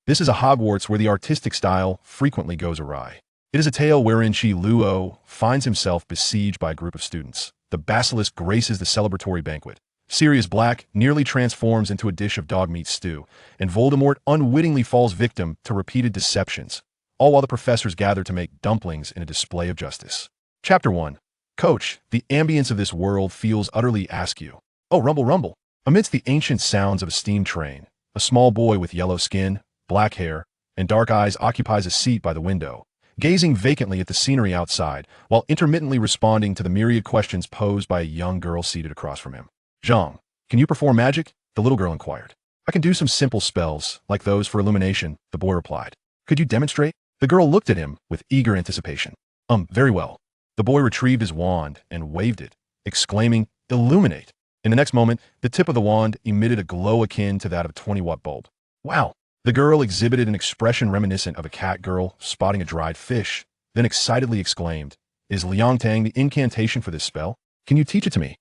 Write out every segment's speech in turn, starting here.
This is a Hogwarts where the artistic style frequently goes awry. It is a tale wherein Chi Luo finds himself besieged by a group of students. The Basilisk graces the celebratory banquet. Sirius Black nearly transforms into a dish of dog meat stew, and Voldemort unwittingly falls victim to repeated deceptions, all while the professors gather to make dumplings in a display of justice. Chapter 1. Coach, the ambience of this world feels utterly askew. Oh, rumble, rumble. Amidst the ancient sounds of a steam train, a small boy with yellow skin, black hair, and dark eyes occupies a seat by the window, gazing vacantly at the scenery outside while intermittently responding to the myriad questions posed by a young girl seated across from him. Zhang, can you perform magic? The little girl inquired. I can do some simple spells, like those for illumination, the boy replied. Could you demonstrate? The girl looked at him with eager anticipation. Very well. The boy retrieved his wand and waved it, exclaiming, Illuminate! In the next moment, the tip of the wand emitted a glow akin to that of a 20-watt bulb. Wow! The girl exhibited an expression reminiscent of a cat girl spotting a dried fish, then excitedly exclaimed, Is Liangtang the incantation for this spell? Can you teach it to me?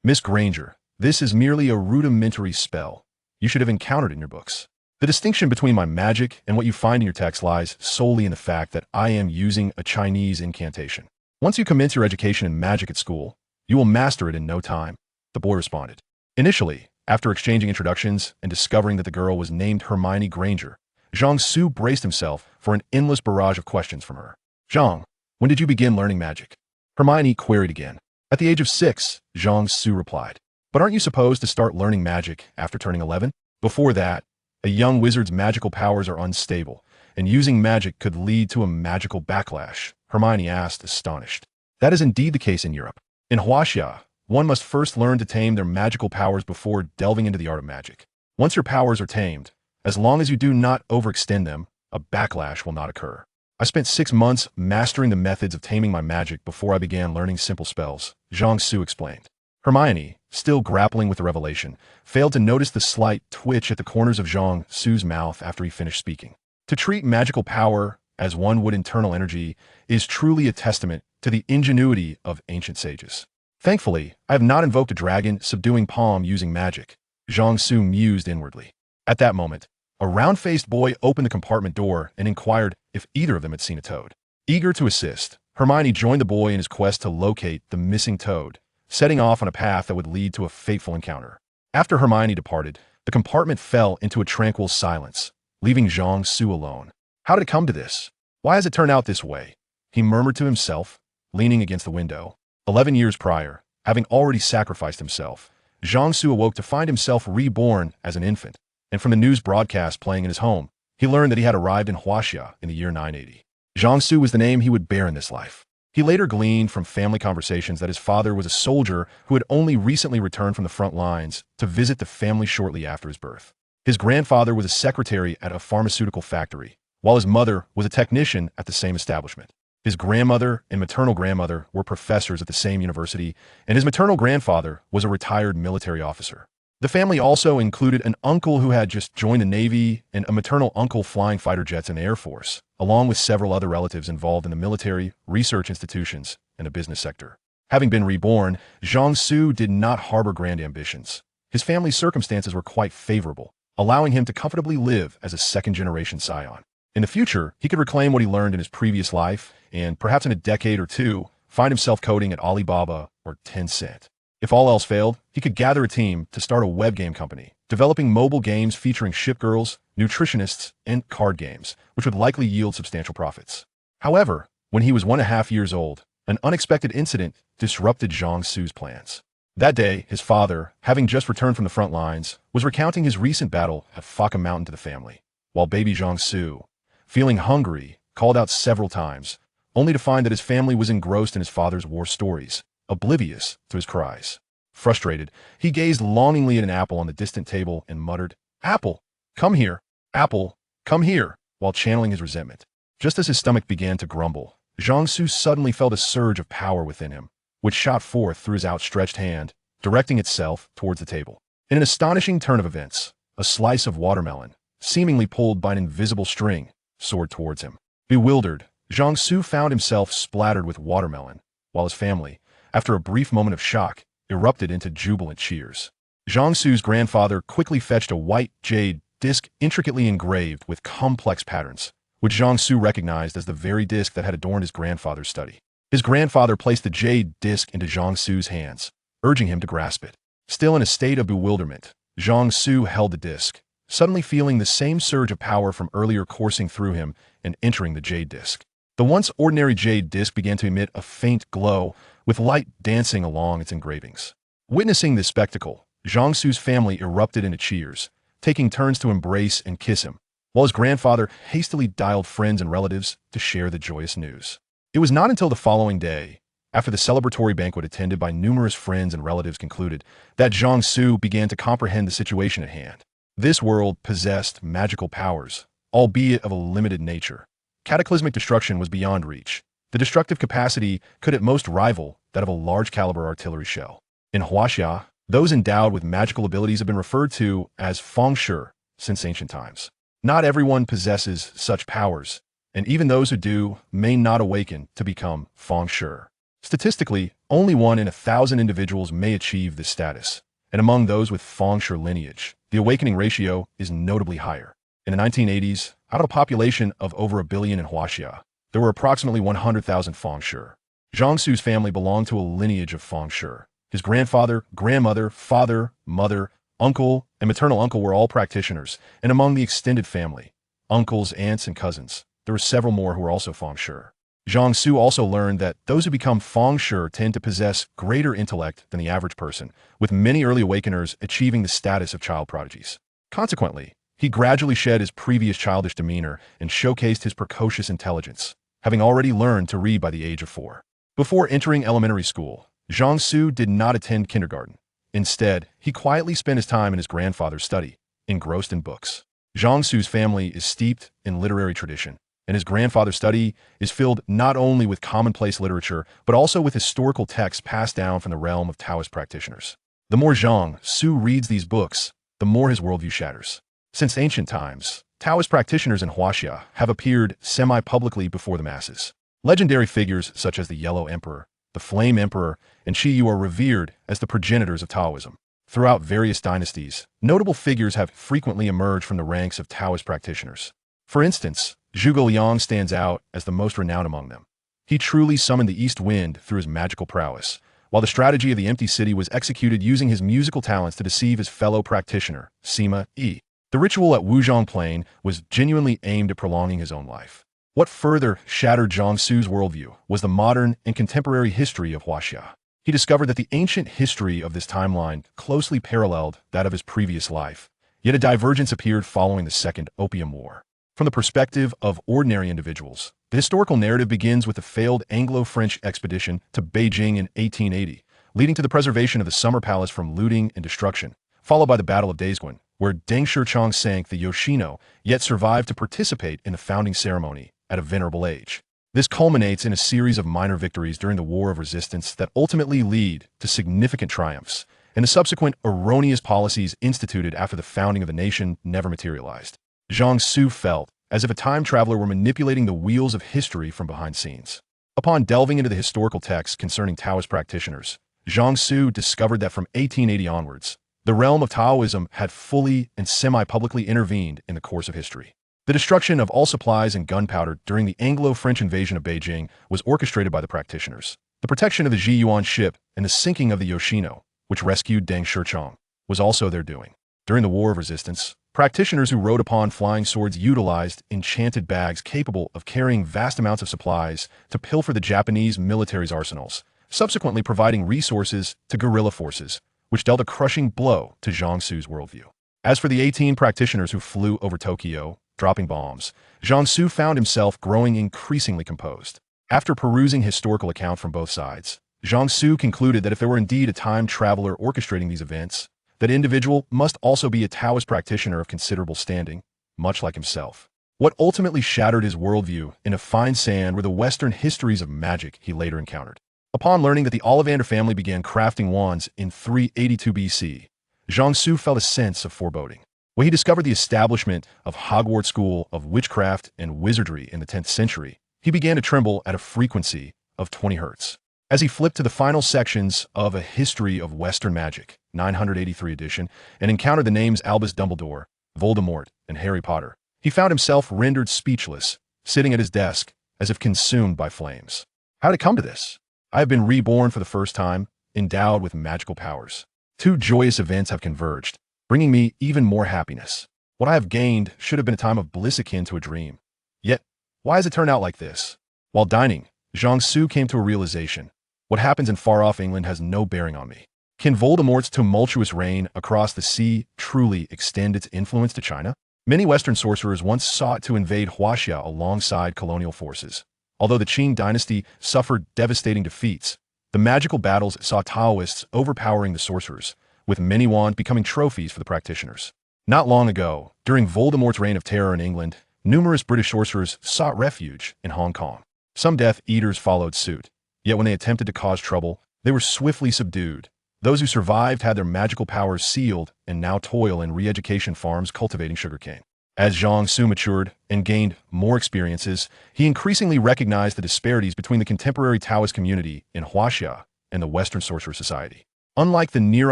Miss Granger, this is merely a rudimentary spell you should have encountered in your books. The distinction between my magic and what you find in your text lies solely in the fact that I am using a Chinese incantation. Once you commence your education in magic at school, you will master it in no time, the boy responded. Initially, after exchanging introductions and discovering that the girl was named Hermione Granger, Zhang Su braced himself for an endless barrage of questions from her. Zhang, when did you begin learning magic? Hermione queried again. At the age of 6, Zhang Su replied. But aren't you supposed to start learning magic after turning 11? Before that, a young wizard's magical powers are unstable, and using magic could lead to a magical backlash, Hermione asked, astonished. That is indeed the case in Europe. In Huaxia, one must first learn to tame their magical powers before delving into the art of magic. Once your powers are tamed, as long as you do not overextend them, a backlash will not occur. I spent 6 months mastering the methods of taming my magic before I began learning simple spells, Zhang Su explained. Hermione, still grappling with the revelation, failed to notice the slight twitch at the corners of Zhang Su's mouth after he finished speaking. To treat magical power as one would internal energy is truly a testament to the ingenuity of ancient sages. Thankfully, I have not invoked a dragon subduing palm using magic, Zhang Su mused inwardly. At that moment, a round-faced boy opened the compartment door and inquired if either of them had seen a toad. Eager to assist, Hermione joined the boy in his quest to locate the missing toad, setting off on a path that would lead to a fateful encounter. After Hermione departed, the compartment fell into a tranquil silence, leaving Zhang Su alone. How did it come to this? Why has it turned out this way? He murmured to himself, leaning against the window. 11 years prior, having already sacrificed himself, Zhang Su awoke to find himself reborn as an infant, and from the news broadcast playing in his home, he learned that he had arrived in Huaxia in the year 980. Zhang Su was the name he would bear in this life. He later gleaned from family conversations that his father was a soldier who had only recently returned from the front lines to visit the family shortly after his birth. His grandfather was a secretary at a pharmaceutical factory, while his mother was a technician at the same establishment. His grandmother and maternal grandmother were professors at the same university, and his maternal grandfather was a retired military officer. The family also included an uncle who had just joined the Navy and a maternal uncle flying fighter jets in the Air Force, along with several other relatives involved in the military, research institutions, and the business sector. Having been reborn, Zhang Su did not harbor grand ambitions. His family's circumstances were quite favorable, allowing him to comfortably live as a second-generation scion. In the future, he could reclaim what he learned in his previous life and, perhaps in a decade or two, find himself coding at Alibaba or Tencent. If all else failed, he could gather a team to start a web game company, developing mobile games featuring shipgirls, nutritionists, and card games, which would likely yield substantial profits. However, when he was 1.5 years old, an unexpected incident disrupted Zhang Su's plans. That day, his father, having just returned from the front lines, was recounting his recent battle at Faka Mountain to the family, while baby Zhang Su, feeling hungry, called out several times, only to find that his family was engrossed in his father's war stories, oblivious to his cries. Frustrated, he gazed longingly at an apple on the distant table and muttered, "Apple, come here! Apple, come here!" while channeling his resentment. Just as his stomach began to grumble, Zhang Su suddenly felt a surge of power within him, which shot forth through his outstretched hand, directing itself towards the table. In an astonishing turn of events, a slice of watermelon, seemingly pulled by an invisible string, soared towards him. Bewildered, Zhang Su found himself splattered with watermelon, while his family, after a brief moment of shock, erupted into jubilant cheers. Zhang Su's grandfather quickly fetched a white jade disc intricately engraved with complex patterns, which Jiangsu recognized as the very disc that had adorned his grandfather's study. His grandfather placed the jade disc into Jiangsu's hands, urging him to grasp it. Still in a state of bewilderment, Jiangsu held the disc, suddenly feeling the same surge of power from earlier coursing through him and entering the jade disc. The once ordinary jade disc began to emit a faint glow, with light dancing along its engravings. Witnessing this spectacle, Jiangsu's family erupted into cheers, taking turns to embrace and kiss him, while his grandfather hastily dialed friends and relatives to share the joyous news. It was not until the following day, after the celebratory banquet attended by numerous friends and relatives concluded, that Jiangsu began to comprehend the situation at hand. This world possessed magical powers, albeit of a limited nature. Cataclysmic destruction was beyond reach. The destructive capacity could at most rival that of a large-caliber artillery shell. In Huaxia, those endowed with magical abilities have been referred to as feng shui since ancient times. Not everyone possesses such powers, and even those who do may not awaken to become feng shui. Statistically, only 1 in 1,000 individuals may achieve this status, and among those with feng shui lineage, the awakening ratio is notably higher. In the 1980s, out of a population of over 1 billion in Huaxia, there were approximately 100,000 feng shui. Jiangsu's family belonged to a lineage of feng shui. His grandfather, grandmother, father, mother, uncle, and maternal uncle were all practitioners, and among the extended family, uncles, aunts, and cousins, there were several more who were also feng shui. Jiangsu also learned that those who become feng shui tend to possess greater intellect than the average person, with many early awakeners achieving the status of child prodigies. Consequently, he gradually shed his previous childish demeanor and showcased his precocious intelligence, having already learned to read by the age of 4. Before entering elementary school, Jiangsu did not attend kindergarten. Instead, he quietly spent his time in his grandfather's study, engrossed in books. Jiangsu's family is steeped in literary tradition, and his grandfather's study is filled not only with commonplace literature, but also with historical texts passed down from the realm of Taoist practitioners. The more Jiangsu reads these books, the more his worldview shatters. Since ancient times, Taoist practitioners in Huaxia have appeared semi-publicly before the masses. Legendary figures such as the Yellow Emperor, the Flame Emperor, and Qiyu are revered as the progenitors of Taoism. Throughout various dynasties, notable figures have frequently emerged from the ranks of Taoist practitioners. For instance, Zhuge Liang stands out as the most renowned among them. He truly summoned the east wind through his magical prowess, while the strategy of the empty city was executed using his musical talents to deceive his fellow practitioner, Sima Yi. The ritual at Wuzhong Plain was genuinely aimed at prolonging his own life. What further shattered Jiangsu's worldview was the modern and contemporary history of Huaxia. He discovered that the ancient history of this timeline closely paralleled that of his previous life, yet a divergence appeared following the Second Opium War. From the perspective of ordinary individuals, the historical narrative begins with the failed Anglo-French expedition to Beijing in 1880, leading to the preservation of the Summer Palace from looting and destruction, followed by the Battle of Daisguan, where Deng Shichong sank the Yoshino, yet survived to participate in the founding ceremony at a venerable age. This culminates in a series of minor victories during the War of Resistance that ultimately lead to significant triumphs, and the subsequent erroneous policies instituted after the founding of the nation never materialized. Jiangsu felt as if a time traveler were manipulating the wheels of history from behind scenes. Upon delving into the historical texts concerning Taoist practitioners, Jiangsu discovered that from 1880 onwards, the realm of Taoism had fully and semi-publicly intervened in the course of history. The destruction of all supplies and gunpowder during the Anglo-French invasion of Beijing was orchestrated by the practitioners. The protection of the Ji Yuan ship and the sinking of the Yoshino, which rescued Deng Shichong, was also their doing. During the War of Resistance, practitioners who rode upon flying swords utilized enchanted bags capable of carrying vast amounts of supplies to pilfer the Japanese military's arsenals, subsequently providing resources to guerrilla forces, which dealt a crushing blow to Jiangsu's worldview. As for the 18 practitioners who flew over Tokyo, dropping bombs, Jiangsu found himself growing increasingly composed. After perusing historical accounts from both sides, Jiangsu concluded that if there were indeed a time traveler orchestrating these events, that individual must also be a Taoist practitioner of considerable standing, much like himself. What ultimately shattered his worldview in a fine sand were the Western histories of magic he later encountered. Upon learning that the Ollivander family began crafting wands in 382 BC, Jiangsu felt a sense of foreboding. When he discovered the establishment of Hogwarts School of Witchcraft and Wizardry in the 10th century, he began to tremble at a frequency of 20 Hz. As he flipped to the final sections of A History of Western Magic, 983 edition, and encountered the names Albus Dumbledore, Voldemort, and Harry Potter, he found himself rendered speechless, sitting at his desk, as if consumed by flames. How did it come to this? I have been reborn for the first time, endowed with magical powers. Two joyous events have converged, bringing me even more happiness. What I have gained should have been a time of bliss akin to a dream. Yet, why has it turned out like this? While dining, Jiangsu came to a realization. What happens in far-off England has no bearing on me. Can Voldemort's tumultuous reign across the sea truly extend its influence to China? Many Western sorcerers once sought to invade Huaxia alongside colonial forces. Although the Qing dynasty suffered devastating defeats, the magical battles saw Taoists overpowering the sorcerers, with many wands becoming trophies for the practitioners. Not long ago, during Voldemort's reign of terror in England, numerous British sorcerers sought refuge in Hong Kong. Some Death Eaters followed suit, yet when they attempted to cause trouble, they were swiftly subdued. Those who survived had their magical powers sealed and now toil in re-education farms cultivating sugarcane. As Jiangsu matured and gained more experiences, he increasingly recognized the disparities between the contemporary Taoist community in Huaxia and the Western Sorcerer Society. Unlike the near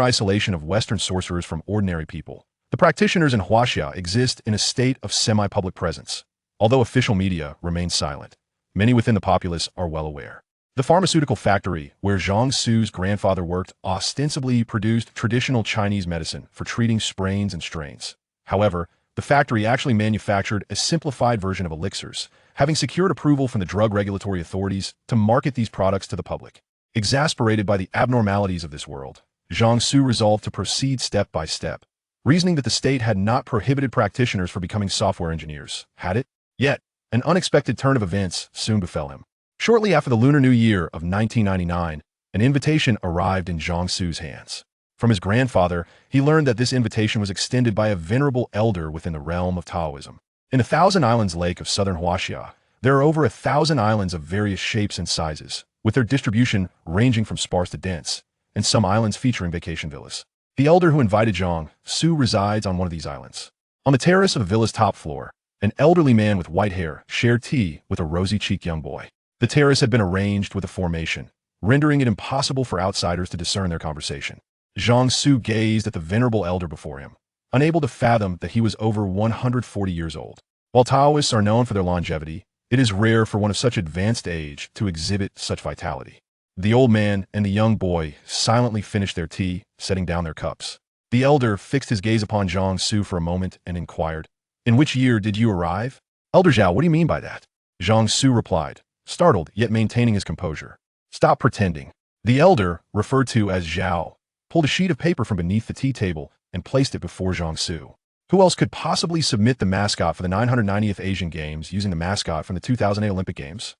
isolation of Western sorcerers from ordinary people, the practitioners in Huaxia exist in a state of semi-public presence. Although official media remain silent, many within the populace are well aware. The pharmaceutical factory where Jiangsu's grandfather worked ostensibly produced traditional Chinese medicine for treating sprains and strains. However, the factory actually manufactured a simplified version of elixirs, having secured approval from the drug regulatory authorities to market these products to the public. Exasperated by the abnormalities of this world, Jiangsu resolved to proceed step by step, reasoning that the state had not prohibited practitioners from becoming software engineers, had it? Yet, an unexpected turn of events soon befell him. Shortly after the Lunar New Year of 1999, an invitation arrived in Jiangsu's hands. From his grandfather, he learned that this invitation was extended by a venerable elder within the realm of Taoism. In the Thousand Islands Lake of southern Huaxia, there are over 1,000 islands of various shapes and sizes, with their distribution ranging from sparse to dense, and some islands featuring vacation villas. The elder who invited Jiangsu resides on one of these islands. On the terrace of the villa's top floor, an elderly man with white hair shared tea with a rosy-cheeked young boy. The terrace had been arranged with a formation, rendering it impossible for outsiders to discern their conversation. Jiangsu gazed at the venerable elder before him, unable to fathom that he was over 140 years old. While Taoists are known for their longevity, it is rare for one of such advanced age to exhibit such vitality. The old man and the young boy silently finished their tea, setting down their cups. The elder fixed his gaze upon Jiangsu for a moment and inquired, "In which year did you arrive?" "Elder Zhao, what do you mean by that?" Jiangsu replied, startled yet maintaining his composure. "Stop pretending." The elder, referred to as Zhao, pulled a sheet of paper from beneath the tea table and placed it before Jiangsu. Who else could possibly submit the mascot for the 990th Asian Games using the mascot from the 2008 Olympic Games?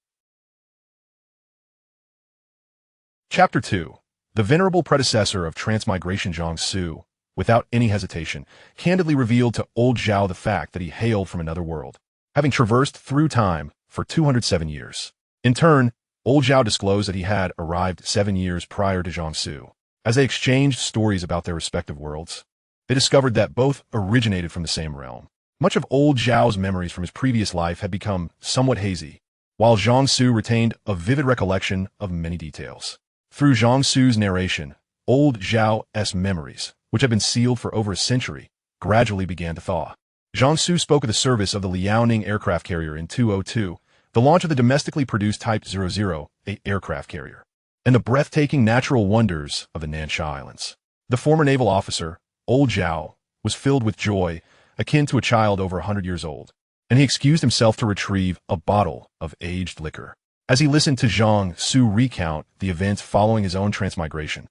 Chapter 2. The venerable predecessor of transmigration Jiangsu, without any hesitation, candidly revealed to old Zhao the fact that he hailed from another world, having traversed through time for 207 years. In turn, old Zhao disclosed that he had arrived 7 years prior to Jiangsu. As they exchanged stories about their respective worlds, they discovered that both originated from the same realm. Much of old Zhao's memories from his previous life had become somewhat hazy, while Jiangsu retained a vivid recollection of many details. Through Jiangsu's narration, old Zhao's memories, which had been sealed for over a century, gradually began to thaw. Jiangsu spoke of the service of the Liaoning aircraft carrier in 2002, the launch of the domestically produced Type 008 aircraft carrier, and the breathtaking natural wonders of the Nansha Islands. The former naval officer, old Zhao, was filled with joy, akin to a child over 100 years old, and he excused himself to retrieve a bottle of aged liquor. As he listened to Jiangsu recount the events following his own transmigration,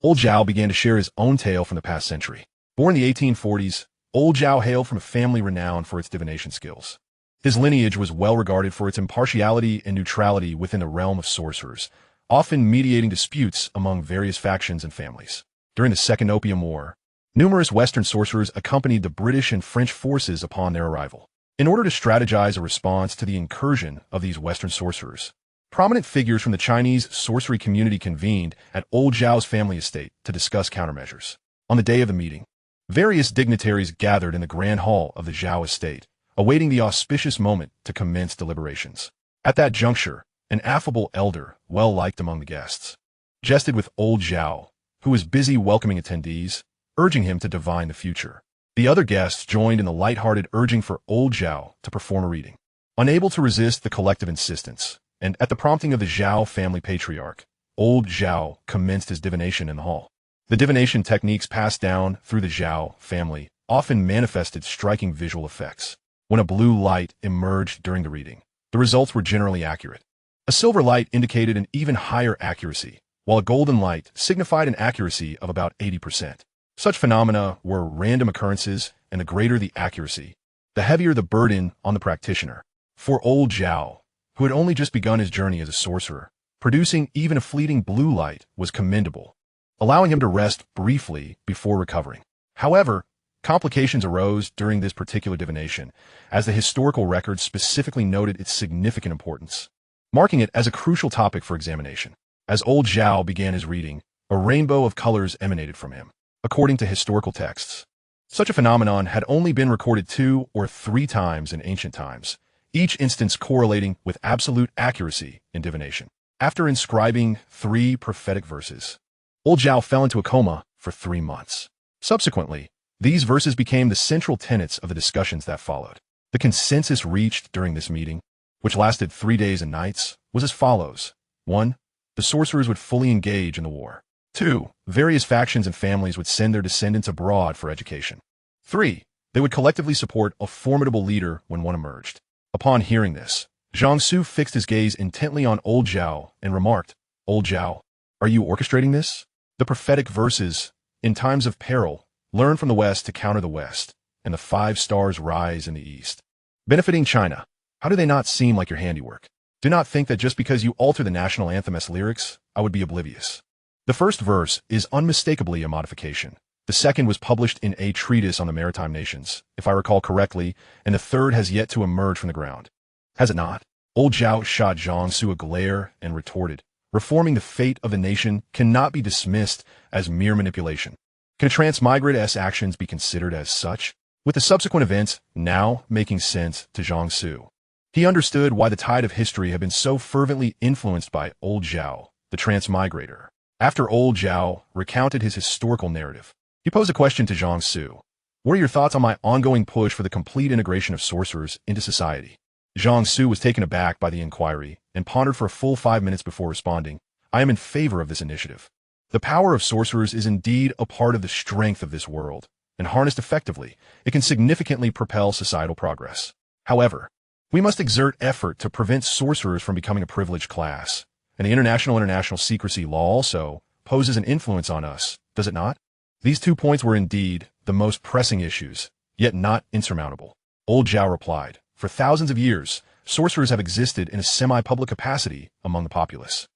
old Zhao began to share his own tale from the past century. Born in the 1840s, old Zhao hailed from a family renowned for its divination skills. His lineage was well regarded for its impartiality and neutrality within the realm of sorcerers, often mediating disputes among various factions and families. During the Second Opium War, numerous Western sorcerers accompanied the British and French forces upon their arrival. In order to strategize a response to the incursion of these Western sorcerers, prominent figures from the Chinese sorcery community convened at old Zhao's family estate to discuss countermeasures. On the day of the meeting, various dignitaries gathered in the grand hall of the Zhao estate, awaiting the auspicious moment to commence deliberations. At that juncture, an affable elder, well-liked among the guests, jested with old Zhao, who was busy welcoming attendees, urging him to divine the future. The other guests joined in the light-hearted urging for old Zhao to perform a reading. Unable to resist the collective insistence, and at the prompting of the Zhao family patriarch, old Zhao commenced his divination in the hall. The divination techniques passed down through the Zhao family often manifested striking visual effects. When a blue light emerged during the reading, the results were generally accurate. A silver light indicated an even higher accuracy, while a golden light signified an accuracy of about 80%. Such phenomena were random occurrences, and the greater the accuracy, the heavier the burden on the practitioner. For old Zhao, who had only just begun his journey as a sorcerer, producing even a fleeting blue light was commendable, allowing him to rest briefly before recovering. However, complications arose during this particular divination, as the historical records specifically noted its significant importance, marking it as a crucial topic for examination. As old Zhao began his reading, a rainbow of colors emanated from him. According to historical texts, such a phenomenon had only been recorded 2 or 3 times in ancient times, each instance correlating with absolute accuracy in divination. After inscribing 3 prophetic verses, old Zhao fell into a coma for 3 months. Subsequently, these verses became the central tenets of the discussions that followed. The consensus reached during this meeting, which lasted 3 days and nights, was as follows. 1. The sorcerers would fully engage in the war. 2. Various factions and families would send their descendants abroad for education. 3. They would collectively support a formidable leader when one emerged. Upon hearing this, Jiangsu fixed his gaze intently on old Zhao and remarked, "Old Zhao, are you orchestrating this? The prophetic verses, in times of peril, learn from the West to counter the West, and the 5 stars rise in the East. Benefiting China, how do they not seem like your handiwork? Do not think that just because you alter the national anthem as lyrics, I would be oblivious." The first verse is unmistakably a modification. The second was published in a treatise on the maritime nations, if I recall correctly, and the third has yet to emerge from the ground. Has it not? Old Zhao shot Jiangsu a glare and retorted, "Reforming the fate of the nation cannot be dismissed as mere manipulation. Can a transmigrate's actions be considered as such?" With the subsequent events now making sense to Jiangsu, he understood why the tide of history had been so fervently influenced by old Zhao, the transmigrator. After old Zhao recounted his historical narrative, he posed a question to Jiangsu. "What are your thoughts on my ongoing push for the complete integration of sorcerers into society?" Jiangsu was taken aback by the inquiry and pondered for a full 5 minutes before responding, "I am in favor of this initiative. The power of sorcerers is indeed a part of the strength of this world, and harnessed effectively, it can significantly propel societal progress. However, we must exert effort to prevent sorcerers from becoming a privileged class, and the international secrecy law also poses an influence on us, does it not?" These 2 points were indeed the most pressing issues, yet not insurmountable. Old Zhao replied, "For thousands of years, sorcerers have existed in a semi-public capacity among the populace.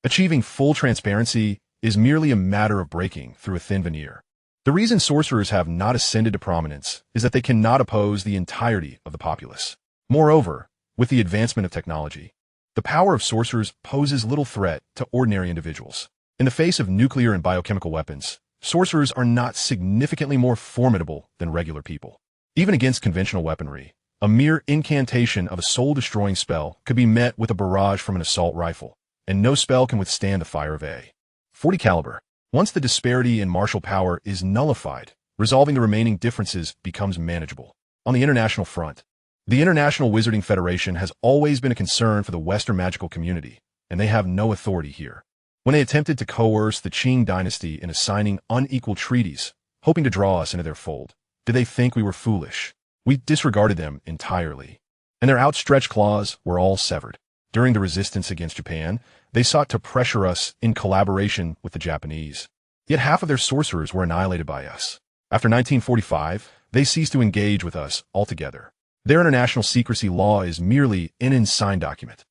Achieving full transparency is merely a matter of breaking through a thin veneer. The reason sorcerers have not ascended to prominence is that they cannot oppose the entirety of the populace. Moreover, with the advancement of technology, the power of sorcerers poses little threat to ordinary individuals. In the face of nuclear and biochemical weapons, sorcerers are not significantly more formidable than regular people. Even against conventional weaponry, a mere incantation of a soul-destroying spell could be met with a barrage from an assault rifle, and no spell can withstand the fire of a .40 caliber. Once the disparity in martial power is nullified, resolving the remaining differences becomes manageable. On the international front, the International Wizarding Federation has always been a concern for the Western magical community, and they have no authority here. When they attempted to coerce the Qing dynasty in assigning unequal treaties, hoping to draw us into their fold, did they think we were foolish? We disregarded them entirely, and their outstretched claws were all severed. During the resistance against Japan, they sought to pressure us in collaboration with the Japanese. Yet half of their sorcerers were annihilated by us. After 1945, they ceased to engage with us altogether. Their international secrecy law is merely an unsigned document,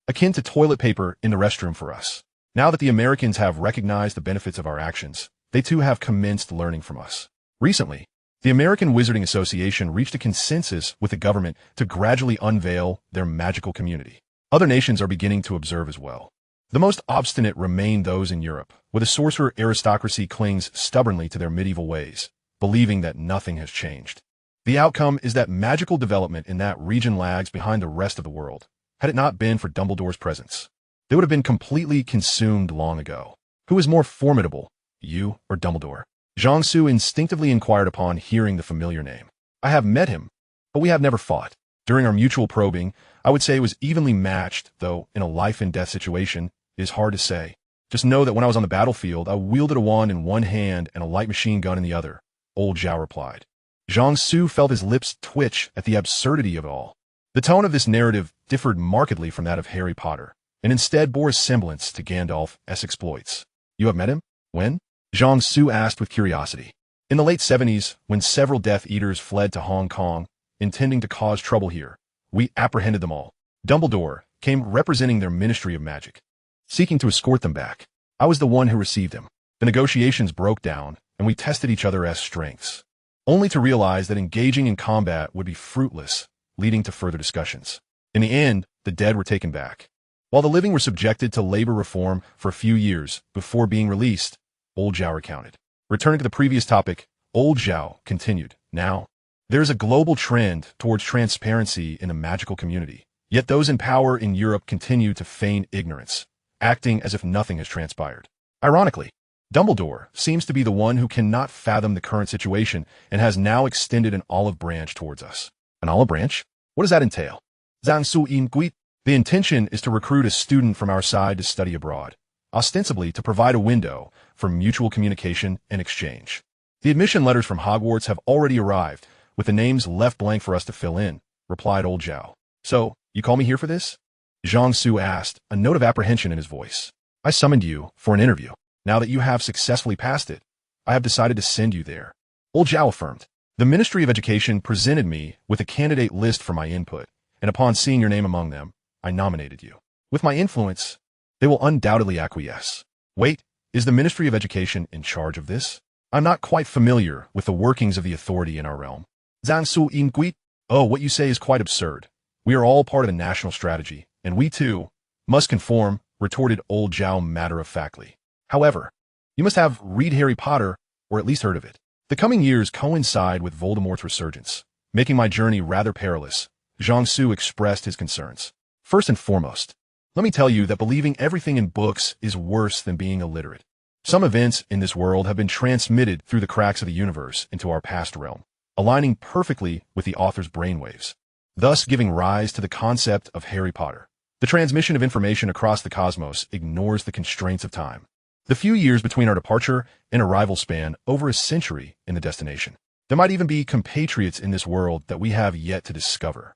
akin to toilet paper in the restroom for us. Now that the Americans have recognized the benefits of our actions, they too have commenced learning from us. Recently, the American Wizarding Association reached a consensus with the government to gradually unveil their magical community. Other nations are beginning to observe as well. The most obstinate remain those in Europe, where the sorcerer aristocracy clings stubbornly to their medieval ways, believing that nothing has changed. The outcome is that magical development in that region lags behind the rest of the world. Had it not been for Dumbledore's presence, they would have been completely consumed long ago. Who is more formidable, you or Dumbledore? Jiangsu instinctively inquired upon hearing the familiar name. I have met him, but we have never fought. During our mutual probing, I would say it was evenly matched, though in a life-and-death situation, it is hard to say. Just know that when I was on the battlefield, I wielded a wand in one hand and a light machine gun in the other, old Zhao replied. Jiangsu felt his lips twitch at the absurdity of it all. The tone of this narrative differed markedly from that of Harry Potter, and instead bore a semblance to Gandalf's exploits. You have met him? When? Jiangsu asked with curiosity. In the late 70s, when several Death Eaters fled to Hong Kong, intending to cause trouble here, we apprehended them all. Dumbledore came representing their Ministry of Magic, seeking to escort them back. I was the one who received him. The negotiations broke down, and we tested each other as strengths, only to realize that engaging in combat would be fruitless, leading to further discussions. In the end, the dead were taken back, while the living were subjected to labor reform for a few years before being released, old Zhao recounted. Returning to the previous topic, old Zhao continued. Now, there is a global trend towards transparency in the magical community, yet those in power in Europe continue to feign ignorance, acting as if nothing has transpired. Ironically, Dumbledore seems to be the one who cannot fathom the current situation and has now extended an olive branch towards us. An olive branch? What does that entail? Zhangsu in Guit. The intention is to recruit a student from our side to study abroad, ostensibly to provide a window for mutual communication and exchange. The admission letters from Hogwarts have already arrived, with the names left blank for us to fill in, replied old Zhao. So, you call me here for this? Jiangsu asked, a note of apprehension in his voice. I summoned you for an interview. Now that you have successfully passed it, I have decided to send you there. Old Zhao affirmed. The Ministry of Education presented me with a candidate list for my input, and upon seeing your name among them, I nominated you. With my influence, they will undoubtedly acquiesce. Wait, is the Ministry of Education in charge of this? I'm not quite familiar with the workings of the authority in our realm. Zhangsu in Guit. Oh, what you say is quite absurd. We are all part of the national strategy, and we too must conform, retorted old Zhao matter-of-factly. However, you must have read Harry Potter, or at least heard of it. The coming years coincide with Voldemort's resurgence, making my journey rather perilous. Jiangsu expressed his concerns. First and foremost, let me tell you that believing everything in books is worse than being illiterate. Some events in this world have been transmitted through the cracks of the universe into our past realm, aligning perfectly with the author's brainwaves, thus giving rise to the concept of Harry Potter. The transmission of information across the cosmos ignores the constraints of time. The few years between our departure and arrival span over a century in the destination. There might even be compatriots in this world that we have yet to discover.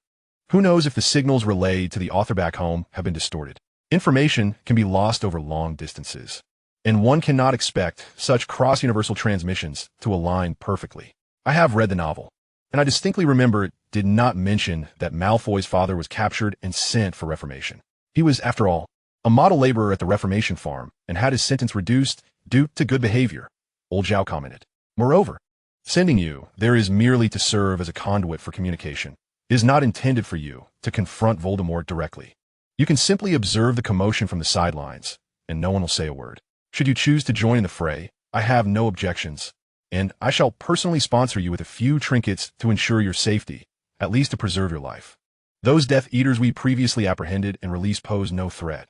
Who knows if the signals relayed to the author back home have been distorted? Information can be lost over long distances, and one cannot expect such cross-universal transmissions to align perfectly. I have read the novel, and I distinctly remember it did not mention that Malfoy's father was captured and sent for reformation. He was, after all, a model laborer at the Reformation farm and had his sentence reduced due to good behavior, old Zhao commented. Moreover, sending you there is merely to serve as a conduit for communication. It is not intended for you to confront Voldemort directly. You can simply observe the commotion from the sidelines, and no one will say a word. Should you choose to join in the fray, I have no objections, and I shall personally sponsor you with a few trinkets to ensure your safety, at least to preserve your life. Those Death Eaters we previously apprehended and released pose no threat.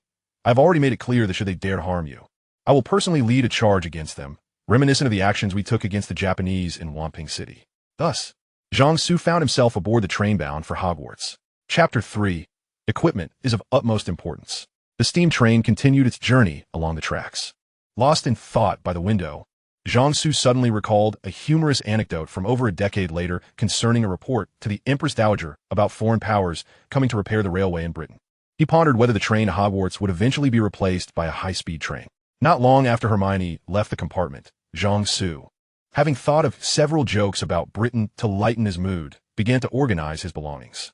I've already made it clear that should they dare harm you, I will personally lead a charge against them, reminiscent of the actions we took against the Japanese in Wamping City. Thus, Jiangsu found himself aboard the train bound for Hogwarts. Chapter 3. Equipment is of utmost importance. The steam train continued its journey along the tracks. Lost in thought by the window, Jiangsu suddenly recalled a humorous anecdote from over a decade later concerning a report to the Empress Dowager about foreign powers coming to repair the railway in Britain. He pondered whether the train to Hogwarts would eventually be replaced by a high-speed train. Not long after Hermione left the compartment, Jiangsu, having thought of several jokes about Britain to lighten his mood, began to organize his belongings.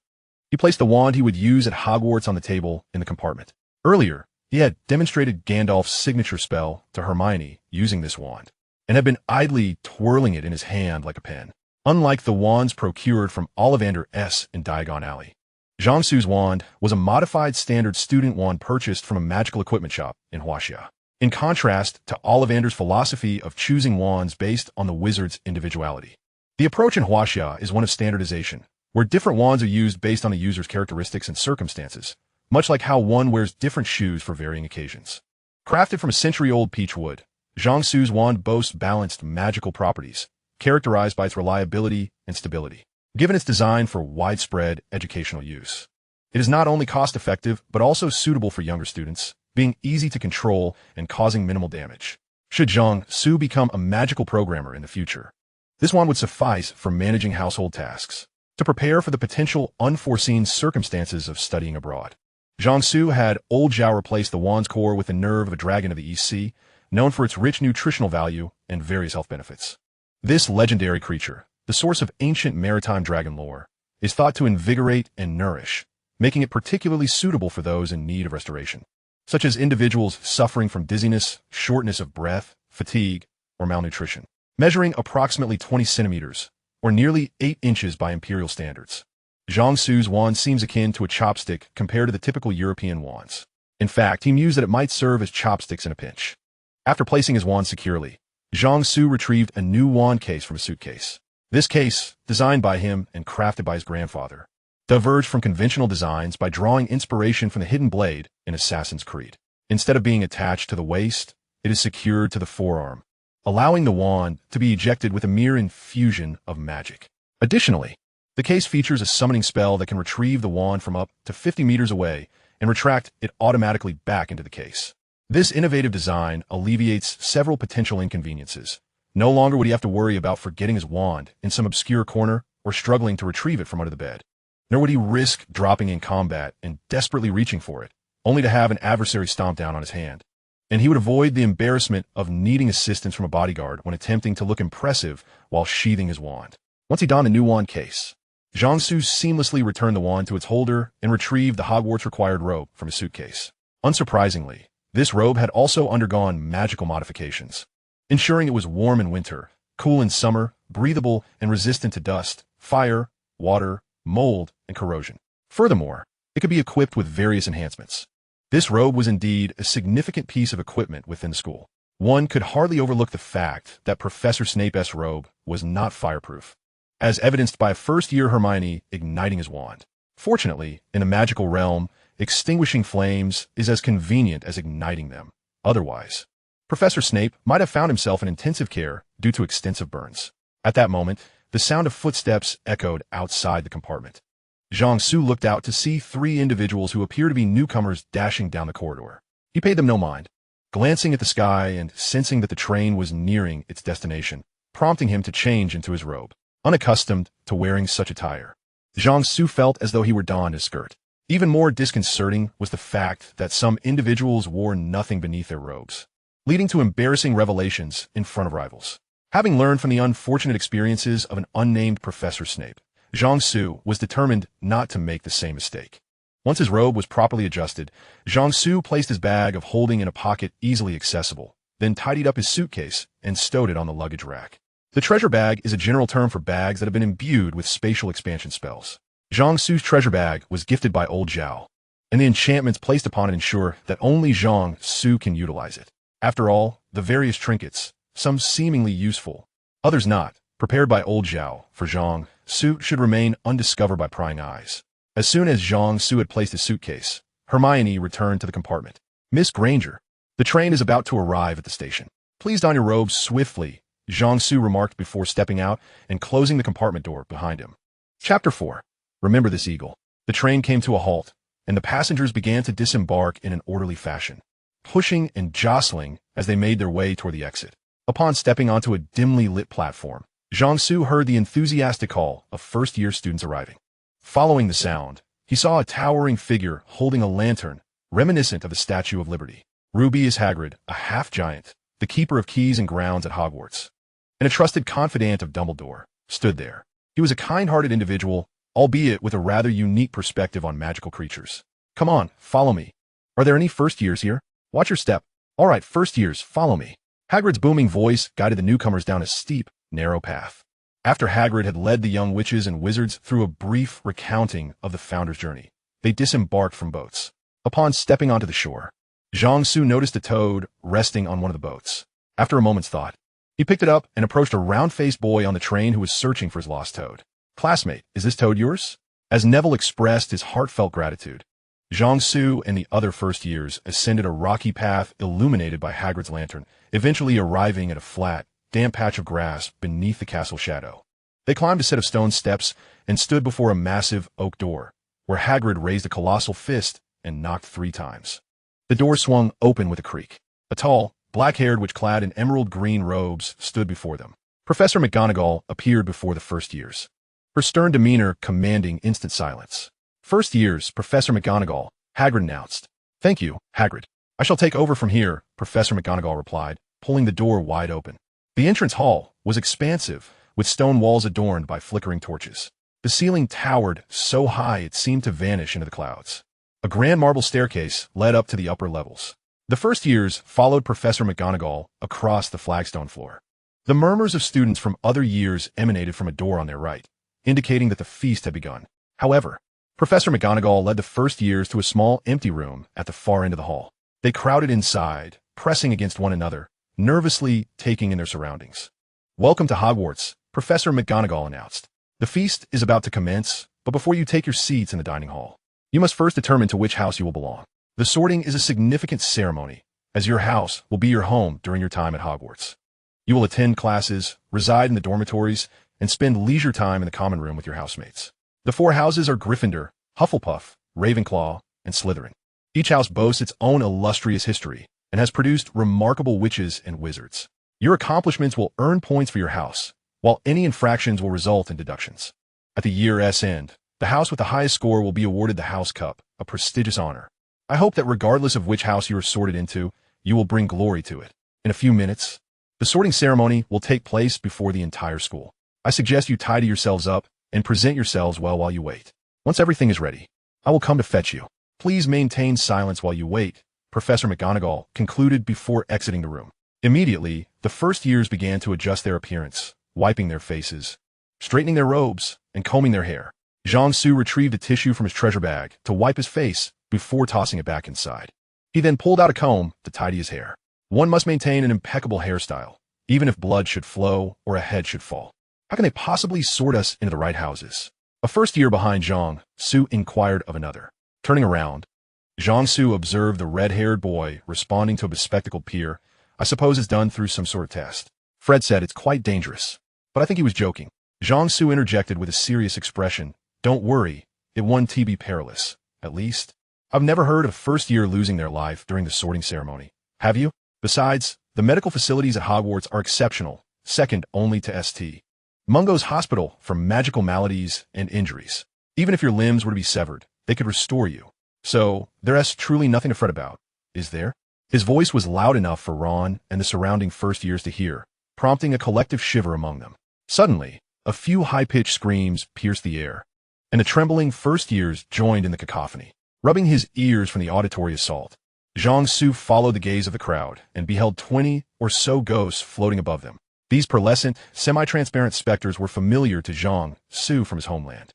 He placed the wand he would use at Hogwarts on the table in the compartment. Earlier, he had demonstrated Gandalf's signature spell to Hermione using this wand, and had been idly twirling it in his hand like a pen, unlike the wands procured from Ollivander S. in Diagon Alley. Jiangsu's wand was a modified standard student wand purchased from a magical equipment shop in Huaxia. In contrast to Ollivander's philosophy of choosing wands based on the wizard's individuality. The approach in Huaxia is one of standardization, where different wands are used based on the user's characteristics and circumstances, much like how one wears different shoes for varying occasions. Crafted from a century-old peach wood, Zhang Su's wand boasts balanced magical properties, characterized by its reliability and stability, given its design for widespread educational use. It is not only cost-effective, but also suitable for younger students, being easy to control and causing minimal damage. Should Zhang Su become a magical programmer in the future, this wand would suffice for managing household tasks, to prepare for the potential unforeseen circumstances of studying abroad. Zhang Su had Old Zhao replace the wand's core with the nerve of a dragon of the East Sea, known for its rich nutritional value and various health benefits. This legendary creature, the source of ancient maritime dragon lore, is thought to invigorate and nourish, making it particularly suitable for those in need of restoration, such as individuals suffering from dizziness, shortness of breath, fatigue, or malnutrition. Measuring approximately 20 centimeters, or nearly 8 inches by imperial standards, Zhang Su's wand seems akin to a chopstick compared to the typical European wands. In fact, he mused that it might serve as chopsticks in a pinch. After placing his wand securely, Zhang Su retrieved a new wand case from a suitcase. This case, designed by him and crafted by his grandfather, diverged from conventional designs by drawing inspiration from the hidden blade in Assassin's Creed. Instead of being attached to the waist, it is secured to the forearm, allowing the wand to be ejected with a mere infusion of magic. Additionally, the case features a summoning spell that can retrieve the wand from up to 50 meters away and retract it automatically back into the case. This innovative design alleviates several potential inconveniences. No longer would he have to worry about forgetting his wand in some obscure corner or struggling to retrieve it from under the bed. Nor would he risk dropping in combat and desperately reaching for it, only to have an adversary stomp down on his hand. And he would avoid the embarrassment of needing assistance from a bodyguard when attempting to look impressive while sheathing his wand. Once he donned a new wand case, Zhang Su seamlessly returned the wand to its holder and retrieved the Hogwarts-required robe from his suitcase. Unsurprisingly, this robe had also undergone magical modifications, ensuring it was warm in winter, cool in summer, breathable, and resistant to dust, fire, water, mold, and corrosion. Furthermore, it could be equipped with various enhancements. This robe was indeed a significant piece of equipment within the school. One could hardly overlook the fact that Professor Snape's robe was not fireproof, as evidenced by a first-year Hermione igniting his wand. Fortunately, in the magical realm, extinguishing flames is as convenient as igniting them. Otherwise, Professor Snape might have found himself in intensive care due to extensive burns. At that moment, the sound of footsteps echoed outside the compartment. Zhang Su looked out to see 3 individuals who appeared to be newcomers dashing down the corridor. He paid them no mind, glancing at the sky and sensing that the train was nearing its destination, prompting him to change into his robe. Unaccustomed to wearing such attire, Zhang Su felt as though he were donned his skirt. Even more disconcerting was the fact that some individuals wore nothing beneath their robes, leading to embarrassing revelations in front of rivals. Having learned from the unfortunate experiences of an unnamed Professor Snape, Zhang Su was determined not to make the same mistake. Once his robe was properly adjusted, Zhang Su placed his bag of holding in a pocket easily accessible, then tidied up his suitcase and stowed it on the luggage rack. The treasure bag is a general term for bags that have been imbued with spatial expansion spells. Zhang Su's treasure bag was gifted by Old Zhao, and the enchantments placed upon it ensure that only Zhang Su can utilize it. After all, the various trinkets, some seemingly useful, others not, prepared by Old Zhao for Zhang Su should remain undiscovered by prying eyes. As soon as Zhang Su had placed his suitcase, Hermione returned to the compartment. "Miss Granger, the train is about to arrive at the station. Please don your robes swiftly," Zhang Su remarked before stepping out and closing the compartment door behind him. Chapter 4. Remember this, Eagle. The train came to a halt, and the passengers began to disembark in an orderly fashion, pushing and jostling as they made their way toward the exit. Upon stepping onto a dimly lit platform, Zhang Su heard the enthusiastic call of first-year students arriving. Following the sound, he saw a towering figure holding a lantern, reminiscent of the Statue of Liberty. Ruby is Hagrid, a half-giant, the keeper of keys and grounds at Hogwarts, and a trusted confidant of Dumbledore, stood there. He was a kind-hearted individual, albeit with a rather unique perspective on magical creatures. "Come on, follow me. Are there any first-years here? Watch your step. All right, first-years, follow me." Hagrid's booming voice guided the newcomers down a steep, narrow path. After Hagrid had led the young witches and wizards through a brief recounting of the Founder's journey, they disembarked from boats. Upon stepping onto the shore, Zhang Su noticed a toad resting on one of the boats. After a moment's thought, he picked it up and approached a round-faced boy on the train who was searching for his lost toad. "Classmate, is this toad yours?" As Neville expressed his heartfelt gratitude, Jiangsu and the other first years ascended a rocky path illuminated by Hagrid's lantern, eventually arriving at a flat, damp patch of grass beneath the castle shadow. They climbed a set of stone steps and stood before a massive oak door, where Hagrid raised a colossal fist and knocked 3 times. The door swung open with a creak. A tall, black-haired witch clad in emerald green robes stood before them. Professor McGonagall appeared before the first years, her stern demeanor commanding instant silence. First years, Professor McGonagall, Hagrid announced. "Thank you, Hagrid. I shall take over from here," Professor McGonagall replied, pulling the door wide open. The entrance hall was expansive, with stone walls adorned by flickering torches. The ceiling towered so high it seemed to vanish into the clouds. A grand marble staircase led up to the upper levels. The first years followed Professor McGonagall across the flagstone floor. The murmurs of students from other years emanated from a door on their right, indicating that the feast had begun. However, Professor McGonagall led the first years to a small empty room at the far end of the hall. They crowded inside, pressing against one another, nervously taking in their surroundings. "Welcome to Hogwarts," Professor McGonagall announced. "The feast is about to commence, but before you take your seats in the dining hall, you must first determine to which house you will belong. The sorting is a significant ceremony, as your house will be your home during your time at Hogwarts. You will attend classes, reside in the dormitories, and spend leisure time in the common room with your housemates. The 4 houses are Gryffindor, Hufflepuff, Ravenclaw, and Slytherin. Each house boasts its own illustrious history and has produced remarkable witches and wizards. Your accomplishments will earn points for your house, while any infractions will result in deductions. At the year's end, the house with the highest score will be awarded the House Cup, a prestigious honor. I hope that regardless of which house you are sorted into, you will bring glory to it. In a few minutes, the sorting ceremony will take place before the entire school. I suggest you tidy yourselves up and present yourselves well while you wait. Once everything is ready, I will come to fetch you. Please maintain silence while you wait," Professor McGonagall concluded before exiting the room. Immediately, the first years began to adjust their appearance, wiping their faces, straightening their robes, and combing their hair. Jiangsu retrieved a tissue from his treasure bag to wipe his face before tossing it back inside. He then pulled out a comb to tidy his hair. One must maintain an impeccable hairstyle, even if blood should flow or a head should fall. How can they possibly sort us into the right houses? A first year behind Jiangsu inquired of another. Turning around, Jiangsu observed the red-haired boy responding to a bespectacled peer. "I suppose it's done through some sort of test." Fred said, "It's quite dangerous." But I think he was joking. Jiangsu interjected with a serious expression. "Don't worry, it won't be perilous. At least, I've never heard of a first year losing their life during the sorting ceremony. Have you? Besides, the medical facilities at Hogwarts are exceptional, second only to St. Mungo's hospital for magical maladies and injuries. Even if your limbs were to be severed, they could restore you. So, there's truly nothing to fret about, is there?" His voice was loud enough for Ron and the surrounding first years to hear, prompting a collective shiver among them. Suddenly, a few high-pitched screams pierced the air, and the trembling first years joined in the cacophony. Rubbing his ears from the auditory assault, Jiangsu followed the gaze of the crowd and beheld 20 or so ghosts floating above them. These pearlescent, semi-transparent specters were familiar to Jiangsu from his homeland.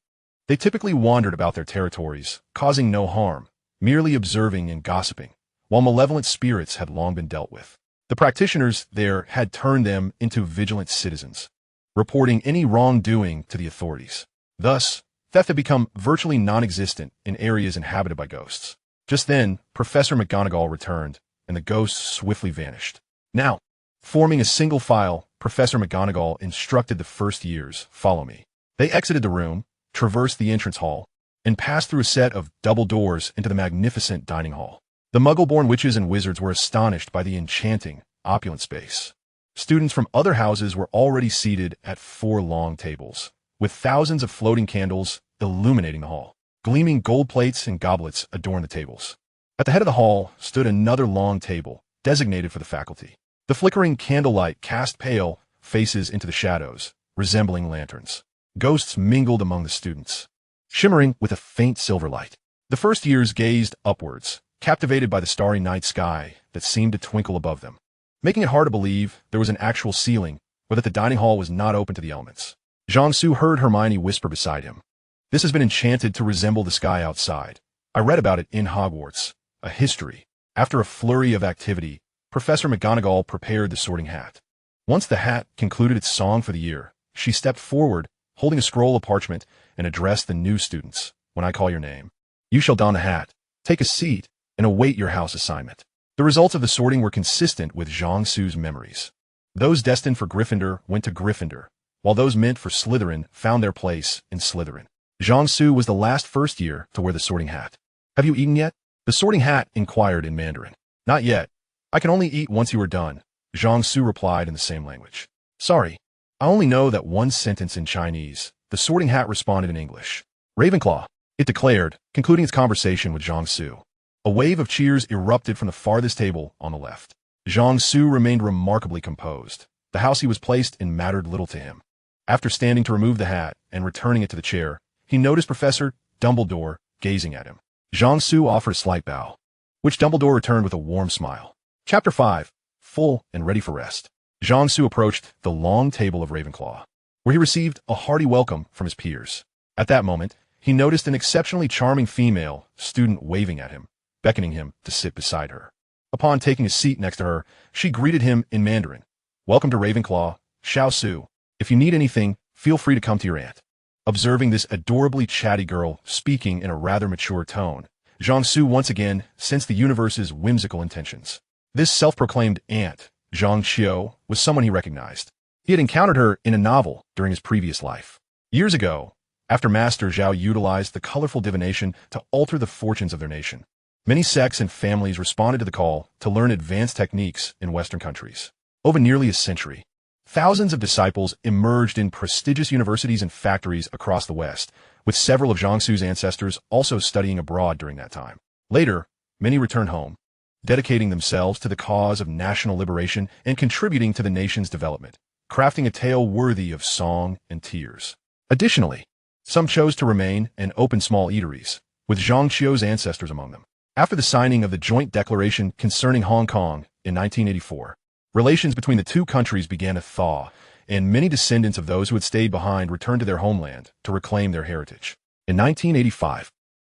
They typically wandered about their territories, causing no harm, merely observing and gossiping, while malevolent spirits had long been dealt with. The practitioners there had turned them into vigilant citizens, reporting any wrongdoing to the authorities. Thus, theft had become virtually non-existent in areas inhabited by ghosts. Just then, Professor McGonagall returned, and the ghosts swiftly vanished. Now, forming a single file, Professor McGonagall instructed the first years, "Follow me." They exited the room, traversed the entrance hall, and passed through a set of double doors into the magnificent dining hall. The Muggle-born witches and wizards were astonished by the enchanting, opulent space. Students from other houses were already seated at 4 long tables, with thousands of floating candles illuminating the hall. Gleaming gold plates and goblets adorned the tables. At the head of the hall stood another long table, designated for the faculty. The flickering candlelight cast pale faces into the shadows, resembling lanterns. Ghosts mingled among the students, shimmering with a faint silver light. The first years gazed upwards, captivated by the starry night sky that seemed to twinkle above them, making it hard to believe there was an actual ceiling or that the dining hall was not open to the elements. Jiangsu heard Hermione whisper beside him, "This has been enchanted to resemble the sky outside. I read about it in Hogwarts, a history." After a flurry of activity, Professor McGonagall prepared the sorting hat. Once the hat concluded its song for the year, she stepped forward, holding a scroll of parchment, and addressed the new students. "When I call your name, you shall don the hat. Take a seat and await your house assignment. The results of the sorting were consistent with Zhang Su's memories. Those destined for Gryffindor went to Gryffindor, while those meant for Slytherin found their place in Slytherin. Zhang Su was the last first year to wear the sorting hat. Have you eaten yet? The sorting hat inquired in Mandarin. Not yet. I can only eat once you are done, Zhang Su replied in the same language. Sorry, I only know that one sentence in Chinese, the sorting hat responded in English. Ravenclaw, it declared, concluding its conversation with Zhang Su. A wave of cheers erupted from the farthest table on the left. Zhang Su remained remarkably composed. The house he was placed in mattered little to him. After standing to remove the hat and returning it to the chair, he noticed Professor Dumbledore gazing at him. Zhang Su offered a slight bow, which Dumbledore returned with a warm smile. Chapter 5. Full and ready for rest. Zhang Su approached the long table of Ravenclaw, where he received a hearty welcome from his peers. At that moment, he noticed an exceptionally charming female student waving at him, beckoning him to sit beside her. Upon taking a seat next to her, she greeted him in Mandarin. Welcome to Ravenclaw, Xiao Su. If you need anything, feel free to come to your aunt. Observing this adorably chatty girl speaking in a rather mature tone, Zhang Su once again sensed the universe's whimsical intentions. This self-proclaimed aunt, Zhang Xiao, was someone he recognized. He had encountered her in a novel during his previous life. Years ago, after Master Zhao utilized the colorful divination to alter the fortunes of their nation, many sects and families responded to the call to learn advanced techniques in Western countries. Over nearly a century, thousands of disciples emerged in prestigious universities and factories across the West, with several of Zhang Su's ancestors also studying abroad during that time. Later, many returned home, dedicating themselves to the cause of national liberation and contributing to the nation's development, crafting a tale worthy of song and tears. Additionally, some chose to remain and open small eateries, with Zhang Xiao's ancestors among them. After the signing of the Joint Declaration concerning Hong Kong in 1984, relations between the two countries began to thaw, and many descendants of those who had stayed behind returned to their homeland to reclaim their heritage. In 1985,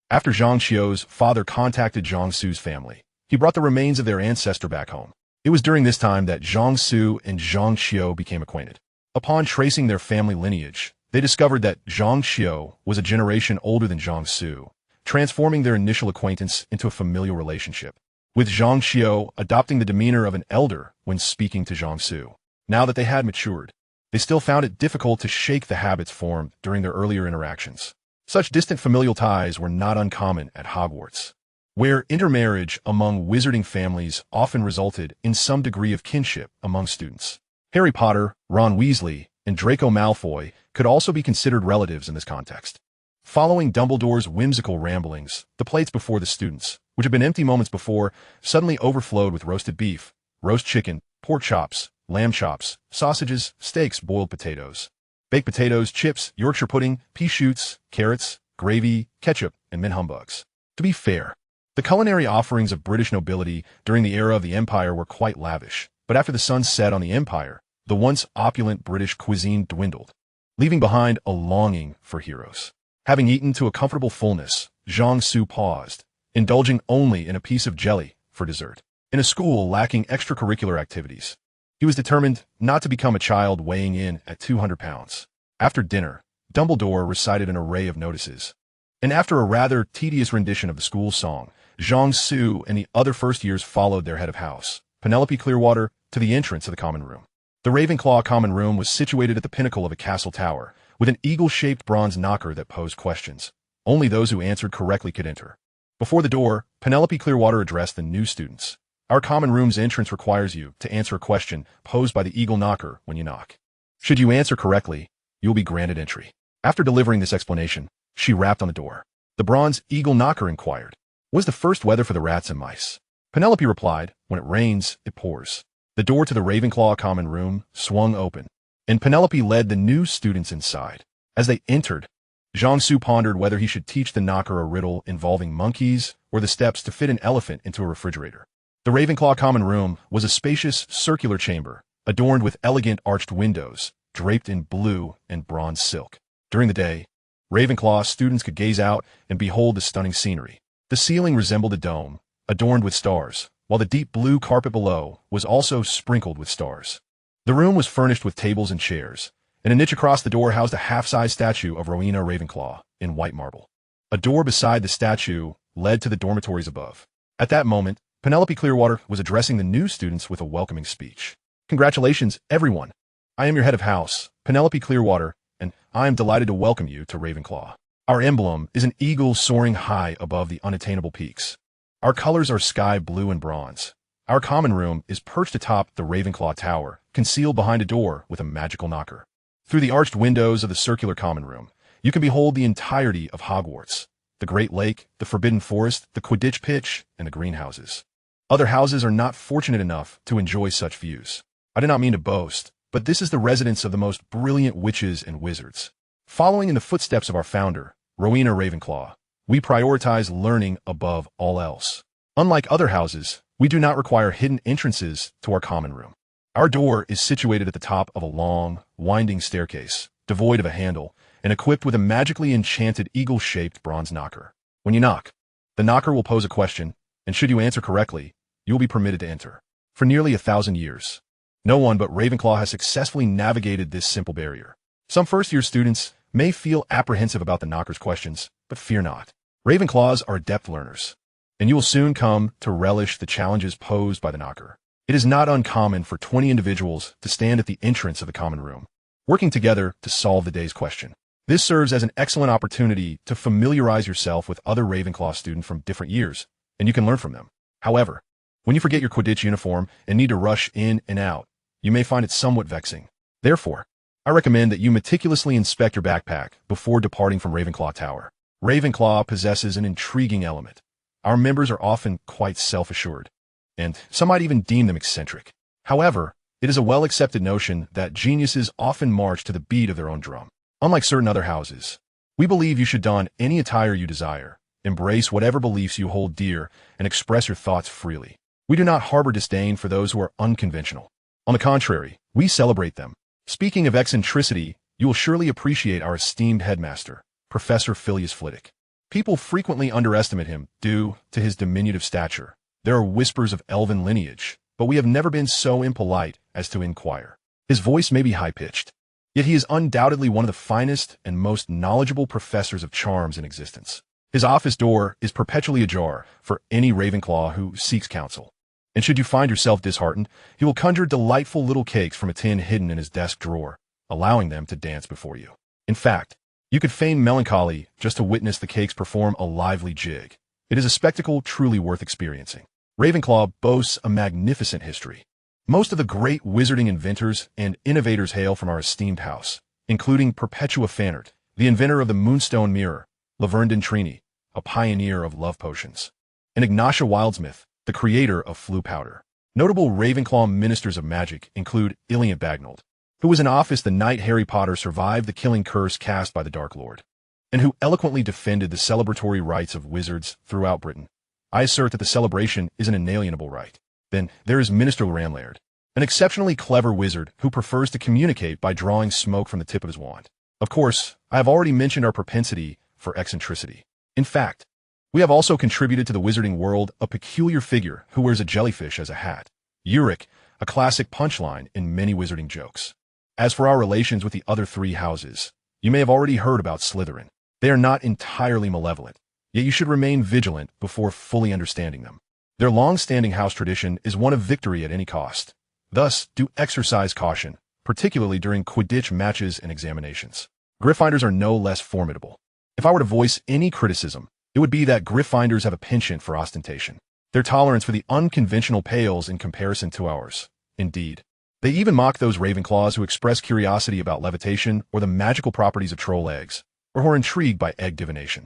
after Zhang Xiao's father contacted Zhang Su's family, he brought the remains of their ancestor back home. It was during this time that Zhang Su and Zhang Xiao became acquainted. Upon tracing their family lineage, they discovered that Zhang Xiao was a generation older than Zhang Su, transforming their initial acquaintance into a familial relationship, with Zhang Xiao adopting the demeanor of an elder when speaking to Zhang Su. Now that they had matured, they still found it difficult to shake the habits formed during their earlier interactions. Such distant familial ties were not uncommon at Hogwarts, where intermarriage among wizarding families often resulted in some degree of kinship among students. Harry Potter, Ron Weasley, and Draco Malfoy could also be considered relatives in this context. Following Dumbledore's whimsical ramblings, the plates before the students, which had been empty moments before, suddenly overflowed with roasted beef, roast chicken, pork chops, lamb chops, sausages, steaks, boiled potatoes, baked potatoes, chips, Yorkshire pudding, pea shoots, carrots, gravy, ketchup, and mint humbugs. To be fair, the culinary offerings of British nobility during the era of the Empire were quite lavish, but after the sun set on the Empire, the once opulent British cuisine dwindled, leaving behind a longing for heroes. Having eaten to a comfortable fullness, Zhang Su paused, indulging only in a piece of jelly for dessert. In a school lacking extracurricular activities, he was determined not to become a child weighing in at 200 pounds. After dinner, Dumbledore recited an array of notices, and after a rather tedious rendition of the school song, Zhang Su and the other first years followed their head of house, Penelope Clearwater, to the entrance of the common room. The Ravenclaw common room was situated at the pinnacle of a castle tower, with an eagle-shaped bronze knocker that posed questions. Only those who answered correctly could enter. Before the door, Penelope Clearwater addressed the new students. Our common room's entrance requires you to answer a question posed by the eagle knocker when you knock. Should you answer correctly, you will be granted entry. After delivering this explanation, she rapped on the door. The bronze eagle knocker inquired, "Was the first weather for the rats and mice?" Penelope replied, "When it rains, it pours." The door to the Ravenclaw common room swung open, and Penelope led the new students inside. As they entered, Zhang Su pondered whether he should teach the knocker a riddle involving monkeys or the steps to fit an elephant into a refrigerator. The Ravenclaw common room was a spacious, circular chamber, adorned with elegant arched windows, draped in blue and bronze silk. During the day, Ravenclaw students could gaze out and behold the stunning scenery. The ceiling resembled a dome, adorned with stars, while the deep blue carpet below was also sprinkled with stars. The room was furnished with tables and chairs, and a niche across the door housed a half-size statue of Rowena Ravenclaw in white marble. A door beside the statue led to the dormitories above. At that moment, Penelope Clearwater was addressing the new students with a welcoming speech. Congratulations, everyone. I am your head of house, Penelope Clearwater, and I am delighted to welcome you to Ravenclaw. Our emblem is an eagle soaring high above the unattainable peaks. Our colors are sky blue and bronze. Our common room is perched atop the Ravenclaw Tower, concealed behind a door with a magical knocker. Through the arched windows of the circular common room, you can behold the entirety of Hogwarts, the Great Lake, the Forbidden Forest, the Quidditch pitch, and the greenhouses. Other houses are not fortunate enough to enjoy such views. I do not mean to boast, but this is the residence of the most brilliant witches and wizards. Following in the footsteps of our founder, Rowena Ravenclaw, we prioritize learning above all else. Unlike other houses, we do not require hidden entrances to our common room. Our door is situated at the top of a long, winding staircase, devoid of a handle, and equipped with a magically enchanted eagle-shaped bronze knocker. When you knock, the knocker will pose a question, and should you answer correctly, you will be permitted to enter. For nearly 1,000 years, no one but Ravenclaw has successfully navigated this simple barrier. Some first-year students may feel apprehensive about the knocker's questions, but fear not. Ravenclaws are adept learners, and you will soon come to relish the challenges posed by the knocker. It is not uncommon for 20 individuals to stand at the entrance of the common room, working together to solve the day's question. This serves as an excellent opportunity to familiarize yourself with other Ravenclaw students from different years, and you can learn from them. However, when you forget your Quidditch uniform and need to rush in and out, you may find it somewhat vexing. Therefore, I recommend that you meticulously inspect your backpack before departing from Ravenclaw Tower. Ravenclaw possesses an intriguing element. Our members are often quite self-assured, and some might even deem them eccentric. However, it is a well-accepted notion that geniuses often march to the beat of their own drum. Unlike certain other houses, we believe you should don any attire you desire, embrace whatever beliefs you hold dear, and express your thoughts freely. We do not harbor disdain for those who are unconventional. On the contrary, we celebrate them. Speaking of eccentricity, you will surely appreciate our esteemed headmaster, Professor Phileas Flitwick. People frequently underestimate him due to his diminutive stature. There are whispers of elven lineage, but we have never been so impolite as to inquire. His voice may be high-pitched, yet he is undoubtedly one of the finest and most knowledgeable professors of charms in existence. His office door is perpetually ajar for any Ravenclaw who seeks counsel. And should you find yourself disheartened, he will conjure delightful little cakes from a tin hidden in his desk drawer, allowing them to dance before you. In fact, you could feign melancholy just to witness the cakes perform a lively jig. It is a spectacle truly worth experiencing. Ravenclaw boasts a magnificent history. Most of the great wizarding inventors and innovators hail from our esteemed house, including Perpetua Fanart, the inventor of the Moonstone Mirror, Laverne Dintrini, a pioneer of love potions, and Ignatia Wildsmith, the creator of Floo powder. Notable Ravenclaw ministers of magic include Iliant Bagnold, who was in office the night Harry Potter survived the killing curse cast by the Dark Lord, and who eloquently defended the celebratory rights of wizards throughout Britain. I assert that the celebration is an inalienable right. Then there is Minister Ranlaird, an exceptionally clever wizard who prefers to communicate by drawing smoke from the tip of his wand. Of course, I have already mentioned our propensity for eccentricity. In fact, we have also contributed to the Wizarding World a peculiar figure who wears a jellyfish as a hat. Uric, a classic punchline in many wizarding jokes. As for our relations with the other three houses, you may have already heard about Slytherin. They are not entirely malevolent, yet you should remain vigilant before fully understanding them. Their long-standing house tradition is one of victory at any cost. Thus, do exercise caution, particularly during Quidditch matches and examinations. Gryffindors are no less formidable. If I were to voice any criticism, it would be that Gryffindors have a penchant for ostentation. Their tolerance for the unconventional pales in comparison to ours. Indeed, they even mock those Ravenclaws who express curiosity about levitation or the magical properties of troll eggs, or who are intrigued by egg divination.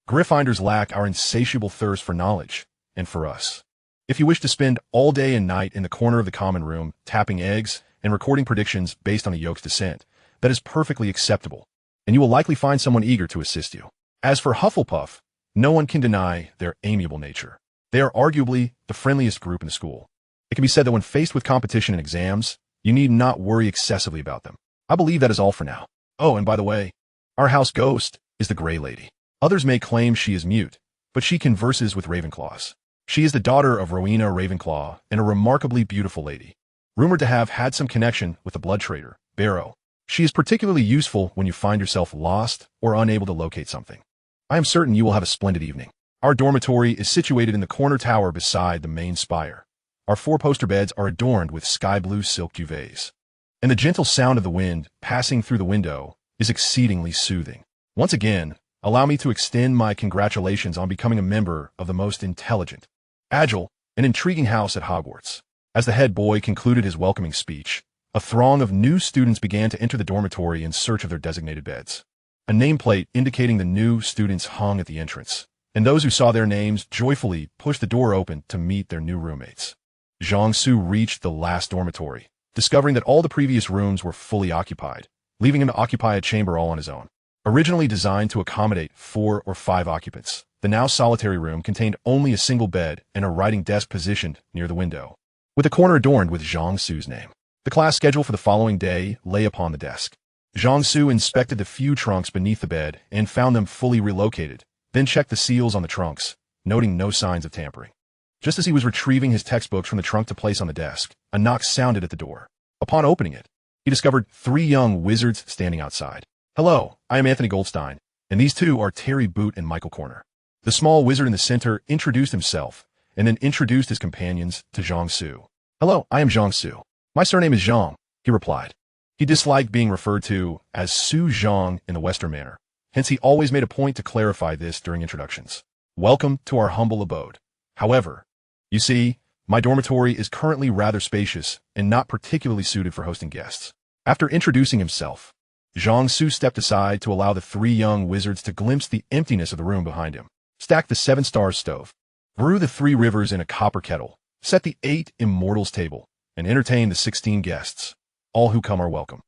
Gryffindors lack our insatiable thirst for knowledge, and for us. If you wish to spend all day and night in the corner of the common room, tapping eggs and recording predictions based on a Yolk's descent, that is perfectly acceptable, and you will likely find someone eager to assist you. As for Hufflepuff, no one can deny their amiable nature. They are arguably the friendliest group in the school. It can be said that when faced with competition and exams, you need not worry excessively about them. I believe that is all for now. Oh, and by the way, our house ghost is the Grey Lady. Others may claim she is mute, but she converses with Ravenclaws. She is the daughter of Rowena Ravenclaw and a remarkably beautiful lady, rumored to have had some connection with the blood trader, Barrow. She is particularly useful when you find yourself lost or unable to locate something. I am certain you will have a splendid evening. Our dormitory is situated in the corner tower beside the main spire. Our four-poster beds are adorned with sky-blue silk duvets, and the gentle sound of the wind passing through the window is exceedingly soothing. Once again, allow me to extend my congratulations on becoming a member of the most intelligent, agile, and intriguing house at Hogwarts. As the head boy concluded his welcoming speech, a throng of new students began to enter the dormitory in search of their designated beds. A nameplate indicating the new students hung at the entrance, and those who saw their names joyfully pushed the door open to meet their new roommates. Jiangsu reached the last dormitory, discovering that all the previous rooms were fully occupied, leaving him to occupy a chamber all on his own. Originally designed to accommodate 4 or 5 occupants, the now solitary room contained only a single bed and a writing desk positioned near the window, with a corner adorned with Jiangsu's name. The class schedule for the following day lay upon the desk. Jiangsu inspected the few trunks beneath the bed and found them fully relocated, then checked the seals on the trunks, noting no signs of tampering. Just as he was retrieving his textbooks from the trunk to place on the desk, a knock sounded at the door. Upon opening it, he discovered 3 young wizards standing outside. "Hello, I am Anthony Goldstein, and these two are Terry Boot and Michael Corner." The small wizard in the center introduced himself, and then introduced his companions to Jiangsu. "Hello, I am Jiangsu. My surname is Zhang," he replied. He disliked being referred to as Su Zhang in the Western manner, hence he always made a point to clarify this during introductions. "Welcome to our humble abode. However, you see, my dormitory is currently rather spacious and not particularly suited for hosting guests." After introducing himself, Jiangsu stepped aside to allow the 3 young wizards to glimpse the emptiness of the room behind him. Stacked the 7-star stove, brew the 3 rivers in a copper kettle, set the 8 immortals table, and entertain the 16 guests. All who come are welcome.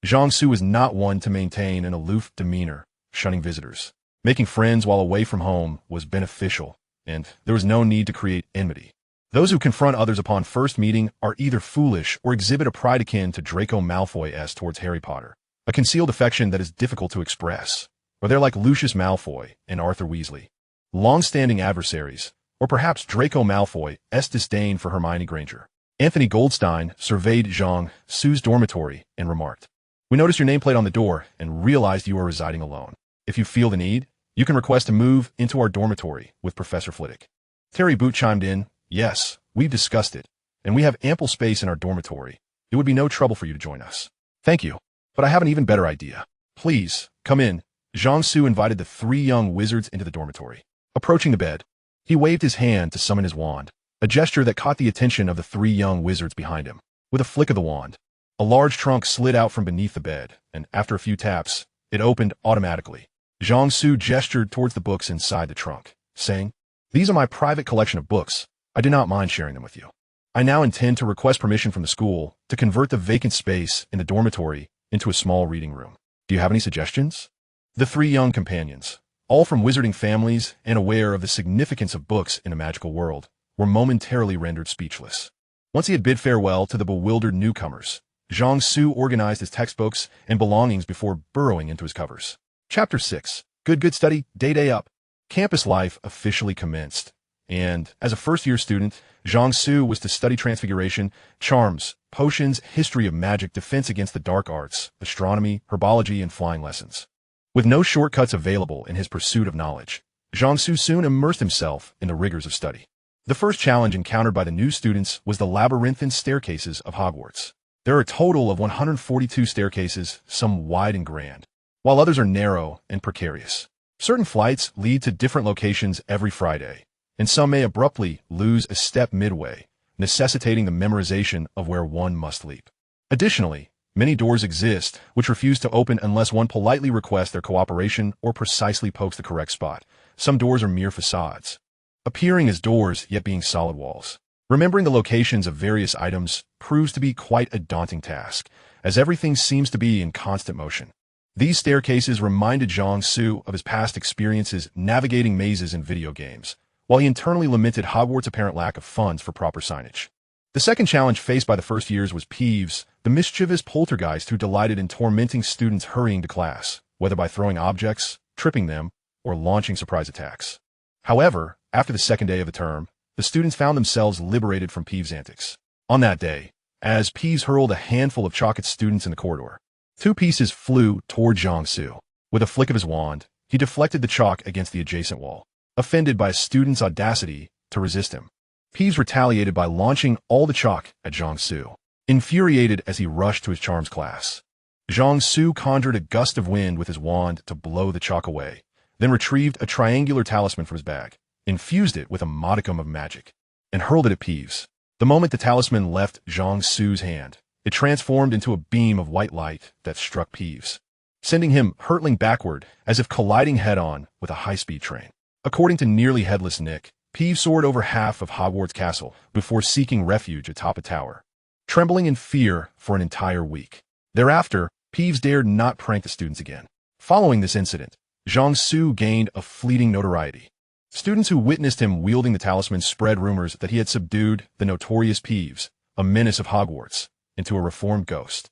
Jiangsu was not one to maintain an aloof demeanor, shunning visitors. Making friends while away from home was beneficial, and there was no need to create enmity. Those who confront others upon first meeting are either foolish or exhibit a pride akin to Draco Malfoy-esque towards Harry Potter, a concealed affection that is difficult to express, or they're like Lucius Malfoy and Arthur Weasley, long-standing adversaries, or perhaps Draco Malfoy's disdain for Hermione Granger. Anthony Goldstein surveyed Jiangsu's dormitory and remarked, "We noticed your nameplate on the door and realized you are residing alone. If you feel the need, you can request to move into our dormitory with Professor Flitwick." Terry Boot chimed in, "Yes, we've discussed it, and we have ample space in our dormitory. It would be no trouble for you to join us." "Thank you, but I have an even better idea. Please, come in." Jiangsu invited the 3 young wizards into the dormitory. Approaching the bed, he waved his hand to summon his wand, a gesture that caught the attention of the 3 young wizards behind him. With a flick of the wand, a large trunk slid out from beneath the bed, and after a few taps, it opened automatically. Jiangsu gestured towards the books inside the trunk, saying, "These are my private collection of books. I do not mind sharing them with you. I now intend to request permission from the school to convert the vacant space in the dormitory into a small reading room. Do you have any suggestions?" The 3 young companions, all from wizarding families and aware of the significance of books in a magical world, were momentarily rendered speechless. Once he had bid farewell to the bewildered newcomers, Jiangsu organized his textbooks and belongings before burrowing into his covers. Chapter 6. Good study, day up. Campus life officially commenced, and as a first-year student, Jiangsu was to study transfiguration, charms, potions, history of magic, defense against the dark arts, astronomy, herbology, and flying lessons. With no shortcuts available in his pursuit of knowledge, Jiangsu soon immersed himself in the rigors of study. The first challenge encountered by the new students was the labyrinthine staircases of Hogwarts. There are a total of 142 staircases, some wide and grand, while others are narrow and precarious. Certain flights lead to different locations every Friday, and some may abruptly lose a step midway, necessitating the memorization of where one must leap. Additionally, many doors exist which refuse to open unless one politely requests their cooperation or precisely pokes the correct spot. Some doors are mere facades, appearing as doors yet being solid walls. Remembering the locations of various items proves to be quite a daunting task, as everything seems to be in constant motion. These staircases reminded Jiangsu of his past experiences navigating mazes in video games, while he internally lamented Hogwarts' apparent lack of funds for proper signage. The second challenge faced by the first years was Peeves, the mischievous poltergeist who delighted in tormenting students hurrying to class, whether by throwing objects, tripping them, or launching surprise attacks. However, after the second day of the term, the students found themselves liberated from Peeves' antics. On that day, as Peeves hurled a handful of chalk at students in the corridor, 2 pieces flew toward Jiangsu. With a flick of his wand, he deflected the chalk against the adjacent wall. offended by a student's audacity to resist him. Peeves retaliated by launching all the chalk at Jiangsu, infuriated as he rushed to his charms class. Jiangsu conjured a gust of wind with his wand to blow the chalk away, then retrieved a triangular talisman from his bag, infused it with a modicum of magic, and hurled it at Peeves. The moment the talisman left Jiangsu's hand, it transformed into a beam of white light that struck Peeves, sending him hurtling backward as if colliding head-on with a high-speed train. According to nearly headless Nick, Peeves soared over half of Hogwarts Castle before seeking refuge atop a tower, trembling in fear for an entire week. Thereafter, Peeves dared not prank the students again. Following this incident, Jiangsu gained a fleeting notoriety. Students who witnessed him wielding the talisman spread rumors that he had subdued the notorious Peeves, a menace of Hogwarts, into a reformed ghost.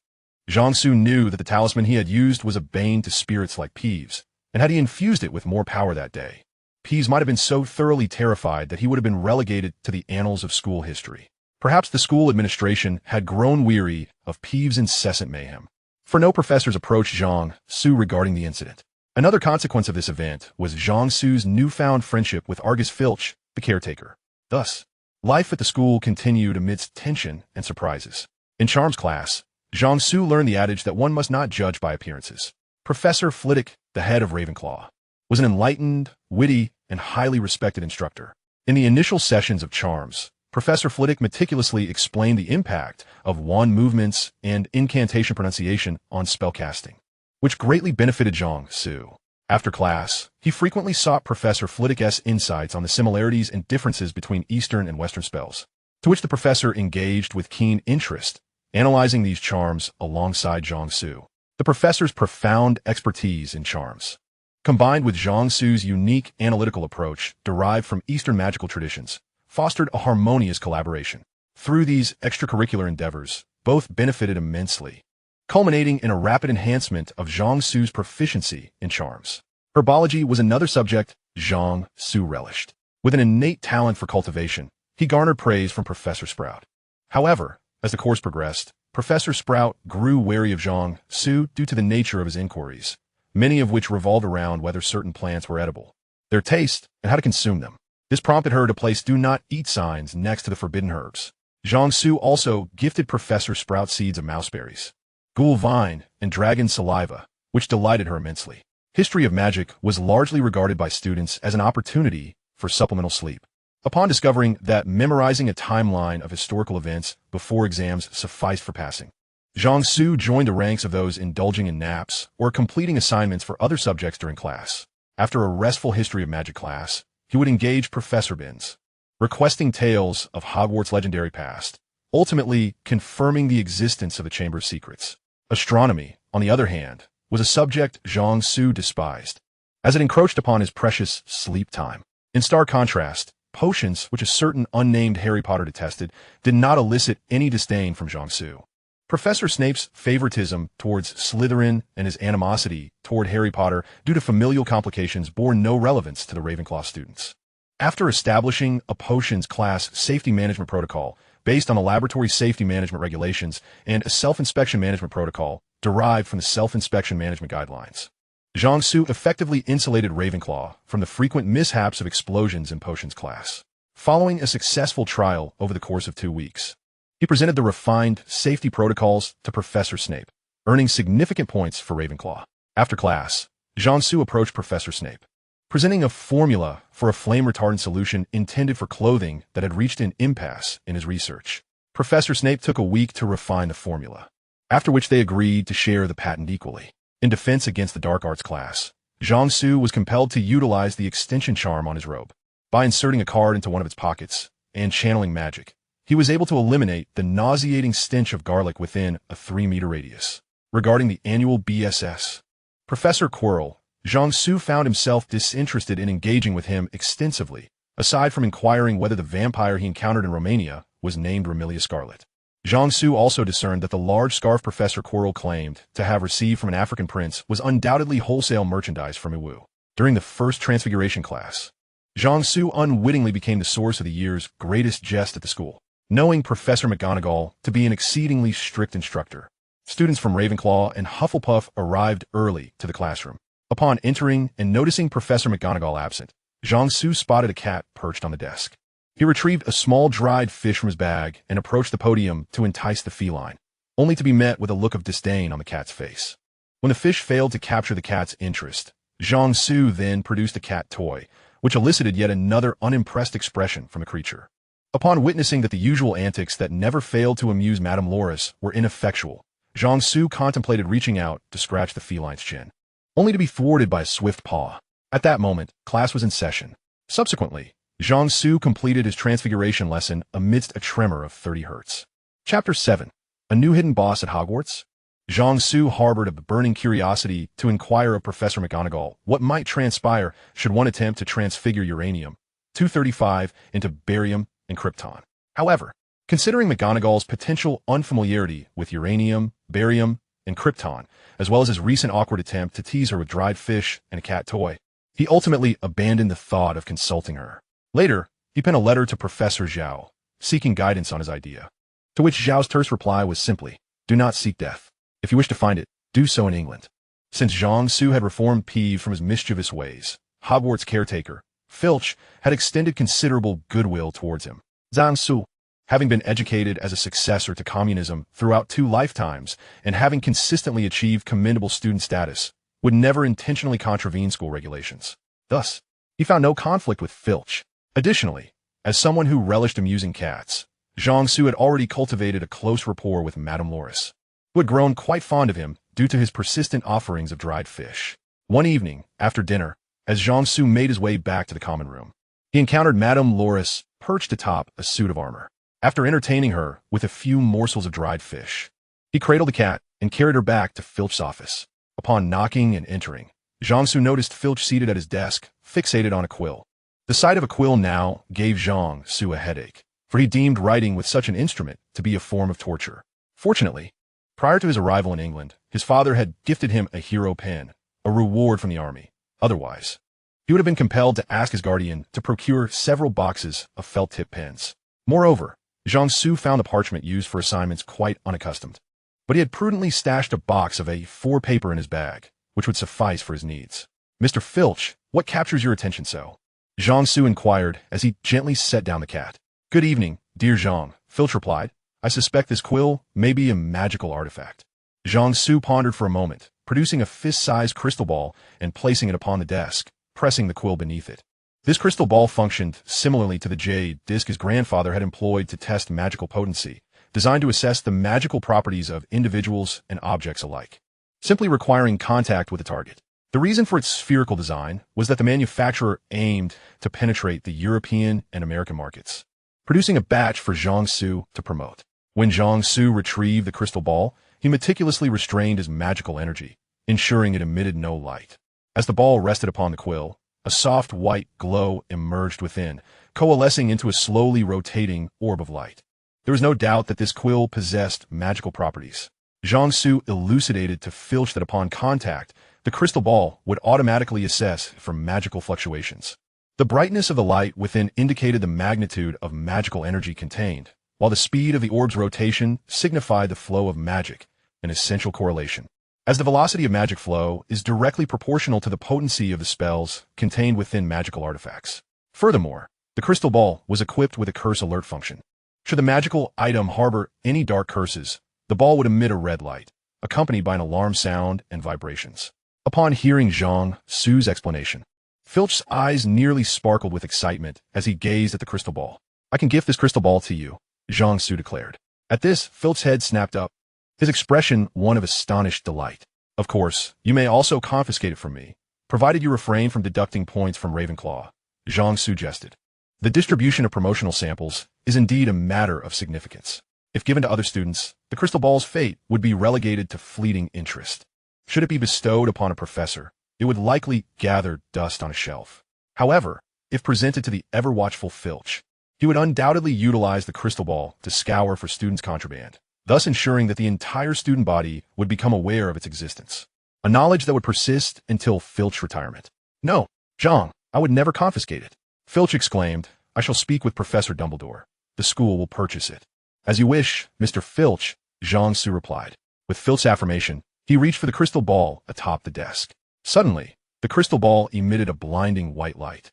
Jiangsu knew that the talisman he had used was a bane to spirits like Peeves, and had he infused it with more power that day, Peeves might have been so thoroughly terrified that he would have been relegated to the annals of school history. Perhaps the school administration had grown weary of Peeves' incessant mayhem, for no professors approached Jiangsu regarding the incident. Another consequence of this event was Jiangsu's newfound friendship with Argus Filch, the caretaker. Thus, life at the school continued amidst tension and surprises. In Charms class, Jiangsu learned the adage that one must not judge by appearances. Professor Flitwick, the head of Ravenclaw, was an enlightened, witty, and highly respected instructor. In the initial sessions of Charms, Professor Flitwick meticulously explained the impact of wand movements and incantation pronunciation on spellcasting, which greatly benefited Jiangsu. After class, he frequently sought Professor Flitwick's insights on the similarities and differences between Eastern and Western spells, to which the professor engaged with keen interest, analyzing these charms alongside Jiangsu. The professor's profound expertise in charms, combined with Jiangsu's unique analytical approach derived from Eastern magical traditions, fostered a harmonious collaboration. Through these extracurricular endeavors, both benefited immensely, culminating in a rapid enhancement of Jiangsu's proficiency in charms. Herbology was another subject Jiangsu relished. With an innate talent for cultivation, he garnered praise from Professor Sprout. However, as the course progressed, Professor Sprout grew wary of Jiangsu due to the nature of his inquiries, many of which revolved around whether certain plants were edible, their taste, and how to consume them. This prompted her to place do not eat signs next to the forbidden herbs. Jiangsu also gifted Professor Sprout seeds of mouseberries, ghoul vine, and dragon saliva, which delighted her immensely. History of magic was largely regarded by students as an opportunity for supplemental sleep. Upon discovering that memorizing a timeline of historical events before exams sufficed for passing, Jiangsu joined the ranks of those indulging in naps or completing assignments for other subjects during class. After a restful history of magic class, he would engage Professor Binns, requesting tales of Hogwarts' legendary past, ultimately confirming the existence of the Chamber of Secrets. Astronomy, on the other hand, was a subject Jiangsu despised, as it encroached upon his precious sleep time. In stark contrast, potions, which a certain unnamed Harry Potter detested, did not elicit any disdain from Jiangsu. Professor Snape's favoritism towards Slytherin and his animosity toward Harry Potter due to familial complications bore no relevance to the Ravenclaw students. After establishing a potions class safety management protocol based on the laboratory safety management regulations and a self-inspection management protocol derived from the self-inspection management guidelines, Jiangsu effectively insulated Ravenclaw from the frequent mishaps of explosions in potions class. Following a successful trial over the course of 2 weeks, he presented the refined safety protocols to Professor Snape, earning significant points for Ravenclaw. After class, Jiangsu approached Professor Snape, presenting a formula for a flame-retardant solution intended for clothing that had reached an impasse in his research. Professor Snape took a week to refine the formula, after which they agreed to share the patent equally. In defense against the dark arts class, Jiangsu was compelled to utilize the extension charm on his robe. By inserting a card into one of its pockets and channeling magic, he was able to eliminate the nauseating stench of garlic within a 3-meter radius. Regarding the annual BSS, Professor Quirrell, Jiangsu found himself disinterested in engaging with him extensively, aside from inquiring whether the vampire he encountered in Romania was named Romelia Scarlet. Jiangsu also discerned that the large scarf Professor Quirrell claimed to have received from an African prince was undoubtedly wholesale merchandise from Iwu. During the first Transfiguration class, Jiangsu unwittingly became the source of the year's greatest jest at the school. Knowing Professor McGonagall to be an exceedingly strict instructor, students from Ravenclaw and Hufflepuff arrived early to the classroom. Upon entering and noticing Professor McGonagall absent, Jiangsu spotted a cat perched on the desk. He retrieved a small dried fish from his bag and approached the podium to entice the feline, only to be met with a look of disdain on the cat's face. When the fish failed to capture the cat's interest, Jiangsu then produced a cat toy, which elicited yet another unimpressed expression from the creature. Upon witnessing that the usual antics that never failed to amuse Madame Loris were ineffectual, Jiangsu contemplated reaching out to scratch the feline's chin, only to be thwarted by a swift paw. At that moment, class was in session. Subsequently, Jiangsu completed his transfiguration lesson amidst a tremor of 30 hertz. Chapter 7. A New Hidden Boss at Hogwarts? Jiangsu harbored a burning curiosity to inquire of Professor McGonagall what might transpire should one attempt to transfigure uranium-235 into barium and krypton. However, considering McGonagall's potential unfamiliarity with uranium, barium, and krypton, as well as his recent awkward attempt to tease her with dried fish and a cat toy, he ultimately abandoned the thought of consulting her. Later, he penned a letter to Professor Zhao, seeking guidance on his idea, to which Zhao's terse reply was simply, "Do not seek death. If you wish to find it, do so in England." Since Jiangsu had reformed peeved from his mischievous ways, Hogwarts caretaker, Filch, had extended considerable goodwill towards him. Jiangsu, having been educated as a successor to communism throughout 2 lifetimes and having consistently achieved commendable student status, would never intentionally contravene school regulations. Thus, he found no conflict with Filch. Additionally, as someone who relished amusing cats, Jiangsu had already cultivated a close rapport with Madame Loris, who had grown quite fond of him due to his persistent offerings of dried fish. One evening, after dinner, as Jiangsu made his way back to the common room, he encountered Madame Loris perched atop a suit of armor. After entertaining her with a few morsels of dried fish, he cradled the cat and carried her back to Filch's office. Upon knocking and entering, Jiangsu noticed Filch seated at his desk, fixated on a quill. The sight of a quill now gave Jiangsu a headache, for he deemed writing with such an instrument to be a form of torture. Fortunately, prior to his arrival in England, his father had gifted him a hero pen, a reward from the army. Otherwise, he would have been compelled to ask his guardian to procure several boxes of felt-tip pens. Moreover, Jiangsu found the parchment used for assignments quite unaccustomed, but he had prudently stashed a box of A4 paper in his bag, which would suffice for his needs. "Mr. Filch, what captures your attention so?" Jiangsu inquired as he gently set down the cat. "Good evening, dear Jiang," Filch replied. "I suspect this quill may be a magical artifact." Jiangsu pondered for a moment, producing a fist-sized crystal ball and placing it upon the desk, pressing the quill beneath it. This crystal ball functioned similarly to the jade disc his grandfather had employed to test magical potency, designed to assess the magical properties of individuals and objects alike, simply requiring contact with the target. The reason for its spherical design was that the manufacturer aimed to penetrate the European and American markets, producing a batch for Jiangsu to promote. When Jiangsu retrieved the crystal ball, he meticulously restrained his magical energy, ensuring it emitted no light. As the ball rested upon the quill, a soft white glow emerged within, coalescing into a slowly rotating orb of light. There was no doubt that this quill possessed magical properties. Jiangsu elucidated to Filch that upon contact, the crystal ball would automatically assess for magical fluctuations. The brightness of the light within indicated the magnitude of magical energy contained, while the speed of the orb's rotation signified the flow of magic, an essential correlation, as the velocity of magic flow is directly proportional to the potency of the spells contained within magical artifacts. Furthermore, the crystal ball was equipped with a curse alert function. Should the magical item harbor any dark curses, the ball would emit a red light, accompanied by an alarm sound and vibrations. Upon hearing Jiangsu's explanation, Filch's eyes nearly sparkled with excitement as he gazed at the crystal ball. "I can gift this crystal ball to you," Jiangsu declared. At this, Filch's head snapped up, his expression one of astonished delight. "Of course, you may also confiscate it from me, provided you refrain from deducting points from Ravenclaw," Jiangsu suggested. The distribution of promotional samples is indeed a matter of significance. If given to other students, the crystal ball's fate would be relegated to fleeting interest. Should it be bestowed upon a professor, it would likely gather dust on a shelf. However, if presented to the ever-watchful Filch, he would undoubtedly utilize the crystal ball to scour for students' contraband, thus ensuring that the entire student body would become aware of its existence, a knowledge that would persist until Filch's retirement. "No, Jiang, I would never confiscate it," Filch exclaimed. "I shall speak with Professor Dumbledore. The school will purchase it." "As you wish, Mr. Filch," Jiangsu replied. With Filch's affirmation, he reached for the crystal ball atop the desk. Suddenly, the crystal ball emitted a blinding white light.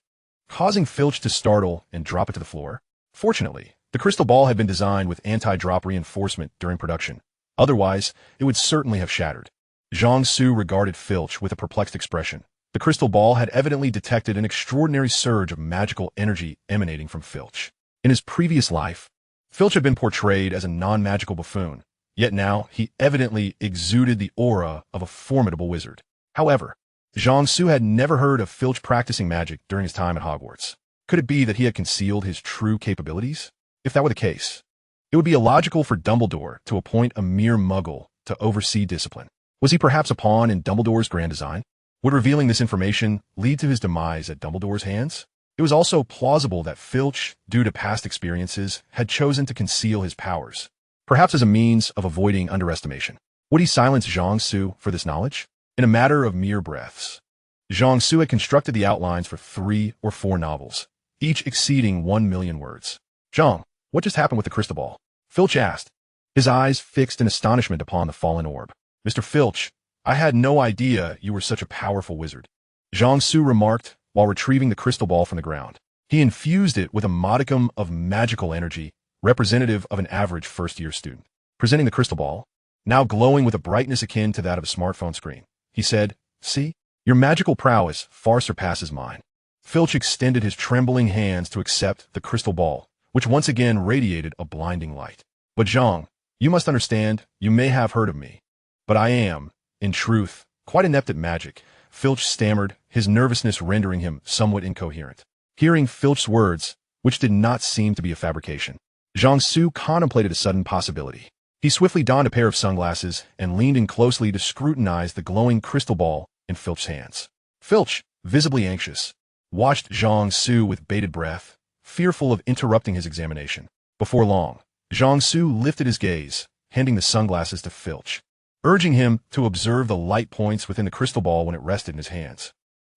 causing Filch to startle and drop it to the floor. Fortunately, the crystal ball had been designed with anti-drop reinforcement during production. Otherwise, it would certainly have shattered. Zhang Su regarded Filch with a perplexed expression. The crystal ball had evidently detected an extraordinary surge of magical energy emanating from Filch. In his previous life, Filch had been portrayed as a non-magical buffoon, yet now he evidently exuded the aura of a formidable wizard. However, Zhang Su had never heard of Filch practicing magic during his time at Hogwarts. Could it be that he had concealed his true capabilities? If that were the case, it would be illogical for Dumbledore to appoint a mere muggle to oversee discipline. Was he perhaps a pawn in Dumbledore's grand design? Would revealing this information lead to his demise at Dumbledore's hands? It was also plausible that Filch, due to past experiences, had chosen to conceal his powers, perhaps as a means of avoiding underestimation. Would he silence Zhang Su for this knowledge? In a matter of mere breaths, Zhang Su had constructed the outlines for 3 or 4 novels, each exceeding 1 million words. "Zhang, what just happened with the crystal ball?" Filch asked, his eyes fixed in astonishment upon the fallen orb. "Mr. Filch, I had no idea you were such a powerful wizard," Zhang Su remarked while retrieving the crystal ball from the ground. He infused it with a modicum of magical energy, representative of an average first-year student. Presenting the crystal ball, now glowing with a brightness akin to that of a smartphone screen, he said, "See, your magical prowess far surpasses mine." Filch extended his trembling hands to accept the crystal ball, which once again radiated a blinding light. "But Zhang, you must understand, you may have heard of me, but I am, in truth, quite inept at magic," Filch stammered, his nervousness rendering him somewhat incoherent. Hearing Filch's words, which did not seem to be a fabrication, Zhang Su contemplated a sudden possibility. He swiftly donned a pair of sunglasses and leaned in closely to scrutinize the glowing crystal ball in Filch's hands. Filch, visibly anxious, watched Zhang Su with bated breath, fearful of interrupting his examination. Before long, Zhang Su lifted his gaze, handing the sunglasses to Filch, urging him to observe the light points within the crystal ball when it rested in his hands,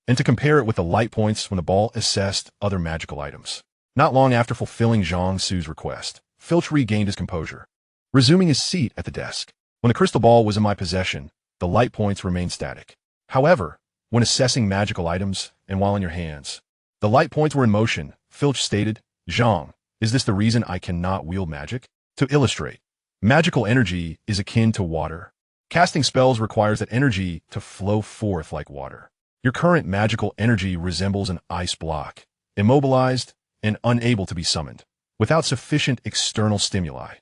and to compare it with the light points when the ball assessed other magical items. Not long after fulfilling Zhang Su's request, Filch regained his composure, resuming his seat at the desk. "When the crystal ball was in my possession, the light points remained static. However, when assessing magical items and while in your hands, the light points were in motion," Filch stated. "Zhang, is this the reason I cannot wield magic?" To illustrate, magical energy is akin to water. Casting spells requires that energy to flow forth like water. Your current magical energy resembles an ice block, immobilized and unable to be summoned, without sufficient external stimuli.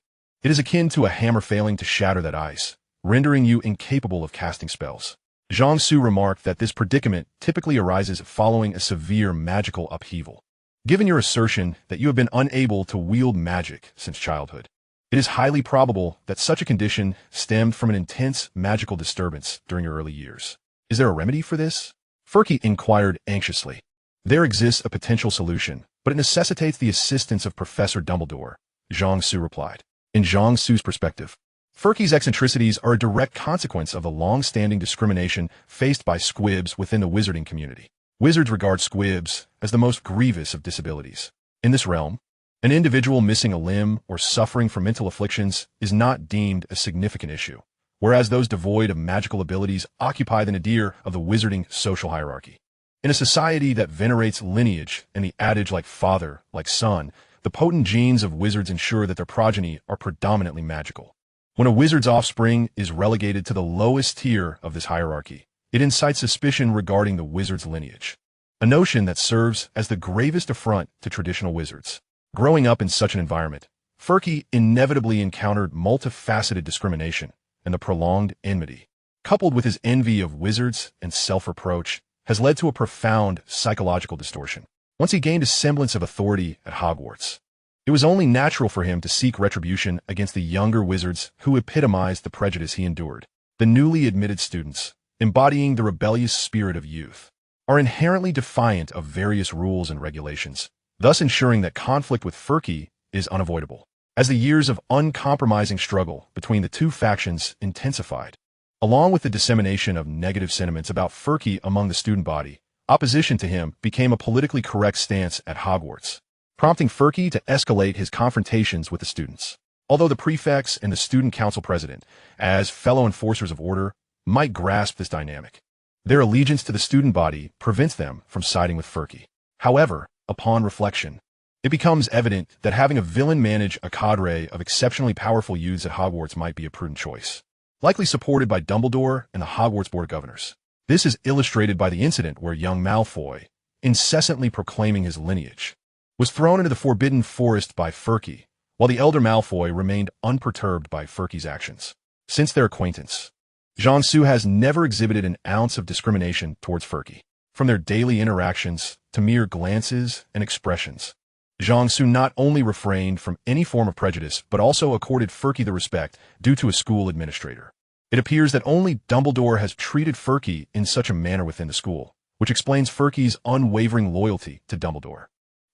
It is akin to a hammer failing to shatter that ice, rendering you incapable of casting spells. Zhang Su remarked that this predicament typically arises following a severe magical upheaval. Given your assertion that you have been unable to wield magic since childhood, it is highly probable that such a condition stemmed from an intense magical disturbance during your early years. "Is there a remedy for this?" Furky inquired anxiously. "There exists a potential solution, but it necessitates the assistance of Professor Dumbledore," Zhang Su replied. In Zhang Su's perspective, Furky's eccentricities are a direct consequence of the long-standing discrimination faced by squibs within the wizarding community. Wizards regard squibs as the most grievous of disabilities. In this realm, an individual missing a limb or suffering from mental afflictions is not deemed a significant issue, whereas those devoid of magical abilities occupy the nadir of the wizarding social hierarchy. In a society that venerates lineage and the adage like father, like son, the potent genes of wizards ensure that their progeny are predominantly magical. When a wizard's offspring is relegated to the lowest tier of this hierarchy, it incites suspicion regarding the wizard's lineage, a notion that serves as the gravest affront to traditional wizards. Growing up in such an environment, Furky inevitably encountered multifaceted discrimination and the prolonged enmity, coupled with his envy of wizards and self-reproach, has led to a profound psychological distortion. Once he gained a semblance of authority at Hogwarts, it was only natural for him to seek retribution against the younger wizards who epitomized the prejudice he endured. The newly admitted students, embodying the rebellious spirit of youth, are inherently defiant of various rules and regulations, thus ensuring that conflict with Furky is unavoidable. As the years of uncompromising struggle between the two factions intensified, along with the dissemination of negative sentiments about Furky among the student body, opposition to him became a politically correct stance at Hogwarts, prompting Furky to escalate his confrontations with the students. Although the prefects and the student council president, as fellow enforcers of order, might grasp this dynamic, their allegiance to the student body prevents them from siding with Furky. However, Upon reflection, it becomes evident that having a villain manage a cadre of exceptionally powerful youths at Hogwarts might be a prudent choice, likely supported by Dumbledore and the Hogwarts Board of Governors. This is illustrated by the incident where young Malfoy, incessantly proclaiming his lineage, was thrown into the Forbidden Forest by Furky, while the elder Malfoy remained unperturbed by Furky's actions. Since their acquaintance, Jiangsu has never exhibited an ounce of discrimination towards Furky. From their daily interactions to mere glances and expressions, Jiangsu not only refrained from any form of prejudice, but also accorded Furky the respect due to a school administrator. It appears that only Dumbledore has treated Furky in such a manner within the school, which explains Furky's unwavering loyalty to Dumbledore.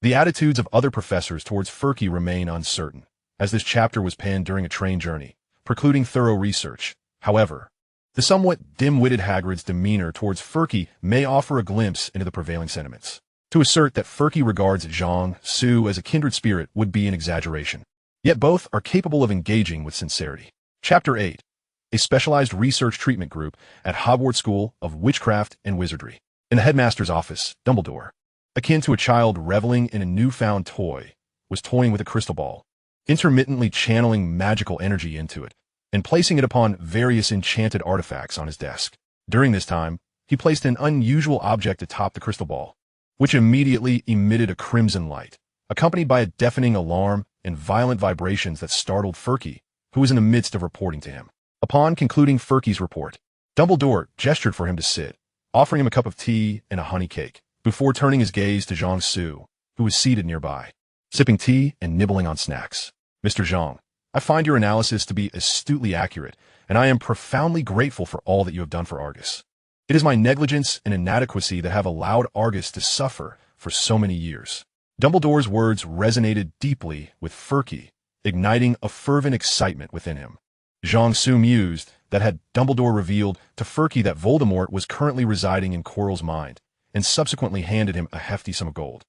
The attitudes of other professors towards Furky remain uncertain, as this chapter was penned during a train journey, precluding thorough research. However, the somewhat dim-witted Hagrid's demeanor towards Furky may offer a glimpse into the prevailing sentiments. To assert that Furky regards Jiangsu as a kindred spirit would be an exaggeration. Yet both are capable of engaging with sincerity. Chapter 8. A specialized research treatment group at Hogwarts School of Witchcraft and Wizardry. In the headmaster's office, Dumbledore, akin to a child reveling in a newfound toy, was toying with a crystal ball, intermittently channeling magical energy into it, and placing it upon various enchanted artifacts on his desk. During this time, he placed an unusual object atop the crystal ball, which immediately emitted a crimson light, accompanied by a deafening alarm and violent vibrations that startled Furky, who was in the midst of reporting to him. Upon concluding Furky's report, Dumbledore gestured for him to sit, offering him a cup of tea and a honey cake, before turning his gaze to Jiangsu, who was seated nearby, sipping tea and nibbling on snacks. Mr. Zhang, I find your analysis to be astutely accurate, and I am profoundly grateful for all that you have done for Argus. It is my negligence and inadequacy that have allowed Argus to suffer for so many years. Dumbledore's words resonated deeply with Furky, igniting a fervent excitement within him. Jiangsu mused that had Dumbledore revealed to Furky that Voldemort was currently residing in Quirrell's mind, and subsequently handed him a hefty sum of gold,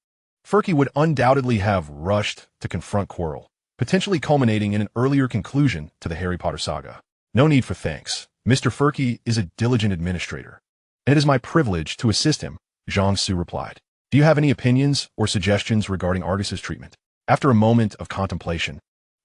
Furky would undoubtedly have rushed to confront Quirrell, potentially culminating in an earlier conclusion to the Harry Potter saga. No need for thanks. Mr. Furky is a diligent administrator, and it is my privilege to assist him, Jiangsu replied. Do you have any opinions or suggestions regarding Argus's treatment? After a moment of contemplation,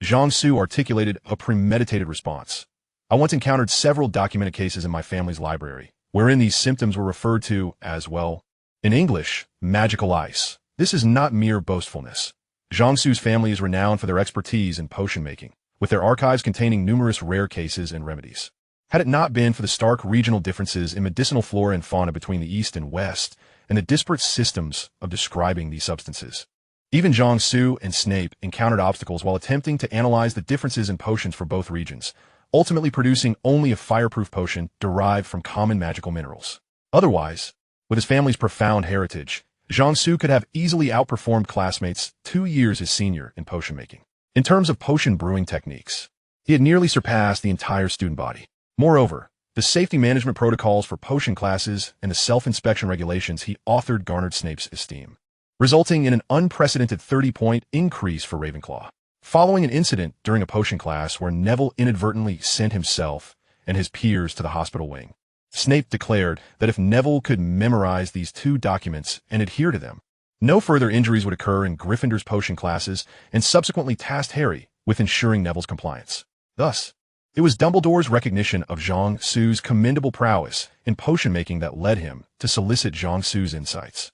Jiangsu articulated a premeditated response. I once encountered several documented cases in my family's library, wherein these symptoms were referred to as, well, in English, magical ice. This is not mere boastfulness. Jiangsu's family is renowned for their expertise in potion making, with their archives containing numerous rare cases and remedies. Had it not been for the stark regional differences in medicinal flora and fauna between the East and West, and the disparate systems of describing these substances, even Jiangsu and Snape encountered obstacles while attempting to analyze the differences in potions for both regions, ultimately producing only a fireproof potion derived from common magical minerals. Otherwise, with his family's profound heritage, Jiangsu could have easily outperformed classmates 2 years his senior in potion making. In terms of potion brewing techniques, he had nearly surpassed the entire student body. Moreover, the safety management protocols for potion classes and the self-inspection regulations he authored garnered Snape's esteem, resulting in an unprecedented 30-point increase for Ravenclaw. Following an incident during a potion class where Neville inadvertently sent himself and his peers to the hospital wing, Snape declared that if Neville could memorize these 2 documents and adhere to them, no further injuries would occur in Gryffindor's potion classes, and subsequently tasked Harry with ensuring Neville's compliance. Thus, it was Dumbledore's recognition of Jiangsu's commendable prowess in potion making that led him to solicit Jiangsu's insights.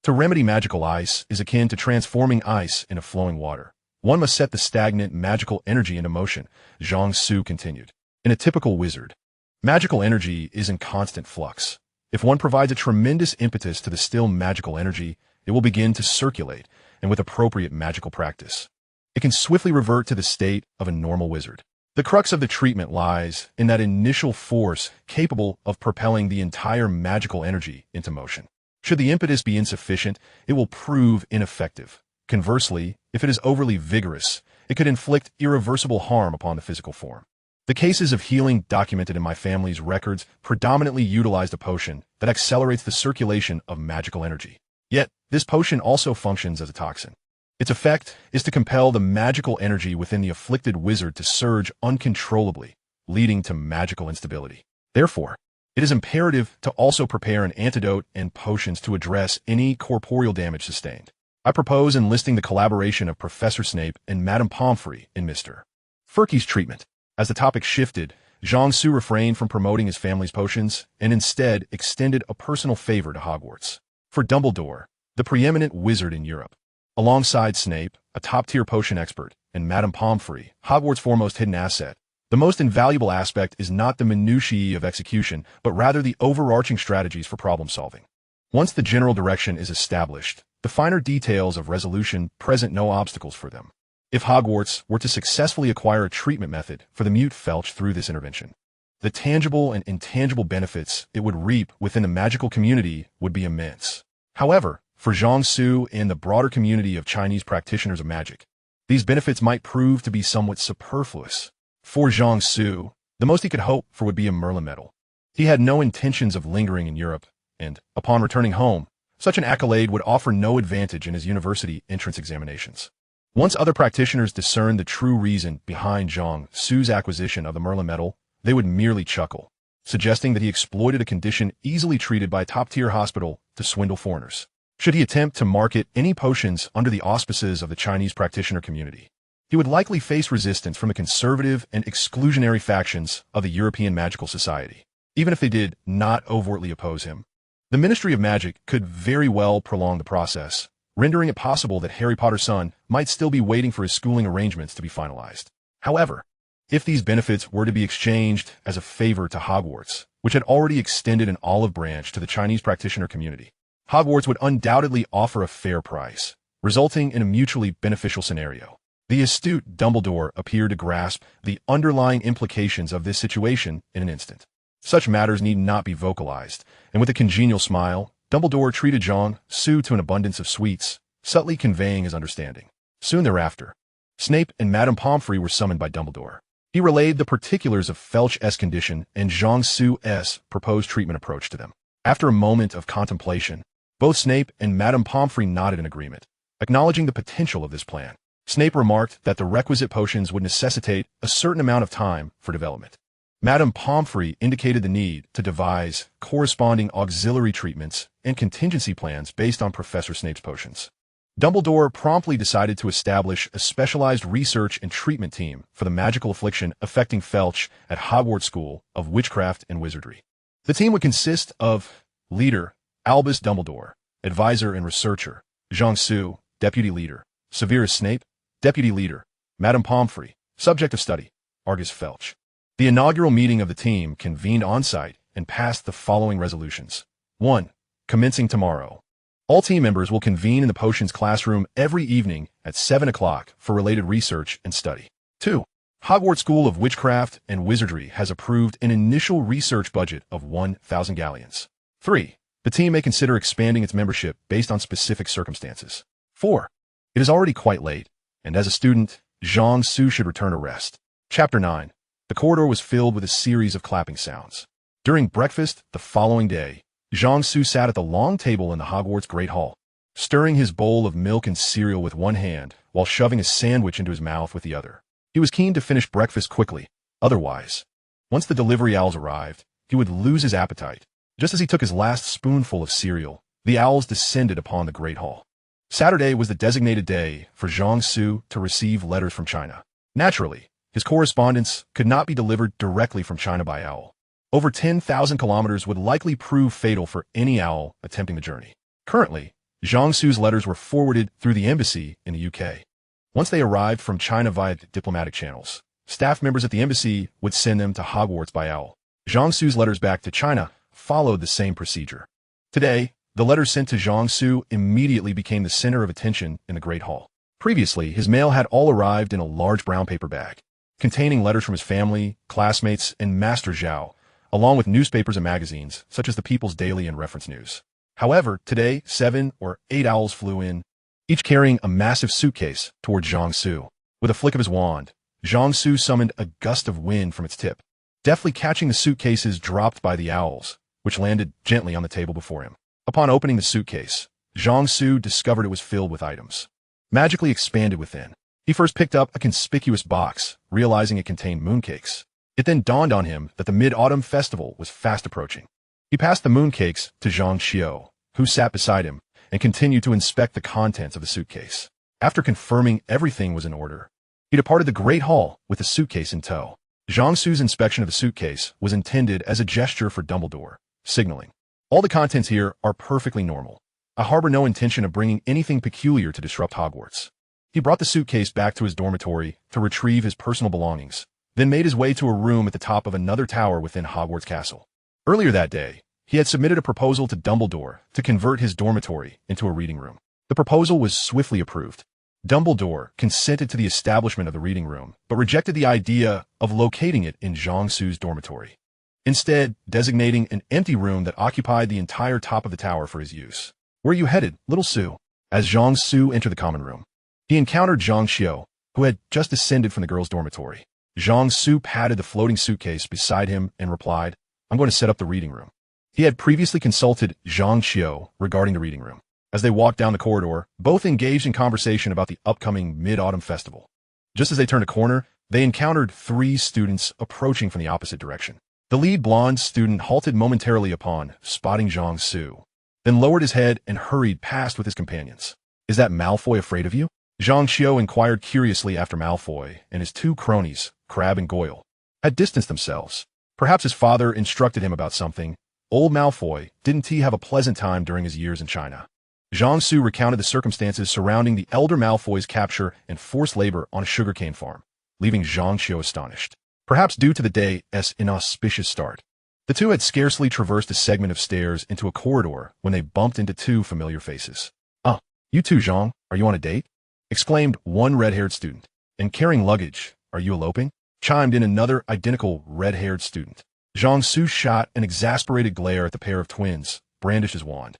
To remedy magical ice is akin to transforming ice into flowing water. One must set the stagnant magical energy into motion, Jiangsu continued. In a typical wizard, magical energy is in constant flux. If one provides a tremendous impetus to the still magical energy, it will begin to circulate, and with appropriate magical practice, it can swiftly revert to the state of a normal wizard. The crux of the treatment lies in that initial force capable of propelling the entire magical energy into motion. Should the impetus be insufficient, it will prove ineffective. Conversely, if it is overly vigorous, it could inflict irreversible harm upon the physical form. The cases of healing documented in my family's records predominantly utilized a potion that accelerates the circulation of magical energy. Yet, this potion also functions as a toxin. Its effect is to compel the magical energy within the afflicted wizard to surge uncontrollably, leading to magical instability. Therefore, it is imperative to also prepare an antidote and potions to address any corporeal damage sustained. I propose enlisting the collaboration of Professor Snape and Madame Pomfrey in Mr. Furky's treatment. As the topic shifted, Jiangsu refrained from promoting his family's potions and instead extended a personal favor to Hogwarts. For Dumbledore, the preeminent wizard in Europe, alongside Snape, a top-tier potion expert, and Madame Pomfrey, Hogwarts' foremost hidden asset, the most invaluable aspect is not the minutiae of execution, but rather the overarching strategies for problem-solving. Once the general direction is established, the finer details of resolution present no obstacles for them. If Hogwarts were to successfully acquire a treatment method for the mute Felch through this intervention, the tangible and intangible benefits it would reap within the magical community would be immense. However, for Jiangsu and the broader community of Chinese practitioners of magic, these benefits might prove to be somewhat superfluous. For Jiangsu, the most he could hope for would be a Merlin medal. He had no intentions of lingering in Europe, and, upon returning home, such an accolade would offer no advantage in his university entrance examinations. Once other practitioners discerned the true reason behind Jiangsu's acquisition of the Merlin medal, they would merely chuckle, suggesting that he exploited a condition easily treated by a top-tier hospital to swindle foreigners. Should he attempt to market any potions under the auspices of the Chinese practitioner community, he would likely face resistance from the conservative and exclusionary factions of the European Magical Society, even if they did not overtly oppose him. The Ministry of Magic could very well prolong the process, rendering it possible that Harry Potter's son might still be waiting for his schooling arrangements to be finalized. However, if these benefits were to be exchanged as a favor to Hogwarts, which had already extended an olive branch to the Chinese practitioner community, Hogwarts would undoubtedly offer a fair price, resulting in a mutually beneficial scenario. The astute Dumbledore appeared to grasp the underlying implications of this situation in an instant. Such matters need not be vocalized, and with a congenial smile, Dumbledore treated Jiangsu to an abundance of sweets, subtly conveying his understanding. Soon thereafter, Snape and Madame Pomfrey were summoned by Dumbledore. He relayed the particulars of Felch's condition and Jiangsu's proposed treatment approach to them. After a moment of contemplation, both Snape and Madame Pomfrey nodded in agreement, acknowledging the potential of this plan. Snape remarked that the requisite potions would necessitate a certain amount of time for development. Madame Pomfrey indicated the need to devise corresponding auxiliary treatments and contingency plans based on Professor Snape's potions. Dumbledore promptly decided to establish a specialized research and treatment team for the magical affliction affecting Felch at Hogwarts School of Witchcraft and Wizardry. The team would consist of leader Albus Dumbledore, advisor and researcher Jiangsu, deputy leader, Severus Snape, deputy leader, Madame Pomfrey, subject of study, Argus Felch. The inaugural meeting of the team convened on-site and passed the following resolutions. 1. Commencing tomorrow, all team members will convene in the potions classroom every evening at 7 o'clock for related research and study. 2. Hogwarts School of Witchcraft and Wizardry has approved an initial research budget of 1,000 galleons. 3. The team may consider expanding its membership based on specific circumstances. 4. It is already quite late, and as a student, Jiangsu should return to rest. Chapter 9. The corridor was filled with a series of clapping sounds. During breakfast the following day, Jiangsu sat at the long table in the Hogwarts Great Hall, stirring his bowl of milk and cereal with one hand while shoving a sandwich into his mouth with the other. He was keen to finish breakfast quickly. Otherwise, once the delivery owls arrived, he would lose his appetite. Just as he took his last spoonful of cereal, the owls descended upon the Great Hall. Saturday was the designated day for Jiangsu to receive letters from China. Naturally, his correspondence could not be delivered directly from China by owl. Over 10,000 kilometers would likely prove fatal for any owl attempting the journey. Currently, Jiangsu's letters were forwarded through the embassy in the UK. Once they arrived from China via diplomatic channels, staff members at the embassy would send them to Hogwarts by owl. Jiangsu's letters back to China followed the same procedure. Today, the letters sent to Jiangsu immediately became the center of attention in the Great Hall. Previously, his mail had all arrived in a large brown paper bag, containing letters from his family, classmates, and Master Zhao, along with newspapers and magazines, such as the People's Daily and Reference News. However, today, 7 or 8 owls flew in, each carrying a massive suitcase toward Jiangsu. With a flick of his wand, Jiangsu summoned a gust of wind from its tip, deftly catching the suitcases dropped by the owls, which landed gently on the table before him. Upon opening the suitcase, Jiangsu discovered it was filled with items, magically expanded within. He first picked up a conspicuous box, realizing it contained mooncakes. It then dawned on him that the Mid-Autumn Festival was fast approaching. He passed the mooncakes to Zhang Xiao, who sat beside him, and continued to inspect the contents of the suitcase. After confirming everything was in order, he departed the Great Hall with the suitcase in tow. Jiangsu's inspection of the suitcase was intended as a gesture for Dumbledore, signaling, "All the contents here are perfectly normal. I harbor no intention of bringing anything peculiar to disrupt Hogwarts." He brought the suitcase back to his dormitory to retrieve his personal belongings, then made his way to a room at the top of another tower within Hogwarts Castle. Earlier that day, he had submitted a proposal to Dumbledore to convert his dormitory into a reading room. The proposal was swiftly approved. Dumbledore consented to the establishment of the reading room, but rejected the idea of locating it in Jiangsu's dormitory, instead designating an empty room that occupied the entire top of the tower for his use. "Where are you headed, little Sue?" As Jiangsu entered the common room, he encountered Zhang Xiao, who had just descended from the girls' dormitory. Jiangsu patted the floating suitcase beside him and replied, "I'm going to set up the reading room." He had previously consulted Zhang Xiao regarding the reading room. As they walked down the corridor, both engaged in conversation about the upcoming Mid-Autumn Festival. Just as they turned a corner, they encountered 3 students approaching from the opposite direction. The lead blonde student halted momentarily upon spotting Jiangsu, then lowered his head and hurried past with his companions. "Is that Malfoy afraid of you?" Zhang Xiao inquired curiously after Malfoy and his 2 cronies, Crabbe and Goyle, had distanced themselves. Perhaps his father instructed him about something. Old Malfoy, didn't he have a pleasant time during his years in China? Jiangsu recounted the circumstances surrounding the elder Malfoy's capture and forced labor on a sugarcane farm, leaving Zhang Xiao astonished. Perhaps due to the day's inauspicious start, the two had scarcely traversed a segment of stairs into a corridor when they bumped into 2 familiar faces. "Ah, you too, Zhang, are you on a date?" exclaimed one red-haired student. "And carrying luggage, are you eloping?" chimed in another identical red-haired student. Jiangsu shot an exasperated glare at the pair of twins, brandished his wand,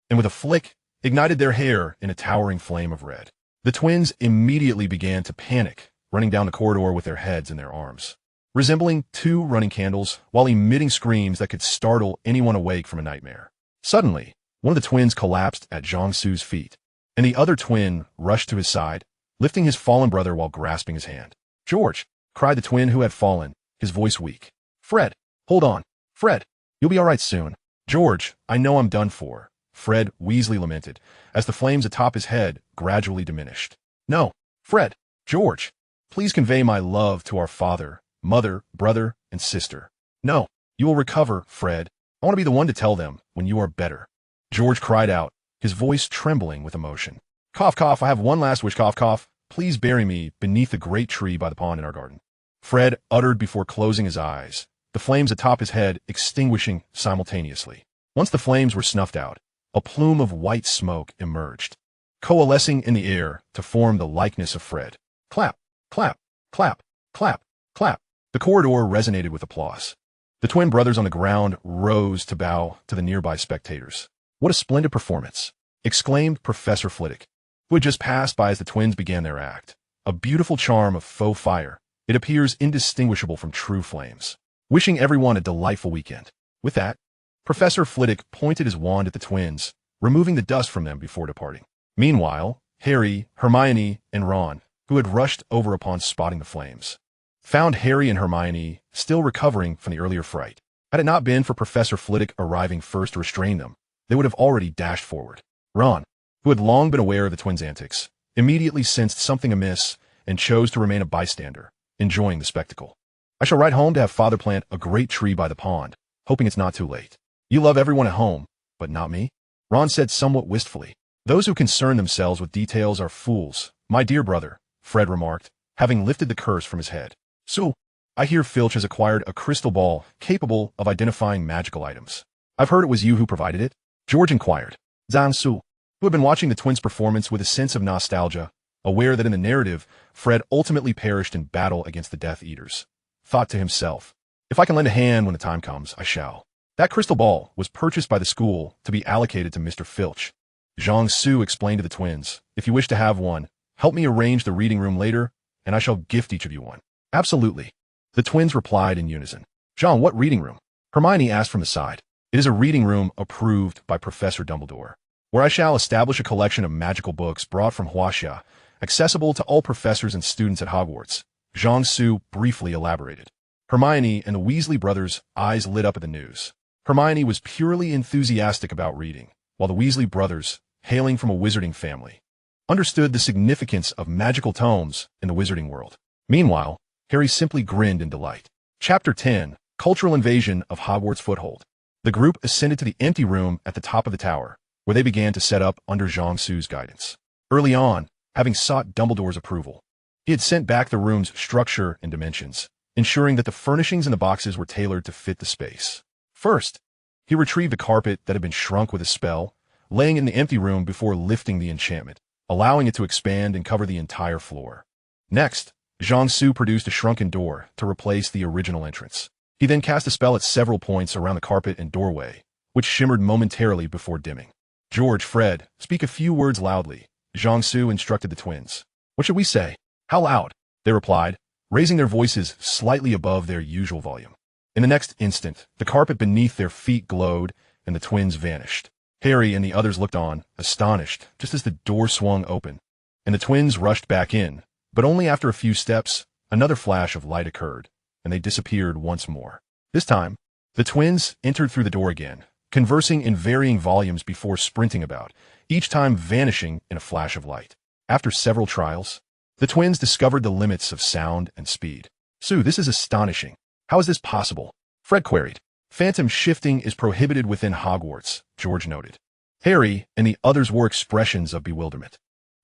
and with a flick, ignited their hair in a towering flame of red. The twins immediately began to panic, running down the corridor with their heads in their arms, resembling 2 running candles while emitting screams that could startle anyone awake from a nightmare. Suddenly, one of the twins collapsed at Jiangsu's feet, and the other twin rushed to his side, lifting his fallen brother while grasping his hand. "George!" cried the twin who had fallen, his voice weak. "Fred! Hold on! Fred! You'll be all right soon." "George, I know I'm done for," Fred Weasley lamented, as the flames atop his head gradually diminished. "No, Fred! George! Please convey my love to our father, mother, brother, and sister." "No, you will recover, Fred. I want to be the one to tell them when you are better." George cried out, his voice trembling with emotion. "Cough, cough, I have one last wish, cough, cough. Please bury me beneath the great tree by the pond in our garden." Fred uttered before closing his eyes, the flames atop his head extinguishing simultaneously. Once the flames were snuffed out, a plume of white smoke emerged, coalescing in the air to form the likeness of Fred. Clap, clap, clap, clap, clap. The corridor resonated with applause. The twin brothers on the ground rose to bow to the nearby spectators. "What a splendid performance!" exclaimed Professor Flitwick, who had just passed by as the twins began their act. "A beautiful charm of faux fire. It appears indistinguishable from true flames. Wishing everyone a delightful weekend." With that, Professor Flitwick pointed his wand at the twins, removing the dust from them before departing. Meanwhile, Harry, Hermione, and Ron, who had rushed over upon spotting the flames, found Harry and Hermione still recovering from the earlier fright. Had it not been for Professor Flitwick arriving first to restrain them, they would have already dashed forward. Ron, who had long been aware of the twins' antics, immediately sensed something amiss and chose to remain a bystander, enjoying the spectacle. "I shall ride home to have Father plant a great tree by the pond, hoping it's not too late. You love everyone at home, but not me?" Ron said somewhat wistfully. "Those who concern themselves with details are fools, my dear brother," Fred remarked, having lifted the curse from his head. "So, I hear Filch has acquired a crystal ball capable of identifying magical items. I've heard it was you who provided it?" George inquired. Zhang Su, who had been watching the twins' performance with a sense of nostalgia, aware that in the narrative, Fred ultimately perished in battle against the Death Eaters, thought to himself, "If I can lend a hand when the time comes, I shall." That crystal ball was purchased by the school to be allocated to Mr. Filch. Zhang Su explained to the twins, "If you wish to have one, help me arrange the reading room later, and I shall gift each of you one." "Absolutely," the twins replied in unison. "Zhang, what reading room?" Hermione asked from the side. "It is a reading room approved by Professor Dumbledore, where I shall establish a collection of magical books brought from Huaxia, accessible to all professors and students at Hogwarts," Zhang Su briefly elaborated. Hermione and the Weasley brothers' eyes lit up at the news. Hermione was purely enthusiastic about reading, while the Weasley brothers, hailing from a wizarding family, understood the significance of magical tomes in the wizarding world. Meanwhile, Harry simply grinned in delight. Chapter 10, Cultural Invasion of Hogwarts Foothold. The group ascended to the empty room at the top of the tower, where they began to set up under Zhang-Su's guidance. Early on, having sought Dumbledore's approval, he had sent back the room's structure and dimensions, ensuring that the furnishings in the boxes were tailored to fit the space. First, he retrieved a carpet that had been shrunk with a spell, laying it in the empty room before lifting the enchantment, allowing it to expand and cover the entire floor. Next, Zhang-Su produced a shrunken door to replace the original entrance. He then cast a spell at several points around the carpet and doorway, which shimmered momentarily before dimming. George, Fred, speak a few words loudly, Zhang-Su instructed the twins. What should we say? How loud? They replied, raising their voices slightly above their usual volume. In the next instant, the carpet beneath their feet glowed, and the twins vanished. Harry and the others looked on, astonished, just as the door swung open, and the twins rushed back in, but only after a few steps, another flash of light occurred, and they disappeared once more. This time, the twins entered through the door again, conversing in varying volumes before sprinting about, each time vanishing in a flash of light. After several trials, the twins discovered the limits of sound and speed. "Sue, this is astonishing. How is this possible?" Fred queried. "Phantom shifting is prohibited within Hogwarts," George noted. Harry and the others wore expressions of bewilderment.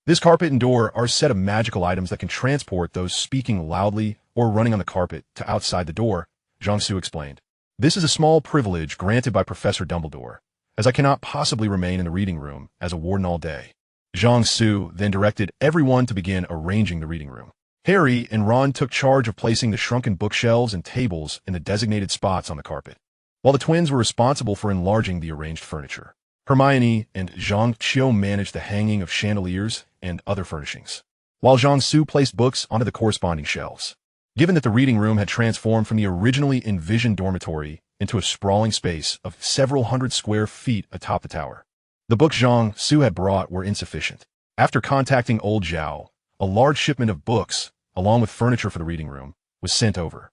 "This carpet and door are a set of magical items that can transport those speaking loudly or running on the carpet to outside the door," Zhang-Su explained. "This is a small privilege granted by Professor Dumbledore, as I cannot possibly remain in the reading room as a warden all day." Zhang-Su then directed everyone to begin arranging the reading room. Harry and Ron took charge of placing the shrunken bookshelves and tables in the designated spots on the carpet, while the twins were responsible for enlarging the arranged furniture. Hermione and Zhang-Qiu managed the hanging of chandeliers and other furnishings, while Zhang-Su placed books onto the corresponding shelves. Given that the reading room had transformed from the originally envisioned dormitory into a sprawling space of several hundred square feet atop the tower, the books Zhang-Su had brought were insufficient. After contacting old Zhao, a large shipment of books, along with furniture for the reading room, was sent over.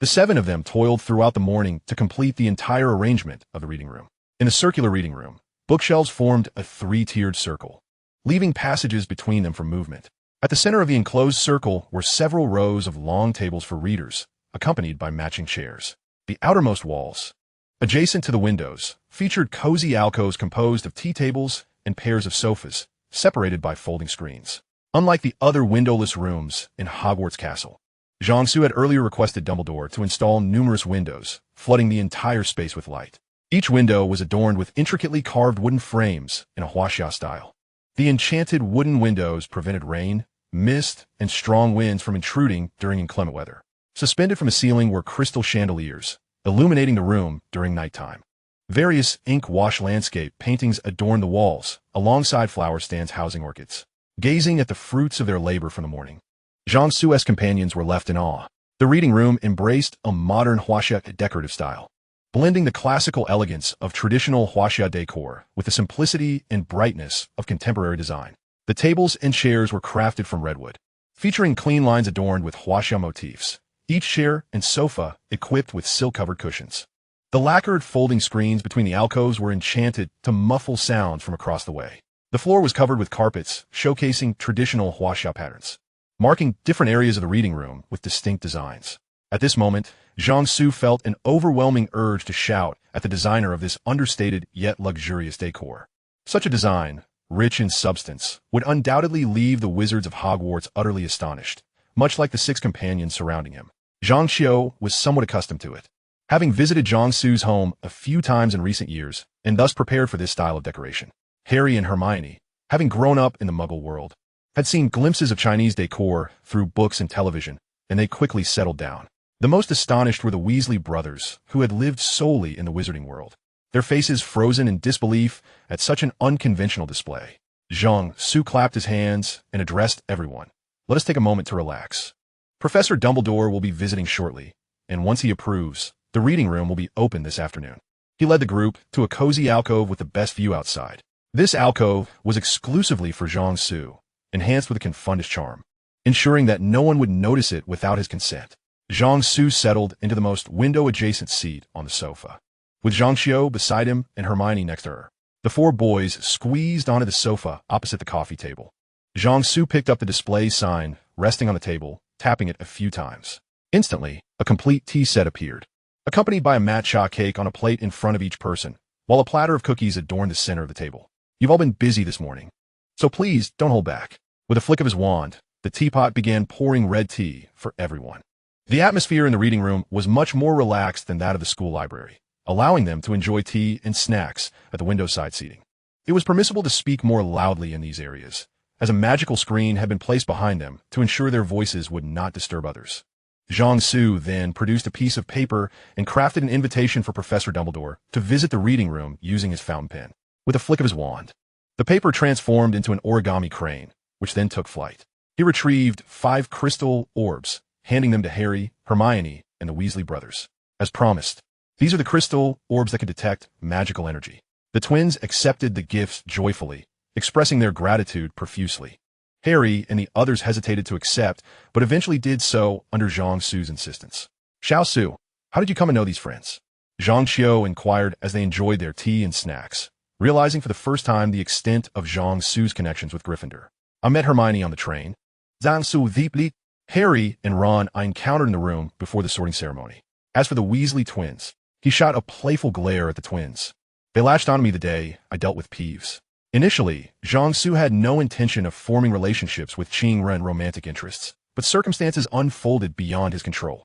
The 7 of them toiled throughout the morning to complete the entire arrangement of the reading room. In the circular reading room, bookshelves formed a 3-tiered circle, leaving passages between them for movement. At the center of the enclosed circle were several rows of long tables for readers, accompanied by matching chairs. The outermost walls, adjacent to the windows, featured cozy alcoves composed of tea tables and pairs of sofas, separated by folding screens. Unlike the other windowless rooms in Hogwarts Castle, Zhang-Su had earlier requested Dumbledore to install numerous windows, flooding the entire space with light. Each window was adorned with intricately carved wooden frames in a huaxia style. The enchanted wooden windows prevented rain, mist, and strong winds from intruding during inclement weather. Suspended from the ceiling were crystal chandeliers, illuminating the room during nighttime. Various ink-wash landscape paintings adorned the walls, alongside flower stands housing orchids. Gazing at the fruits of their labor from the morning, Zhang-Su's companions were left in awe. The reading room embraced a modern huaxia decorative style, blending the classical elegance of traditional huaxia decor with the simplicity and brightness of contemporary design. The tables and chairs were crafted from redwood, featuring clean lines adorned with huaxia motifs, each chair and sofa equipped with silk-covered cushions. The lacquered folding screens between the alcoves were enchanted to muffle sounds from across the way. The floor was covered with carpets, showcasing traditional huaxia patterns, marking different areas of the reading room with distinct designs. At this moment, Zhang-Su felt an overwhelming urge to shout at the designer of this understated yet luxurious decor. Such a design, rich in substance, would undoubtedly leave the wizards of Hogwarts utterly astonished, much like the 6 companions surrounding him. Zhang-Qiu was somewhat accustomed to it, having visited Zhang-Su's home a few times in recent years, and thus prepared for this style of decoration. Harry and Hermione, having grown up in the Muggle world, had seen glimpses of Chinese decor through books and television, and they quickly settled down. The most astonished were the Weasley brothers, who had lived solely in the wizarding world, their faces frozen in disbelief at such an unconventional display. Zhang-Su clapped his hands and addressed everyone. "Let us take a moment to relax. Professor Dumbledore will be visiting shortly, and once he approves, the reading room will be open this afternoon." He led the group to a cozy alcove with the best view outside. This alcove was exclusively for Zhang-Su, enhanced with a confundus charm, ensuring that no one would notice it without his consent. Zhang-Su settled into the most window-adjacent seat on the sofa, with Zhang-Qiu beside him and Hermione next to her. The four boys squeezed onto the sofa opposite the coffee table. Jiangsu picked up the display sign resting on the table, tapping it a few times. Instantly, a complete tea set appeared, accompanied by a matcha cake on a plate in front of each person, while a platter of cookies adorned the center of the table. You've all been busy this morning, so please don't hold back. With a flick of his wand, the teapot began pouring red tea for everyone. The atmosphere in the reading room was much more relaxed than that of the school library, allowing them to enjoy tea and snacks at the window-side seating. It was permissible to speak more loudly in these areas, as a magical screen had been placed behind them to ensure their voices would not disturb others. Jiangsu then produced a piece of paper and crafted an invitation for Professor Dumbledore to visit the reading room using his fountain pen. With a flick of his wand, the paper transformed into an origami crane, which then took flight. He retrieved 5 crystal orbs, handing them to Harry, Hermione, and the Weasley brothers. As promised, these are the crystal orbs that can detect magical energy. The twins accepted the gifts joyfully, expressing their gratitude profusely. Harry and the others hesitated to accept, but eventually did so under Zhang Su's insistence. Xiao Su, how did you come to know these friends? Zhang Qiu inquired as they enjoyed their tea and snacks, realizing for the first time the extent of Zhang Su's connections with Gryffindor. I met Hermione on the train. Zhang Su deeply. Harry and Ron I encountered in the room before the sorting ceremony. As for the Weasley twins, he shot a playful glare at the twins. They latched onto me the day I dealt with Peeves. Initially, Jiangsu had no intention of forming relationships with Qingren romantic interests, but circumstances unfolded beyond his control.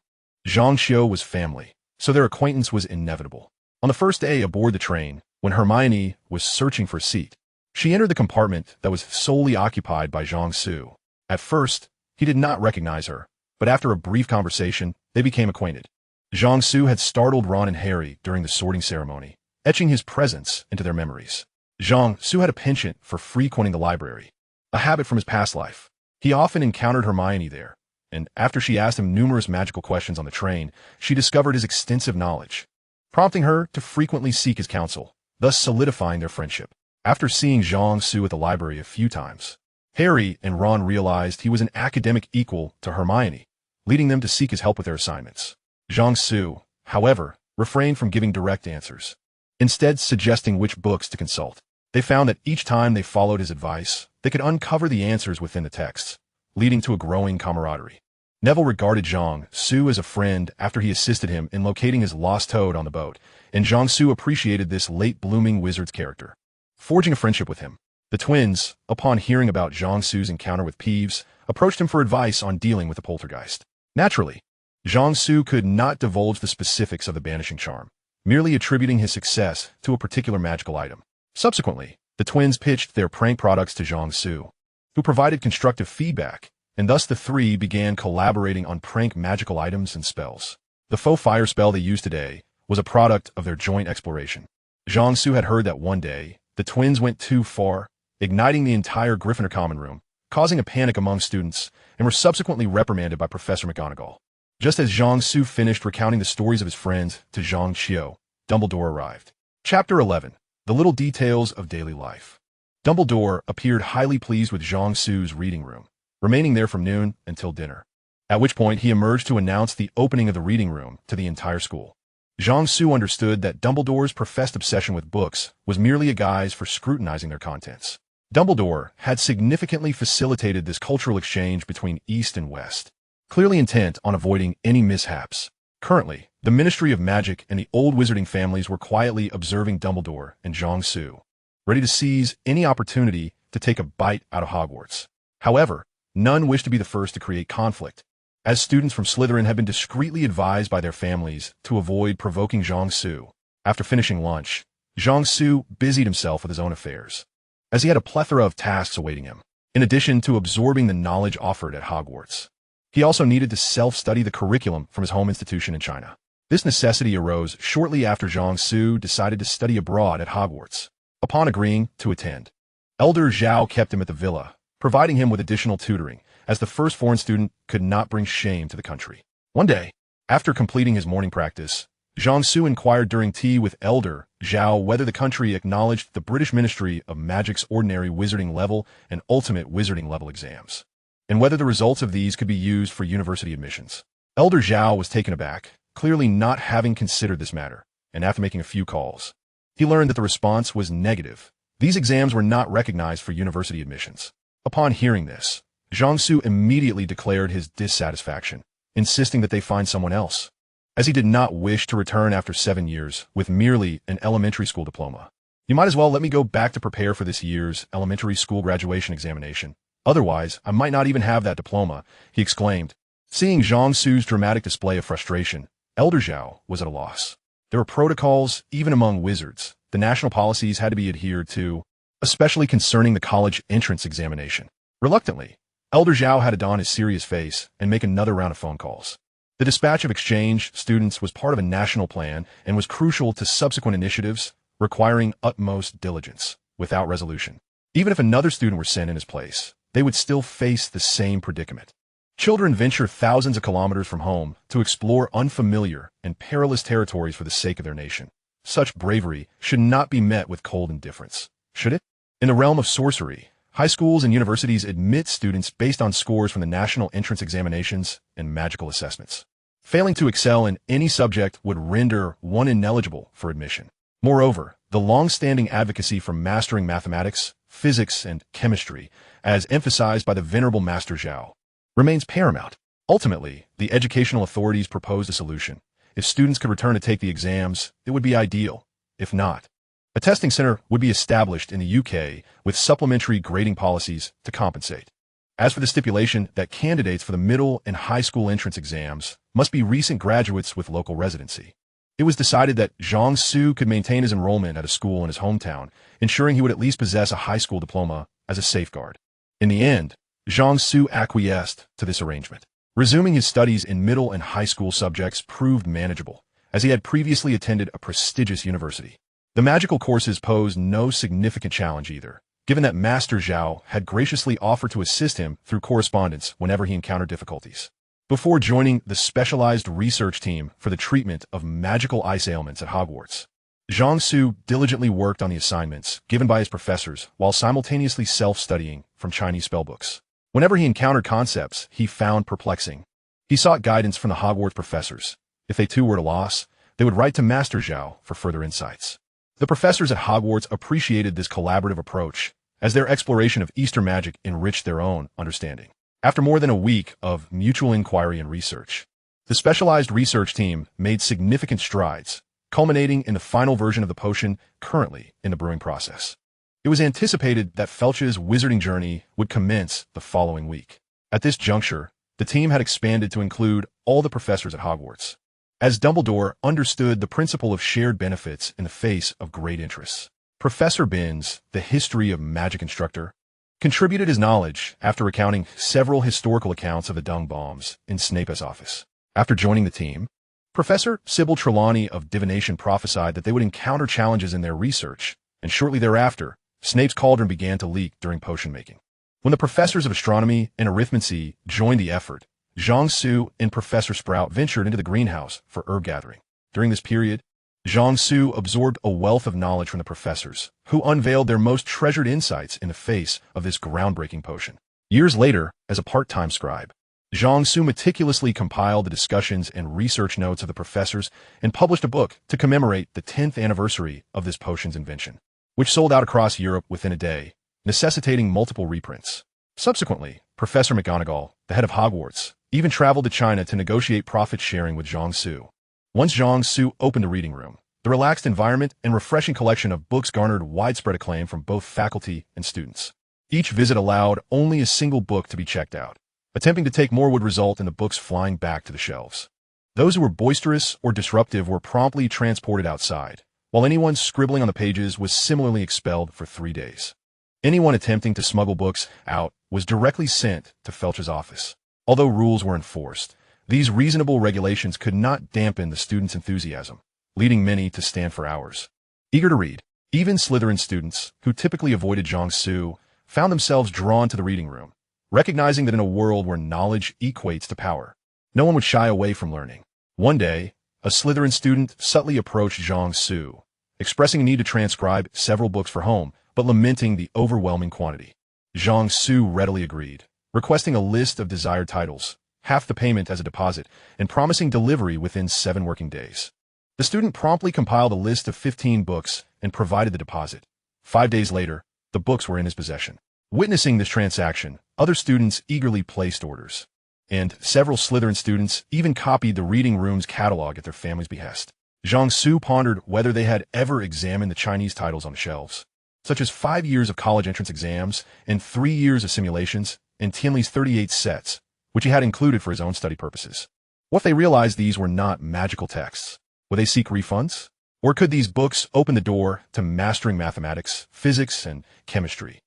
Zhang Xiu was family, so their acquaintance was inevitable. On the first day aboard the train, when Hermione was searching for a seat, she entered the compartment that was solely occupied by Jiangsu. At first, he did not recognize her, but after a brief conversation, they became acquainted. Jiangsu had startled Ron and Harry during the sorting ceremony, etching his presence into their memories. Zhang Su had a penchant for frequenting the library, a habit from his past life. He often encountered Hermione there, and after she asked him numerous magical questions on the train, she discovered his extensive knowledge, prompting her to frequently seek his counsel, thus solidifying their friendship. After seeing Zhang Su at the library a few times, Harry and Ron realized he was an academic equal to Hermione, leading them to seek his help with their assignments. Zhang Su, however, refrained from giving direct answers, instead suggesting which books to consult. They found that each time they followed his advice, they could uncover the answers within the texts, leading to a growing camaraderie. Neville regarded Zhang Su as a friend after he assisted him in locating his lost toad on the boat, and Zhang Su appreciated this late-blooming wizard's character, forging a friendship with him. The twins, upon hearing about Zhang Su's encounter with Peeves, approached him for advice on dealing with the poltergeist. Naturally, Zhang Su could not divulge the specifics of the banishing charm, merely attributing his success to a particular magical item. Subsequently, the twins pitched their prank products to Zhang Su, who provided constructive feedback, and thus the three began collaborating on prank magical items and spells. The faux fire spell they used today was a product of their joint exploration. Zhang Su had heard that one day, the twins went too far, igniting the entire Gryffindor common room, causing a panic among students, and were subsequently reprimanded by Professor McGonagall. Just as Zhang Su finished recounting the stories of his friends to Zhang Qiu, Dumbledore arrived. Chapter 11. The Little Details of Daily Life. Dumbledore appeared highly pleased with Zhang Su's reading room, remaining there from noon until dinner, at which point he emerged to announce the opening of the reading room to the entire school. Zhang Su understood that Dumbledore's professed obsession with books was merely a guise for scrutinizing their contents. Dumbledore had significantly facilitated this cultural exchange between East and West, clearly intent on avoiding any mishaps. Currently, the Ministry of Magic and the old wizarding families were quietly observing Dumbledore and Zhang Su, ready to seize any opportunity to take a bite out of Hogwarts. However, none wished to be the first to create conflict, as students from Slytherin had been discreetly advised by their families to avoid provoking Zhang Su. After finishing lunch, Zhang Su busied himself with his own affairs, as he had a plethora of tasks awaiting him, in addition to absorbing the knowledge offered at Hogwarts. He also needed to self-study the curriculum from his home institution in China. This necessity arose shortly after Zhang Su decided to study abroad at Hogwarts. Upon agreeing to attend, Elder Zhao kept him at the villa, providing him with additional tutoring, as the first foreign student could not bring shame to the country. One day, after completing his morning practice, Zhang Su inquired during tea with Elder Zhao whether the country acknowledged the British Ministry of Magic's ordinary wizarding level and ultimate wizarding level exams, and whether the results of these could be used for university admissions. Elder Zhao was taken aback, clearly not having considered this matter, and after making a few calls, he learned that the response was negative. These exams were not recognized for university admissions. Upon hearing this, Jiangsu immediately declared his dissatisfaction, insisting that they find someone else, as he did not wish to return after 7 years with merely an elementary school diploma. You might as well let me go back to prepare for this year's elementary school graduation examination. Otherwise, I might not even have that diploma, he exclaimed. Seeing Jiangsu's dramatic display of frustration, Elder Zhao was at a loss. There were protocols, even among wizards. The national policies had to be adhered to, especially concerning the college entrance examination. Reluctantly, Elder Zhao had to don his serious face and make another round of phone calls. The dispatch of exchange students was part of a national plan and was crucial to subsequent initiatives, requiring utmost diligence, without resolution. Even if another student were sent in his place, they would still face the same predicament. Children venture thousands of kilometers from home to explore unfamiliar and perilous territories for the sake of their nation. Such bravery should not be met with cold indifference, should it? In the realm of sorcery, high schools and universities admit students based on scores from the national entrance examinations and magical assessments. Failing to excel in any subject would render one ineligible for admission. Moreover, the long-standing advocacy for mastering mathematics, physics, and chemistry, as emphasized by the venerable Master Zhao, remains paramount. Ultimately, the educational authorities proposed a solution. If students could return to take the exams, it would be ideal. If not, a testing center would be established in the UK with supplementary grading policies to compensate. As for the stipulation that candidates for the middle and high school entrance exams must be recent graduates with local residency, it was decided that Jiangsu could maintain his enrollment at a school in his hometown, ensuring he would at least possess a high school diploma as a safeguard. In the end, Jiangsu acquiesced to this arrangement. Resuming his studies in middle and high school subjects proved manageable, as he had previously attended a prestigious university. The magical courses posed no significant challenge either, given that Master Zhao had graciously offered to assist him through correspondence whenever he encountered difficulties. Before joining the specialized research team for the treatment of magical ice ailments at Hogwarts, Jiangsu diligently worked on the assignments given by his professors while simultaneously self-studying from Chinese spellbooks. Whenever he encountered concepts he found perplexing, he sought guidance from the Hogwarts professors. If they too were at a loss, they would write to Master Zhao for further insights. The professors at Hogwarts appreciated this collaborative approach, as their exploration of Easter magic enriched their own understanding. After more than a week of mutual inquiry and research, the specialized research team made significant strides, culminating in the final version of the potion currently in the brewing process. It was anticipated that Felch's wizarding journey would commence the following week. At this juncture, the team had expanded to include all the professors at Hogwarts, as Dumbledore understood the principle of shared benefits in the face of great interests. Professor Binns, the history of magic instructor, contributed his knowledge after recounting several historical accounts of the dung bombs in Snape's office. After joining the team, Professor Sybil Trelawney of divination prophesied that they would encounter challenges in their research, and shortly thereafter, Snape's cauldron began to leak during potion making. When the professors of astronomy and arithmancy joined the effort, Jiangsu and Professor Sprout ventured into the greenhouse for herb gathering. During this period, Jiangsu absorbed a wealth of knowledge from the professors, who unveiled their most treasured insights in the face of this groundbreaking potion. Years later, as a part-time scribe, Jiangsu meticulously compiled the discussions and research notes of the professors and published a book to commemorate the 10th anniversary of this potion's invention, which sold out across Europe within a day, necessitating multiple reprints. Subsequently, Professor McGonagall, the head of Hogwarts, even traveled to China to negotiate profit-sharing with Jiangsu. Once Jiangsu opened the reading room, the relaxed environment and refreshing collection of books garnered widespread acclaim from both faculty and students. Each visit allowed only a single book to be checked out. Attempting to take more would result in the books flying back to the shelves. Those who were boisterous or disruptive were promptly transported outside, while anyone scribbling on the pages was similarly expelled for 3 days. Anyone attempting to smuggle books out was directly sent to Felch's office. Although rules were enforced, these reasonable regulations could not dampen the students' enthusiasm, leading many to stand for hours, eager to read. Even Slytherin students, who typically avoided Jiangsu, found themselves drawn to the reading room, recognizing that in a world where knowledge equates to power, no one would shy away from learning. One day, a Slytherin student subtly approached Jiangsu, expressing a need to transcribe several books for home, but lamenting the overwhelming quantity. Jiangsu readily agreed, requesting a list of desired titles, half the payment as a deposit, and promising delivery within 7 working days. The student promptly compiled a list of 15 books and provided the deposit. 5 days later, the books were in his possession. Witnessing this transaction, other students eagerly placed orders, and several Slytherin students even copied the reading room's catalog at their family's behest. Jiangsu pondered whether they had ever examined the Chinese titles on the shelves, such as 5 years of college entrance exams and 3 years of simulations, and Tianli's 38 sets, which he had included for his own study purposes. What if they realized these were not magical texts? Would they seek refunds? Or could these books open the door to mastering mathematics, physics, and chemistry,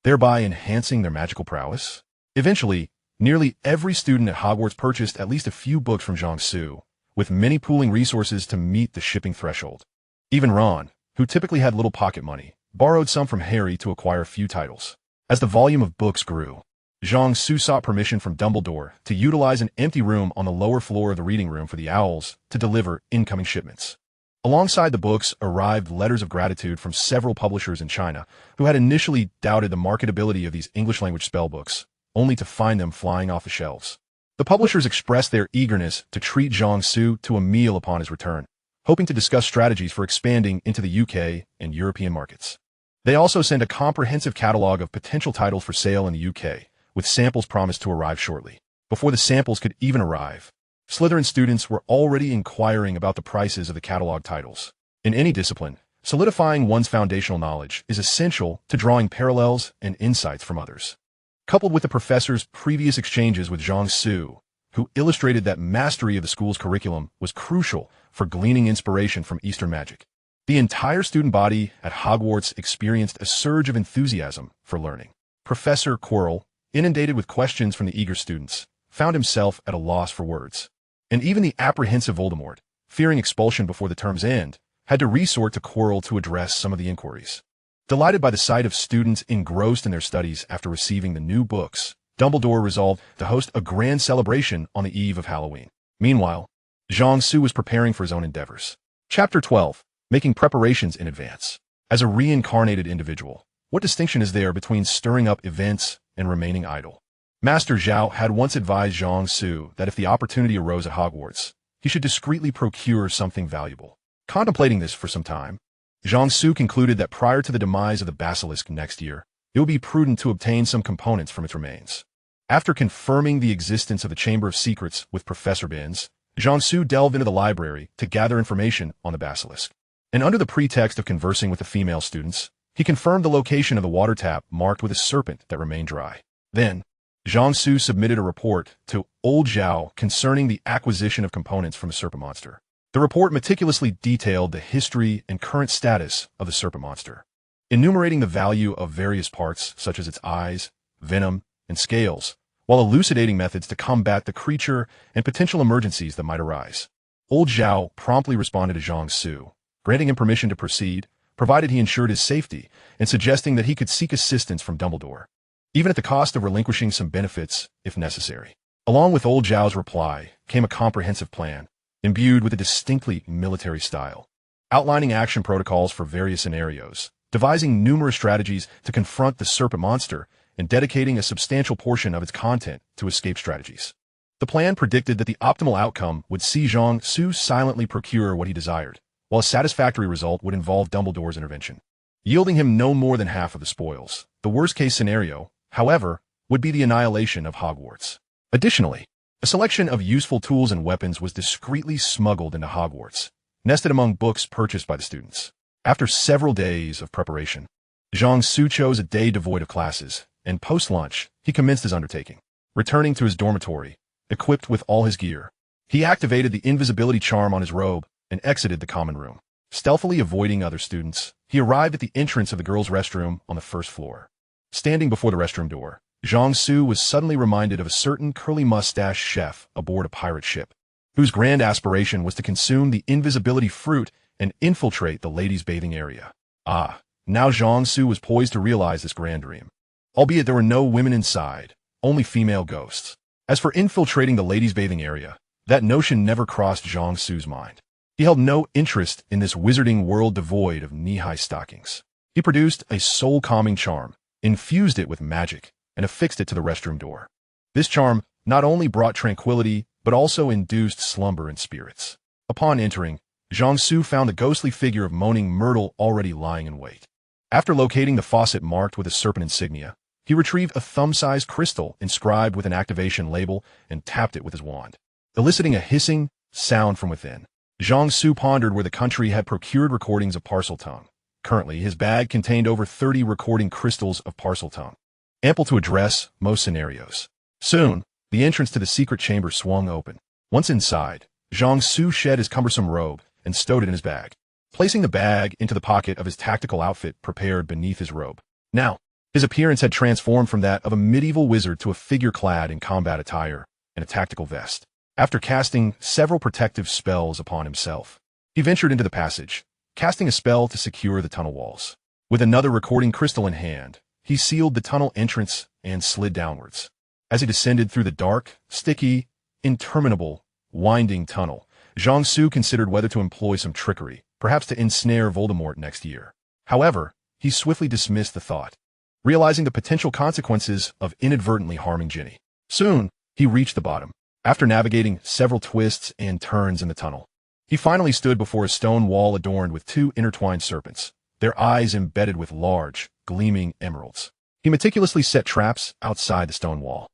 thereby enhancing their magical prowess? Eventually, nearly every student at Hogwarts purchased at least a few books from Jiangsu, with many pooling resources to meet the shipping threshold. Even Ron, who typically had little pocket money, borrowed some from Harry to acquire a few titles. As the volume of books grew, Jiangsu sought permission from Dumbledore to utilize an empty room on the lower floor of the reading room for the Owls to deliver incoming shipments. Alongside the books arrived letters of gratitude from several publishers in China who had initially doubted the marketability of these English-language spellbooks, only to find them flying off the shelves. The publishers expressed their eagerness to treat Jiangsu to a meal upon his return, hoping to discuss strategies for expanding into the UK and European markets. They also sent a comprehensive catalog of potential titles for sale in the UK, with samples promised to arrive shortly. Before the samples could even arrive, Slytherin students were already inquiring about the prices of the catalog titles. In any discipline, solidifying one's foundational knowledge is essential to drawing parallels and insights from others. Coupled with the professor's previous exchanges with Jiangsu, who illustrated that mastery of the school's curriculum was crucial for gleaning inspiration from Eastern magic, the entire student body at Hogwarts experienced a surge of enthusiasm for learning. Professor Quirrell, inundated with questions from the eager students, found himself at a loss for words. And even the apprehensive Voldemort, fearing expulsion before the term's end, had to resort to Quirrell to address some of the inquiries. Delighted by the sight of students engrossed in their studies after receiving the new books, Dumbledore resolved to host a grand celebration on the eve of Halloween. Meanwhile, Jiangsu was preparing for his own endeavors. Chapter 12. Making preparations in advance. As a reincarnated individual, what distinction is there between stirring up events and remaining idle? Master Zhao had once advised Jiangsu that if the opportunity arose at Hogwarts, he should discreetly procure something valuable. Contemplating this for some time, Jiangsu concluded that prior to the demise of the Basilisk next year, it would be prudent to obtain some components from its remains. After confirming the existence of the Chamber of Secrets with Professor Binns, Jiangsu delved into the library to gather information on the Basilisk. And under the pretext of conversing with the female students, he confirmed the location of the water tap marked with a serpent that remained dry. Then, Jiangsu submitted a report to Old Zhao concerning the acquisition of components from the serpent monster. The report meticulously detailed the history and current status of the serpent monster, enumerating the value of various parts such as its eyes, venom, and scales, while elucidating methods to combat the creature and potential emergencies that might arise. Old Zhao promptly responded to Jiangsu, granting him permission to proceed, provided he ensured his safety, and suggesting that he could seek assistance from Dumbledore, even at the cost of relinquishing some benefits if necessary. Along with Old Zhao's reply came a comprehensive plan, imbued with a distinctly military style, outlining action protocols for various scenarios, devising numerous strategies to confront the serpent monster, and dedicating a substantial portion of its content to escape strategies. The plan predicted that the optimal outcome would see Jiangsu silently procure what he desired, while a satisfactory result would involve Dumbledore's intervention, yielding him no more than half of the spoils. The worst-case scenario, however, would be the annihilation of Hogwarts. Additionally, a selection of useful tools and weapons was discreetly smuggled into Hogwarts, nested among books purchased by the students. After several days of preparation, Jiangsu chose a day devoid of classes, and post-lunch, he commenced his undertaking. Returning to his dormitory, equipped with all his gear, he activated the invisibility charm on his robe and exited the common room. Stealthily avoiding other students, he arrived at the entrance of the girls' restroom on the first floor. Standing before the restroom door, Jiangsu was suddenly reminded of a certain curly-mustached chef aboard a pirate ship, whose grand aspiration was to consume the invisibility fruit and infiltrate the ladies' bathing area. Now Jiangsu was poised to realize this grand dream. Albeit there were no women inside, only female ghosts. As for infiltrating the ladies' bathing area, that notion never crossed Jiangsu's mind. He held no interest in this wizarding world devoid of knee-high stockings. He produced a soul-calming charm, infused it with magic, and affixed it to the restroom door. This charm not only brought tranquility, but also induced slumber in spirits. Upon entering, Zhang Su found the ghostly figure of Moaning Myrtle already lying in wait. After locating the faucet marked with a serpent insignia, he retrieved a thumb-sized crystal inscribed with an activation label and tapped it with his wand, eliciting a hissing sound from within. Zhang Su pondered where the country had procured recordings of Parseltongue. Currently, his bag contained over 30 recording crystals of Parseltongue, ample to address most scenarios. Soon, the entrance to the secret chamber swung open. Once inside, Zhang Su shed his cumbersome robe and stowed it in his bag, placing the bag into the pocket of his tactical outfit prepared beneath his robe. Now, his appearance had transformed from that of a medieval wizard to a figure clad in combat attire and a tactical vest. After casting several protective spells upon himself, he ventured into the passage, casting a spell to secure the tunnel walls. With another recording crystal in hand, he sealed the tunnel entrance and slid downwards. As he descended through the dark, sticky, interminable, winding tunnel, Zhang Su considered whether to employ some trickery, perhaps to ensnare Voldemort next year. However, he swiftly dismissed the thought, realizing the potential consequences of inadvertently harming Ginny. Soon, he reached the bottom. After navigating several twists and turns in the tunnel, he finally stood before a stone wall adorned with two intertwined serpents, their eyes embedded with large, gleaming emeralds. He meticulously set traps outside the stone wall,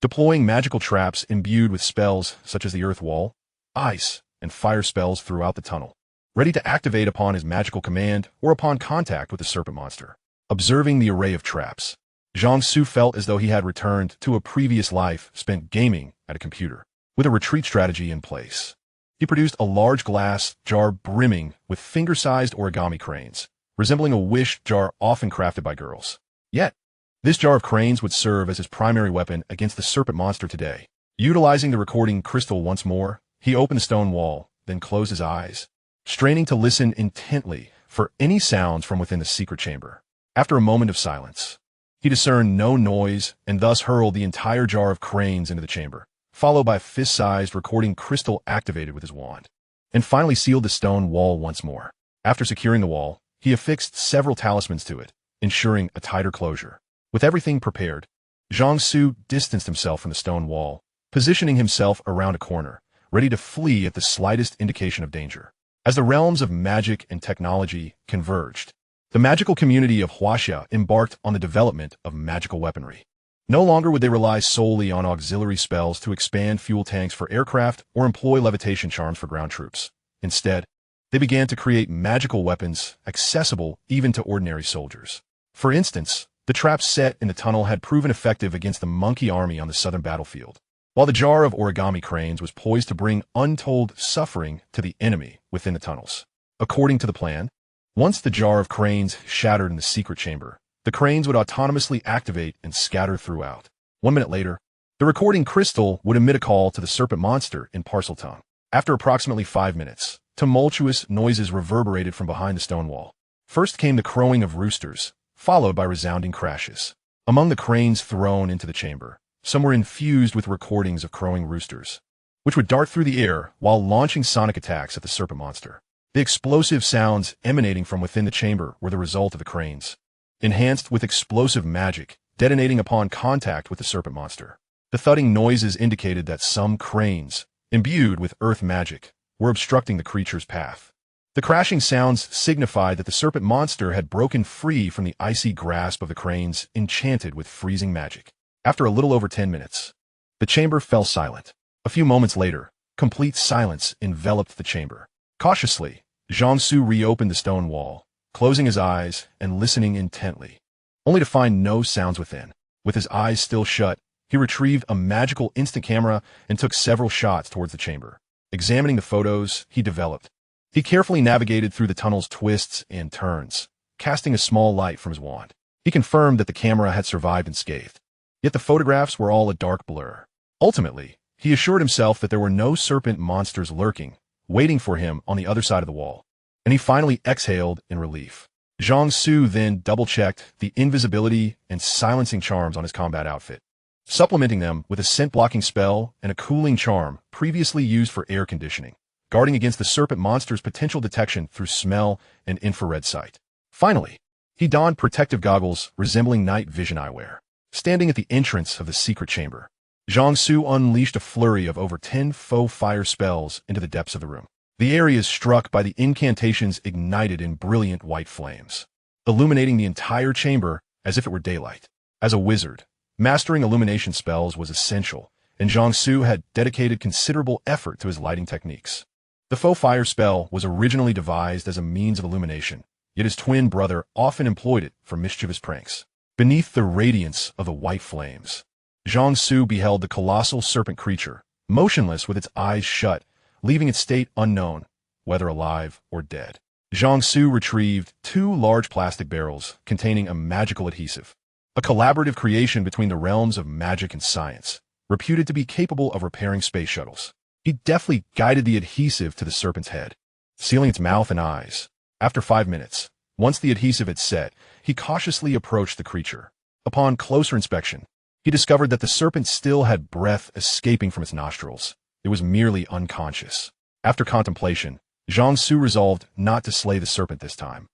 deploying magical traps imbued with spells such as the earth wall, ice, and fire spells throughout the tunnel, ready to activate upon his magical command or upon contact with the serpent monster. Observing the array of traps, Zhang Su felt as though he had returned to a previous life spent gaming at a computer. With a retreat strategy in place, he produced a large glass jar brimming with finger-sized origami cranes, resembling a wish jar often crafted by girls. Yet, this jar of cranes would serve as his primary weapon against the serpent monster today. Utilizing the recording crystal once more, he opened the stone wall, then closed his eyes, straining to listen intently for any sounds from within the secret chamber. After a moment of silence, he discerned no noise and thus hurled the entire jar of cranes into the chamber, followed by a fist-sized recording crystal activated with his wand, and finally sealed the stone wall once more. After securing the wall, he affixed several talismans to it, ensuring a tighter closure. With everything prepared, Zhang Su distanced himself from the stone wall, positioning himself around a corner, ready to flee at the slightest indication of danger. As the realms of magic and technology converged, the magical community of Huaxia embarked on the development of magical weaponry. No longer would they rely solely on auxiliary spells to expand fuel tanks for aircraft or employ levitation charms for ground troops. Instead, they began to create magical weapons accessible even to ordinary soldiers. For instance, the traps set in the tunnel had proven effective against the monkey army on the southern battlefield, while the jar of origami cranes was poised to bring untold suffering to the enemy within the tunnels. According to the plan, once the jar of cranes shattered in the secret chamber, the cranes would autonomously activate and scatter throughout. 1 minute later, the recording crystal would emit a call to the serpent monster in Parseltongue. After approximately 5 minutes, tumultuous noises reverberated from behind the stone wall. First came the crowing of roosters, followed by resounding crashes. Among the cranes thrown into the chamber, some were infused with recordings of crowing roosters, which would dart through the air while launching sonic attacks at the serpent monster. The explosive sounds emanating from within the chamber were the result of the cranes, enhanced with explosive magic, detonating upon contact with the serpent monster. The thudding noises indicated that some cranes, imbued with earth magic, were obstructing the creature's path. The crashing sounds signified that the serpent monster had broken free from the icy grasp of the cranes enchanted with freezing magic. After a little over 10 minutes, the chamber fell silent. A few moments later, complete silence enveloped the chamber. Cautiously, Zhang Su reopened the stone wall, closing his eyes and listening intently, only to find no sounds within. With his eyes still shut, he retrieved a magical instant camera and took several shots towards the chamber. Examining the photos he developed, he carefully navigated through the tunnel's twists and turns, casting a small light from his wand. He confirmed that the camera had survived unscathed, yet the photographs were all a dark blur. Ultimately, he assured himself that there were no serpent monsters lurking, waiting for him on the other side of the wall, and he finally exhaled in relief. Zhang Su then double-checked the invisibility and silencing charms on his combat outfit, supplementing them with a scent-blocking spell and a cooling charm previously used for air conditioning, guarding against the serpent monster's potential detection through smell and infrared sight. Finally, he donned protective goggles resembling night vision eyewear. Standing at the entrance of the secret chamber, Zhang Su unleashed a flurry of over 10 faux fire spells into the depths of the room. The area is struck by the incantations ignited in brilliant white flames, illuminating the entire chamber as if it were daylight. As a wizard, mastering illumination spells was essential, and Jiangsu had dedicated considerable effort to his lighting techniques. The faux fire spell was originally devised as a means of illumination, yet his twin brother often employed it for mischievous pranks. Beneath the radiance of the white flames, Jiangsu beheld the colossal serpent creature, motionless with its eyes shut, leaving its state unknown, whether alive or dead. Jiangsu retrieved 2 large plastic barrels containing a magical adhesive, a collaborative creation between the realms of magic and science, reputed to be capable of repairing space shuttles. He deftly guided the adhesive to the serpent's head, sealing its mouth and eyes. After 5 minutes, once the adhesive had set, he cautiously approached the creature. Upon closer inspection, he discovered that the serpent still had breath escaping from its nostrils. It was merely unconscious. After contemplation, Jiangsu resolved not to slay the serpent this time,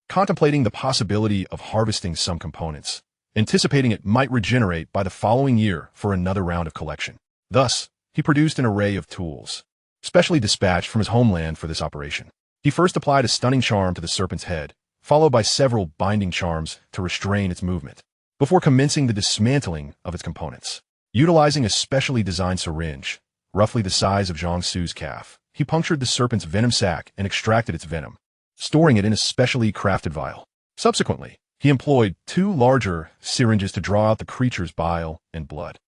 contemplating the possibility of harvesting some components, anticipating it might regenerate by the following year for another round of collection. Thus, he produced an array of tools, specially dispatched from his homeland for this operation. He first applied a stunning charm to the serpent's head, followed by several binding charms to restrain its movement, before commencing the dismantling of its components. Utilizing a specially designed syringe, roughly the size of Jiangsu's calf, he punctured the serpent's venom sac and extracted its venom, storing it in a specially crafted vial. Subsequently, he employed 2 larger syringes to draw out the creature's bile and blood.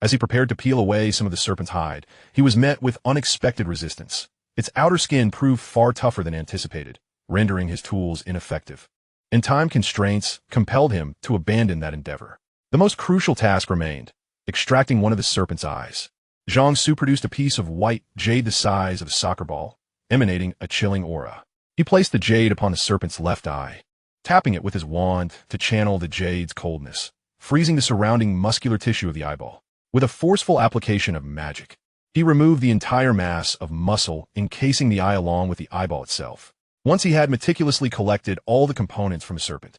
As he prepared to peel away some of the serpent's hide, he was met with unexpected resistance. Its outer skin proved far tougher than anticipated, rendering his tools ineffective. And time constraints compelled him to abandon that endeavor. The most crucial task remained, extracting one of the serpent's eyes. Jiangsu produced a piece of white jade the size of a soccer ball, emanating a chilling aura. He placed the jade upon the serpent's left eye, tapping it with his wand to channel the jade's coldness, freezing the surrounding muscular tissue of the eyeball. With a forceful application of magic, he removed the entire mass of muscle encasing the eye along with the eyeball itself. Once he had meticulously collected all the components from the serpent,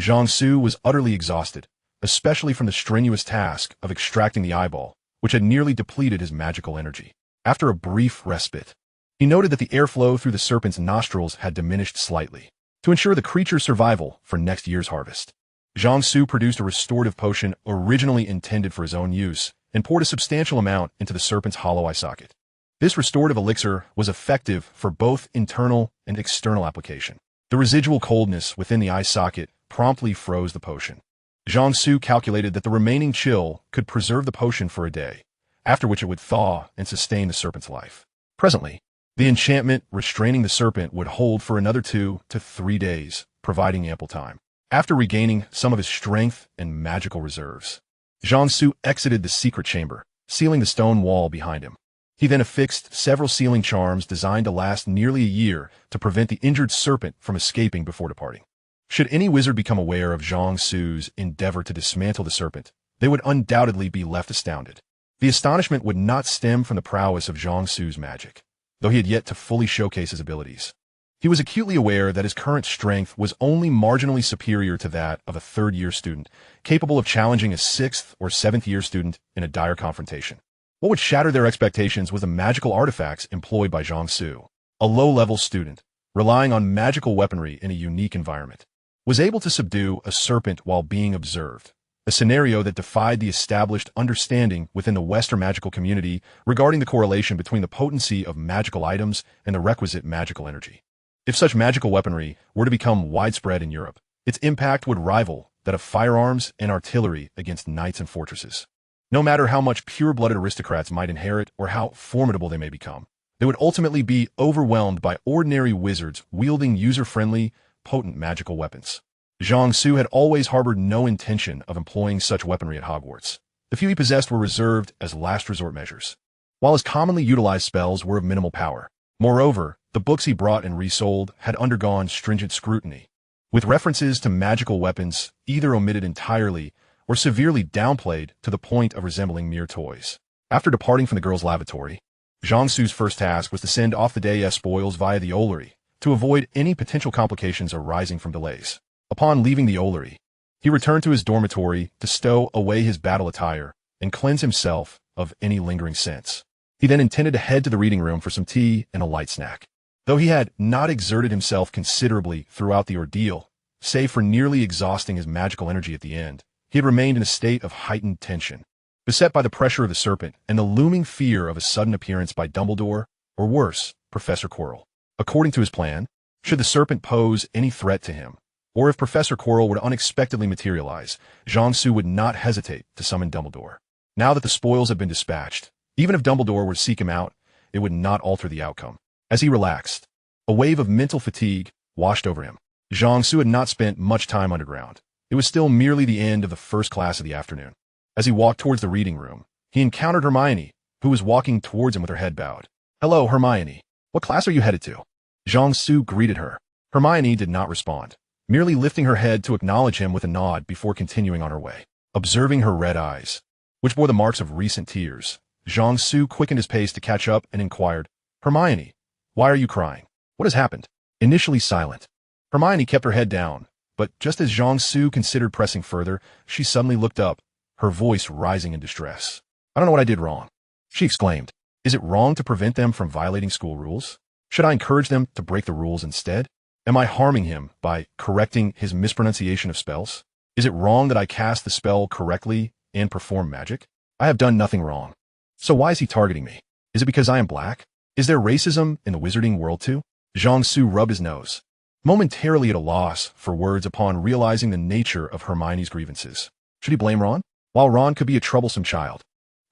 Jiangsu was utterly exhausted, especially from the strenuous task of extracting the eyeball, which had nearly depleted his magical energy. After a brief respite, he noted that the airflow through the serpent's nostrils had diminished slightly, to ensure the creature's survival for next year's harvest. Jiangsu produced a restorative potion originally intended for his own use and poured a substantial amount into the serpent's hollow eye socket. This restorative elixir was effective for both internal and external application. The residual coldness within the eye socket promptly froze the potion. Jiangsu calculated that the remaining chill could preserve the potion for a day, after which it would thaw and sustain the serpent's life. Presently, the enchantment restraining the serpent would hold for another 2 to 3 days, providing ample time. After regaining some of his strength and magical reserves, Jiangsu exited the secret chamber, sealing the stone wall behind him. He then affixed several sealing charms designed to last nearly a year to prevent the injured serpent from escaping before departing. Should any wizard become aware of Jiangsu's endeavor to dismantle the serpent, they would undoubtedly be left astounded. The astonishment would not stem from the prowess of Jiangsu's magic, though he had yet to fully showcase his abilities. He was acutely aware that his current strength was only marginally superior to that of a 3rd-year student, capable of challenging a 6th or 7th-year student in a dire confrontation. What would shatter their expectations was the magical artifacts employed by Jiangsu. A low-level student, relying on magical weaponry in a unique environment, was able to subdue a serpent while being observed, a scenario that defied the established understanding within the Western magical community regarding the correlation between the potency of magical items and the requisite magical energy. If such magical weaponry were to become widespread in Europe, its impact would rival that of firearms and artillery against knights and fortresses. No matter how much pure-blooded aristocrats might inherit or how formidable they may become, they would ultimately be overwhelmed by ordinary wizards wielding user-friendly, potent magical weapons. Jiangsu had always harbored no intention of employing such weaponry at Hogwarts. The few he possessed were reserved as last resort measures, while his commonly utilized spells were of minimal power. Moreover, the books he brought and resold had undergone stringent scrutiny, with references to magical weapons either omitted entirely or severely downplayed to the point of resembling mere toys. After departing from the girls' lavatory, Jiangsu's first task was to send off the day's spoils via the Ollery to avoid any potential complications arising from delays. Upon leaving the Ollery, he returned to his dormitory to stow away his battle attire and cleanse himself of any lingering scents. He then intended to head to the reading room for some tea and a light snack. Though he had not exerted himself considerably throughout the ordeal, save for nearly exhausting his magical energy at the end, he had remained in a state of heightened tension, beset by the pressure of the serpent and the looming fear of a sudden appearance by Dumbledore, or worse, Professor Quirrell. According to his plan, should the serpent pose any threat to him, or if Professor Quirrell were to unexpectedly materialize, Jiangsu would not hesitate to summon Dumbledore. Now that the spoils had been dispatched, even if Dumbledore were to seek him out, it would not alter the outcome. As he relaxed, a wave of mental fatigue washed over him. Jiangsu had not spent much time underground. It was still merely the end of the first class of the afternoon. As he walked towards the reading room, he encountered Hermione, who was walking towards him with her head bowed. "Hello, Hermione. What class are you headed to?" Jiangsu greeted her. Hermione did not respond, merely lifting her head to acknowledge him with a nod before continuing on her way. Observing her red eyes, which bore the marks of recent tears, Jiangsu quickened his pace to catch up and inquired, "Hermione, why are you crying? What has happened?" Initially silent, Hermione kept her head down, but just as Jiangsu considered pressing further, she suddenly looked up, her voice rising in distress. "I don't know what I did wrong," she exclaimed. "Is it wrong to prevent them from violating school rules? Should I encourage them to break the rules instead? Am I harming him by correcting his mispronunciation of spells? Is it wrong that I cast the spell correctly and perform magic? I have done nothing wrong. So why is he targeting me? Is it because I am black? Is there racism in the wizarding world too?" Jiangsu rubbed his nose, momentarily at a loss for words upon realizing the nature of Hermione's grievances. Should he blame Ron? While Ron could be a troublesome child,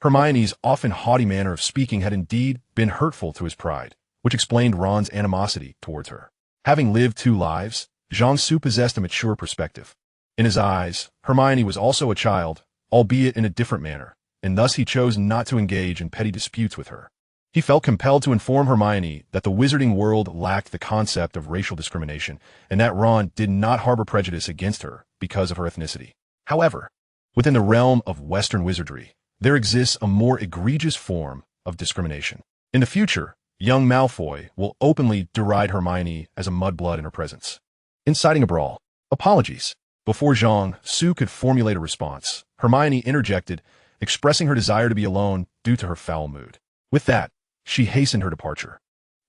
Hermione's often haughty manner of speaking had indeed been hurtful to his pride, which explained Ron's animosity towards her. Having lived 2 lives, Jiangsu possessed a mature perspective. In his eyes, Hermione was also a child, albeit in a different manner, and thus he chose not to engage in petty disputes with her. He felt compelled to inform Hermione that the wizarding world lacked the concept of racial discrimination, and that Ron did not harbor prejudice against her because of her ethnicity. However, within the realm of Western wizardry, there exists a more egregious form of discrimination. In the future, young Malfoy will openly deride Hermione as a mudblood in her presence, inciting a brawl. "Apologies." Before Jiangsu could formulate a response, Hermione interjected, expressing her desire to be alone due to her foul mood. With that, she hastened her departure.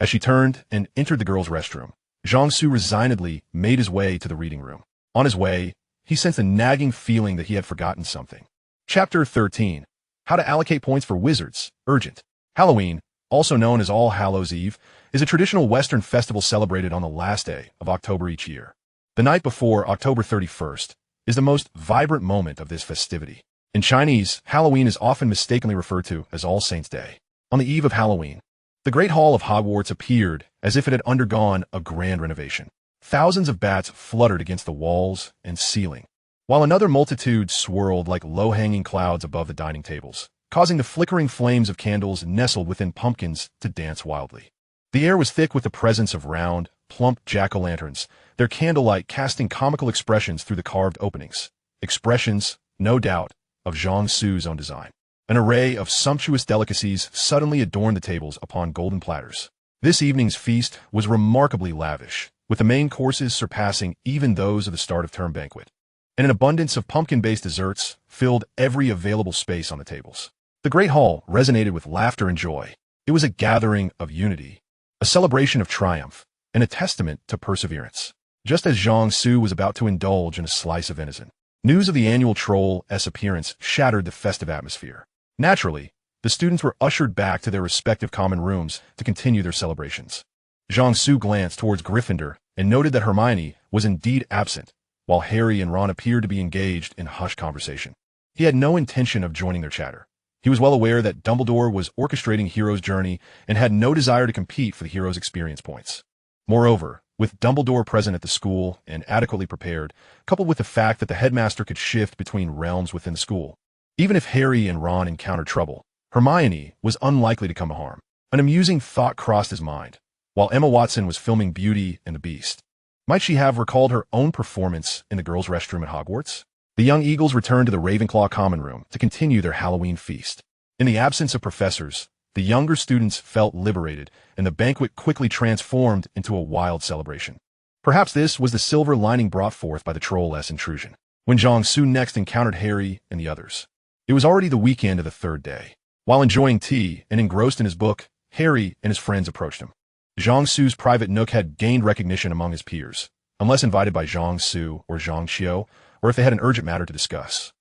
As she turned and entered the girls' restroom, Jiangsu resignedly made his way to the reading room. On his way, he sensed a nagging feeling that he had forgotten something. Chapter 13. How to Allocate Points for Wizards. Urgent. Halloween, also known as All Hallows' Eve, is a traditional Western festival celebrated on the last day of October each year. The night before October 31st is the most vibrant moment of this festivity. In Chinese, Halloween is often mistakenly referred to as All Saints' Day. On the eve of Halloween, the Great Hall of Hogwarts appeared as if it had undergone a grand renovation. Thousands of bats fluttered against the walls and ceiling, while another multitude swirled like low-hanging clouds above the dining tables, causing the flickering flames of candles nestled within pumpkins to dance wildly. The air was thick with the presence of round, plump jack-o'-lanterns, their candlelight casting comical expressions through the carved openings. Expressions, no doubt, of Jiangsu's own design. An array of sumptuous delicacies suddenly adorned the tables upon golden platters. This evening's feast was remarkably lavish, with the main courses surpassing even those of the start-of-term banquet. And an abundance of pumpkin-based desserts filled every available space on the tables. The Great Hall resonated with laughter and joy. It was a gathering of unity, a celebration of triumph, and a testament to perseverance. Just as Jiangsu was about to indulge in a slice of venison, news of the annual Troll's appearance shattered the festive atmosphere. Naturally, the students were ushered back to their respective common rooms to continue their celebrations. Jiangsu glanced towards Gryffindor and noted that Hermione was indeed absent, while Harry and Ron appeared to be engaged in hushed conversation. He had no intention of joining their chatter. He was well aware that Dumbledore was orchestrating Hero's journey and had no desire to compete for the Hero's experience points. Moreover, with Dumbledore present at the school and adequately prepared, coupled with the fact that the headmaster could shift between realms within the school, even if Harry and Ron encountered trouble, Hermione was unlikely to come to harm. An amusing thought crossed his mind. While Emma Watson was filming Beauty and the Beast, might she have recalled her own performance in the girls' restroom at Hogwarts? The young Eagles returned to the Ravenclaw common room to continue their Halloween feast. In the absence of professors, the younger students felt liberated, and the banquet quickly transformed into a wild celebration. Perhaps this was the silver lining brought forth by the Troll's intrusion. When Jiangsu next encountered Harry and the others, it was already the weekend of the 3rd day. While enjoying tea and engrossed in his book, Harry and his friends approached him. Zhang Su's private nook had gained recognition among his peers, unless invited by Zhang Su or Zhang Xiu, or if they had an urgent matter to discuss.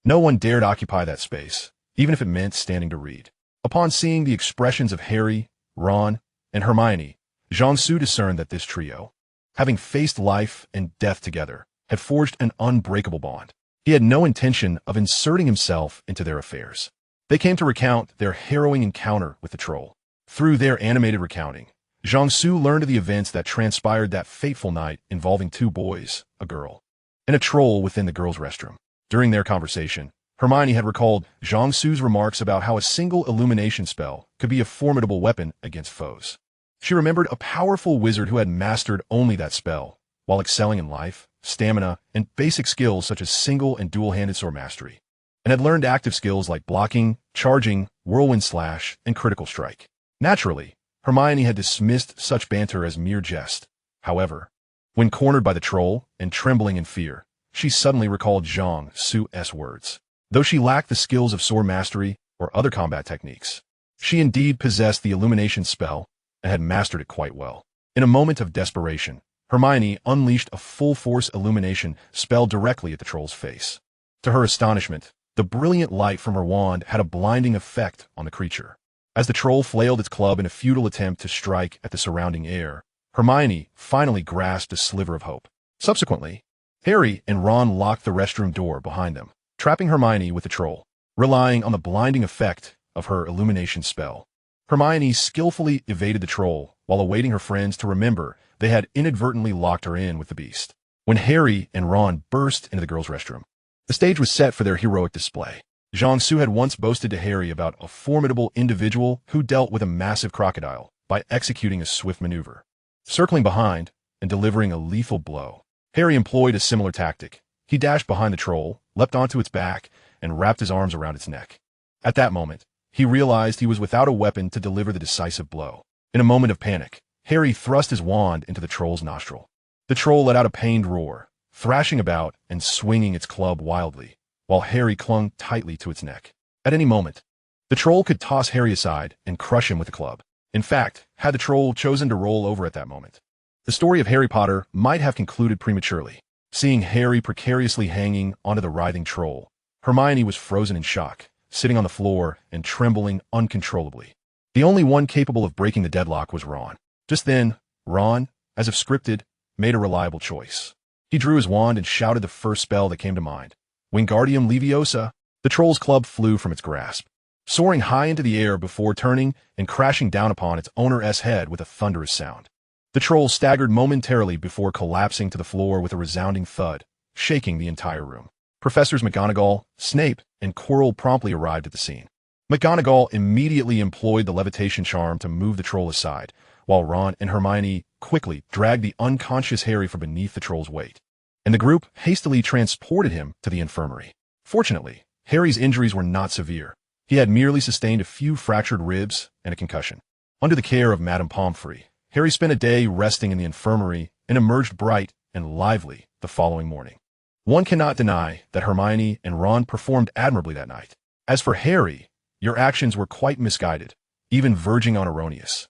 No one dared occupy that space, even if it meant standing to read. Upon seeing the expressions of Harry, Ron, and Hermione, Zhang Su discerned that this trio, having faced life and death together, had forged an unbreakable bond. He had no intention of inserting himself into their affairs. They came to recount their harrowing encounter with the troll. Through their animated recounting, Zhang Su learned of the events that transpired that fateful night involving two boys, a girl, and a troll within the girls' restroom. During their conversation, Hermione had recalled Zhang Su's remarks about how a single illumination spell could be a formidable weapon against foes. She remembered a powerful wizard who had mastered only that spell, while excelling in life, stamina, and basic skills such as single and dual-handed sword mastery, and had learned active skills like blocking, charging, whirlwind slash, and critical strike. Naturally, Hermione had dismissed such banter as mere jest. However, when cornered by the troll and trembling in fear, she suddenly recalled Zhang Su's words. Though she lacked the skills of sword mastery or other combat techniques, she indeed possessed the illumination spell and had mastered it quite well. In a moment of desperation, Hermione unleashed a full-force illumination spell directly at the troll's face. To her astonishment, the brilliant light from her wand had a blinding effect on the creature. As the troll flailed its club in a futile attempt to strike at the surrounding air, Hermione finally grasped a sliver of hope. Subsequently, Harry and Ron locked the restroom door behind them, trapping Hermione with the troll. Relying on the blinding effect of her illumination spell, Hermione skillfully evaded the troll while awaiting her friends to remember they had inadvertently locked her in with the beast. When Harry and Ron burst into the girls' restroom, the stage was set for their heroic display. Zhang Su had once boasted to Harry about a formidable individual who dealt with a massive crocodile by executing a swift maneuver, circling behind and delivering a lethal blow. Harry employed a similar tactic. He dashed behind the troll, leapt onto its back, and wrapped his arms around its neck. At that moment, he realized he was without a weapon to deliver the decisive blow. In a moment of panic, Harry thrust his wand into the troll's nostril. The troll let out a pained roar, thrashing about and swinging its club wildly, while Harry clung tightly to its neck. At any moment, the troll could toss Harry aside and crush him with the club. In fact, had the troll chosen to roll over at that moment, the story of Harry Potter might have concluded prematurely. Seeing Harry precariously hanging onto the writhing troll, Hermione was frozen in shock, sitting on the floor and trembling uncontrollably. The only one capable of breaking the deadlock was Ron. Just then, Ron, as if scripted, made a reliable choice. He drew his wand and shouted the first spell that came to mind. Wingardium Leviosa. The troll's club flew from its grasp, soaring high into the air before turning and crashing down upon its owner's head with a thunderous sound. The troll staggered momentarily before collapsing to the floor with a resounding thud, shaking the entire room. Professors McGonagall, Snape, and Quirrell promptly arrived at the scene. McGonagall immediately employed the levitation charm to move the troll aside, while Ron and Hermione quickly dragged the unconscious Harry from beneath the troll's weight, and the group hastily transported him to the infirmary. Fortunately, Harry's injuries were not severe. He had merely sustained a few fractured ribs and a concussion. Under the care of Madame Pomfrey, Harry spent a day resting in the infirmary and emerged bright and lively the following morning. One cannot deny that Hermione and Ron performed admirably that night. As for Harry, your actions were quite misguided, even verging on erroneous.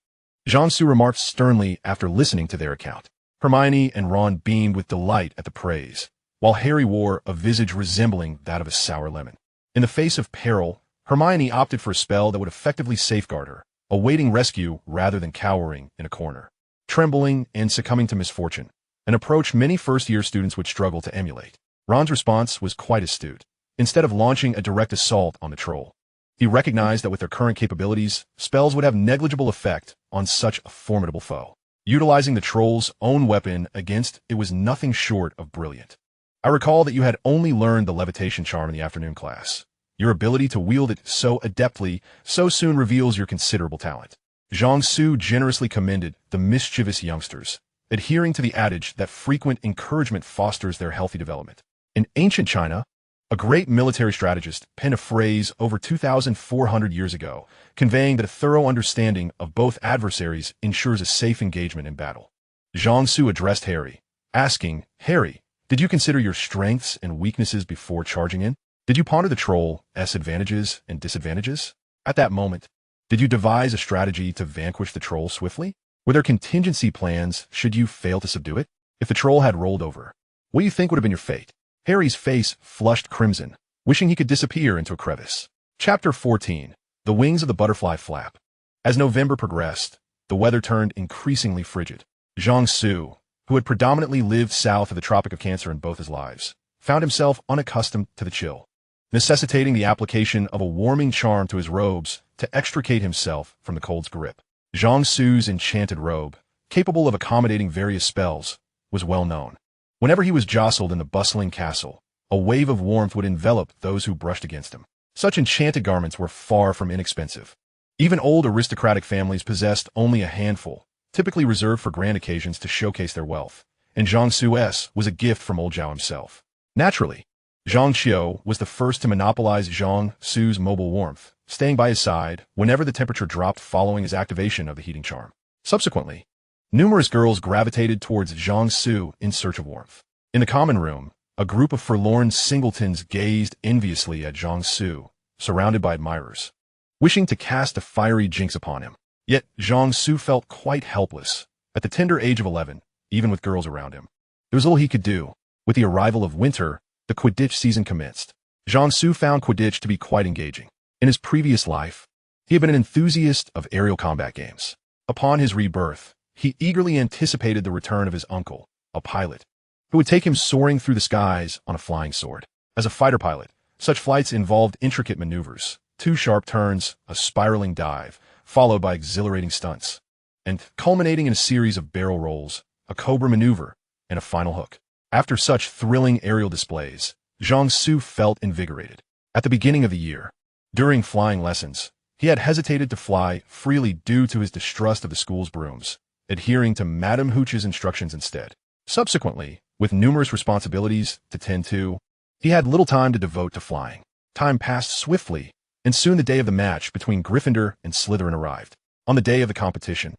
Zhang Su remarked sternly after listening to their account. Hermione and Ron beamed with delight at the praise, while Harry wore a visage resembling that of a sour lemon. In the face of peril, Hermione opted for a spell that would effectively safeguard her, awaiting rescue rather than cowering in a corner, trembling and succumbing to misfortune, an approach many first-year students would struggle to emulate. Ron's response was quite astute. Instead of launching a direct assault on the troll, he recognized that with their current capabilities, spells would have negligible effect on such a formidable foe. Utilizing the troll's own weapon against it was nothing short of brilliant. I recall that you had only learned the levitation charm in the afternoon class. Your ability to wield it so adeptly so soon reveals your considerable talent. Zhang Su generously commended the mischievous youngsters, adhering to the adage that frequent encouragement fosters their healthy development. In ancient China, a great military strategist penned a phrase over 2,400 years ago, conveying that a thorough understanding of both adversaries ensures a safe engagement in battle. Zhang Su addressed Harry, asking, "Harry, did you consider your strengths and weaknesses before charging in? Did you ponder the troll's advantages and disadvantages? At that moment, did you devise a strategy to vanquish the troll swiftly? Were there contingency plans should you fail to subdue it? If the troll had rolled over, what do you think would have been your fate? Harry's face flushed crimson, wishing he could disappear into a crevice. Chapter 14. The Wings of the Butterfly Flap. As November progressed, the weather turned increasingly frigid. Jiangsu, who had predominantly lived south of the Tropic of Cancer in both his lives, found himself unaccustomed to the chill, necessitating the application of a warming charm to his robes to extricate himself from the cold's grip. Jiangsu's enchanted robe, capable of accommodating various spells, was well known. Whenever he was jostled in the bustling castle, a wave of warmth would envelop those who brushed against him. Such enchanted garments were far from inexpensive. Even old aristocratic families possessed only a handful, typically reserved for grand occasions to showcase their wealth, and Jiangsu's was a gift from old Zhao himself. Naturally, Zhang Qiu was the first to monopolize Jiangsu's mobile warmth, staying by his side whenever the temperature dropped following his activation of the heating charm. Subsequently, numerous girls gravitated towards Jiangsu in search of warmth. In the common room, a group of forlorn singletons gazed enviously at Jiangsu, surrounded by admirers, wishing to cast a fiery jinx upon him. Yet Jiangsu felt quite helpless. At the tender age of 11, even with girls around him, there was little he could do. With the arrival of winter, the Quidditch season commenced. Jiangsu found Quidditch to be quite engaging. In his previous life, he had been an enthusiast of aerial combat games. Upon his rebirth, he eagerly anticipated the return of his uncle, a pilot, who would take him soaring through the skies on a flying sword. As a fighter pilot, such flights involved intricate maneuvers, 2 sharp turns, a spiraling dive, followed by exhilarating stunts, and culminating in a series of barrel rolls, a cobra maneuver, and a final hook. After such thrilling aerial displays, Jiangsu felt invigorated. At the beginning of the year, during flying lessons, he had hesitated to fly freely due to his distrust of the school's brooms, adhering to Madame Hooch's instructions instead. Subsequently, with numerous responsibilities to tend to, he had little time to devote to flying. Time passed swiftly, and soon the day of the match between Gryffindor and Slytherin arrived. On the day of the competition,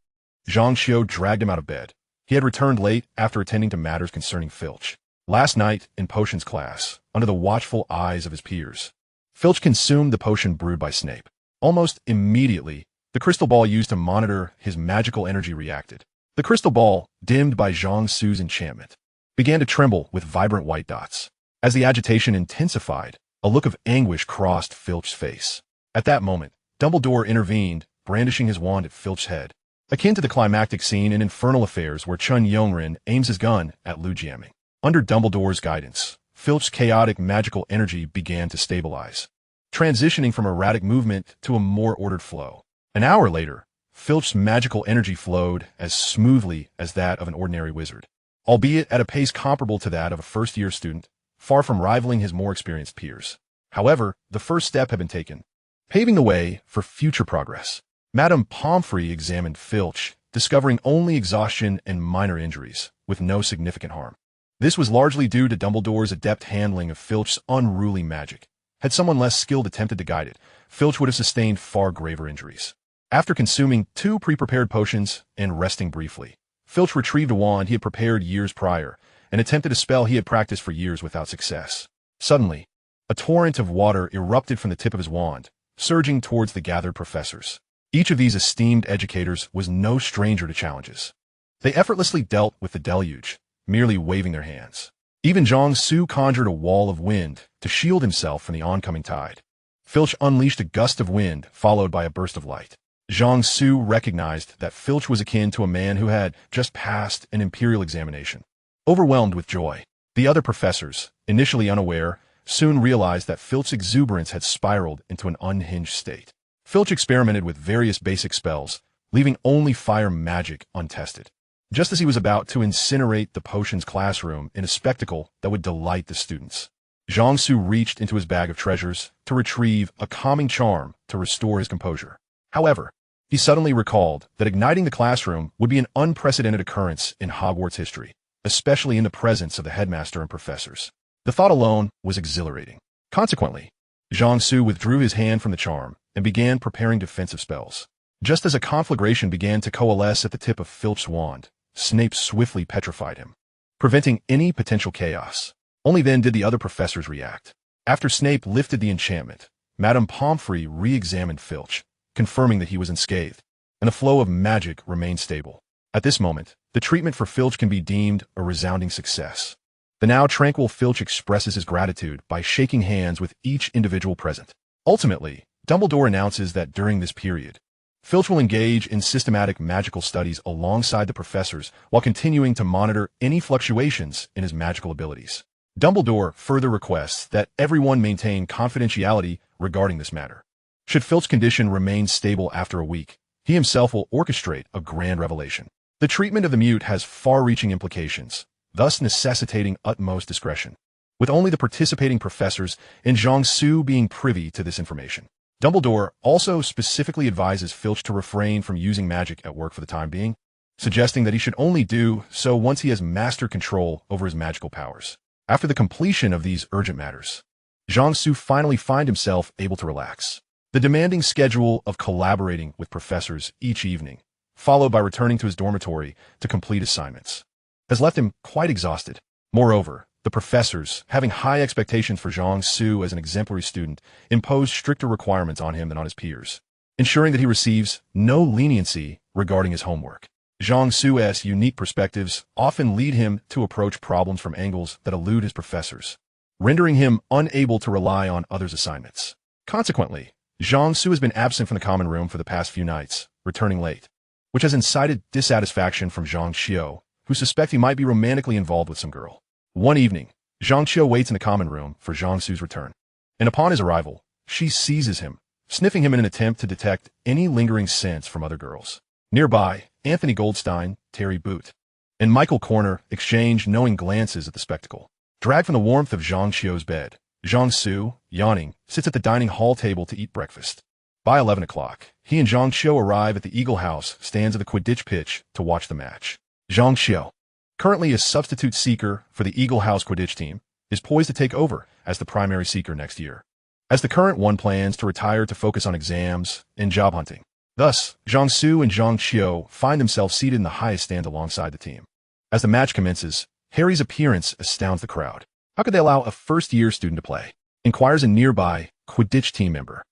Zhang Qiu dragged him out of bed. He had returned late after attending to matters concerning Filch. Last night, in potions class, under the watchful eyes of his peers, Filch consumed the potion brewed by Snape. Almost immediately, the crystal ball used to monitor his magical energy reacted. The crystal ball, dimmed by Jiangsu's enchantment, began to tremble with vibrant white dots. As the agitation intensified, a look of anguish crossed Filch's face. At that moment, Dumbledore intervened, brandishing his wand at Filch's head, akin to the climactic scene in Infernal Affairs where Chun Yongren aims his gun at Lu Jiaming. Under Dumbledore's guidance, Filch's chaotic magical energy began to stabilize, transitioning from erratic movement to a more ordered flow. An hour later, Filch's magical energy flowed as smoothly as that of an ordinary wizard, albeit at a pace comparable to that of a first-year student, far from rivaling his more experienced peers. However, the first step had been taken, paving the way for future progress. Madame Pomfrey examined Filch, discovering only exhaustion and minor injuries, with no significant harm. This was largely due to Dumbledore's adept handling of Filch's unruly magic. Had someone less skilled attempted to guide it, Filch would have sustained far graver injuries. After consuming 2 pre-prepared potions and resting briefly, Filch retrieved a wand he had prepared years prior and attempted a spell he had practiced for years without success. Suddenly, a torrent of water erupted from the tip of his wand, surging towards the gathered professors. Each of these esteemed educators was no stranger to challenges. They effortlessly dealt with the deluge, merely waving their hands. Even Jiangsu conjured a wall of wind to shield himself from the oncoming tide. Filch unleashed a gust of wind, followed by a burst of light. Jiangsu recognized that Filch was akin to a man who had just passed an imperial examination. Overwhelmed with joy, the other professors, initially unaware, soon realized that Filch's exuberance had spiraled into an unhinged state. Filch experimented with various basic spells, leaving only fire magic untested. Just as he was about to incinerate the potions classroom in a spectacle that would delight the students, Jiangsu reached into his bag of treasures to retrieve a calming charm to restore his composure. However, he suddenly recalled that igniting the classroom would be an unprecedented occurrence in Hogwarts history, especially in the presence of the headmaster and professors. The thought alone was exhilarating. Consequently, Jiangsu withdrew his hand from the charm and began preparing defensive spells. Just as a conflagration began to coalesce at the tip of Filch's wand, Snape swiftly petrified him, preventing any potential chaos. Only then did the other professors react. After Snape lifted the enchantment, Madame Pomfrey re-examined Filch, confirming that he was unscathed, and the flow of magic remained stable. At this moment, the treatment for Filch can be deemed a resounding success. The now tranquil Filch expresses his gratitude by shaking hands with each individual present. Ultimately, Dumbledore announces that during this period, Filch will engage in systematic magical studies alongside the professors while continuing to monitor any fluctuations in his magical abilities. Dumbledore further requests that everyone maintain confidentiality regarding this matter. Should Filch's condition remain stable after a week, he himself will orchestrate a grand revelation. The treatment of the mute has far-reaching implications, thus necessitating utmost discretion, with only the participating professors and Jiangsu being privy to this information. Dumbledore also specifically advises Filch to refrain from using magic at work for the time being, suggesting that he should only do so once he has mastered control over his magical powers. After the completion of these urgent matters, Jiangsu finally finds himself able to relax. The demanding schedule of collaborating with professors each evening, followed by returning to his dormitory to complete assignments, has left him quite exhausted. Moreover, the professors, having high expectations for Jiangsu as an exemplary student, impose stricter requirements on him than on his peers, ensuring that he receives no leniency regarding his homework. Jiangsu's unique perspectives often lead him to approach problems from angles that elude his professors, rendering him unable to rely on others' assignments. Consequently, Jiangsu has been absent from the common room for the past few nights, returning late, which has incited dissatisfaction from Zhang Xiao, who suspect he might be romantically involved with some girl. One evening, Zhang Xiao waits in the common room for Jiangsu's return, and upon his arrival, she seizes him, sniffing him in an attempt to detect any lingering scents from other girls. Nearby, Anthony Goldstein, Terry Boot, and Michael Corner exchange knowing glances at the spectacle. Dragged from the warmth of Zhang Xiao's bed, Jiangsu, yawning, sits at the dining hall table to eat breakfast. By 11 o'clock, he and Zhang Xiao arrive at the Eagle House, stands at the Quidditch pitch to watch the match. Zhang Xiao, currently a substitute seeker for the Eagle House Quidditch team, is poised to take over as the primary seeker next year, as the current one plans to retire to focus on exams and job hunting. Thus, Jiangsu and Zhang Xiao find themselves seated in the highest stand alongside the team. As the match commences, Harry's appearance astounds the crowd. How could they allow a first-year student to play? Inquires a nearby Quidditch team member.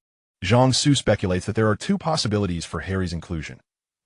Jiangsu speculates that there are two possibilities for Harry's inclusion.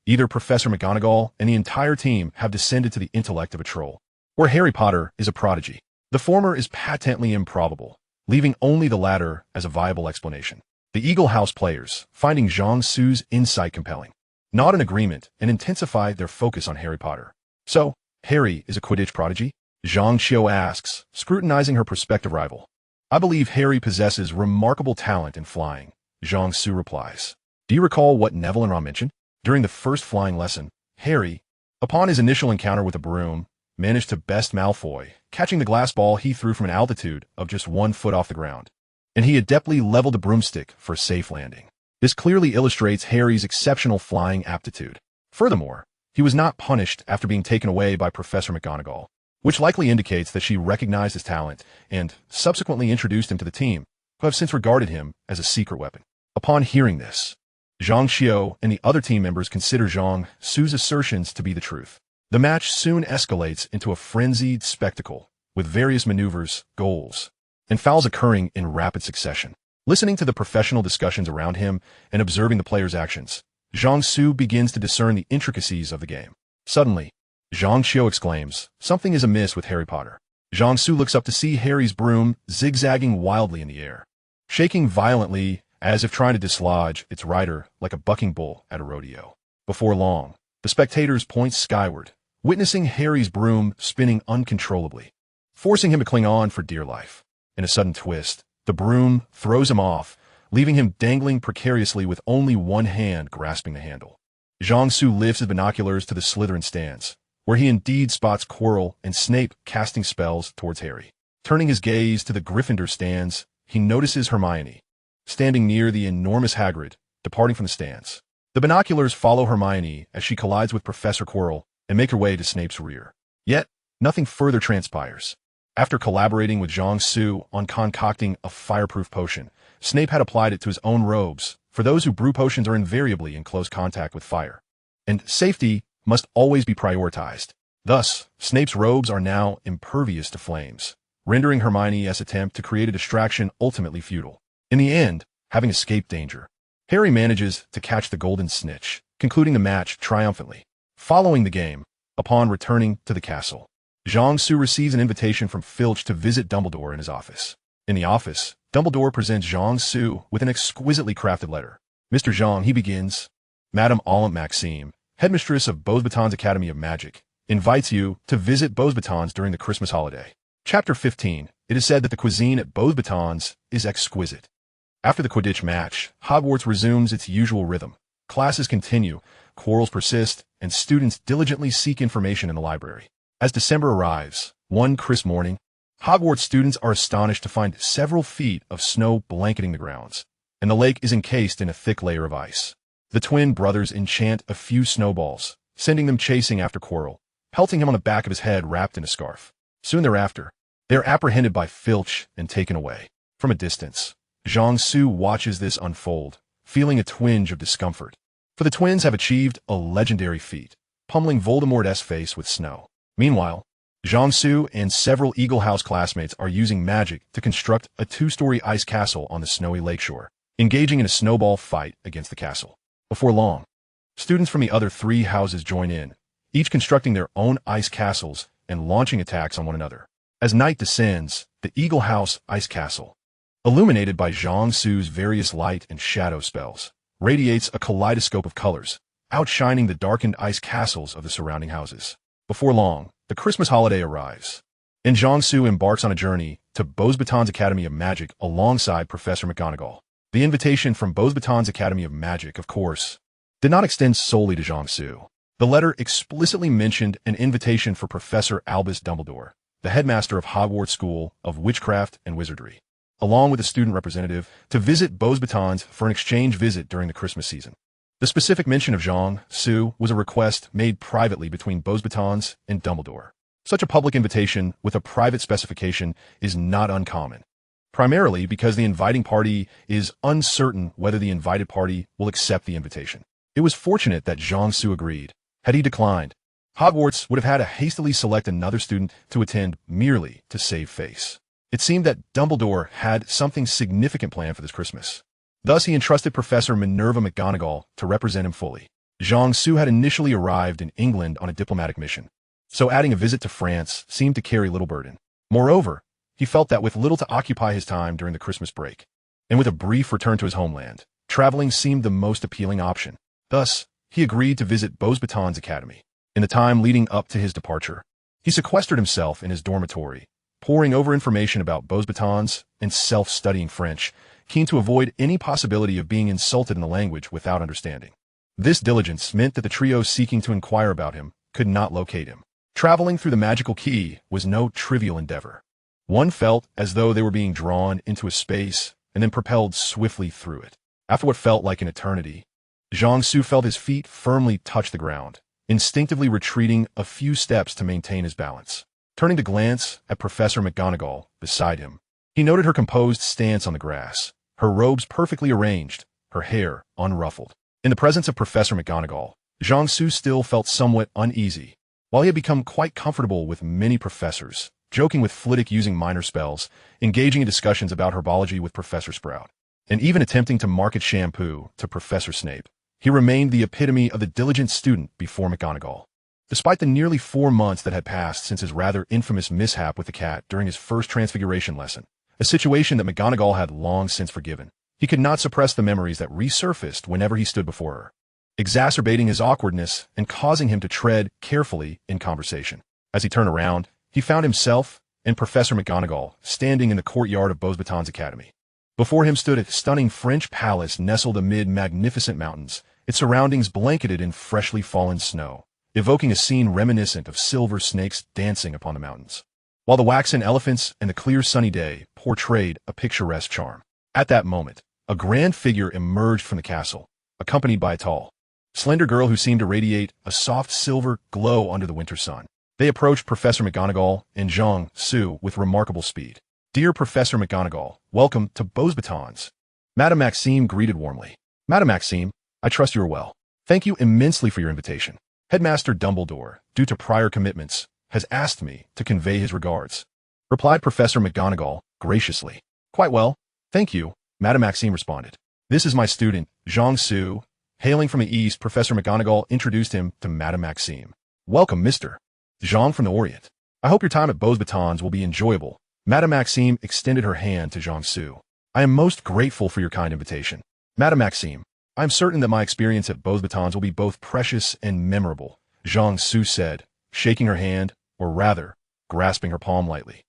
Either Professor McGonagall and the entire team have descended to the intellect of a troll, or Harry Potter is a prodigy. The former is patently improbable, leaving only the latter as a viable explanation. The Eagle House players, finding Jiangsu's insight compelling, nod in agreement and intensify their focus on Harry Potter. So, Harry is a Quidditch prodigy? Zhang Xiao asks, scrutinizing her prospective rival. I believe Harry possesses remarkable talent in flying, Jiangsu replies. Do you recall what Neville and Ron mentioned? During the first flying lesson, Harry, upon his initial encounter with a broom, managed to best Malfoy, catching the glass ball he threw from an altitude of just 1 foot off the ground, and he adeptly leveled a broomstick for a safe landing. This clearly illustrates Harry's exceptional flying aptitude. Furthermore, he was not punished after being taken away by Professor McGonagall, which likely indicates that she recognized his talent and subsequently introduced him to the team, who have since regarded him as a secret weapon. Upon hearing this, Zhang Xiao and the other team members consider Zhang Su's assertions to be the truth. The match soon escalates into a frenzied spectacle, with various maneuvers, goals, and fouls occurring in rapid succession. Listening to the professional discussions around him and observing the players' actions, Zhang Su begins to discern the intricacies of the game. Suddenly, Zhang Xiao exclaims, "Something is amiss with Harry Potter." Zhang Su looks up to see Harry's broom zigzagging wildly in the air, shaking violently as if trying to dislodge its rider like a bucking bull at a rodeo. Before long, the spectators point skyward, witnessing Harry's broom spinning uncontrollably, forcing him to cling on for dear life. In a sudden twist, the broom throws him off, leaving him dangling precariously with only one hand grasping the handle. Zhang Su lifts his binoculars to the Slytherin stands, where he indeed spots Quirrell and Snape casting spells towards Harry. Turning his gaze to the Gryffindor stands, he notices Hermione, standing near the enormous Hagrid, departing from the stands. The binoculars follow Hermione as she collides with Professor Quirrell and make her way to Snape's rear. Yet, nothing further transpires. After collaborating with Zhang Su on concocting a fireproof potion, Snape had applied it to his own robes. For those who brew potions are invariably in close contact with fire, and safety must always be prioritized. Thus, Snape's robes are now impervious to flames, rendering Hermione's attempt to create a distraction ultimately futile. In the end, having escaped danger, Harry manages to catch the golden snitch, concluding the match triumphantly. Following the game, upon returning to the castle, Jiangsu receives an invitation from Filch to visit Dumbledore in his office. In the office, Dumbledore presents Jiangsu with an exquisitely crafted letter. Mr. Zhang, he begins, Madame Olympe Maxime, headmistress of Beauxbatons Academy of Magic, invites you to visit Beauxbatons during the Christmas holiday. Chapter 15. It is said that the cuisine at Beauxbatons is exquisite. After the Quidditch match, Hogwarts resumes its usual rhythm. Classes continue, quarrels persist, and students diligently seek information in the library. As December arrives, one crisp morning, Hogwarts students are astonished to find several feet of snow blanketing the grounds, and the lake is encased in a thick layer of ice. The twin brothers enchant a few snowballs, sending them chasing after Quirrell, pelting him on the back of his head wrapped in a scarf. Soon thereafter, they are apprehended by Filch and taken away. From a distance, Jiangsu watches this unfold, feeling a twinge of discomfort. For the twins have achieved a legendary feat, pummeling Voldemort's face with snow. Meanwhile, Jiangsu and several Eagle House classmates are using magic to construct a two-story ice castle on the snowy lakeshore, engaging in a snowball fight against the castle. Before long, students from the other three houses join in, each constructing their own ice castles and launching attacks on one another. As night descends, the Eagle House ice castle, illuminated by Jiangsu's various light and shadow spells, radiates a kaleidoscope of colors, outshining the darkened ice castles of the surrounding houses. Before long, the Christmas holiday arrives, and Jiangsu embarks on a journey to Beauxbatons Academy of Magic alongside Professor McGonagall. The invitation from Beauxbatons Academy of Magic, of course, did not extend solely to Jiangsu. The letter explicitly mentioned an invitation for Professor Albus Dumbledore, the headmaster of Hogwarts School of Witchcraft and Wizardry, along with a student representative, to visit Beauxbatons for an exchange visit during the Christmas season. The specific mention of Jiangsu was a request made privately between Beauxbatons and Dumbledore. Such a public invitation with a private specification is not uncommon, primarily because the inviting party is uncertain whether the invited party will accept the invitation. It was fortunate that Jiangsu agreed. Had he declined, Hogwarts would have had to hastily select another student to attend merely to save face. It seemed that Dumbledore had something significant planned for this Christmas. Thus, he entrusted Professor Minerva McGonagall to represent him fully. Jiangsu had initially arrived in England on a diplomatic mission, so adding a visit to France seemed to carry little burden. Moreover, he felt that with little to occupy his time during the Christmas break, and with a brief return to his homeland, traveling seemed the most appealing option. Thus, he agreed to visit Beauxbatons Academy. In the time leading up to his departure, he sequestered himself in his dormitory, poring over information about Beauxbatons and self-studying French, keen to avoid any possibility of being insulted in the language without understanding. This diligence meant that the trio seeking to inquire about him could not locate him. Traveling through the magical key was no trivial endeavor. One felt as though they were being drawn into a space and then propelled swiftly through it. After what felt like an eternity, Jiangsu felt his feet firmly touch the ground, instinctively retreating a few steps to maintain his balance. Turning to glance at Professor McGonagall beside him, he noted her composed stance on the grass, her robes perfectly arranged, her hair unruffled. In the presence of Professor McGonagall, Jiangsu still felt somewhat uneasy. While he had become quite comfortable with many professors, joking with Flitwick using minor spells, engaging in discussions about herbology with Professor Sprout, and even attempting to market shampoo to Professor Snape, he remained the epitome of the diligent student before McGonagall. Despite the nearly 4 months that had passed since his rather infamous mishap with the cat during his first Transfiguration lesson, a situation that McGonagall had long since forgiven, he could not suppress the memories that resurfaced whenever he stood before her, exacerbating his awkwardness and causing him to tread carefully in conversation. As he turned around, he found himself and Professor McGonagall standing in the courtyard of Beauxbatons Academy. Before him stood a stunning French palace nestled amid magnificent mountains, its surroundings blanketed in freshly fallen snow, evoking a scene reminiscent of silver snakes dancing upon the mountains, while the waxen elephants and the clear sunny day portrayed a picturesque charm. At that moment, a grand figure emerged from the castle, accompanied by a tall, slender girl who seemed to radiate a soft silver glow under the winter sun. They approached Professor McGonagall and Jiangsu with remarkable speed. "Dear Professor McGonagall, welcome to Beauxbatons." Madame Maxime greeted warmly. "Madame Maxime, I trust you are well. Thank you immensely for your invitation. Headmaster Dumbledore, due to prior commitments, has asked me to convey his regards," replied Professor McGonagall graciously. "Quite well, thank you," Madame Maxime responded. "This is my student, Jiangsu. Hailing from the east, Professor McGonagall introduced him to Madame Maxime. Welcome, Mr. Jean from the Orient. I hope your time at Beaux Batons will be enjoyable. Madame Maxime extended her hand to Jiangsu. I am most grateful for your kind invitation. Madame Maxime, I am certain that my experience at Beaux Batons will be both precious and memorable, Jiangsu said, shaking her hand, or rather, grasping her palm lightly.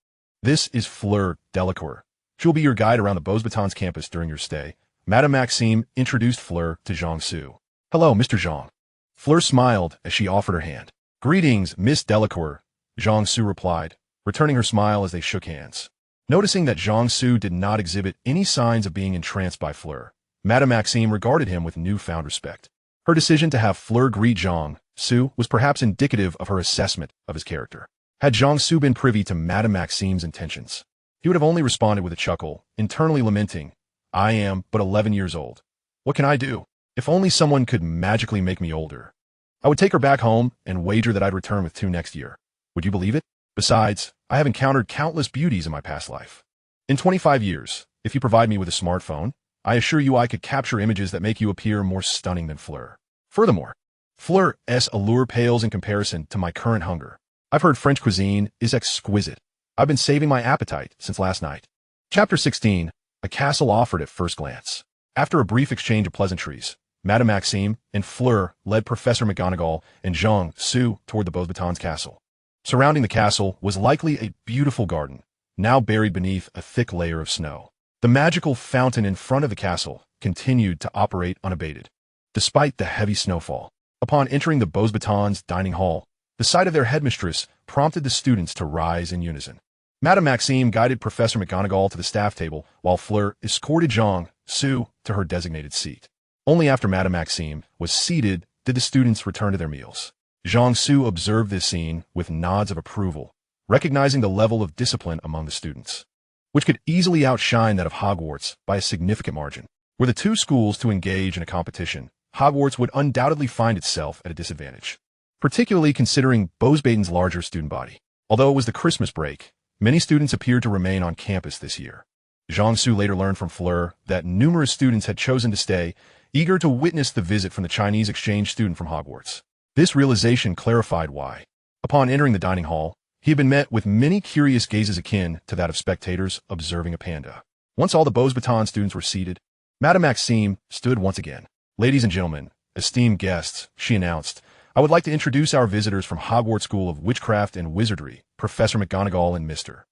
This is Fleur Delacour. She will be your guide around the Beaux Batons campus during your stay. Madame Maxime introduced Fleur to Jiangsu. Hello, Mr. Zhang. Fleur smiled as she offered her hand. Greetings, Miss Delacour, Jiangsu replied, returning her smile as they shook hands. Noticing that Jiangsu did not exhibit any signs of being entranced by Fleur, Madame Maxime regarded him with newfound respect. Her decision to have Fleur greet Jiangsu was perhaps indicative of her assessment of his character. Had Jiangsu been privy to Madame Maxime's intentions, he would have only responded with a chuckle, internally lamenting, I am but 11 years old. What can I do? If only someone could magically make me older. I would take her back home and wager that I'd return with 2 next year. Would you believe it? Besides, I have encountered countless beauties in my past life. In 25 years, if you provide me with a smartphone, I assure you I could capture images that make you appear more stunning than Fleur. Furthermore, Fleur's allure pales in comparison to my current hunger. I've heard French cuisine is exquisite. I've been saving my appetite since last night. Chapter 16, A Castle Offered at First Glance. After a brief exchange of pleasantries, Madame Maxime and Fleur led Professor McGonagall and Jiangsu toward the Beaux Batons castle. Surrounding the castle was likely a beautiful garden, now buried beneath a thick layer of snow. The magical fountain in front of the castle continued to operate unabated, despite the heavy snowfall. Upon entering the Beaux Batons dining hall, the sight of their headmistress prompted the students to rise in unison. Madame Maxime guided Professor McGonagall to the staff table, while Fleur escorted Jiangsu to her designated seat. Only after Madame Maxime was seated did the students return to their meals. Jiangsu observed this scene with nods of approval, recognizing the level of discipline among the students, which could easily outshine that of Hogwarts by a significant margin. Were the two schools to engage in a competition, Hogwarts would undoubtedly find itself at a disadvantage, particularly considering Beaux Batons' larger student body. Although it was the Christmas break, many students appeared to remain on campus this year. Jiangsu later learned from Fleur that numerous students had chosen to stay, eager to witness the visit from the Chinese exchange student from Hogwarts. This realization clarified why. Upon entering the dining hall, he had been met with many curious gazes akin to that of spectators observing a panda. Once all the Beaux Batons students were seated, Madame Maxime stood once again. Ladies and gentlemen, esteemed guests, she announced, I would like to introduce our visitors from Hogwarts School of Witchcraft and Wizardry, Professor McGonagall and Mr.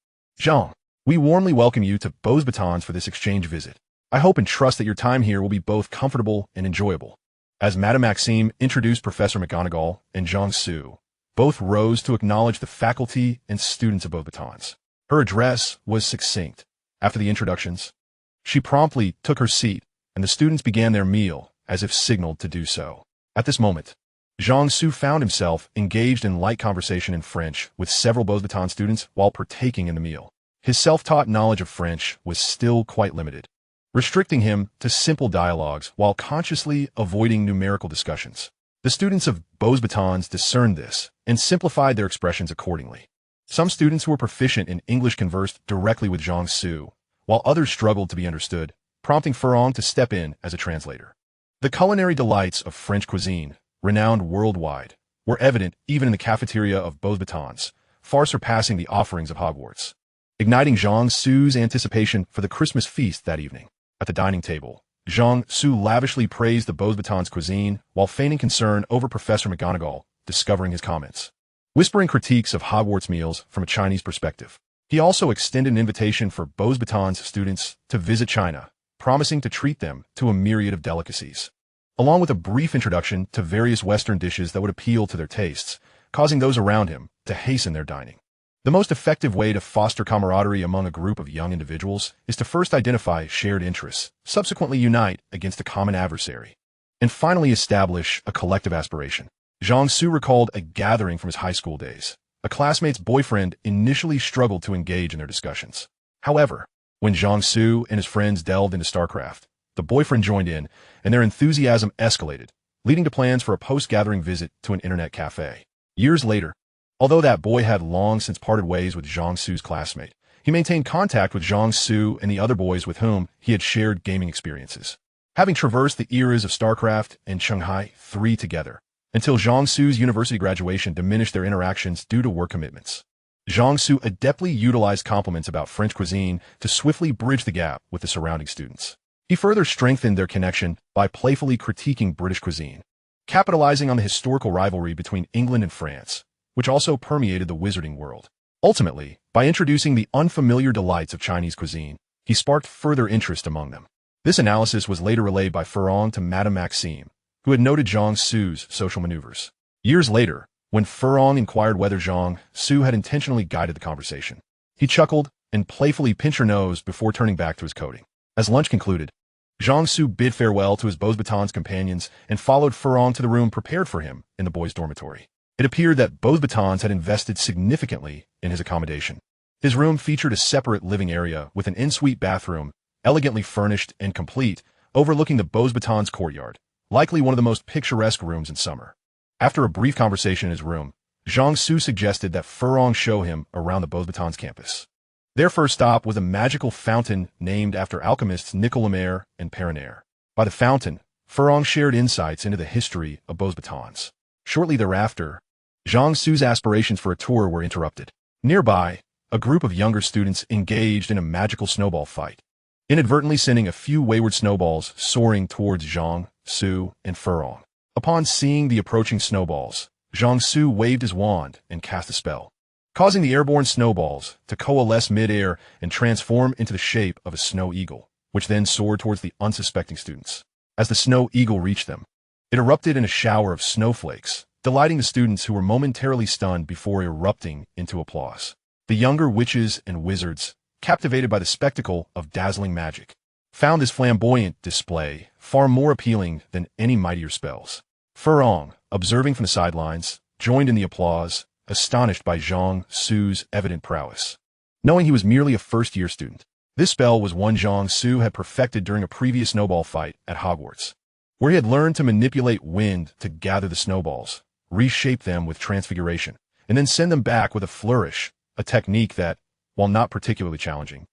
Zhang. We warmly welcome you to Beaux Batons for this exchange visit. I hope and trust that your time here will be both comfortable and enjoyable. As Madame Maxime introduced Professor McGonagall and Jiangsu, both rose to acknowledge the faculty and students of Beaux Batons. Her address was succinct. After the introductions, she promptly took her seat, and the students began their meal, as if signaled to do so. At this moment, Jiangsu found himself engaged in light conversation in French with several Beaux Batons students while partaking in the meal. His self-taught knowledge of French was still quite limited, restricting him to simple dialogues while consciously avoiding numerical discussions. The students of Beaux Batons discerned this and simplified their expressions accordingly. Some students who were proficient in English conversed directly with Jiangsu, while others struggled to be understood, prompting Ferrand to step in as a translator. The culinary delights of French cuisine, renowned worldwide, were evident even in the cafeteria of Beaux Batons, far surpassing the offerings of Hogwarts, igniting Jiangsu's anticipation for the Christmas feast that evening. At the dining table, Jiangsu lavishly praised the Beaux Batons cuisine while feigning concern over Professor McGonagall, discovering his comments, whispering critiques of Hogwarts meals from a Chinese perspective. He also extended an invitation for Beaux Batons students to visit China, promising to treat them to a myriad of delicacies, along with a brief introduction to various Western dishes that would appeal to their tastes, causing those around him to hasten their dining. The most effective way to foster camaraderie among a group of young individuals is to first identify shared interests, subsequently unite against a common adversary, and finally establish a collective aspiration. Jiangsu recalled a gathering from his high school days. A classmate's boyfriend initially struggled to engage in their discussions. However, when Jiangsu and his friends delved into StarCraft, the boyfriend joined in, and their enthusiasm escalated, leading to plans for a post-gathering visit to an internet cafe. Years later, although that boy had long since parted ways with Jiangsu's classmate, he maintained contact with Jiangsu and the other boys with whom he had shared gaming experiences. having traversed the eras of StarCraft and Shanghai 3 together, until Zhang Su's university graduation diminished their interactions due to work commitments. Zhang Su adeptly utilized compliments about French cuisine to swiftly bridge the gap with the surrounding students. He further strengthened their connection by playfully critiquing British cuisine, capitalizing on the historical rivalry between England and France, which also permeated the wizarding world. Ultimately, by introducing the unfamiliar delights of Chinese cuisine, he sparked further interest among them. This analysis was later relayed by Furong to Madame Maxime, who had noted Zhang Su's social maneuvers. Years later, when Furong inquired whether Zhang Su had intentionally guided the conversation, he chuckled and playfully pinched her nose before turning back to his coding. As lunch concluded, Zhang Su bid farewell to his Beaux Batons companions and followed Furong to the room prepared for him in the boys' dormitory. It appeared that Beaux Batons had invested significantly in his accommodation. His room featured a separate living area with an en-suite bathroom, elegantly furnished and complete, overlooking the Beaux Batons courtyard, likely one of the most picturesque rooms in summer. After a brief conversation in his room, Zhang Su suggested that Furong show him around the Beaux Batons campus. Their first stop was a magical fountain named after alchemists Nicolas and Perrinaire. By the fountain, Furong shared insights into the history of Beaux Batons. Shortly thereafter, Zhang Su's aspirations for a tour were interrupted. Nearby, a group of younger students engaged in a magical snowball fight, inadvertently sending a few wayward snowballs soaring towards Zhang Su and Furong. Upon seeing the approaching snowballs, Zhang Su waved his wand and cast a spell, causing the airborne snowballs to coalesce mid-air and transform into the shape of a snow eagle, which then soared towards the unsuspecting students. As the snow eagle reached them, it erupted in a shower of snowflakes, delighting the students who were momentarily stunned before erupting into applause. The younger witches and wizards, captivated by the spectacle of dazzling magic, found this flamboyant display far more appealing than any mightier spells. Furong, observing from the sidelines, joined in the applause, astonished by Zhang Su's evident prowess. Knowing he was merely a first-year student, this spell was one Zhang Su had perfected during a previous snowball fight at Hogwarts, where he had learned to manipulate wind to gather the snowballs, reshape them with transfiguration, and then send them back with a flourish, a technique that, while not particularly challenging,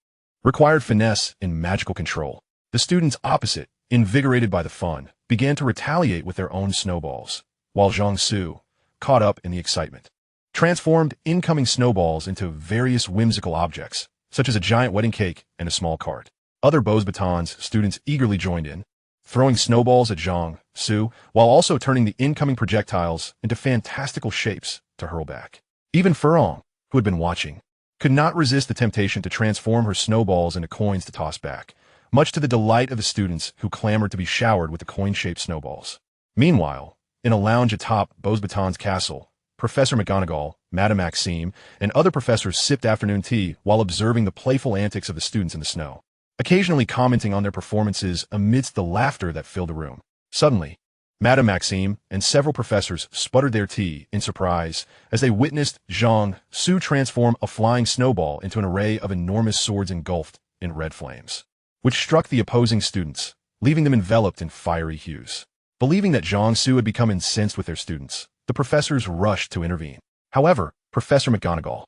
required finesse and magical control. The students opposite, invigorated by the fun, began to retaliate with their own snowballs, while Zhang Su, caught up in the excitement, transformed incoming snowballs into various whimsical objects, such as a giant wedding cake and a small cart. Other Beaux Batons students eagerly joined in, throwing snowballs at Zhang Su, while also turning the incoming projectiles into fantastical shapes to hurl back. Even Furong, who had been watching, could not resist the temptation to transform her snowballs into coins to toss back, much to the delight of the students who clamored to be showered with the coin-shaped snowballs. Meanwhile, in a lounge atop Beaux Batons castle, Professor McGonagall, Madame Maxime, and other professors sipped afternoon tea while observing the playful antics of the students in the snow, occasionally commenting on their performances amidst the laughter that filled the room. Suddenly, Madame Maxime and several professors sputtered their tea in surprise as they witnessed Zhang Su transform a flying snowball into an array of enormous swords engulfed in red flames, which struck the opposing students, leaving them enveloped in fiery hues. Believing that Zhang Su had become incensed with their students, the professors rushed to intervene. However, Professor McGonagall,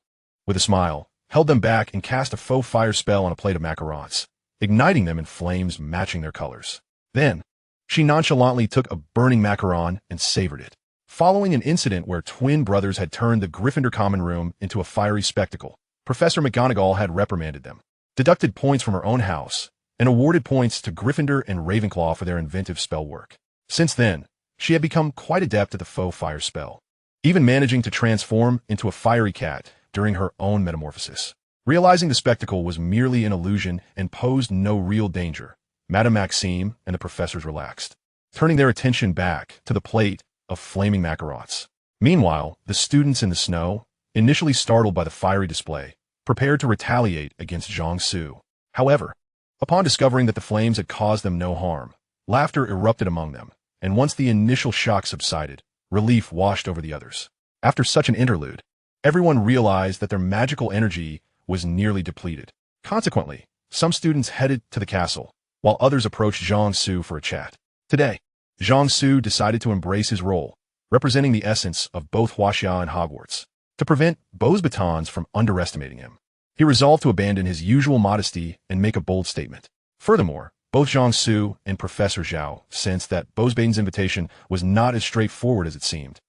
with a smile, held them back and cast a faux fire spell on a plate of macarons, igniting them in flames matching their colors. Then, she nonchalantly took a burning macaron and savored it. Following an incident where twin brothers had turned the Gryffindor common room into a fiery spectacle, Professor McGonagall had reprimanded them, deducted points from her own house, and awarded points to Gryffindor and Ravenclaw for their inventive spell work. Since then, she had become quite adept at the faux fire spell, even managing to transform into a fiery cat during her own metamorphosis. Realizing the spectacle was merely an illusion and posed no real danger, Madame Maxime and the professors relaxed, turning their attention back to the plate of flaming macarons. Meanwhile, the students in the snow, initially startled by the fiery display, prepared to retaliate against Zhang Su. However, upon discovering that the flames had caused them no harm, laughter erupted among them, and once the initial shock subsided, relief washed over the others. After such an interlude, everyone realized that their magical energy was nearly depleted. Consequently, some students headed to the castle, while others approached Zhang Su for a chat. Today, Zhang Su decided to embrace his role, representing the essence of both Huaxia and Hogwarts, to prevent Beaux Batons from underestimating him. He resolved to abandon his usual modesty and make a bold statement. Furthermore, Both Jiangsu and Professor Zhao sensed that Bozbane's invitation was not as straightforward as it seemed,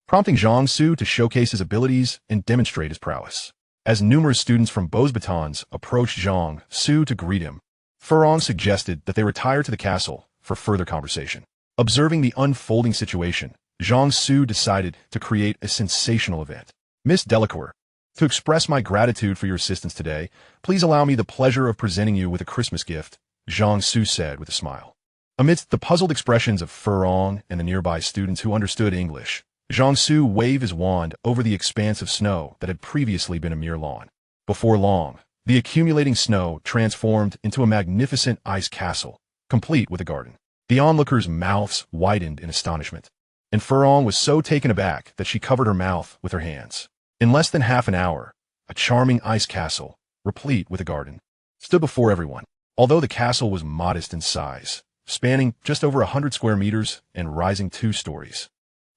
prompting Jiangsu to showcase his abilities and demonstrate his prowess. As numerous students from Bozbatons approached Jiangsu to greet him, Furong suggested that they retire to the castle for further conversation. Observing the unfolding situation, Jiangsu decided to create a sensational event. Miss Delacour, to express my gratitude for your assistance today, please allow me the pleasure of presenting you with a Christmas gift, Jiangsu said with a smile. Amidst the puzzled expressions of Furong and the nearby students who understood English, Jiangsu waved his wand over the expanse of snow that had previously been a mere lawn. Before long, the accumulating snow transformed into a magnificent ice castle, complete with a garden. The onlookers' mouths widened in astonishment, and Furong was so taken aback that she covered her mouth with her hands. In less than half an hour, a charming ice castle, replete with a garden, stood before everyone. Although the castle was modest in size, spanning just over 100 square meters and rising 2 stories,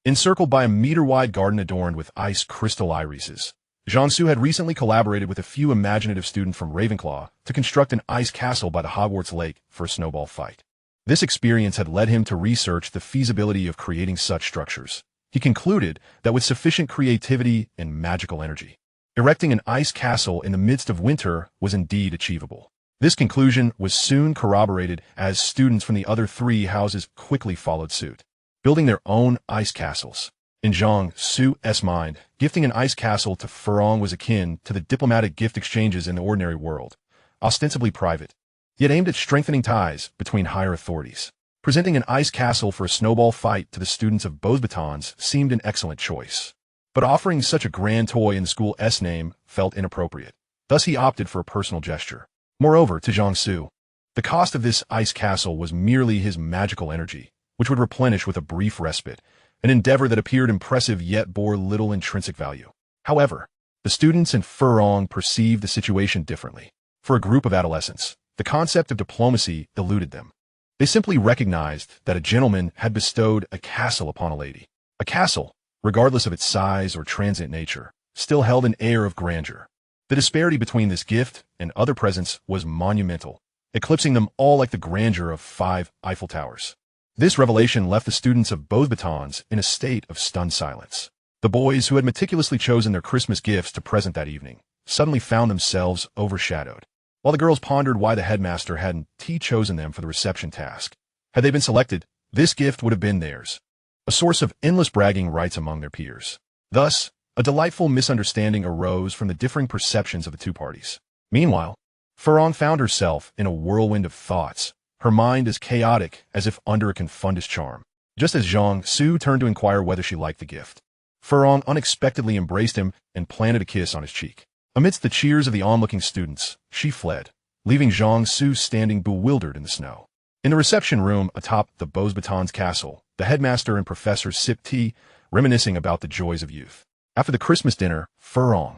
encircled by a meter-wide garden adorned with ice crystal irises, Jiangsu had recently collaborated with a few imaginative students from Ravenclaw to construct an ice castle by the Hogwarts lake for a snowball fight. This experience had led him to research the feasibility of creating such structures. He concluded that with sufficient creativity and magical energy, erecting an ice castle in the midst of winter was indeed achievable. This conclusion was soon corroborated as students from the other 3 houses quickly followed suit, building their own ice castles. In Jiangsu's mind, gifting an ice castle to Furong was akin to the diplomatic gift exchanges in the ordinary world, ostensibly private, yet aimed at strengthening ties between higher authorities. Presenting an ice castle for a snowball fight to the students of Bozbatons seemed an excellent choice. But offering such a grand toy in the school's name felt inappropriate. Thus he opted for a personal gesture. Moreover, to Jiangsu, the cost of this ice castle was merely his magical energy, which would replenish with a brief respite, an endeavor that appeared impressive yet bore little intrinsic value. However, the students and Furong perceived the situation differently. For a group of adolescents, the concept of diplomacy eluded them. They simply recognized that a gentleman had bestowed a castle upon a lady. A castle, regardless of its size or transient nature, still held an air of grandeur. The disparity between this gift and other presents was monumental, eclipsing them all like the grandeur of 5 Eiffel Towers. This revelation left the students of Bozbatons in a state of stunned silence. The boys who had meticulously chosen their Christmas gifts to present that evening suddenly found themselves overshadowed, while the girls pondered why the headmaster hadn't chosen them for the reception task. Had they been selected, this gift would have been theirs, a source of endless bragging rights among their peers. Thus, a delightful misunderstanding arose from the differing perceptions of the 2 parties. Meanwhile, Furong found herself in a whirlwind of thoughts, her mind as chaotic as if under a confundus charm. Just as Jiangsu turned to inquire whether she liked the gift, Furong unexpectedly embraced him and planted a kiss on his cheek. Amidst the cheers of the onlooking students, she fled, leaving Jiangsu standing bewildered in the snow. In the reception room atop the Bozbatons castle, the headmaster and professors sipped tea, reminiscing about the joys of youth. After the Christmas dinner, Furong,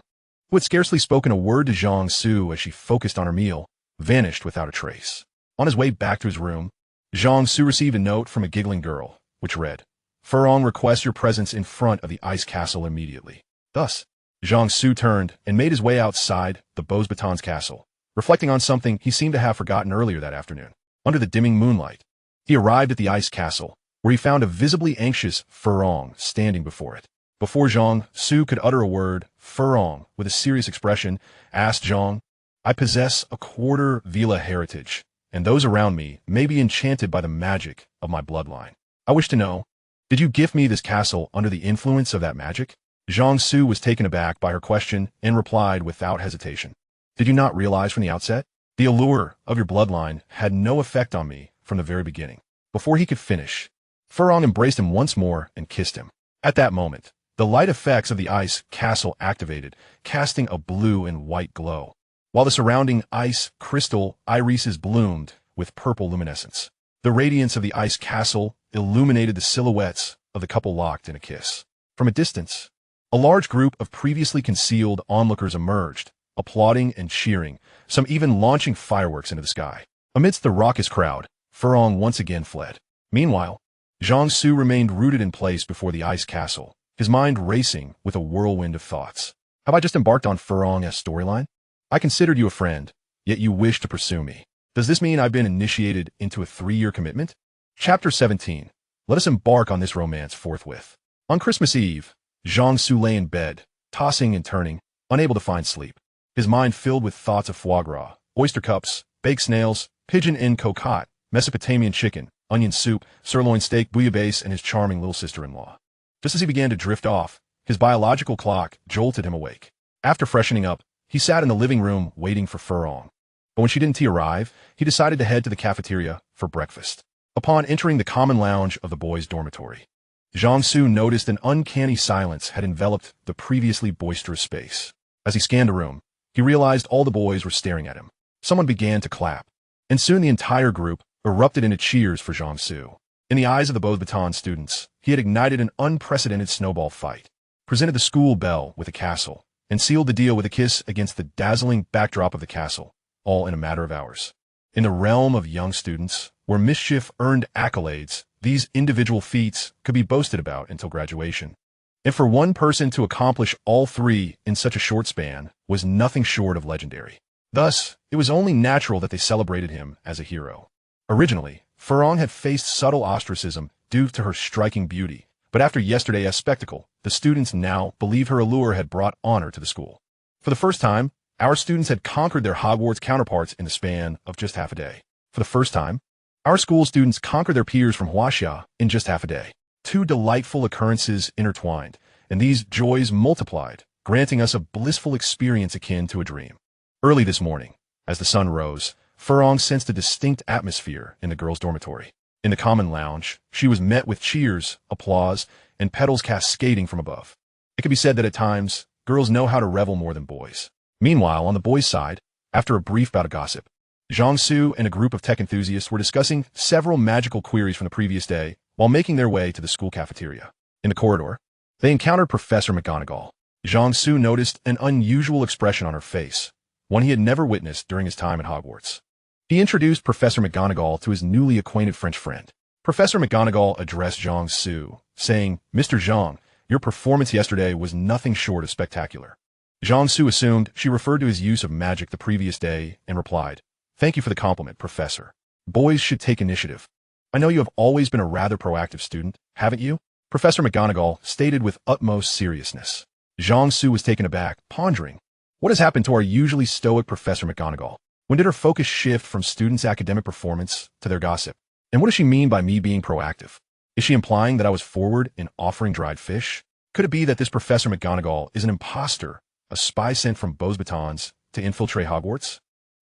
who had scarcely spoken a word to Jiangsu as she focused on her meal, vanished without a trace. On his way back to his room, Jiangsu received a note from a giggling girl, which read, "Furong requests your presence in front of the ice castle immediately." Thus, Jiangsu turned and made his way outside the Bozbatons castle, reflecting on something he seemed to have forgotten earlier that afternoon. Under the dimming moonlight, he arrived at the ice castle, where he found a visibly anxious Furong standing before it. Before Jiangsu could utter a word, Furong, with a serious expression, asked Jiang, "I possess a quarter Vila heritage, and those around me may be enchanted by the magic of my bloodline. I wish to know, did you gift me this castle under the influence of that magic?" Jiangsu was taken aback by her question and replied without hesitation, "Did you not realize from the outset? The allure of your bloodline had no effect on me from the very beginning." Before he could finish, Furong embraced him once more and kissed him. At that moment, the light effects of the ice castle activated, casting a blue and white glow, while the surrounding ice crystal irises bloomed with purple luminescence. The radiance of the ice castle illuminated the silhouettes of the couple locked in a kiss. From a distance, a large group of previously concealed onlookers emerged, applauding and cheering, some even launching fireworks into the sky. Amidst the raucous crowd, Furong once again fled. Meanwhile, Jiangsu remained rooted in place before the ice castle, his mind racing with a whirlwind of thoughts. Have I just embarked on Furong's storyline? I considered you a friend, yet you wish to pursue me. Does this mean I've been initiated into a 3-year commitment? Chapter 17. Let us embark on this romance forthwith. On Christmas Eve, Jiangsu lay in bed, tossing and turning, unable to find sleep. His mind filled with thoughts of foie gras, oyster cups, baked snails, pigeon en cocotte, Mesopotamian chicken, onion soup, sirloin steak, bouillabaisse, and his charming little sister-in-law. Just as he began to drift off, his biological clock jolted him awake. After freshening up, he sat in the living room waiting for Furong. But when she didn't arrive, he decided to head to the cafeteria for breakfast. Upon entering the common lounge of the boys' dormitory, Jiangsu noticed an uncanny silence had enveloped the previously boisterous space. As he scanned the room, he realized all the boys were staring at him. Someone began to clap, and soon the entire group erupted into cheers for Jiangsu. In the eyes of the Beauxbatons students, he had ignited an unprecedented snowball fight, presented the school bell with a castle, and sealed the deal with a kiss against the dazzling backdrop of the castle, all in a matter of hours. In the realm of young students, where mischief earned accolades, these individual feats could be boasted about until graduation. And for one person to accomplish all three in such a short span was nothing short of legendary. Thus, it was only natural that they celebrated him as a hero. Originally, Furong had faced subtle ostracism due to her striking beauty, but after yesterday's spectacle, the students now believe her allure had brought honor to the school. For the first time, our students had conquered their Hogwarts counterparts in the span of just half a day. For the first time, our school students conquered their peers from Huaxia in just half a day. Two delightful occurrences intertwined, and these joys multiplied, granting us a blissful experience akin to a dream. Early this morning, as the sun rose, Furong sensed a distinct atmosphere in the girls' dormitory. In the common lounge, she was met with cheers, applause, and petals cascading from above. It can be said that at times, girls know how to revel more than boys. Meanwhile, on the boys' side, after a brief bout of gossip, Jiangsu and a group of tech enthusiasts were discussing several magical queries from the previous day while making their way to the school cafeteria. In the corridor, they encountered Professor McGonagall. Jiangsu noticed an unusual expression on her face, one he had never witnessed during his time at Hogwarts. He introduced Professor McGonagall to his newly acquainted French friend. Professor McGonagall addressed Jiangsu, saying, "Mr. Zhang, your performance yesterday was nothing short of spectacular." Jiangsu assumed she referred to his use of magic the previous day and replied, "Thank you for the compliment, Professor. Boys should take initiative. I know you have always been a rather proactive student, haven't you?" Professor McGonagall stated with utmost seriousness. Jiangsu was taken aback, pondering, what has happened to our usually stoic Professor McGonagall? When did her focus shift from students' academic performance to their gossip? And what does she mean by me being proactive? Is she implying that I was forward in offering dried fish? Could it be that this Professor McGonagall is an imposter, a spy sent from Beauxbatons to infiltrate Hogwarts?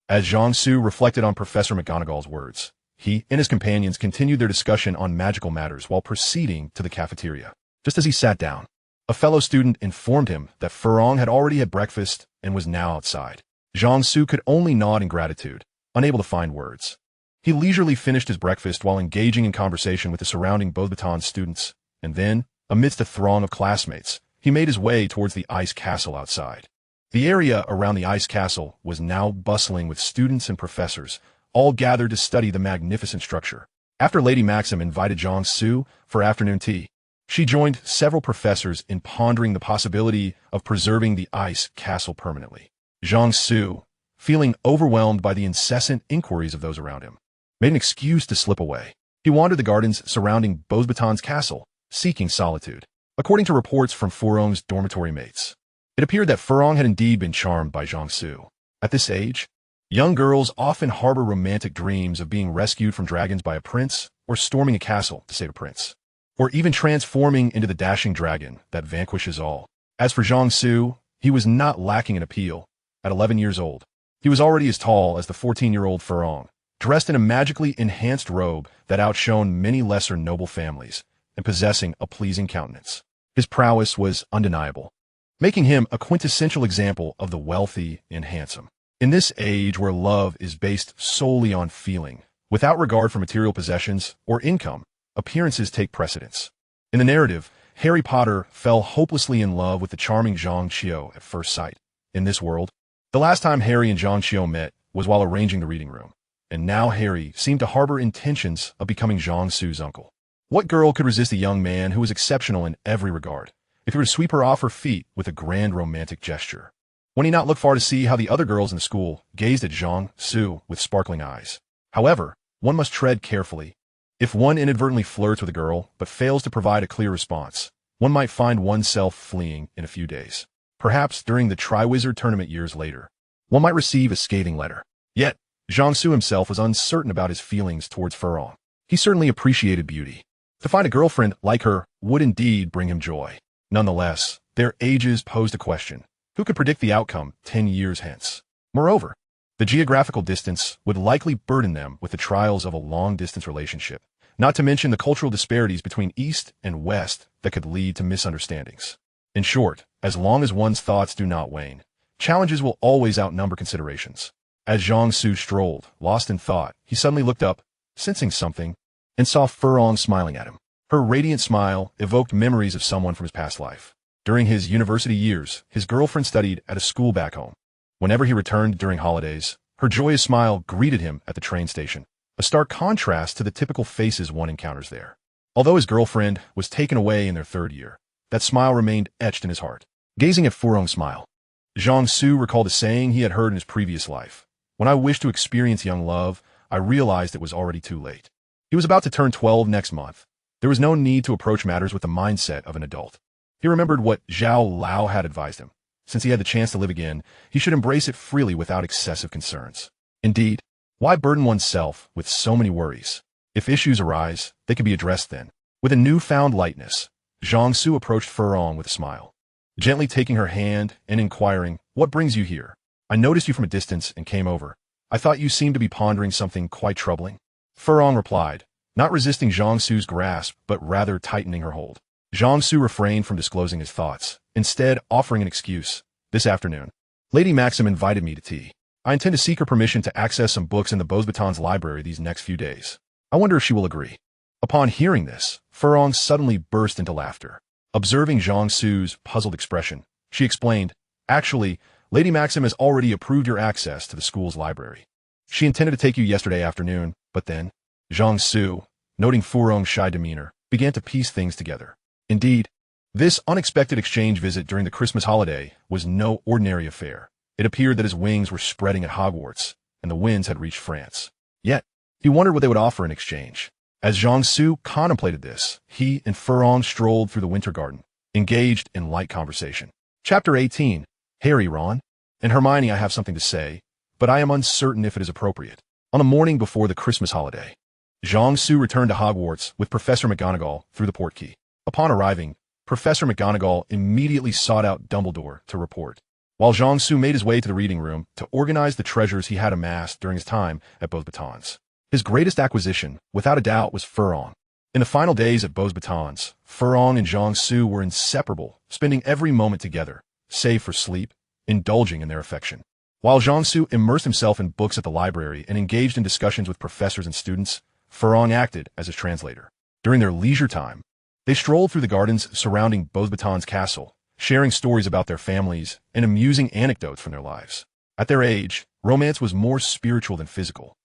As Jiangsu reflected on Professor McGonagall's words, he and his companions continued their discussion on magical matters while proceeding to the cafeteria. Just as he sat down, a fellow student informed him that Furong had already had breakfast and was now outside. Jiangsu could only nod in gratitude, unable to find words. He leisurely finished his breakfast while engaging in conversation with the surrounding Beauxbatons students, and then, amidst a throng of classmates, he made his way towards the ice castle outside. The area around the ice castle was now bustling with students and professors, all gathered to study the magnificent structure. After Lady Maxim invited Jiangsu for afternoon tea, she joined several professors in pondering the possibility of preserving the ice castle permanently. Jiangsu, feeling overwhelmed by the incessant inquiries of those around him, made an excuse to slip away. He wandered the gardens surrounding Beauxbatons castle, seeking solitude. According to reports from Furong's dormitory mates, it appeared that Furong had indeed been charmed by Jiangsu. At this age, young girls often harbor romantic dreams of being rescued from dragons by a prince, or storming a castle to save a prince, or even transforming into the dashing dragon that vanquishes all. As for Jiangsu, he was not lacking in appeal. At 11 years old, he was already as tall as the 14-year-old Furong, dressed in a magically enhanced robe that outshone many lesser noble families, and possessing a pleasing countenance. His prowess was undeniable, making him a quintessential example of the wealthy and handsome. In this age where love is based solely on feeling, without regard for material possessions or income, appearances take precedence. In the narrative, Harry Potter fell hopelessly in love with the charming Zhang Qiu at first sight. In this world, the last time Harry and Zhang Qiu met was while arranging the reading room, and now Harry seemed to harbor intentions of becoming Jiangsu's uncle. What girl could resist a young man who was exceptional in every regard, if he were to sweep her off her feet with a grand romantic gesture? One need not look far to see how the other girls in the school gazed at Zhang Su with sparkling eyes. However, one must tread carefully. If one inadvertently flirts with a girl but fails to provide a clear response, one might find oneself fleeing in a few days. Perhaps during the Triwizard Tournament years later, one might receive a scathing letter. Yet, Zhang Su himself was uncertain about his feelings towards Furong. He certainly appreciated beauty. To find a girlfriend like her would indeed bring him joy. Nonetheless, their ages posed a question. Who could predict the outcome 10 years hence? Moreover, the geographical distance would likely burden them with the trials of a long-distance relationship, not to mention the cultural disparities between East and West that could lead to misunderstandings. In short, as long as one's thoughts do not wane, challenges will always outnumber considerations. As Zhang Su strolled, lost in thought, he suddenly looked up, sensing something, and saw Furong smiling at him. Her radiant smile evoked memories of someone from his past life. During his university years, his girlfriend studied at a school back home. Whenever he returned during holidays, her joyous smile greeted him at the train station, a stark contrast to the typical faces one encounters there. Although his girlfriend was taken away in their third year, that smile remained etched in his heart. Gazing at Furong's smile, Zhang Su recalled a saying he had heard in his previous life. When I wished to experience young love, I realized it was already too late. He was about to turn 12 next month. There was no need to approach matters with the mindset of an adult. He remembered what Zhao Lao had advised him. Since he had the chance to live again, he should embrace it freely without excessive concerns. Indeed, why burden oneself with so many worries? If issues arise, they can be addressed then. With a newfound lightness, Zhang Su approached Furong with a smile, gently taking her hand and inquiring, "What brings you here? I noticed you from a distance and came over. I thought you seemed to be pondering something quite troubling." Furong replied, not resisting Zhang Su's grasp but rather tightening her hold. Zhang Su refrained from disclosing his thoughts, instead offering an excuse. "This afternoon, Lady Maxim invited me to tea. I intend to seek her permission to access some books in the Beauxbatons library these next few days. I wonder if she will agree." Upon hearing this, Furong suddenly burst into laughter. Observing Zhang Su's puzzled expression, she explained, "Actually, Lady Maxim has already approved your access to the school's library. She intended to take you yesterday afternoon, but then..." Zhang Su, noting Furong's shy demeanor, began to piece things together. Indeed, this unexpected exchange visit during the Christmas holiday was no ordinary affair. It appeared that his wings were spreading at Hogwarts, and the winds had reached France. Yet, he wondered what they would offer in exchange. As Zhang Su contemplated this, he and Furong strolled through the Winter Garden, engaged in light conversation. Chapter 18. Harry, Ron, and Hermione, I have something to say, but I am uncertain if it is appropriate. On the morning before the Christmas holiday, Zhang Su returned to Hogwarts with Professor McGonagall through the portkey. Upon arriving, Professor McGonagall immediately sought out Dumbledore to report, while Zhang Su made his way to the reading room to organize the treasures he had amassed during his time at Beauxbatons. His greatest acquisition, without a doubt, was Furong. In the final days at Beauxbatons, Furong and Zhang Su were inseparable, spending every moment together, save for sleep, indulging in their affection. While Zhang Su immersed himself in books at the library and engaged in discussions with professors and students, Furong acted as his translator. During their leisure time, they strolled through the gardens surrounding Beauxbatons Castle, sharing stories about their families and amusing anecdotes from their lives. At their age, romance was more spiritual than physical,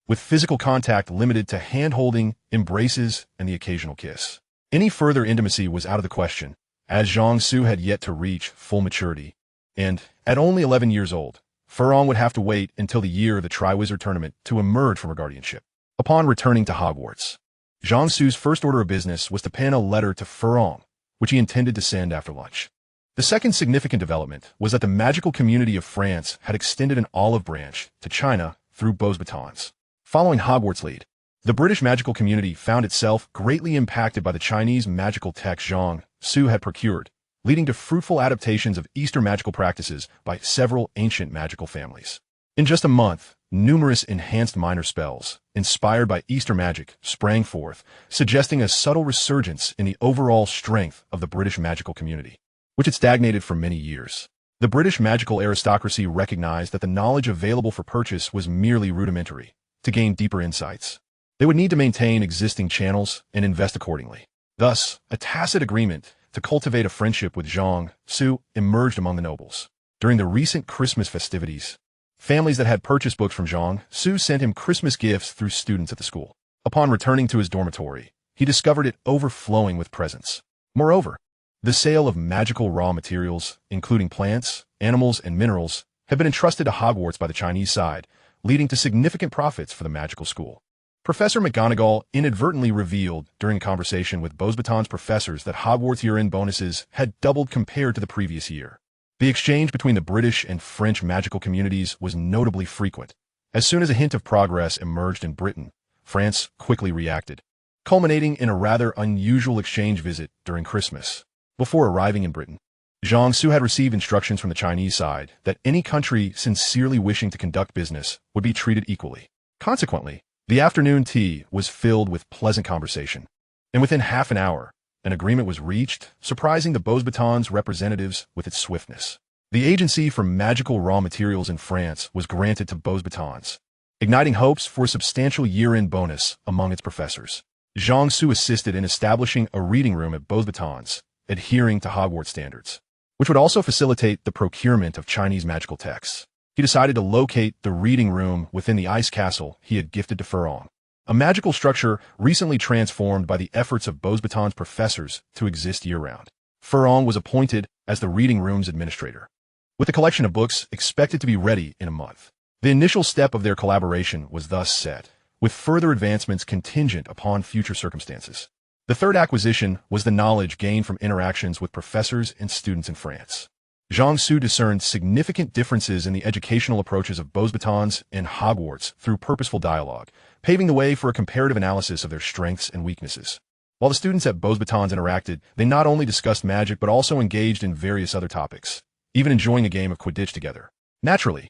with physical contact limited to hand-holding, embraces, and the occasional kiss. Any further intimacy was out of the question, as Zhang Su had yet to reach full maturity, and, at only 11 years old, Furong would have to wait until the year of the Triwizard Tournament to emerge from her guardianship. Upon returning to Hogwarts, Zhang Su's first order of business was to pen a letter to Furong, which he intended to send after lunch. The second significant development was that the magical community of France had extended an olive branch to China through Beauxbatons. Following Hogwarts' lead, the British magical community found itself greatly impacted by the Chinese magical text Zhang Su had procured, leading to fruitful adaptations of Eastern magical practices by several ancient magical families. In just a month, numerous enhanced minor spells, inspired by Easter magic, sprang forth, suggesting a subtle resurgence in the overall strength of the British magical community, which had stagnated for many years. The British magical aristocracy recognized that the knowledge available for purchase was merely rudimentary. To gain deeper insights, they would need to maintain existing channels and invest accordingly. Thus, a tacit agreement to cultivate a friendship with Zhang Su emerged among the nobles. During the recent Christmas festivities, families that had purchased books from Zhang Su sent him Christmas gifts through students at the school. Upon returning to his dormitory, he discovered it overflowing with presents. Moreover, The sale of magical raw materials, including plants, animals, and minerals, have been entrusted to Hogwarts by the Chinese side, leading to significant profits for the magical school. Professor McGonagall inadvertently revealed during a conversation with Beauxbatons professors that Hogwarts year-end bonuses had doubled compared to the previous year. The exchange between the British and French magical communities was notably frequent. As soon as a hint of progress emerged in Britain, France quickly reacted, culminating in a rather unusual exchange visit during Christmas. Before arriving in Britain, Zhang Su had received instructions from the Chinese side that any country sincerely wishing to conduct business would be treated equally. Consequently, the afternoon tea was filled with pleasant conversation, and within half an hour, an agreement was reached, surprising the Beauxbatons representatives with its swiftness. The agency for magical raw materials in France was granted to Beauxbatons, igniting hopes for a substantial year-end bonus among its professors. Zhang Su assisted in establishing a reading room at Beauxbatons, adhering to Hogwarts standards, which would also facilitate the procurement of Chinese magical texts. He decided to locate the reading room within the ice castle he had gifted to Quirrell, a magical structure recently transformed by the efforts of Beauxbatons professors to exist year-round. Quirrell was appointed as the reading room's administrator, with a collection of books expected to be ready in a month. The initial step of their collaboration was thus set, with further advancements contingent upon future circumstances. The third acquisition was the knowledge gained from interactions with professors and students in France. Zhang Su discerned significant differences in the educational approaches of Beauxbatons and Hogwarts through purposeful dialogue, paving the way for a comparative analysis of their strengths and weaknesses. While the students at Beauxbatons interacted, they not only discussed magic but also engaged in various other topics, even enjoying a game of Quidditch together. Naturally,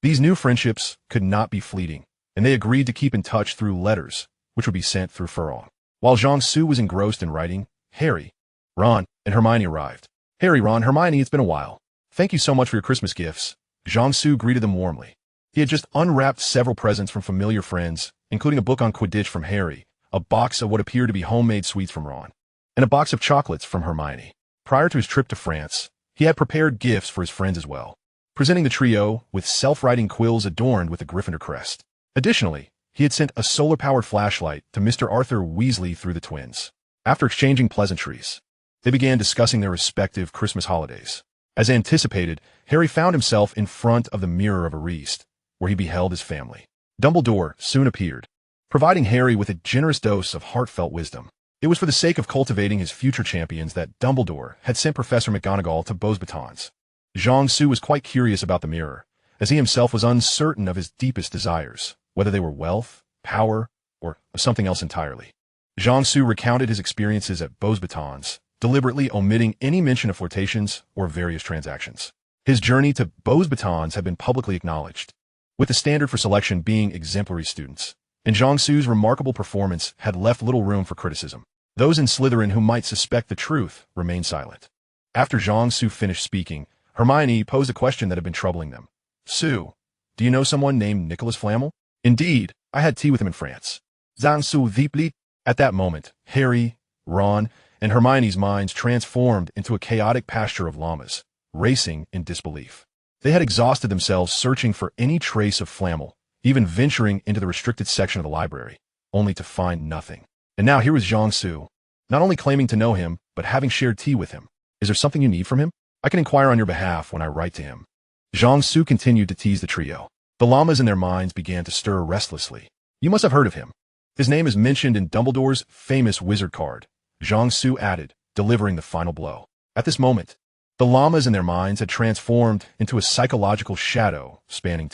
these new friendships could not be fleeting, and they agreed to keep in touch through letters, which would be sent through Quirrell. While Zhang Su was engrossed in writing, Harry, Ron, and Hermione arrived. Harry, Ron, Hermione, it's been a while. Thank you so much for your Christmas gifts. Zhang Su greeted them warmly. He had just unwrapped several presents from familiar friends, including a book on Quidditch from Harry, a box of what appeared to be homemade sweets from Ron, and a box of chocolates from Hermione. Prior to his trip to France, he had prepared gifts for his friends as well, presenting the trio with self-writing quills adorned with a Gryffindor crest. Additionally, he had sent a solar-powered flashlight to Mr. Arthur Weasley through the twins. After exchanging pleasantries, they began discussing their respective Christmas holidays. As anticipated, Harry found himself in front of the Mirror of Erist, where he beheld his family. Dumbledore soon appeared, providing Harry with a generous dose of heartfelt wisdom. It was for the sake of cultivating his future champions that Dumbledore had sent Professor McGonagall to Beauxbatons. Zhang Su was quite curious about the mirror, as he himself was uncertain of his deepest desires, whether they were wealth, power, or something else entirely. Zhang Su recounted his experiences at Beauxbatons, deliberately omitting any mention of flirtations or various transactions. His journey to Beauxbatons had been publicly acknowledged, with the standard for selection being exemplary students, and Zhang Su's remarkable performance had left little room for criticism. Those in Slytherin who might suspect the truth remained silent. After Zhang Su finished speaking, Hermione posed a question that had been troubling them. Su, do you know someone named Nicholas Flamel? Indeed, I had tea with him in France. Zhang Su deeply. At that moment, Harry, Ron, and Hermione's minds transformed into a chaotic pasture of llamas, racing in disbelief. They had exhausted themselves searching for any trace of Flamel, even venturing into the restricted section of the library, only to find nothing. And now here was Zhang Su, not only claiming to know him, but having shared tea with him. Is there something you need from him? I can inquire on your behalf when I write to him. Zhang Su continued to tease the trio. The llamas in their minds began to stir restlessly. You must have heard of him. His name is mentioned in Dumbledore's famous wizard card, Zhang Su added, delivering the final blow. At this moment, the llamas in their minds had transformed into a psychological shadow spanning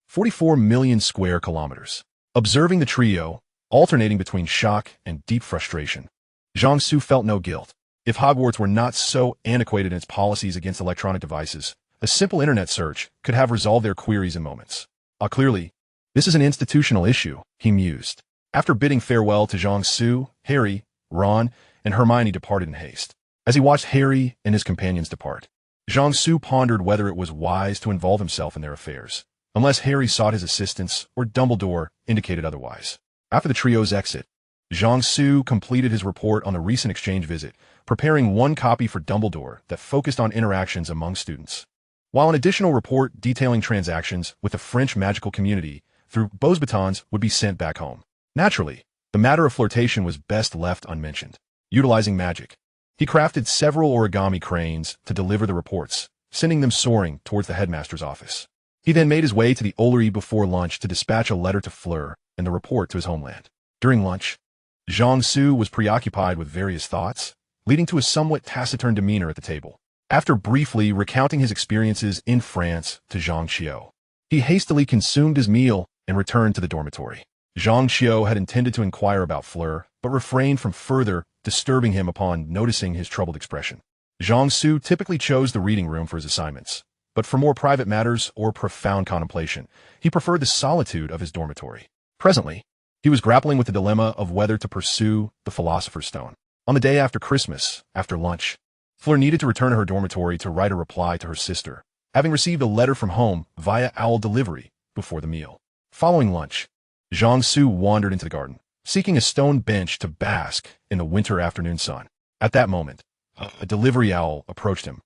44 million square kilometers. Observing the trio, alternating between shock and deep frustration, Zhang Su felt no guilt. If Hogwarts were not so antiquated in its policies against electronic devices, a simple internet search could have resolved their queries in moments. Clearly, this is an institutional issue, he mused. After bidding farewell to Zhang Su, Harry, Ron, and Hermione departed in haste. As he watched Harry and his companions depart, Zhang Su pondered whether it was wise to involve himself in their affairs, unless Harry sought his assistance or Dumbledore indicated otherwise. After the trio's exit, Zhang Su completed his report on the recent exchange visit, preparing one copy for Dumbledore that focused on interactions among students, while an additional report detailing transactions with the French magical community through Beauxbatons would be sent back home. Naturally, the matter of flirtation was best left unmentioned. Utilizing magic, He crafted several origami cranes to deliver the reports, sending them soaring towards the headmaster's office. He then made his way to the Ollery before lunch to dispatch a letter to Fleur and the report to his homeland. During lunch, Jiangsu was preoccupied with various thoughts, leading to a somewhat taciturn demeanor at the table. After briefly recounting his experiences in France to Zhang Qiu, he hastily consumed his meal and returned to the dormitory. Zhang Qiu had intended to inquire about Fleur, but refrained from further disturbing him upon noticing his troubled expression. Jiangsu typically chose the reading room for his assignments, but for more private matters or profound contemplation, he preferred the solitude of his dormitory. Presently, he was grappling with the dilemma of whether to pursue the Philosopher's Stone. On the day after Christmas, after lunch, Fleur needed to return to her dormitory to write a reply to her sister, having received a letter from home via owl delivery before the meal. Following lunch, Jiangsu wandered into the garden, seeking a stone bench to bask in the winter afternoon sun. At that moment, a delivery owl approached him,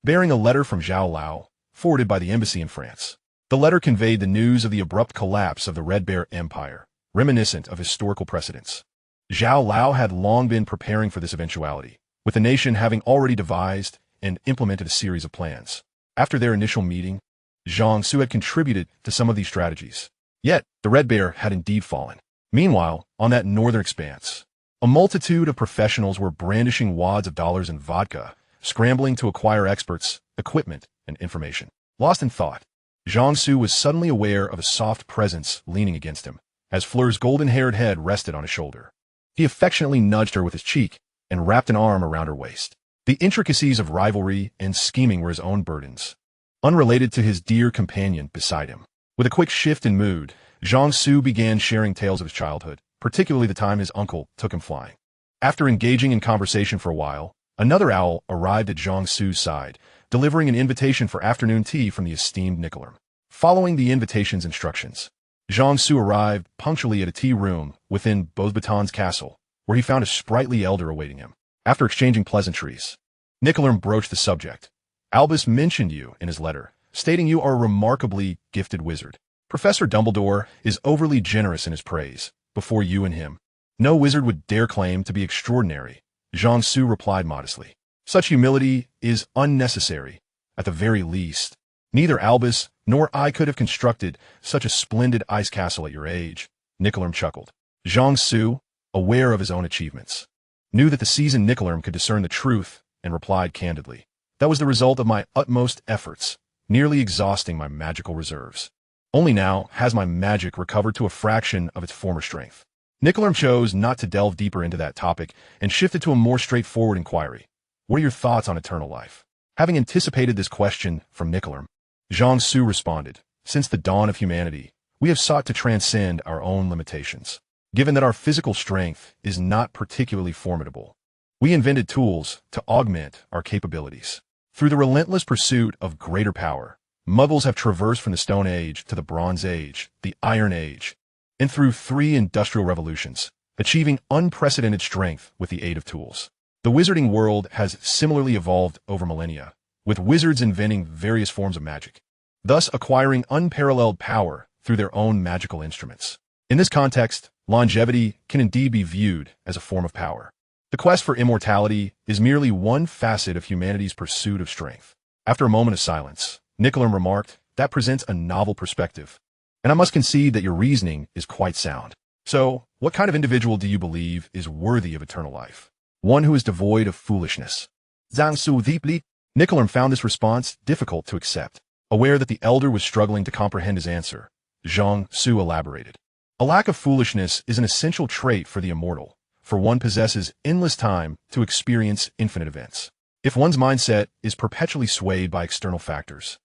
bearing a letter from Zhao Lao, forwarded by the embassy in France. The letter conveyed the news of the abrupt collapse of the Red Bear Empire, reminiscent of historical precedents. Zhao Lao had long been preparing for this eventuality, with the nation having already devised and implemented a series of plans. After their initial meeting, Jiangsu had contributed to some of these strategies. Yet, the Red Bear had indeed fallen. Meanwhile, on that northern expanse, a multitude of professionals were brandishing wads of dollars and vodka, scrambling to acquire experts, equipment, and information. Lost in thought, Jiangsu was suddenly aware of a soft presence leaning against him, as Fleur's golden-haired head rested on his shoulder. He affectionately nudged her with his cheek and wrapped an arm around her waist. The intricacies of rivalry and scheming were his own burdens, unrelated to his dear companion beside him. With a quick shift in mood, Jiangsu began sharing tales of his childhood, particularly the time his uncle took him flying. After engaging in conversation for a while, another owl arrived at Jiangsu's side, delivering an invitation for afternoon tea from the esteemed Nicolorm. Following the invitation's instructions, Jiangsu arrived punctually at a tea room within Beauxbatons castle, where he found a sprightly elder awaiting him. After exchanging pleasantries, Nicolorm broached the subject. Albus mentioned you in his letter, stating you are a remarkably gifted wizard. Professor Dumbledore is overly generous in his praise, before you and him. No wizard would dare claim to be extraordinary, Jiangsu replied modestly. Such humility is unnecessary, at the very least. Neither Albus nor I could have constructed such a splendid ice castle at your age, Nicolorm chuckled. Jiangsu, aware of his own achievements, knew that the seasoned Nicolorm could discern the truth and replied candidly. That was the result of my utmost efforts, nearly exhausting my magical reserves. Only now has my magic recovered to a fraction of its former strength. Nicolorm chose not to delve deeper into that topic and shifted to a more straightforward inquiry. What are your thoughts on eternal life? Having anticipated this question from Nicolorm, Jiangsu responded, since the dawn of humanity, we have sought to transcend our own limitations. Given that our physical strength is not particularly formidable, we invented tools to augment our capabilities. Through the relentless pursuit of greater power, Muggles have traversed from the Stone Age to the Bronze Age, the Iron Age, and through 3 industrial revolutions, achieving unprecedented strength with the aid of tools. The wizarding world has similarly evolved over millennia, with wizards inventing various forms of magic, thus acquiring unparalleled power through their own magical instruments. In this context, longevity can indeed be viewed as a form of power. The quest for immortality is merely one facet of humanity's pursuit of strength. After a moment of silence, Nicolorm remarked, that presents a novel perspective, and I must concede that your reasoning is quite sound. So, what kind of individual do you believe is worthy of eternal life? One who is devoid of foolishness. Jiangsu deeply. Nicolorm found this response difficult to accept. Aware that the elder was struggling to comprehend his answer, Jiangsu elaborated. A lack of foolishness is an essential trait for the immortal, for one possesses endless time to experience infinite events. If one's mindset is perpetually swayed by external factors,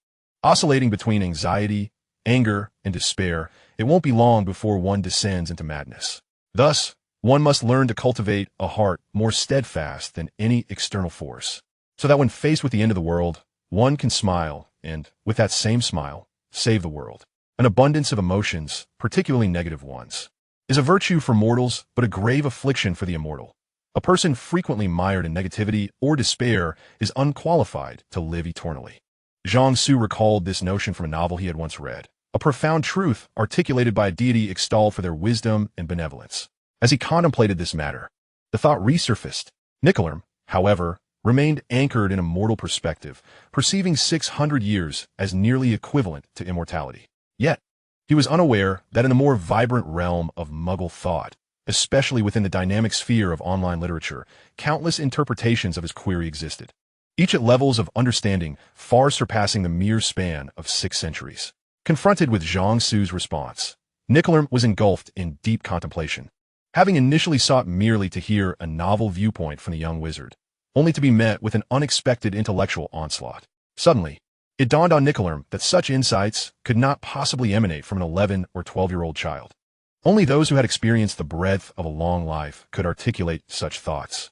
oscillating between anxiety, anger, and despair, it won't be long before one descends into madness. Thus, one must learn to cultivate a heart more steadfast than any external force, so that when faced with the end of the world, one can smile and, with that same smile, save the world. An abundance of emotions, particularly negative ones, is a virtue for mortals but a grave affliction for the immortal. A person frequently mired in negativity or despair is unqualified to live eternally. Jiangsu recalled this notion from a novel he had once read, a profound truth articulated by a deity extolled for their wisdom and benevolence. As he contemplated this matter, the thought resurfaced. Nicolorm, however, remained anchored in a mortal perspective, perceiving 600 years as nearly equivalent to immortality. Yet, he was unaware that in the more vibrant realm of Muggle thought, especially within the dynamic sphere of online literature, countless interpretations of his query existed, each at levels of understanding far surpassing the mere span of 6 centuries. Confronted with Zhang Su's response, Nicolerm was engulfed in deep contemplation, having initially sought merely to hear a novel viewpoint from the young wizard, only to be met with an unexpected intellectual onslaught. Suddenly, it dawned on Nicolerm that such insights could not possibly emanate from an 11 or 12-year-old child. Only those who had experienced the breadth of a long life could articulate such thoughts,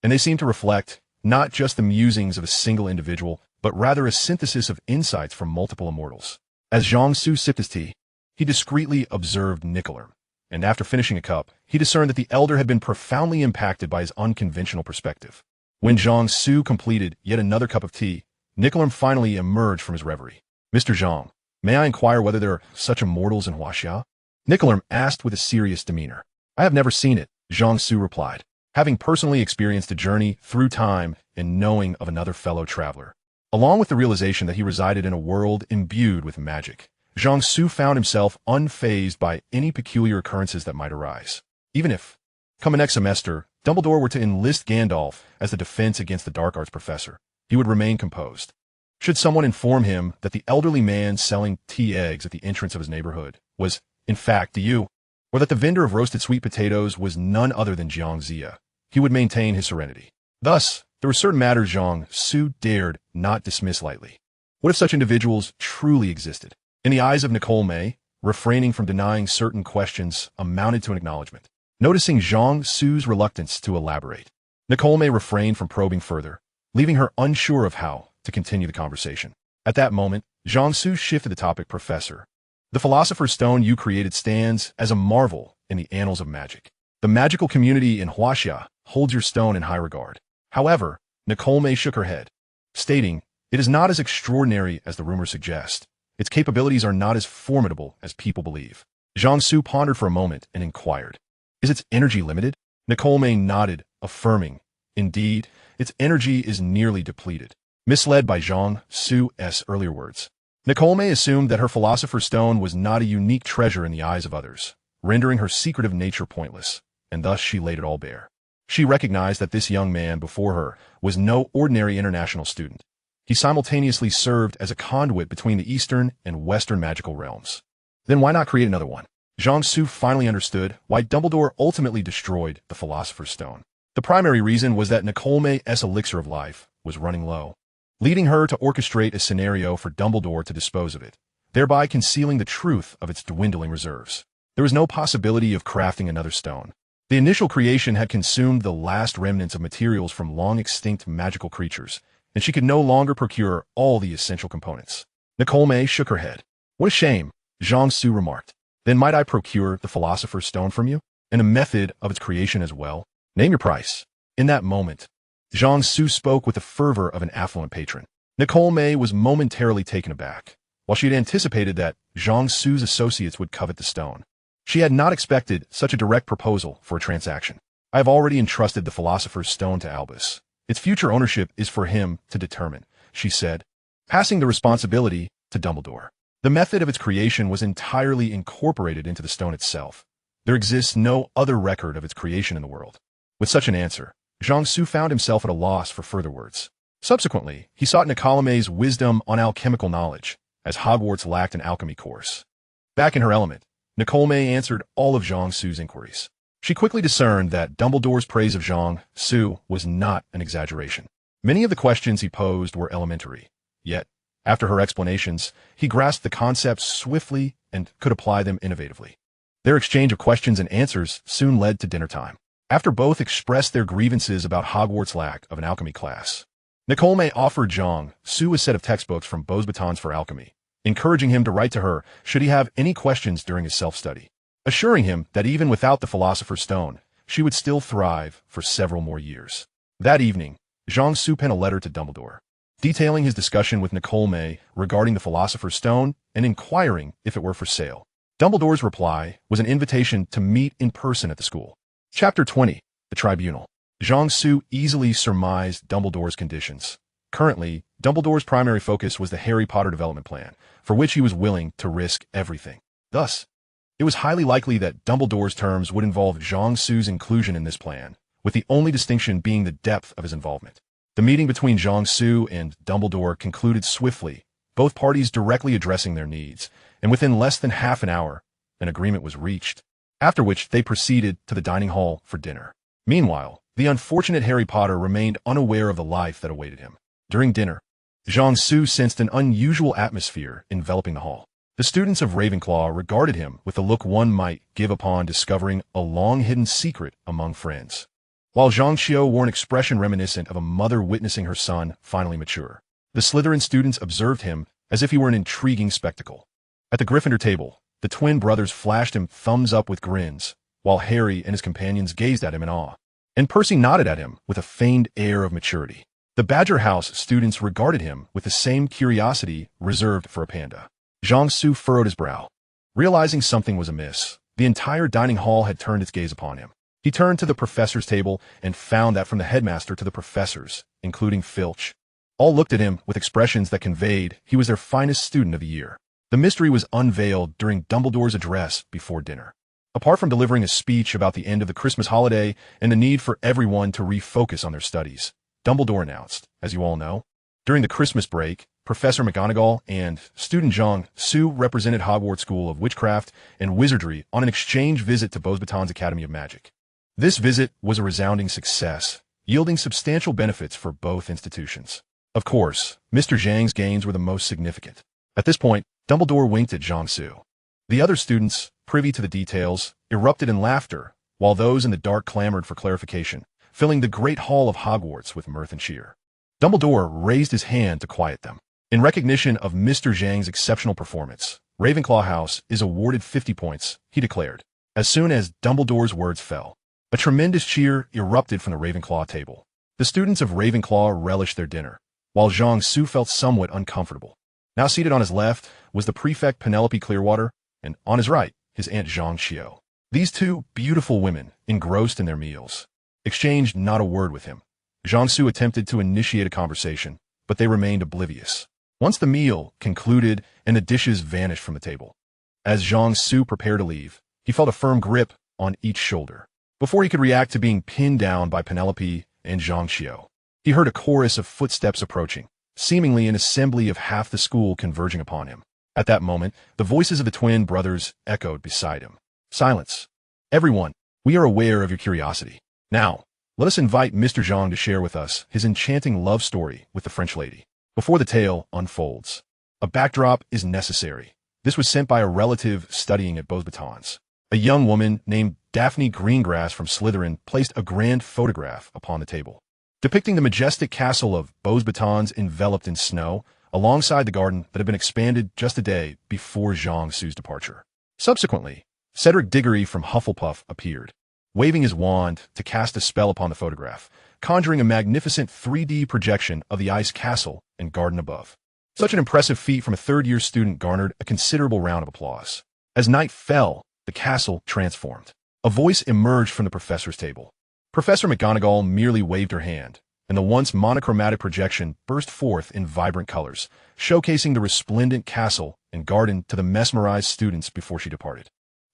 and they seemed to reflect not just the musings of a single individual, but rather a synthesis of insights from multiple immortals. As Zhang Su sipped his tea, he discreetly observed Nicolerm, and after finishing a cup, he discerned that the elder had been profoundly impacted by his unconventional perspective. When Zhang Su completed yet another cup of tea, Nicolerm finally emerged from his reverie. "Mr. Zhang, may I inquire whether there are such immortals in Huaxia?" Nicolerm asked with a serious demeanor. "I have never seen it," Zhang Su replied, having personally experienced a journey through time and knowing of another fellow traveler. Along with the realization that he resided in a world imbued with magic, Zhang Su found himself unfazed by any peculiar occurrences that might arise. Even if, come next semester, Dumbledore were to enlist Gandalf as the defense against the dark arts professor, he would remain composed. Should someone inform him that the elderly man selling tea eggs at the entrance of his neighborhood was, in fact, you, or that the vendor of roasted sweet potatoes was none other than Jiang Zia, he would maintain his serenity. Thus, there were certain matters Zhang Su dared not dismiss lightly. What if such individuals truly existed? In the eyes of Nicole May, refraining from denying certain questions amounted to an acknowledgement. Noticing Zhang Su's reluctance to elaborate, Nicole May refrained from probing further, leaving her unsure of how to continue the conversation. At that moment, Zhang Su shifted the topic. "Professor, the Philosopher's Stone you created stands as a marvel in the annals of magic. The magical community in Huaxia holds your stone in high regard." However, Nicole May shook her head, stating, "It is not as extraordinary as the rumors suggest. Its capabilities are not as formidable as people believe." Zhang Su pondered for a moment and inquired, "Is its energy limited?" Nicole May nodded, affirming, "Indeed, its energy is nearly depleted." Misled by Zhang Su's earlier words, Nicole May assumed that her Philosopher's Stone was not a unique treasure in the eyes of others, rendering her secretive nature pointless, and thus she laid it all bare. She recognized that this young man before her was no ordinary international student. He simultaneously served as a conduit between the Eastern and Western magical realms. Then why not create another one? Zhang Su finally understood why Dumbledore ultimately destroyed the Philosopher's Stone. The primary reason was that Nicole May's elixir of life was running low, leading her to orchestrate a scenario for Dumbledore to dispose of it, thereby concealing the truth of its dwindling reserves. There was no possibility of crafting another stone. The initial creation had consumed the last remnants of materials from long-extinct magical creatures, and she could no longer procure all the essential components. Nicole May shook her head. "What a shame," Zhang Su remarked. "Then might I procure the Philosopher's Stone from you, and a method of its creation as well? Name your price." In that moment, Zhang Su spoke with the fervor of an affluent patron. Nicole May was momentarily taken aback. While she had anticipated that Zhang Su's associates would covet the stone, she had not expected such a direct proposal for a transaction. "I have already entrusted the Philosopher's Stone to Albus. Its future ownership is for him to determine," she said, passing the responsibility to Dumbledore. The method of its creation was entirely incorporated into the stone itself. There exists no other record of its creation in the world. With such an answer, Zhang Su found himself at a loss for further words. Subsequently, he sought Nicole May's wisdom on alchemical knowledge, as Hogwarts lacked an alchemy course. Back in her element, Nicole May answered all of Zhang Su's inquiries. She quickly discerned that Dumbledore's praise of Zhang Su was not an exaggeration. Many of the questions he posed were elementary, yet, after her explanations, he grasped the concepts swiftly and could apply them innovatively. Their exchange of questions and answers soon led to dinner time. After both expressed their grievances about Hogwarts' lack of an alchemy class, Nicole May offered Zhang Su a set of textbooks from Beauxbatons for alchemy, encouraging him to write to her should he have any questions during his self-study, assuring him that even without the Philosopher's Stone, she would still thrive for several more years. That evening, Zhang Su penned a letter to Dumbledore, detailing his discussion with Nicole May regarding the Philosopher's Stone and inquiring if it were for sale. Dumbledore's reply was an invitation to meet in person at the school. Chapter 20, The Tribunal. Zhang Su easily surmised Dumbledore's conditions. Currently, Dumbledore's primary focus was the Harry Potter development plan, for which he was willing to risk everything. Thus, it was highly likely that Dumbledore's terms would involve Zhang Su's inclusion in this plan, with the only distinction being the depth of his involvement. The meeting between Zhang Su and Dumbledore concluded swiftly, both parties directly addressing their needs, and within less than half an hour, an agreement was reached, after which they proceeded to the dining hall for dinner. Meanwhile, the unfortunate Harry Potter remained unaware of the life that awaited him. During dinner, Zhang Su sensed an unusual atmosphere enveloping the hall. The students of Ravenclaw regarded him with the look one might give upon discovering a long-hidden secret among friends, while Zhang Xiu wore an expression reminiscent of a mother witnessing her son finally mature. The Slytherin students observed him as if he were an intriguing spectacle. At the Gryffindor table, the twin brothers flashed him thumbs up with grins, while Harry and his companions gazed at him in awe, and Percy nodded at him with a feigned air of maturity. The Badger House students regarded him with the same curiosity reserved for a panda. Zhang Su furrowed his brow. Realizing something was amiss, the entire dining hall had turned its gaze upon him. He turned to the professor's table and found that from the headmaster to the professors, including Filch, all looked at him with expressions that conveyed he was their finest student of the year. The mystery was unveiled during Dumbledore's address before dinner. Apart from delivering a speech about the end of the Christmas holiday and the need for everyone to refocus on their studies, Dumbledore announced, as you all know, during the Christmas break, Professor McGonagall and student Zhang Su represented Hogwarts School of Witchcraft and Wizardry on an exchange visit to Beauxbatons Academy of Magic. This visit was a resounding success, yielding substantial benefits for both institutions. Of course, Mr. Zhang's gains were the most significant. At this point, Dumbledore winked at Zhang Su. The other students, privy to the details, erupted in laughter, while those in the dark clamored for clarification, filling the great hall of Hogwarts with mirth and cheer. Dumbledore raised his hand to quiet them. In recognition of Mr. Zhang's exceptional performance, Ravenclaw House is awarded 50 points, he declared. As soon as Dumbledore's words fell, a tremendous cheer erupted from the Ravenclaw table. The students of Ravenclaw relished their dinner, while Zhang Su felt somewhat uncomfortable. Now seated on his left was the prefect Penelope Clearwater, and on his right, his Aunt Zhang Xiu. These two beautiful women, engrossed in their meals, exchanged not a word with him. Zhang Su attempted to initiate a conversation, but they remained oblivious. Once the meal concluded and the dishes vanished from the table, as Zhang Su prepared to leave, he felt a firm grip on each shoulder. Before he could react to being pinned down by Penelope and Zhang Xiu, he heard a chorus of footsteps approaching, seemingly an assembly of half the school converging upon him. At that moment, the voices of the twin brothers echoed beside him. Silence. Everyone, we are aware of your curiosity. Now, let us invite Mr. Zhang to share with us his enchanting love story with the French lady. Before the tale unfolds, a backdrop is necessary. This was sent by a relative studying at Beauxbatons. A young woman named Daphne Greengrass from Slytherin placed a grand photograph upon the table, depicting the majestic castle of Beauxbatons enveloped in snow, alongside the garden that had been expanded just a day before Zhang Su's departure. Subsequently, Cedric Diggory from Hufflepuff appeared, waving his wand to cast a spell upon the photograph, conjuring a magnificent 3D projection of the ice castle and garden above. Such an impressive feat from a third-year student garnered a considerable round of applause. As night fell, the castle transformed. A voice emerged from the professor's table. Professor McGonagall merely waved her hand, and the once monochromatic projection burst forth in vibrant colors, showcasing the resplendent castle and garden to the mesmerized students before she departed.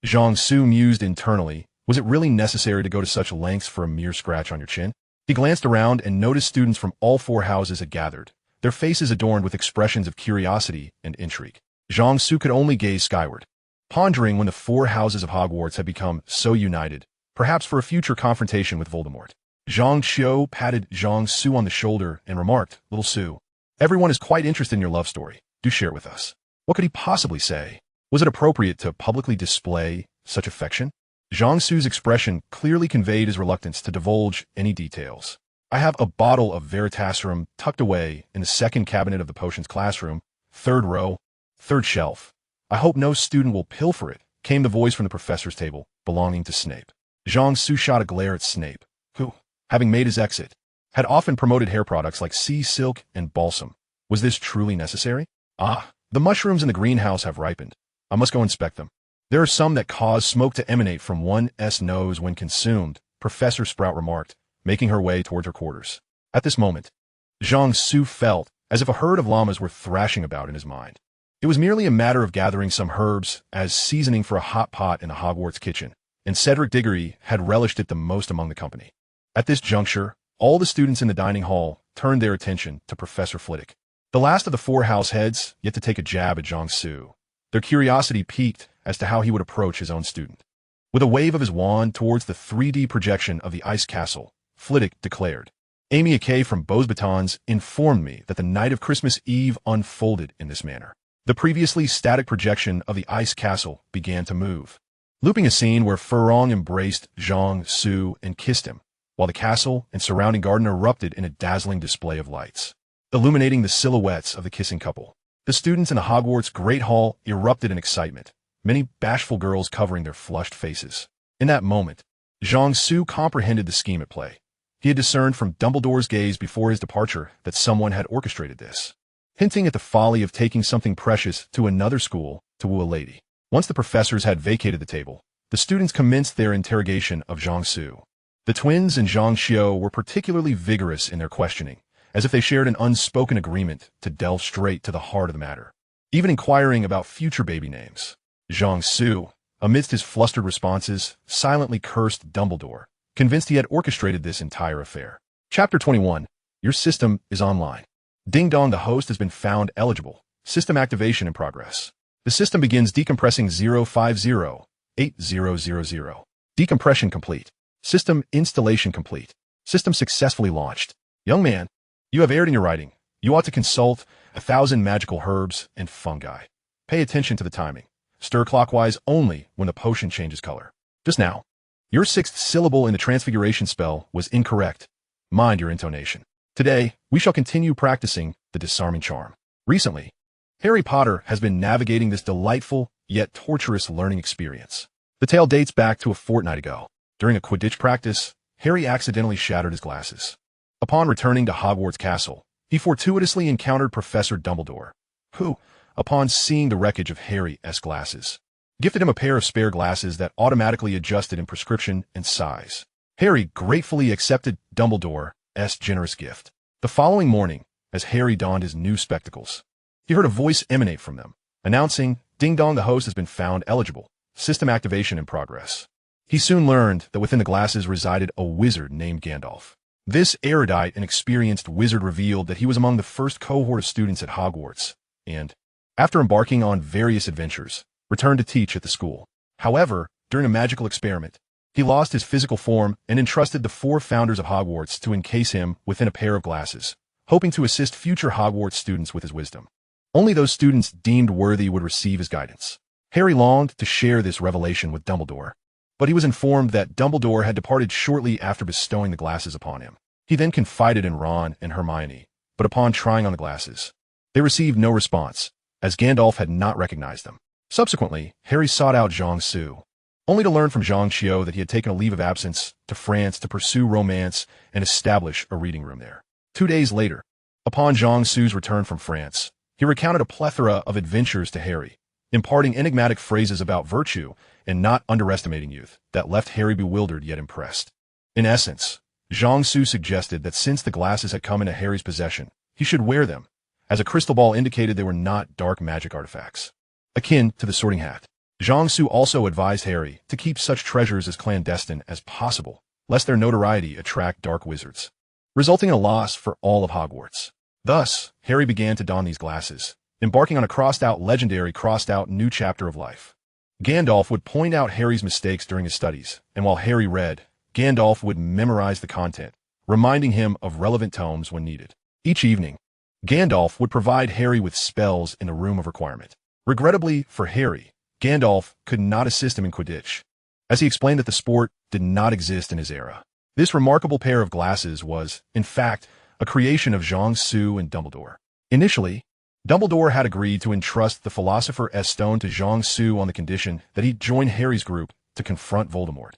Zhang Su mused internally, was it really necessary to go to such lengths for a mere scratch on your chin? He glanced around and noticed students from all four houses had gathered, their faces adorned with expressions of curiosity and intrigue. Zhang Su could only gaze skyward, pondering when the four houses of Hogwarts had become so united, perhaps for a future confrontation with Voldemort. Zhang Xiu patted Zhang Su on the shoulder and remarked, "Little Su, everyone is quite interested in your love story. Do share it with us." What could he possibly say? Was it appropriate to publicly display such affection? Zhang Su's expression clearly conveyed his reluctance to divulge any details. "I have a bottle of Veritaserum tucked away in the second cabinet of the potions classroom, third row, third shelf. I hope no student will pilfer it," came the voice from the professor's table, belonging to Snape. Zhang Su shot a glare at Snape, who, having made his exit, had often promoted hair products like sea silk and balsam. Was this truly necessary? "Ah, the mushrooms in the greenhouse have ripened. I must go inspect them. There are some that cause smoke to emanate from one's nose when consumed," Professor Sprout remarked, making her way towards her quarters. At this moment, Zhang Su felt as if a herd of llamas were thrashing about in his mind. It was merely a matter of gathering some herbs as seasoning for a hot pot in the Hogwarts kitchen, and Cedric Diggory had relished it the most among the company. At this juncture, all the students in the dining hall turned their attention to Professor Flitwick, the last of the four house heads yet to take a jab at Zhang Su. Their curiosity piqued as to how he would approach his own student. With a wave of his wand towards the 3D projection of the ice castle, Flitwick declared, "Amy Akay from Beaux Batons informed me that the night of Christmas Eve unfolded in this manner. The previously static projection of the ice castle began to move, looping a scene where Furong embraced Zhang Su and kissed him, while the castle and surrounding garden erupted in a dazzling display of lights, illuminating the silhouettes of the kissing couple. The students in the Hogwarts Great Hall erupted in excitement, many bashful girls covering their flushed faces. In that moment, Zhang Su comprehended the scheme at play. He had discerned from Dumbledore's gaze before his departure that someone had orchestrated this, hinting at the folly of taking something precious to another school to woo a lady. Once the professors had vacated the table, the students commenced their interrogation of Zhang Su. The twins and Zhang Xiao were particularly vigorous in their questioning, as if they shared an unspoken agreement to delve straight to the heart of the matter, even inquiring about future baby names. Zhang Su, amidst his flustered responses, silently cursed Dumbledore, convinced he had orchestrated this entire affair. Chapter 21. Your system is online. Ding dong, the host has been found eligible. System activation in progress. The system begins decompressing 050-8000. Decompression complete. System installation complete. System successfully launched. Young man, you have erred in your writing. You ought to consult 1,000 magical herbs and fungi. Pay attention to the timing. Stir clockwise only when the potion changes color. Just now, your 6th syllable in the transfiguration spell was incorrect. Mind your intonation. Today, we shall continue practicing the disarming charm. Recently, Harry Potter has been navigating this delightful yet torturous learning experience. The tale dates back to a fortnight ago. During a Quidditch practice, Harry accidentally shattered his glasses. Upon returning to Hogwarts Castle, he fortuitously encountered Professor Dumbledore, who, upon seeing the wreckage of Harry's glasses, gifted him a pair of spare glasses that automatically adjusted in prescription and size. Harry gratefully accepted Dumbledore's generous gift. The following morning, as Harry donned his new spectacles, he heard a voice emanate from them, announcing, "Ding dong, the host has been found eligible. System activation in progress." He soon learned that within the glasses resided a wizard named Gandalf. This erudite and experienced wizard revealed that he was among the first cohort of students at Hogwarts, and, after embarking on various adventures, returned to teach at the school. However, during a magical experiment, he lost his physical form and entrusted the 4 founders of Hogwarts to encase him within a pair of glasses, hoping to assist future Hogwarts students with his wisdom. Only those students deemed worthy would receive his guidance. Harry longed to share this revelation with Dumbledore, but he was informed that Dumbledore had departed shortly after bestowing the glasses upon him. He then confided in Ron and Hermione, but upon trying on the glasses, they received no response, as Gandalf had not recognized them. Subsequently, Harry sought out Zhang Su, only to learn from Zhang Xiao that he had taken a leave of absence to France to pursue romance and establish a reading room there. 2 days later, upon Zhang Su's return from France, he recounted a plethora of adventures to Harry, imparting enigmatic phrases about virtue and not underestimating youth that left Harry bewildered yet impressed. In essence, Zhang Su suggested that since the glasses had come into Harry's possession, he should wear them, as a crystal ball indicated they were not dark magic artifacts, akin to the Sorting Hat. Zhang Su also advised Harry to keep such treasures as clandestine as possible, lest their notoriety attract dark wizards, resulting in a loss for all of Hogwarts. Thus, Harry began to don these glasses, embarking on a crossed-out new chapter of life. Gandalf would point out Harry's mistakes during his studies, and while Harry read, Gandalf would memorize the content, reminding him of relevant tomes when needed. Each evening, Gandalf would provide Harry with spells in the Room of Requirement. Regrettably for Harry, Gandalf could not assist him in Quidditch, as he explained that the sport did not exist in his era. This remarkable pair of glasses was, in fact, a creation of Zhang Su and Dumbledore. Initially, Dumbledore had agreed to entrust the Philosopher's Stone to Zhang Su on the condition that he join Harry's group to confront Voldemort,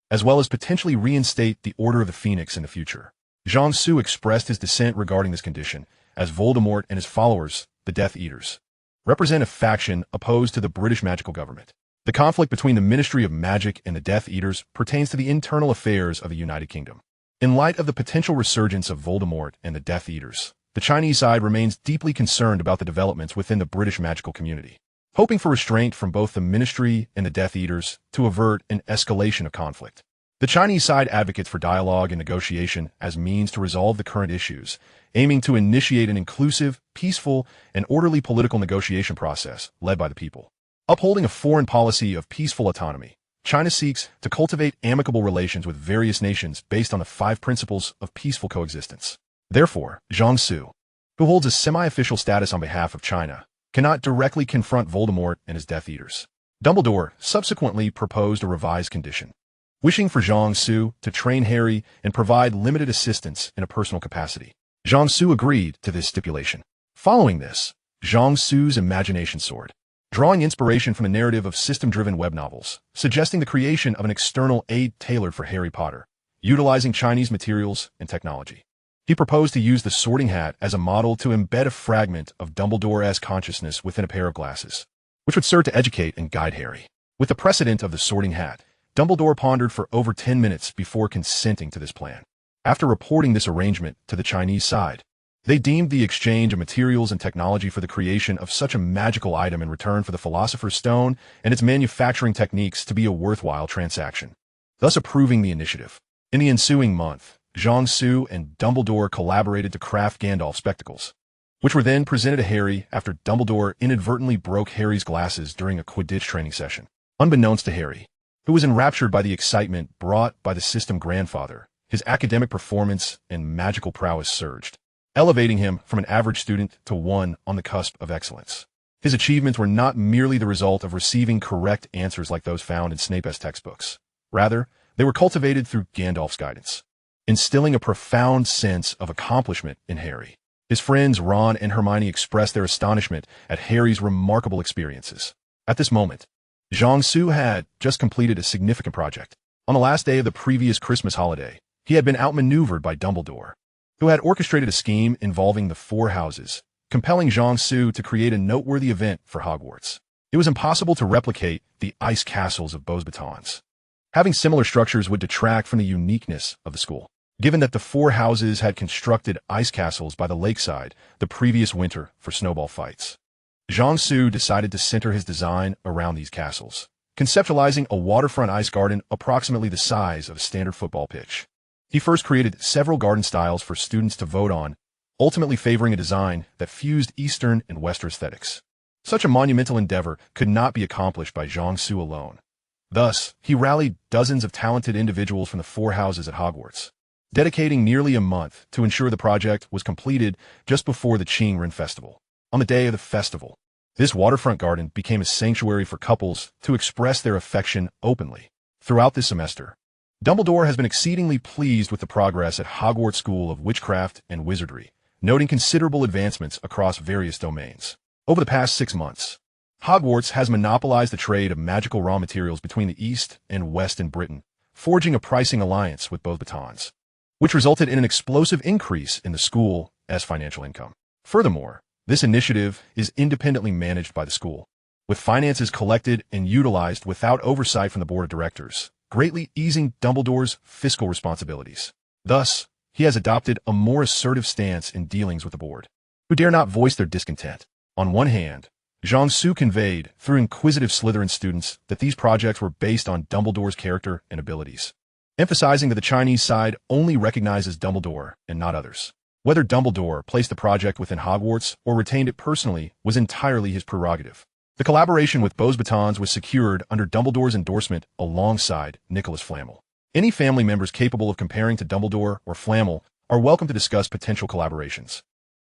as well as potentially reinstate the Order of the Phoenix in the future. Zhang Su expressed his dissent regarding this condition, as Voldemort and his followers, the Death Eaters, represent a faction opposed to the British magical government. The conflict between the Ministry of Magic and the Death Eaters pertains to the internal affairs of the United Kingdom. In light of the potential resurgence of Voldemort and the Death Eaters, the Chinese side remains deeply concerned about the developments within the British magical community, hoping for restraint from both the Ministry and the Death Eaters to avert an escalation of conflict. The Chinese side advocates for dialogue and negotiation as means to resolve the current issues, aiming to initiate an inclusive, peaceful, and orderly political negotiation process led by the people. Upholding a foreign policy of peaceful autonomy, China seeks to cultivate amicable relations with various nations based on the 5 principles of peaceful coexistence. Therefore, Zhang Su, who holds a semi-official status on behalf of China, cannot directly confront Voldemort and his Death Eaters. Dumbledore subsequently proposed a revised condition, wishing for Zhang Su to train Harry and provide limited assistance in a personal capacity. Zhang Su agreed to this stipulation. Following this, Zhang Su's imagination soared, drawing inspiration from the narrative of system-driven web novels, suggesting the creation of an external aid tailored for Harry Potter, utilizing Chinese materials and technology. He proposed to use the sorting hat as a model to embed a fragment of Dumbledore's consciousness within a pair of glasses, which would serve to educate and guide Harry. With the precedent of the sorting hat, Dumbledore pondered for over 10 minutes before consenting to this plan. After reporting this arrangement to the Chinese side, they deemed the exchange of materials and technology for the creation of such a magical item in return for the Philosopher's Stone and its manufacturing techniques to be a worthwhile transaction, thus approving the initiative. In the ensuing month, Zhang Su and Dumbledore collaborated to craft Gandalf spectacles, which were then presented to Harry after Dumbledore inadvertently broke Harry's glasses during a Quidditch training session. Unbeknownst to Harry, who was enraptured by the excitement brought by the system grandfather, his academic performance and magical prowess surged, elevating him from an average student to one on the cusp of excellence. His achievements were not merely the result of receiving correct answers like those found in Snape's textbooks. Rather, they were cultivated through Gandalf's guidance, instilling a profound sense of accomplishment in Harry. His friends Ron and Hermione expressed their astonishment at Harry's remarkable experiences. At this moment, Zhang Su had just completed a significant project. On the last day of the previous Christmas holiday, he had been outmaneuvered by Dumbledore, who had orchestrated a scheme involving the 4 houses, compelling Zhang Su to create a noteworthy event for Hogwarts. It was impossible to replicate the ice castles of Beauxbatons. Having similar structures would detract from the uniqueness of the school, given that the 4 houses had constructed ice castles by the lakeside the previous winter for snowball fights. Zhang Su decided to center his design around these castles, conceptualizing a waterfront ice garden approximately the size of a standard football pitch. He first created several garden styles for students to vote on, ultimately favoring a design that fused Eastern and Western aesthetics. Such a monumental endeavor could not be accomplished by Zhang Su alone. Thus, he rallied dozens of talented individuals from the 4 houses at Hogwarts, dedicating nearly a month to ensure the project was completed just before the Qing Ren Festival. On the day of the festival, this waterfront garden became a sanctuary for couples to express their affection openly. Throughout this semester, Dumbledore has been exceedingly pleased with the progress at Hogwarts School of Witchcraft and Wizardry, noting considerable advancements across various domains. Over the past 6 months, Hogwarts has monopolized the trade of magical raw materials between the East and West in Britain, forging a pricing alliance with Beauxbatons, which resulted in an explosive increase in the school's financial income. Furthermore, this initiative is independently managed by the school, with finances collected and utilized without oversight from the board of directors, greatly easing Dumbledore's fiscal responsibilities. Thus, he has adopted a more assertive stance in dealings with the board, who dare not voice their discontent. On one hand, Zhang Su conveyed through inquisitive Slytherin students that these projects were based on Dumbledore's character and abilities, emphasizing that the Chinese side only recognizes Dumbledore and not others. Whether Dumbledore placed the project within Hogwarts or retained it personally was entirely his prerogative. The collaboration with Beauxbatons was secured under Dumbledore's endorsement alongside Nicholas Flamel. Any family members capable of comparing to Dumbledore or Flamel are welcome to discuss potential collaborations.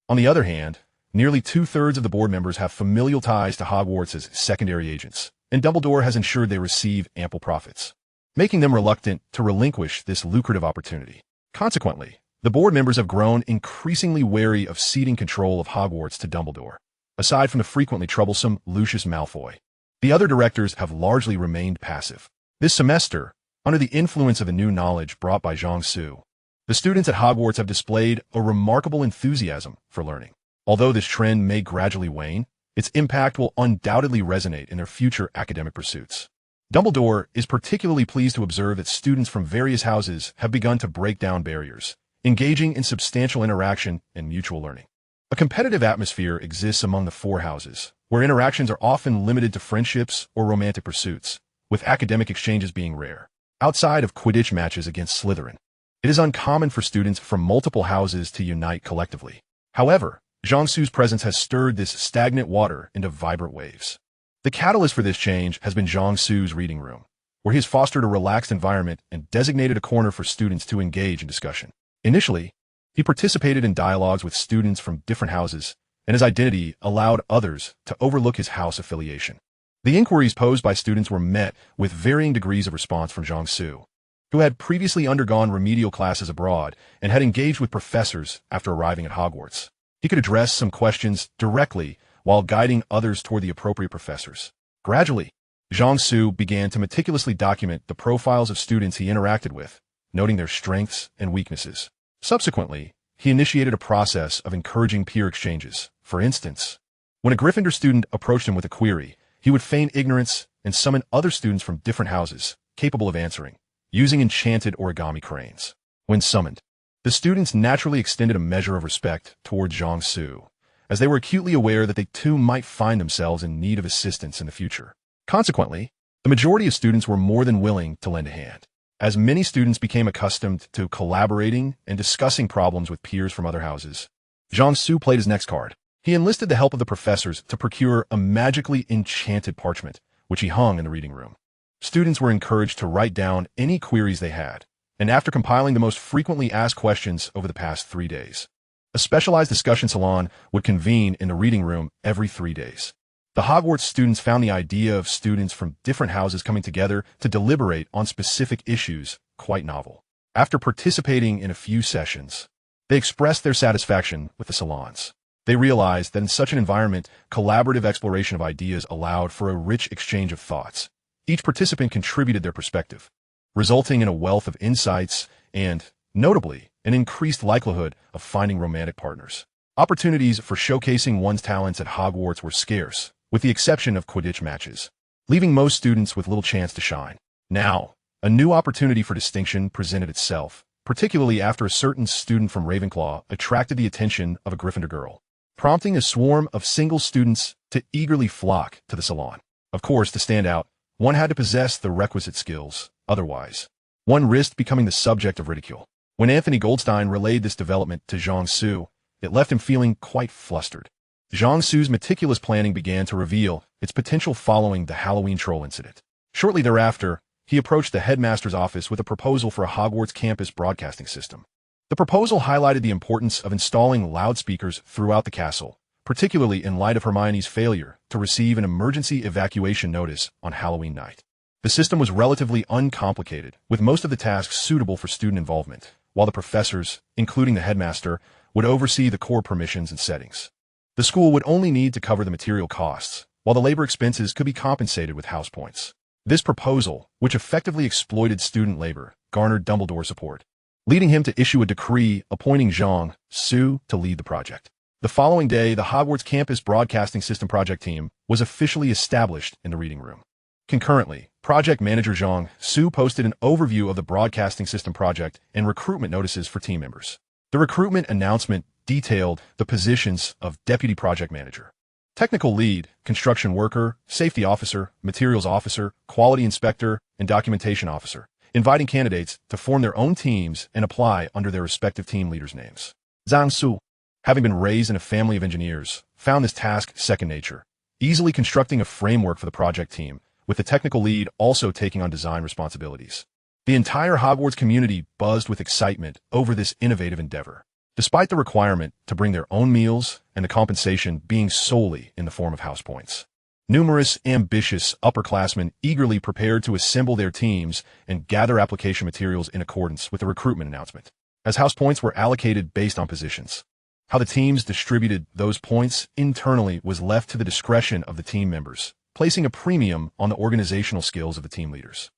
On the other hand, nearly 2/3 of the board members have familial ties to Hogwarts as secondary agents, and Dumbledore has ensured they receive ample profits, making them reluctant to relinquish this lucrative opportunity. Consequently, the board members have grown increasingly wary of ceding control of Hogwarts to Dumbledore. Aside from the frequently troublesome Lucius Malfoy, the other directors have largely remained passive. This semester, under the influence of the new knowledge brought by Zhang Su, the students at Hogwarts have displayed a remarkable enthusiasm for learning. Although this trend may gradually wane, its impact will undoubtedly resonate in their future academic pursuits. Dumbledore is particularly pleased to observe that students from various houses have begun to break down barriers, engaging in substantial interaction and mutual learning. A competitive atmosphere exists among the four houses, where interactions are often limited to friendships or romantic pursuits, with academic exchanges being rare. Outside of Quidditch matches against Slytherin, it is uncommon for students from multiple houses to unite collectively. However, Jiangsu's presence has stirred this stagnant water into vibrant waves. The catalyst for this change has been Jiangsu's reading room, where he has fostered a relaxed environment and designated a corner for students to engage in discussion. Initially, he participated in dialogues with students from different houses, and his identity allowed others to overlook his house affiliation. The inquiries posed by students were met with varying degrees of response from Jiangsu, who had previously undergone remedial classes abroad and had engaged with professors after arriving at Hogwarts. He could address some questions directly while guiding others toward the appropriate professors. Gradually, Jiangsu began to meticulously document the profiles of students he interacted with, noting their strengths and weaknesses. Subsequently, he initiated a process of encouraging peer exchanges. For instance, when a Gryffindor student approached him with a query, he would feign ignorance and summon other students from different houses, capable of answering, using enchanted origami cranes. When summoned, the students naturally extended a measure of respect toward Jiangsu, as they were acutely aware that they too might find themselves in need of assistance in the future. Consequently, the majority of students were more than willing to lend a hand. As many students became accustomed to collaborating and discussing problems with peers from other houses, Jiangsu played his next card. He enlisted the help of the professors to procure a magically enchanted parchment, which he hung in the reading room. Students were encouraged to write down any queries they had, and after compiling the most frequently asked questions over the past 3 days, a specialized discussion salon would convene in the reading room every 3 days. The Hogwarts students found the idea of students from different houses coming together to deliberate on specific issues quite novel. After participating in a few sessions, they expressed their satisfaction with the salons. They realized that in such an environment, collaborative exploration of ideas allowed for a rich exchange of thoughts. Each participant contributed their perspective, resulting in a wealth of insights and, notably, an increased likelihood of finding romantic partners. Opportunities for showcasing one's talents at Hogwarts were scarce, with the exception of Quidditch matches, leaving most students with little chance to shine. Now, a new opportunity for distinction presented itself, particularly after a certain student from Ravenclaw attracted the attention of a Gryffindor girl, prompting a swarm of single students to eagerly flock to the salon. Of course, to stand out, one had to possess the requisite skills. Otherwise, one risked becoming the subject of ridicule. When Anthony Goldstein relayed this development to Jiangsu, it left him feeling quite flustered. Jiangsu's meticulous planning began to reveal its potential following the Halloween troll incident. Shortly thereafter, he approached the headmaster's office with a proposal for a Hogwarts campus broadcasting system. The proposal highlighted the importance of installing loudspeakers throughout the castle, particularly in light of Hermione's failure to receive an emergency evacuation notice on Halloween night. The system was relatively uncomplicated, with most of the tasks suitable for student involvement, while the professors, including the headmaster, would oversee the core permissions and settings. The school would only need to cover the material costs, while the labor expenses could be compensated with house points. This proposal, which effectively exploited student labor, garnered Dumbledore's support, leading him to issue a decree appointing Jiangsu to lead the project. The following day, the Hogwarts Campus Broadcasting System project team was officially established in the reading room. Concurrently, project manager Jiangsu posted an overview of the broadcasting system project and recruitment notices for team members. The recruitment announcement detailed the positions of deputy project manager, technical lead, construction worker, safety officer, materials officer, quality inspector, and documentation officer, inviting candidates to form their own teams and apply under their respective team leaders' names. Jiangsu, having been raised in a family of engineers, found this task second nature, easily constructing a framework for the project team, with the technical lead also taking on design responsibilities. The entire Hogwarts community buzzed with excitement over this innovative endeavor, despite the requirement to bring their own meals and the compensation being solely in the form of house points. Numerous ambitious upperclassmen eagerly prepared to assemble their teams and gather application materials in accordance with the recruitment announcement, as house points were allocated based on positions. How the teams distributed those points internally was left to the discretion of the team members, placing a premium on the organizational skills of the team leaders.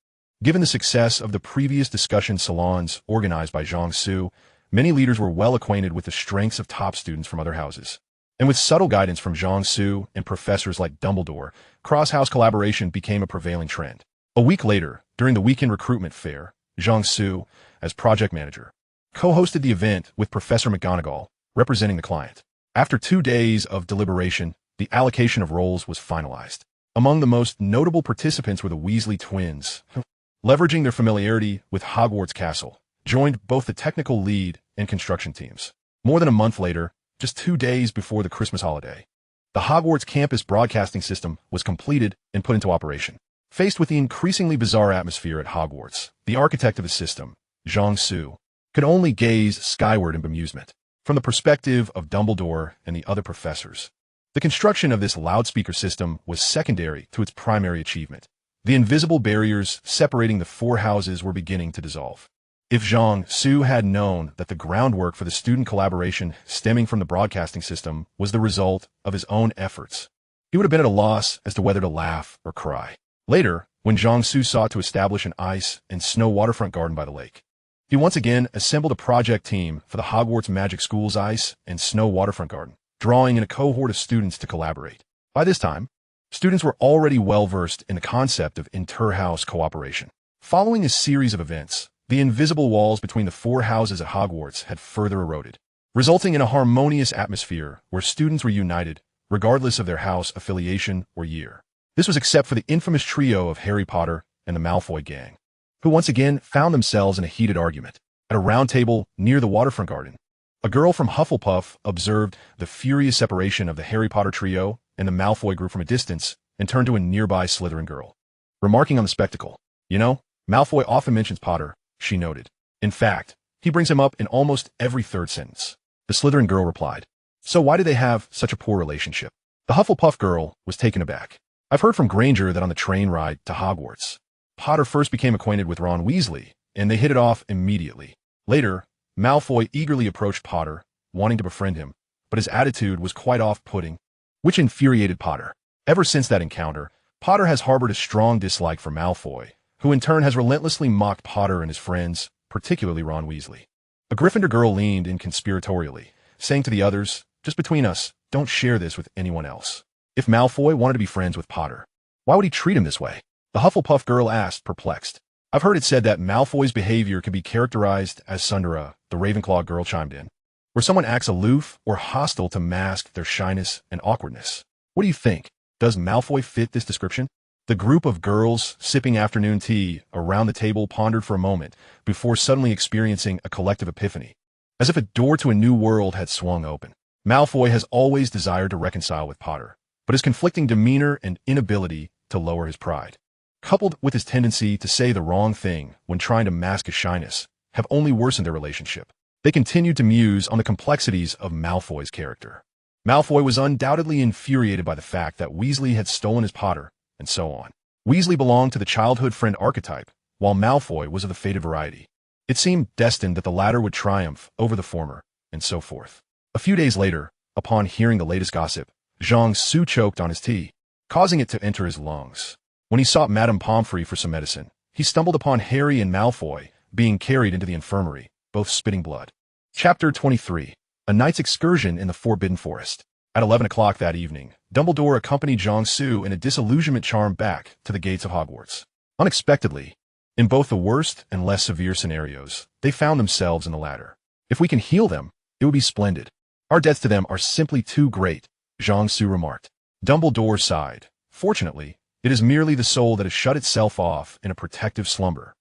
Given the success of the previous discussion salons organized by Jiangsu, many leaders were well acquainted with the strengths of top students from other houses. And with subtle guidance from Jiangsu and professors like Dumbledore, cross-house collaboration became a prevailing trend. A week later, during the weekend recruitment fair, Jiangsu, as project manager, co-hosted the event with Professor McGonagall, representing the client. After 2 days of deliberation, the allocation of roles was finalized. Among the most notable participants were the Weasley twins, who, leveraging their familiarity with Hogwarts Castle, joined both the technical lead and construction teams. More than a month later, just 2 days before the Christmas holiday, the Hogwarts campus broadcasting system was completed and put into operation. Faced with the increasingly bizarre atmosphere at Hogwarts, the architect of the system, Jiangsu, could only gaze skyward in bemusement. From the perspective of Dumbledore and the other professors, the construction of this loudspeaker system was secondary to its primary achievement. The invisible barriers separating the 4 houses were beginning to dissolve. If Jiangsu had known that the groundwork for the student collaboration stemming from the broadcasting system was the result of his own efforts, he would have been at a loss as to whether to laugh or cry. Later, when Jiangsu sought to establish an ice and snow waterfront garden by the lake, he once again assembled a project team for the Hogwarts Magic School's ice and snow waterfront garden, drawing in a cohort of students to collaborate. By this time, students were already well-versed in the concept of inter-house cooperation. Following a series of events, the invisible walls between the 4 houses at Hogwarts had further eroded, resulting in a harmonious atmosphere where students were united, regardless of their house affiliation or year. This was except for the infamous trio of Harry Potter and the Malfoy gang, who once again found themselves in a heated argument. At a round table near the waterfront garden, a girl from Hufflepuff observed the furious separation of the Harry Potter trio and the Malfoy group from a distance and turned to a nearby Slytherin girl. Remarking on the spectacle, "You know, Malfoy often mentions Potter," she noted. "In fact, he brings him up in almost every 3rd sentence." The Slytherin girl replied, "So why do they have such a poor relationship?" The Hufflepuff girl was taken aback. "I've heard from Granger that on the train ride to Hogwarts, Potter first became acquainted with Ron Weasley, and they hit it off immediately. Later, Malfoy eagerly approached Potter, wanting to befriend him, but his attitude was quite off-putting, which infuriated Potter. Ever since that encounter, Potter has harbored a strong dislike for Malfoy, who in turn has relentlessly mocked Potter and his friends, particularly Ron Weasley." A Gryffindor girl leaned in conspiratorially, saying to the others, "Just between us, don't share this with anyone else. If Malfoy wanted to be friends with Potter, why would he treat him this way?" The Hufflepuff girl asked, perplexed. "I've heard it said that Malfoy's behavior can be characterized as Sundara," the Ravenclaw girl chimed in, "where someone acts aloof or hostile to mask their shyness and awkwardness. What do you think? Does Malfoy fit this description?" The group of girls sipping afternoon tea around the table pondered for a moment before suddenly experiencing a collective epiphany, as if a door to a new world had swung open. Malfoy has always desired to reconcile with Potter, but his conflicting demeanor and inability to lower his pride, coupled with his tendency to say the wrong thing when trying to mask his shyness, have only worsened their relationship. They continued to muse on the complexities of Malfoy's character. Malfoy was undoubtedly infuriated by the fact that Weasley had stolen his Potter, and so on. Weasley belonged to the childhood friend archetype, while Malfoy was of the fated variety. It seemed destined that the latter would triumph over the former, and so forth. A few days later, upon hearing the latest gossip, Jiangsu choked on his tea, causing it to enter his lungs. When he sought Madame Pomfrey for some medicine, he stumbled upon Harry and Malfoy being carried into the infirmary, both spitting blood. Chapter 23. A Night's Excursion in the Forbidden Forest. At 11 o'clock that evening, Dumbledore accompanied Jiangsu in a disillusionment charm back to the gates of Hogwarts. Unexpectedly, in both the worst and less severe scenarios, they found themselves in the latter. "If we can heal them, it would be splendid. Our debts to them are simply too great," Jiangsu remarked. Dumbledore sighed. "Fortunately, it is merely the soul that has shut itself off in a protective slumber.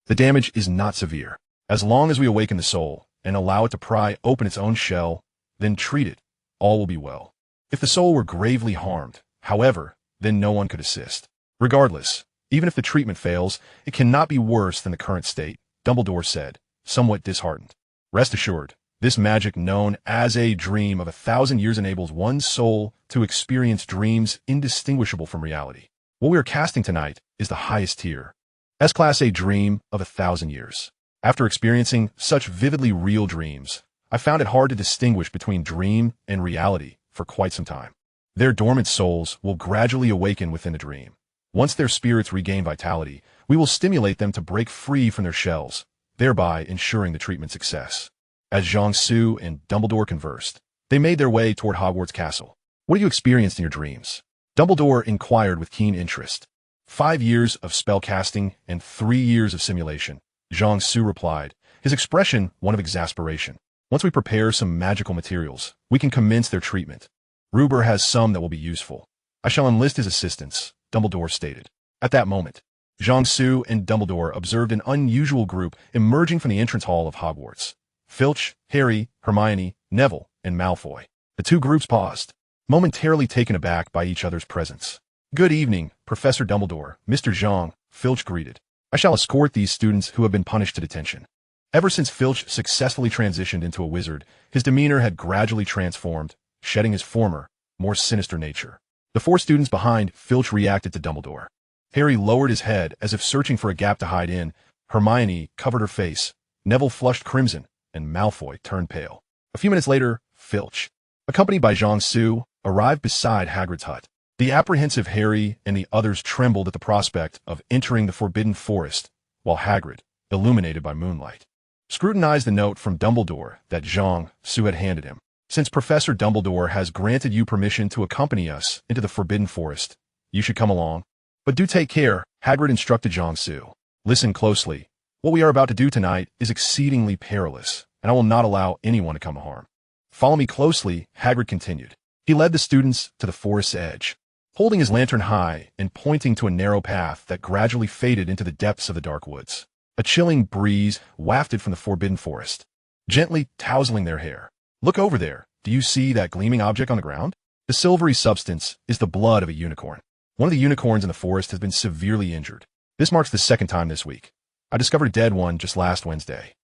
The damage is not severe. As long as we awaken the soul and allow it to pry open its own shell, then treat it, all will be well. If the soul were gravely harmed, however, then no one could assist. Regardless, even if the treatment fails, it cannot be worse than the current state," Dumbledore said, somewhat disheartened. "Rest assured, this magic known as a dream of 1,000 years enables one's soul to experience dreams indistinguishable from reality. What we are casting tonight is the highest tier. S-Class, a dream of 1,000 years. After experiencing such vividly real dreams, I found it hard to distinguish between dream and reality for quite some time. Their dormant souls will gradually awaken within the dream. Once their spirits regain vitality, we will stimulate them to break free from their shells, thereby ensuring the treatment's success." As Jiangsu and Dumbledore conversed, they made their way toward Hogwarts Castle. "What have you experienced in your dreams?" Dumbledore inquired with keen interest. 5 years of spell casting and 3 years of simulation, Zhang Su replied, his expression one of exasperation. Once we prepare some magical materials, we can commence their treatment. Ruber has some that will be useful. I shall enlist his assistance, Dumbledore stated. At that moment, Zhang Su and Dumbledore observed an unusual group emerging from the entrance hall of Hogwarts. Filch, Harry, Hermione, Neville, and Malfoy. The two groups paused, momentarily taken aback by each other's presence. Good evening, Professor Dumbledore, Mr. Zhang, Filch greeted. I shall escort these students who have been punished to detention. Ever since Filch successfully transitioned into a wizard, his demeanor had gradually transformed, shedding his former, more sinister nature. The 4 students behind Filch reacted to Dumbledore. Harry lowered his head as if searching for a gap to hide in. Hermione covered her face. Neville flushed crimson, and Malfoy turned pale. A few minutes later, Filch, accompanied by Zhang Su, arrived beside Hagrid's hut. The apprehensive Harry and the others trembled at the prospect of entering the Forbidden Forest, while Hagrid, illuminated by moonlight, scrutinized the note from Dumbledore that Zhang Su had handed him. Since Professor Dumbledore has granted you permission to accompany us into the Forbidden Forest, you should come along. But do take care, Hagrid instructed Zhang Su. Listen closely. What we are about to do tonight is exceedingly perilous, and I will not allow anyone to come to harm. Follow me closely, Hagrid continued. He led the students to the forest's edge, holding his lantern high and pointing to a narrow path that gradually faded into the depths of the dark woods. A chilling breeze wafted from the Forbidden Forest, gently tousling their hair. Look over there. Do you see that gleaming object on the ground? The silvery substance is the blood of a unicorn. One of the unicorns in the forest has been severely injured. This marks the 2nd time this week. I discovered a dead one just last Wednesday.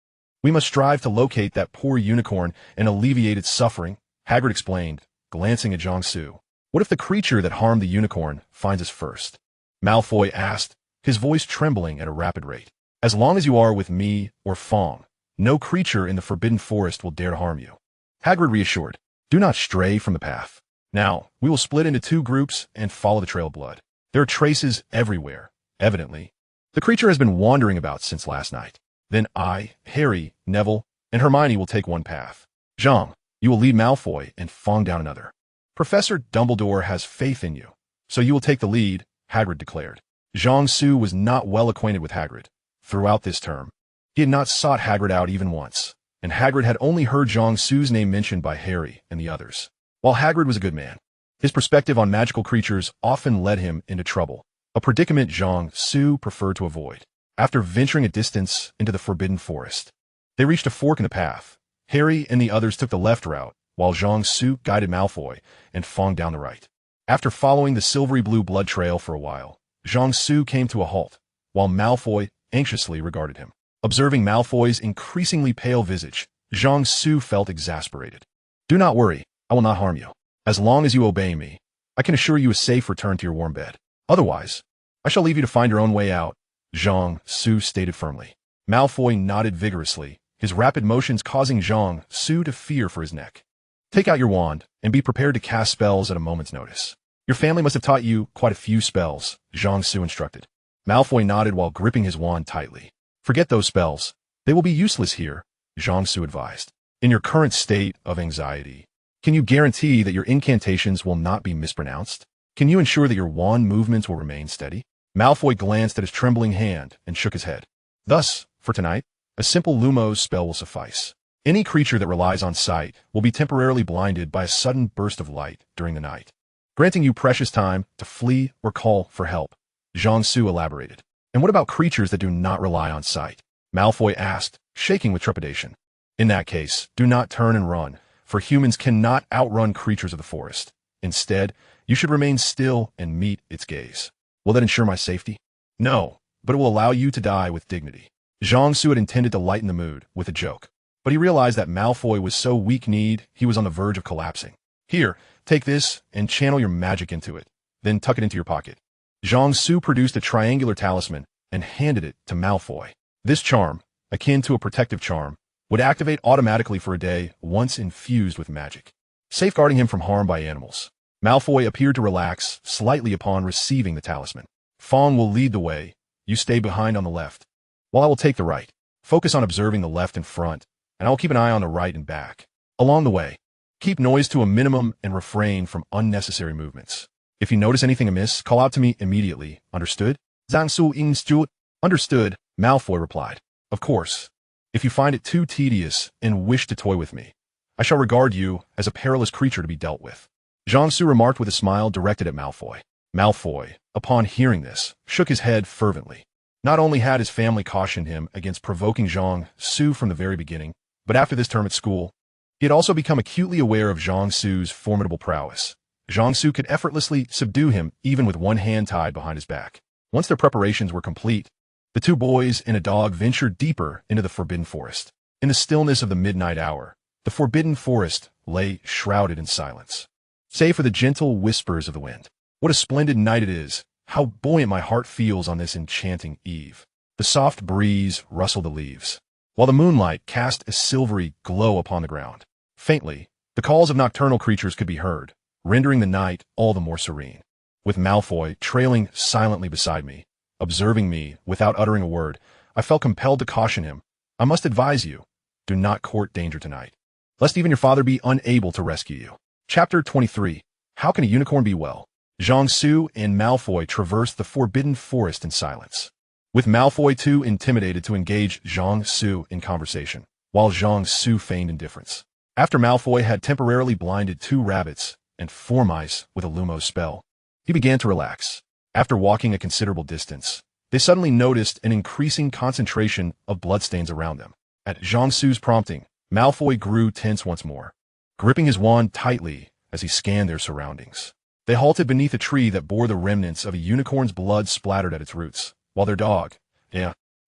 We must strive to locate that poor unicorn and alleviate its suffering, Hagrid explained, glancing at Zhang Su. What if the creature that harmed the unicorn finds us first? Malfoy asked, his voice trembling at a rapid rate. As long as you are with me or Fong, no creature in the Forbidden Forest will dare to harm you. Hagrid reassured, do not stray from the path. Now, we will split into 2 groups and follow the trail of blood. There are traces everywhere, evidently. The creature has been wandering about since last night. Then I, Harry, Neville, and Hermione will take one path. Zhang, you will lead Malfoy and Fong down another. Professor Dumbledore has faith in you, so you will take the lead, Hagrid declared. Zhang Su was not well acquainted with Hagrid. Throughout this term, he had not sought Hagrid out even once, and Hagrid had only heard Zhang Su's name mentioned by Harry and the others. While Hagrid was a good man, his perspective on magical creatures often led him into trouble, a predicament Zhang Su preferred to avoid. After venturing a distance into the Forbidden Forest, they reached a fork in the path. Harry and the others took the left route, while Zhang Su guided Malfoy and Fong down the right. After following the silvery blue blood trail for a while, Zhang Su came to a halt, while Malfoy anxiously regarded him. Observing Malfoy's increasingly pale visage, Zhang Su felt exasperated. Do not worry, I will not harm you. As long as you obey me, I can assure you a safe return to your warm bed. Otherwise, I shall leave you to find your own way out, Zhang Su stated firmly. Malfoy nodded vigorously, his rapid motions causing Zhang Su to fear for his neck. Take out your wand, and be prepared to cast spells at a moment's notice. Your family must have taught you quite a few spells, Zhang Su instructed. Malfoy nodded while gripping his wand tightly. Forget those spells. They will be useless here, Zhang Su advised. In your current state of anxiety, can you guarantee that your incantations will not be mispronounced? Can you ensure that your wand movements will remain steady? Malfoy glanced at his trembling hand and shook his head. Thus, for tonight, a simple Lumos spell will suffice. Any creature that relies on sight will be temporarily blinded by a sudden burst of light during the night, granting you precious time to flee or call for help, Zhang Su elaborated. And what about creatures that do not rely on sight? Malfoy asked, shaking with trepidation. In that case, do not turn and run, for humans cannot outrun creatures of the forest. Instead, you should remain still and meet its gaze. Will that ensure my safety? No, but it will allow you to die with dignity. Zhang Su had intended to lighten the mood with a joke, but he realized that Malfoy was so weak-kneed he was on the verge of collapsing. Here, take this and channel your magic into it, then tuck it into your pocket. Zhang Su produced a triangular talisman and handed it to Malfoy. This charm, akin to a protective charm, would activate automatically for a day once infused with magic, safeguarding him from harm by animals. Malfoy appeared to relax slightly upon receiving the talisman. Fong will lead the way. You stay behind on the left, while I will take the right. Focus on observing the left and front, and I will keep an eye on the right and back. Along the way, keep noise to a minimum and refrain from unnecessary movements. If you notice anything amiss, call out to me immediately. Understood? Zhangsu Ingstu. Understood, Malfoy replied. Of course. If you find it too tedious and wish to toy with me, I shall regard you as a perilous creature to be dealt with. Zhangsu remarked with a smile directed at Malfoy. Malfoy, upon hearing this, shook his head fervently. Not only had his family cautioned him against provoking Zhang-Su from the very beginning, but after this term at school, he had also become acutely aware of Zhang-Su's formidable prowess. Zhang-Su could effortlessly subdue him even with one hand tied behind his back. Once their preparations were complete, the two boys and a dog ventured deeper into the Forbidden Forest. In the stillness of the midnight hour, the Forbidden Forest lay shrouded in silence, save for the gentle whispers of the wind. What a splendid night it is! How buoyant my heart feels on this enchanting eve. The soft breeze rustled the leaves, while the moonlight cast a silvery glow upon the ground. Faintly, the calls of nocturnal creatures could be heard, rendering the night all the more serene. With Malfoy trailing silently beside me, observing me without uttering a word, I felt compelled to caution him. I must advise you, do not court danger tonight, lest even your father be unable to rescue you. Chapter 23. How can a unicorn be well? Zhang-Su and Malfoy traversed the Forbidden Forest in silence, with Malfoy too intimidated to engage Zhang-Su in conversation, while Zhang-Su feigned indifference. After Malfoy had temporarily blinded 2 rabbits and 4 mice with a Lumos spell, he began to relax. After walking a considerable distance, they suddenly noticed an increasing concentration of bloodstains around them. At Zhang-Su's prompting, Malfoy grew tense once more, gripping his wand tightly as he scanned their surroundings. They halted beneath a tree that bore the remnants of a unicorn's blood splattered at its roots, while their dog,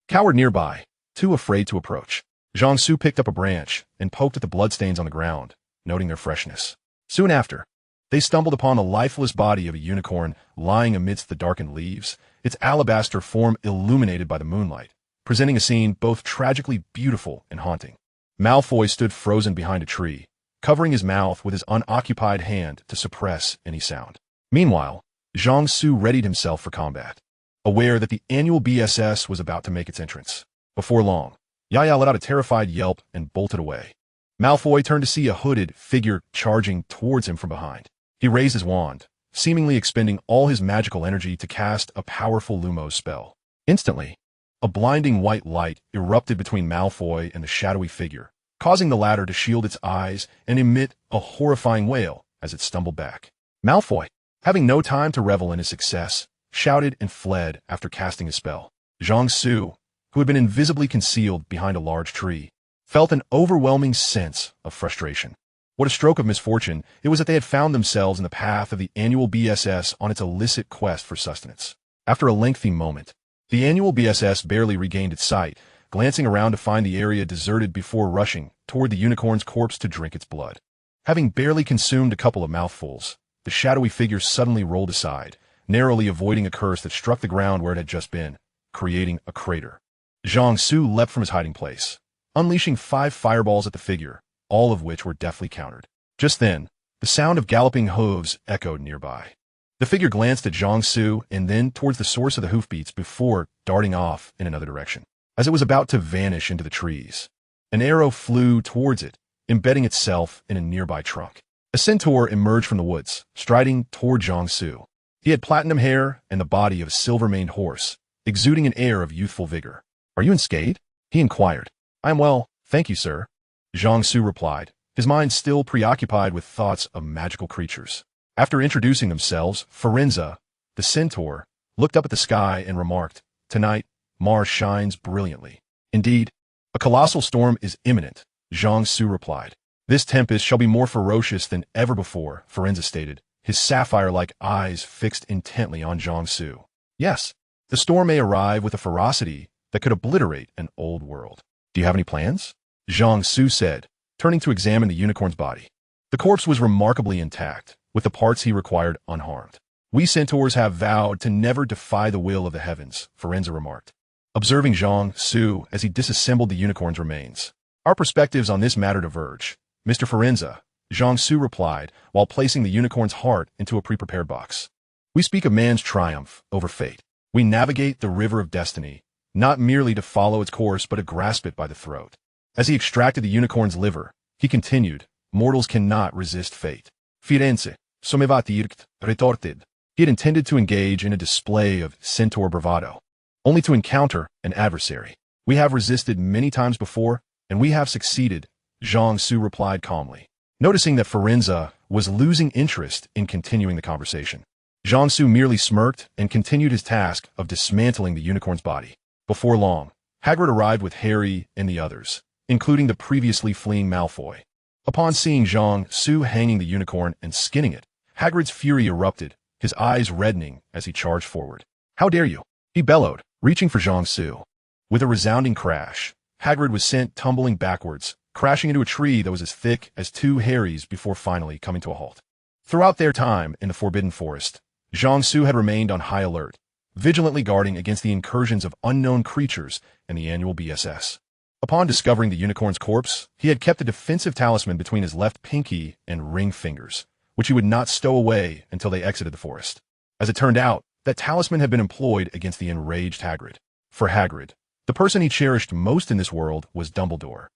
cowered nearby, too afraid to approach. Zhang-Su picked up a branch and poked at the bloodstains on the ground, noting their freshness. Soon after, they stumbled upon the lifeless body of a unicorn lying amidst the darkened leaves, its alabaster form illuminated by the moonlight, presenting a scene both tragically beautiful and haunting. Malfoy stood frozen behind a tree, covering his mouth with his unoccupied hand to suppress any sound. Meanwhile, Zhang-Su readied himself for combat, aware that the annual BSS was about to make its entrance. Before long, Yaya let out a terrified yelp and bolted away. Malfoy turned to see a hooded figure charging towards him from behind. He raised his wand, seemingly expending all his magical energy to cast a powerful Lumos spell. Instantly, a blinding white light erupted between Malfoy and the shadowy figure, causing the latter to shield its eyes and emit a horrifying wail as it stumbled back. Malfoy, having no time to revel in his success, shouted and fled after casting his spell. Zhang-Su, who had been invisibly concealed behind a large tree, felt an overwhelming sense of frustration. What a stroke of misfortune it was that they had found themselves in the path of the annual BSS on its illicit quest for sustenance. After a lengthy moment, the annual BSS barely regained its sight, glancing around to find the area deserted before rushing toward the unicorn's corpse to drink its blood. Having barely consumed a couple of mouthfuls, the shadowy figure suddenly rolled aside, narrowly avoiding a curse that struck the ground where it had just been, creating a crater. Zhang-Su leapt from his hiding place, unleashing 5 fireballs at the figure, all of which were deftly countered. Just then, the sound of galloping hooves echoed nearby. The figure glanced at Zhang-Su and then towards the source of the hoofbeats before darting off in another direction. As it was about to vanish into the trees, an arrow flew towards it, embedding itself in a nearby trunk. A centaur emerged from the woods, striding toward Zhang-Su. He had platinum hair and the body of a silver-maned horse, exuding an air of youthful vigor. "Are you unscathed?" he inquired. "I am well, thank you, sir," Zhang-Su replied, his mind still preoccupied with thoughts of magical creatures. After introducing themselves, Firenze, the centaur, looked up at the sky and remarked, "Tonight, Mars shines brilliantly." "Indeed, a colossal storm is imminent," Zhang-Su replied. "This tempest shall be more ferocious than ever before," Firenze stated, his sapphire-like eyes fixed intently on Zhang-Su. "Yes, the storm may arrive with a ferocity that could obliterate an old world. Do you have any plans?" Zhang-Su said, turning to examine the unicorn's body. The corpse was remarkably intact, with the parts he required unharmed. "We centaurs have vowed to never defy the will of the heavens," Firenze remarked, observing Zhang-Su as he disassembled the unicorn's remains. "Our perspectives on this matter diverge, Mr. Firenze," Zhang-Su replied while placing the unicorn's heart into a pre-prepared box. "We speak of man's triumph over fate. We navigate the river of destiny, not merely to follow its course but to grasp it by the throat." As he extracted the unicorn's liver, he continued, "Mortals cannot resist fate. Firenze, somevat irct, retorted." He had intended to engage in a display of centaur bravado, only to encounter an adversary. "We have resisted many times before, and we have succeeded," Zhang Su replied calmly. Noticing that Firenze was losing interest in continuing the conversation, Zhang Su merely smirked and continued his task of dismantling the unicorn's body. Before long, Hagrid arrived with Harry and the others, including the previously fleeing Malfoy. Upon seeing Zhang Su hanging the unicorn and skinning it, Hagrid's fury erupted, his eyes reddening as he charged forward. "How dare you!" he bellowed, reaching for Zhang Su. With a resounding crash, Hagrid was sent tumbling backwards, crashing into a tree that was as thick as 2 Harrys before finally coming to a halt. Throughout their time in the Forbidden Forest, Zhang Su had remained on high alert, vigilantly guarding against the incursions of unknown creatures and the annual BSS. Upon discovering the unicorn's corpse, he had kept a defensive talisman between his left pinky and ring fingers, which he would not stow away until they exited the forest. As it turned out, that talisman had been employed against the enraged Hagrid. For Hagrid, the person he cherished most in this world was Dumbledore,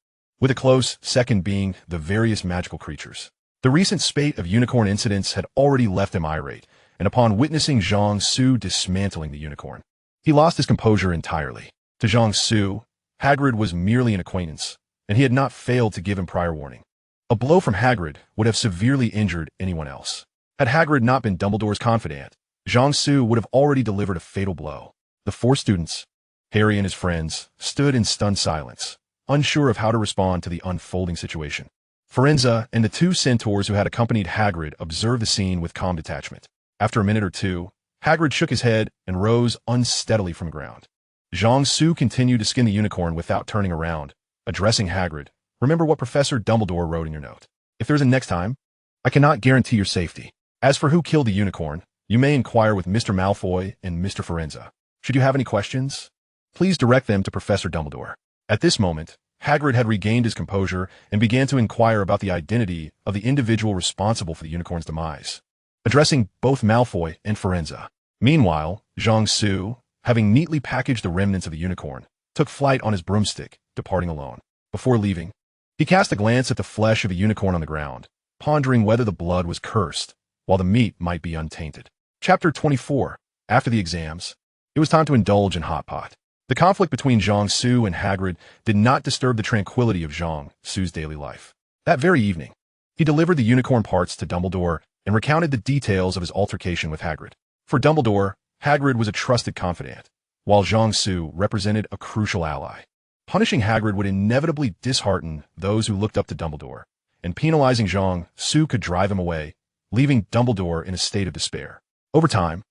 with a close second being the various magical creatures. The recent spate of unicorn incidents had already left him irate, and upon witnessing Zhang Su dismantling the unicorn, he lost his composure entirely. To Zhang Su, Hagrid was merely an acquaintance, and he had not failed to give him prior warning. A blow from Hagrid would have severely injured anyone else. Had Hagrid not been Dumbledore's confidant, Zhang Su would have already delivered a fatal blow. The 4 students, Harry and his friends, stood in stunned silence, unsure of how to respond to the unfolding situation. Firenze and the 2 centaurs who had accompanied Hagrid observed the scene with calm detachment. After a minute or two, Hagrid shook his head and rose unsteadily from the ground. Zhang Su continued to skin the unicorn without turning around, addressing Hagrid. "Remember what Professor Dumbledore wrote in your note. If there's a next time, I cannot guarantee your safety. As for who killed the unicorn, you may inquire with Mr. Malfoy and Mr. Firenze. Should you have any questions, please direct them to Professor Dumbledore." At this moment, Hagrid had regained his composure and began to inquire about the identity of the individual responsible for the unicorn's demise, addressing both Malfoy and Firenze. Meanwhile, Zhang Su, having neatly packaged the remnants of the unicorn, took flight on his broomstick, departing alone. Before leaving, he cast a glance at the flesh of a unicorn on the ground, pondering whether the blood was cursed, while the meat might be untainted. Chapter 24. After the exams, it was time to indulge in Hot Pot. The conflict between Zhang Su and Hagrid did not disturb the tranquility of Zhang Su's daily life. That very evening, he delivered the unicorn parts to Dumbledore and recounted the details of his altercation with Hagrid. For Dumbledore, Hagrid was a trusted confidant, while Zhang Su represented a crucial ally. Punishing Hagrid would inevitably dishearten those who looked up to Dumbledore, and penalizing Zhang Su could drive him away, leaving Dumbledore in a state of despair. Over time,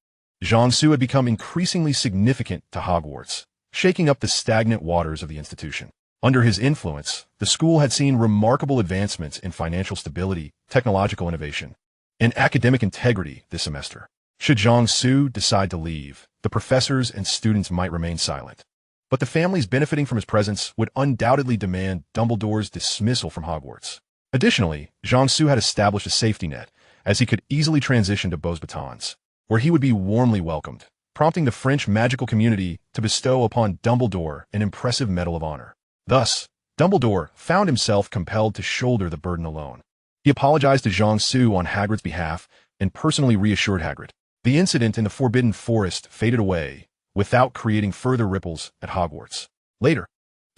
Zhang Su had become increasingly significant to Hogwarts, shaking up the stagnant waters of the institution. Under his influence, the school had seen remarkable advancements in financial stability, technological innovation, and academic integrity this semester. Should Zhang Su decide to leave, the professors and students might remain silent. But the families benefiting from his presence would undoubtedly demand Dumbledore's dismissal from Hogwarts. Additionally, Zhang Su had established a safety net, as he could easily transition to Beauxbatons, where he would be warmly welcomed, prompting the French magical community to bestow upon Dumbledore an impressive Medal of Honor. Thus, Dumbledore found himself compelled to shoulder the burden alone. He apologized to Zhang Su on Hagrid's behalf and personally reassured Hagrid. The incident in the Forbidden Forest faded away without creating further ripples at Hogwarts. Later,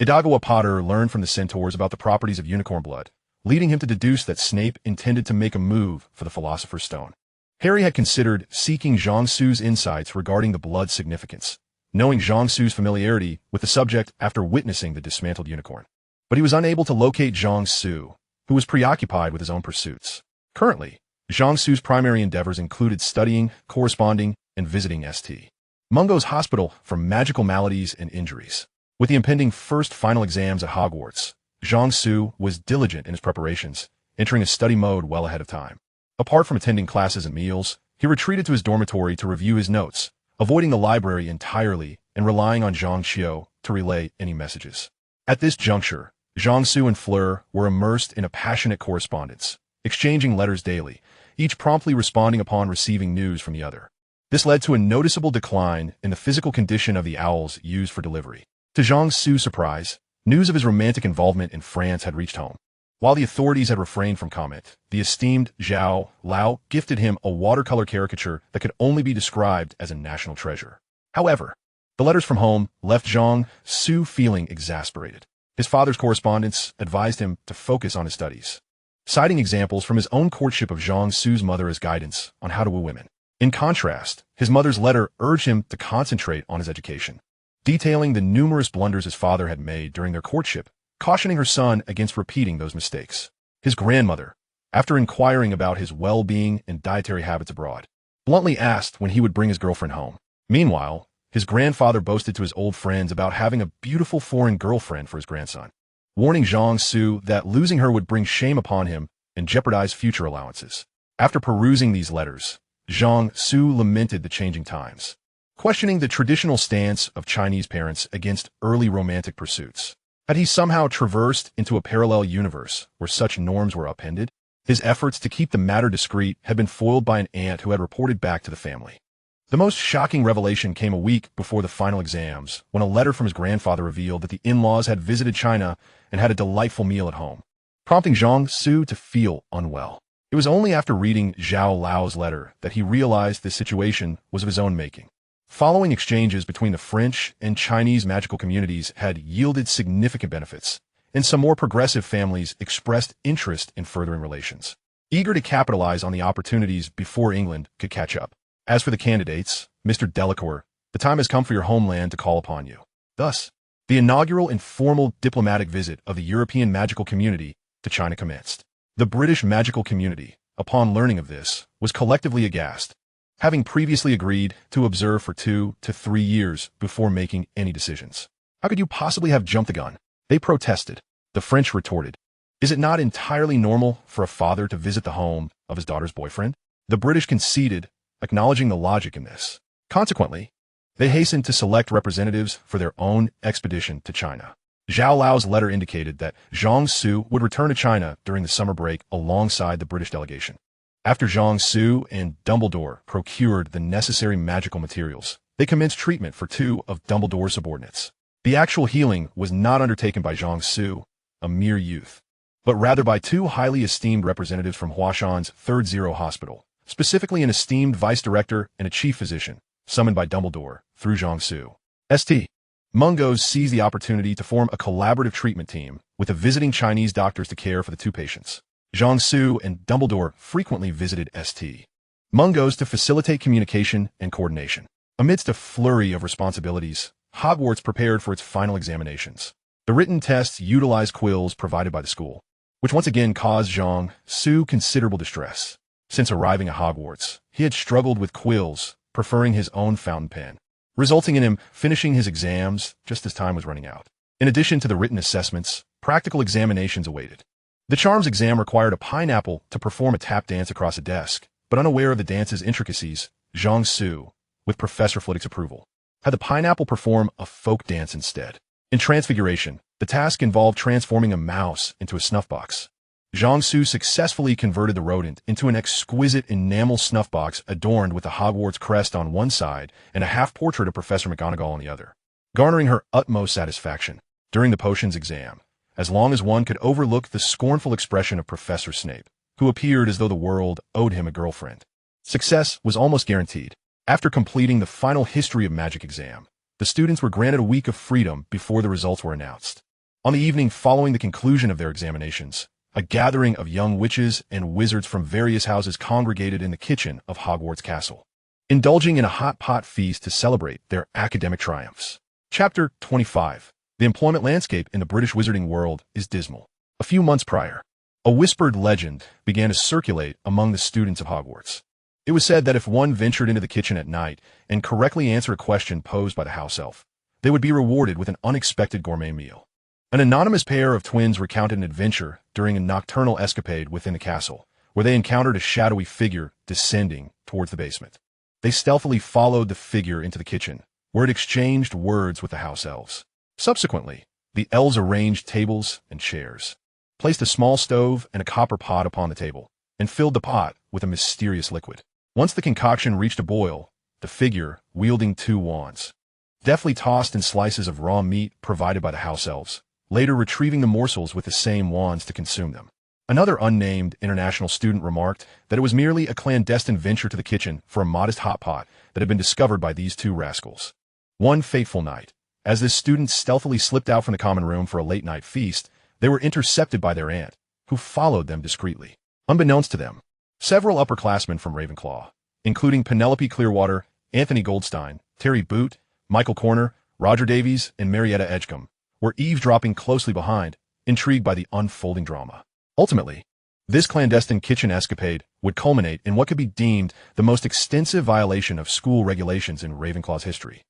Idagawa Potter learned from the centaurs about the properties of unicorn blood, leading him to deduce that Snape intended to make a move for the Philosopher's Stone. Harry had considered seeking Zhang Su's insights regarding the blood's significance, knowing Zhang Su's familiarity with the subject after witnessing the dismantled unicorn. But he was unable to locate Zhang Su, who was preoccupied with his own pursuits. Currently, Zhang Su's primary endeavors included studying, corresponding, and visiting St. Mungo's Hospital for magical maladies and injuries. With the impending first final exams at Hogwarts, Zhang Su was diligent in his preparations, entering a study mode well ahead of time. Apart from attending classes and meals, he retreated to his dormitory to review his notes, avoiding the library entirely and relying on Zhang Xiu to relay any messages. At this juncture, Zhang Su and Fleur were immersed in a passionate correspondence, exchanging letters daily, each promptly responding upon receiving news from the other. This led to a noticeable decline in the physical condition of the owls used for delivery. To Zhang Su's surprise, news of his romantic involvement in France had reached home. While the authorities had refrained from comment, the esteemed Zhao Lao gifted him a watercolor caricature that could only be described as a national treasure. However, the letters from home left Zhang Su feeling exasperated. His father's correspondence advised him to focus on his studies, citing examples from his own courtship of Zhang Su's mother as guidance on how to woo women. In contrast, his mother's letter urged him to concentrate on his education, detailing the numerous blunders his father had made during their courtship, cautioning her son against repeating those mistakes. His grandmother, after inquiring about his well-being and dietary habits abroad, bluntly asked when he would bring his girlfriend home. Meanwhile, his grandfather boasted to his old friends about having a beautiful foreign girlfriend for his grandson, warning Zhang Su that losing her would bring shame upon him and jeopardize future allowances. After perusing these letters, Zhang Su lamented the changing times, questioning the traditional stance of Chinese parents against early romantic pursuits. Had he somehow traversed into a parallel universe where such norms were upended? His efforts to keep the matter discreet had been foiled by an aunt who had reported back to the family. The most shocking revelation came a week before the final exams, when a letter from his grandfather revealed that the in-laws had visited China and had a delightful meal at home, prompting Zhang Su to feel unwell. It was only after reading Zhao Lao's letter that he realized this situation was of his own making. Following exchanges between the French and Chinese magical communities had yielded significant benefits, and some more progressive families expressed interest in furthering relations, eager to capitalize on the opportunities before England could catch up. As for the candidates, Mr. Delacour, the time has come for your homeland to call upon you. Thus, the inaugural informal diplomatic visit of the European magical community to China commenced. The British magical community, upon learning of this, was collectively aghast, having previously agreed to observe for 2 to 3 years before making any decisions. How could you possibly have jumped the gun? They protested. The French retorted, is it not entirely normal for a father to visit the home of his daughter's boyfriend? The British conceded, acknowledging the logic in this. Consequently, they hastened to select representatives for their own expedition to China. Zhao Lao's letter indicated that Zhang Su would return to China during the summer break alongside the British delegation. After Zhang Su and Dumbledore procured the necessary magical materials, they commenced treatment for 2 of Dumbledore's subordinates. The actual healing was not undertaken by Zhang Su, a mere youth, but rather by 2 highly esteemed representatives from Huashan's Third Zero Hospital, specifically an esteemed vice director and a chief physician, summoned by Dumbledore through Zhang Su. St. Mungo's seized the opportunity to form a collaborative treatment team with the visiting Chinese doctors to care for the 2 patients. Zhang Su and Dumbledore frequently visited St. Mungo's to facilitate communication and coordination. Amidst a flurry of responsibilities, Hogwarts prepared for its final examinations. The written tests utilized quills provided by the school, which once again caused Zhang Su considerable distress. Since arriving at Hogwarts, he had struggled with quills, preferring his own fountain pen, resulting in him finishing his exams just as time was running out. In addition to the written assessments, practical examinations awaited. The Charms exam required a pineapple to perform a tap dance across a desk, but unaware of the dance's intricacies, Zhang Su, with Professor Flitwick's approval, had the pineapple perform a folk dance instead. In Transfiguration, the task involved transforming a mouse into a snuff box. Zhang Su successfully converted the rodent into an exquisite enamel snuff box adorned with the Hogwarts crest on one side and a half-portrait of Professor McGonagall on the other, garnering her utmost satisfaction during the potions exam, as long as one could overlook the scornful expression of Professor Snape, who appeared as though the world owed him a girlfriend. Success was almost guaranteed. After completing the final History of Magic exam, the students were granted a week of freedom before the results were announced. On the evening following the conclusion of their examinations, a gathering of young witches and wizards from various houses congregated in the kitchen of Hogwarts Castle, indulging in a hot pot feast to celebrate their academic triumphs. Chapter 25. The employment landscape in the British wizarding world is dismal. A few months prior, a whispered legend began to circulate among the students of Hogwarts. It was said that if one ventured into the kitchen at night and correctly answered a question posed by the house elf, they would be rewarded with an unexpected gourmet meal. An anonymous pair of twins recounted an adventure during a nocturnal escapade within the castle, where they encountered a shadowy figure descending towards the basement. They stealthily followed the figure into the kitchen, where it exchanged words with the house elves. Subsequently, the elves arranged tables and chairs, placed a small stove and a copper pot upon the table, and filled the pot with a mysterious liquid. Once the concoction reached a boil, the figure, wielding 2 wands, deftly tossed in slices of raw meat provided by the house elves, later retrieving the morsels with the same wands to consume them. Another unnamed international student remarked that it was merely a clandestine venture to the kitchen for a modest hot pot that had been discovered by these two rascals. One fateful night, as this student stealthily slipped out from the common room for a late-night feast, they were intercepted by their aunt, who followed them discreetly. Unbeknownst to them, several upperclassmen from Ravenclaw, including Penelope Clearwater, Anthony Goldstein, Terry Boot, Michael Corner, Roger Davies, and Marietta Edgecombe, were eavesdropping closely behind, intrigued by the unfolding drama. Ultimately, this clandestine kitchen escapade would culminate in what could be deemed the most extensive violation of school regulations in Ravenclaw's history,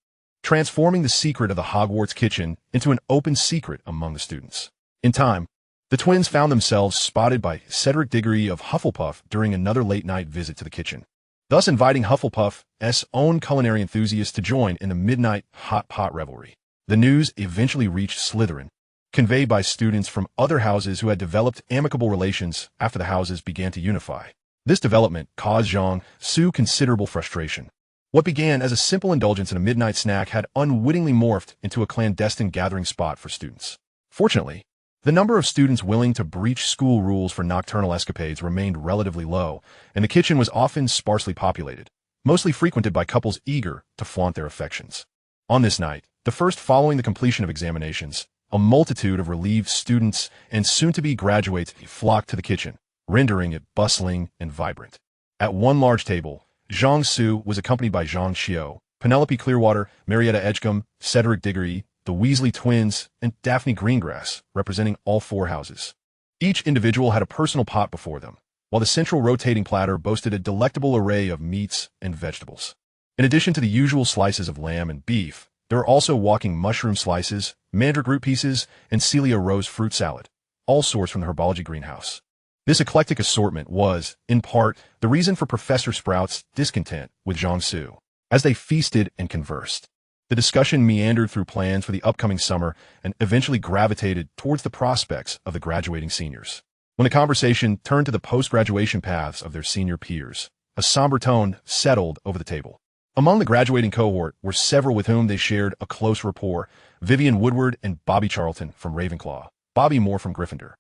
transforming the secret of the Hogwarts kitchen into an open secret among the students. In time, the twins found themselves spotted by Cedric Diggory of Hufflepuff during another late-night visit to the kitchen, thus inviting Hufflepuff's own culinary enthusiasts to join in the midnight hot pot revelry. The news eventually reached Slytherin, conveyed by students from other houses who had developed amicable relations after the houses began to unify. This development caused Zhang Su considerable frustration. What began as a simple indulgence in a midnight snack had unwittingly morphed into a clandestine gathering spot for students. Fortunately, the number of students willing to breach school rules for nocturnal escapades remained relatively low, and the kitchen was often sparsely populated, mostly frequented by couples eager to flaunt their affections. On this night, the first following the completion of examinations, a multitude of relieved students and soon-to-be graduates flocked to the kitchen, rendering it bustling and vibrant. At one large table, Zhang Su was accompanied by Zhang Xiao, Penelope Clearwater, Marietta Edgecombe, Cedric Diggory, the Weasley twins, and Daphne Greengrass, representing all four houses. Each individual had a personal pot before them, while the central rotating platter boasted a delectable array of meats and vegetables. In addition to the usual slices of lamb and beef, there were also walking mushroom slices, mandrake root pieces, and Celia Rose fruit salad, all sourced from the herbology greenhouse. This eclectic assortment was, in part, the reason for Professor Sprout's discontent with Zhang Su. As they feasted and conversed, the discussion meandered through plans for the upcoming summer and eventually gravitated towards the prospects of the graduating seniors. When the conversation turned to the post-graduation paths of their senior peers, a somber tone settled over the table. Among the graduating cohort were several with whom they shared a close rapport: Vivian Woodward and Bobby Charlton from Ravenclaw, Bobby Moore from Gryffindor,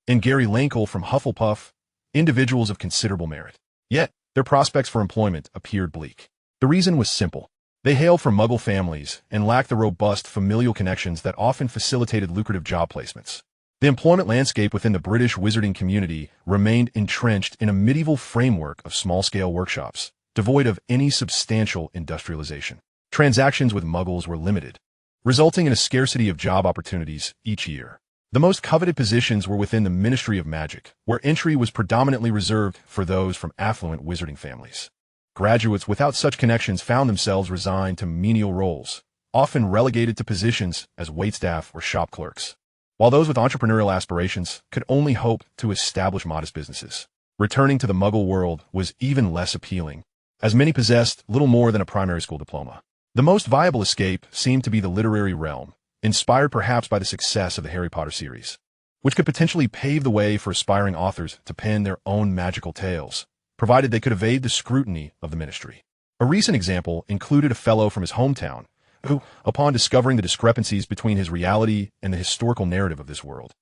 and Gary Lankle from Hufflepuff, individuals of considerable merit. Yet, their prospects for employment appeared bleak. The reason was simple. They hailed from Muggle families and lacked the robust familial connections that often facilitated lucrative job placements. The employment landscape within the British wizarding community remained entrenched in a medieval framework of small-scale workshops, devoid of any substantial industrialization. Transactions with Muggles were limited, resulting in a scarcity of job opportunities each year. The most coveted positions were within the Ministry of Magic, where entry was predominantly reserved for those from affluent wizarding families. Graduates without such connections found themselves resigned to menial roles, often relegated to positions as waitstaff or shop clerks, while those with entrepreneurial aspirations could only hope to establish modest businesses. Returning to the Muggle world was even less appealing, as many possessed little more than a primary school diploma. The most viable escape seemed to be the literary realm, inspired perhaps by the success of the Harry Potter series, which could potentially pave the way for aspiring authors to pen their own magical tales, provided they could evade the scrutiny of the ministry. A recent example included a fellow from his hometown who, upon discovering the discrepancies between his reality and the historical narrative of this world,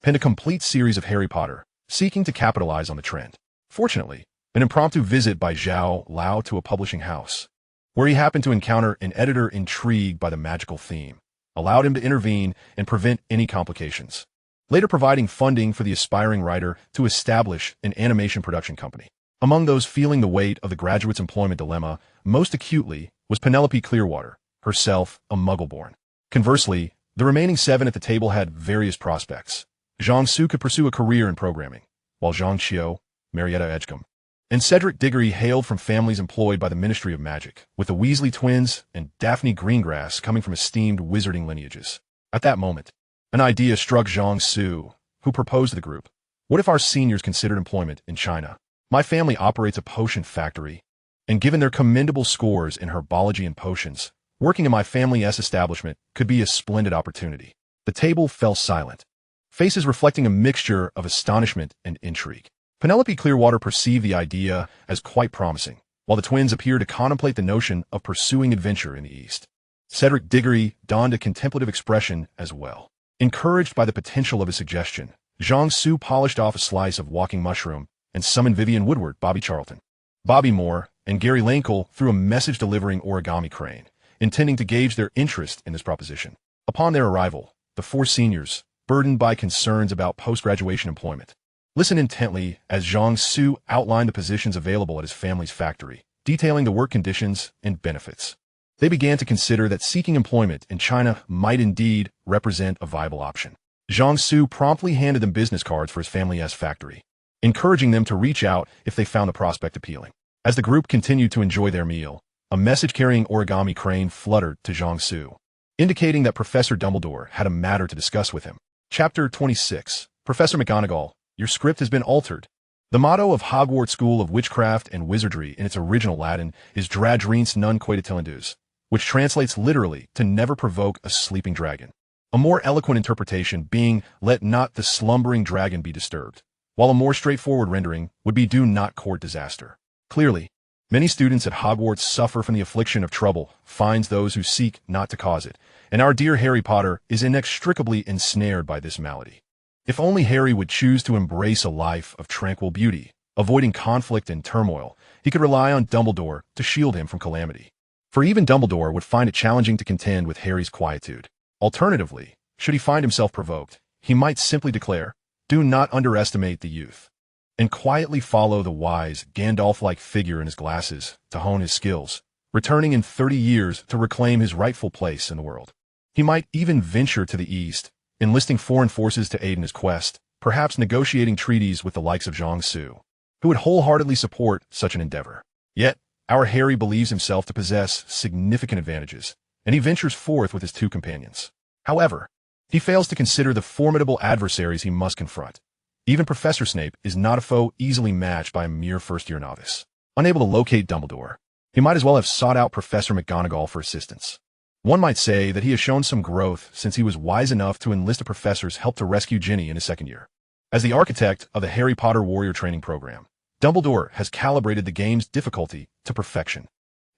penned a complete series of Harry Potter, seeking to capitalize on the trend. Fortunately, an impromptu visit by Zhao Lao to a publishing house, where he happened to encounter an editor intrigued by the magical theme, allowed him to intervene and prevent any complications, later providing funding for the aspiring writer to establish an animation production company. Among those feeling the weight of the graduate's employment dilemma most acutely was Penelope Clearwater, herself a Muggle-born. Conversely, the remaining 7 at the table had various prospects. Zhang Su could pursue a career in programming, while Zhang Xiao, Marietta Edgecombe, and Cedric Diggory hailed from families employed by the Ministry of Magic, with the Weasley twins and Daphne Greengrass coming from esteemed wizarding lineages. At that moment, an idea struck Zhang Su, who proposed to the group. What if our seniors considered employment in China? My family operates a potion factory, and given their commendable scores in herbology and potions, working in my family's establishment could be a splendid opportunity. The table fell silent, faces reflecting a mixture of astonishment and intrigue. Penelope Clearwater perceived the idea as quite promising, while the twins appeared to contemplate the notion of pursuing adventure in the East. Cedric Diggory donned a contemplative expression as well. Encouraged by the potential of his suggestion, Zhang-Su polished off a slice of walking mushroom and summoned Vivian Woodward, Bobby Charlton, Bobby Moore, and Gary Lankle through a message-delivering origami crane, intending to gauge their interest in this proposition. Upon their arrival, the four seniors, burdened by concerns about post-graduation employment, listened intently as Zhang-Su outlined the positions available at his family's factory, detailing the work conditions and benefits. They began to consider that seeking employment in China might indeed represent a viable option. Zhang-Su promptly handed them business cards for his family's factory, encouraging them to reach out if they found the prospect appealing. As the group continued to enjoy their meal, a message-carrying origami crane fluttered to Zhang-Su, indicating that Professor Dumbledore had a matter to discuss with him. Chapter 26. Professor McGonagall, your script has been altered. The motto of Hogwarts School of Witchcraft and Wizardry in its original Latin is Drad Reince non quaetilendus, which translates literally to never provoke a sleeping dragon. A more eloquent interpretation being, let not the slumbering dragon be disturbed, while a more straightforward rendering would be do not court disaster. Clearly, many students at Hogwarts suffer from the affliction of trouble, finds those who seek not to cause it, and our dear Harry Potter is inextricably ensnared by this malady. If only Harry would choose to embrace a life of tranquil beauty, avoiding conflict and turmoil, he could rely on Dumbledore to shield him from calamity. For even Dumbledore would find it challenging to contend with Harry's quietude. Alternatively, should he find himself provoked, he might simply declare, do not underestimate the youth, and quietly follow the wise, Gandalf-like figure in his glasses to hone his skills, returning in 30 years to reclaim his rightful place in the world. He might even venture to the east, enlisting foreign forces to aid in his quest, perhaps negotiating treaties with the likes of Zhang-Su, who would wholeheartedly support such an endeavor. Yet, our Harry believes himself to possess significant advantages, and he ventures forth with his two companions. However, he fails to consider the formidable adversaries he must confront. Even Professor Snape is not a foe easily matched by a mere first-year novice. Unable to locate Dumbledore, he might as well have sought out Professor McGonagall for assistance. One might say that he has shown some growth since he was wise enough to enlist a professor's help to rescue Ginny in his second year. As the architect of the Harry Potter Warrior Training Program, Dumbledore has calibrated the game's difficulty to perfection,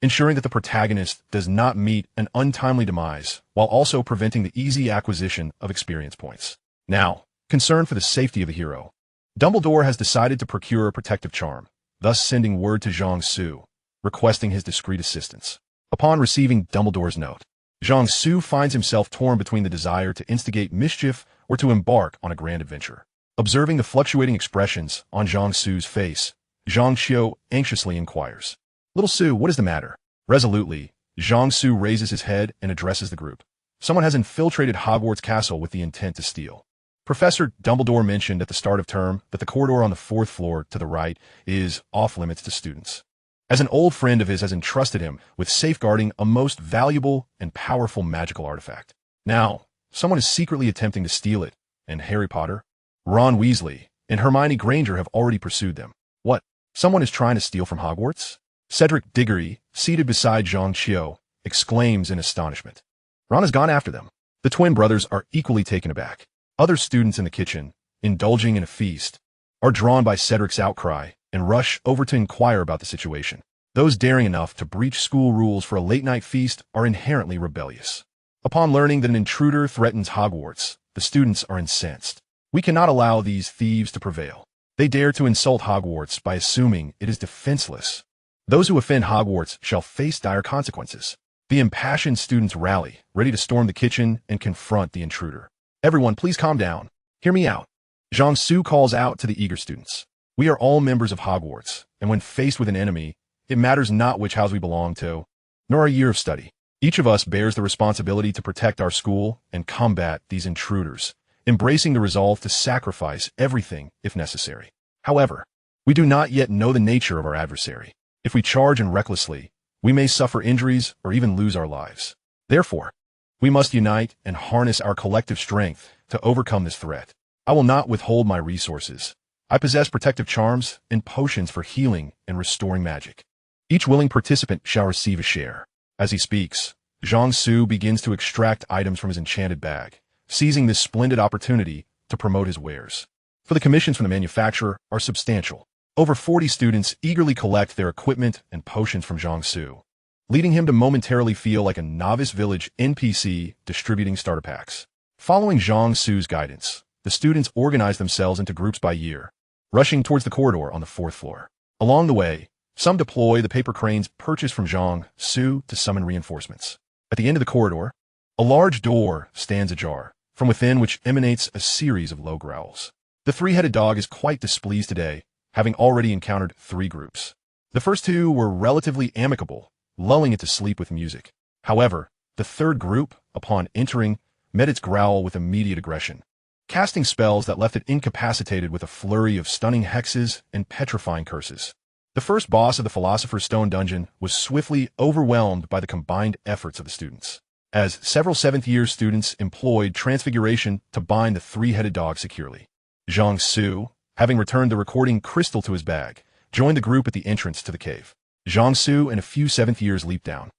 ensuring that the protagonist does not meet an untimely demise while also preventing the easy acquisition of experience points. Now, concerned for the safety of the hero, Dumbledore has decided to procure a protective charm, thus sending word to Zhang-Su, requesting his discreet assistance. Upon receiving Dumbledore's note, Zhang-Su finds himself torn between the desire to instigate mischief or to embark on a grand adventure. Observing the fluctuating expressions on Zhang-Su's face, Zhang-Xiu anxiously inquires, "Little Su, what is the matter?" Resolutely, Zhang-Su raises his head and addresses the group. Someone has infiltrated Hogwarts Castle with the intent to steal. Professor Dumbledore mentioned at the start of term that the corridor on the 4th floor to the right is off-limits to students, as an old friend of his has entrusted him with safeguarding a most valuable and powerful magical artifact. Now, someone is secretly attempting to steal it, and Harry Potter, Ron Weasley, and Hermione Granger have already pursued them. What? Someone is trying to steal from Hogwarts? Cedric Diggory, seated beside Zhang-Xiu, exclaims in astonishment. Ron has gone after them. The twin brothers are equally taken aback. Other students in the kitchen, indulging in a feast, are drawn by Cedric's outcry and rush over to inquire about the situation. Those daring enough to breach school rules for a late-night feast are inherently rebellious. Upon learning that an intruder threatens Hogwarts, the students are incensed. We cannot allow these thieves to prevail. They dare to insult Hogwarts by assuming it is defenseless. Those who offend Hogwarts shall face dire consequences. The impassioned students rally, ready to storm the kitchen and confront the intruder. Everyone, please calm down. Hear me out. Zhang-Su calls out to the eager students. We are all members of Hogwarts, and when faced with an enemy, it matters not which house we belong to, nor our year of study. Each of us bears the responsibility to protect our school and combat these intruders, embracing the resolve to sacrifice everything if necessary. However, we do not yet know the nature of our adversary. If we charge in recklessly, we may suffer injuries or even lose our lives. Therefore, we must unite and harness our collective strength to overcome this threat. I will not withhold my resources. I possess protective charms and potions for healing and restoring magic. Each willing participant shall receive a share. As he speaks, Zhang-Su begins to extract items from his enchanted bag, seizing this splendid opportunity to promote his wares. For the commissions from the manufacturer are substantial. Over 40 students eagerly collect their equipment and potions from Zhang-Su, leading him to momentarily feel like a novice village NPC distributing starter packs. Following Zhang Su's guidance, the students organized themselves into groups by year, rushing towards the corridor on the 4th floor. Along the way, some deploy the paper cranes purchased from Zhang Su to summon reinforcements. At the end of the corridor, a large door stands ajar, from within which emanates a series of low growls. The three-headed dog is quite displeased today, having already encountered 3 groups. The first 2 were relatively amicable, lulling it to sleep with music. However, the 3rd group, upon entering, met its growl with immediate aggression, casting spells that left it incapacitated with a flurry of stunning hexes and petrifying curses. The first boss of the Philosopher's Stone dungeon was swiftly overwhelmed by the combined efforts of the students, as several 7th-year students employed transfiguration to bind the 3-headed dog securely. Zhang Su, having returned the recording crystal to his bag, joined the group at the entrance to the cave. Zhang Su and a few 7th-years leaped down,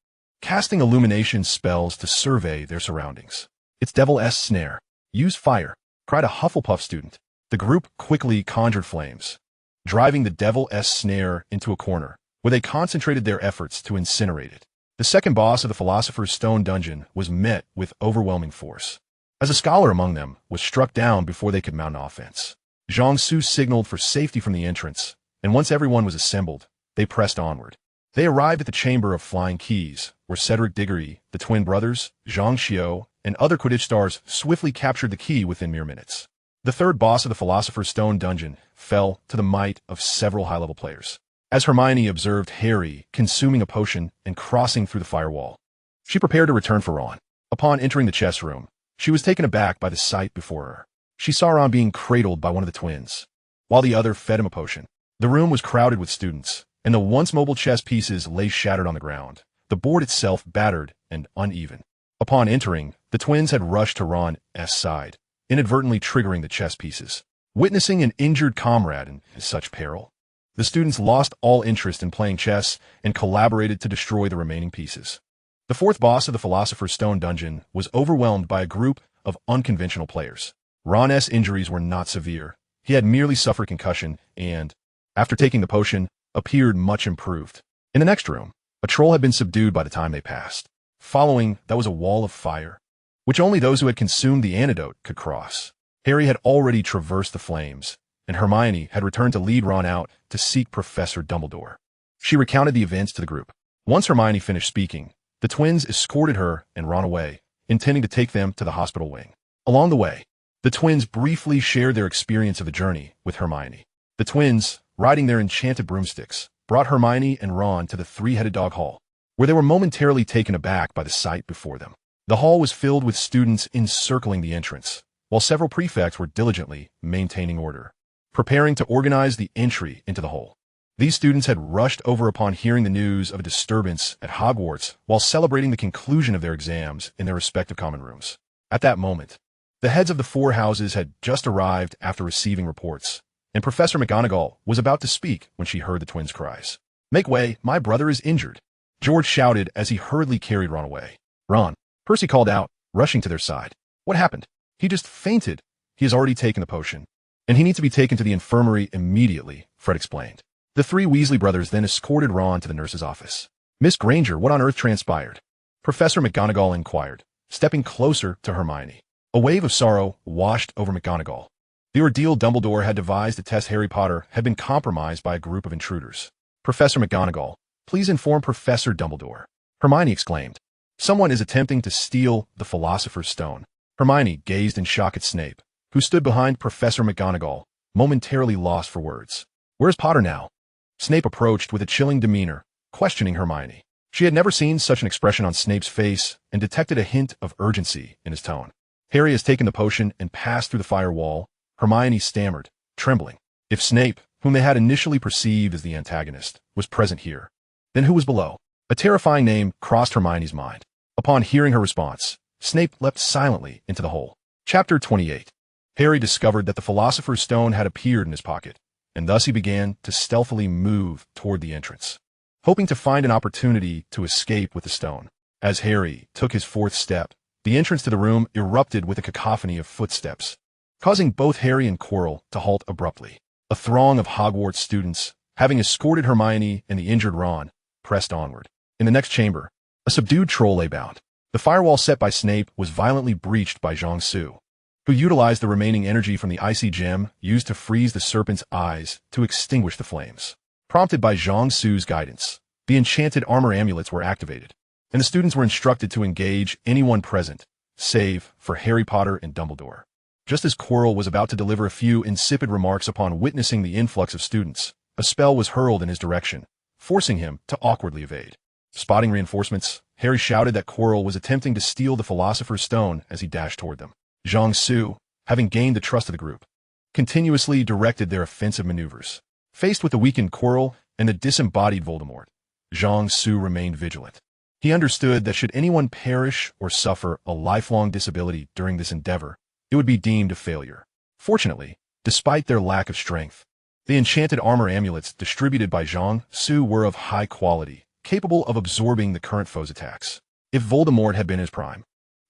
casting illumination spells to survey their surroundings. "It's Devil's snare. Use fire," cried a Hufflepuff student. The group quickly conjured flames, driving the Devil's snare into a corner, where they concentrated their efforts to incinerate it. The second boss of the Philosopher's Stone dungeon was met with overwhelming force, as a scholar among them was struck down before they could mount an offense. Zhang Su signaled for safety from the entrance, and once everyone was assembled, they pressed onward. They arrived at the Chamber of Flying Keys, where Cedric Diggory, the twin brothers, Zhang Xiao, and other Quidditch stars swiftly captured the key within mere minutes. The third boss of the Philosopher's Stone dungeon fell to the might of several high-level players, as Hermione observed Harry consuming a potion and crossing through the firewall. She prepared to return for Ron. Upon entering the chess room, she was taken aback by the sight before her. She saw Ron being cradled by one of the twins, while the other fed him a potion. The room was crowded with students, and the once mobile chess pieces lay shattered on the ground, the board itself battered and uneven. Upon entering, the twins had rushed to Ron's side, inadvertently triggering the chess pieces. Witnessing an injured comrade in such peril, the students lost all interest in playing chess and collaborated to destroy the remaining pieces. The fourth boss of the Philosopher's Stone dungeon was overwhelmed by a group of unconventional players. Ron's injuries were not severe. He had merely suffered concussion and, after taking the potion, appeared much improved. In the next room, a troll had been subdued by the time they passed. Following, that was a wall of fire, which only those who had consumed the antidote could cross. Harry had already traversed the flames, and Hermione had returned to lead Ron out to seek Professor Dumbledore. She recounted the events to the group. Once Hermione finished speaking, the twins escorted her and Ron away, intending to take them to the hospital wing. Along the way, the twins briefly shared their experience of the journey with Hermione. The twins, riding their enchanted broomsticks, brought Hermione and Ron to the three-headed dog hall, where they were momentarily taken aback by the sight before them. The hall was filled with students encircling the entrance, while several prefects were diligently maintaining order, preparing to organize the entry into the hall. These students had rushed over upon hearing the news of a disturbance at Hogwarts while celebrating the conclusion of their exams in their respective common rooms. At that moment, the heads of the four houses had just arrived after receiving reports, and Professor McGonagall was about to speak when she heard the twins' cries. "Make way, my brother is injured," George shouted as he hurriedly carried Ron away. "Ron," Percy called out, rushing to their side. "What happened?" "He just fainted. He has already taken the potion, and he needs to be taken to the infirmary immediately," Fred explained. The three Weasley brothers then escorted Ron to the nurse's office. "Miss Granger, what on earth transpired?" Professor McGonagall inquired, stepping closer to Hermione. A wave of sorrow washed over McGonagall. The ordeal Dumbledore had devised to test Harry Potter had been compromised by a group of intruders. "Professor McGonagall, please inform Professor Dumbledore," Hermione exclaimed. "Someone is attempting to steal the Philosopher's Stone." Hermione gazed in shock at Snape, who stood behind Professor McGonagall, momentarily lost for words. "Where's Potter now?" Snape approached with a chilling demeanor, questioning Hermione. She had never seen such an expression on Snape's face and detected a hint of urgency in his tone. "Harry has taken the potion and passed through the firewall," Hermione stammered, trembling. If Snape, whom they had initially perceived as the antagonist, was present here, then who was below? A terrifying name crossed Hermione's mind. Upon hearing her response, Snape leapt silently into the hole. Chapter 28. Harry discovered that the Philosopher's Stone had appeared in his pocket, and thus he began to stealthily move toward the entrance, hoping to find an opportunity to escape with the stone. As Harry took his fourth step, the entrance to the room erupted with a cacophony of footsteps, causing both Harry and Quirrell to halt abruptly. A throng of Hogwarts students, having escorted Hermione and the injured Ron, pressed onward. In the next chamber, a subdued troll lay bound, The firewall set by Snape was violently breached by Zhang Su, who utilized the remaining energy from the icy gem used to freeze the serpent's eyes to extinguish the flames. Prompted by Zhang Su's guidance, the enchanted armor amulets were activated, and the students were instructed to engage anyone present, save for Harry Potter and Dumbledore. Just as Quirrell was about to deliver a few insipid remarks upon witnessing the influx of students, a spell was hurled in his direction, forcing him to awkwardly evade. Spotting reinforcements, Harry shouted that Quirrell was attempting to steal the Philosopher's Stone as he dashed toward them. Zhang Su, having gained the trust of the group, continuously directed their offensive maneuvers. Faced with the weakened Quirrell and the disembodied Voldemort, Zhang Su remained vigilant. He understood that should anyone perish or suffer a lifelong disability during this endeavor, it would be deemed a failure. Fortunately, despite their lack of strength, the enchanted armor amulets distributed by Zhang Su were of high quality, capable of absorbing the current foe's attacks. If Voldemort had been his prime,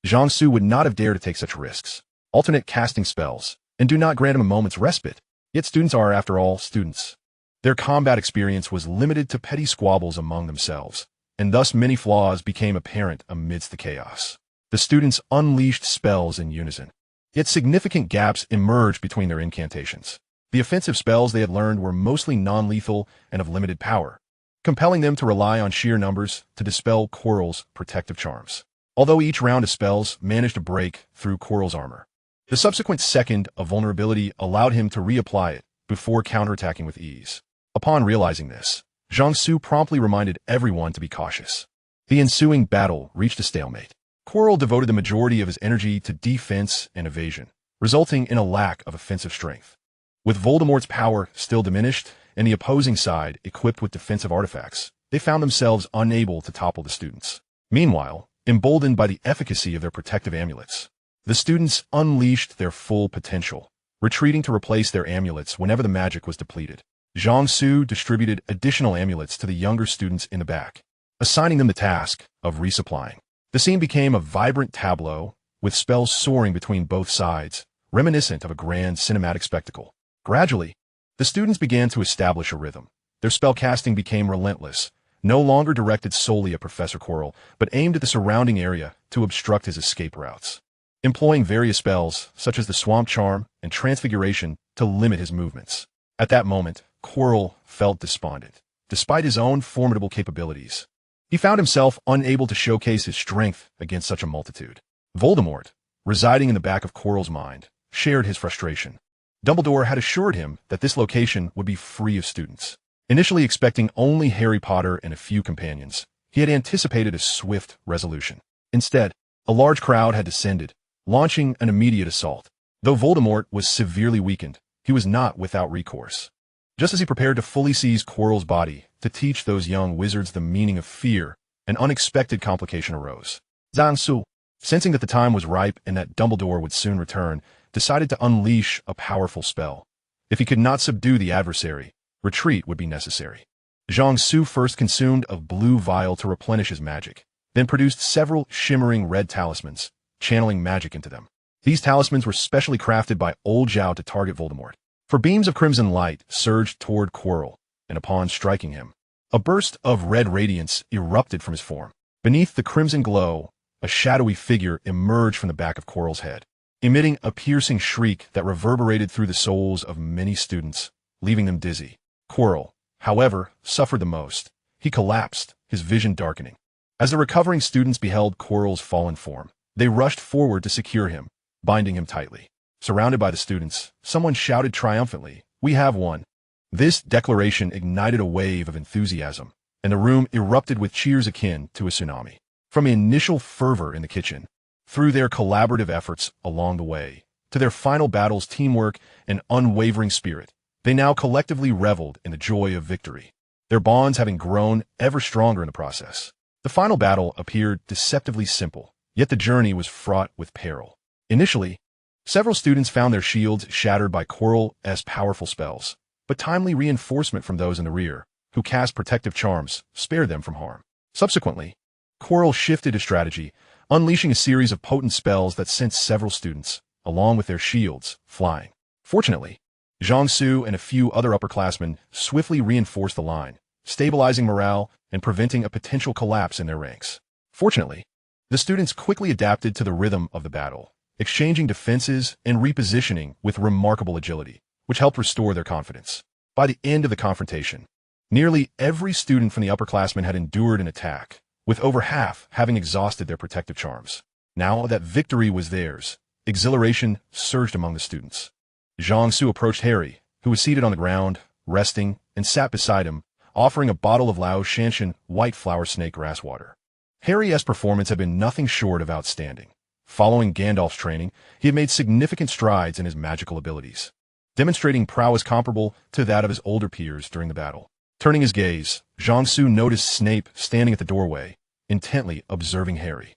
Zhang Su would not have dared to take such risks. Alternate casting spells, and do not grant him a moment's respite. Yet students are, after all, students. Their combat experience was limited to petty squabbles among themselves, and thus many flaws became apparent amidst the chaos. The students unleashed spells in unison. Yet significant gaps emerged between their incantations. The offensive spells they had learned were mostly non-lethal and of limited power, compelling them to rely on sheer numbers to dispel Quirrell's protective charms. Although each round of spells managed to break through Quirrell's armor, the subsequent second of vulnerability allowed him to reapply it before counterattacking with ease. Upon realizing this, Zhang Su promptly reminded everyone to be cautious. The ensuing battle reached a stalemate. Quirrell devoted the majority of his energy to defense and evasion, resulting in a lack of offensive strength. With Voldemort's power still diminished and the opposing side equipped with defensive artifacts, they found themselves unable to topple the students. Meanwhile, emboldened by the efficacy of their protective amulets, the students unleashed their full potential, retreating to replace their amulets whenever the magic was depleted. Zhang Su distributed additional amulets to the younger students in the back, assigning them the task of resupplying. The scene became a vibrant tableau, with spells soaring between both sides, reminiscent of a grand cinematic spectacle. Gradually, the students began to establish a rhythm. Their spellcasting became relentless, no longer directed solely at Professor Quirrell, but aimed at the surrounding area to obstruct his escape routes, employing various spells, such as the Swamp Charm and Transfiguration, to limit his movements. At that moment, Quirrell felt despondent. Despite his own formidable capabilities, he found himself unable to showcase his strength against such a multitude. Voldemort, residing in the back of Quirrell's mind, shared his frustration. Dumbledore had assured him that this location would be free of students. Initially expecting only Harry Potter and a few companions, he had anticipated a swift resolution. Instead, a large crowd had descended, launching an immediate assault. Though Voldemort was severely weakened, he was not without recourse. Just as he prepared to fully seize Quirrell's body to teach those young wizards the meaning of fear, an unexpected complication arose. Zhang Su, sensing that the time was ripe and that Dumbledore would soon return, decided to unleash a powerful spell. If he could not subdue the adversary, retreat would be necessary. Zhang Su first consumed a blue vial to replenish his magic, then produced several shimmering red talismans, channeling magic into them. These talismans were specially crafted by Old Zhao to target Voldemort. For beams of crimson light surged toward Quirrell, and upon striking him, a burst of red radiance erupted from his form. Beneath the crimson glow, a shadowy figure emerged from the back of Quirrell's head, emitting a piercing shriek that reverberated through the souls of many students, leaving them dizzy. Quirrell, however, suffered the most. He collapsed, his vision darkening. As the recovering students beheld Quirrell's fallen form, they rushed forward to secure him, binding him tightly. Surrounded by the students, someone shouted triumphantly, "We have won." This declaration ignited a wave of enthusiasm, and the room erupted with cheers akin to a tsunami. From initial fervor in the kitchen, through their collaborative efforts along the way, to their final battle's teamwork and unwavering spirit, they now collectively reveled in the joy of victory, their bonds having grown ever stronger in the process. The final battle appeared deceptively simple, yet the journey was fraught with peril. Initially, several students found their shields shattered by Quirrell's powerful spells, but timely reinforcement from those in the rear, who cast protective charms, spared them from harm. Subsequently, Quirrell shifted his strategy, unleashing a series of potent spells that sent several students, along with their shields, flying. Fortunately, Zhang Su and a few other upperclassmen swiftly reinforced the line, stabilizing morale and preventing a potential collapse in their ranks. Fortunately, The students quickly adapted to the rhythm of the battle, exchanging defenses and repositioning with remarkable agility, which helped restore their confidence. By the end of the confrontation, nearly every student from the upperclassmen had endured an attack, with over half having exhausted their protective charms. Now that victory was theirs, exhilaration surged among the students. Jiangsu approached Harry, who was seated on the ground, resting, and sat beside him, offering a bottle of Lao Shanshan white flower snake grass water. Harry's performance had been nothing short of outstanding. Following Gandalf's training, he had made significant strides in his magical abilities, demonstrating prowess comparable to that of his older peers during the battle. Turning his gaze, Jiangsu noticed Snape standing at the doorway, intently observing Harry.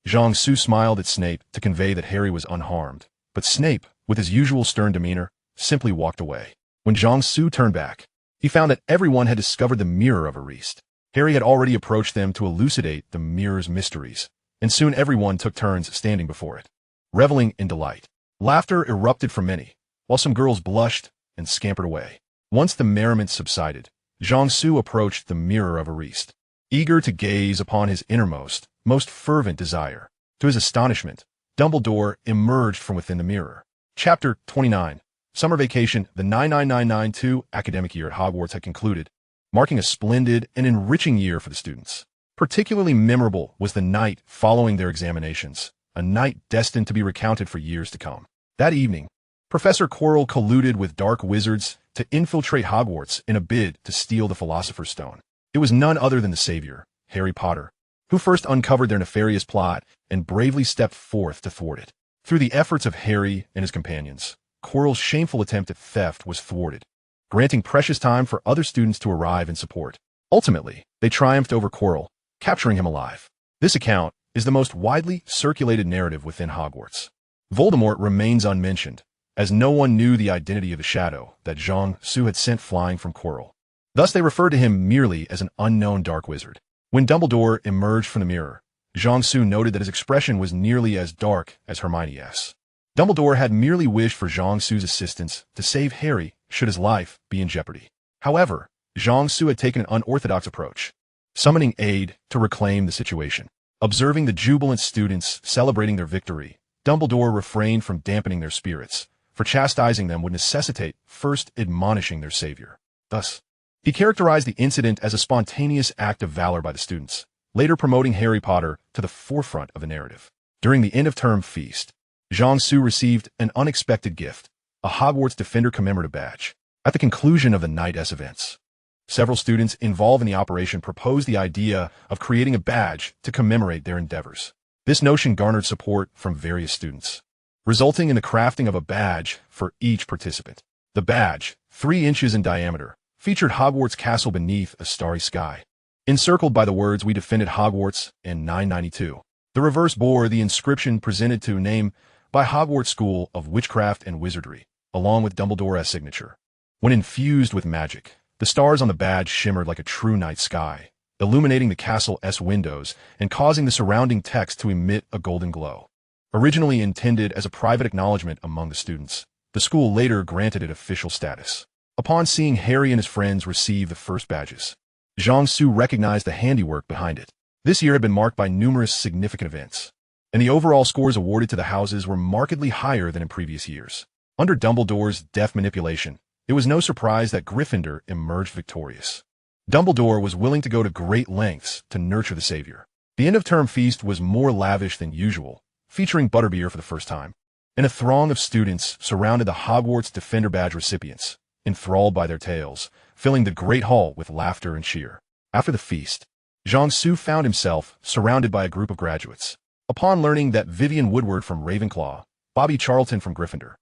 Jiangsu smiled at Snape to convey that Harry was unharmed, but Snape, with his usual stern demeanor, simply walked away. When Jiangsu turned back, he found that everyone had discovered the Mirror of Erist. Harry had already approached them to elucidate the mirror's mysteries, and soon everyone took turns standing before it, reveling in delight. Laughter erupted from many, while some girls blushed and scampered away. Once the merriment subsided, Jiangsu approached the Mirror of Erist, eager to gaze upon his innermost, most fervent desire. To his astonishment, Dumbledore emerged from within the mirror. Chapter 29. Summer vacation. The 9999-2 academic year at Hogwarts had concluded, marking a splendid and enriching year for the students. Particularly memorable was the night following their examinations, a night destined to be recounted for years to come. That evening, Professor Quirrell colluded with dark wizards to infiltrate Hogwarts in a bid to steal the Philosopher's Stone. It was none other than the savior, Harry Potter, who first uncovered their nefarious plot and bravely stepped forth to thwart it. Through the efforts of Harry and his companions, Quirrell's shameful attempt at theft was thwarted, granting precious time for other students to arrive and support. Ultimately, they triumphed over Quirrell, capturing him alive. This account is the most widely circulated narrative within Hogwarts. Voldemort remains unmentioned, as no one knew the identity of the shadow that Jiangsu had sent flying from Quirrell. Thus they referred to him merely as an unknown dark wizard. When Dumbledore emerged from the mirror, Jiangsu noted that his expression was nearly as dark as Hermione's. Dumbledore had merely wished for Jiangsu's assistance to save Harry should his life be in jeopardy. However, Jiangsu had taken an unorthodox approach, summoning aid to reclaim the situation. Observing the jubilant students celebrating their victory, Dumbledore refrained from dampening their spirits, for chastising them would necessitate first admonishing their savior. Thus, he characterized the incident as a spontaneous act of valor by the students, later promoting Harry Potter to the forefront of the narrative. During the end-of-term feast, Jiangsu received an unexpected gift, a Hogwarts Defender commemorative badge. At the conclusion of the night's events, several students involved in the operation proposed the idea of creating a badge to commemorate their endeavors. This notion garnered support from various students, resulting in the crafting of a badge for each participant. The badge, 3 inches in diameter, featured Hogwarts Castle beneath a starry sky, encircled by the words "We defended Hogwarts" in 992. The reverse bore the inscription presented to name by Hogwarts School of Witchcraft and Wizardry, along with Dumbledore's signature. When infused with magic, the stars on the badge shimmered like a true night sky, illuminating the castle's windows and causing the surrounding text to emit a golden glow. Originally intended as a private acknowledgement among the students, the school later granted it official status. Upon seeing Harry and his friends receive the first badges, Jiangsu recognized the handiwork behind it. This year had been marked by numerous significant events, and the overall scores awarded to the houses were markedly higher than in previous years. Under Dumbledore's deft manipulation, it was no surprise that Gryffindor emerged victorious. Dumbledore was willing to go to great lengths to nurture the savior. The end-of-term feast was more lavish than usual, featuring butterbeer for the first time, and a throng of students surrounded the Hogwarts Defender Badge recipients, enthralled by their tales, filling the great hall with laughter and cheer. After the feast, Jiangsu found himself surrounded by a group of graduates. Upon learning that Vivian Woodward from Ravenclaw, Bobby Charlton from Gryffindor,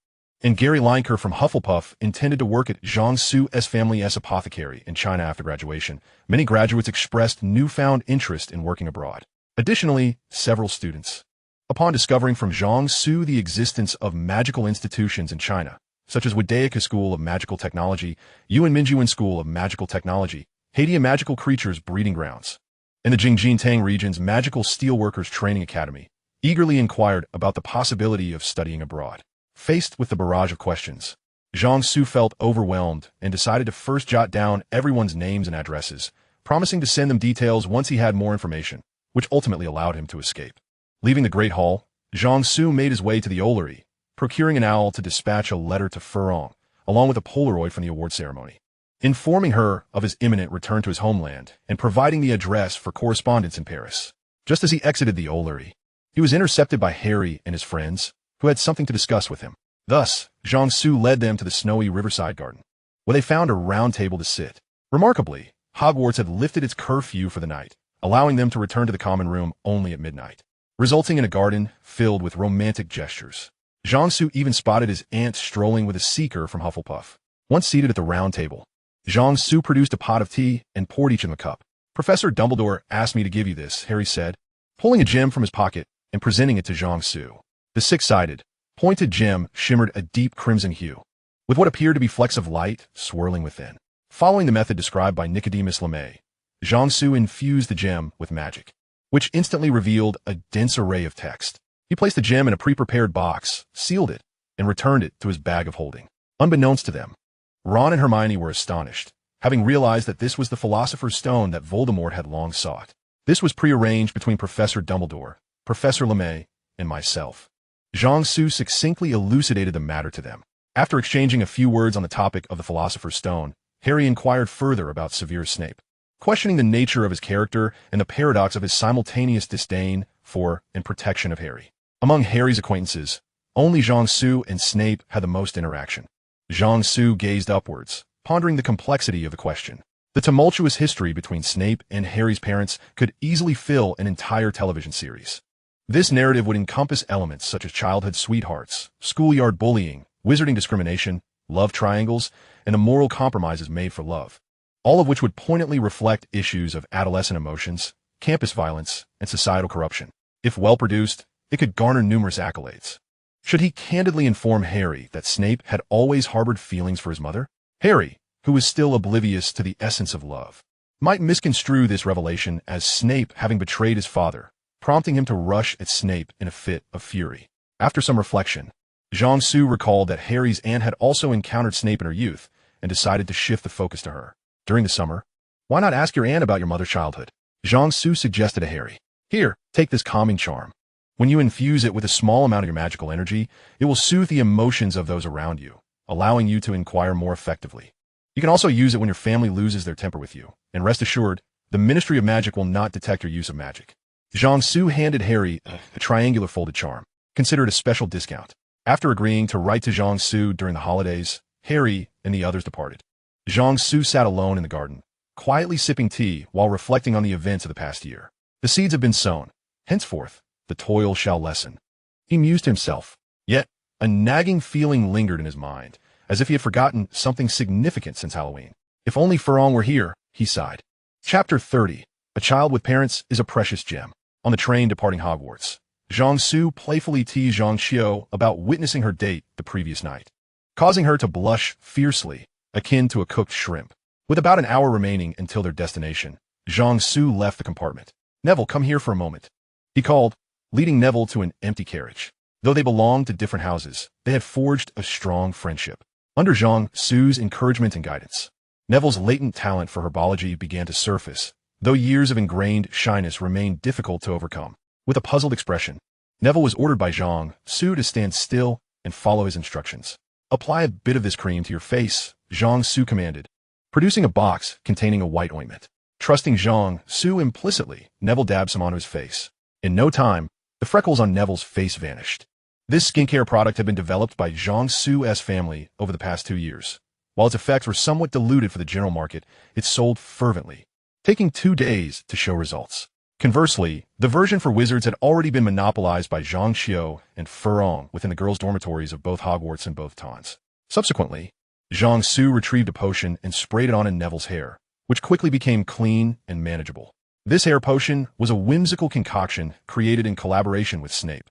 and Gary Lineker from Hufflepuff intended to work at Jiangsu's family's apothecary in China after graduation, many graduates expressed newfound interest in working abroad. Additionally, several students, upon discovering from Jiangsu the existence of magical institutions in China, such as Wadaica School of Magical Technology, Yuan Minjuan School of Magical Technology, Hadia Magical Creatures Breeding Grounds, and the Jingjiantang region's Magical Steelworkers Training Academy, eagerly inquired about the possibility of studying abroad. Faced with the barrage of questions, Jiangsu felt overwhelmed and decided to first jot down everyone's names and addresses, promising to send them details once he had more information, which ultimately allowed him to escape. Leaving the Great Hall, Jiangsu made his way to the Ollery, procuring an owl to dispatch a letter to Quirrell, along with a Polaroid from the award ceremony, informing her of his imminent return to his homeland and providing the address for correspondence in Paris. Just as he exited the Ollery, he was intercepted by Harry and his friends, who had something to discuss with him. Thus, Jiangsu led them to the snowy riverside garden, where they found a round table to sit. Remarkably, Hogwarts had lifted its curfew for the night, allowing them to return to the common room only at midnight, resulting in a garden filled with romantic gestures. Jiangsu even spotted his aunt strolling with a seeker from Hufflepuff. Once seated at the round table, Jiangsu produced a pot of tea and poured each of them a cup. "Professor Dumbledore asked me to give you this," Harry said, pulling a gem from his pocket and presenting it to Jiangsu. The six-sided, pointed gem shimmered a deep crimson hue, with what appeared to be flecks of light swirling within. Following the method described by Nicodemus Lamay, Jiangsu infused the gem with magic, which instantly revealed a dense array of text. He placed the gem in a pre-prepared box, sealed it, and returned it to his bag of holding. Unbeknownst to them, Ron and Hermione were astonished, having realized that this was the Philosopher's Stone that Voldemort had long sought. This was prearranged between Professor Dumbledore, Professor Lamay, and myself. Jiangsu succinctly elucidated the matter to them. After exchanging a few words on the topic of the Philosopher's Stone, Harry inquired further about Severus Snape, questioning the nature of his character and the paradox of his simultaneous disdain for and protection of Harry. Among Harry's acquaintances, only Jiangsu and Snape had the most interaction. Jiangsu gazed upwards, pondering the complexity of the question. The tumultuous history between Snape and Harry's parents could easily fill an entire television series. This narrative would encompass elements such as childhood sweethearts, schoolyard bullying, wizarding discrimination, love triangles, and the moral compromises made for love, all of which would poignantly reflect issues of adolescent emotions, campus violence, and societal corruption. If well-produced, it could garner numerous accolades. Should he candidly inform Harry that Snape had always harbored feelings for his mother? Harry, who was still oblivious to the essence of love, might misconstrue this revelation as Snape having betrayed his father, prompting him to rush at Snape in a fit of fury. After some reflection, Jiangsu recalled that Harry's aunt had also encountered Snape in her youth and decided to shift the focus to her. During the summer, "Why not ask your aunt about your mother's childhood?" Jiangsu suggested to Harry. "Here, take this calming charm. When you infuse it with a small amount of your magical energy, it will soothe the emotions of those around you, allowing you to inquire more effectively. You can also use it when your family loses their temper with you, and rest assured, the Ministry of Magic will not detect your use of magic." Jiangsu handed Harry a triangular folded charm, considered a special discount. After agreeing to write to Jiangsu during the holidays, Harry and the others departed. Jiangsu sat alone in the garden, quietly sipping tea while reflecting on the events of the past year. The seeds have been sown. Henceforth, the toil shall lessen. He mused to himself. Yet, a nagging feeling lingered in his mind, as if he had forgotten something significant since Halloween. If only Quirrell were here, he sighed. Chapter 30. A child with parents is a precious gem. On the train departing Hogwarts, Jiangsu playfully teased Jiangxiu about witnessing her date the previous night, causing her to blush fiercely, akin to a cooked shrimp. With about an hour remaining until their destination, Jiangsu left the compartment. "Neville, come here for a moment," he called, leading Neville to an empty carriage. Though they belonged to different houses, they had forged a strong friendship. Under Jiangsu's encouragement and guidance, Neville's latent talent for herbology began to surface, though years of ingrained shyness remained difficult to overcome. With a puzzled expression, Neville was ordered by Jiangsu to stand still and follow his instructions. "Apply a bit of this cream to your face," Jiangsu commanded, producing a box containing a white ointment. Trusting Jiangsu implicitly, Neville dabbed some onto his face. In no time, the freckles on Neville's face vanished. This skincare product had been developed by Jiangsu's family over the past 2 years. While its effects were somewhat diluted for the general market, it sold fervently, taking 2 days to show results. Conversely, the version for wizards had already been monopolized by Jiangxiu and Quirrell within the girls' dormitories of both Hogwarts and both Tons. Subsequently, Jiangsu retrieved a potion and sprayed it on in Neville's hair, which quickly became clean and manageable. This hair potion was a whimsical concoction created in collaboration with Snape,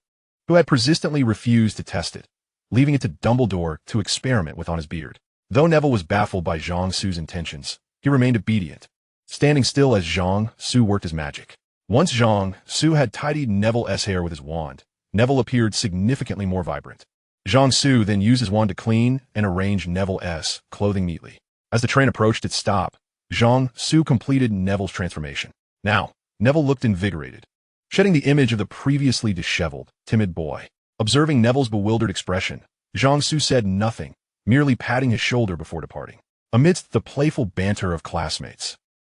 who had persistently refused to test it, leaving it to Dumbledore to experiment with on his beard. Though Neville was baffled by Jiangsu's intentions, he remained obedient, standing still as Jiangsu worked his magic. Once Jiangsu had tidied Neville's hair with his wand, Neville appeared significantly more vibrant. Jiangsu then used his wand to clean and arrange Neville's clothing neatly. As the train approached its stop, Jiangsu completed Neville's transformation. Now, Neville looked invigorated, shedding the image of the previously disheveled, timid boy. Observing Neville's bewildered expression, Jiangsu said nothing, merely patting his shoulder before departing. Amidst the playful banter of classmates,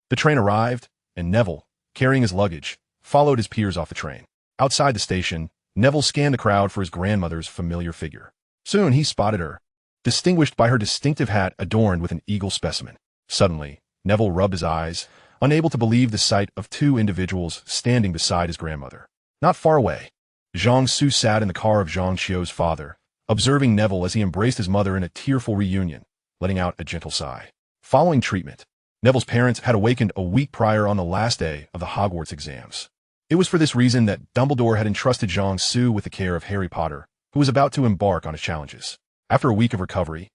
the train arrived, and Neville, carrying his luggage, followed his peers off the train. Outside the station, Neville scanned the crowd for his grandmother's familiar figure. Soon he spotted her, distinguished by her distinctive hat adorned with an eagle specimen. Suddenly, Neville rubbed his eyes, unable to believe the sight of two individuals standing beside his grandmother. Not far away, Jiangsu sat in the car of Zhang Qiu's father, observing Neville as he embraced his mother in a tearful reunion, letting out a gentle sigh. Following treatment, Neville's parents had awakened a week prior on the last day of the Hogwarts exams. It was for this reason that Dumbledore had entrusted Jiangsu with the care of Harry Potter, who was about to embark on his challenges. After a week of recovery,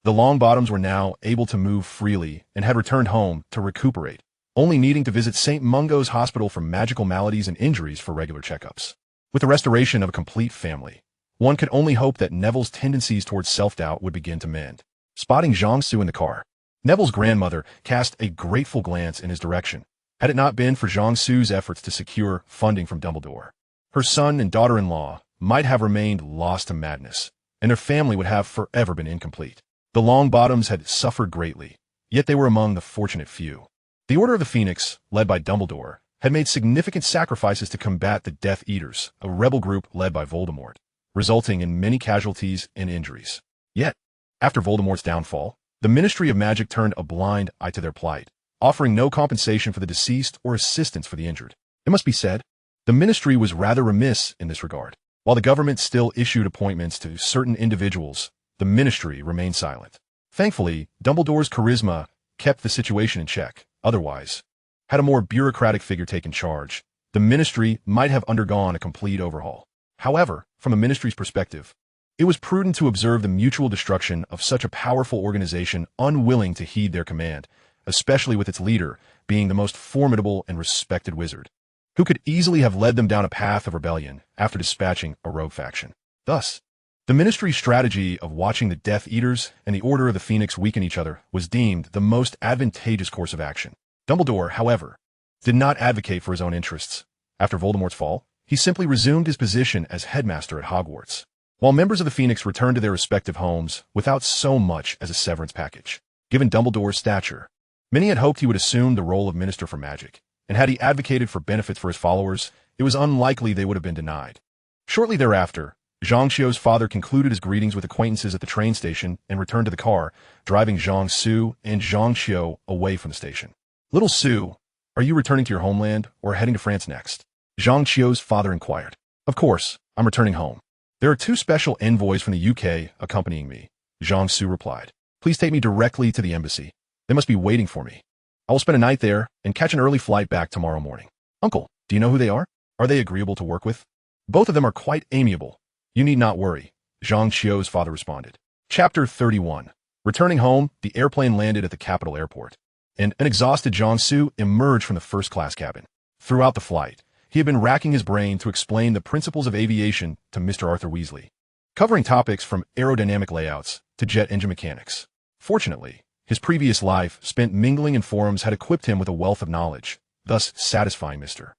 the Longbottoms were now able to move freely and had returned home to recuperate, only needing to visit St. Mungo's Hospital for magical maladies and injuries for regular checkups. With the restoration of a complete family, one could only hope that Neville's tendencies towards self-doubt would begin to mend. Spotting Jiangsu in the car, Neville's grandmother cast a grateful glance in his direction, had it not been for Jiangsu's efforts to secure funding from Dumbledore. Her son and daughter-in-law might have remained lost to madness, and their family would have forever been incomplete. The Longbottoms had suffered greatly, yet they were among the fortunate few. The Order of the Phoenix, led by Dumbledore, had made significant sacrifices to combat the Death Eaters, a rebel group led by Voldemort, resulting in many casualties and injuries. Yet, after Voldemort's downfall, the Ministry of Magic turned a blind eye to their plight, offering no compensation for the deceased or assistance for the injured. It must be said, the Ministry was rather remiss in this regard. While the government still issued appointments to certain individuals, the Ministry remained silent. Thankfully, Dumbledore's charisma kept the situation in check. Otherwise, had a more bureaucratic figure taken charge, the Ministry might have undergone a complete overhaul. However, from a Ministry's perspective, it was prudent to observe the mutual destruction of such a powerful organization unwilling to heed their command, especially with its leader being the most formidable and respected wizard, who could easily have led them down a path of rebellion after dispatching a rogue faction. Thus, the Ministry's strategy of watching the Death Eaters and the Order of the Phoenix weaken each other was deemed the most advantageous course of action. Dumbledore, however, did not advocate for his own interests. After Voldemort's fall, he simply resumed his position as headmaster at Hogwarts, while members of the Phoenix returned to their respective homes without so much as a severance package. Given Dumbledore's stature, many had hoped he would assume the role of Minister for Magic, and had he advocated for benefits for his followers, it was unlikely they would have been denied. Shortly thereafter, Zhang Qiu's father concluded his greetings with acquaintances at the train station and returned to the car, driving Jiangsu and Zhang Qiu away from the station. "Little Sue, are you returning to your homeland or heading to France next?" Zhang Qiu's father inquired. "Of course, I'm returning home. There are 2 special envoys from the UK accompanying me," Jiangsu replied. "Please take me directly to the embassy. They must be waiting for me. I will spend a night there and catch an early flight back tomorrow morning." "Uncle, do you know who they are? Are they agreeable to work with?" "Both of them are quite amiable. You need not worry," Zhang Qiu's father responded. Chapter 31. Returning home, the airplane landed at the capital airport, and an exhausted Jiangsu emerged from the first-class cabin. Throughout the flight, he had been racking his brain to explain the principles of aviation to Mr. Arthur Weasley, covering topics from aerodynamic layouts to jet engine mechanics. Fortunately, his previous life spent mingling in forums had equipped him with a wealth of knowledge, thus satisfying Mr.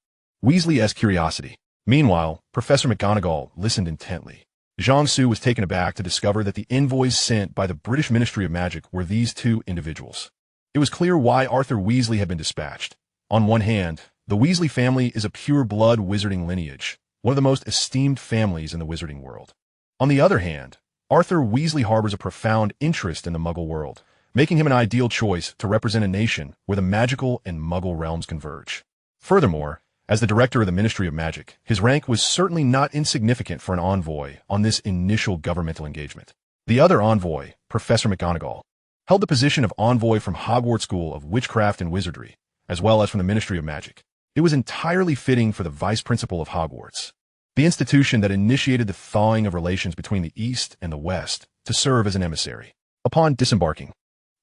Weasley's curiosity. Meanwhile, Professor McGonagall listened intently. Jiangsu was taken aback to discover that the envoys sent by the British Ministry of Magic were these 2 individuals. It was clear why Arthur Weasley had been dispatched. On one hand, the Weasley family is a pure-blood wizarding lineage, one of the most esteemed families in the wizarding world. On the other hand, Arthur Weasley harbors a profound interest in the Muggle world, making him an ideal choice to represent a nation where the magical and Muggle realms converge. Furthermore, as the director of the Ministry of Magic, his rank was certainly not insignificant for an envoy on this initial governmental engagement. The other envoy, Professor McGonagall, held the position of envoy from Hogwarts School of Witchcraft and Wizardry, as well as from the Ministry of Magic. It was entirely fitting for the vice principal of Hogwarts, the institution that initiated the thawing of relations between the East and the West, to serve as an emissary. Upon disembarking,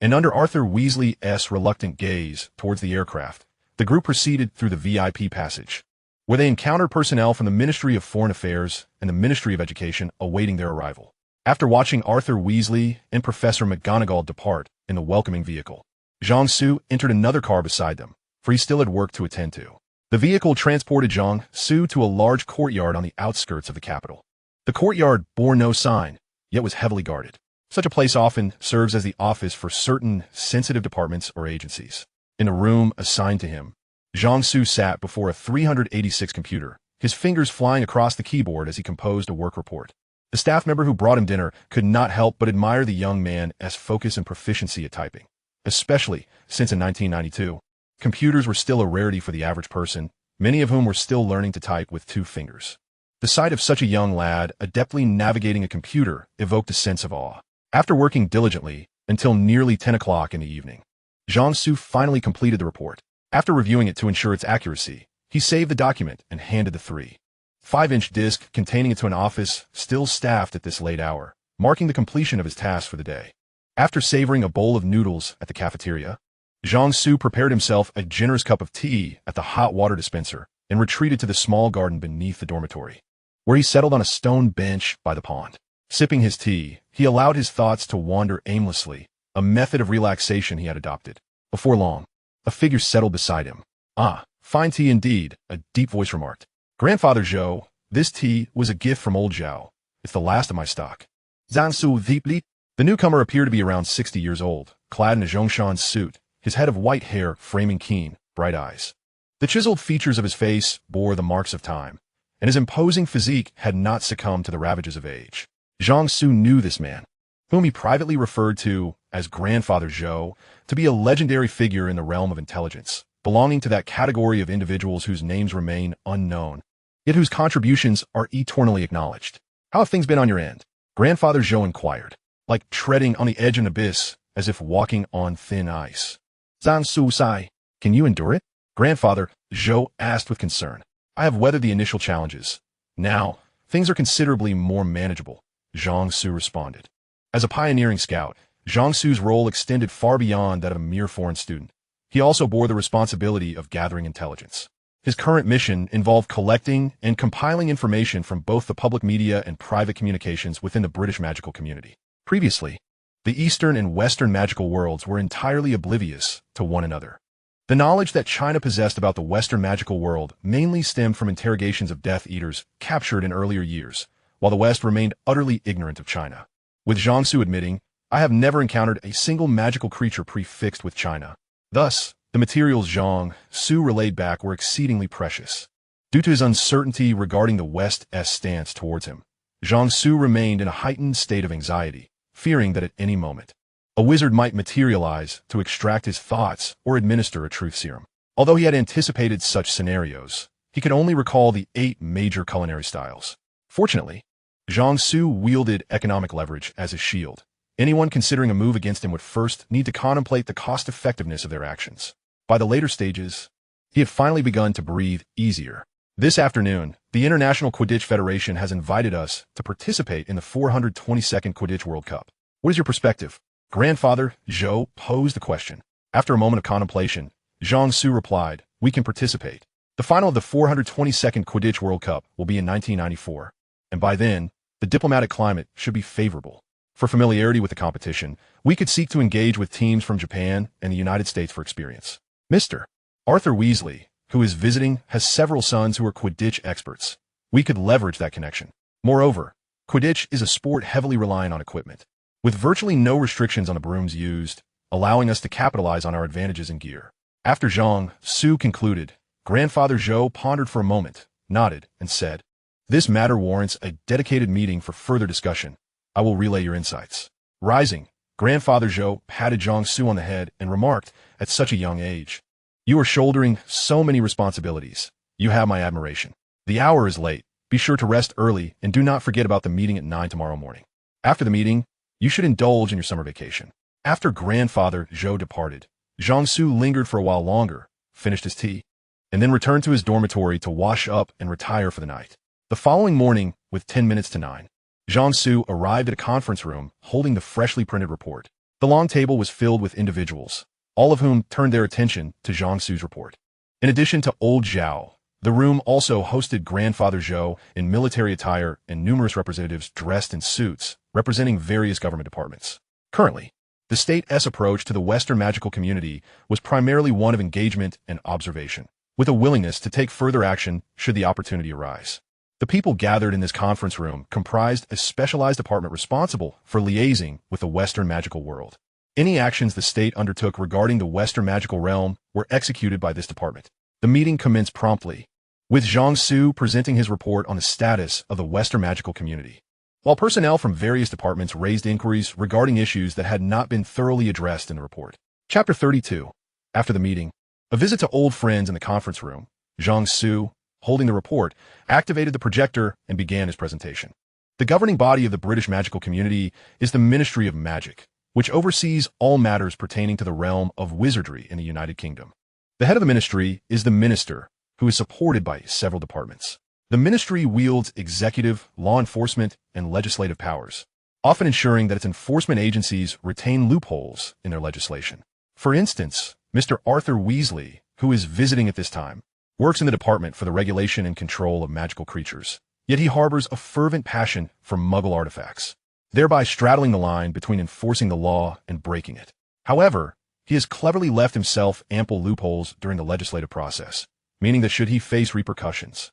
and under Arthur Weasley's reluctant gaze towards the aircraft, the group proceeded through the VIP passage, where they encountered personnel from the Ministry of Foreign Affairs and the Ministry of Education awaiting their arrival. After watching Arthur Weasley and Professor McGonagall depart in the welcoming vehicle, Jiangsu entered another car beside them, for he still had work to attend to. The vehicle transported Zhang Su to a large courtyard on the outskirts of the capital. The courtyard bore no sign, yet was heavily guarded. Such a place often serves as the office for certain sensitive departments or agencies. In a room assigned to him, Zhang Su sat before a 386 computer, his fingers flying across the keyboard as he composed a work report. The staff member who brought him dinner could not help but admire the young man's focus and proficiency at typing, especially since in 1992, computers were still a rarity for the average person, many of whom were still learning to type with 2 fingers. The sight of such a young lad adeptly navigating a computer evoked a sense of awe. After working diligently until nearly 10 o'clock in the evening, Zhang Su finally completed the report. After reviewing it to ensure its accuracy, he saved the document and handed the 3.5-inch disc containing it to an office still staffed at this late hour, marking the completion of his task for the day. After savoring a bowl of noodles at the cafeteria, Zhang Su prepared himself a generous cup of tea at the hot water dispenser and retreated to the small garden beneath the dormitory, where he settled on a stone bench by the pond. Sipping his tea, he allowed his thoughts to wander aimlessly, a method of relaxation he had adopted. Before long, a figure settled beside him. "Ah, fine tea indeed," a deep voice remarked. "Grandfather Zhou, this tea was a gift from old Zhao. It's the last of my stock." Zhang Su deeply. The newcomer appeared to be around 60 years old, clad in a Zhongshan suit, his head of white hair framing keen, bright eyes. The chiseled features of his face bore the marks of time, and his imposing physique had not succumbed to the ravages of age. Zhang Su knew this man, whom he privately referred to as Grandfather Zhou, to be a legendary figure in the realm of intelligence, belonging to that category of individuals whose names remain unknown, yet whose contributions are eternally acknowledged. "How have things been on your end?" Grandfather Zhou inquired, like treading on the edge of an abyss, as if walking on thin ice. Zhang Su sighed. "Can you endure it?" Grandfather Zhou asked with concern. "I have weathered the initial challenges. Now, things are considerably more manageable," Zhang Su responded. As a pioneering scout, Zhang Su's role extended far beyond that of a mere foreign student. He also bore the responsibility of gathering intelligence. His current mission involved collecting and compiling information from both the public media and private communications within the British magical community. Previously, the Eastern and Western magical worlds were entirely oblivious to one another. The knowledge that China possessed about the Western magical world mainly stemmed from interrogations of Death Eaters captured in earlier years, while the West remained utterly ignorant of China. With Zhang Su admitting, "I have never encountered a single magical creature prefixed with China." Thus, the materials Zhang Su relayed back were exceedingly precious. Due to his uncertainty regarding the West's stance towards him, Zhang Su remained in a heightened state of anxiety, fearing that at any moment, a wizard might materialize to extract his thoughts or administer a truth serum. Although he had anticipated such scenarios, he could only recall the 8 major culinary styles. Fortunately, Zhang Su wielded economic leverage as his shield. Anyone considering a move against him would first need to contemplate the cost-effectiveness of their actions. By the later stages, he had finally begun to breathe easier. "This afternoon, the International Quidditch Federation has invited us to participate in the 422nd Quidditch World Cup. What is your perspective?" Grandfather Zhou posed the question. After a moment of contemplation, Zhang Su replied, "We can participate. The final of the 422nd Quidditch World Cup will be in 1994, and by then, the diplomatic climate should be favorable. For familiarity with the competition, we could seek to engage with teams from Japan and the United States for experience. Mr. Arthur Weasley, who is visiting, has several sons who are Quidditch experts. We could leverage that connection. Moreover, Quidditch is a sport heavily reliant on equipment, with virtually no restrictions on the brooms used, allowing us to capitalize on our advantages in gear." After Zhang Su concluded, Grandfather Zhou pondered for a moment, nodded, and said, "This matter warrants a dedicated meeting for further discussion. I will relay your insights." Rising, Grandfather Zhou patted Zhang Su on the head and remarked, "At such a young age, you are shouldering so many responsibilities. You have my admiration. The hour is late. Be sure to rest early and do not forget about the meeting at 9 tomorrow morning. After the meeting, you should indulge in your summer vacation." After Grandfather Zhou departed, Zhang Su lingered for a while longer, finished his tea, and then returned to his dormitory to wash up and retire for the night. The following morning, with 10 minutes to 9, Zhang Su arrived at a conference room holding the freshly printed report. The long table was filled with individuals, all of whom turned their attention to Zhang Su's report. In addition to old Zhao, the room also hosted Grandfather Zhou in military attire and numerous representatives dressed in suits, representing various government departments. Currently, the state's approach to the Western magical community was primarily one of engagement and observation. with a willingness to take further action should the opportunity arise. The people gathered in this conference room comprised a specialized department responsible for liaising with the Western magical world. Any actions the state undertook regarding the Western magical realm were executed by this department. The meeting commenced promptly, with Zhang Su presenting his report on the status of the Western magical community. While personnel from various departments raised inquiries regarding issues that had not been thoroughly addressed in the report. Chapter 32. After the meeting, a visit to old friends in the conference room, Zhang Su, holding the report, activated the projector and began his presentation. The governing body of the British magical community is the Ministry of Magic, which oversees all matters pertaining to the realm of wizardry in the United Kingdom. The head of the ministry is the minister, who is supported by several departments. The ministry wields executive, law enforcement, and legislative powers, often ensuring that its enforcement agencies retain loopholes in their legislation. For instance, Mr. Arthur Weasley, who is visiting at this time, works in the Department for the Regulation and Control of Magical Creatures, yet he harbors a fervent passion for Muggle artifacts, thereby straddling the line between enforcing the law and breaking it. However, he has cleverly left himself ample loopholes during the legislative process, meaning that should he face repercussions,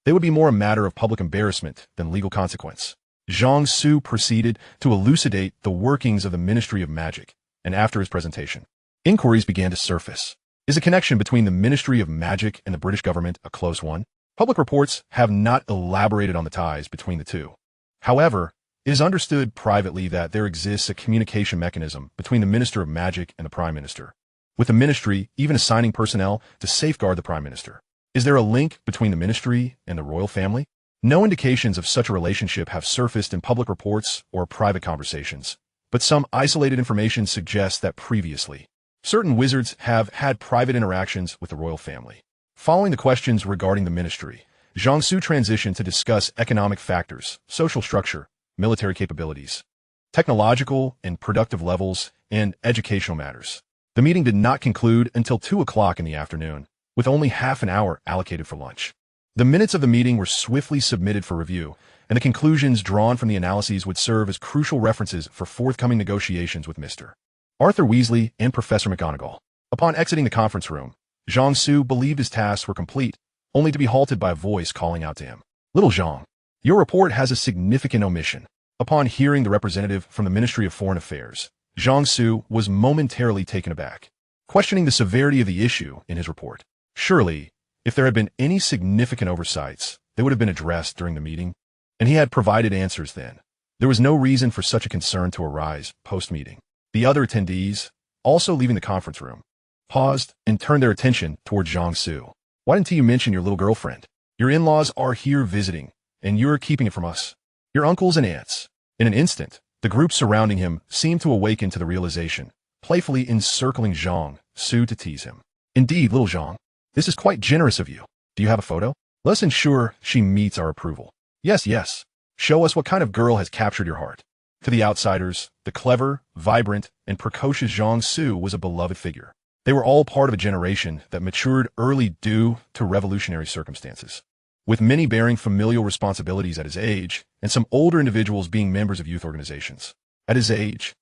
they would be more a matter of public embarrassment than legal consequence. Zhang Su proceeded to elucidate the workings of the Ministry of Magic, and after his presentation, inquiries began to surface. Is a connection between the Ministry of Magic and the British government a close one? Public reports have not elaborated on the ties between the two. However, it is understood privately that there exists a communication mechanism between the Minister of Magic and the Prime Minister, with the Ministry even assigning personnel to safeguard the Prime Minister. Is there a link between the Ministry and the royal family? No indications of such a relationship have surfaced in public reports or private conversations, but some isolated information suggests that previously, certain wizards have had private interactions with the royal family. Following the questions regarding the ministry, Zhang Su transitioned to discuss economic factors, social structure, military capabilities, technological and productive levels, and educational matters. The meeting did not conclude until 2 o'clock in the afternoon, with only half an hour allocated for lunch. The minutes of the meeting were swiftly submitted for review, and the conclusions drawn from the analyses would serve as crucial references for forthcoming negotiations with Mr. Arthur Weasley and Professor McGonagall. Upon exiting the conference room, Zhang Su believed his tasks were complete, only to be halted by a voice calling out to him. Little Zhang, your report has a significant omission. Upon hearing the representative from the Ministry of Foreign Affairs, Zhang Su was momentarily taken aback, questioning the severity of the issue in his report. Surely, if there had been any significant oversights, they would have been addressed during the meeting, and he had provided answers then. There was no reason for such a concern to arise post-meeting. The other attendees, also leaving the conference room, paused and turned their attention toward Zhang Su. Why didn't you mention your little girlfriend? Your in-laws are here visiting, and you're keeping it from us. Your uncles and aunts. In an instant, the group surrounding him seemed to awaken to the realization, playfully encircling Zhang Su to tease him. Indeed, little Zhang, this is quite generous of you. Do you have a photo? Let's ensure she meets our approval. Yes, yes. Show us what kind of girl has captured your heart. To the outsiders, the clever, vibrant, and precocious Zhang Su was a beloved figure. They were all part of a generation that matured early due to revolutionary circumstances, with many bearing familial responsibilities at his age, and some older individuals being members of youth organizations. At his age,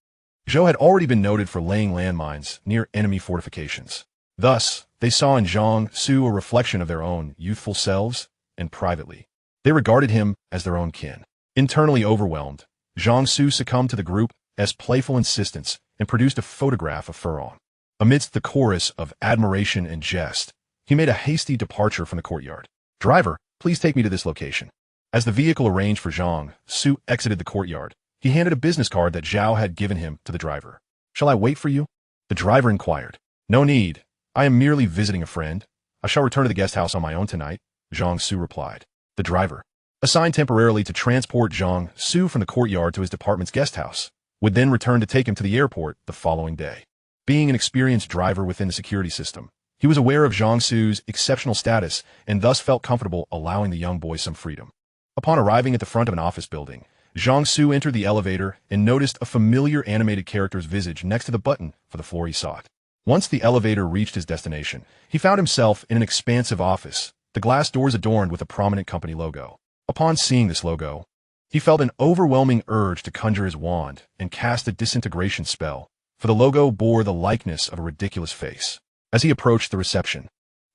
Zhou had already been noted for laying landmines near enemy fortifications. Thus, they saw in Zhang Su a reflection of their own youthful selves, and privately, they regarded him as their own kin. Internally overwhelmed, Zhang Su succumbed to the group as playful insistence and produced a photograph of Furlong. Amidst the chorus of admiration and jest, he made a hasty departure from the courtyard. Driver, please take me to this location. As the vehicle arranged for Zhang Su exited the courtyard, he handed a business card that Zhao had given him to the driver. Shall I wait for you? The driver inquired. No need. I am merely visiting a friend. I shall return to the guest house on my own tonight, Zhang Su replied. The driver, assigned temporarily to transport Zhang Su from the courtyard to his department's guest house, would then return to take him to the airport the following day. Being an experienced driver within the security system, he was aware of Zhang Su's exceptional status and thus felt comfortable allowing the young boy some freedom. Upon arriving at the front of an office building, Zhang Su entered the elevator and noticed a familiar animated character's visage next to the button for the floor he sought. Once the elevator reached his destination, he found himself in an expansive office, the glass doors adorned with a prominent company logo. Upon seeing this logo, he felt an overwhelming urge to conjure his wand and cast a disintegration spell, for the logo bore the likeness of a ridiculous face. As he approached the reception,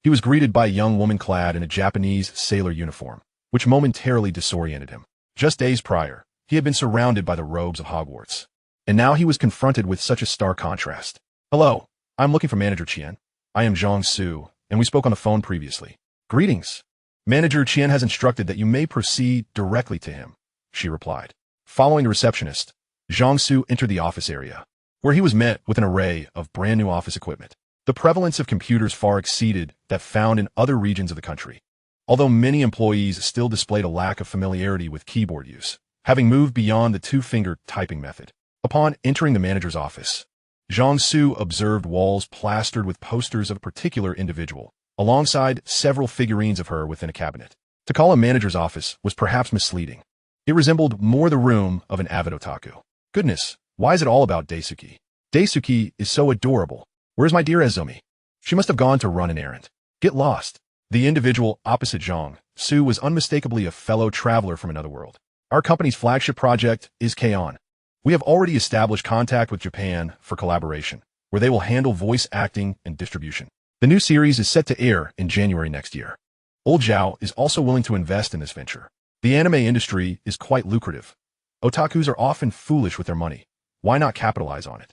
He was greeted by a young woman clad in a Japanese sailor uniform, which momentarily disoriented him. Just days prior, he had been surrounded by the robes of Hogwarts. And now he was confronted with such a stark contrast. "Hello, I'm looking for Manager Qian. I am Zhang Su, and we spoke on the phone previously." "Greetings. Manager Qian has instructed that you may proceed directly to him," she replied. Following the receptionist, Zhang Su entered the office area, where he was met with an array of brand new office equipment. The prevalence of computers far exceeded that found in other regions of the country, although many employees still displayed a lack of familiarity with keyboard use, having moved beyond the two-finger typing method. Upon entering the manager's office, Zhang Su observed walls plastered with posters of a particular individual, alongside several figurines of her within a cabinet. To call a manager's office was perhaps misleading. It resembled more the room of an avid otaku. Goodness, why is it all about Daisuke? Daisuke is so adorable. Where's my dear Azumi? She must have gone to run an errand. Get lost. The individual opposite Zhang Su was unmistakably a fellow traveler from another world. Our company's flagship project is K-On! We have already established contact with Japan for collaboration, where they will handle voice acting and distribution. The new series is set to air in January next year. Old Zhao is also willing to invest in this venture. The anime industry is quite lucrative. Otakus are often foolish with their money. Why not capitalize on it?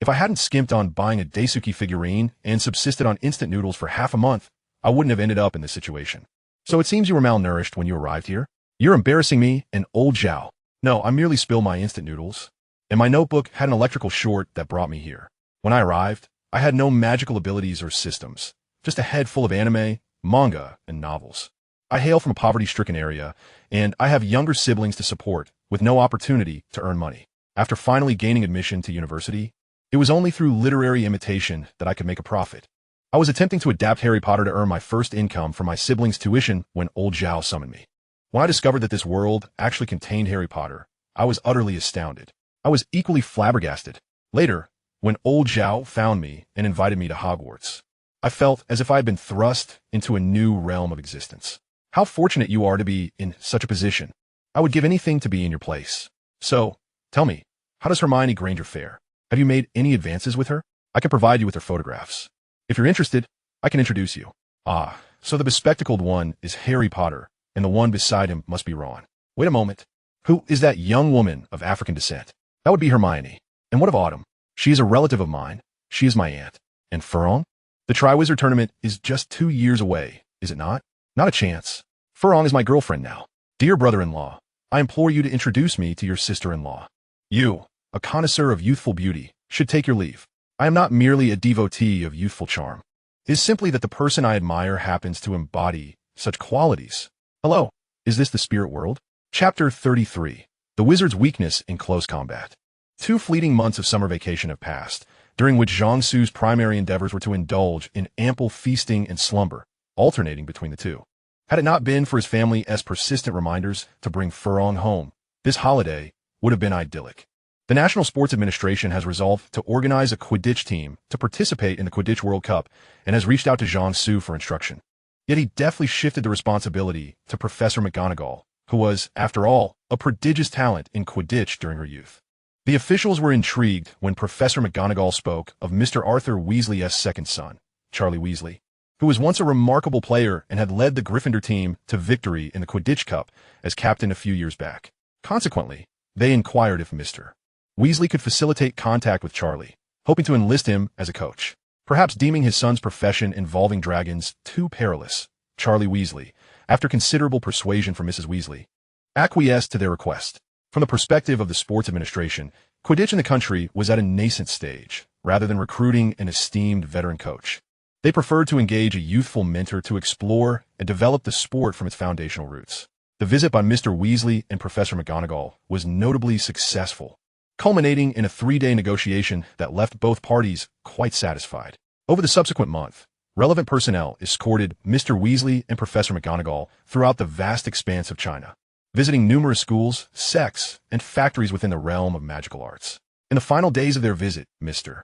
If I hadn't skimped on buying a Daisuke figurine and subsisted on instant noodles for half a month, I wouldn't have ended up in this situation. So it seems you were malnourished when you arrived here? You're embarrassing me and Old Zhao. No, I merely spilled my instant noodles, and my notebook had an electrical short that brought me here. When I arrived, I had no magical abilities or systems, just a head full of anime, manga, and novels. I hail from a poverty-stricken area, and I have younger siblings to support with no opportunity to earn money. After finally gaining admission to university, it was only through literary imitation that I could make a profit. I was attempting to adapt Harry Potter to earn my first income from my siblings' tuition when Old Zhao summoned me. When I discovered that this world actually contained Harry Potter, I was utterly astounded. I was equally flabbergasted. Later, when Old Zhao found me and invited me to Hogwarts, I felt as if I had been thrust into a new realm of existence. How fortunate you are to be in such a position. I would give anything to be in your place. So, tell me, how does Hermione Granger fare? Have you made any advances with her? I can provide you with her photographs. If you're interested, I can introduce you. Ah, so the bespectacled one is Harry Potter, and the one beside him must be Ron. Wait a moment. Who is that young woman of African descent? That would be Hermione. And what of Autumn? She is a relative of mine. She is my aunt. And Furong? The Triwizard Tournament is just 2 years away, is it not? Not a chance. Furong is my girlfriend now. Dear brother-in-law, I implore you to introduce me to your sister-in-law. You, a connoisseur of youthful beauty, should take your leave. I am not merely a devotee of youthful charm. It is simply that the person I admire happens to embody such qualities. Hello, is this the spirit world? Chapter 33. The Wizard's Weakness in Close Combat. 2 fleeting months of summer vacation have passed, during which Zhang Su's primary endeavors were to indulge in ample feasting and slumber, alternating between the two. Had it not been for his family's persistent reminders to bring Furong home, this holiday would have been idyllic. The National Sports Administration has resolved to organize a Quidditch team to participate in the Quidditch World Cup and has reached out to Zhang Su for instruction. Yet he deftly shifted the responsibility to Professor McGonagall, who was, after all, a prodigious talent in Quidditch during her youth. The officials were intrigued when Professor McGonagall spoke of Mr. Arthur Weasley's second son, Charlie Weasley, who was once a remarkable player and had led the Gryffindor team to victory in the Quidditch Cup as captain a few years back. Consequently, they inquired if Mr. Weasley could facilitate contact with Charlie, hoping to enlist him as a coach. Perhaps deeming his son's profession involving dragons too perilous, Charlie Weasley, after considerable persuasion from Mrs. Weasley, acquiesced to their request. From the perspective of the sports administration, Quidditch in the country was at a nascent stage, rather than recruiting an esteemed veteran coach. They preferred to engage a youthful mentor to explore and develop the sport from its foundational roots. The visit by Mr. Weasley and Professor McGonagall was notably successful, culminating in a 3-day negotiation that left both parties quite satisfied. Over the subsequent month, relevant personnel escorted Mr. Weasley and Professor McGonagall throughout the vast expanse of China, visiting numerous schools, sects, and factories within the realm of magical arts. In the final days of their visit, Mr.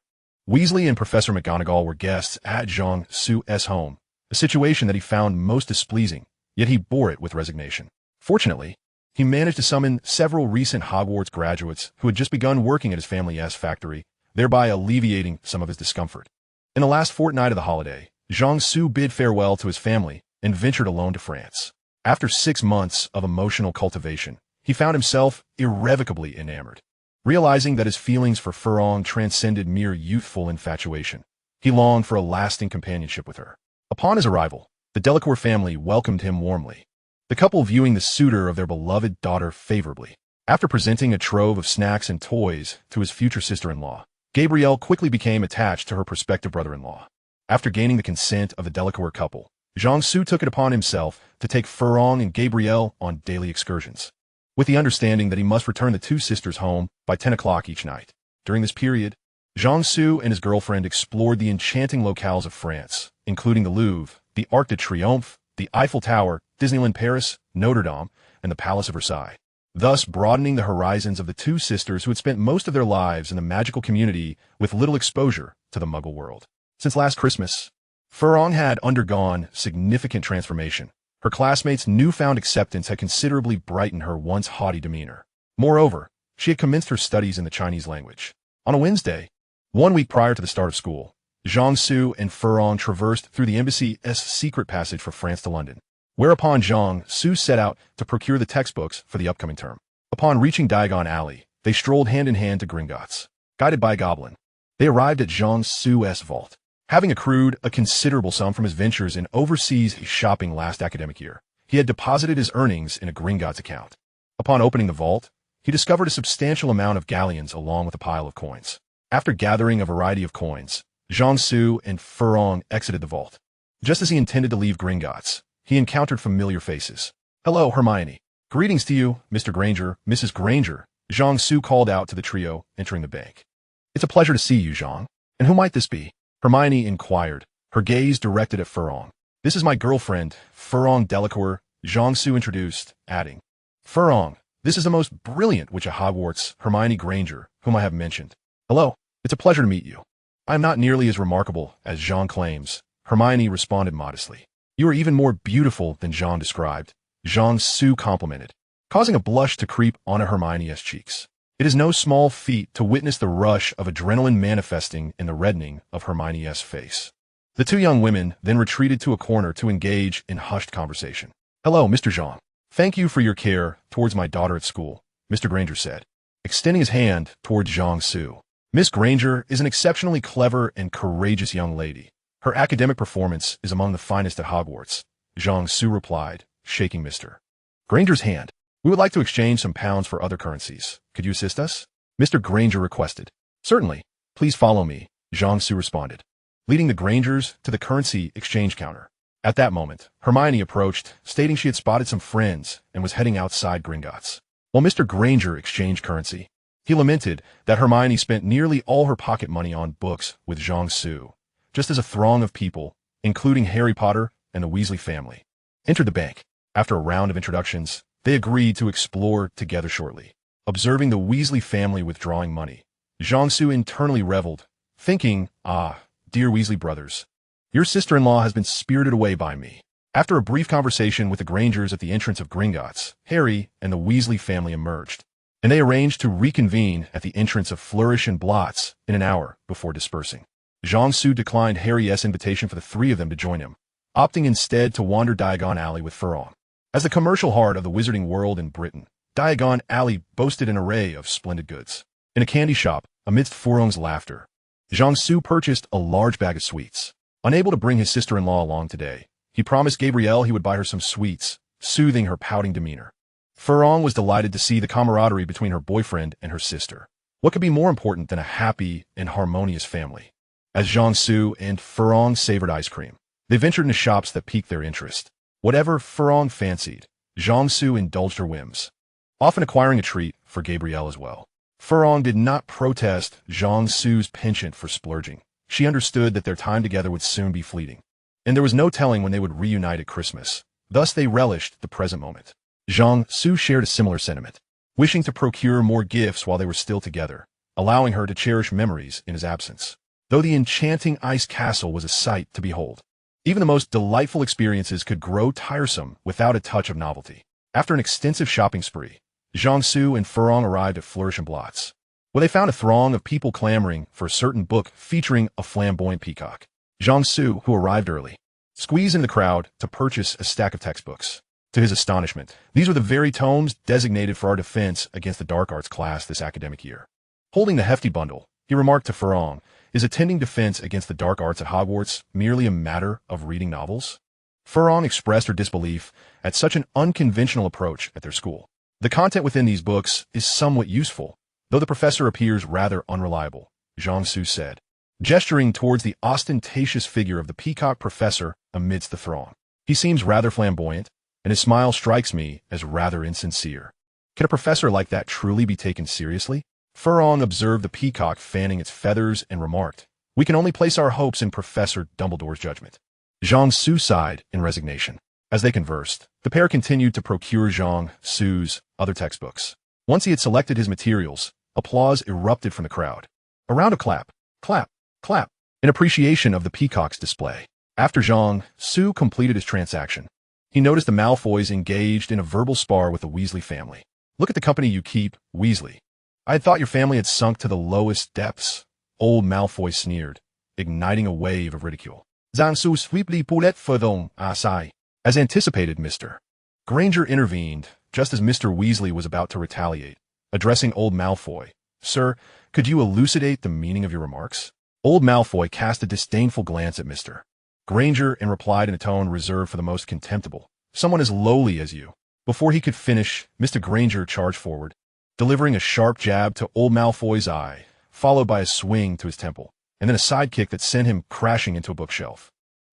Weasley and Professor McGonagall were guests at Zhang Su's home, a situation that he found most displeasing, yet he bore it with resignation. Fortunately, he managed to summon several recent Hogwarts graduates who had just begun working at his family's factory, thereby alleviating some of his discomfort. In the last fortnight of the holiday, Zhang Su bid farewell to his family and ventured alone to France. After 6 months of emotional cultivation, he found himself irrevocably enamored. Realizing that his feelings for Furong transcended mere youthful infatuation, he longed for a lasting companionship with her. Upon his arrival, the Delacour family welcomed him warmly, the couple viewing the suitor of their beloved daughter favorably. After presenting a trove of snacks and toys to his future sister-in-law, Gabrielle quickly became attached to her prospective brother-in-law. After gaining the consent of the Delacour couple, Zhang Su took it upon himself to take Furong and Gabrielle on daily excursions, with the understanding that he must return the two sisters home by 10 o'clock each night. During this period, Zhang Su and his girlfriend explored the enchanting locales of France, including the Louvre, the Arc de Triomphe, the Eiffel Tower, Disneyland Paris, Notre Dame, and the Palace of Versailles, thus broadening the horizons of the two sisters who had spent most of their lives in the magical community with little exposure to the Muggle world. Since last Christmas, Furong had undergone significant transformation. Her classmates' newfound acceptance had considerably brightened her once haughty demeanor. Moreover, she had commenced her studies in the Chinese language. On a Wednesday, 1 week prior to the start of school, Zhang Su and Furong traversed through the embassy's secret passage for France to London, whereupon Zhang Su set out to procure the textbooks for the upcoming term. Upon reaching Diagon Alley, they strolled hand-in-hand to Gringotts. Guided by a goblin, they arrived at Zhang Su's vault. Having accrued a considerable sum from his ventures in overseas shopping last academic year, he had deposited his earnings in a Gringotts account. Upon opening the vault, he discovered a substantial amount of galleons along with a pile of coins. After gathering a variety of coins, Zhang Su and Furong exited the vault. Just as he intended to leave Gringotts, he encountered familiar faces. "Hello, Hermione." "Greetings to you, Mr. Granger, Mrs. Granger," Zhang Su called out to the trio entering the bank. "It's a pleasure to see you, Zhang. And who might this be?" Hermione inquired, her gaze directed at Furong. "This is my girlfriend, Furong Delacour," Zhang Su introduced, adding, "Furong, this is the most brilliant witch of Hogwarts, Hermione Granger, whom I have mentioned." "Hello, it's a pleasure to meet you." "I am not nearly as remarkable as Zhang claims," Hermione responded modestly. "You are even more beautiful than Zhang described," Zhang Su complimented, causing a blush to creep onto Hermione's cheeks. It is no small feat to witness the rush of adrenaline manifesting in the reddening of Hermione's face. The two young women then retreated to a corner to engage in hushed conversation. "Hello, Mr. Zhang. Thank you for your care towards my daughter at school," Mr. Granger said, extending his hand towards Zhang Su. "Miss Granger is an exceptionally clever and courageous young lady. Her academic performance is among the finest at Hogwarts," Zhang Su replied, shaking Mr. Granger's hand. "We would like to exchange some pounds for other currencies. Could you assist us?" Mr. Granger requested. "Certainly. Please follow me," Zhang Su responded, leading the Grangers to the currency exchange counter. At that moment, Hermione approached, stating she had spotted some friends and was heading outside Gringotts. While Mr. Granger exchanged currency, he lamented that Hermione spent nearly all her pocket money on books with Zhang Su, just as a throng of people, including Harry Potter and the Weasley family, entered the bank. After a round of introductions, they agreed to explore together shortly. Observing the Weasley family withdrawing money, Zhang Su internally reveled, thinking, "Ah, dear Weasley brothers, your sister-in-law has been spirited away by me." After a brief conversation with the Grangers at the entrance of Gringotts, Harry and the Weasley family emerged, and they arranged to reconvene at the entrance of Flourish and Blots in an hour before dispersing. Zhang Su declined Harry's invitation for the three of them to join him, opting instead to wander Diagon Alley with Furong. As the commercial heart of the Wizarding World in Britain, Diagon Alley boasted an array of splendid goods. In a candy shop, amidst Furong's laughter, Zhang Su purchased a large bag of sweets. Unable to bring his sister-in-law along today, he promised Gabrielle he would buy her some sweets, soothing her pouting demeanor. Furong was delighted to see the camaraderie between her boyfriend and her sister. What could be more important than a happy and harmonious family? As Zhang Su and Furong savored ice cream, they ventured into shops that piqued their interest. Whatever Furong fancied, Zhang Su indulged her whims, often acquiring a treat for Gabrielle as well. Furong did not protest Zhang Su's penchant for splurging. She understood that their time together would soon be fleeting, and there was no telling when they would reunite at Christmas. Thus they relished the present moment. Zhang Su shared a similar sentiment, wishing to procure more gifts while they were still together, allowing her to cherish memories in his absence. Though the enchanting ice castle was a sight to behold, even the most delightful experiences could grow tiresome without a touch of novelty. After an extensive shopping spree, Zhang Su and Furong arrived at Flourish and Blots, where they found a throng of people clamoring for a certain book featuring a flamboyant peacock. Jiangsu, who arrived early, squeezed into the crowd to purchase a stack of textbooks. To his astonishment, these were the very tomes designated for our defense against the dark arts class this academic year. Holding the hefty bundle, he remarked to Furong, "Is attending defense against the dark arts at Hogwarts merely a matter of reading novels?" Furong expressed her disbelief at such an unconventional approach at their school. "The content within these books is somewhat useful, though the professor appears rather unreliable," Jiangsu said, gesturing towards the ostentatious figure of the peacock professor amidst the throng. "He seems rather flamboyant, and his smile strikes me as rather insincere. Can a professor like that truly be taken seriously?" Furong observed the peacock fanning its feathers and remarked, "We can only place our hopes in Professor Dumbledore's judgment." Jiangsu sighed in resignation. As they conversed, the pair continued to procure Jiangsu's other textbooks. Once he had selected his materials, applause erupted from the crowd. A round of clap, clap, clap, in appreciation of the peacock's display. After Jiangsu completed his transaction, he noticed the Malfoys engaged in a verbal spar with the Weasley family. "Look at the company you keep, Weasley. I had thought your family had sunk to the lowest depths," old Malfoy sneered, igniting a wave of ridicule. "Jiangsu sweetly poulet furthong asai." As anticipated, Mr. Granger intervened, just as Mr. Weasley was about to retaliate, addressing old Malfoy. "Sir, could you elucidate the meaning of your remarks?" Old Malfoy cast a disdainful glance at Mr. Granger and replied in a tone reserved for the most contemptible, "Someone as lowly as you." Before he could finish, Mr. Granger charged forward, delivering a sharp jab to old Malfoy's eye, followed by a swing to his temple, and then a sidekick that sent him crashing into a bookshelf.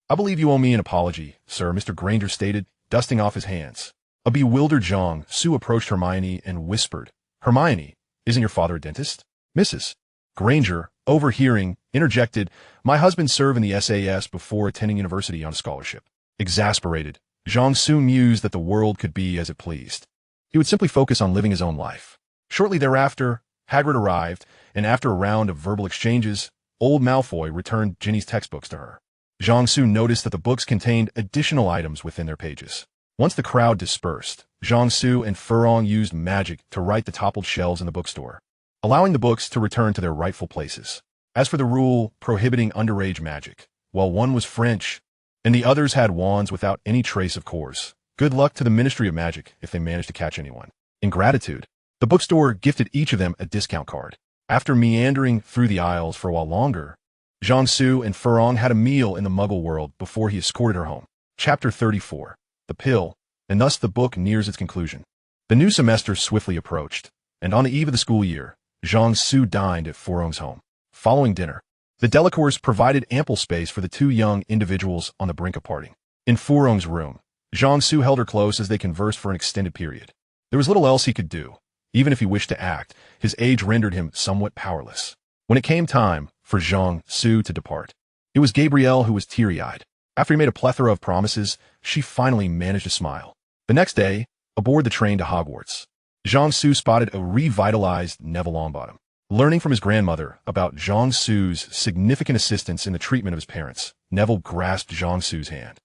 "I believe you owe me an apology, sir," Mr. Granger stated, dusting off his hands. A bewildered Jiangsu approached Hermione and whispered, "Hermione, isn't your father a dentist?" Mrs. Granger, overhearing, interjected, "My husband served in the SAS before attending university on a scholarship." Exasperated, Jiangsu mused that the world could be as it pleased. He would simply focus on living his own life. Shortly thereafter, Hagrid arrived, and after a round of verbal exchanges, old Malfoy returned Ginny's textbooks to her. Jiangsu noticed that the books contained additional items within their pages. Once the crowd dispersed, Jiangsu and Furong used magic to right the toppled shelves in the bookstore, allowing the books to return to their rightful places. As for the rule prohibiting underage magic, while one was French and the others had wands without any trace of cores, good luck to the Ministry of Magic if they managed to catch anyone. In gratitude, the bookstore gifted each of them a discount card. After meandering through the aisles for a while longer, Jiangsu and Furong had a meal in the Muggle world before he escorted her home. Chapter 34. The Pill, and thus the book nears its conclusion. The new semester swiftly approached, and on the eve of the school year, Jiangsu dined at Furong's home. Following dinner, the Delacours provided ample space for the two young individuals on the brink of parting. In Furong's room, Jiangsu held her close as they conversed for an extended period. There was little else he could do. Even if he wished to act, his age rendered him somewhat powerless. When it came time for Jiangsu to depart, it was Gabrielle who was teary-eyed. After he made a plethora of promises, she finally managed to smile. The next day, aboard the train to Hogwarts, Jiangsu spotted a revitalized Neville Longbottom. Learning from his grandmother about Jiangsu's significant assistance in the treatment of his parents, Neville grasped Jiangsu's hand,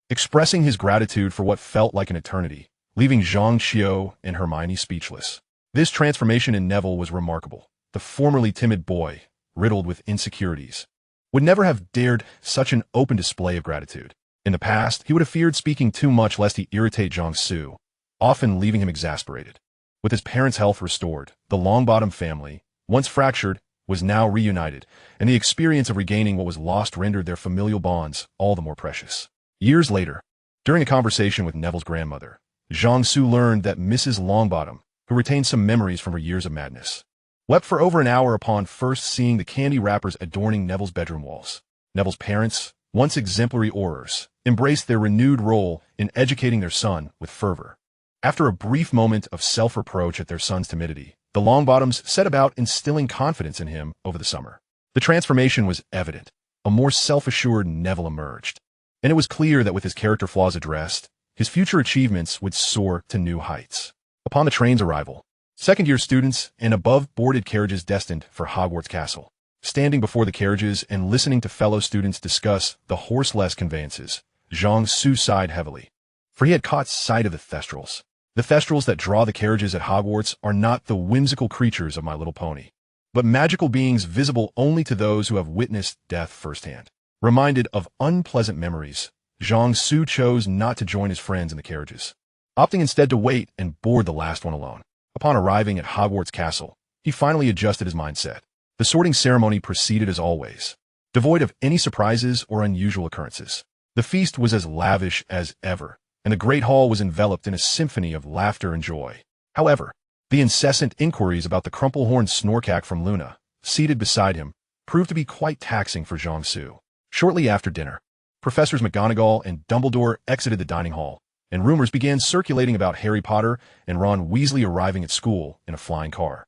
expressing his gratitude for what felt like an eternity, leaving Jiangxiu and Hermione speechless. This transformation in Neville was remarkable. The formerly timid boy, riddled with insecurities, would never have dared such an open display of gratitude. In the past, he would have feared speaking too much lest he irritate Jiangsu, often leaving him exasperated. With his parents' health restored, the Longbottom family, once fractured, was now reunited, and the experience of regaining what was lost rendered their familial bonds all the more precious. Years later, during a conversation with Neville's grandmother, Jiangsu learned that Mrs. Longbottom, who retained some memories from her years of madness, wept for over an hour upon first seeing the candy wrappers adorning Neville's bedroom walls. Neville's parents, once exemplary aurors, embraced their renewed role in educating their son with fervor. After a brief moment of self-reproach at their son's timidity, the Longbottoms set about instilling confidence in him over the summer. The transformation was evident. A more self-assured Neville emerged, and it was clear that with his character flaws addressed, his future achievements would soar to new heights. Upon the train's arrival, second-year students and above-boarded carriages destined for Hogwarts Castle. Standing before the carriages and listening to fellow students discuss the horseless conveyances, Jiangsu sighed heavily, for he had caught sight of the Thestrals. The Thestrals that draw the carriages at Hogwarts are not the whimsical creatures of My Little Pony, but magical beings visible only to those who have witnessed death firsthand. Reminded of unpleasant memories, Jiangsu chose not to join his friends in the carriages, opting instead to wait and board the last one alone. Upon arriving at Hogwarts Castle, he finally adjusted his mindset. The sorting ceremony proceeded as always, devoid of any surprises or unusual occurrences. The feast was as lavish as ever, and the Great Hall was enveloped in a symphony of laughter and joy. However, the incessant inquiries about the crumple-horned snorkack from Luna, seated beside him, proved to be quite taxing for Jiangsu. Shortly after dinner, Professors McGonagall and Dumbledore exited the dining hall, and rumors began circulating about Harry Potter and Ron Weasley arriving at school in a flying car.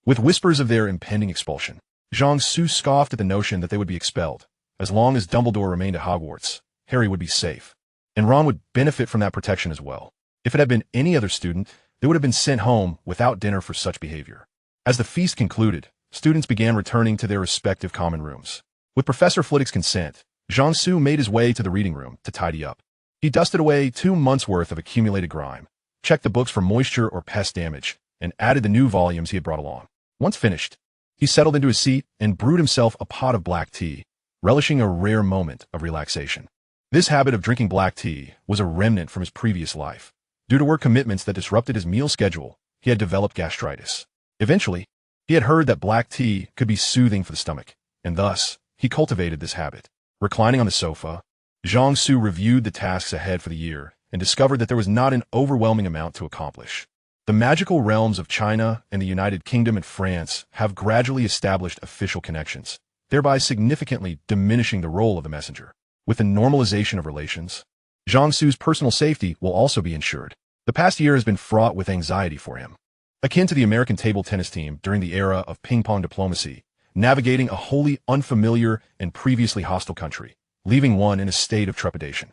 With whispers of their impending expulsion, Jiangsu scoffed at the notion that they would be expelled. As long as Dumbledore remained at Hogwarts, Harry would be safe, and Ron would benefit from that protection as well. If it had been any other student, they would have been sent home without dinner for such behavior. As the feast concluded, students began returning to their respective common rooms. With Professor Flitwick's consent, Jiangsu made his way to the reading room to tidy up. He dusted away 2 months' worth of accumulated grime, checked the books for moisture or pest damage, and added the new volumes he had brought along. Once finished, he settled into his seat and brewed himself a pot of black tea, relishing a rare moment of relaxation. This habit of drinking black tea was a remnant from his previous life. Due to work commitments that disrupted his meal schedule, he had developed gastritis. Eventually, he had heard that black tea could be soothing for the stomach, and thus, he cultivated this habit. Reclining on the sofa, Jiangsu reviewed the tasks ahead for the year and discovered that there was not an overwhelming amount to accomplish. The magical realms of China and the United Kingdom and France have gradually established official connections, thereby significantly diminishing the role of the messenger. With the normalization of relations, Jiangsu's personal safety will also be ensured. The past year has been fraught with anxiety for him. Akin to the American table tennis team during the era of ping-pong diplomacy, navigating a wholly unfamiliar and previously hostile country, leaving one in a state of trepidation.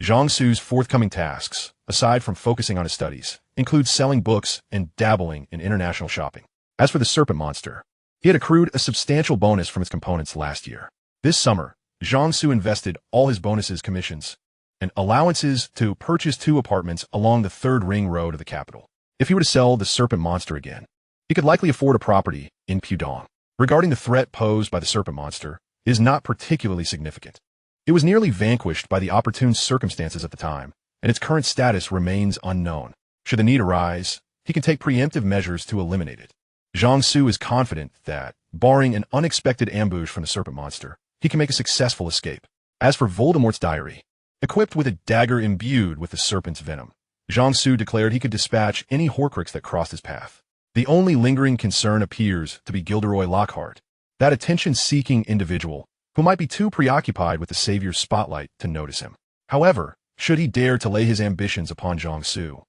Jiangsu's forthcoming tasks, aside from focusing on his studies, include selling books and dabbling in international shopping. As for the serpent monster, he had accrued a substantial bonus from its components last year. This summer, Jiangsu invested all his bonuses, commissions, and allowances to purchase 2 apartments along the 3rd ring road of the capital. If he were to sell the serpent monster again, he could likely afford a property in Pudong. Regarding the threat posed by the serpent monster, it is not particularly significant. It was nearly vanquished by the opportune circumstances at the time, and its current status remains unknown. Should the need arise, he can take preemptive measures to eliminate it. Jiangsu is confident that, barring an unexpected ambush from the serpent monster, he can make a successful escape. As for Voldemort's diary, equipped with a dagger imbued with the serpent's venom, Jiangsu declared he could dispatch any Horcrux that crossed his path. The only lingering concern appears to be Gilderoy Lockhart, that attention-seeking individual who might be too preoccupied with the Savior's spotlight to notice him. However, should he dare to lay his ambitions upon Jiangsu,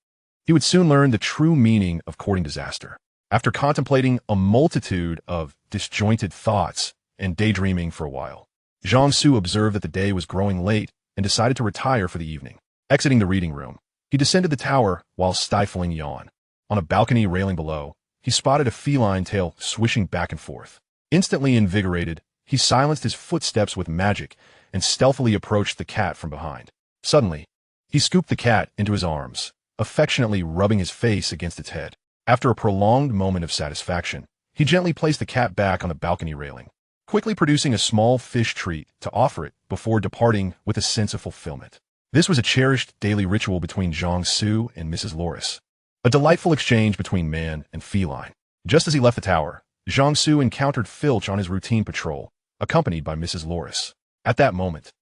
he would soon learn the true meaning of courting disaster. After contemplating a multitude of disjointed thoughts and daydreaming for a while, Jiangsu observed that the day was growing late and decided to retire for the evening. Exiting the reading room, he descended the tower while stifling yawn. On a balcony railing below, he spotted a feline tail swishing back and forth. Instantly invigorated, he silenced his footsteps with magic and stealthily approached the cat from behind. Suddenly, he scooped the cat into his arms, affectionately rubbing his face against its head. After a prolonged moment of satisfaction, he gently placed the cat back on the balcony railing, quickly producing a small fish treat to offer it before departing with a sense of fulfillment. This was a cherished daily ritual between Jiangsu and Mrs. Loris, a delightful exchange between man and feline. Just as he left the tower, Jiangsu encountered Filch on his routine patrol, accompanied by Mrs. Loris. At that moment,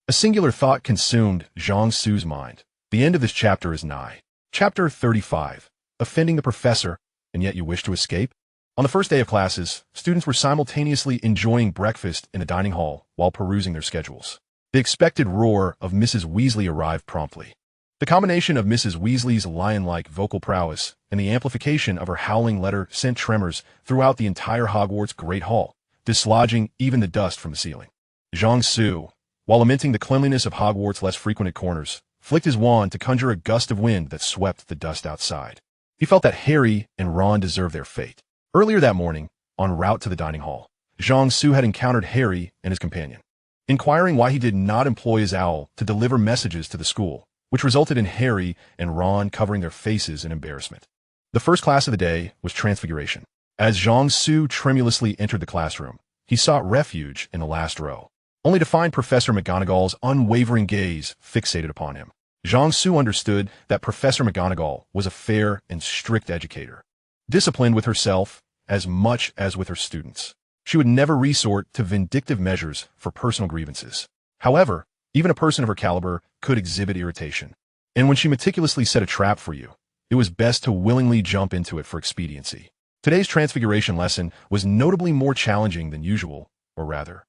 a singular thought consumed Jiangsu's mind. The end of this chapter is nigh. Chapter 35. Offending the Professor, and yet you wish to escape? On the first day of classes, students were simultaneously enjoying breakfast in the dining hall while perusing their schedules. The expected roar of Mrs. Weasley arrived promptly. The combination of Mrs. Weasley's lion-like vocal prowess and the amplification of her howling letter sent tremors throughout the entire Hogwarts Great Hall, dislodging even the dust from the ceiling. Jiangsu, while lamenting the cleanliness of Hogwarts' less frequented corners, flicked his wand to conjure a gust of wind that swept the dust outside. He felt that Harry and Ron deserved their fate. Earlier that morning, en route to the dining hall, Jiangsu had encountered Harry and his companion, inquiring why he did not employ his owl to deliver messages to the school, which resulted in Harry and Ron covering their faces in embarrassment. The first class of the day was Transfiguration. As Jiangsu tremulously entered the classroom, he sought refuge in the last row. only to find Professor McGonagall's unwavering gaze fixated upon him. Jiangsu understood that Professor McGonagall was a fair and strict educator, disciplined with herself as much as with her students. She would never resort to vindictive measures for personal grievances. However, even a person of her caliber could exhibit irritation. And when she meticulously set a trap for you, it was best to willingly jump into it for expediency. Today's Transfiguration lesson was notably more challenging than usual, or rather,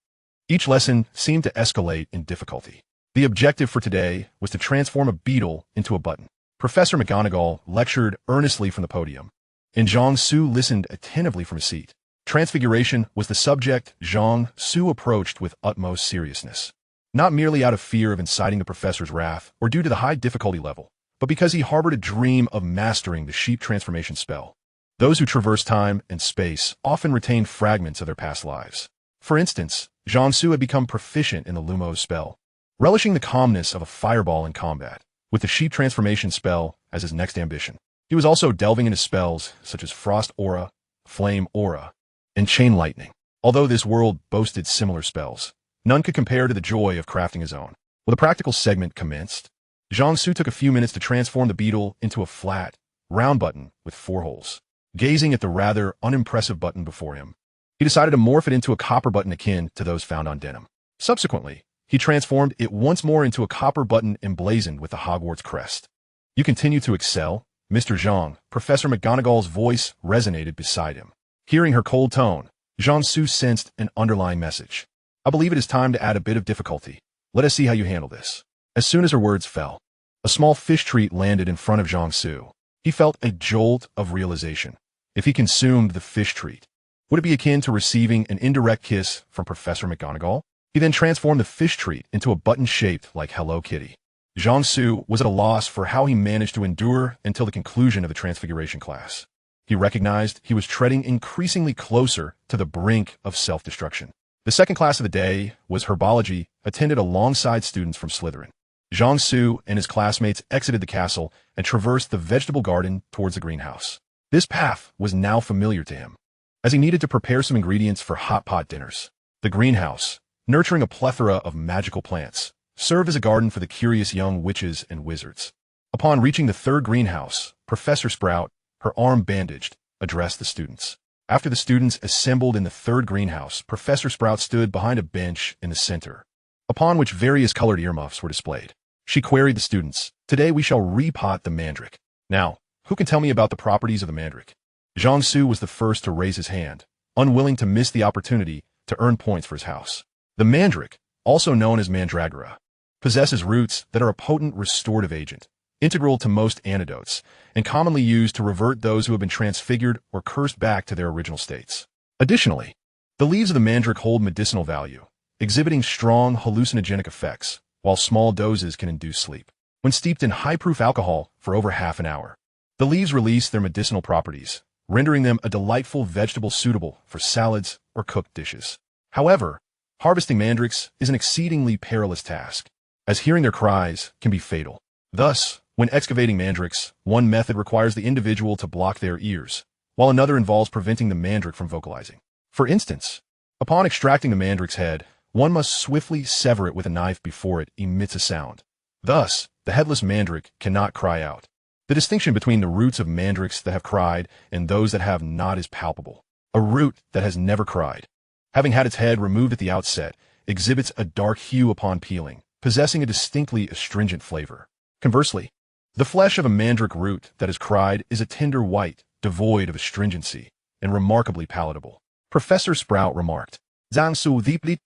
each lesson seemed to escalate in difficulty. The objective for today was to transform a beetle into a button. Professor McGonagall lectured earnestly from the podium, and Jiangsu listened attentively from his seat. Transfiguration was the subject Jiangsu approached with utmost seriousness, not merely out of fear of inciting the professor's wrath or due to the high difficulty level, but because he harbored a dream of mastering the sheep transformation spell. Those who traverse time and space often retain fragments of their past lives. For instance, Jiangsu had become proficient in the Lumos spell, relishing the calmness of a fireball in combat, with the sheep transformation spell as his next ambition. He was also delving into spells such as Frost Aura, Flame Aura, and Chain Lightning. Although this world boasted similar spells, none could compare to the joy of crafting his own. When the practical segment commenced, Jiangsu took a few minutes to transform the beetle into a flat, round button with 4 holes. Gazing at the rather unimpressive button before him, he decided to morph it into a copper button akin to those found on denim. Subsequently, he transformed it once more into a copper button emblazoned with the Hogwarts crest. "You continue to excel, Mr. Zhang." Professor McGonagall's voice resonated beside him. Hearing her cold tone, Jiangsu sensed an underlying message. "I believe it is time to add a bit of difficulty. Let us see how you handle this." As soon as her words fell, a small fish treat landed in front of Jiangsu. He felt a jolt of realization. If he consumed the fish treat, would it be akin to receiving an indirect kiss from Professor McGonagall? He then transformed the fish treat into a button shaped like Hello Kitty. Jiangsu was at a loss for how he managed to endure until the conclusion of the Transfiguration class. He recognized he was treading increasingly closer to the brink of self-destruction. The second class of the day was herbology, attended alongside students from Slytherin. Jiangsu and his classmates exited the castle and traversed the vegetable garden towards the greenhouse. This path was now familiar to him, as he needed to prepare some ingredients for hot pot dinners. The greenhouse, nurturing a plethora of magical plants, served as a garden for the curious young witches and wizards. Upon reaching the third greenhouse, Professor Sprout, her arm bandaged, addressed the students. After the students assembled in the third greenhouse, Professor Sprout stood behind a bench in the center, upon which various colored earmuffs were displayed. She queried the students, "Today we shall repot the mandrake. Now, who can tell me about the properties of the mandrake?" Jiangsu was the first to raise his hand, unwilling to miss the opportunity to earn points for his house. The mandrake, also known as mandragora, possesses roots that are a potent restorative agent, integral to most antidotes, and commonly used to revert those who have been transfigured or cursed back to their original states. Additionally, the leaves of the mandrake hold medicinal value, exhibiting strong hallucinogenic effects, while small doses can induce sleep. When steeped in high-proof alcohol for over half an hour, the leaves release their medicinal properties, rendering them a delightful vegetable suitable for salads or cooked dishes. However, harvesting mandrakes is an exceedingly perilous task, as hearing their cries can be fatal. Thus, when excavating mandrakes, one method requires the individual to block their ears, while another involves preventing the mandrake from vocalizing. For instance, upon extracting the mandrake's head, one must swiftly sever it with a knife before it emits a sound. Thus, the headless mandrake cannot cry out. The distinction between the roots of mandrakes that have cried and those that have not is palpable. A root that has never cried, having had its head removed at the outset, exhibits a dark hue upon peeling, possessing a distinctly astringent flavor. Conversely, the flesh of a mandrake root that has cried is a tender white, devoid of astringency, and remarkably palatable. Professor Sprout remarked. "Zhangsu deeply."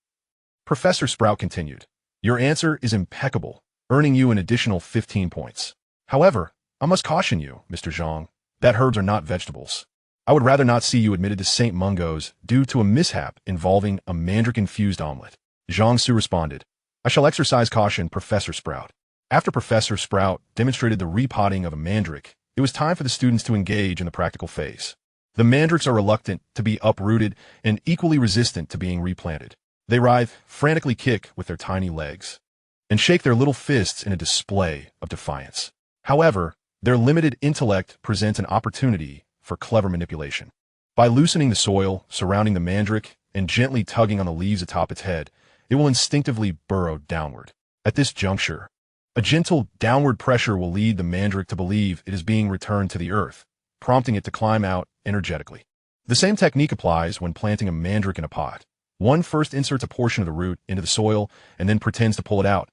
Professor Sprout continued, "Your answer is impeccable, earning you an additional 15 points. However, I must caution you, Mr. Zhang, that herbs are not vegetables. I would rather not see you admitted to St. Mungo's due to a mishap involving a mandrake-infused omelet." Jiangsu responded, "I shall exercise caution, Professor Sprout." After Professor Sprout demonstrated the repotting of a mandrake, it was time for the students to engage in the practical phase. The mandrakes are reluctant to be uprooted and equally resistant to being replanted. They writhe, frantically kick with their tiny legs, and shake their little fists in a display of defiance. However, their limited intellect presents an opportunity for clever manipulation. By loosening the soil surrounding the mandrake and gently tugging on the leaves atop its head, it will instinctively burrow downward. At this juncture, a gentle downward pressure will lead the mandrake to believe it is being returned to the earth, prompting it to climb out energetically. The same technique applies when planting a mandrake in a pot. One first inserts a portion of the root into the soil and then pretends to pull it out,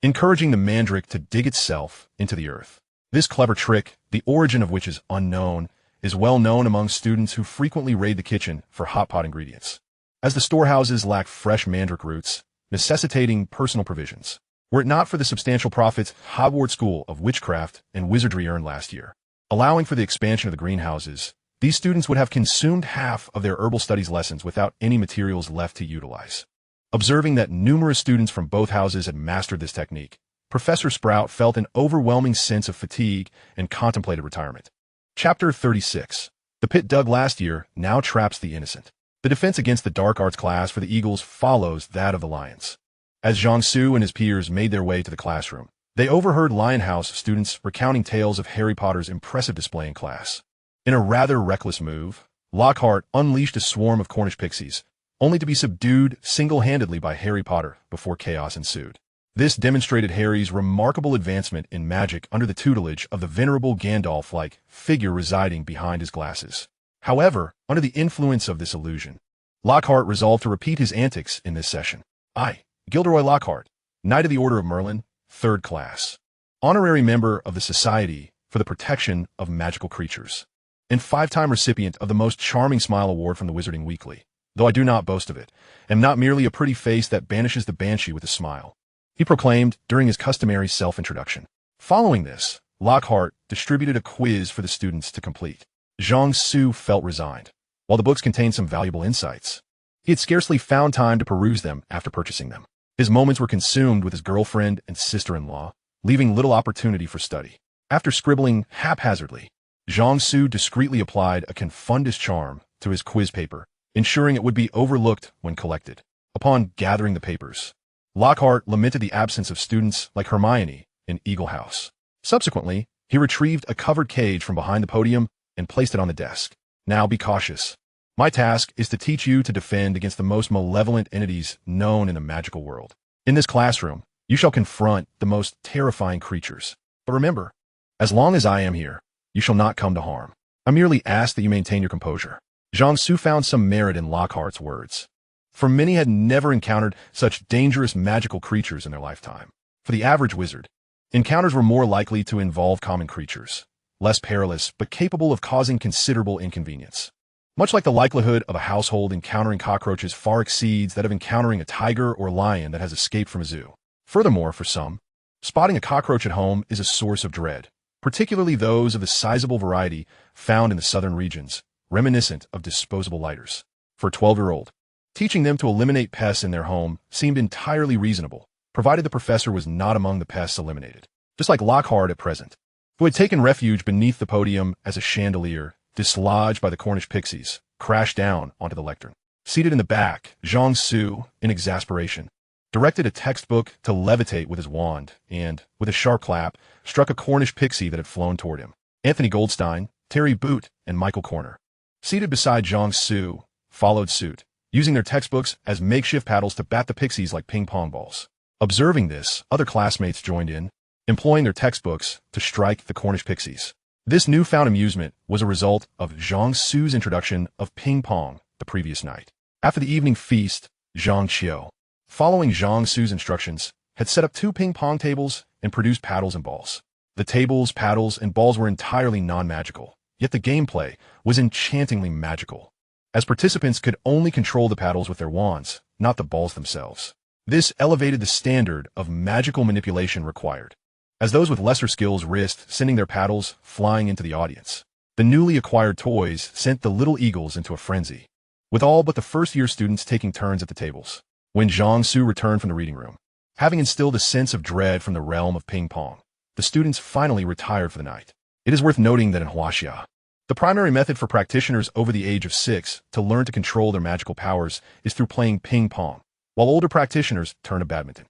encouraging the mandrake to dig itself into the earth. This clever trick, the origin of which is unknown, is well known among students who frequently raid the kitchen for hot pot ingredients, as the storehouses lack fresh mandrake roots, necessitating personal provisions. Were it not for the substantial profits Hogwarts School of Witchcraft and Wizardry earned last year, allowing for the expansion of the greenhouses, these students would have consumed half of their herbal studies lessons without any materials left to utilize. Observing that numerous students from both houses had mastered this technique, Professor Sprout felt an overwhelming sense of fatigue and contemplated retirement. Chapter 36. The pit dug last year now traps the innocent. The defense against the dark arts class for the Eagles follows that of the Lions. As Jiangsu and his peers made their way to the classroom, they overheard Lionhouse students recounting tales of Harry Potter's impressive display in class. In a rather reckless move, Lockhart unleashed a swarm of Cornish pixies, only to be subdued single-handedly by Harry Potter before chaos ensued. This demonstrated Harry's remarkable advancement in magic under the tutelage of the venerable Gandalf-like figure residing behind his glasses. However, under the influence of this illusion, Lockhart resolved to repeat his antics in this session. I, Gilderoy Lockhart, Knight of the Order of Merlin, 3rd class, honorary member of the Society for the Protection of Magical Creatures, and 5-time recipient of the Most Charming Smile Award from the Wizarding Weekly, though I do not boast of it, am not merely a pretty face that banishes the banshee with a smile, he proclaimed during his customary self-introduction. Following this, Lockhart distributed a quiz for the students to complete. Jiangsu felt resigned. While the books contained some valuable insights, he had scarcely found time to peruse them after purchasing them. His moments were consumed with his girlfriend and sister-in-law, leaving little opportunity for study. After scribbling haphazardly, Jiangsu discreetly applied a confundus charm to his quiz paper, ensuring it would be overlooked when collected. Upon gathering the papers, Lockhart lamented the absence of students like Hermione in Eagle House. Subsequently, he retrieved a covered cage from behind the podium and placed it on the desk. Now be cautious. My task is to teach you to defend against the most malevolent entities known in the magical world. In this classroom, you shall confront the most terrifying creatures. But remember, as long as I am here, you shall not come to harm. I merely ask that you maintain your composure. Jiangsu found some merit in Lockhart's words, for many had never encountered such dangerous magical creatures in their lifetime. For the average wizard, encounters were more likely to involve common creatures, less perilous but capable of causing considerable inconvenience. Much like the likelihood of a household encountering cockroaches far exceeds that of encountering a tiger or lion that has escaped from a zoo. Furthermore, for some, spotting a cockroach at home is a source of dread, particularly those of the sizable variety found in the southern regions, reminiscent of disposable lighters. For a 12-year-old, teaching them to eliminate pests in their home seemed entirely reasonable, provided the professor was not among the pests eliminated. Just like Lockhart at present, who had taken refuge beneath the podium as a chandelier, dislodged by the Cornish pixies, crashed down onto the lectern. Seated in the back, Jiangsu, in exasperation, directed a textbook to levitate with his wand and, with a sharp clap, struck a Cornish pixie that had flown toward him. Anthony Goldstein, Terry Boot, and Michael Corner, seated beside Jiangsu, followed suit, using their textbooks as makeshift paddles to bat the pixies like ping-pong balls. Observing this, other classmates joined in, employing their textbooks to strike the Cornish pixies. This newfound amusement was a result of Jiangsu's introduction of ping-pong the previous night. After the evening feast, Zhang Qiu, following Jiangsu's instructions, had set up 2 ping-pong tables and produced paddles and balls. The tables, paddles, and balls were entirely non-magical, yet the gameplay was enchantingly magical, as participants could only control the paddles with their wands, not the balls themselves. This elevated the standard of magical manipulation required, as those with lesser skills risked sending their paddles flying into the audience. The newly acquired toys sent the little eagles into a frenzy, with all but the first-year students taking turns at the tables. When Jiangsu returned from the reading room, having instilled a sense of dread from the realm of ping-pong, the students finally retired for the night. It is worth noting that in Huaxia, the primary method for practitioners over the age of 6 to learn to control their magical powers is through playing ping-pong, while older practitioners turn to badminton.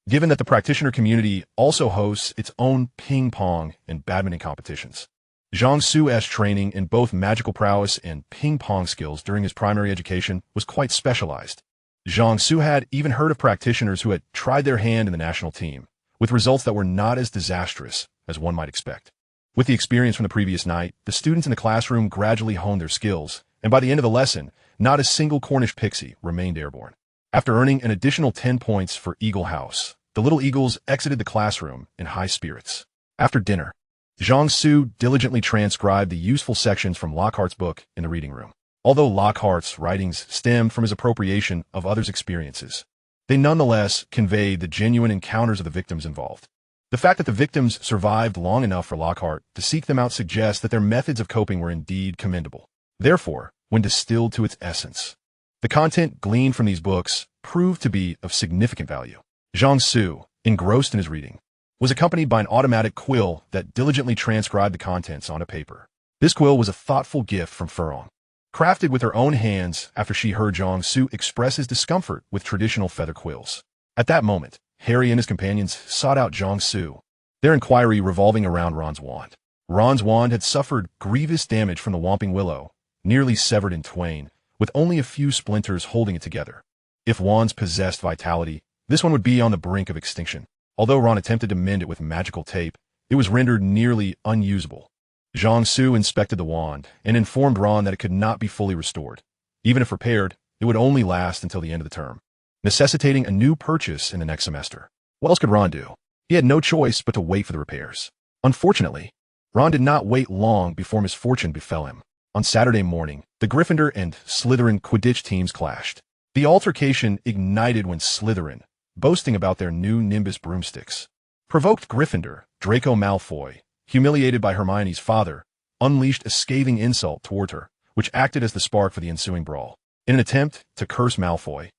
Given that the practitioner community also hosts its own ping-pong and badminton competitions, Jiangsu's training in both magical prowess and ping-pong skills during his primary education was quite specialized. Zhang Su had even heard of practitioners who had tried their hand in the national team, with results that were not as disastrous as one might expect. With the experience from the previous night, the students in the classroom gradually honed their skills, and by the end of the lesson, not a single Cornish pixie remained airborne. After earning an additional 10 points for Eagle House, the little eagles exited the classroom in high spirits. After dinner, Zhang Su diligently transcribed the useful sections from Lockhart's book in the reading room. Although Lockhart's writings stemmed from his appropriation of others' experiences, they nonetheless conveyed the genuine encounters of the victims involved. The fact that the victims survived long enough for Lockhart to seek them out suggests that their methods of coping were indeed commendable. Therefore, when distilled to its essence, the content gleaned from these books proved to be of significant value. Zhang Su, engrossed in his reading, was accompanied by an automatic quill that diligently transcribed the contents onto paper. This quill was a thoughtful gift from Quirrell, crafted with her own hands after she heard Zhang Su express his discomfort with traditional feather quills. At that moment, Harry and his companions sought out Zhang Su, their inquiry revolving around Ron's wand. Ron's wand had suffered grievous damage from the Whomping Willow, nearly severed in twain, with only a few splinters holding it together. If wands possessed vitality, this one would be on the brink of extinction. Although Ron attempted to mend it with magical tape, it was rendered nearly unusable. Zhang Su inspected the wand and informed Ron that it could not be fully restored. Even if repaired, it would only last until the end of the term, necessitating a new purchase in the next semester. What else could Ron do? He had no choice but to wait for the repairs. Unfortunately, Ron did not wait long before misfortune befell him. On Saturday morning, the Gryffindor and Slytherin Quidditch teams clashed. The altercation ignited when Slytherin, boasting about their new Nimbus broomsticks, provoked Gryffindor, Draco Malfoy, humiliated by Hermione's father, unleashed a scathing insult toward her, which acted as the spark for the ensuing brawl. In an attempt to curse Malfoy,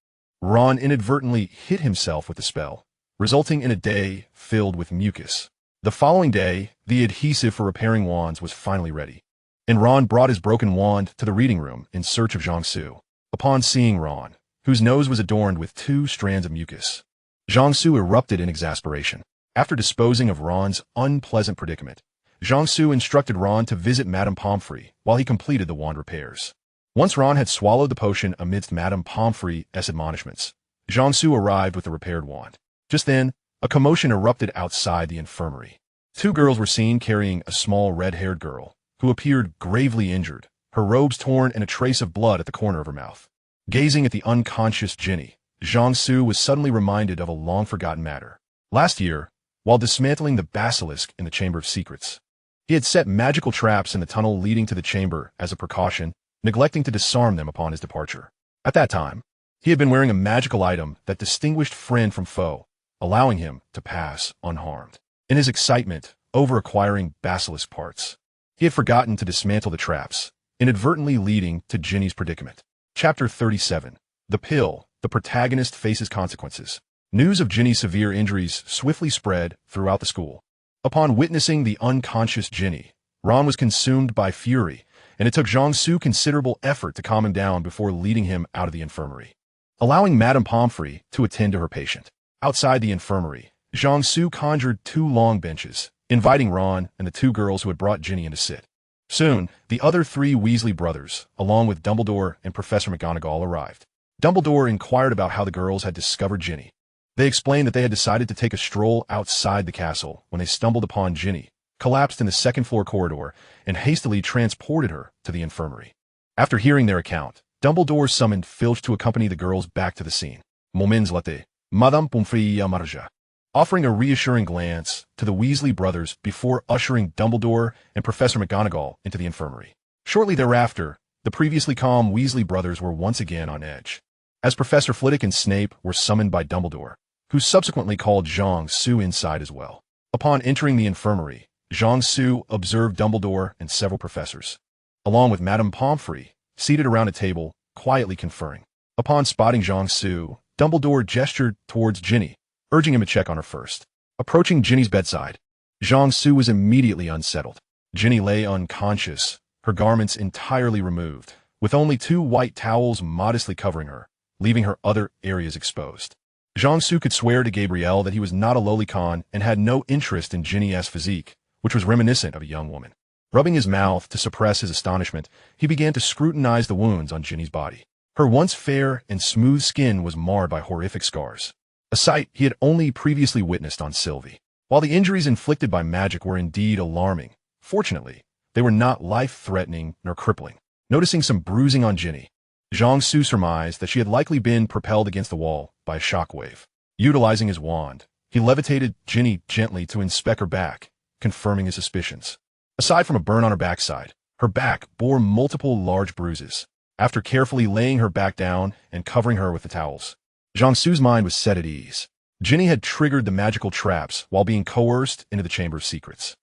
Ron inadvertently hit himself with the spell, resulting in a day filled with mucus. The following day, the adhesive for repairing wands was finally ready, and Ron brought his broken wand to the reading room in search of Zhang Su. Upon seeing Ron, whose nose was adorned with 2 strands of mucus, Zhang Su erupted in exasperation. After disposing of Ron's unpleasant predicament, Zhang Su instructed Ron to visit Madame Pomfrey while he completed the wand repairs. Once Ron had swallowed the potion amidst Madame Pomfrey's admonishments, Zhang Su arrived with the repaired wand. Just then, a commotion erupted outside the infirmary. 2 girls were seen carrying a small red-haired girl, who appeared gravely injured, her robes torn and a trace of blood at the corner of her mouth. Gazing at the unconscious Ginny, Zhang Su was suddenly reminded of a long-forgotten matter. Last year, while dismantling the Basilisk in the Chamber of Secrets, he had set magical traps in the tunnel leading to the chamber as a precaution, neglecting to disarm them upon his departure. At that time, he had been wearing a magical item that distinguished friend from foe, allowing him to pass unharmed. In his excitement over acquiring Basilisk parts, he had forgotten to dismantle the traps, inadvertently leading to Ginny's predicament. Chapter 37. The Pill. The protagonist faces consequences. News of Ginny's severe injuries swiftly spread throughout the school. Upon witnessing the unconscious Ginny, Ron was consumed by fury, and it took Zhang Su considerable effort to calm him down before leading him out of the infirmary, allowing Madame Pomfrey to attend to her patient. Outside the infirmary, Zhang Su conjured 2 long benches, inviting Ron and the 2 girls who had brought Ginny in to sit. Soon, the other 3 Weasley brothers, along with Dumbledore and Professor McGonagall, arrived. Dumbledore inquired about how the girls had discovered Ginny. They explained that they had decided to take a stroll outside the castle when they stumbled upon Ginny, collapsed in the second-floor corridor, and hastily transported her to the infirmary. After hearing their account, Dumbledore summoned Filch to accompany the girls back to the scene. Moments later, Madame Pomfrey emergea, offering a reassuring glance to the Weasley brothers before ushering Dumbledore and Professor McGonagall into the infirmary. Shortly thereafter, the previously calm Weasley brothers were once again on edge, as Professor Flitwick and Snape were summoned by Dumbledore, who subsequently called Zhang Su inside as well. Upon entering the infirmary, Zhang Su observed Dumbledore and several professors, along with Madame Pomfrey, seated around a table, quietly conferring. Upon spotting Zhang Su, Dumbledore gestured towards Ginny, urging him to check on her first. Approaching Ginny's bedside, Zhang Su was immediately unsettled. Ginny lay unconscious, her garments entirely removed, with only 2 white towels modestly covering her, leaving her other areas exposed. Zhang Su could swear to Gabrielle that he was not a lolicon and had no interest in Ginny's physique, which was reminiscent of a young woman. Rubbing his mouth to suppress his astonishment, he began to scrutinize the wounds on Ginny's body. Her once fair and smooth skin was marred by horrific scars, a sight he had only previously witnessed on Sylvie. While the injuries inflicted by magic were indeed alarming, fortunately, they were not life-threatening nor crippling. Noticing some bruising on Ginny, Jiangsu surmised that she had likely been propelled against the wall by a shockwave. Utilizing his wand, he levitated Ginny gently to inspect her back, confirming his suspicions. Aside from a burn on her back bore multiple large bruises. After carefully laying her back down and covering her with the towels, Jiangsu's mind was set at ease. Ginny had triggered the magical traps while being coerced into the Chamber of Secrets.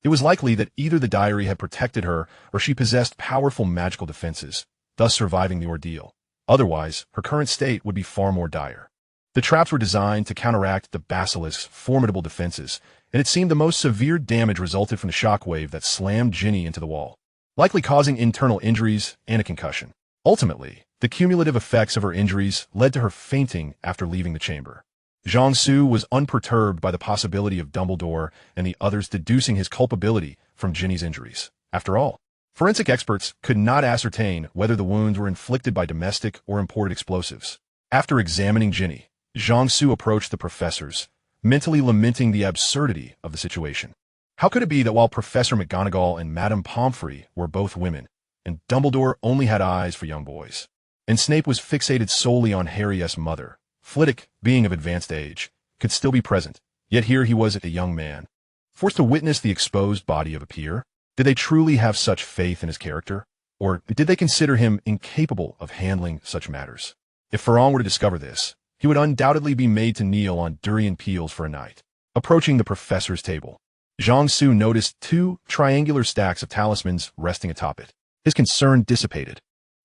It was likely that either the diary had protected her or she possessed powerful magical defenses, thus surviving the ordeal. Otherwise, her current state would be far more dire. The traps were designed to counteract the Basilisk's formidable defenses, and it seemed the most severe damage resulted from the shockwave that slammed Ginny into the wall, likely causing internal injuries and a concussion. Ultimately, the cumulative effects of her injuries led to her fainting after leaving the chamber. Jiangsu was unperturbed by the possibility of Dumbledore and the others deducing his culpability from Ginny's injuries. After all, forensic experts could not ascertain whether the wounds were inflicted by domestic or imported explosives. After examining Ginny, Jiangsu approached the professors, mentally lamenting the absurdity of the situation. How could it be that while Professor McGonagall and Madame Pomfrey were both women, and Dumbledore only had eyes for young boys, and Snape was fixated solely on Harry's mother, Flitwick, being of advanced age, could still be present, yet here he was a young man, forced to witness the exposed body of a peer? Did they truly have such faith in his character? Or did they consider him incapable of handling such matters? If Ferrong were to discover this, he would undoubtedly be made to kneel on durian peels for a night. Approaching the professor's table, Jiangsu noticed 2 triangular stacks of talismans resting atop it. His concern dissipated.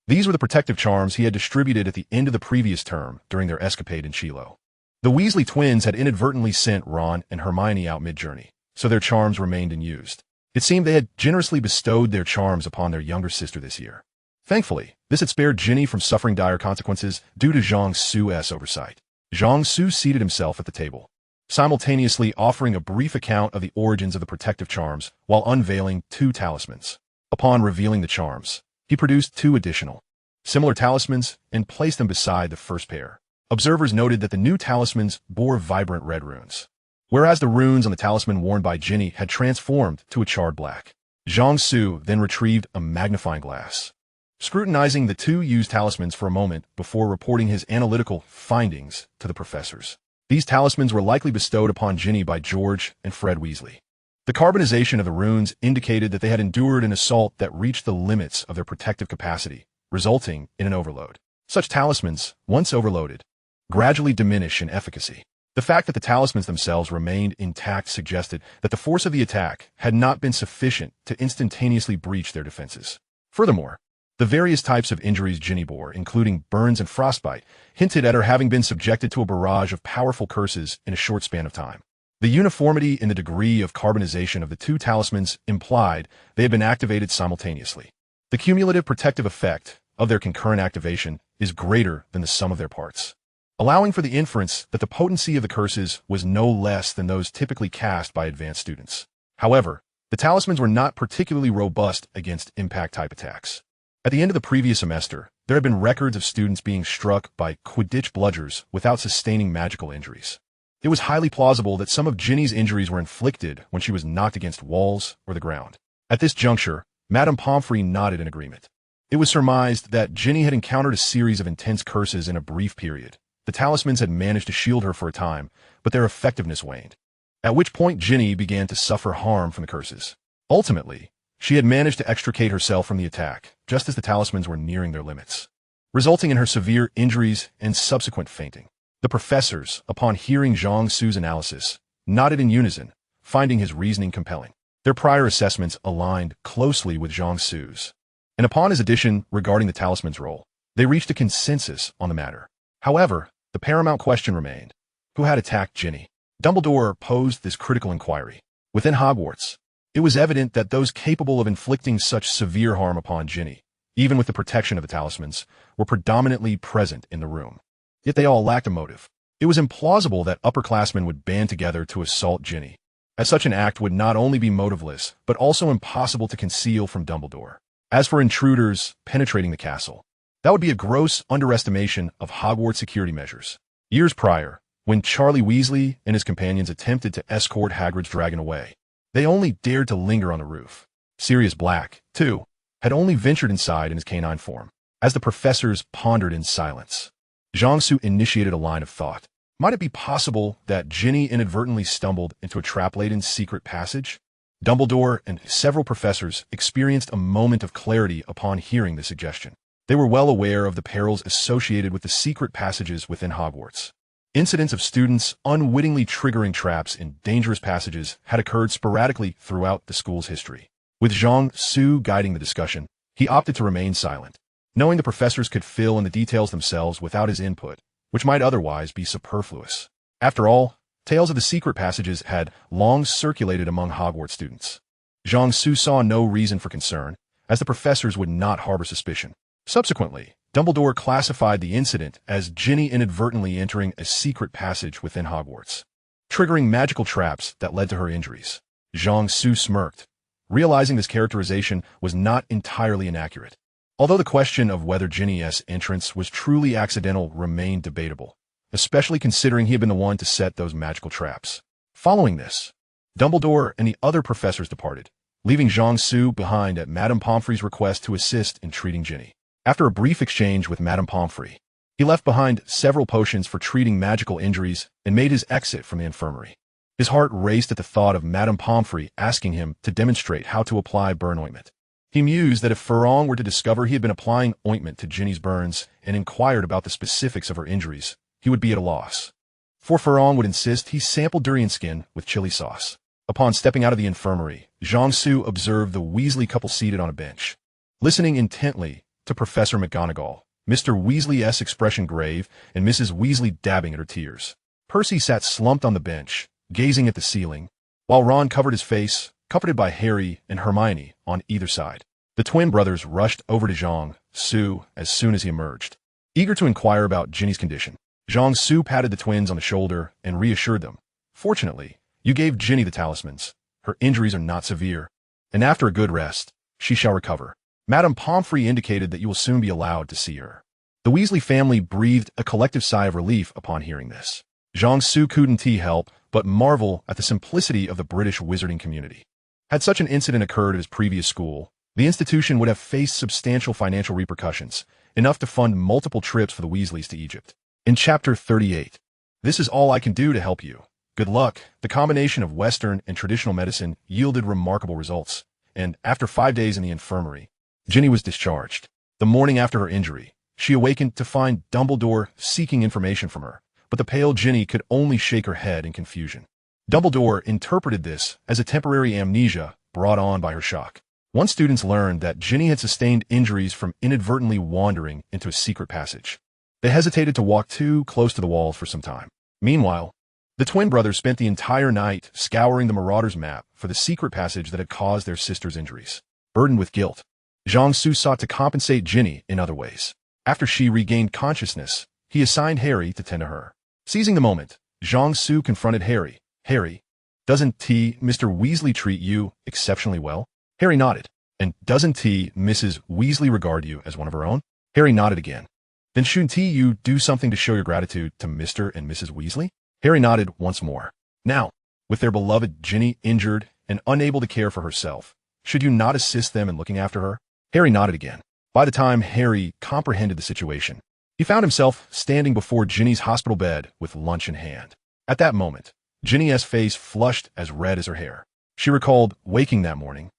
These were the protective charms he had distributed at the end of the previous term during their escapade in Shiloh. The Weasley twins had inadvertently sent Ron and Hermione out mid-journey, so their charms remained unused. It seemed they had generously bestowed their charms upon their younger sister this year. Thankfully, this had spared Ginny from suffering dire consequences due to Jiangsu's oversight. Jiangsu seated himself at the table, simultaneously offering a brief account of the origins of the protective charms while unveiling 2 talismans. Upon revealing the charms, he produced 2 additional, similar talismans and placed them beside the first pair. Observers noted that the new talismans bore vibrant red runes, whereas the runes on the talisman worn by Ginny had transformed to a charred black. Jiangsu then retrieved a magnifying glass, scrutinizing the 2 used talismans for a moment before reporting his analytical findings to the professors. These talismans were likely bestowed upon Ginny by George and Fred Weasley. The carbonization of the runes indicated that they had endured an assault that reached the limits of their protective capacity, resulting in an overload. Such talismans, once overloaded, gradually diminish in efficacy. The fact that the talismans themselves remained intact suggested that the force of the attack had not been sufficient to instantaneously breach their defenses. Furthermore, the various types of injuries Ginny bore, including burns and frostbite, hinted at her having been subjected to a barrage of powerful curses in a short span of time. The uniformity in the degree of carbonization of the 2 talismans implied they had been activated simultaneously. The cumulative protective effect of their concurrent activation is greater than the sum of their parts, allowing for the inference that the potency of the curses was no less than those typically cast by advanced students. However, the talismans were not particularly robust against impact-type attacks. At the end of the previous semester, there had been records of students being struck by Quidditch bludgers without sustaining magical injuries. It was highly plausible that some of Ginny's injuries were inflicted when she was knocked against walls or the ground. At this juncture, Madame Pomfrey nodded in agreement. It was surmised that Ginny had encountered a series of intense curses in a brief period. The talismans had managed to shield her for a time, but their effectiveness waned, at which point Ginny began to suffer harm from the curses. Ultimately, she had managed to extricate herself from the attack, just as the talismans were nearing their limits, resulting in her severe injuries and subsequent fainting. The professors, upon hearing Jiangsu's analysis, nodded in unison, finding his reasoning compelling. Their prior assessments aligned closely with Jiangsu's, and upon his addition regarding the talisman's role, they reached a consensus on the matter. However, the paramount question remained: who had attacked Ginny? Dumbledore posed this critical inquiry. Within Hogwarts, it was evident that those capable of inflicting such severe harm upon Ginny, even with the protection of the talismans, were predominantly present in the room. Yet they all lacked a motive. It was implausible that upperclassmen would band together to assault Ginny, as such an act would not only be motiveless, but also impossible to conceal from Dumbledore. As for intruders penetrating the castle, That would be a gross underestimation of Hogwarts security measures. Years prior, when Charlie Weasley and his companions attempted to escort Hagrid's dragon away, they only dared to linger on the roof. Sirius Black, too, had only ventured inside in his canine form. As the professors pondered in silence, Jiangsu initiated a line of thought. Might it be possible that Ginny inadvertently stumbled into a trap-laden secret passage? Dumbledore and several professors experienced a moment of clarity upon hearing the suggestion. They were well aware of the perils associated with the secret passages within Hogwarts. Incidents of students unwittingly triggering traps in dangerous passages had occurred sporadically throughout the school's history. With Jiangsu guiding the discussion, he opted to remain silent, knowing the professors could fill in the details themselves without his input, which might otherwise be superfluous. After all, tales of the secret passages had long circulated among Hogwarts students. Jiangsu saw no reason for concern, as the professors would not harbor suspicion. Subsequently, Dumbledore classified the incident as Ginny inadvertently entering a secret passage within Hogwarts, triggering magical traps that led to her injuries. Jiangsu smirked, realizing this characterization was not entirely inaccurate. Although the question of whether Ginny's entrance was truly accidental remained debatable, especially considering he had been the one to set those magical traps. Following this, Dumbledore and the other professors departed, leaving Jiangsu behind at Madame Pomfrey's request to assist in treating Ginny. After a brief exchange with Madame Pomfrey, he left behind several potions for treating magical injuries and made his exit from the infirmary. His heart raced at the thought of Madame Pomfrey asking him to demonstrate how to apply burn ointment. He mused that if Quirrell were to discover he had been applying ointment to Ginny's burns and inquired about the specifics of her injuries, he would be at a loss. For Quirrell would insist he sampled durian skin with chili sauce. Upon stepping out of the infirmary, Jiangsu observed the Weasley couple seated on a bench, listening intently to Professor McGonagall, Mr. Weasley's expression grave, and Mrs. Weasley dabbing at her tears. Percy sat slumped on the bench, gazing at the ceiling, while Ron covered his face, comforted by Harry and Hermione on either side. The twin brothers rushed over to Jiangsu as soon as he emerged, eager to inquire about Ginny's condition. Jiangsu patted the twins on the shoulder and reassured them. Fortunately, you gave Ginny the talismans. Her injuries are not severe, and after a good rest, she shall recover. Madame Pomfrey indicated that you will soon be allowed to see her. The Weasley family breathed a collective sigh of relief upon hearing this. Jiangsu couldn't help but marvel at the simplicity of the British wizarding community. Had such an incident occurred at his previous school, the institution would have faced substantial financial repercussions, enough to fund multiple trips for the Weasleys to Egypt. In Chapter 38, this is all I can do to help you. Good luck. The combination of Western and traditional medicine yielded remarkable results, and after 5 days in the infirmary, Ginny was discharged. The morning after her injury, she awakened to find Dumbledore seeking information from her, but the pale Ginny could only shake her head in confusion. Dumbledore interpreted this as a temporary amnesia brought on by her shock. Once students learned that Ginny had sustained injuries from inadvertently wandering into a secret passage, they hesitated to walk too close to the walls for some time. Meanwhile, the twin brothers spent the entire night scouring the Marauders map for the secret passage that had caused their sister's injuries. Burdened with guilt, Jiangsu sought to compensate Ginny in other ways. After she regained consciousness, he assigned Harry to tend to her. Seizing the moment, Jiangsu confronted Harry. Harry, doesn't Mr. Weasley treat you exceptionally well? Harry nodded. And doesn't Mrs. Weasley regard you as one of her own? Harry nodded again. Then shouldn't you do something to show your gratitude to Mr. and Mrs. Weasley? Harry nodded once more. Now, with their beloved Ginny injured and unable to care for herself, should you not assist them in looking after her? Harry nodded again. By the time Harry comprehended the situation, he found himself standing before Ginny's hospital bed with lunch in hand. At that moment, Ginny's face flushed as red as her hair. She recalled waking that morning,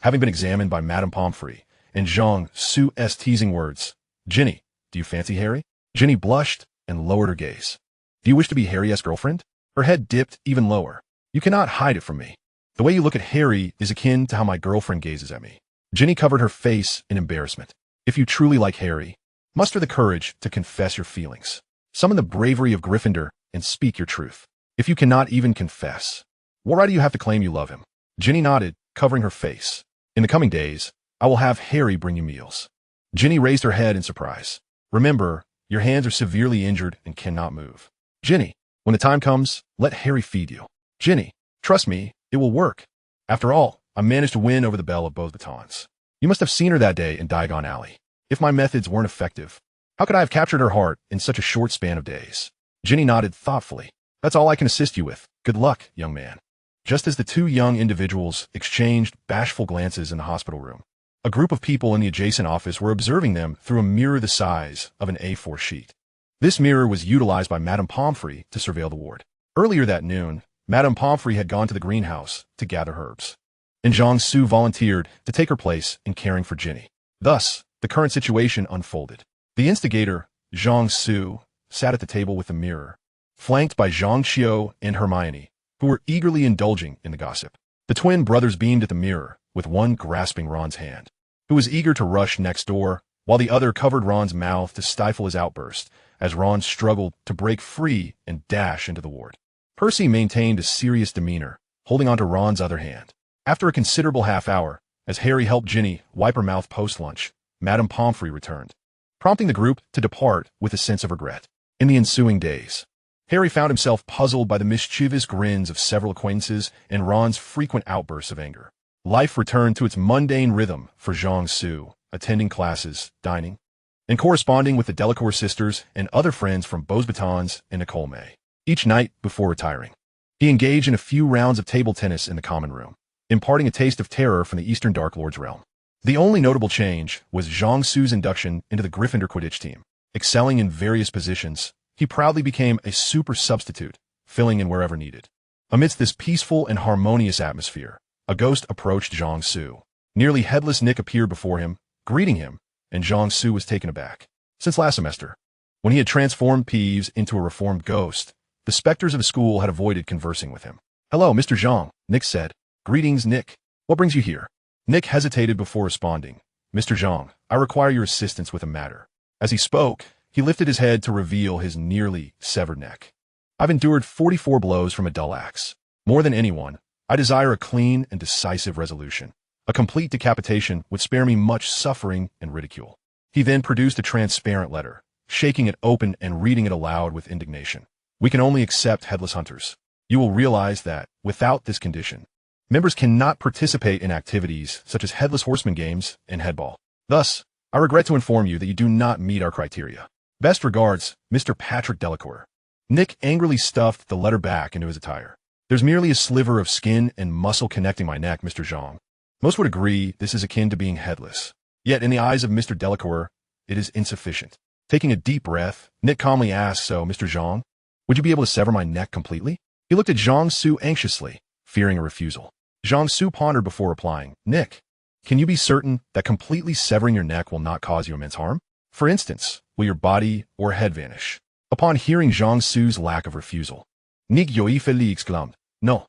having been examined by Madame Pomfrey, and Jiangsu's teasing words. Ginny, do you fancy Harry? Ginny blushed and lowered her gaze. Do you wish to be Harry's girlfriend? Her head dipped even lower. You cannot hide it from me. The way you look at Harry is akin to how my girlfriend gazes at me. Ginny covered her face in embarrassment. If you truly like Harry, muster the courage to confess your feelings. Summon the bravery of Gryffindor and speak your truth. If you cannot even confess, what right do you have to claim you love him? Ginny nodded, covering her face. In the coming days, I will have Harry bring you meals. Ginny raised her head in surprise. Remember, your hands are severely injured and cannot move. Ginny, when the time comes, let Harry feed you. Ginny, trust me, it will work. After all, I managed to win over the belle of both batons. You must have seen her that day in Diagon Alley. If my methods weren't effective, how could I have captured her heart in such a short span of days? Ginny nodded thoughtfully. That's all I can assist you with. Good luck, young man. Just as the two young individuals exchanged bashful glances in the hospital room, a group of people in the adjacent office were observing them through a mirror the size of an A4 sheet. This mirror was utilized by Madame Pomfrey to surveil the ward. Earlier that noon, Madame Pomfrey had gone to the greenhouse to gather herbs, and Jiangsu volunteered to take her place in caring for Ginny. Thus, the current situation unfolded. The instigator, Jiangsu, sat at the table with the mirror, flanked by Zhang Qiu and Hermione, who were eagerly indulging in the gossip. The twin brothers beamed at the mirror, with one grasping Ron's hand, who was eager to rush next door, while the other covered Ron's mouth to stifle his outburst as Ron struggled to break free and dash into the ward. Percy maintained a serious demeanor, holding onto Ron's other hand. After a considerable half hour, as Harry helped Ginny wipe her mouth post-lunch, Madame Pomfrey returned, prompting the group to depart with a sense of regret. In the ensuing days, Harry found himself puzzled by the mischievous grins of several acquaintances and Ron's frequent outbursts of anger. Life returned to its mundane rhythm for Jiangsu, attending classes, dining, and corresponding with the Delacour sisters and other friends from Beauxbatons and Nicole May. Each night before retiring, he engaged in a few rounds of table tennis in the common room, imparting a taste of terror from the Eastern Dark Lord's realm. The only notable change was Jiangsu's induction into the Gryffindor Quidditch team. Excelling in various positions, he proudly became a super substitute, filling in wherever needed. Amidst this peaceful and harmonious atmosphere, a ghost approached Jiangsu. Nearly headless Nick appeared before him, greeting him, and Jiangsu was taken aback. Since last semester, when he had transformed Peeves into a reformed ghost, the specters of the school had avoided conversing with him. "Hello, Mr. Zhang," Nick said. "Greetings, Nick. What brings you here?" Nick hesitated before responding. "Mr. Zhang, I require your assistance with a matter." As he spoke, he lifted his head to reveal his nearly severed neck. "I've endured 44 blows from a dull axe. More than anyone, I desire a clean and decisive resolution. A complete decapitation would spare me much suffering and ridicule." He then produced a transparent letter, shaking it open and reading it aloud with indignation. "We can only accept headless hunters. You will realize that, without this condition, members cannot participate in activities such as headless horseman games and headball. Thus, I regret to inform you that you do not meet our criteria. Best regards, Mr. Patrick Delacour." Nick angrily stuffed the letter back into his attire. "There's merely a sliver of skin and muscle connecting my neck, Mr. Zhang. Most would agree this is akin to being headless. Yet in the eyes of Mr. Delacour, it is insufficient." Taking a deep breath, Nick calmly asked, "So, Mr. Zhang, would you be able to sever my neck completely?" He looked at Jiangsu anxiously, fearing a refusal. Jiangsu pondered before replying, "Nick, can you be certain that completely severing your neck will not cause you immense harm? For instance, will your body or head vanish?" Upon hearing Jiangsu's lack of refusal, Nick joyfully exclaimed, No,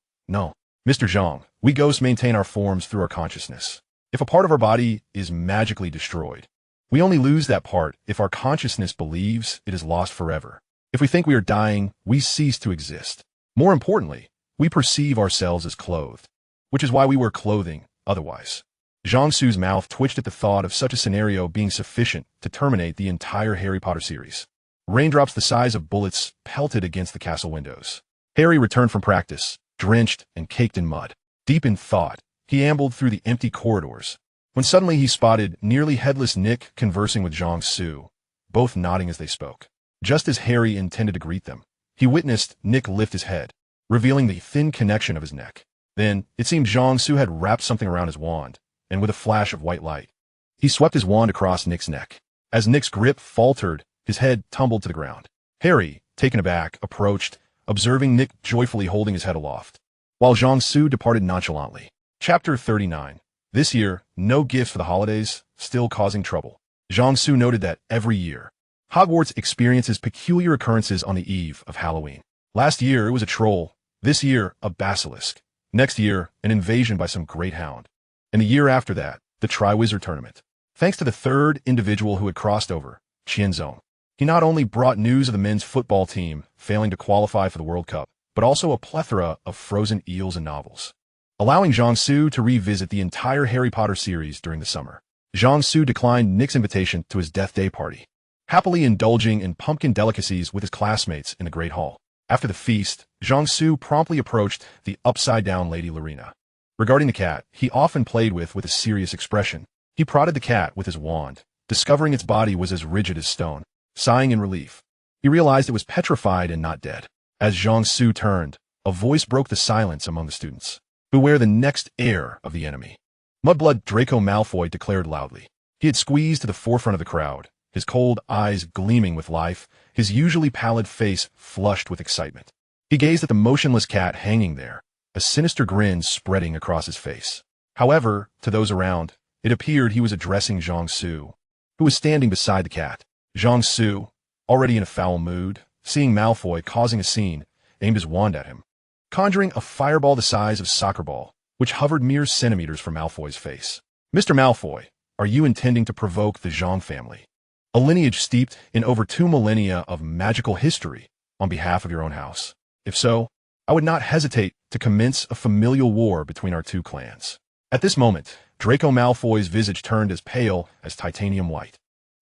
Mr. Zhang, we ghosts maintain our forms through our consciousness. If a part of our body is magically destroyed, we only lose that part if our consciousness believes it is lost forever. If we think we are dying, we cease to exist. More importantly, we perceive ourselves as clothed, which is why we wear clothing otherwise." Jiangsu's mouth twitched at the thought of such a scenario being sufficient to terminate the entire Harry Potter series. Raindrops the size of bullets pelted against the castle windows. Harry returned from practice, drenched and caked in mud. Deep in thought, he ambled through the empty corridors, when suddenly he spotted nearly headless Nick conversing with Jiangsu, both nodding as they spoke. Just as Harry intended to greet them, he witnessed Nick lift his head, revealing the thin connection of his neck. Then, it seemed Jiangsu had wrapped something around his wand, and with a flash of white light, he swept his wand across Nick's neck. As Nick's grip faltered, his head tumbled to the ground. Harry, taken aback, approached, observing Nick joyfully holding his head aloft, while Jiangsu departed nonchalantly. Chapter 39. This year, no gifts for the holidays, still causing trouble. Jiangsu noted that every year, Hogwarts experiences peculiar occurrences on the eve of Halloween. Last year, it was a troll. This year, a basilisk. Next year, an invasion by some great hound. And the year after that, the Triwizard Tournament. Thanks to the third individual who had crossed over, Qianzong, he not only brought news of the men's football team failing to qualify for the World Cup, but also a plethora of frozen eels and novels, allowing Jiangsu to revisit the entire Harry Potter series during the summer. Jiangsu declined Nick's invitation to his Death Day party, happily indulging in pumpkin delicacies with his classmates in the Great Hall. After the feast, Jiangsu promptly approached the upside-down Lady Lorena. Regarding the cat he often played with a serious expression, he prodded the cat with his wand, discovering its body was as rigid as stone. Sighing in relief, he realized it was petrified and not dead. As Jiangsu turned, a voice broke the silence among the students. "Beware the next heir of the enemy." Mudblood Draco Malfoy declared loudly. He had squeezed to the forefront of the crowd, his cold eyes gleaming with life, his usually pallid face flushed with excitement. He gazed at the motionless cat hanging there, a sinister grin spreading across his face. However, to those around, it appeared he was addressing Jiangsu, who was standing beside the cat. Jiangsu, already in a foul mood, seeing Malfoy causing a scene, aimed his wand at him, conjuring a fireball the size of a soccer ball, which hovered mere centimeters from Malfoy's face. "Mr. Malfoy, are you intending to provoke the Zhang family, a lineage steeped in over 2 millennia of magical history, on behalf of your own house? If so, I would not hesitate to commence a familial war between our 2 clans." At this moment, Draco Malfoy's visage turned as pale as titanium white.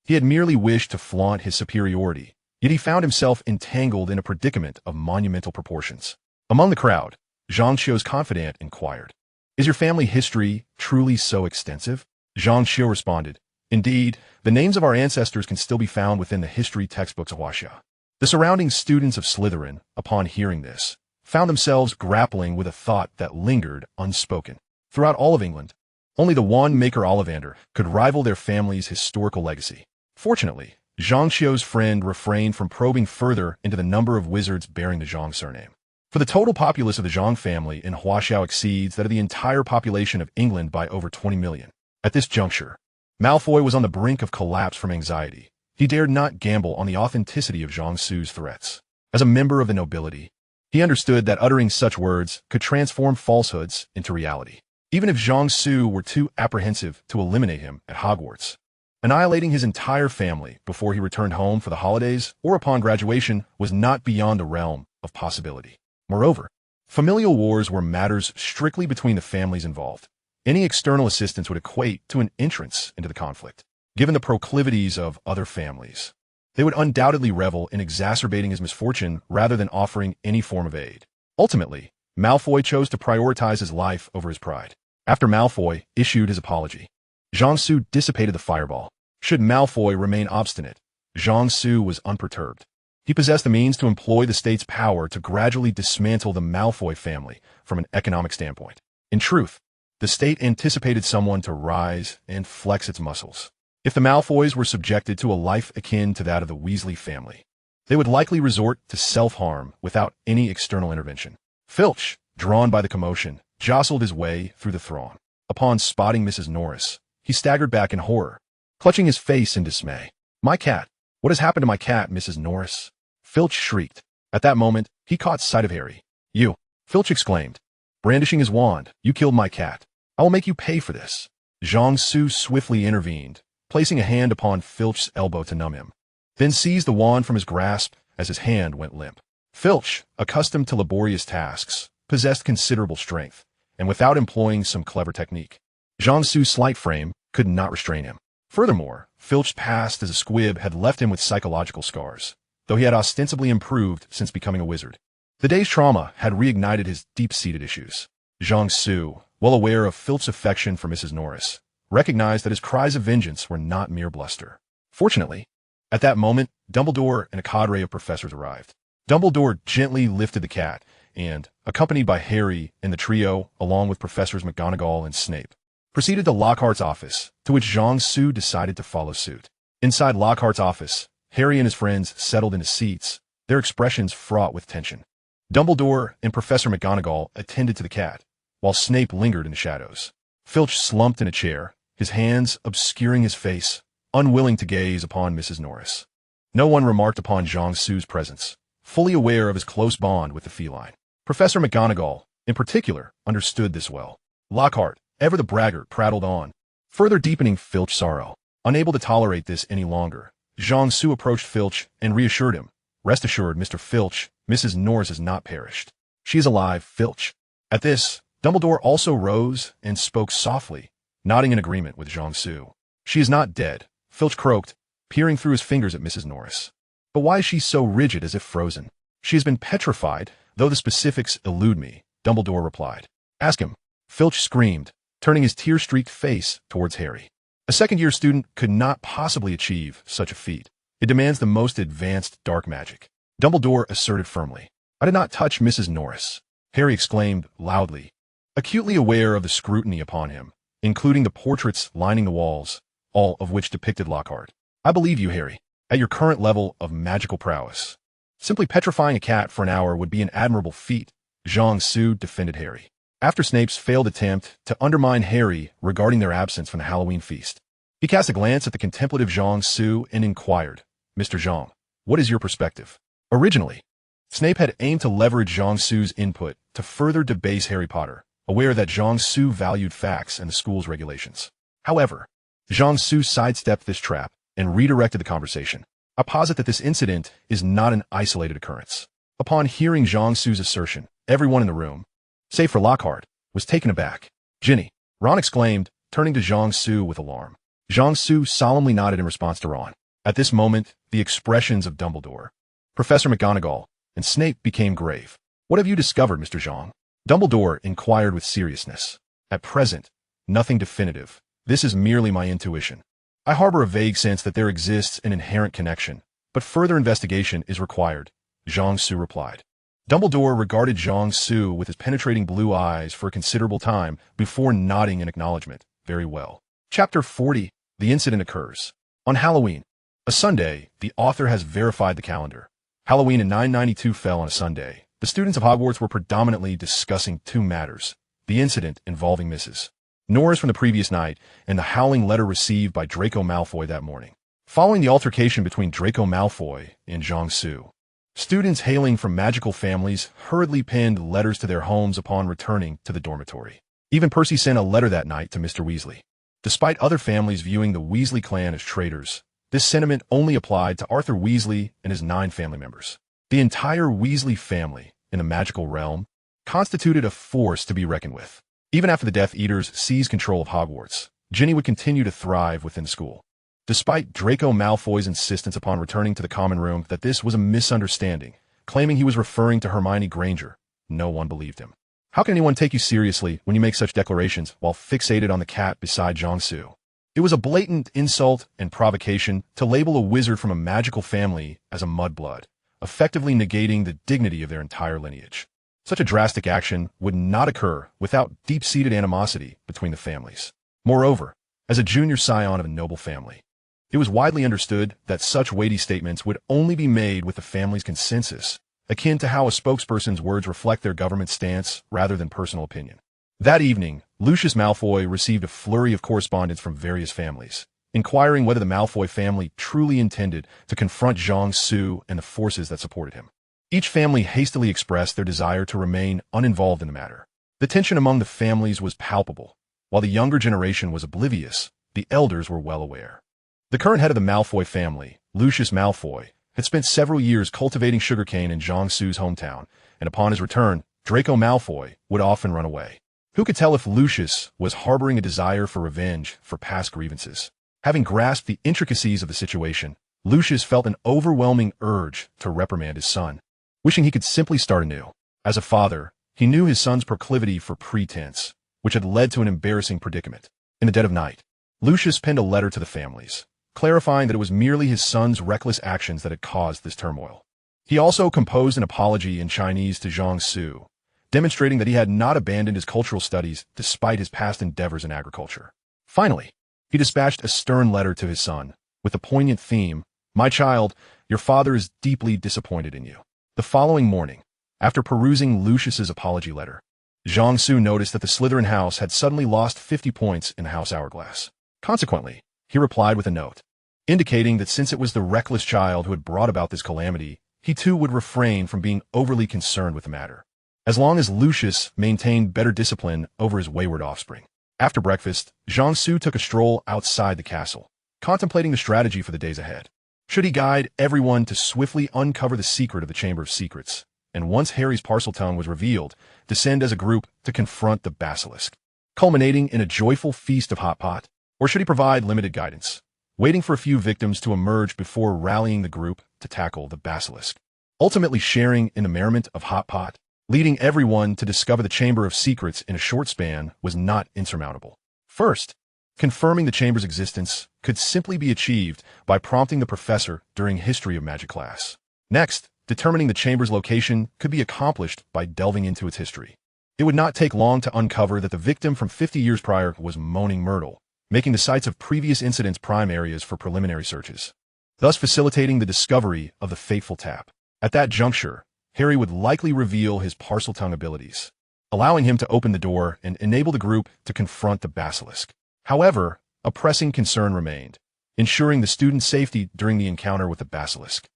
He had merely wished to flaunt his superiority, yet he found himself entangled in a predicament of monumental proportions. Among the crowd, Zhang Xiu's confidant inquired, "Is your family history truly so extensive?" Zhang Xiu responded, "Indeed, the names of our ancestors can still be found within the history textbooks of Huaxia." The surrounding students of Slytherin, upon hearing this, found themselves grappling with a thought that lingered unspoken. Throughout all of England, only the wand maker Ollivander could rival their family's historical legacy. Fortunately, Zhang Xiu's friend refrained from probing further into the number of wizards bearing the Zhang surname. For the total populace of the Zhang family in Huaxiao exceeds that of the entire population of England by over 20 million. At this juncture, Malfoy was on the brink of collapse from anxiety. He dared not gamble on the authenticity of Jiangsu's threats. As a member of the nobility, he understood that uttering such words could transform falsehoods into reality. Even if Jiangsu were too apprehensive to eliminate him at Hogwarts, annihilating his entire family before he returned home for the holidays or upon graduation was not beyond the realm of possibility. Moreover, familial wars were matters strictly between the families involved. Any external assistance would equate to an entrance into the conflict. Given the proclivities of other families, they would undoubtedly revel in exacerbating his misfortune rather than offering any form of aid. Ultimately, Malfoy chose to prioritize his life over his pride. After Malfoy issued his apology, Jiangsu dissipated the fireball. Should Malfoy remain obstinate, Jiangsu was unperturbed. He possessed the means to employ the state's power to gradually dismantle the Malfoy family from an economic standpoint. In truth, the state anticipated someone to rise and flex its muscles. If the Malfoys were subjected to a life akin to that of the Weasley family, they would likely resort to self-harm without any external intervention. Filch, drawn by the commotion, jostled his way through the throng. Upon spotting Mrs. Norris, he staggered back in horror, clutching his face in dismay. "My cat! What has happened to my cat, Mrs. Norris?" Filch shrieked. At that moment, he caught sight of Harry. "You!" Filch exclaimed, brandishing his wand. "You killed my cat. I will make you pay for this." Jiangsu swiftly intervened, placing a hand upon Filch's elbow to numb him, then seized the wand from his grasp as his hand went limp. Filch, accustomed to laborious tasks, possessed considerable strength, and without employing some clever technique, Jiangsu's slight frame could not restrain him. Furthermore, Filch's past as a squib had left him with psychological scars, though he had ostensibly improved since becoming a wizard. The day's trauma had reignited his deep-seated issues. Jiangsu, well aware of Filch's affection for Mrs. Norris, recognized that his cries of vengeance were not mere bluster. Fortunately, at that moment, Dumbledore and a cadre of professors arrived. Dumbledore gently lifted the cat, and, accompanied by Harry and the trio, along with Professors McGonagall and Snape, proceeded to Lockhart's office, to which Jiangsu decided to follow suit. Inside Lockhart's office, Harry and his friends settled into seats, their expressions fraught with tension. Dumbledore and Professor McGonagall attended to the cat, while Snape lingered in the shadows. Filch slumped in a chair, his hands obscuring his face, unwilling to gaze upon Mrs. Norris. No one remarked upon Jiangsu's presence, fully aware of his close bond with the feline. Professor McGonagall, in particular, understood this well. Lockhart, ever the braggart, prattled on, further deepening Filch's sorrow. Unable to tolerate this any longer, Jiangsu approached Filch and reassured him. "Rest assured, Mr. Filch, Mrs. Norris has not perished. She is alive, Filch." At this, Dumbledore also rose and spoke softly, nodding in agreement with Jiangsu. "She is not dead," Filch croaked, peering through his fingers at Mrs. Norris. "But why is she so rigid as if frozen?" "She has been petrified, though the specifics elude me," Dumbledore replied. "Ask him," Filch screamed, turning his tear-streaked face towards Harry. A second-year student could not possibly achieve such a feat. It demands the most advanced dark magic. Dumbledore asserted firmly. I did not touch Mrs. Norris, Harry exclaimed loudly, acutely aware of the scrutiny upon him, including the portraits lining the walls, all of which depicted Lockhart. I believe you, Harry, at your current level of magical prowess. Simply petrifying a cat for an hour would be an admirable feat, Zhang Su defended Harry. After Snape's failed attempt to undermine Harry regarding their absence from the Halloween feast, he cast a glance at the contemplative Zhang Su and inquired, Mr. Zhang, what is your perspective? Originally, Snape had aimed to leverage Zhang Su's input to further debase Harry Potter, aware that Zhang Su valued facts and the school's regulations. However, Zhang Su sidestepped this trap and redirected the conversation. I posit that this incident is not an isolated occurrence. Upon hearing Zhang Su's assertion, everyone in the room, save for Lockhart, was taken aback. Ginny, Ron exclaimed, turning to Zhang Su with alarm. Zhang Su solemnly nodded in response to Ron. At this moment, the expressions of Dumbledore, Professor McGonagall, and Snape became grave. What have you discovered, Mr. Zhang? Dumbledore inquired with seriousness. At present, nothing definitive. This is merely my intuition. I harbor a vague sense that there exists an inherent connection, but further investigation is required, Zhang Su replied. Dumbledore regarded Zhang Su with his penetrating blue eyes for a considerable time before nodding in acknowledgement. Very well. Chapter 40. The incident occurs. On Halloween, a Sunday, the author has verified the calendar. Halloween in 992 fell on a Sunday. The students of Hogwarts were predominantly discussing two matters: the incident involving Mrs. Norris from the previous night and the howling letter received by Draco Malfoy that morning. Following the altercation between Draco Malfoy and Zhang Su, students hailing from magical families hurriedly penned letters to their homes upon returning to the dormitory. Even Percy sent a letter that night to Mr. Weasley. Despite other families viewing the Weasley clan as traitors, this sentiment only applied to Arthur Weasley and his 9 family members. The entire Weasley family, in the magical realm, constituted a force to be reckoned with. Even after the Death Eaters seized control of Hogwarts, Ginny would continue to thrive within the school. Despite Draco Malfoy's insistence upon returning to the common room that this was a misunderstanding, claiming he was referring to Hermione Granger, no one believed him. How can anyone take you seriously when you make such declarations while fixated on the cat beside Zhang Su? It was a blatant insult and provocation to label a wizard from a magical family as a mudblood, effectively negating the dignity of their entire lineage. Such a drastic action would not occur without deep-seated animosity between the families. Moreover, as a junior scion of a noble family, it was widely understood that such weighty statements would only be made with the family's consensus, akin to how a spokesperson's words reflect their government stance rather than personal opinion. That evening, Lucius Malfoy received a flurry of correspondence from various families, inquiring whether the Malfoy family truly intended to confront Zhang Su and the forces that supported him. Each family hastily expressed their desire to remain uninvolved in the matter. The tension among the families was palpable. While the younger generation was oblivious, the elders were well aware. The current head of the Malfoy family, Lucius Malfoy, had spent several years cultivating sugarcane in Zhang Su's hometown, and upon his return, Draco Malfoy would often run away. Who could tell if Lucius was harboring a desire for revenge for past grievances? Having grasped the intricacies of the situation, Lucius felt an overwhelming urge to reprimand his son, wishing he could simply start anew. As a father, he knew his son's proclivity for pretense, which had led to an embarrassing predicament. In the dead of night, Lucius penned a letter to the families, clarifying that it was merely his son's reckless actions that had caused this turmoil. He also composed an apology in Chinese to Zhang Su, demonstrating that he had not abandoned his cultural studies despite his past endeavors in agriculture. Finally, he dispatched a stern letter to his son, with the poignant theme, "My child, your father is deeply disappointed in you." The following morning, after perusing Lucius's apology letter, Zhang Su noticed that the Slytherin house had suddenly lost 50 points in the house hourglass. Consequently, he replied with a note, indicating that since it was the reckless child who had brought about this calamity, he too would refrain from being overly concerned with the matter, as long as Lucius maintained better discipline over his wayward offspring. After breakfast, Zhang Su took a stroll outside the castle, contemplating the strategy for the days ahead. Should he guide everyone to swiftly uncover the secret of the Chamber of Secrets, and once Harry's Parseltongue was revealed, descend as a group to confront the Basilisk, culminating in a joyful feast of hot pot? Or should he provide limited guidance, waiting for a few victims to emerge before rallying the group to tackle the Basilisk, ultimately sharing in the merriment of hot pot? Leading everyone to discover the Chamber of Secrets in a short span was not insurmountable. First, Confirming the chamber's existence could simply be achieved by prompting the professor during History of Magic class. Next, determining the chamber's location could be accomplished by delving into its history. It would not take long to uncover that the victim from 50 years prior was Moaning Myrtle, making the sites of previous incidents prime areas for preliminary searches, thus facilitating the discovery of the fateful tap. At that juncture, Harry would likely reveal his Parseltongue abilities, allowing him to open the door and enable the group to confront the Basilisk. However, a pressing concern remained, ensuring the student's safety during the encounter with the Basilisk.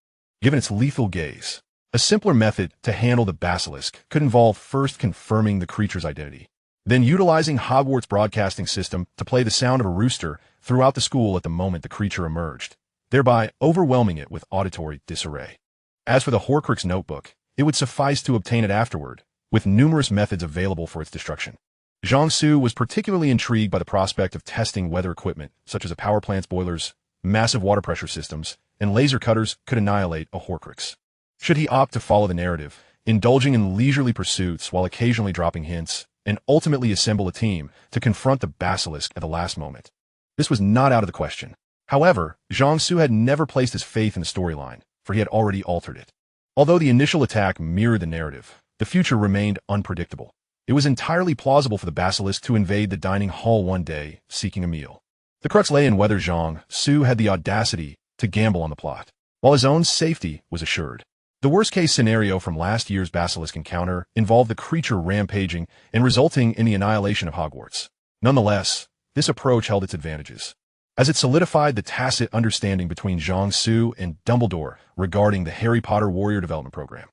Given its lethal gaze, a simpler method to handle the Basilisk could involve first confirming the creature's identity, then utilizing Hogwarts' broadcasting system to play the sound of a rooster throughout the school at the moment the creature emerged, thereby overwhelming it with auditory disarray. As for the Horcrux notebook, it would suffice to obtain it afterward, with numerous methods available for its destruction. Jiangsu was particularly intrigued by the prospect of testing weather equipment, such as a power plant's boilers, massive water pressure systems, and laser cutters could annihilate a Horcrux. Should he opt to follow the narrative, indulging in leisurely pursuits while occasionally dropping hints, and ultimately assemble a team to confront the Basilisk at the last moment? This was not out of the question. However, Jiangsu had never placed his faith in the storyline, for he had already altered it. Although the initial attack mirrored the narrative, the future remained unpredictable. It was entirely plausible for the Basilisk to invade the dining hall one day, seeking a meal. The crux lay in whether Jiangsu had the audacity to gamble on the plot, while his own safety was assured. The worst-case scenario from last year's Basilisk encounter involved the creature rampaging and resulting in the annihilation of Hogwarts. Nonetheless, this approach held its advantages, as it solidified the tacit understanding between Jiangsu and Dumbledore regarding the Harry Potter Warrior Development Program.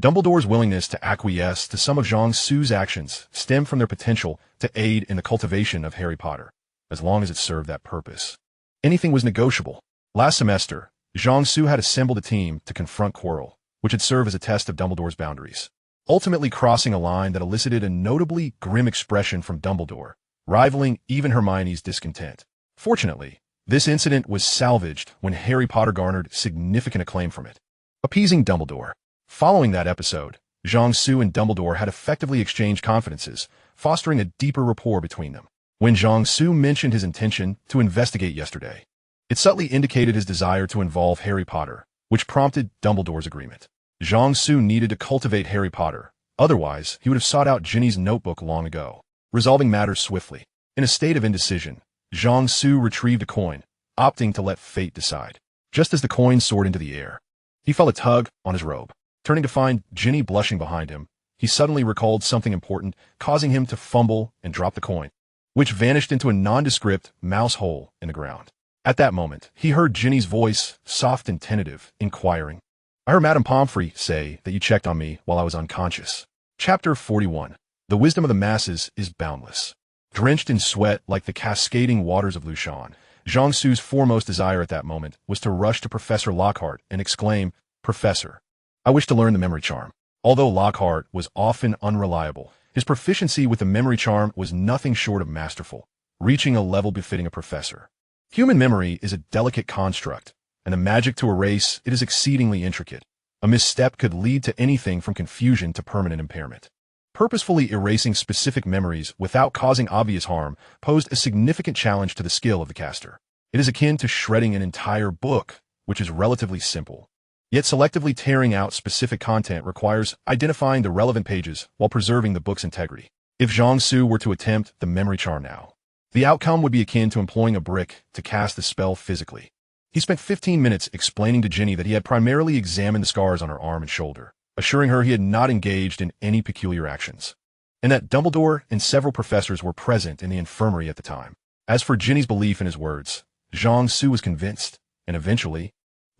Dumbledore's willingness to acquiesce to some of Jiangsu's actions stemmed from their potential to aid in the cultivation of Harry Potter, as long as it served that purpose. Anything was negotiable. Last semester, Jiangsu had assembled a team to confront Quirrell, which had served as a test of Dumbledore's boundaries, ultimately crossing a line that elicited a notably grim expression from Dumbledore, rivaling even Hermione's discontent. Fortunately, this incident was salvaged when Harry Potter garnered significant acclaim from it, appeasing Dumbledore. Following that episode, Jiangsu and Dumbledore had effectively exchanged confidences, fostering a deeper rapport between them. When Jiangsu mentioned his intention to investigate yesterday, it subtly indicated his desire to involve Harry Potter, which prompted Dumbledore's agreement. Jiangsu needed to cultivate Harry Potter, otherwise he would have sought out Ginny's notebook long ago, resolving matters swiftly. In a state of indecision, Jiangsu retrieved a coin, opting to let fate decide. Just as the coin soared into the air, he felt a tug on his robe. Turning to find Ginny blushing behind him, he suddenly recalled something important, causing him to fumble and drop the coin, which vanished into a nondescript mouse hole in the ground. At that moment, he heard Ginny's voice, soft and tentative, inquiring, "I heard Madame Pomfrey say that you checked on me while I was unconscious." Chapter 41. The wisdom of the masses is boundless. Drenched in sweat like the cascading waters of Lushan, Jiangsu's foremost desire at that moment was to rush to Professor Lockhart and exclaim, "Professor, I wish to learn the memory charm." Although Lockhart was often unreliable, his proficiency with the memory charm was nothing short of masterful, reaching a level befitting a professor. Human memory is a delicate construct, and the magic to erase it is exceedingly intricate. A misstep could lead to anything from confusion to permanent impairment. Purposefully erasing specific memories without causing obvious harm posed a significant challenge to the skill of the caster. It is akin to shredding an entire book, which is relatively simple. Yet selectively tearing out specific content requires identifying the relevant pages while preserving the book's integrity. If Jiangsu were to attempt the memory charm now, the outcome would be akin to employing a brick to cast the spell physically. He spent 15 minutes explaining to Ginny that he had primarily examined the scars on her arm and shoulder, assuring her he had not engaged in any peculiar actions, and that Dumbledore and several professors were present in the infirmary at the time. As for Ginny's belief in his words, Jiangsu was convinced, and eventually,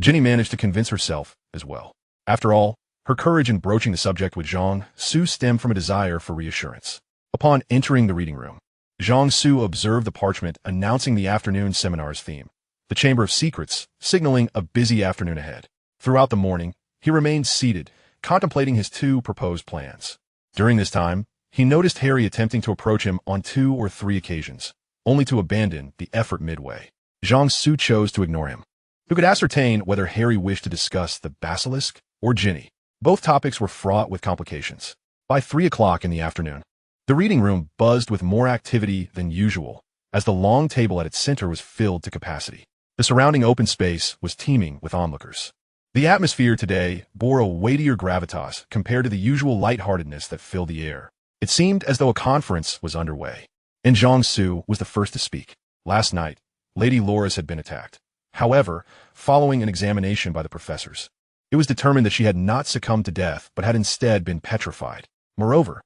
Ginny managed to convince herself as well. After all, her courage in broaching the subject with Jiangsu stemmed from a desire for reassurance. Upon entering the reading room, Jiangsu observed the parchment announcing the afternoon seminar's theme, the Chamber of Secrets, signaling a busy afternoon ahead. Throughout the morning, he remained seated, contemplating his two proposed plans. During this time, he noticed Harry attempting to approach him on 2 or 3 occasions, only to abandon the effort midway. Jiangsu chose to ignore him. Who could ascertain whether Harry wished to discuss the Basilisk or Ginny? Both topics were fraught with complications. By 3 o'clock in the afternoon, the reading room buzzed with more activity than usual, as the long table at its center was filled to capacity. The surrounding open space was teeming with onlookers. The atmosphere today bore a weightier gravitas compared to the usual lightheartedness that filled the air. It seemed as though a conference was underway. And Jiangsu was the first to speak. Last night, Lady Loris had been attacked. However, following an examination by the professors, it was determined that she had not succumbed to death, but had instead been petrified. Moreover,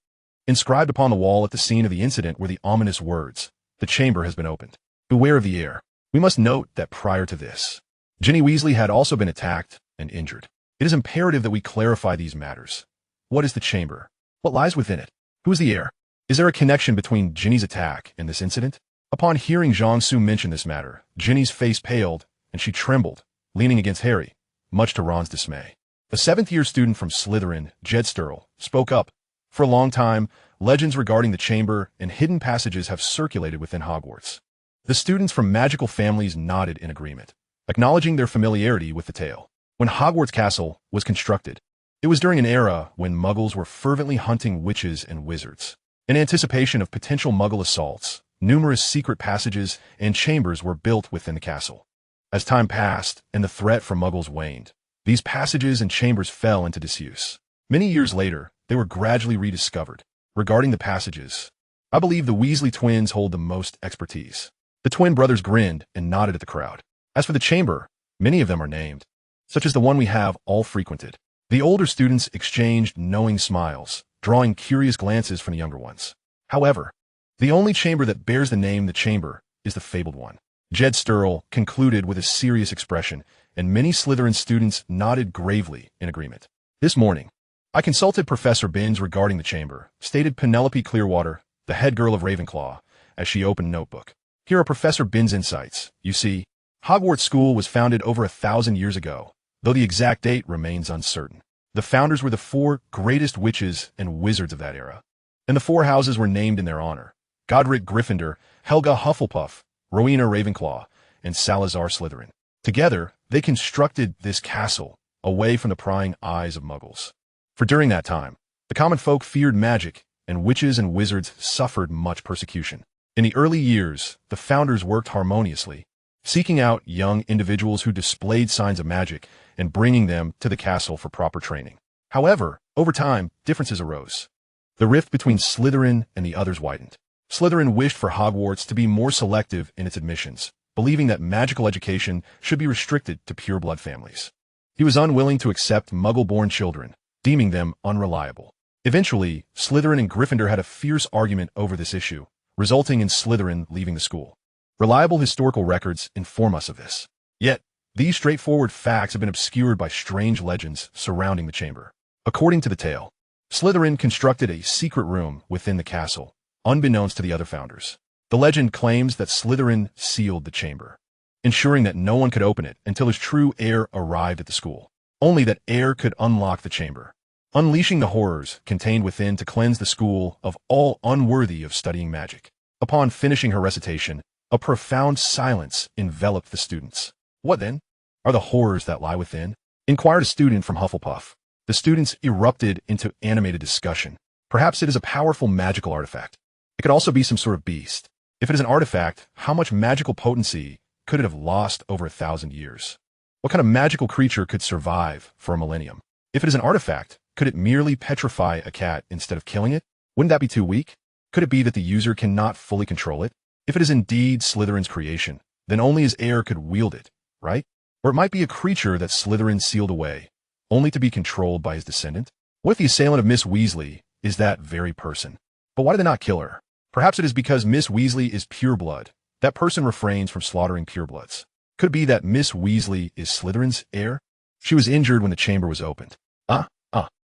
inscribed upon the wall at the scene of the incident were the ominous words, "The chamber has been opened. Beware of the air." We must note that prior to this, Ginny Weasley had also been attacked and injured. It is imperative that we clarify these matters. What is the chamber? What lies within it? Who is the heir? Is there a connection between Ginny's attack and this incident? Upon hearing Jiangsu mention this matter, Ginny's face paled, and she trembled, leaning against Harry, much to Ron's dismay. A seventh-year student from Slytherin, Jed Sturl, spoke up. For a long time, legends regarding the chamber and hidden passages have circulated within Hogwarts. The students from magical families nodded in agreement, acknowledging their familiarity with the tale. When Hogwarts Castle was constructed, it was during an era when Muggles were fervently hunting witches and wizards. In anticipation of potential Muggle assaults, numerous secret passages and chambers were built within the castle. As time passed and the threat from Muggles waned, these passages and chambers fell into disuse. Many years later, they were gradually rediscovered. Regarding the passages, I believe the Weasley twins hold the most expertise. The twin brothers grinned and nodded at the crowd. As for the chamber, many of them are named, such as the one we have all frequented. The older students exchanged knowing smiles, drawing curious glances from the younger ones. However, the only chamber that bears the name the chamber is the fabled one. Jed Sturl concluded with a serious expression, and many Slytherin students nodded gravely in agreement. This morning, I consulted Professor Binns regarding the chamber, stated Penelope Clearwater, the head girl of Ravenclaw, as she opened a notebook. Here are Professor Binns' insights. You see, Hogwarts School was founded over 1,000 years ago, though the exact date remains uncertain. The founders were the 4 greatest witches and wizards of that era, and the 4 houses were named in their honor: Godric Gryffindor, Helga Hufflepuff, Rowena Ravenclaw, and Salazar Slytherin. Together, they constructed this castle, away from the prying eyes of Muggles. For during that time, the common folk feared magic, and witches and wizards suffered much persecution. In the early years, the founders worked harmoniously, seeking out young individuals who displayed signs of magic and bringing them to the castle for proper training. However, over time, differences arose. The rift between Slytherin and the others widened. Slytherin wished for Hogwarts to be more selective in its admissions, believing that magical education should be restricted to pure-blood families. He was unwilling to accept Muggle-born children, deeming them unreliable. Eventually, Slytherin and Gryffindor had a fierce argument over this issue, resulting in Slytherin leaving the school. Reliable historical records inform us of this. Yet, these straightforward facts have been obscured by strange legends surrounding the chamber. According to the tale, Slytherin constructed a secret room within the castle, unbeknownst to the other founders. The legend claims that Slytherin sealed the chamber, ensuring that no one could open it until his true heir arrived at the school. Only that heir could unlock the chamber, unleashing the horrors contained within to cleanse the school of all unworthy of studying magic. Upon finishing her recitation, a profound silence enveloped the students. What then? Are the horrors that lie within? Inquired a student from Hufflepuff. The students erupted into animated discussion. Perhaps it is a powerful magical artifact. It could also be some sort of beast. If it is an artifact, how much magical potency could it have lost over 1,000 years? What kind of magical creature could survive for a millennium? If it is an artifact, could it merely petrify a cat instead of killing it? Wouldn't that be too weak? Could it be that the user cannot fully control it? If it is indeed Slytherin's creation, then only his heir could wield it, right? Or it might be a creature that Slytherin sealed away, only to be controlled by his descendant? What if the assailant of Miss Weasley is that very person? But why did they not kill her? Perhaps it is because Miss Weasley is pure blood. That person refrains from slaughtering purebloods. Could it be that Miss Weasley is Slytherin's heir? She was injured when the chamber was opened.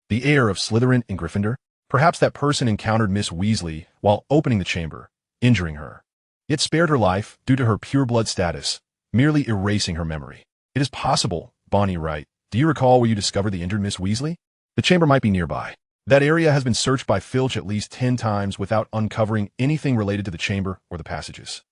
The heir of Slytherin and Gryffindor? Perhaps that person encountered Miss Weasley while opening the chamber, injuring her, yet spared her life due to her pureblood status, merely erasing her memory. It is possible, Bonnie Wright. Do you recall where you discovered the injured Miss Weasley? The chamber might be nearby. That area has been searched by Filch at least 10 times without uncovering anything related to the chamber or the passages.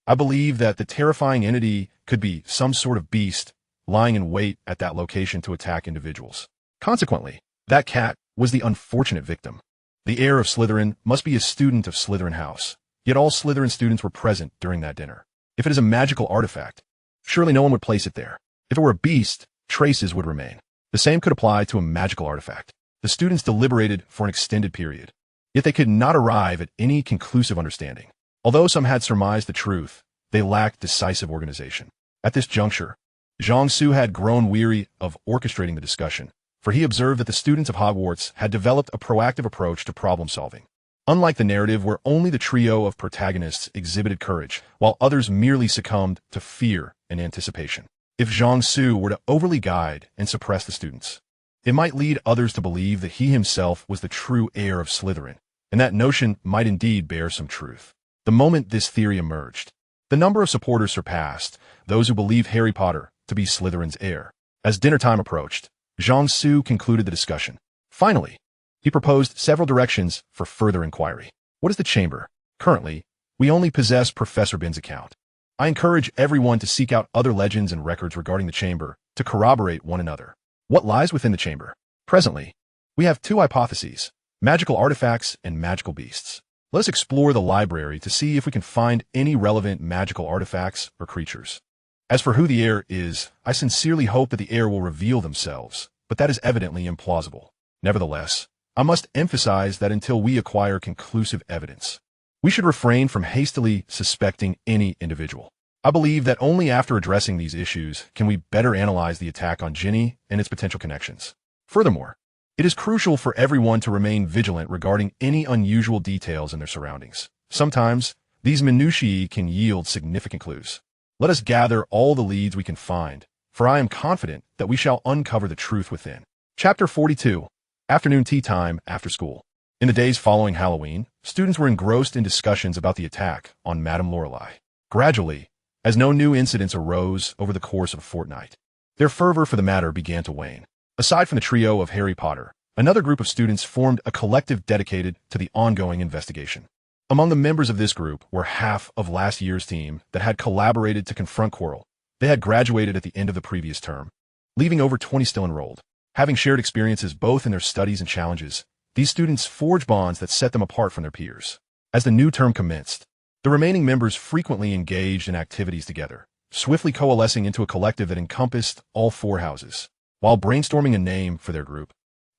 I believe that the terrifying entity could be some sort of beast lying in wait at that location to attack individuals. Consequently, that cat was the unfortunate victim. The heir of Slytherin must be a student of Slytherin House, Yet all Slytherin students were present during that dinner. If it is a magical artifact, surely no one would place it there. If it were a beast, traces would remain. The same could apply to a magical artifact. The students deliberated for an extended period, yet they could not arrive at any conclusive understanding. Although some had surmised the truth, they lacked decisive organization. At this juncture, Jiangsu had grown weary of orchestrating the discussion, for he observed that the students of Hogwarts had developed a proactive approach to problem-solving. Unlike the narrative where only the trio of protagonists exhibited courage, while others merely succumbed to fear and anticipation. If Jiangsu were to overly guide and suppress the students, it might lead others to believe that he himself was the true heir of Slytherin, and that notion might indeed bear some truth. The moment this theory emerged, the number of supporters surpassed those who believed Harry Potter to be Slytherin's heir. As dinner time approached, Jiangsu concluded the discussion. Finally, he proposed several directions for further inquiry. What is the chamber? Currently, we only possess Professor Bin's account. I encourage everyone to seek out other legends and records regarding the chamber to corroborate one another. What lies within the chamber? Presently, we have two hypotheses: magical artifacts and magical beasts. Let us explore the library to see if we can find any relevant magical artifacts or creatures. As for who the heir is, I sincerely hope that the heir will reveal themselves, but that is evidently implausible. Nevertheless, I must emphasize that until we acquire conclusive evidence, we should refrain from hastily suspecting any individual. I believe that only after addressing these issues can we better analyze the attack on Ginny and its potential connections. Furthermore, it is crucial for everyone to remain vigilant regarding any unusual details in their surroundings. Sometimes, these minutiae can yield significant clues. Let us gather all the leads we can find, for I am confident that we shall uncover the truth within. Chapter 42. Afternoon tea time after school. In the days following Halloween, students were engrossed in discussions about the attack on Madame Lorelei. Gradually, as no new incidents arose over the course of a fortnight, their fervor for the matter began to wane. Aside from the trio of Harry Potter, another group of students formed a collective dedicated to the ongoing investigation. Among the members of this group were half of last year's team that had collaborated to confront Quirrell. They had graduated at the end of the previous term, leaving over 20 still enrolled. Having shared experiences both in their studies and challenges, these students forged bonds that set them apart from their peers. As the new term commenced, the remaining members frequently engaged in activities together, swiftly coalescing into a collective that encompassed all four houses. While brainstorming a name for their group,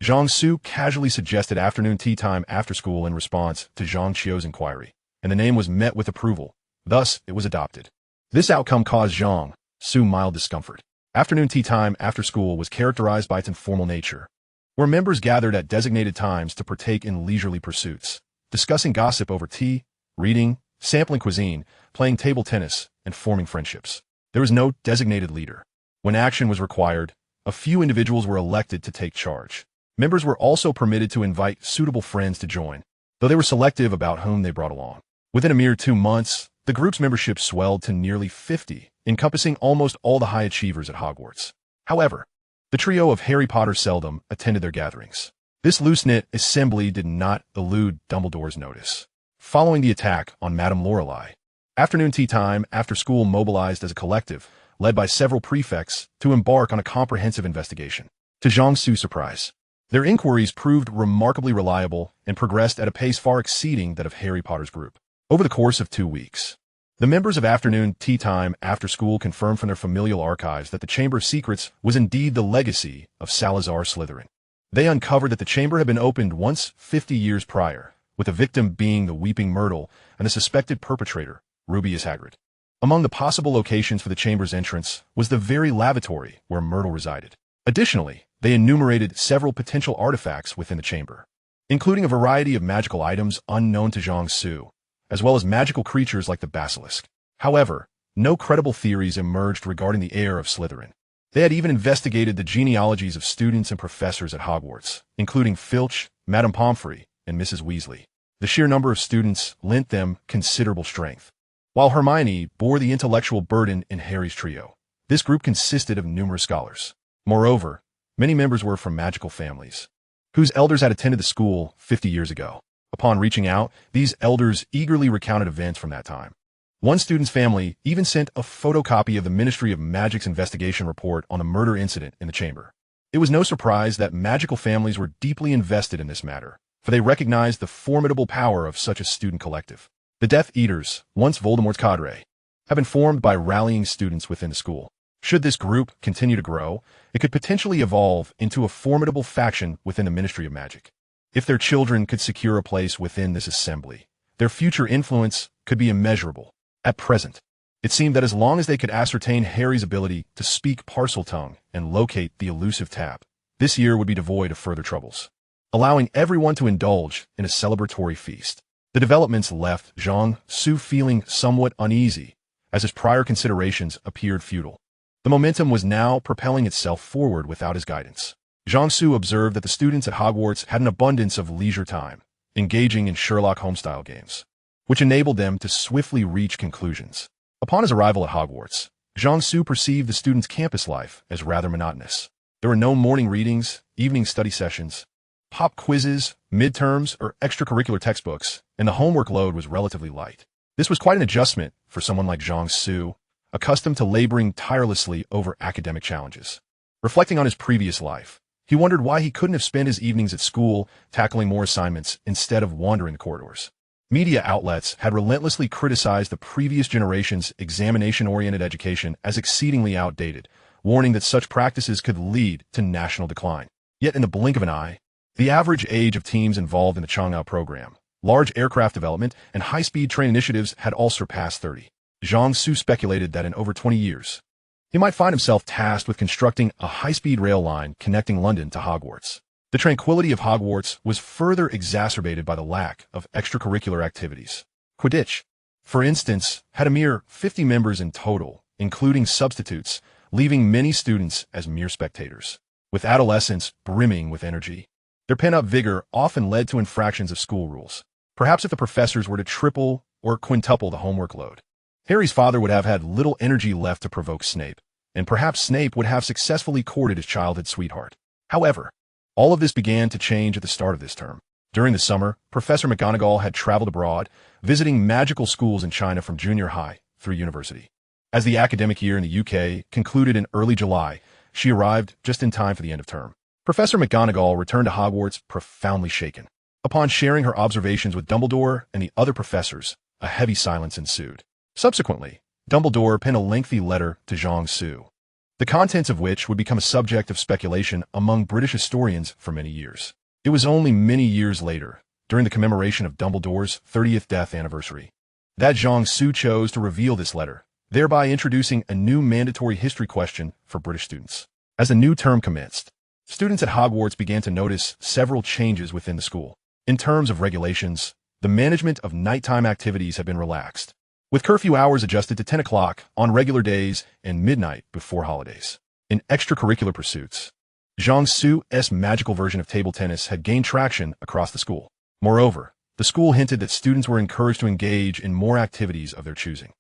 Jiangsu casually suggested afternoon tea time after school in response to Zhang Qiu's inquiry, and the name was met with approval. Thus, it was adopted. This outcome caused Zhang Su mild discomfort. Afternoon tea time after school was characterized by its informal nature, where members gathered at designated times to partake in leisurely pursuits, discussing gossip over tea, reading, sampling cuisine, playing table tennis, and forming friendships. There was no designated leader. When action was required, a few individuals were elected to take charge. Members were also permitted to invite suitable friends to join, though they were selective about whom they brought along. Within a mere 2 months, the group's membership swelled to nearly 50, encompassing almost all the high achievers at Hogwarts. However, the trio of Harry Potter seldom attended their gatherings. This loose-knit assembly did not elude Dumbledore's notice. Following the attack on Madame Lorelei, afternoon tea time after school mobilized as a collective, led by several prefects, to embark on a comprehensive investigation. To Jiangsu's surprise, their inquiries proved remarkably reliable and progressed at a pace far exceeding that of Harry Potter's group. Over the course of 2 weeks, the members of afternoon tea time after school confirmed from their familial archives that the Chamber of Secrets was indeed the legacy of Salazar Slytherin. They uncovered that the chamber had been opened once 50 years prior, with the victim being the Weeping Myrtle and the suspected perpetrator, Rubeus Hagrid. Among the possible locations for the chamber's entrance was the very lavatory where Myrtle resided. Additionally, they enumerated several potential artifacts within the chamber, including a variety of magical items unknown to Jiangsu, as well as magical creatures like the Basilisk. However, no credible theories emerged regarding the heir of Slytherin. They had even investigated the genealogies of students and professors at Hogwarts, including Filch, Madame Pomfrey, and Mrs. Weasley. The sheer number of students lent them considerable strength. While Hermione bore the intellectual burden in Harry's trio, this group consisted of numerous scholars. Moreover, many members were from magical families, whose elders had attended the school 50 years ago. Upon reaching out, these elders eagerly recounted events from that time. One student's family even sent a photocopy of the Ministry of Magic's investigation report on the murder incident in the chamber. It was no surprise that magical families were deeply invested in this matter, for they recognized the formidable power of such a student collective. The Death Eaters, once Voldemort's cadre, have been formed by rallying students within the school. Should this group continue to grow, it could potentially evolve into a formidable faction within the Ministry of Magic. If their children could secure a place within this assembly, their future influence could be immeasurable. At present, it seemed that as long as they could ascertain Harry's ability to speak Parseltongue and locate the elusive tap, this year would be devoid of further troubles, allowing everyone to indulge in a celebratory feast. The developments left Jiangsu feeling somewhat uneasy, as his prior considerations appeared futile. The momentum was now propelling itself forward without his guidance. Jiangsu observed that the students at Hogwarts had an abundance of leisure time, engaging in Sherlock Holmes-style games, which enabled them to swiftly reach conclusions. Upon his arrival at Hogwarts, Jiangsu perceived the students' campus life as rather monotonous. There were no morning readings, evening study sessions, pop quizzes, midterms, or extracurricular textbooks, and the homework load was relatively light. This was quite an adjustment for someone like Jiangsu, accustomed to laboring tirelessly over academic challenges. Reflecting on his previous life, he wondered why he couldn't have spent his evenings at school tackling more assignments instead of wandering the corridors. Media outlets had relentlessly criticized the previous generation's examination-oriented education as exceedingly outdated, warning that such practices could lead to national decline. Yet in the blink of an eye, the average age of teams involved in the Chang'an program, large aircraft development, and high-speed train initiatives had all surpassed 30. Jiangsu speculated that in over 20 years, he might find himself tasked with constructing a high-speed rail line connecting London to Hogwarts. The tranquility of Hogwarts was further exacerbated by the lack of extracurricular activities. Quidditch, for instance, had a mere 50 members in total, including substitutes, leaving many students as mere spectators. With adolescents brimming with energy, their pent-up vigor often led to infractions of school rules. Perhaps if the professors were to triple or quintuple the homework load, Harry's father would have had little energy left to provoke Snape, and perhaps Snape would have successfully courted his childhood sweetheart. However, all of this began to change at the start of this term. During the summer, Professor McGonagall had traveled abroad, visiting magical schools in China from junior high through university. As the academic year in the UK concluded in early July, she arrived just in time for the end of term. Professor McGonagall returned to Hogwarts profoundly shaken. Upon sharing her observations with Dumbledore and the other professors, a heavy silence ensued. Subsequently, Dumbledore penned a lengthy letter to Jiangsu, the contents of which would become a subject of speculation among British historians for many years. It was only many years later, during the commemoration of Dumbledore's 30th death anniversary, that Jiangsu chose to reveal this letter, thereby introducing a new mandatory history question for British students. As the new term commenced, students at Hogwarts began to notice several changes within the school. In terms of regulations, the management of nighttime activities had been relaxed, with curfew hours adjusted to 10 o'clock on regular days and midnight before holidays. In extracurricular pursuits, Jiangsu's magical version of table tennis had gained traction across the school. Moreover, the school hinted that students were encouraged to engage in more activities of their choosing.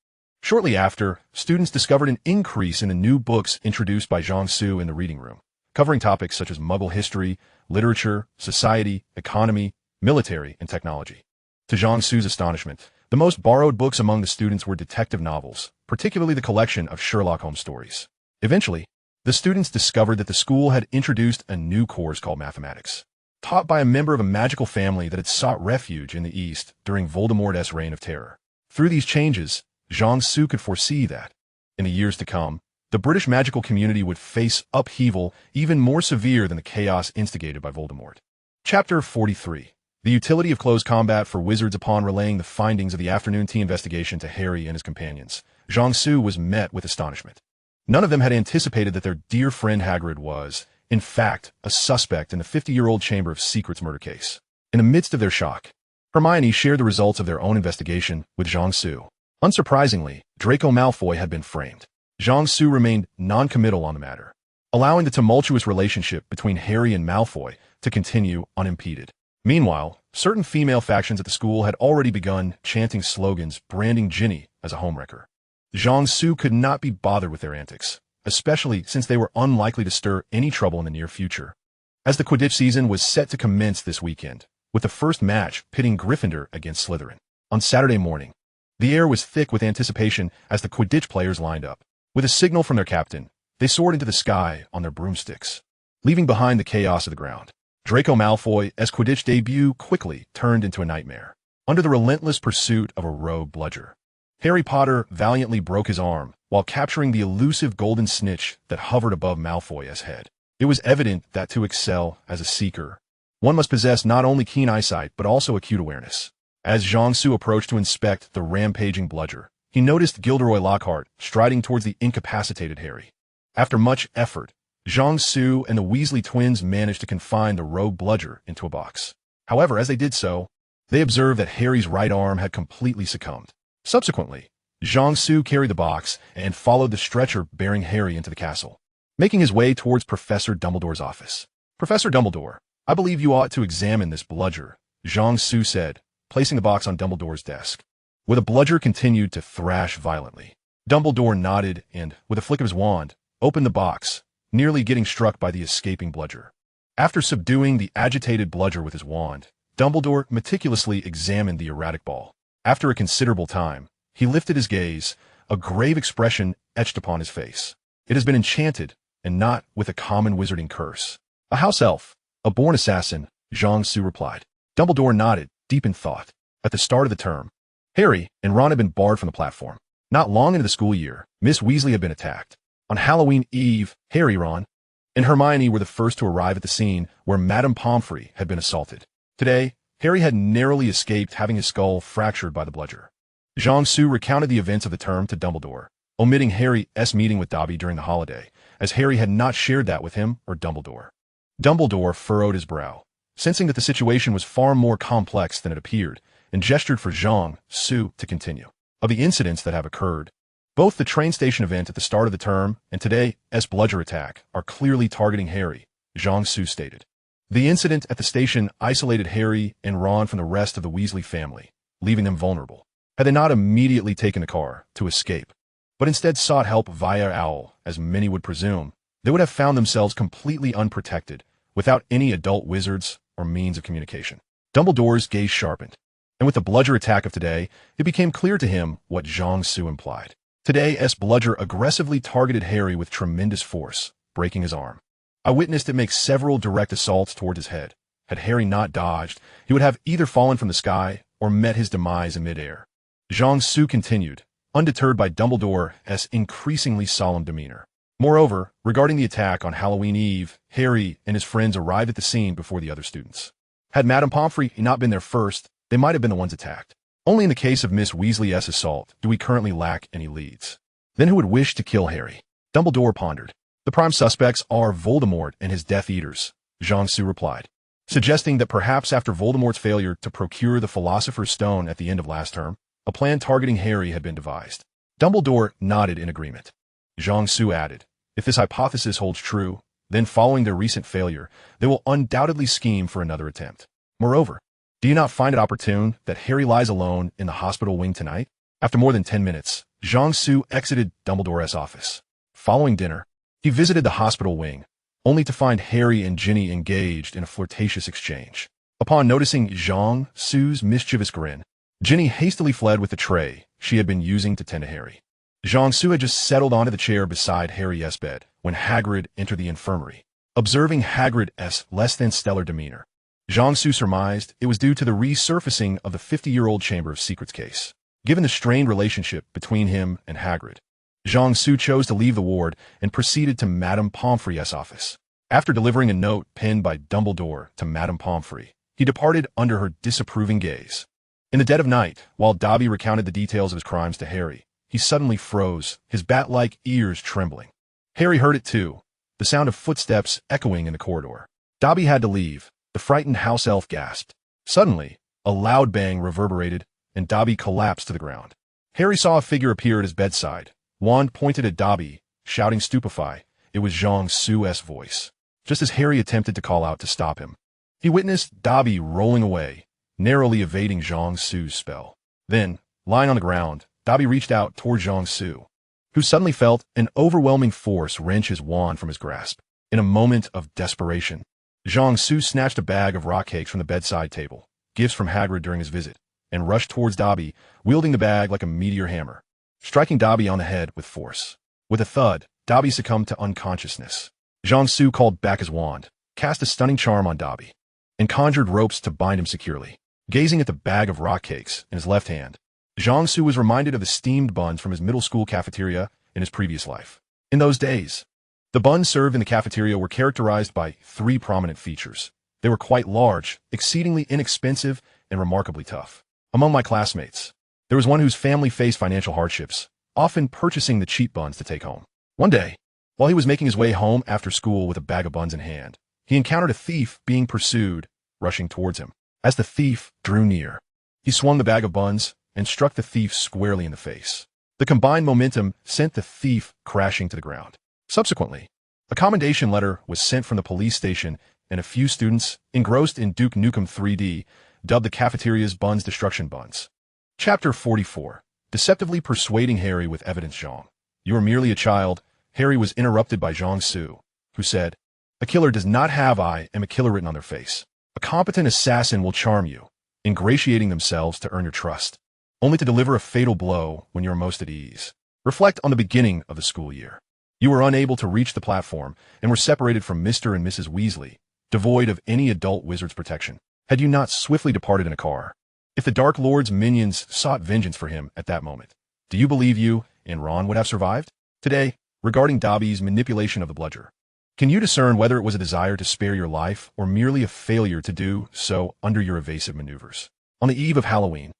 Shortly after, students discovered an increase in the new books introduced by Jiangsu in the reading room, covering topics such as Muggle history, literature, society, economy, military, and technology. To Jiangsu's astonishment, the most borrowed books among the students were detective novels, particularly the collection of Sherlock Holmes stories. Eventually, the students discovered that the school had introduced a new course called mathematics, taught by a member of a magical family that had sought refuge in the East during Voldemort's reign of terror. Through these changes, Jiangsu could foresee that, in the years to come, the British magical community would face upheaval even more severe than the chaos instigated by Voldemort. Chapter 43. The utility of close combat for wizards. Upon relaying the findings of the afternoon tea investigation to Harry and his companions, Jiangsu was met with astonishment. None of them had anticipated that their dear friend Hagrid was, in fact, a suspect in the 50-year-old Chamber of Secrets murder case. In the midst of their shock, Hermione shared the results of their own investigation with Jiangsu. Unsurprisingly, Draco Malfoy had been framed. Jiangsu remained non-committal on the matter, allowing the tumultuous relationship between Harry and Malfoy to continue unimpeded. Meanwhile, certain female factions at the school had already begun chanting slogans branding Ginny as a homewrecker. Jiangsu could not be bothered with their antics, especially since they were unlikely to stir any trouble in the near future. As the Quidditch season was set to commence this weekend, with the first match pitting Gryffindor against Slytherin. On Saturday morning, the air was thick with anticipation as the Quidditch players lined up. With a signal from their captain, they soared into the sky on their broomsticks, leaving behind the chaos of the ground. Draco Malfoy's Quidditch debut quickly turned into a nightmare. under the relentless pursuit of a rogue bludger. Harry Potter valiantly broke his arm while capturing the elusive golden snitch that hovered above Malfoy's head. It was evident that to excel as a seeker, one must possess not only keen eyesight but also acute awareness. As Jiangsu approached to inspect the rampaging bludger, he noticed Gilderoy Lockhart striding towards the incapacitated Harry. After much effort, Jiangsu and the Weasley twins managed to confine the rogue bludger into a box. However, as they did so, they observed that Harry's right arm had completely succumbed. Subsequently, Jiangsu carried the box and followed the stretcher bearing Harry into the castle, making his way towards Professor Dumbledore's office. "Professor Dumbledore, I believe you ought to examine this bludger," Jiangsu said, placing the box on Dumbledore's desk. Where the bludger continued to thrash violently, Dumbledore nodded and, with a flick of his wand, opened the box, nearly getting struck by the escaping bludger. After subduing the agitated bludger with his wand, Dumbledore meticulously examined the erratic ball. After a considerable time, he lifted his gaze, a grave expression etched upon his face. "It has been enchanted, and not with a common wizarding curse." "A house elf, a born assassin," Jiangsu replied. Dumbledore nodded, deep in thought. At the start of the term, Harry and Ron had been barred from the platform. Not long into the school year, Miss Weasley had been attacked. On Halloween Eve, Harry, Ron, and Hermione were the first to arrive at the scene where Madame Pomfrey had been assaulted. Today, Harry had narrowly escaped having his skull fractured by the bludger. Jiangsu recounted the events of the term to Dumbledore, omitting Harry's meeting with Dobby during the holiday, as Harry had not shared that with him or Dumbledore. Dumbledore furrowed his brow, sensing that the situation was far more complex than it appeared, and gestured for Jiangsu to continue. "Of the incidents that have occurred, both the train station event at the start of the term and today's bludger attack are clearly targeting Harry," Jiangsu stated. "The incident at the station isolated Harry and Ron from the rest of the Weasley family, leaving them vulnerable. Had they not immediately taken the car to escape, but instead sought help via owl, as many would presume, they would have found themselves completely unprotected, without any adult wizards or means of communication." Dumbledore's gaze sharpened, and with the bludger attack of today, it became clear to him what Jiangsu implied. Today's bludger aggressively targeted Harry with tremendous force, breaking his arm. "I witnessed it make several direct assaults toward his head. Had Harry not dodged, he would have either fallen from the sky or met his demise in midair." Jiangsu continued, undeterred by Dumbledore's increasingly solemn demeanor. "Moreover, regarding the attack on Halloween Eve, Harry and his friends arrived at the scene before the other students. Had Madame Pomfrey not been there first, they might have been the ones attacked. Only in the case of Miss Weasley's assault do we currently lack any leads." "Then who would wish to kill Harry?" Dumbledore pondered. "The prime suspects are Voldemort and his Death Eaters," Jiangsu replied, suggesting that perhaps after Voldemort's failure to procure the Philosopher's Stone at the end of last term, a plan targeting Harry had been devised. Dumbledore nodded in agreement. Jiangsu added, "If this hypothesis holds true, then following their recent failure, they will undoubtedly scheme for another attempt. Moreover, do you not find it opportune that Harry lies alone in the hospital wing tonight?" After more than 10 minutes, Jiangsu exited Dumbledore's office. Following dinner, he visited the hospital wing, only to find Harry and Ginny engaged in a flirtatious exchange. Upon noticing Jiangsu's mischievous grin, Ginny hastily fled with the tray she had been using to tend to Harry. Jiangsu had just settled onto the chair beside Harry's bed when Hagrid entered the infirmary. Observing Hagrid's less-than-stellar demeanor, Jiangsu surmised it was due to the resurfacing of the 50-year-old Chamber of Secrets case. Given the strained relationship between him and Hagrid, Jiangsu chose to leave the ward and proceeded to Madame Pomfrey's office. After delivering a note penned by Dumbledore to Madame Pomfrey, he departed under her disapproving gaze. In the dead of night, while Dobby recounted the details of his crimes to Harry, he suddenly froze, his bat-like ears trembling. Harry heard it too, the sound of footsteps echoing in the corridor. Dobby had to leave, the frightened house elf gasped. Suddenly, a loud bang reverberated, and Dobby collapsed to the ground. Harry saw a figure appear at his bedside, wand pointed at Dobby, shouting "Stupefy." It was Jiangsu's voice. Just as Harry attempted to call out to stop him, he witnessed Dobby rolling away, narrowly evading Jiangsu's spell. Then, lying on the ground, Dobby reached out toward Jiangsu, who suddenly felt an overwhelming force wrench his wand from his grasp. In a moment of desperation, Jiangsu snatched a bag of rock cakes from the bedside table, gifts from Hagrid during his visit, and rushed towards Dobby, wielding the bag like a meteor hammer, striking Dobby on the head with force. With a thud, Dobby succumbed to unconsciousness. Jiangsu called back his wand, cast a stunning charm on Dobby, and conjured ropes to bind him securely. Gazing at the bag of rock cakes in his left hand, Jiangsu was reminded of the steamed buns from his middle school cafeteria in his previous life. In those days, the buns served in the cafeteria were characterized by three prominent features. They were quite large, exceedingly inexpensive, and remarkably tough. Among my classmates, there was one whose family faced financial hardships, often purchasing the cheap buns to take home. One day, while he was making his way home after school with a bag of buns in hand, he encountered a thief being pursued, rushing towards him. As the thief drew near, he swung the bag of buns and struck the thief squarely in the face. The combined momentum sent the thief crashing to the ground. Subsequently, a commendation letter was sent from the police station, and a few students, engrossed in Duke Nukem 3D, dubbed the cafeteria's buns destruction buns. Chapter 44. Deceptively persuading Harry with evidence. Zhang. You are merely a child. Harry was interrupted by Jiangsu, who said, a killer does not have I am a killer written on their face. A competent assassin will charm you, ingratiating themselves to earn your trust, only to deliver a fatal blow when you are most at ease. Reflect on the beginning of the school year. You were unable to reach the platform and were separated from Mr. and Mrs. Weasley, devoid of any adult wizard's protection, had you not swiftly departed in a car. If the Dark Lord's minions sought vengeance for him at that moment, do you believe you and Ron would have survived? Today, regarding Dobby's manipulation of the bludger, can you discern whether it was a desire to spare your life or merely a failure to do so under your evasive maneuvers? On the eve of Halloween,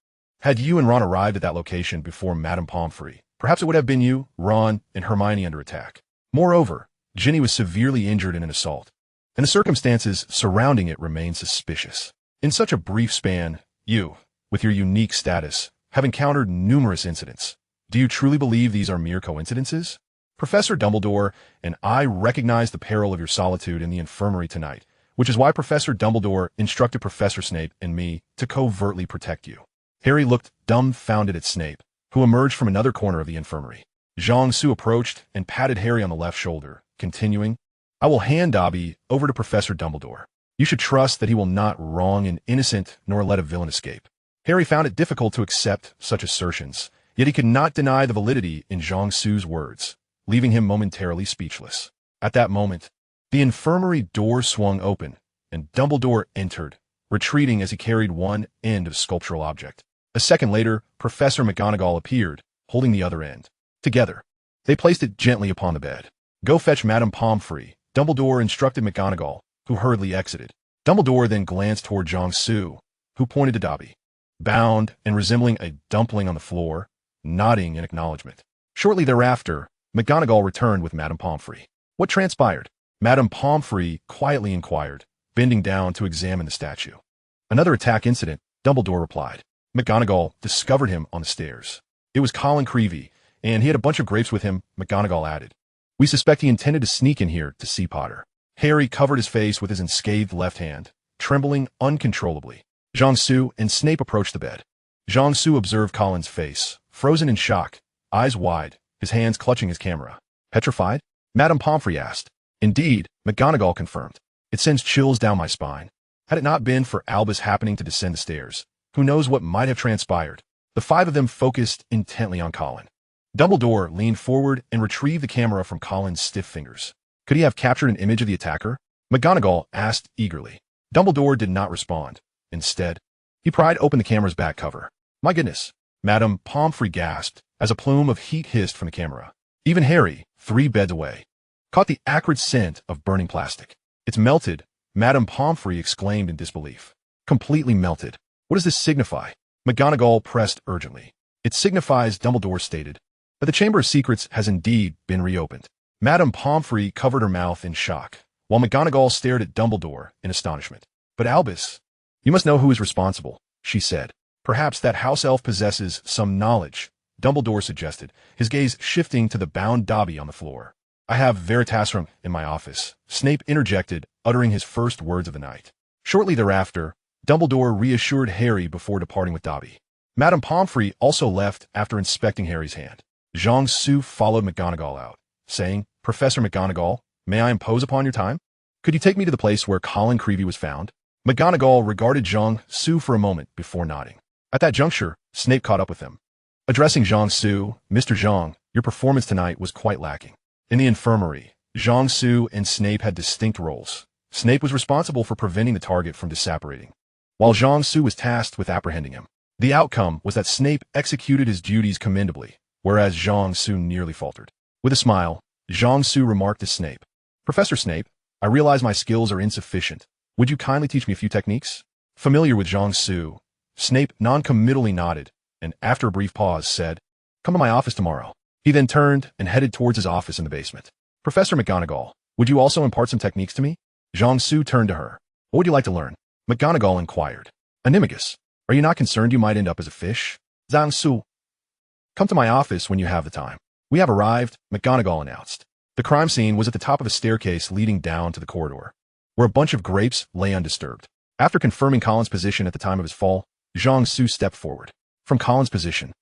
had you and Ron arrived at that location before Madame Pomfrey, perhaps it would have been you, Ron, and Hermione under attack. Moreover, Ginny was severely injured in an assault, and the circumstances surrounding it remain suspicious. In such a brief span, you, with your unique status, have encountered numerous incidents. Do you truly believe these are mere coincidences? Professor Dumbledore and I recognize the peril of your solitude in the infirmary tonight, which is why Professor Dumbledore instructed Professor Snape and me to covertly protect you. Harry looked dumbfounded at Snape, who emerged from another corner of the infirmary. Jiangsu approached and patted Harry on the left shoulder, continuing, I will hand Dobby over to Professor Dumbledore. You should trust that he will not wrong an innocent nor let a villain escape. Harry found it difficult to accept such assertions, yet he could not deny the validity in Jiangsu's words, leaving him momentarily speechless. At that moment, the infirmary door swung open, and Dumbledore entered, retreating as he carried one end of a sculptural object. A second later, Professor McGonagall appeared, holding the other end. Together, they placed it gently upon the bed. Go fetch Madame Pomfrey, Dumbledore instructed McGonagall, who hurriedly exited. Dumbledore then glanced toward Jiangsu, who pointed to Dobby, bound and resembling a dumpling on the floor, nodding in acknowledgement. Shortly thereafter, McGonagall returned with Madame Pomfrey. What transpired? Madame Pomfrey quietly inquired, bending down to examine the statue. Another attack incident, Dumbledore replied. McGonagall discovered him on the stairs. It was Colin Creevey, and he had a bunch of grapes with him, McGonagall added. We suspect he intended to sneak in here to see Potter. Harry covered his face with his unscathed left hand, trembling uncontrollably. Jiangsu and Snape approached the bed. Jiangsu observed Colin's face, frozen in shock, eyes wide, his hands clutching his camera. Petrified? Madame Pomfrey asked. Indeed, McGonagall confirmed. It sends chills down my spine. Had it not been for Albus happening to descend the stairs, who knows what might have transpired? The five of them focused intently on Colin. Dumbledore leaned forward and retrieved the camera from Colin's stiff fingers. Could he have captured an image of the attacker? McGonagall asked eagerly. Dumbledore did not respond. Instead, he pried open the camera's back cover. My goodness, Madame Pomfrey gasped as a plume of heat hissed from the camera. Even Harry, 3 beds away, caught the acrid scent of burning plastic. It's melted, Madame Pomfrey exclaimed in disbelief. Completely melted. What does this signify? McGonagall pressed urgently. It signifies, Dumbledore stated, that the Chamber of Secrets has indeed been reopened. Madame Pomfrey covered her mouth in shock, while McGonagall stared at Dumbledore in astonishment. But Albus, you must know who is responsible, she said. Perhaps that house elf possesses some knowledge, Dumbledore suggested, his gaze shifting to the bound Dobby on the floor. I have Veritasrum in my office, Snape interjected, uttering his first words of the night. Shortly thereafter, Dumbledore reassured Harry before departing with Dobby. Madame Pomfrey also left after inspecting Harry's hand. Jiangsu followed McGonagall out, saying, Professor McGonagall, may I impose upon your time? Could you take me to the place where Colin Creevey was found? McGonagall regarded Jiangsu for a moment before nodding. At that juncture, Snape caught up with him. Addressing Jiangsu, Mr. Jiang, your performance tonight was quite lacking. In the infirmary, Jiangsu and Snape had distinct roles. Snape was responsible for preventing the target from disapparating, while Zhang Su was tasked with apprehending him. The outcome was that Snape executed his duties commendably, whereas Zhang Su nearly faltered. With a smile, Zhang Su remarked to Snape, "Professor Snape, I realize my skills are insufficient. Would you kindly teach me a few techniques?" Familiar with Zhang Su, Snape non-committally nodded, and after a brief pause said, "Come to my office tomorrow." He then turned and headed towards his office in the basement. "Professor McGonagall, would you also impart some techniques to me?" Zhang Su turned to her. "What would you like to learn?" McGonagall inquired. "Animagus, are you not concerned you might end up as a fish?" Zhang Su, "Come to my office when you have the time." "We have arrived," McGonagall announced. The crime scene was at the top of a staircase leading down to the corridor, where a bunch of grapes lay undisturbed. After confirming Colin's position at the time of his fall, Zhang Su stepped forward. From Colin's position,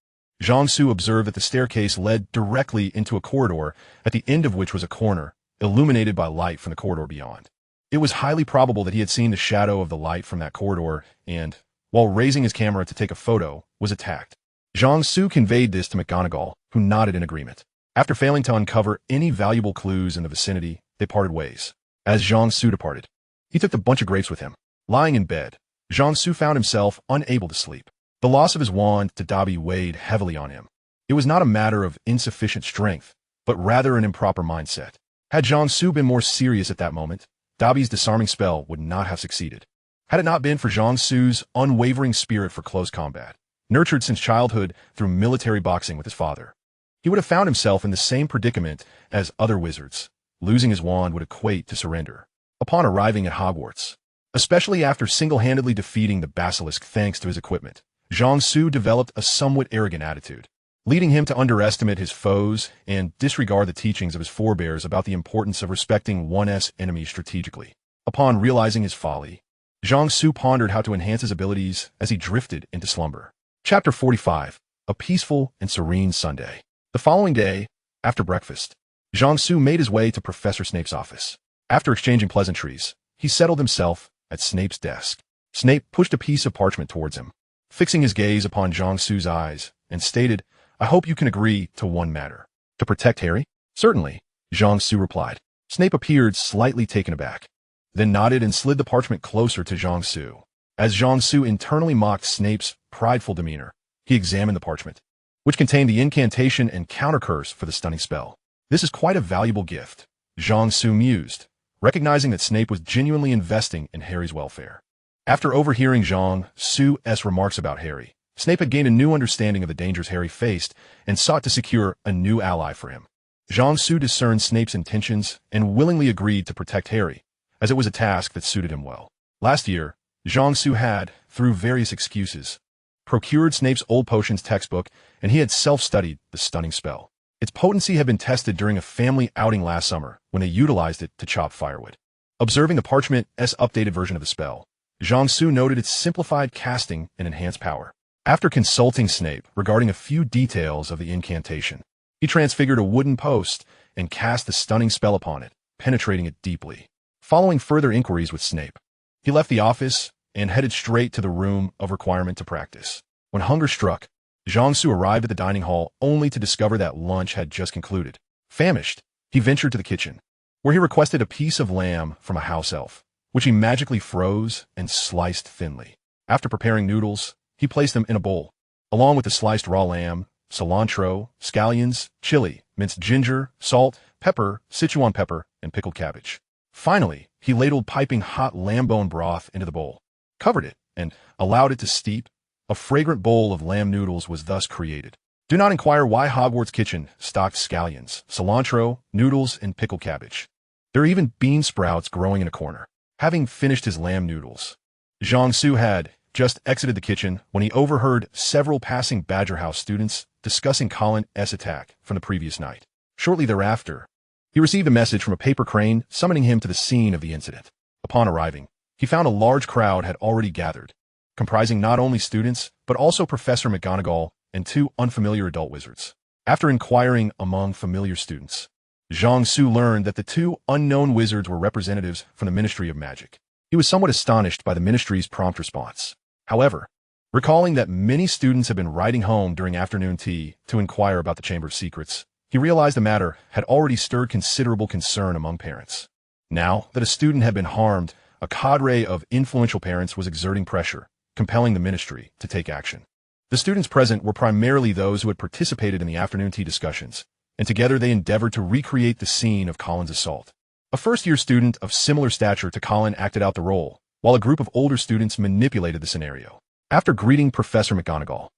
Zhang Su observed that the staircase led directly into a corridor, at the end of which was a corner, illuminated by light from the corridor beyond. It was highly probable that he had seen the shadow of the light from that corridor and, while raising his camera to take a photo, was attacked. Zhang Su conveyed this to McGonagall, who nodded in agreement. After failing to uncover any valuable clues in the vicinity, they parted ways. As Zhang Su departed, he took the bunch of grapes with him. Lying in bed, Zhang Su found himself unable to sleep. The loss of his wand to Dobby weighed heavily on him. It was not a matter of insufficient strength, but rather an improper mindset. Had Zhang Su been more serious at that moment, Dobby's disarming spell would not have succeeded. Had it not been for Zhang Su's unwavering spirit for close combat, nurtured since childhood through military boxing with his father, he would have found himself in the same predicament as other wizards. Losing his wand would equate to surrender. Upon arriving at Hogwarts, especially after single-handedly defeating the Basilisk thanks to his equipment, Zhang Su developed a somewhat arrogant attitude, leading him to underestimate his foes and disregard the teachings of his forebears about the importance of respecting one's enemies strategically. Upon realizing his folly, Zhang Su pondered how to enhance his abilities as he drifted into slumber. Chapter 45. A Peaceful and Serene Sunday. The following day, after breakfast, Zhang Su made his way to Professor Snape's office. After exchanging pleasantries, he settled himself at Snape's desk. Snape pushed a piece of parchment towards him, fixing his gaze upon Zhang Su's eyes, and stated, "I hope you can agree to one matter." "To protect Harry?" "Certainly," Zhang Su replied. Snape appeared slightly taken aback, then nodded and slid the parchment closer to Zhang Su. As Zhang Su internally mocked Snape's prideful demeanor, he examined the parchment, which contained the incantation and counter-curse for the stunning spell. "This is quite a valuable gift," Zhang Su mused, recognizing that Snape was genuinely investing in Harry's welfare. After overhearing Zhang Su's remarks about Harry, Snape had gained a new understanding of the dangers Harry faced and sought to secure a new ally for him. Zhang Su discerned Snape's intentions and willingly agreed to protect Harry, as it was a task that suited him well. Last year, Zhang Su had, through various excuses, procured Snape's old potions textbook, and he had self-studied the stunning spell. Its potency had been tested during a family outing last summer when they utilized it to chop firewood. Observing the parchment's updated version of the spell, Zhang Su noted its simplified casting and enhanced power. After consulting Snape regarding a few details of the incantation, he transfigured a wooden post and cast the stunning spell upon it, penetrating it deeply. Following further inquiries with Snape, he left the office and headed straight to the room of requirement to practice. When hunger struck, Zhang Su arrived at the dining hall only to discover that lunch had just concluded. Famished, he ventured to the kitchen, where he requested a piece of lamb from a house elf, which he magically froze and sliced thinly. After preparing noodles, he placed them in a bowl, along with the sliced raw lamb, cilantro, scallions, chili, minced ginger, salt, pepper, Sichuan pepper, and pickled cabbage. Finally, he ladled piping hot lamb bone broth into the bowl, covered it, and allowed it to steep. A fragrant bowl of lamb noodles was thus created. Do not inquire why Hogwarts kitchen stocked scallions, cilantro, noodles, and pickled cabbage. There are even bean sprouts growing in a corner. Having finished his lamb noodles, Zhang Su had just exited the kitchen when he overheard several passing Badger House students discussing Colin's attack from the previous night. Shortly thereafter, he received a message from a paper crane summoning him to the scene of the incident. Upon arriving, he found a large crowd had already gathered, comprising not only students, but also Professor McGonagall and two unfamiliar adult wizards. After inquiring among familiar students, Zhang Su learned that the two unknown wizards were representatives from the Ministry of Magic. He was somewhat astonished by the ministry's prompt response. However, recalling that many students had been riding home during afternoon tea to inquire about the Chamber of Secrets, he realized the matter had already stirred considerable concern among parents. Now that a student had been harmed, a cadre of influential parents was exerting pressure, compelling the ministry to take action. The students present were primarily those who had participated in the afternoon tea discussions, and together they endeavored to recreate the scene of Colin's assault. A first-year student of similar stature to Colin acted out the role, while a group of older students manipulated the scenario. After greeting Professor McGonagall,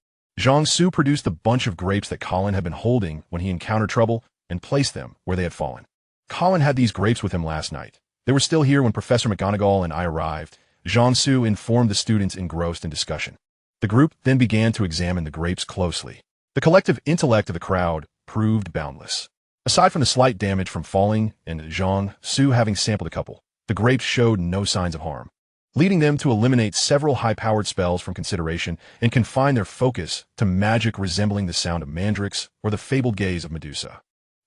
Jiangsu produced the bunch of grapes that Colin had been holding when he encountered trouble and placed them where they had fallen. Colin had these grapes with him last night. They were still here when Professor McGonagall and I arrived. Jiangsu informed the students engrossed in discussion. The group then began to examine the grapes closely. The collective intellect of the crowd proved boundless. Aside from the slight damage from falling and Jiangsu having sampled a couple, the grapes showed no signs of harm, leading them to eliminate several high-powered spells from consideration and confine their focus to magic resembling the sound of mandrakes or the fabled gaze of Medusa.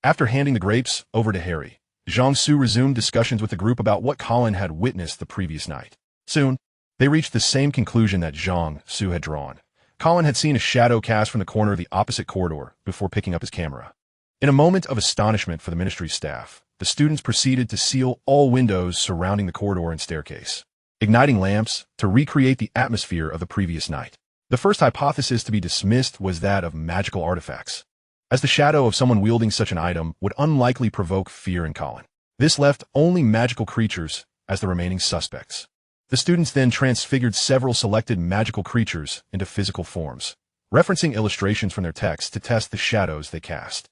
After handing the grapes over to Harry, Jiangsu resumed discussions with the group about what Colin had witnessed the previous night. Soon, they reached the same conclusion that Jiangsu had drawn. Colin had seen a shadow cast from the corner of the opposite corridor before picking up his camera. In a moment of astonishment for the ministry's staff, the students proceeded to seal all windows surrounding the corridor and staircase, igniting lamps to recreate the atmosphere of the previous night. The first hypothesis to be dismissed was that of magical artifacts, as the shadow of someone wielding such an item would unlikely provoke fear in Colin. This left only magical creatures as the remaining suspects. The students then transfigured several selected magical creatures into physical forms, referencing illustrations from their texts to test the shadows they cast.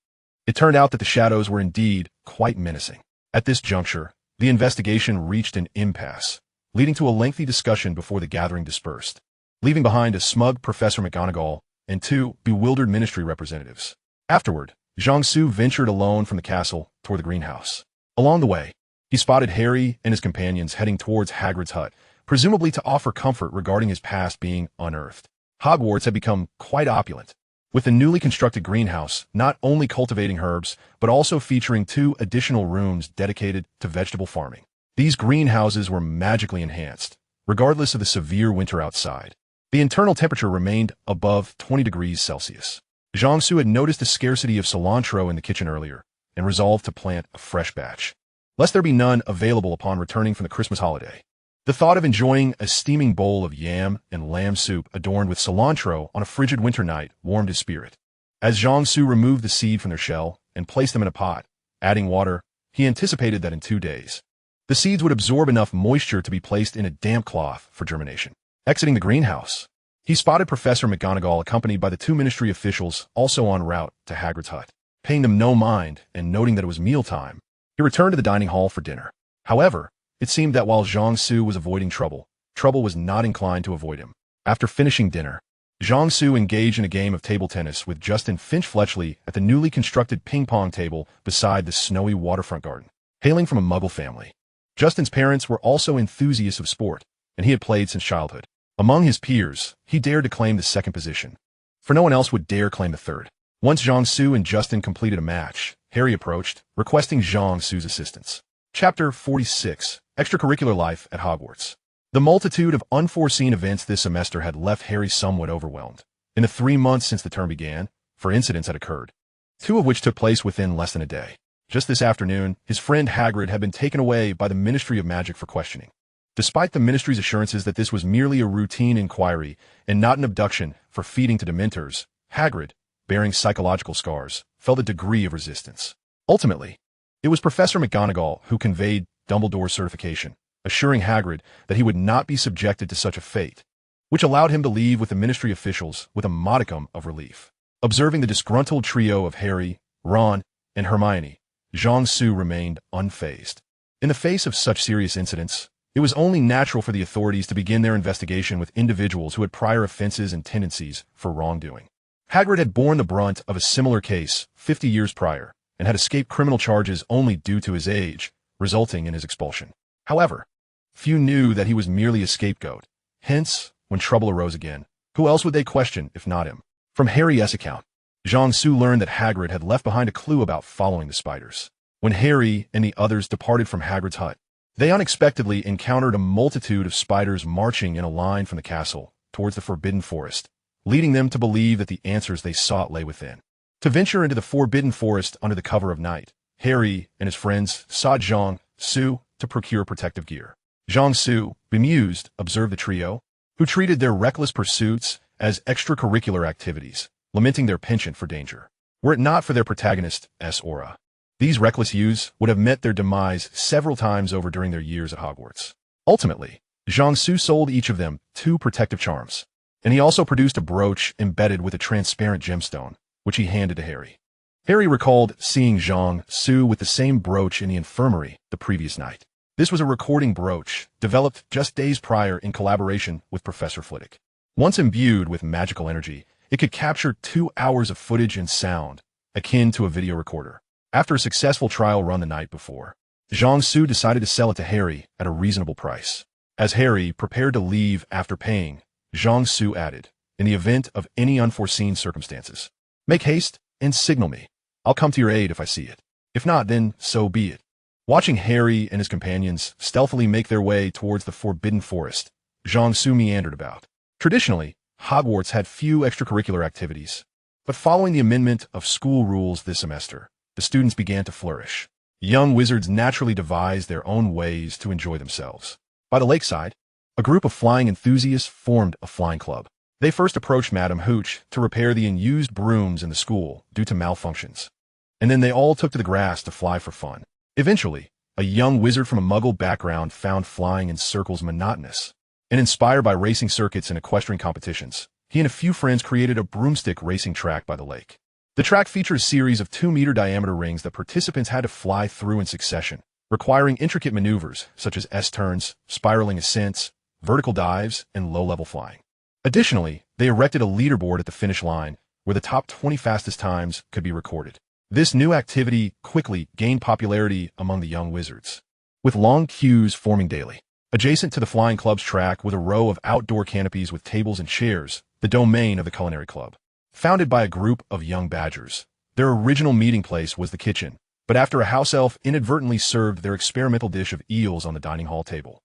It turned out that the shadows were indeed quite menacing. At this juncture, the investigation reached an impasse, leading to a lengthy discussion before the gathering dispersed, leaving behind a smug Professor McGonagall and two bewildered ministry representatives. Afterward, Jiangsu ventured alone from the castle toward the greenhouse. Along the way, he spotted Harry and his companions heading towards Hagrid's hut, presumably to offer comfort regarding his past being unearthed. Hogwarts had become quite opulent, with the newly constructed greenhouse not only cultivating herbs, but also featuring 2 additional rooms dedicated to vegetable farming. These greenhouses were magically enhanced, regardless of the severe winter outside. The internal temperature remained above 20 degrees Celsius. Jiangsu had noticed the scarcity of cilantro in the kitchen earlier, and resolved to plant a fresh batch, lest there be none available upon returning from the Christmas holiday. The thought of enjoying a steaming bowl of yam and lamb soup adorned with cilantro on a frigid winter night warmed his spirit. As Jiangsu removed the seed from their shell and placed them in a pot, adding water, he anticipated that in 2 days, the seeds would absorb enough moisture to be placed in a damp cloth for germination. Exiting the greenhouse, he spotted Professor McGonagall accompanied by the 2 ministry officials also en route to Hagrid's hut. Paying them no mind and noting that it was mealtime, he returned to the dining hall for dinner. However, it seemed that while Jiangsu was avoiding trouble, trouble was not inclined to avoid him. After finishing dinner, Jiangsu engaged in a game of table tennis with Justin Finch-Fletchley at the newly constructed ping-pong table beside the snowy waterfront garden. Hailing from a Muggle family, Justin's parents were also enthusiasts of sport, and he had played since childhood. Among his peers, he dared to claim the second position, for no one else would dare claim the third. Once Jiangsu and Justin completed a match, Harry approached, requesting Jiangsu's assistance. Chapter 46, Extracurricular Life at Hogwarts. The multitude of unforeseen events this semester had left Harry somewhat overwhelmed. In the 3 months since the term began, 4 incidents had occurred, 2 of which took place within less than a day. Just this afternoon, his friend Hagrid had been taken away by the Ministry of Magic for questioning. Despite the Ministry's assurances that this was merely a routine inquiry and not an abduction for feeding to Dementors, Hagrid, bearing psychological scars, felt a degree of resistance. Ultimately, it was Professor McGonagall who conveyed Dumbledore's certification, assuring Hagrid that he would not be subjected to such a fate, which allowed him to leave with the Ministry officials with a modicum of relief. Observing the disgruntled trio of Harry, Ron, and Hermione, Jiangsu remained unfazed. In the face of such serious incidents, it was only natural for the authorities to begin their investigation with individuals who had prior offenses and tendencies for wrongdoing. Hagrid had borne the brunt of a similar case 50 years prior and had escaped criminal charges only due to his age, resulting in his expulsion. However, few knew that he was merely a scapegoat. Hence, when trouble arose again, who else would they question if not him? From Harry's account, Jiangsu learned that Hagrid had left behind a clue about following the spiders. When Harry and the others departed from Hagrid's hut, they unexpectedly encountered a multitude of spiders marching in a line from the castle towards the Forbidden Forest, leading them to believe that the answers they sought lay within. To venture into the Forbidden Forest under the cover of night, Harry and his friends sought Jiangsu to procure protective gear. Jiangsu, bemused, observed the trio, who treated their reckless pursuits as extracurricular activities, lamenting their penchant for danger. Were it not for their protagonist's aura, these reckless youths would have met their demise several times over during their years at Hogwarts. Ultimately, Jiangsu sold each of them 2 protective charms, and he also produced a brooch embedded with a transparent gemstone, which he handed to Harry. Harry recalled seeing Jiangsu with the same brooch in the infirmary the previous night. This was a recording brooch, developed just days prior in collaboration with Professor Flitwick. Once imbued with magical energy, it could capture 2 hours of footage and sound, akin to a video recorder. After a successful trial run the night before, Jiangsu decided to sell it to Harry at a reasonable price. As Harry prepared to leave after paying, Jiangsu added, "In the event of any unforeseen circumstances, make haste and signal me. I'll come to your aid if I see it. If not, then so be it." Watching Harry and his companions stealthily make their way towards the Forbidden Forest, Jiangsu meandered about. Traditionally, Hogwarts had few extracurricular activities, but following the amendment of school rules this semester, the students began to flourish. Young wizards naturally devised their own ways to enjoy themselves. By the lakeside, a group of flying enthusiasts formed a flying club. They first approached Madame Hooch to repair the unused brooms in the school due to malfunctions, and then they all took to the grass to fly for fun. Eventually, a young wizard from a Muggle background found flying in circles monotonous, and inspired by racing circuits and equestrian competitions, he and a few friends created a broomstick racing track by the lake. The track featured a series of 2-meter diameter rings that participants had to fly through in succession, requiring intricate maneuvers such as S-turns, spiraling ascents, vertical dives, and low-level flying. Additionally, they erected a leaderboard at the finish line where the top 20 fastest times could be recorded. This new activity quickly gained popularity among the young wizards, with long queues forming daily. Adjacent to the flying club's track was a row of outdoor canopies with tables and chairs, the domain of the culinary club. Founded by a group of young badgers, their original meeting place was the kitchen, but after a house elf inadvertently served their experimental dish of eels on the dining hall table,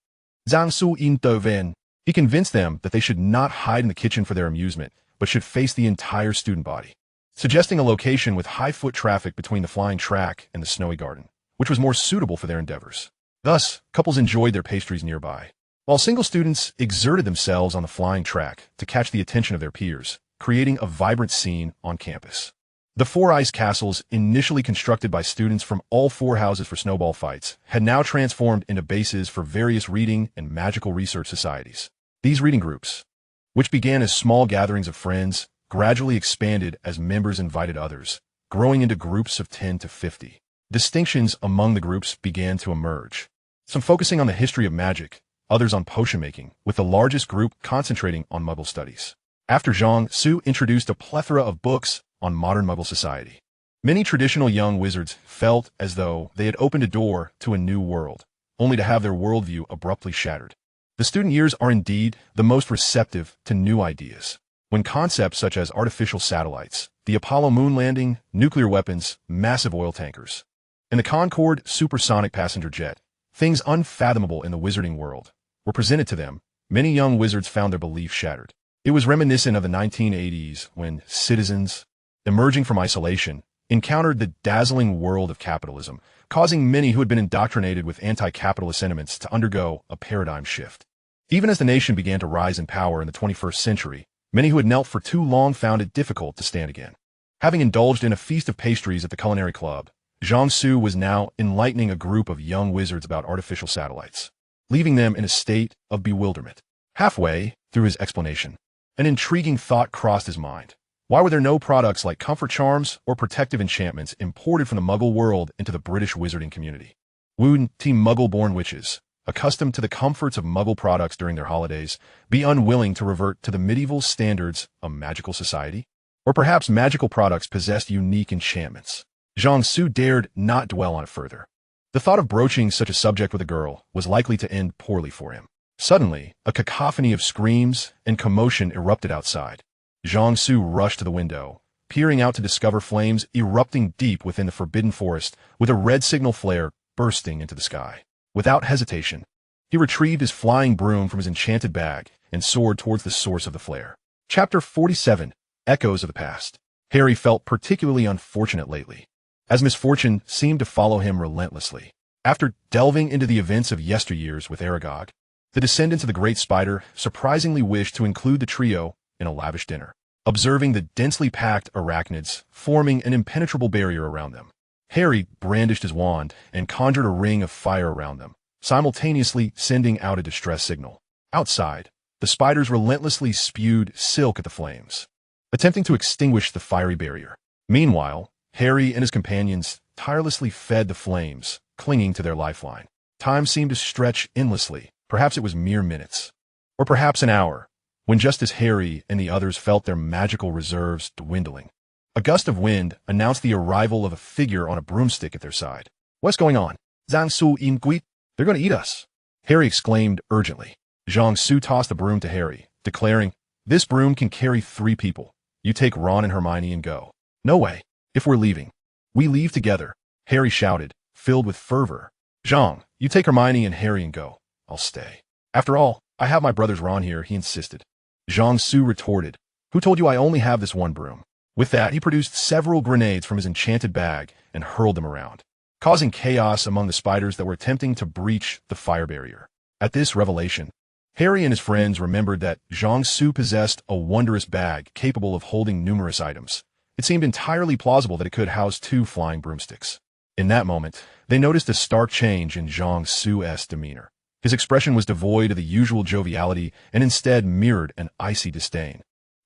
Zhangsu intervened. He convinced them that they should not hide in the kitchen for their amusement, but should face the entire student body, suggesting a location with high foot traffic between the flying track and the snowy garden, which was more suitable for their endeavors. Thus, couples enjoyed their pastries nearby, while single students exerted themselves on the flying track to catch the attention of their peers, creating a vibrant scene on campus. The 4 ice castles, initially constructed by students from all 4 houses for snowball fights, had now transformed into bases for various reading and magical research societies. These reading groups, which began as small gatherings of friends, gradually expanded as members invited others, growing into groups of 10 to 50. Distinctions among the groups began to emerge, some focusing on the history of magic, others on potion making, with the largest group concentrating on Muggle studies. After Jiangsu introduced a plethora of books on modern Muggle society, many traditional young wizards felt as though they had opened a door to a new world, only to have their worldview abruptly shattered. The student years are indeed the most receptive to new ideas, when concepts such as artificial satellites, the Apollo moon landing, nuclear weapons, massive oil tankers, and the Concorde supersonic passenger jet, things unfathomable in the wizarding world, were presented to them. Many young wizards found their belief shattered. It was reminiscent of the 1980s when citizens, emerging from isolation, encountered the dazzling world of capitalism, causing many who had been indoctrinated with anti-capitalist sentiments to undergo a paradigm shift. Even as the nation began to rise in power in the 21st century, many who had knelt for too long found it difficult to stand again. Having indulged in a feast of pastries at the culinary club, Jiangsu was now enlightening a group of young wizards about artificial satellites, leaving them in a state of bewilderment. Halfway through his explanation, an intriguing thought crossed his mind. Why were there no products like comfort charms or protective enchantments imported from the Muggle world into the British wizarding community? Would Muggle-born witches, accustomed to the comforts of Muggle products during their holidays, be unwilling to revert to the medieval standards of magical society? Or perhaps magical products possessed unique enchantments? Jiangsu dared not dwell on it further. The thought of broaching such a subject with a girl was likely to end poorly for him. Suddenly, a cacophony of screams and commotion erupted outside. Jiangsu rushed to the window, peering out to discover flames erupting deep within the Forbidden Forest, with a red signal flare bursting into the sky. Without hesitation, he retrieved his flying broom from his enchanted bag and soared towards the source of the flare. Chapter 47, Echoes of the Past. Harry felt particularly unfortunate lately, as misfortune seemed to follow him relentlessly. After delving into the events of yesteryears with Aragog, the descendants of the Great Spider surprisingly wished to include the trio in a lavish dinner, observing the densely packed arachnids forming an impenetrable barrier around them. Harry brandished his wand and conjured a ring of fire around them, simultaneously sending out a distress signal. Outside, the spiders relentlessly spewed silk at the flames, attempting to extinguish the fiery barrier. Meanwhile, Harry and his companions tirelessly fed the flames, clinging to their lifeline. Time seemed to stretch endlessly. Perhaps it was mere minutes, or perhaps an hour, when just as Harry and the others felt their magical reserves dwindling, a gust of wind announced the arrival of a figure on a broomstick at their side. "What's going on? Zhang Su im Gui? They're going to eat us!" Harry exclaimed urgently. Zhang Su tossed the broom to Harry, declaring, "This broom can carry 3 people. You take Ron and Hermione and go." "No way. If we're leaving, we leave together," Harry shouted, filled with fervor. "Zhang, you take Hermione and Harry and go. I'll stay. After all, I have my brother's Ron here," he insisted. Zhang Su retorted, "Who told you I only have this one broom?" With that, he produced several grenades from his enchanted bag and hurled them around, causing chaos among the spiders that were attempting to breach the fire barrier. At this revelation, Harry and his friends remembered that Zhang Su possessed a wondrous bag capable of holding numerous items. It seemed entirely plausible that it could house 2 flying broomsticks. In that moment, they noticed a stark change in Zhang Su's demeanor. His expression was devoid of the usual joviality and instead mirrored an icy disdain,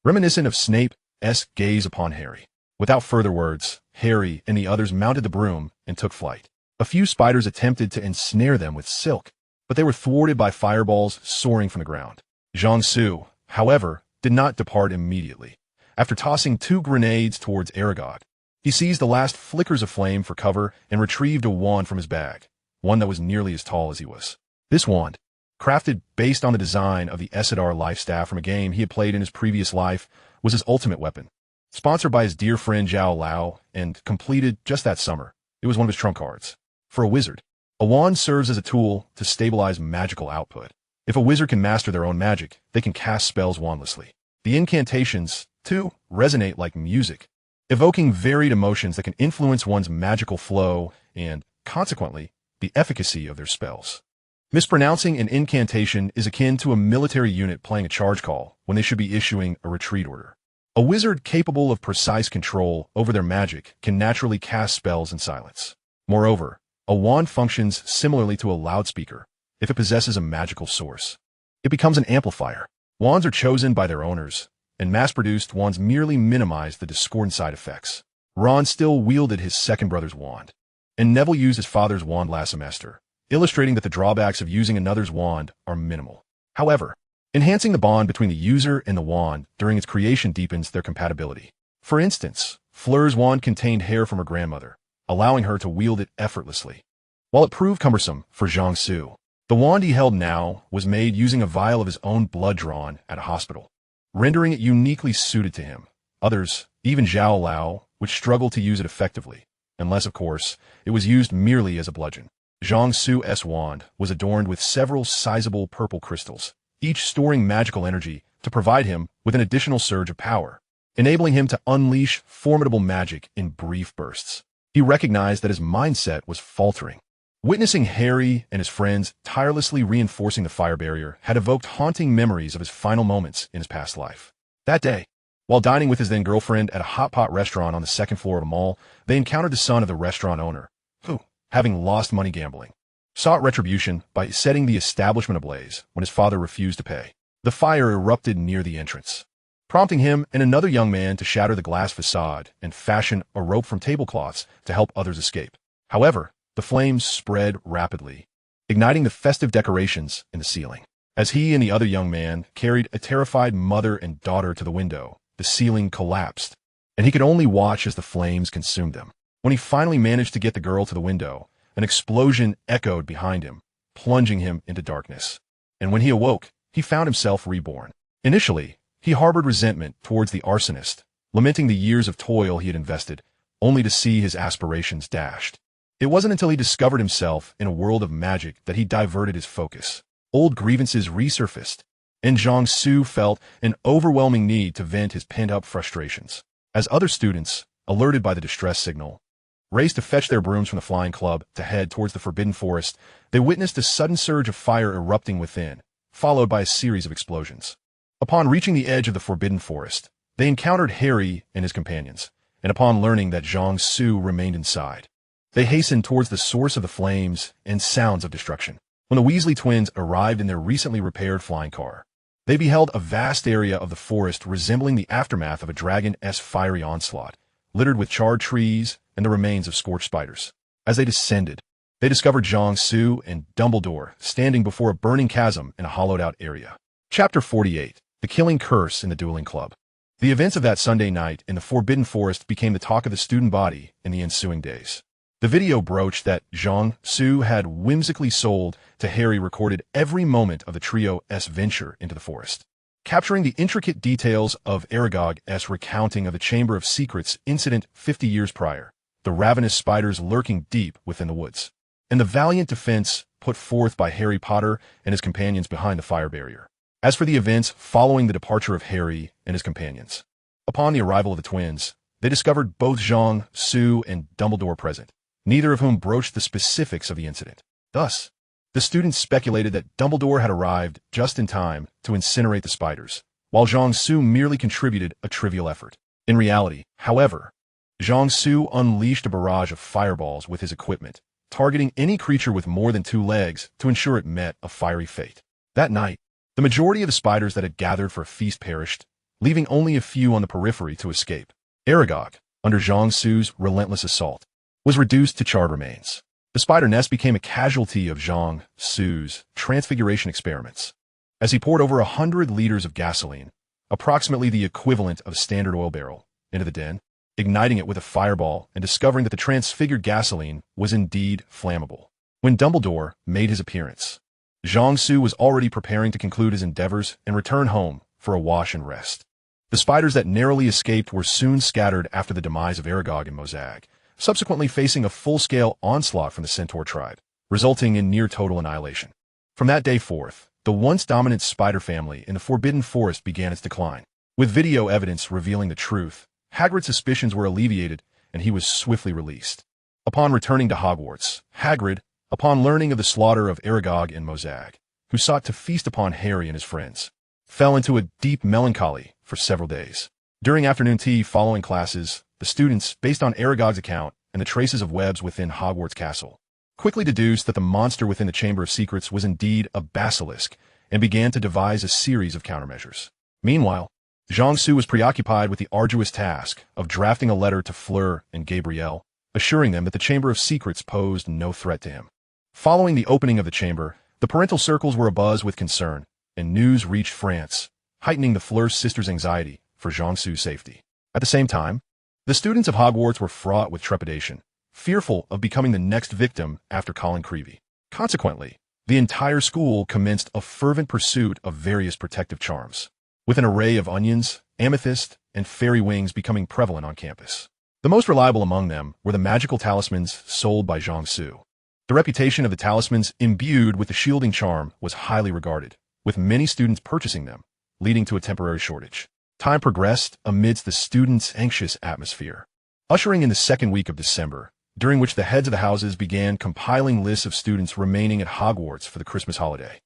reminiscent of Snape's gaze upon Harry. Without further words, Harry and the others mounted the broom and took flight. A few spiders attempted to ensnare them with silk, but they were thwarted by fireballs soaring from the ground. Zhang Su, however, did not depart immediately. After tossing 2 grenades towards Aragog, he seized the last flickers of flame for cover and retrieved a wand from his bag, one that was nearly as tall as he was. This wand, crafted based on the design of the Essadar life staff from a game he had played in his previous life, was his ultimate weapon. Sponsored by his dear friend Zhao Lao and completed just that summer, it was one of his trump cards. For a wizard, a wand serves as a tool to stabilize magical output. If a wizard can master their own magic, they can cast spells wandlessly. The incantations, too, resonate like music, evoking varied emotions that can influence one's magical flow and, consequently, the efficacy of their spells. Mispronouncing an incantation is akin to a military unit playing a charge call when they should be issuing a retreat order. A wizard capable of precise control over their magic can naturally cast spells in silence. Moreover, a wand functions similarly to a loudspeaker if it possesses a magical source. It becomes an amplifier. Wands are chosen by their owners, and mass-produced wands merely minimize the discordant side effects. Ron still wielded his second brother's wand, and Neville used his father's wand last semester, illustrating that the drawbacks of using another's wand are minimal. However, enhancing the bond between the user and the wand during its creation deepens their compatibility. For instance, Fleur's wand contained hair from her grandmother, allowing her to wield it effortlessly. While it proved cumbersome for Zhang Su, the wand he held now was made using a vial of his own blood drawn at a hospital, rendering it uniquely suited to him. Others, even Zhao Lao, would struggle to use it effectively, unless, of course, it was used merely as a bludgeon. Zhang Su's wand was adorned with several sizable purple crystals, each storing magical energy to provide him with an additional surge of power, enabling him to unleash formidable magic in brief bursts. He recognized that his mindset was faltering. Witnessing Harry and his friends tirelessly reinforcing the fire barrier had evoked haunting memories of his final moments in his past life. That day, while dining with his then-girlfriend at a hot pot restaurant on the 2nd floor of a mall, they encountered the son of the restaurant owner, who, having lost money gambling, sought retribution by setting the establishment ablaze when his father refused to pay. The fire erupted near the entrance, prompting him and another young man to shatter the glass facade and fashion a rope from tablecloths to help others escape. However, the flames spread rapidly, igniting the festive decorations in the ceiling. As he and the other young man carried a terrified mother and daughter to the window, the ceiling collapsed, and he could only watch as the flames consumed them. When he finally managed to get the girl to the window, an explosion echoed behind him, plunging him into darkness. And when he awoke, he found himself reborn. Initially, he harbored resentment towards the arsonist, lamenting the years of toil he had invested, only to see his aspirations dashed. It wasn't until he discovered himself in a world of magic that he diverted his focus. Old grievances resurfaced, and Zhang Su felt an overwhelming need to vent his pent-up frustrations. As other students, alerted by the distress signal, raced to fetch their brooms from the flying club to head towards the Forbidden Forest, they witnessed a sudden surge of fire erupting within, followed by a series of explosions. Upon reaching the edge of the Forbidden Forest, they encountered Harry and his companions, and upon learning that Jiangsu remained inside, they hastened towards the source of the flames and sounds of destruction. When the Weasley twins arrived in their recently repaired flying car, they beheld a vast area of the forest resembling the aftermath of a dragon-esque fiery onslaught, littered with charred trees and the remains of scorched spiders. As they descended, they discovered Jiangsu and Dumbledore standing before a burning chasm in a hollowed-out area. Chapter 48. The Killing Curse in the Dueling Club. The events of that Sunday night in the Forbidden Forest became the talk of the student body in the ensuing days. The video brooch that Jiangsu had whimsically sold to Harry recorded every moment of the trio's venture into the forest, capturing the intricate details of Aragog's recounting of the Chamber of Secrets incident 50 years prior, the ravenous spiders lurking deep within the woods, and the valiant defense put forth by Harry Potter and his companions behind the fire barrier. As for the events following the departure of Harry and his companions, upon the arrival of the twins, they discovered both Jiangsu and Dumbledore present, neither of whom broached the specifics of the incident. Thus, the students speculated that Dumbledore had arrived just in time to incinerate the spiders, while Jiangsu merely contributed a trivial effort. In reality, however, Jiangsu unleashed a barrage of fireballs with his equipment, targeting any creature with more than 2 legs to ensure it met a fiery fate. That night, the majority of the spiders that had gathered for a feast perished, leaving only a few on the periphery to escape. Aragog, under Jiangsu's relentless assault, was reduced to charred remains. The spider nest became a casualty of Jiangsu's transfiguration experiments, as he poured over 100 liters of gasoline, approximately the equivalent of a standard oil barrel, into the den, igniting it with a fireball and discovering that the transfigured gasoline was indeed flammable. When Dumbledore made his appearance, Jiangsu was already preparing to conclude his endeavors and return home for a wash and rest. The spiders that narrowly escaped were soon scattered after the demise of Aragog and Mozag, subsequently facing a full-scale onslaught from the Centaur tribe, resulting in near-total annihilation. From that day forth, the once dominant spider family in the Forbidden Forest began its decline. With video evidence revealing the truth, Hagrid's suspicions were alleviated and he was swiftly released. Upon returning to Hogwarts, Hagrid, upon learning of the slaughter of Aragog and Mozag, who sought to feast upon Harry and his friends, fell into a deep melancholy for several days. During afternoon tea following classes, the students, based on Aragog's account and the traces of webs within Hogwarts Castle, quickly deduced that the monster within the Chamber of Secrets was indeed a basilisk and began to devise a series of countermeasures. Meanwhile, Jiangsu was preoccupied with the arduous task of drafting a letter to Fleur and Gabrielle, assuring them that the Chamber of Secrets posed no threat to him. Following the opening of the chamber, the parental circles were abuzz with concern, and news reached France, heightening the Fleur sisters' anxiety for Jiangsu's safety. At the same time, the students of Hogwarts were fraught with trepidation, fearful of becoming the next victim after Colin Creevey. Consequently, the entire school commenced a fervent pursuit of various protective charms, with an array of onions, amethyst, and fairy wings becoming prevalent on campus. The most reliable among them were the magical talismans sold by Jiangsu. The reputation of the talismans imbued with the shielding charm was highly regarded, with many students purchasing them, leading to a temporary shortage. Time progressed amidst the students' anxious atmosphere, ushering in the second week of December, during which the heads of the houses began compiling lists of students remaining at Hogwarts for the Christmas holiday.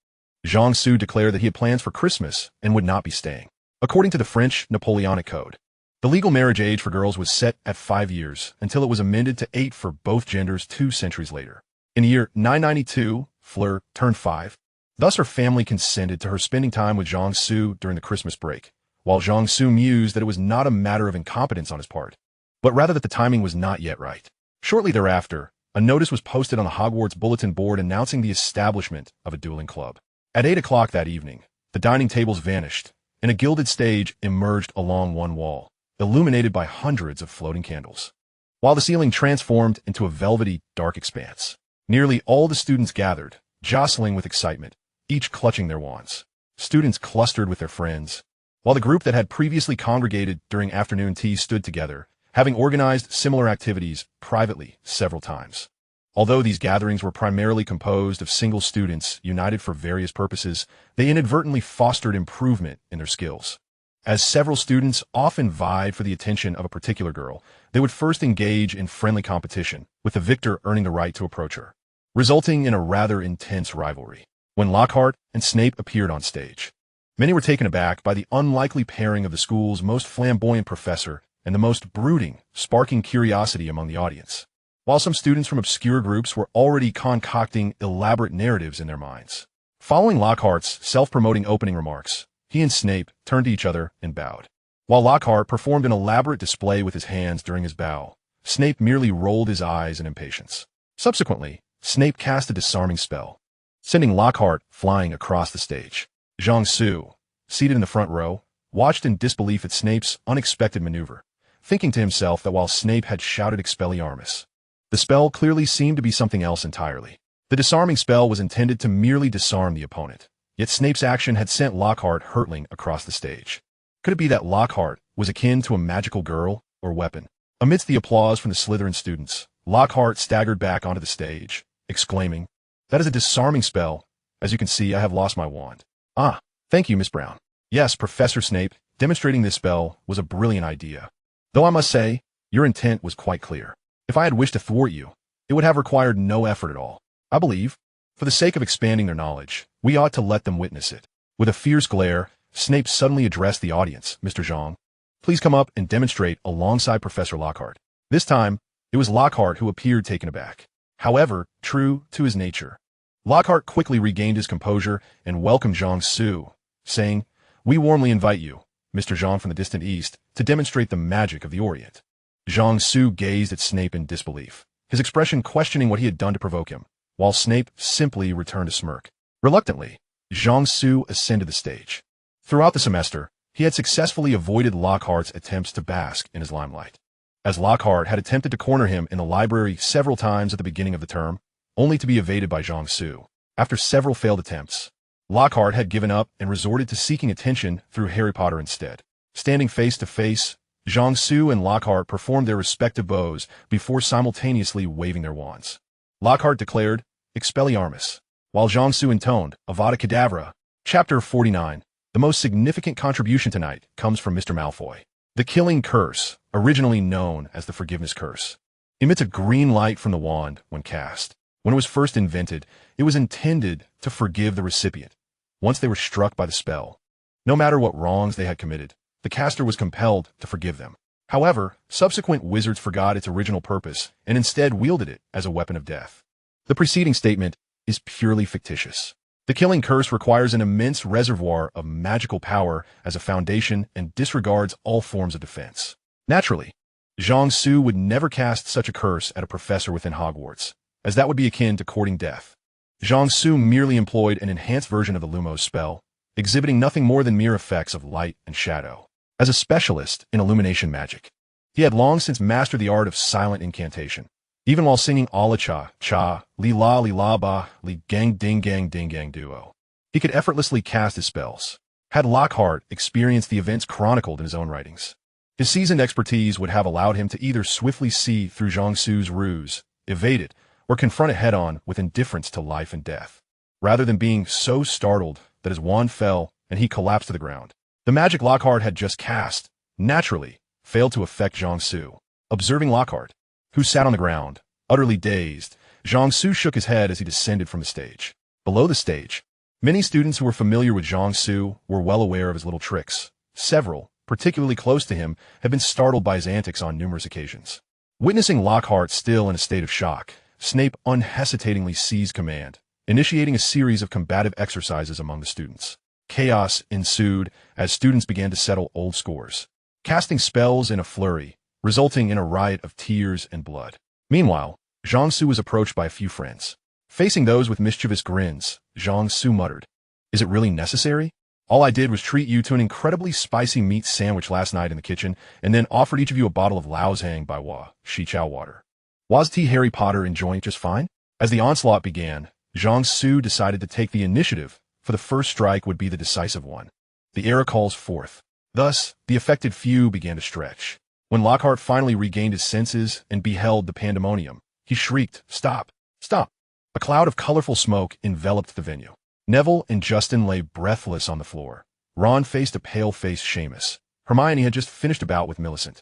Jiangsu declared that he had plans for Christmas and would not be staying. According to the French Napoleonic Code, the legal marriage age for girls was set at 5 years until it was amended to 8 for both genders 2 centuries later. In the year 992, Fleur turned 5. Thus her family consented to her spending time with Jiangsu during the Christmas break, while Jiangsu mused that it was not a matter of incompetence on his part, but rather that the timing was not yet right. Shortly thereafter, a notice was posted on the Hogwarts bulletin board announcing the establishment of a dueling club. At 8 o'clock that evening, the dining tables vanished, and a gilded stage emerged along one wall, illuminated by hundreds of floating candles, while the ceiling transformed into a velvety, dark expanse. Nearly all the students gathered, jostling with excitement, each clutching their wands. Students clustered with their friends, while the group that had previously congregated during afternoon tea stood together, having organized similar activities privately several times. Although these gatherings were primarily composed of single students united for various purposes, they inadvertently fostered improvement in their skills. As several students often vied for the attention of a particular girl, They would first engage in friendly competition, with the victor earning the right to approach her, resulting in a rather intense rivalry. When Lockhart and Snape appeared on stage, many were taken aback by the unlikely pairing of the school's most flamboyant professor and the most brooding, sparking curiosity among the audience, while some students from obscure groups were already concocting elaborate narratives in their minds. Following Lockhart's self-promoting opening remarks, he and Snape turned to each other and bowed. While Lockhart performed an elaborate display with his hands during his bow, Snape merely rolled his eyes in impatience. Subsequently, Snape cast a disarming spell, sending Lockhart flying across the stage. Jiangsu, seated in the front row, watched in disbelief at Snape's unexpected maneuver, thinking to himself that while Snape had shouted Expelliarmus, the spell clearly seemed to be something else entirely. The disarming spell was intended to merely disarm the opponent, yet Snape's action had sent Lockhart hurtling across the stage. Could it be that Lockhart was akin to a magical girl or weapon? Amidst the applause from the Slytherin students, Lockhart staggered back onto the stage, exclaiming, "That is a disarming spell. As you can see, I have lost my wand." "Ah, thank you, Miss Brown." "Yes, Professor Snape, demonstrating this spell was a brilliant idea. Though I must say, your intent was quite clear. If I had wished to thwart you, it would have required no effort at all. I believe, for the sake of expanding their knowledge, we ought to let them witness it." With a fierce glare, Snape suddenly addressed the audience. "Mr. Zhang, please come up and demonstrate alongside Professor Lockhart." This time, it was Lockhart who appeared taken aback. However, true to his nature, Lockhart quickly regained his composure and welcomed Jiangsu, saying, "We warmly invite you, Mr. Zhang from the distant east, to demonstrate the magic of the Orient." Jiangsu gazed at Snape in disbelief, his expression questioning what he had done to provoke him, while Snape simply returned a smirk. Reluctantly, Jiangsu ascended the stage. Throughout the semester, he had successfully avoided Lockhart's attempts to bask in his limelight, as Lockhart had attempted to corner him in the library several times at the beginning of the term, only to be evaded by Jiangsu. After several failed attempts, Lockhart had given up and resorted to seeking attention through Harry Potter instead. Standing face to face, Jiangsu and Lockhart performed their respective bows before simultaneously waving their wands. Lockhart declared, "Expelliarmus," while Jiangsu intoned, "Avada Kedavra." Chapter 49. The most significant contribution tonight comes from Mr. Malfoy. The Killing Curse, originally known as the Forgiveness Curse, emits a green light from the wand when cast. When it was first invented, it was intended to forgive the recipient once they were struck by the spell. No matter what wrongs they had committed, the caster was compelled to forgive them. However, subsequent wizards forgot its original purpose and instead wielded it as a weapon of death. The preceding statement is purely fictitious. The Killing Curse requires an immense reservoir of magical power as a foundation and disregards all forms of defense. Naturally, Jiangsu would never cast such a curse at a professor within Hogwarts, as that would be akin to courting death. Jiangsu merely employed an enhanced version of the Lumos spell, exhibiting nothing more than mere effects of light and shadow. As a specialist in illumination magic, he had long since mastered the art of silent incantation. Even while singing Ala Cha, Cha, Li La Li La Ba, Li Gang Ding Gang duo, he could effortlessly cast his spells. Had Lockhart experienced the events chronicled in his own writings, his seasoned expertise would have allowed him to either swiftly see through Jiangsu's ruse, evade it, or confront it head-on with indifference to life and death, rather than being so startled that his wand fell and he collapsed to the ground. The magic Lockhart had just cast, naturally, failed to affect Jiangsu. Observing Lockhart, who sat on the ground, utterly dazed, Jiangsu shook his head as he descended from the stage. Below the stage, many students who were familiar with Jiangsu were well aware of his little tricks. Several, particularly close to him, had been startled by his antics on numerous occasions. Witnessing Lockhart still in a state of shock, Snape unhesitatingly seized command, initiating a series of combative exercises among the students. Chaos ensued as students began to settle old scores, casting spells in a flurry, resulting in a riot of tears and blood. Meanwhile, Jiangsu was approached by a few friends. Facing those with mischievous grins, Jiangsu muttered, "Is it really necessary? All I did was treat you to an incredibly spicy meat sandwich last night in the kitchen, and then offered each of you a bottle of Laozhang by Xichao water. Was Harry Potter enjoying it just fine?" As the onslaught began, Jiangsu decided to take the initiative, for the first strike would be the decisive one. The era calls forth. Thus, the affected few began to stretch. When Lockhart finally regained his senses and beheld the pandemonium, he shrieked, "Stop! Stop!" A cloud of colorful smoke enveloped the venue. Neville and Justin lay breathless on the floor. Ron faced a pale-faced Seamus. Hermione had just finished a bout with Millicent,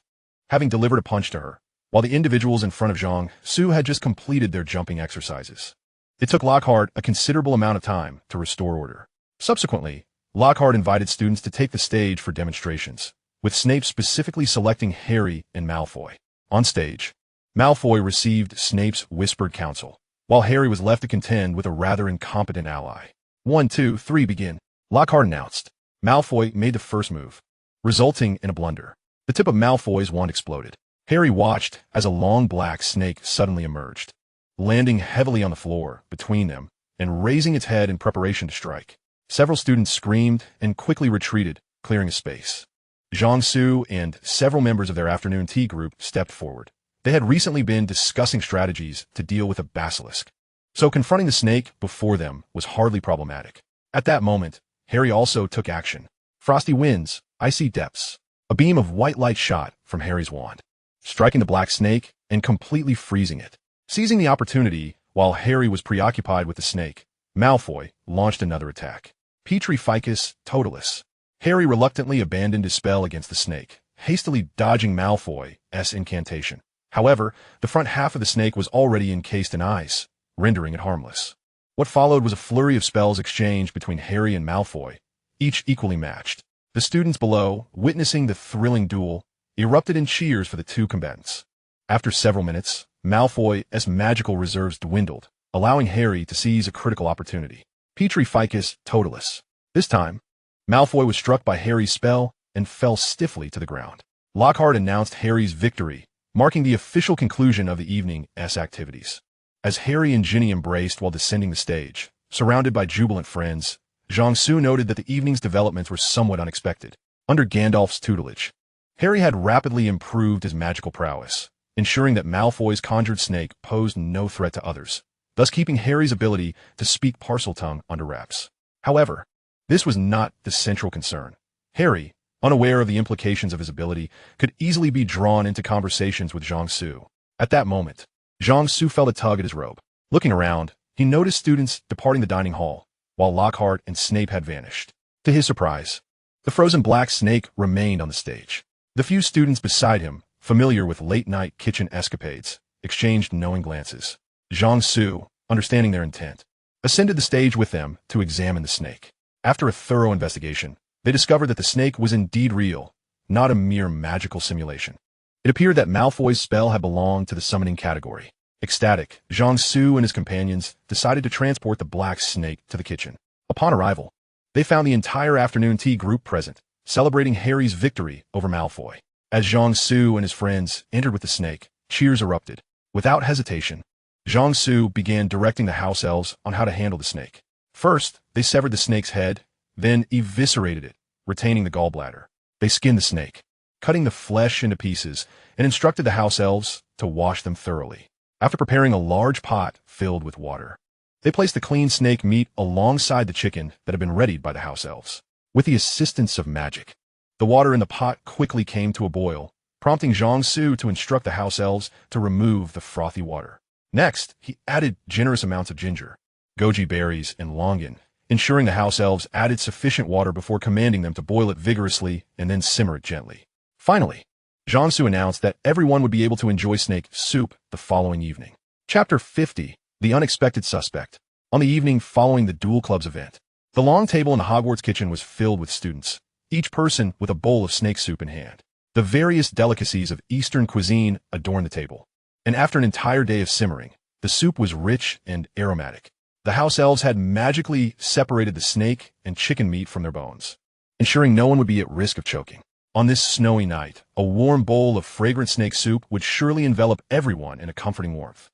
having delivered a punch to her, while the individuals in front of Zhang Su had just completed their jumping exercises. It took Lockhart a considerable amount of time to restore order. Subsequently, Lockhart invited students to take the stage for demonstrations, with Snape specifically selecting Harry and Malfoy. On stage, Malfoy received Snape's whispered counsel, while Harry was left to contend with a rather incompetent ally. 1, 2, 3, begin, Lockhart announced. Malfoy made the first move, resulting in a blunder. The tip of Malfoy's wand exploded. Harry watched as a long black snake suddenly emerged, landing heavily on the floor between them and raising its head in preparation to strike. Several students screamed and quickly retreated, clearing a space. Zhang Su and several members of their afternoon tea group stepped forward. They had recently been discussing strategies to deal with a basilisk, so confronting the snake before them was hardly problematic. At that moment, Harry also took action. Frosty winds, icy depths. A beam of white light shot from Harry's wand, striking the black snake and completely freezing it. Seizing the opportunity, while Harry was preoccupied with the snake, Malfoy launched another attack. Petrificus Totalis. Harry reluctantly abandoned his spell against the snake, hastily dodging Malfoy's incantation. However, the front half of the snake was already encased in ice, rendering it harmless. What followed was a flurry of spells exchanged between Harry and Malfoy, each equally matched. The students below, witnessing the thrilling duel, erupted in cheers for the two combatants. After several minutes, Malfoy's magical reserves dwindled, allowing Harry to seize a critical opportunity. Petrificus Totalis. This time, Malfoy was struck by Harry's spell and fell stiffly to the ground. Lockhart announced Harry's victory, marking the official conclusion of the evening's activities. As Harry and Ginny embraced while descending the stage, surrounded by jubilant friends, Zhang Su noted that the evening's developments were somewhat unexpected. Under Gandalf's tutelage, Harry had rapidly improved his magical prowess, ensuring that Malfoy's conjured snake posed no threat to others, thus keeping Harry's ability to speak Parseltongue under wraps. However, this was not the central concern. Harry, unaware of the implications of his ability, could easily be drawn into conversations with Zhang Su. At that moment, Zhang Su felt a tug at his robe. Looking around, he noticed students departing the dining hall, while Lockhart and Snape had vanished. To his surprise, the frozen black snake remained on the stage. The few students beside him, familiar with late-night kitchen escapades, exchanged knowing glances. Zhang Su, understanding their intent, ascended the stage with them to examine the snake. After a thorough investigation, they discovered that the snake was indeed real, not a mere magical simulation. It appeared that Malfoy's spell had belonged to the summoning category. Ecstatic, Zhang Su and his companions decided to transport the black snake to the kitchen. Upon arrival, they found the entire afternoon tea group present, celebrating Harry's victory over Malfoy. As Zhang Su and his friends entered with the snake, cheers erupted. Without hesitation, Zhang Su began directing the house elves on how to handle the snake. First, they severed the snake's head, then eviscerated it, retaining the gallbladder. They skinned the snake, cutting the flesh into pieces, and instructed the house elves to wash them thoroughly. After preparing a large pot filled with water, they placed the clean snake meat alongside the chicken that had been readied by the house elves. With the assistance of magic, the water in the pot quickly came to a boil, prompting Zhang Su to instruct the house elves to remove the frothy water. Next, he added generous amounts of ginger, goji berries, and longan, ensuring the house elves added sufficient water before commanding them to boil it vigorously and then simmer it gently. Finally, Zhang Su announced that everyone would be able to enjoy snake soup the following evening. Chapter 50, The Unexpected Suspect. On the evening following the Duel Club's event, the long table in the Hogwarts kitchen was filled with students, each person with a bowl of snake soup in hand. The various delicacies of Eastern cuisine adorned the table, and after an entire day of simmering, the soup was rich and aromatic. The house elves had magically separated the snake and chicken meat from their bones, ensuring no one would be at risk of choking. On this snowy night, a warm bowl of fragrant snake soup would surely envelop everyone in a comforting warmth.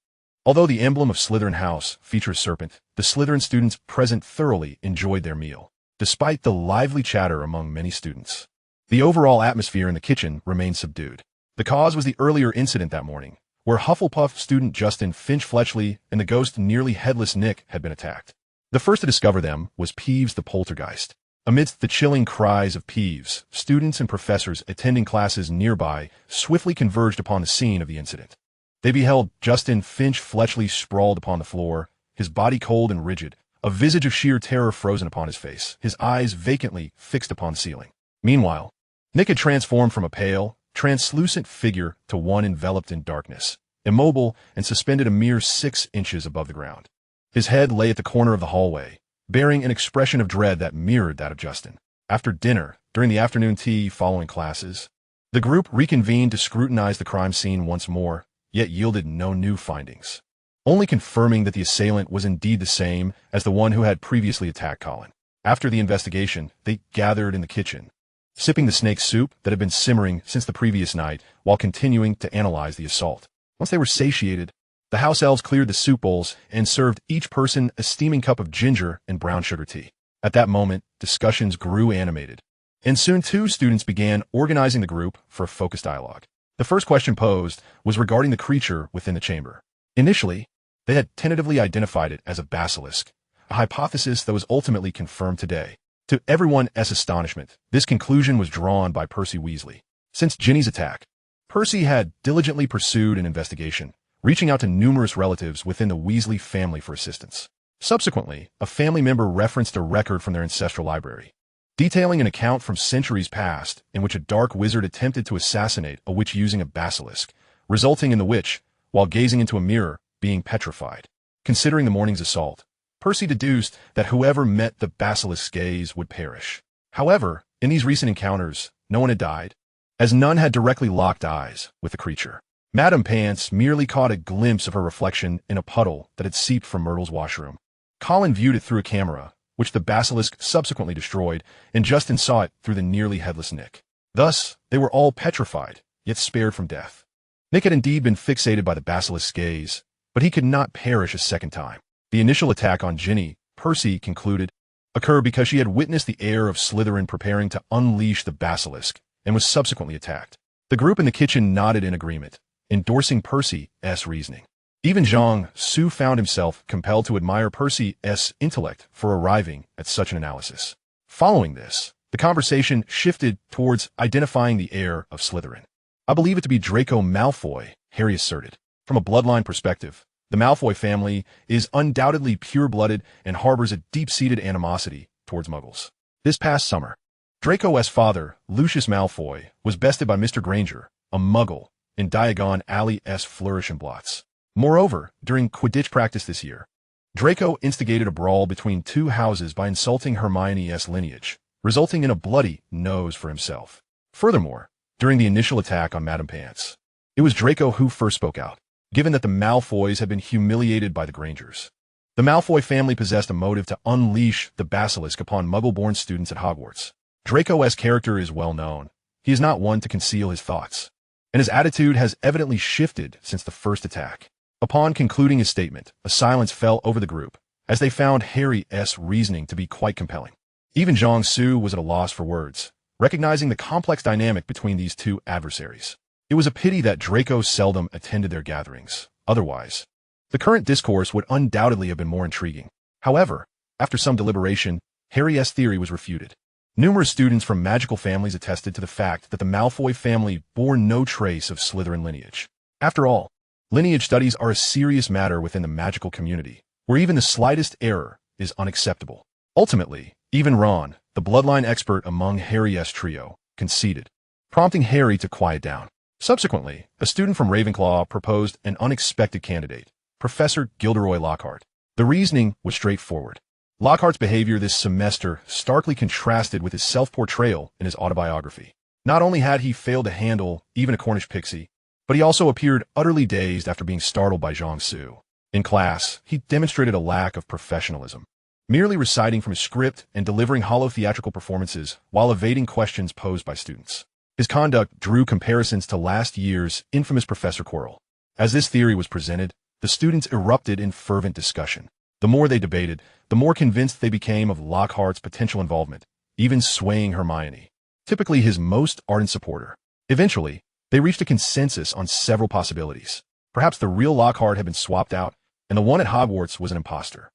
Although the emblem of Slytherin House features a serpent, the Slytherin students present thoroughly enjoyed their meal, despite the lively chatter among many students. The overall atmosphere in the kitchen remained subdued. The cause was the earlier incident that morning, where Hufflepuff student Justin Finch-Fletchley and the ghost nearly headless Nick had been attacked. The first to discover them was Peeves the Poltergeist. Amidst the chilling cries of Peeves, students and professors attending classes nearby swiftly converged upon the scene of the incident. They beheld Justin Finch-Fletchley sprawled upon the floor, his body cold and rigid, a visage of sheer terror frozen upon his face, his eyes vacantly fixed upon the ceiling. Meanwhile, Nick had transformed from a pale, translucent figure to one enveloped in darkness, immobile and suspended a mere 6 inches above the ground. His head lay at the corner of the hallway, bearing an expression of dread that mirrored that of Justin. After dinner, during the afternoon tea following classes, the group reconvened to scrutinize the crime scene once more, yet yielded no new findings, only confirming that the assailant was indeed the same as the one who had previously attacked Colin. After the investigation, they gathered in the kitchen, sipping the snake soup that had been simmering since the previous night while continuing to analyze the assault. Once they were satiated, the house elves cleared the soup bowls and served each person a steaming cup of ginger and brown sugar tea. At that moment, discussions grew animated, and soon 2 students began organizing the group for a focused dialogue. The first question posed was regarding the creature within the chamber. Initially, they had tentatively identified it as a basilisk, a hypothesis that was ultimately confirmed today. To everyone's astonishment, this conclusion was drawn by Percy Weasley. Since Ginny's attack, Percy had diligently pursued an investigation, reaching out to numerous relatives within the Weasley family for assistance. Subsequently, a family member referenced a record from their ancestral library, detailing an account from centuries past in which a dark wizard attempted to assassinate a witch using a basilisk, resulting in the witch, while gazing into a mirror, being petrified. Considering the morning's assault, Percy deduced that whoever met the basilisk's gaze would perish. However, in these recent encounters, no one had died, as none had directly locked eyes with the creature. Madame Pants merely caught a glimpse of her reflection in a puddle that had seeped from Myrtle's washroom. Colin viewed it through a camera, which the basilisk subsequently destroyed, and Justin saw it through the nearly headless Nick. Thus, they were all petrified, yet spared from death. Nick had indeed been fixated by the basilisk's gaze, but he could not perish a second time. The initial attack on Ginny, Percy concluded, occurred because she had witnessed the heir of Slytherin preparing to unleash the basilisk, and was subsequently attacked. The group in the kitchen nodded in agreement, endorsing Percy's reasoning. Even Zhang Su found himself compelled to admire Percy's intellect for arriving at such an analysis. Following this, the conversation shifted towards identifying the heir of Slytherin. "I believe it to be Draco Malfoy," Harry asserted. From a bloodline perspective, the Malfoy family is undoubtedly pure-blooded and harbors a deep-seated animosity towards Muggles. This past summer, Draco's father, Lucius Malfoy, was bested by Mr. Granger, a Muggle, in Diagon Alley's Flourish and Blots. Moreover, during Quidditch practice this year, Draco instigated a brawl between 2 houses by insulting Hermione's lineage, resulting in a bloody nose for himself. Furthermore, during the initial attack on Madame Pants, it was Draco who first spoke out, given that the Malfoys had been humiliated by the Grangers. The Malfoy family possessed a motive to unleash the basilisk upon Muggle-born students at Hogwarts. Draco's character is well known. He is not one to conceal his thoughts, and his attitude has evidently shifted since the first attack. Upon concluding his statement, a silence fell over the group, as they found Harry's reasoning to be quite compelling. Even Zhang Su was at a loss for words, recognizing the complex dynamic between these 2 adversaries. It was a pity that Draco seldom attended their gatherings. Otherwise, the current discourse would undoubtedly have been more intriguing. However, after some deliberation, Harry's theory was refuted. Numerous students from magical families attested to the fact that the Malfoy family bore no trace of Slytherin lineage. After all, lineage studies are a serious matter within the magical community, where even the slightest error is unacceptable. Ultimately, even Ron, the bloodline expert among Harry's trio, conceded, prompting Harry to quiet down. Subsequently, a student from Ravenclaw proposed an unexpected candidate, Professor Gilderoy Lockhart. The reasoning was straightforward. Lockhart's behavior this semester starkly contrasted with his self-portrayal in his autobiography. Not only had he failed to handle even a Cornish pixie, but he also appeared utterly dazed after being startled by Zhang Su. In class, he demonstrated a lack of professionalism, merely reciting from his script and delivering hollow theatrical performances while evading questions posed by students. His conduct drew comparisons to last year's infamous Professor Quirrell. As this theory was presented, the students erupted in fervent discussion. The more they debated, the more convinced they became of Lockhart's potential involvement, even swaying Hermione, typically his most ardent supporter. Eventually, they reached a consensus on several possibilities. Perhaps the real Lockhart had been swapped out, and the one at Hogwarts was an imposter.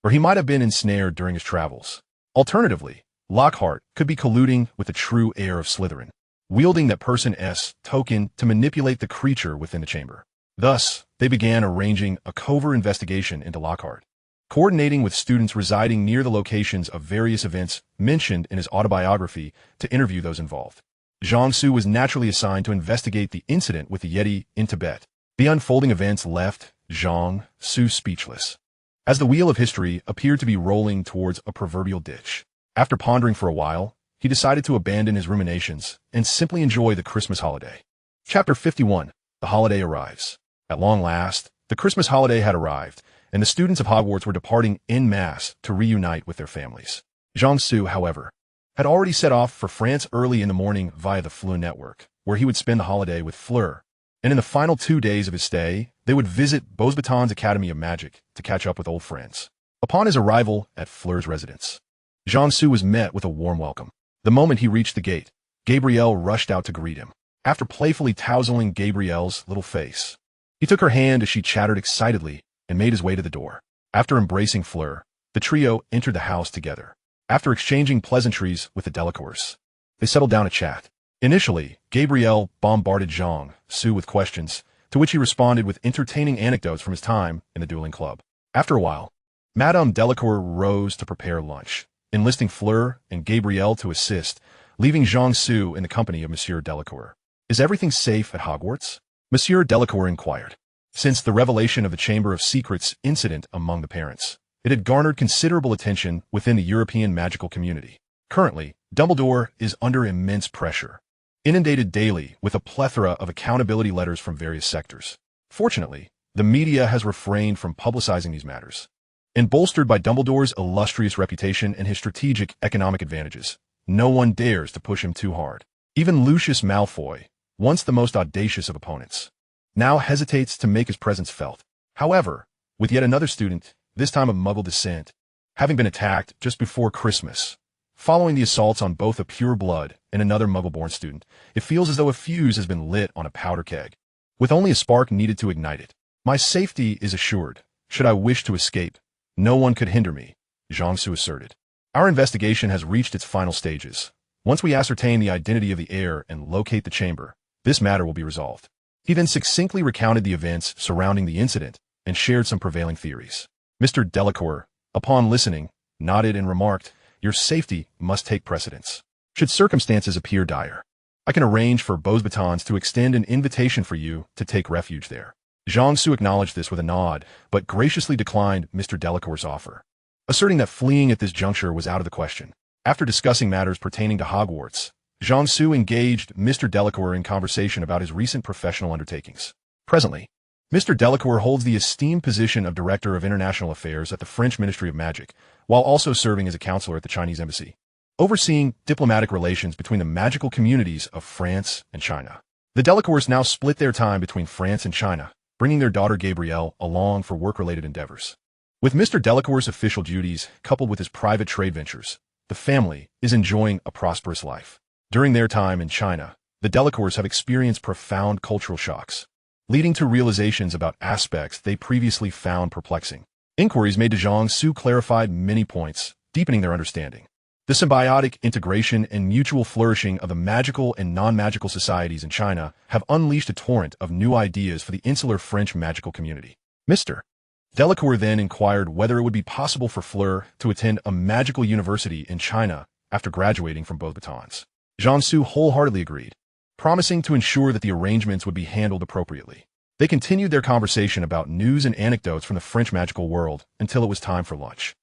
Or he might have been ensnared during his travels. Alternatively, Lockhart could be colluding with the true heir of Slytherin, wielding that person's token to manipulate the creature within the chamber. Thus, they began arranging a covert investigation into Lockhart, coordinating with students residing near the locations of various events mentioned in his autobiography to interview those involved. Jiangsu was naturally assigned to investigate the incident with the Yeti in Tibet. The unfolding events left Jiangsu speechless, as the wheel of history appeared to be rolling towards a proverbial ditch. After pondering for a while, he decided to abandon his ruminations and simply enjoy the Christmas holiday. Chapter 51. The holiday arrives. At long last, the Christmas holiday had arrived, and the students of Hogwarts were departing en masse to reunite with their families. Jiangsu, however, had already set off for France early in the morning via the Fleur network, where he would spend the holiday with Fleur, and in the final 2 days of his stay, they would visit Beauxbatons Academy of Magic to catch up with old friends. Upon his arrival at Fleur's residence, Jiangsu was met with a warm welcome. The moment he reached the gate, Gabrielle rushed out to greet him. After playfully tousling Gabrielle's little face, he took her hand as she chattered excitedly and made his way to the door. After embracing Fleur, the trio entered the house together. After exchanging pleasantries with the Delacours, they settled down to chat. Initially, Gabrielle bombarded Jiangsu with questions, to which he responded with entertaining anecdotes from his time in the dueling club. After a while, Madame Delacour rose to prepare lunch, enlisting Fleur and Gabrielle to assist, leaving Jiangsu in the company of Monsieur Delacour. "Is everything safe at Hogwarts?" Monsieur Delacour inquired. Since the revelation of the Chamber of Secrets incident among the parents, it had garnered considerable attention within the European magical community. Currently, Dumbledore is under immense pressure, inundated daily with a plethora of accountability letters from various sectors. Fortunately, the media has refrained from publicizing these matters. And bolstered by Dumbledore's illustrious reputation and his strategic economic advantages, no one dares to push him too hard. Even Lucius Malfoy, once the most audacious of opponents, now hesitates to make his presence felt. However, with yet another student, this time of Muggle descent, having been attacked just before Christmas, following the assaults on both a pure-blood and another Muggle-born student, it feels as though a fuse has been lit on a powder keg, with only a spark needed to ignite it. "My safety is assured. Should I wish to escape, no one could hinder me," Jiangsu asserted. "Our investigation has reached its final stages. Once we ascertain the identity of the heir and locate the chamber, this matter will be resolved." He then succinctly recounted the events surrounding the incident and shared some prevailing theories. Mr. Delacour, upon listening, nodded and remarked, "Your safety must take precedence. Should circumstances appear dire, I can arrange for Beauxbatons to extend an invitation for you to take refuge there." Jiangsu acknowledged this with a nod, but graciously declined Mr. Delacour's offer, asserting that fleeing at this juncture was out of the question. After discussing matters pertaining to Hogwarts, Jiangsu engaged Mr. Delacour in conversation about his recent professional undertakings. Presently, Mr. Delacour holds the esteemed position of Director of International Affairs at the French Ministry of Magic, while also serving as a counselor at the Chinese Embassy, overseeing diplomatic relations between the magical communities of France and China. The Delacours now split their time between France and China, bringing their daughter Gabrielle along for work-related endeavors. With Mr. Delacour's official duties coupled with his private trade ventures, the family is enjoying a prosperous life. During their time in China, the Delacours have experienced profound cultural shocks, leading to realizations about aspects they previously found perplexing. Inquiries made to Jiangsu clarified many points, deepening their understanding. The symbiotic integration and mutual flourishing of the magical and non-magical societies in China have unleashed a torrent of new ideas for the insular French magical community. Mr. Delacour then inquired whether it would be possible for Fleur to attend a magical university in China after graduating from Beauxbatons. Jiangsu wholeheartedly agreed, promising to ensure that the arrangements would be handled appropriately. They continued their conversation about news and anecdotes from the French magical world until it was time for lunch.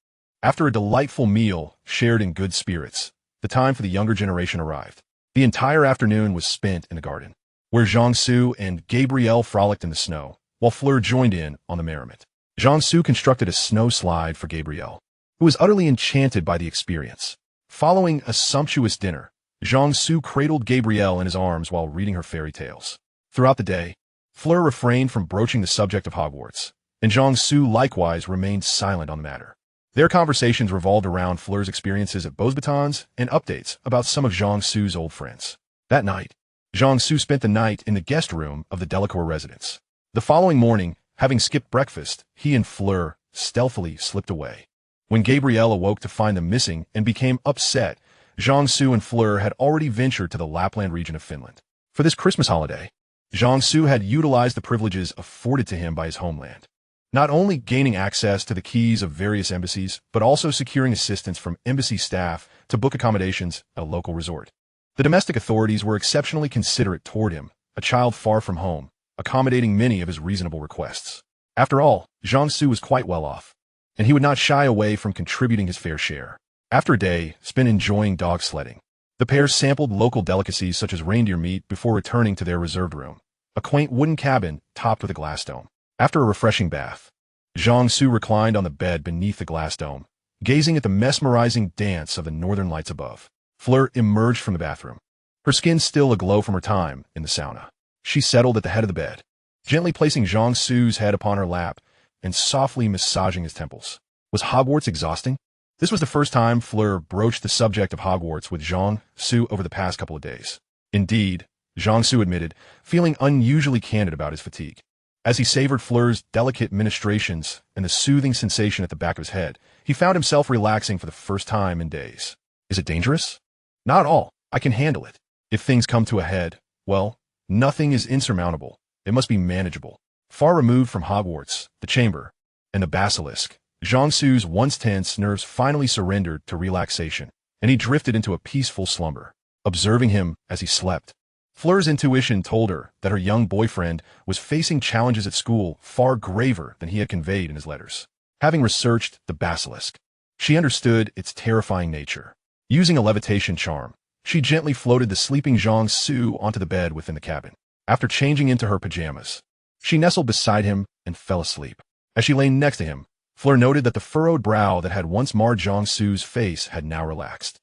After a delightful meal shared in good spirits, the time for the younger generation arrived. The entire afternoon was spent in the garden, where Jiangsu and Gabrielle frolicked in the snow, while Fleur joined in on the merriment. Jiangsu constructed a snow slide for Gabrielle, who was utterly enchanted by the experience. Following a sumptuous dinner, Jiangsu cradled Gabrielle in his arms while reading her fairy tales. Throughout the day, Fleur refrained from broaching the subject of Hogwarts, and Jiangsu likewise remained silent on the matter. Their conversations revolved around Fleur's experiences at Beauxbatons and updates about some of Jiangsu's old friends. That night, Jiangsu spent the night in the guest room of the Delacour residence. The following morning, having skipped breakfast, he and Fleur stealthily slipped away. When Gabrielle awoke to find them missing and became upset, Jiangsu and Fleur had already ventured to the Lapland region of Finland. For this Christmas holiday, Jiangsu had utilized the privileges afforded to him by his homeland, not only gaining access to the keys of various embassies, but also securing assistance from embassy staff to book accommodations at a local resort. The domestic authorities were exceptionally considerate toward him, a child far from home, accommodating many of his reasonable requests. After all, Jiangsu was quite well off, and he would not shy away from contributing his fair share. After a day spent enjoying dog sledding, the pair sampled local delicacies such as reindeer meat before returning to their reserved room, a quaint wooden cabin topped with a glass dome. After a refreshing bath, Jiangsu reclined on the bed beneath the glass dome, gazing at the mesmerizing dance of the northern lights above. Fleur emerged from the bathroom, her skin still aglow from her time in the sauna. She settled at the head of the bed, gently placing Jiangsu's head upon her lap and softly massaging his temples. Was Hogwarts exhausting? This was the first time Fleur broached the subject of Hogwarts with Jiangsu over the past couple of days. Indeed, Jiangsu admitted, feeling unusually candid about his fatigue. As he savored Fleur's delicate ministrations and the soothing sensation at the back of his head, he found himself relaxing for the first time in days. Is it dangerous? Not at all. I can handle it. If things come to a head, well, nothing is insurmountable. It must be manageable. Far removed from Hogwarts, the chamber, and the Basilisk, Jiangsu's once tense nerves finally surrendered to relaxation, and he drifted into a peaceful slumber. Observing him as he slept, Fleur's intuition told her that her young boyfriend was facing challenges at school far graver than he had conveyed in his letters. Having researched the Basilisk, she understood its terrifying nature. Using a levitation charm, she gently floated the sleeping Jiangsu onto the bed within the cabin. After changing into her pajamas, she nestled beside him and fell asleep. As she lay next to him, Fleur noted that the furrowed brow that had once marred Jiangsu's face had now relaxed.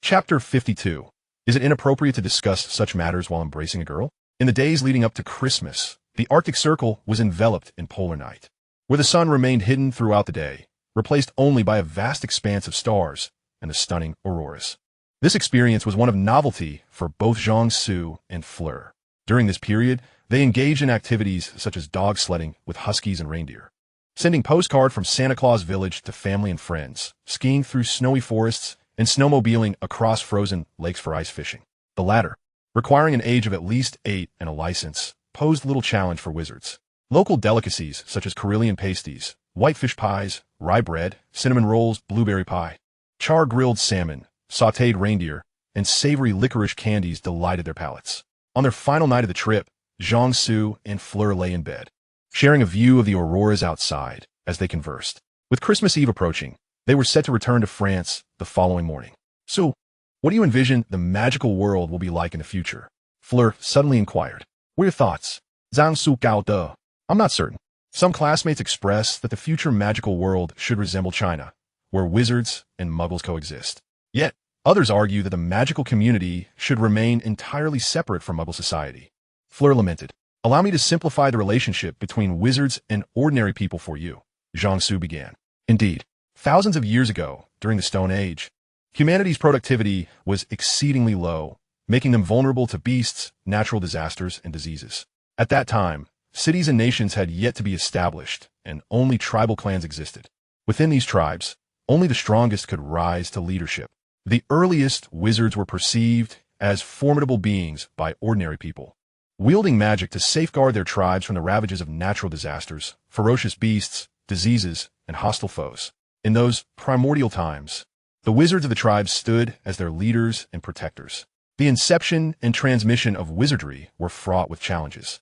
Chapter 52. Is it inappropriate to discuss such matters while embracing a girl? In the days leading up to Christmas, the Arctic Circle was enveloped in polar night, where the sun remained hidden throughout the day, replaced only by a vast expanse of stars and the stunning auroras. This experience was one of novelty for both Jiangsu and Fleur. During this period, they engaged in activities such as dog sledding with huskies and reindeer, sending postcard from Santa Claus Village to family and friends, skiing through snowy forests, and snowmobiling across frozen lakes for ice fishing. The latter, requiring an age of at least 8 and a license, posed little challenge for wizards. Local delicacies such as Quirrell pasties, whitefish pies, rye bread, cinnamon rolls, blueberry pie, char-grilled salmon, sautéed reindeer, and savory licorice candies delighted their palates. On their final night of the trip, Jiangsu and Fleur lay in bed, sharing a view of the auroras outside as they conversed. With Christmas Eve approaching, they were set to return to France the following morning. So, what do you envision the magical world will be like in the future? Fleur suddenly inquired. What are your thoughts? Jiangsu gao de. I'm not certain. Some classmates express that the future magical world should resemble China, where wizards and muggles coexist. Yet, others argue that the magical community should remain entirely separate from muggle society. Fleur lamented. Allow me to simplify the relationship between wizards and ordinary people for you, Jiangsu began. Indeed, thousands of years ago, during the Stone Age, humanity's productivity was exceedingly low, making them vulnerable to beasts, natural disasters, and diseases. At that time, cities and nations had yet to be established, and only tribal clans existed. Within these tribes, only the strongest could rise to leadership. The earliest wizards were perceived as formidable beings by ordinary people, wielding magic to safeguard their tribes from the ravages of natural disasters, ferocious beasts, diseases, and hostile foes. In those primordial times, the wizards of the tribes stood as their leaders and protectors. The inception and transmission of wizardry were fraught with challenges,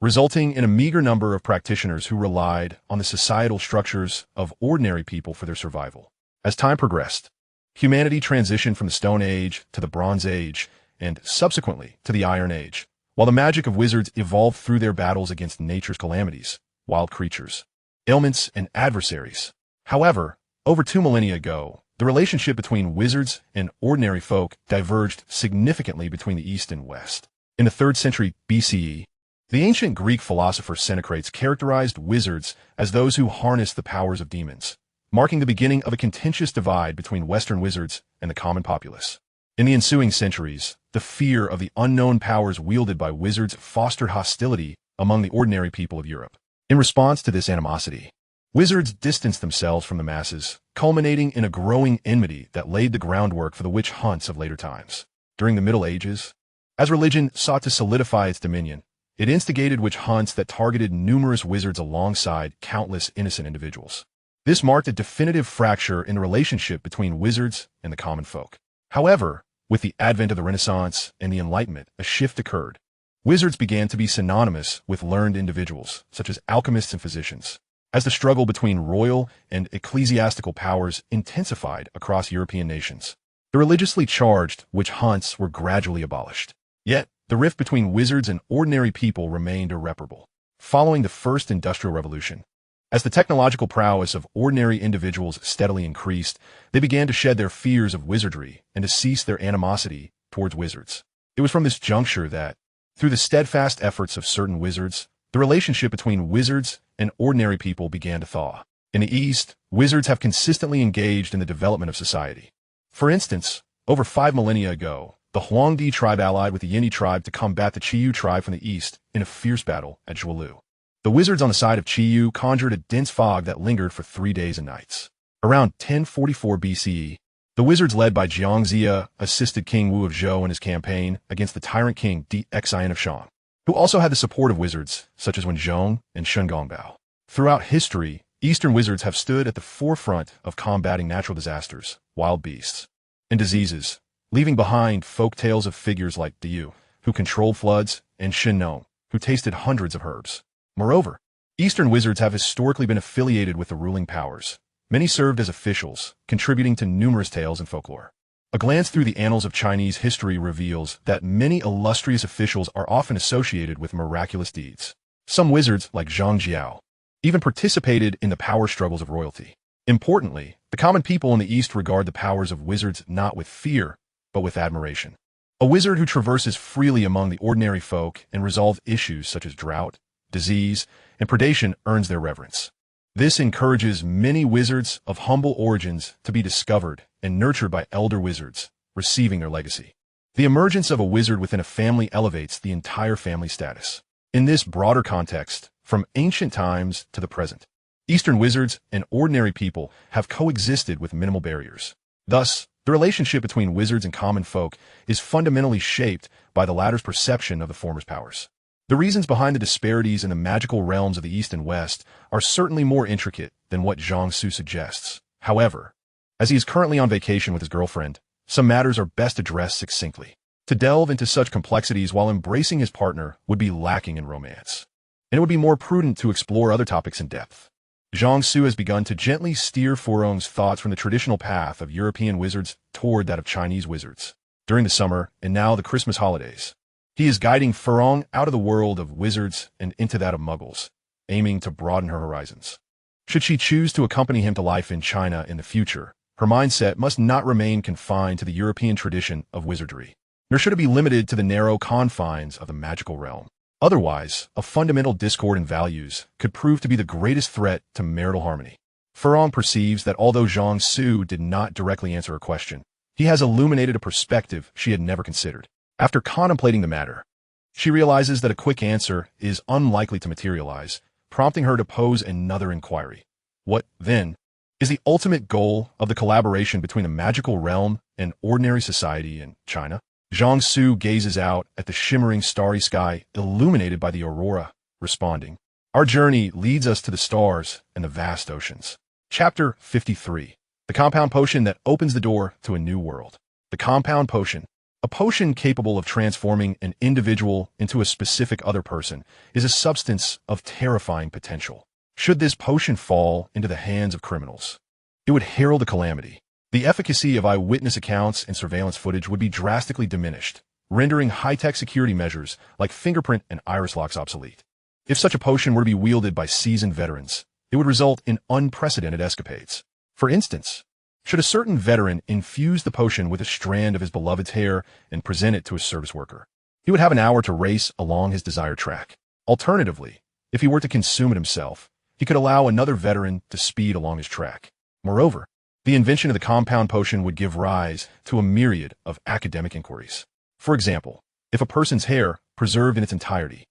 resulting in a meager number of practitioners who relied on the societal structures of ordinary people for their survival. As time progressed, humanity transitioned from the Stone Age to the Bronze Age and subsequently to the Iron Age, while the magic of wizards evolved through their battles against nature's calamities, wild creatures, ailments, and adversaries. However, over 2 millennia ago, the relationship between wizards and ordinary folk diverged significantly between the East and West. In the 3rd century BCE, the ancient Greek philosopher Xenocrates characterized wizards as those who harnessed the powers of demons, marking the beginning of a contentious divide between Western wizards and the common populace. In the ensuing centuries, the fear of the unknown powers wielded by wizards fostered hostility among the ordinary people of Europe. In response to this animosity, wizards distanced themselves from the masses, culminating in a growing enmity that laid the groundwork for the witch hunts of later times. During the Middle Ages, as religion sought to solidify its dominion, it instigated witch hunts that targeted numerous wizards alongside countless innocent individuals. This marked a definitive fracture in the relationship between wizards and the common folk. However, With the advent of the Renaissance and the Enlightenment, a shift occurred. Wizards began to be synonymous with learned individuals, such as alchemists and physicians. As the struggle between royal and ecclesiastical powers intensified across European nations, the religiously charged witch hunts were gradually abolished. Yet, the rift between wizards and ordinary people remained irreparable. Following the First Industrial Revolution, as the technological prowess of ordinary individuals steadily increased, they began to shed their fears of wizardry and to cease their animosity towards wizards. It was from this juncture that, through the steadfast efforts of certain wizards, the relationship between wizards and ordinary people began to thaw. In the East, wizards have consistently engaged in the development of society. For instance, over 5 millennia ago, the Huangdi tribe allied with the Hinny tribe to combat the Qiyu tribe from the east in a fierce battle at Zhuolu. The wizards on the side of Qiyu conjured a dense fog that lingered for 3 days and nights. Around 1044 BCE, the wizards led by Jiangxia assisted King Wu of Zhou in his campaign against the tyrant king Di Xian of Shang, who also had the support of wizards such as Wenzhong and Shengongbao. Throughout history, Eastern wizards have stood at the forefront of combating natural disasters, wild beasts, and diseases, leaving behind folk tales of figures like Diyu, who controlled floods, and Shen Nong, who tasted hundreds of herbs. Moreover, Eastern wizards have historically been affiliated with the ruling powers. Many served as officials, contributing to numerous tales and folklore. A glance through the annals of Chinese history reveals that many illustrious officials are often associated with miraculous deeds. Some wizards, like Zhang Jiao, even participated in the power struggles of royalty. Importantly, the common people in the East regard the powers of wizards not with fear, but with admiration. A wizard who traverses freely among the ordinary folk and resolves issues such as drought, disease, and predation earns their reverence. This encourages many wizards of humble origins to be discovered and nurtured by elder wizards, receiving their legacy. The emergence of a wizard within a family elevates the entire family status. In this broader context, from ancient times to the present, Eastern wizards and ordinary people have coexisted with minimal barriers. Thus, the relationship between wizards and common folk is fundamentally shaped by the latter's perception of the former's powers. The reasons behind the disparities in the magical realms of the East and West are certainly more intricate than what Zhang Su suggests. However, as he is currently on vacation with his girlfriend, some matters are best addressed succinctly. To delve into such complexities while embracing his partner would be lacking in romance, and it would be more prudent to explore other topics in depth. Zhang Su has begun to gently steer Furong's thoughts from the traditional path of European wizards toward that of Chinese wizards. During the summer, and now the Christmas holidays, he is guiding Furong out of the world of wizards and into that of muggles, aiming to broaden her horizons. Should she choose to accompany him to life in China in the future, her mindset must not remain confined to the European tradition of wizardry, nor should it be limited to the narrow confines of the magical realm. Otherwise, a fundamental discord in values could prove to be the greatest threat to marital harmony. Furong perceives that although Zhang Su did not directly answer her question, he has illuminated a perspective she had never considered. After contemplating the matter, she realizes that a quick answer is unlikely to materialize, prompting her to pose another inquiry. What, then, is the ultimate goal of the collaboration between the magical realm and ordinary society in China? Zhang Su gazes out at the shimmering starry sky illuminated by the aurora, responding, "Our journey leads us to the stars and the vast oceans." Chapter 53. The compound potion that opens the door to a new world. The compound potion, a potion capable of transforming an individual into a specific other person, is a substance of terrifying potential. Should this potion fall into the hands of criminals, it would herald a calamity. The efficacy of eyewitness accounts and surveillance footage would be drastically diminished, rendering high-tech security measures like fingerprint and iris locks obsolete. If such a potion were to be wielded by seasoned veterans, it would result in unprecedented escapades. For instance, should a certain veteran infuse the potion with a strand of his beloved's hair and present it to a service worker, he would have an hour to race along his desired track. Alternatively, if he were to consume it himself, he could allow another veteran to speed along his track. Moreover, the invention of the compound potion would give rise to a myriad of academic inquiries. For example, if a person's hair, preserved in its entirety,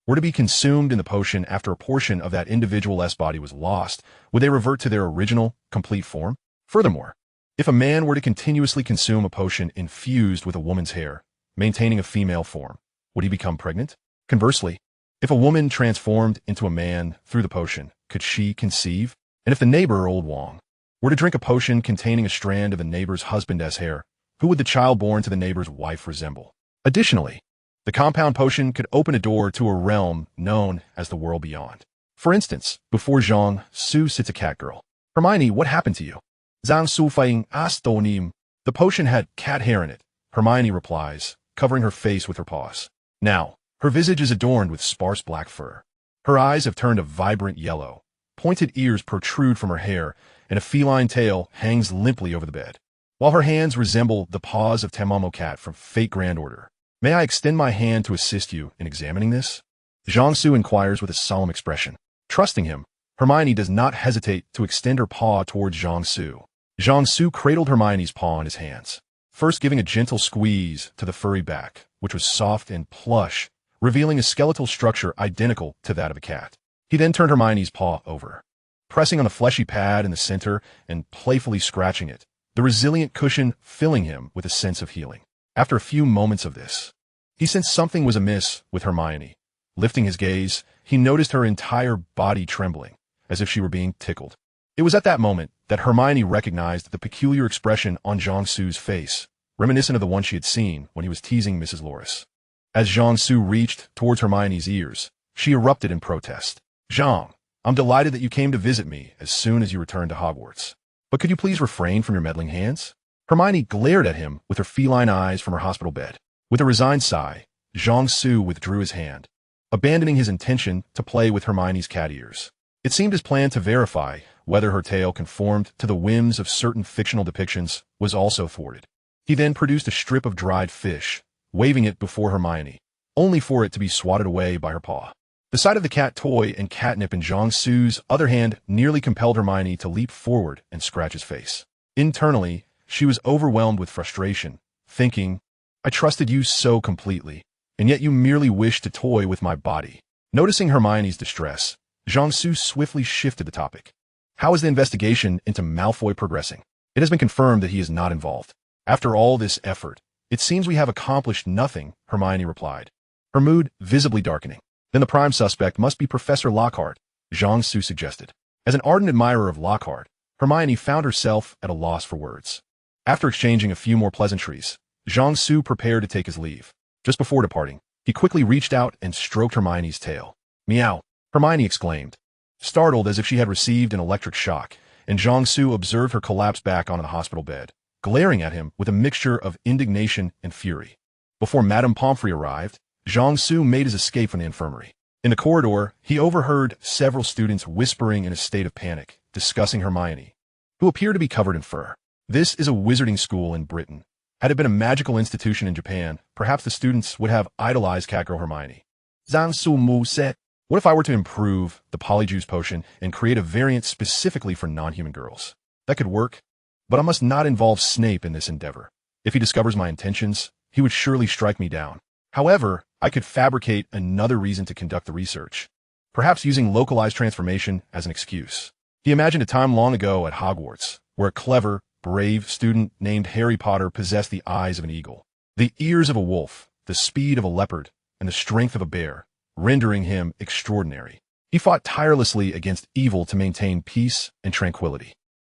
were to be consumed in the potion after a portion of that individual's body was lost, would they revert to their original, complete form? Furthermore, if a man were to continuously consume a potion infused with a woman's hair, maintaining a female form, would he become pregnant? Conversely, if a woman transformed into a man through the potion, could she conceive? And if the neighbor, old Wang, were to drink a potion containing a strand of the neighbor's husband's hair, Who would the child born to the neighbor's wife resemble? Additionally, the compound potion could open a door to a realm known as the world beyond. For instance, before Zhang Su sits a cat girl. Hermione, what happened to you? Zhang Su fighting Astonim. The potion had cat hair in it, Hermione replies, covering her face with her paws. Now, her visage is adorned with sparse black fur. Her eyes have turned a vibrant yellow. Pointed ears protrude from her hair, and a feline tail hangs limply over the bed. While her hands resemble the paws of Tamamo Cat from Fate Grand Order. May I extend my hand to assist you in examining this? Zhang Su inquires with a solemn expression. Trusting him, Hermione does not hesitate to extend her paw towards Zhang Su. Zhang Su cradled Hermione's paw in his hands, first giving a gentle squeeze to the furry back, which was soft and plush, revealing a skeletal structure identical to that of a cat. He then turned Hermione's paw over, pressing on the fleshy pad in the center and playfully scratching it, the resilient cushion filling him with a sense of healing. After a few moments of this, he sensed something was amiss with Hermione. Lifting his gaze, he noticed her entire body trembling, as if she were being tickled. It was at that moment that Hermione recognized the peculiar expression on Zhang Su's face, reminiscent of the one she had seen when he was teasing Mrs. Loris. As Zhang Su reached towards Hermione's ears, she erupted in protest. Zhang, I'm delighted that you came to visit me as soon as you returned to Hogwarts. But could you please refrain from your meddling hands? Hermione glared at him with her feline eyes from her hospital bed. With a resigned sigh, Zhang Su withdrew his hand, abandoning his intention to play with Hermione's cat ears. It seemed his plan to verify whether her tale conformed to the whims of certain fictional depictions was also thwarted. He then produced a strip of dried fish, waving it before Hermione, only for it to be swatted away by her paw. The sight of the cat toy and catnip in Zhang Su's other hand nearly compelled Hermione to leap forward and scratch his face. Internally, she was overwhelmed with frustration, thinking, I trusted you so completely, and yet you merely wished to toy with my body. Noticing Hermione's distress, Zhang Su swiftly shifted the topic. How is the investigation into Malfoy progressing? It has been confirmed that he is not involved. After all this effort, it seems we have accomplished nothing, Hermione replied, her mood visibly darkening. Then the prime suspect must be Professor Lockhart, Zhang Su suggested. As an ardent admirer of Lockhart, Hermione found herself at a loss for words. After exchanging a few more pleasantries, Zhang Su prepared to take his leave. Just before departing, he quickly reached out and stroked Hermione's tail. Meow, Hermione exclaimed, startled as if she had received an electric shock, and Zhang Su observed her collapse back onto the hospital bed, glaring at him with a mixture of indignation and fury. Before Madame Pomfrey arrived, Zhang Su made his escape from the infirmary. In the corridor, he overheard several students whispering in a state of panic, discussing Hermione, who appeared to be covered in fur. This is a wizarding school in Britain. Had it been a magical institution in Japan, perhaps the students would have idolized Catgirl Hermione. Zhang Su Mu said, what if I were to improve the Polyjuice potion and create a variant specifically for non-human girls? That could work, but I must not involve Snape in this endeavor. If he discovers my intentions, he would surely strike me down. However, I could fabricate another reason to conduct the research, perhaps using localized transformation as an excuse. He imagined a time long ago at Hogwarts, where a clever, brave student named Harry Potter possessed the eyes of an eagle, the ears of a wolf, the speed of a leopard, and the strength of a bear, rendering him extraordinary. He fought tirelessly against evil to maintain peace and tranquility.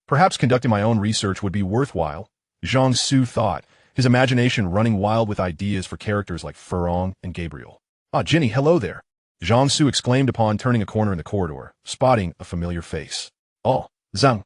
Perhaps conducting my own research would be worthwhile, Zhang Su thought, his imagination running wild with ideas for characters like Furong and Gabriel. Ah, Ginny, hello there, Zhang Su exclaimed upon turning a corner in the corridor, spotting a familiar face. Oh, Zhang,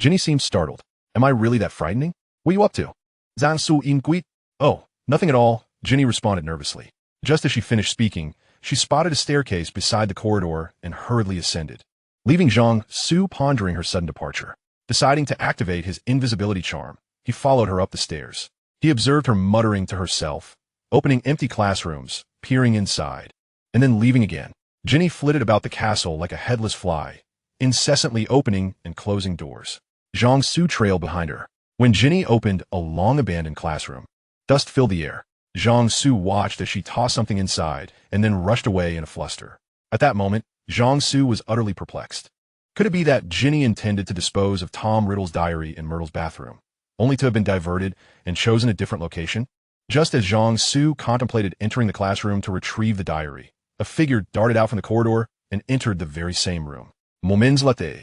Ginny seemed startled. Am I really that frightening? What are you up to? Zhang Su inquit. Oh, nothing at all, Ginny responded nervously. Just as she finished speaking, she spotted a staircase beside the corridor and hurriedly ascended, leaving Zhang Su pondering her sudden departure. Deciding to activate his invisibility charm, he followed her up the stairs. He observed her muttering to herself, opening empty classrooms, peering inside, and then leaving again. Ginny flitted about the castle like a headless fly, incessantly opening and closing doors. Zhang Su trailed behind her. When Ginny opened a long-abandoned classroom, dust filled the air. Zhang Su watched as she tossed something inside and then rushed away in a fluster. At that moment, Zhang Su was utterly perplexed. Could it be that Ginny intended to dispose of Tom Riddle's diary in Myrtle's bathroom, only to have been diverted and chosen a different location? Just as Zhang Su contemplated entering the classroom to retrieve the diary, a figure darted out from the corridor and entered the very same room. Moments later,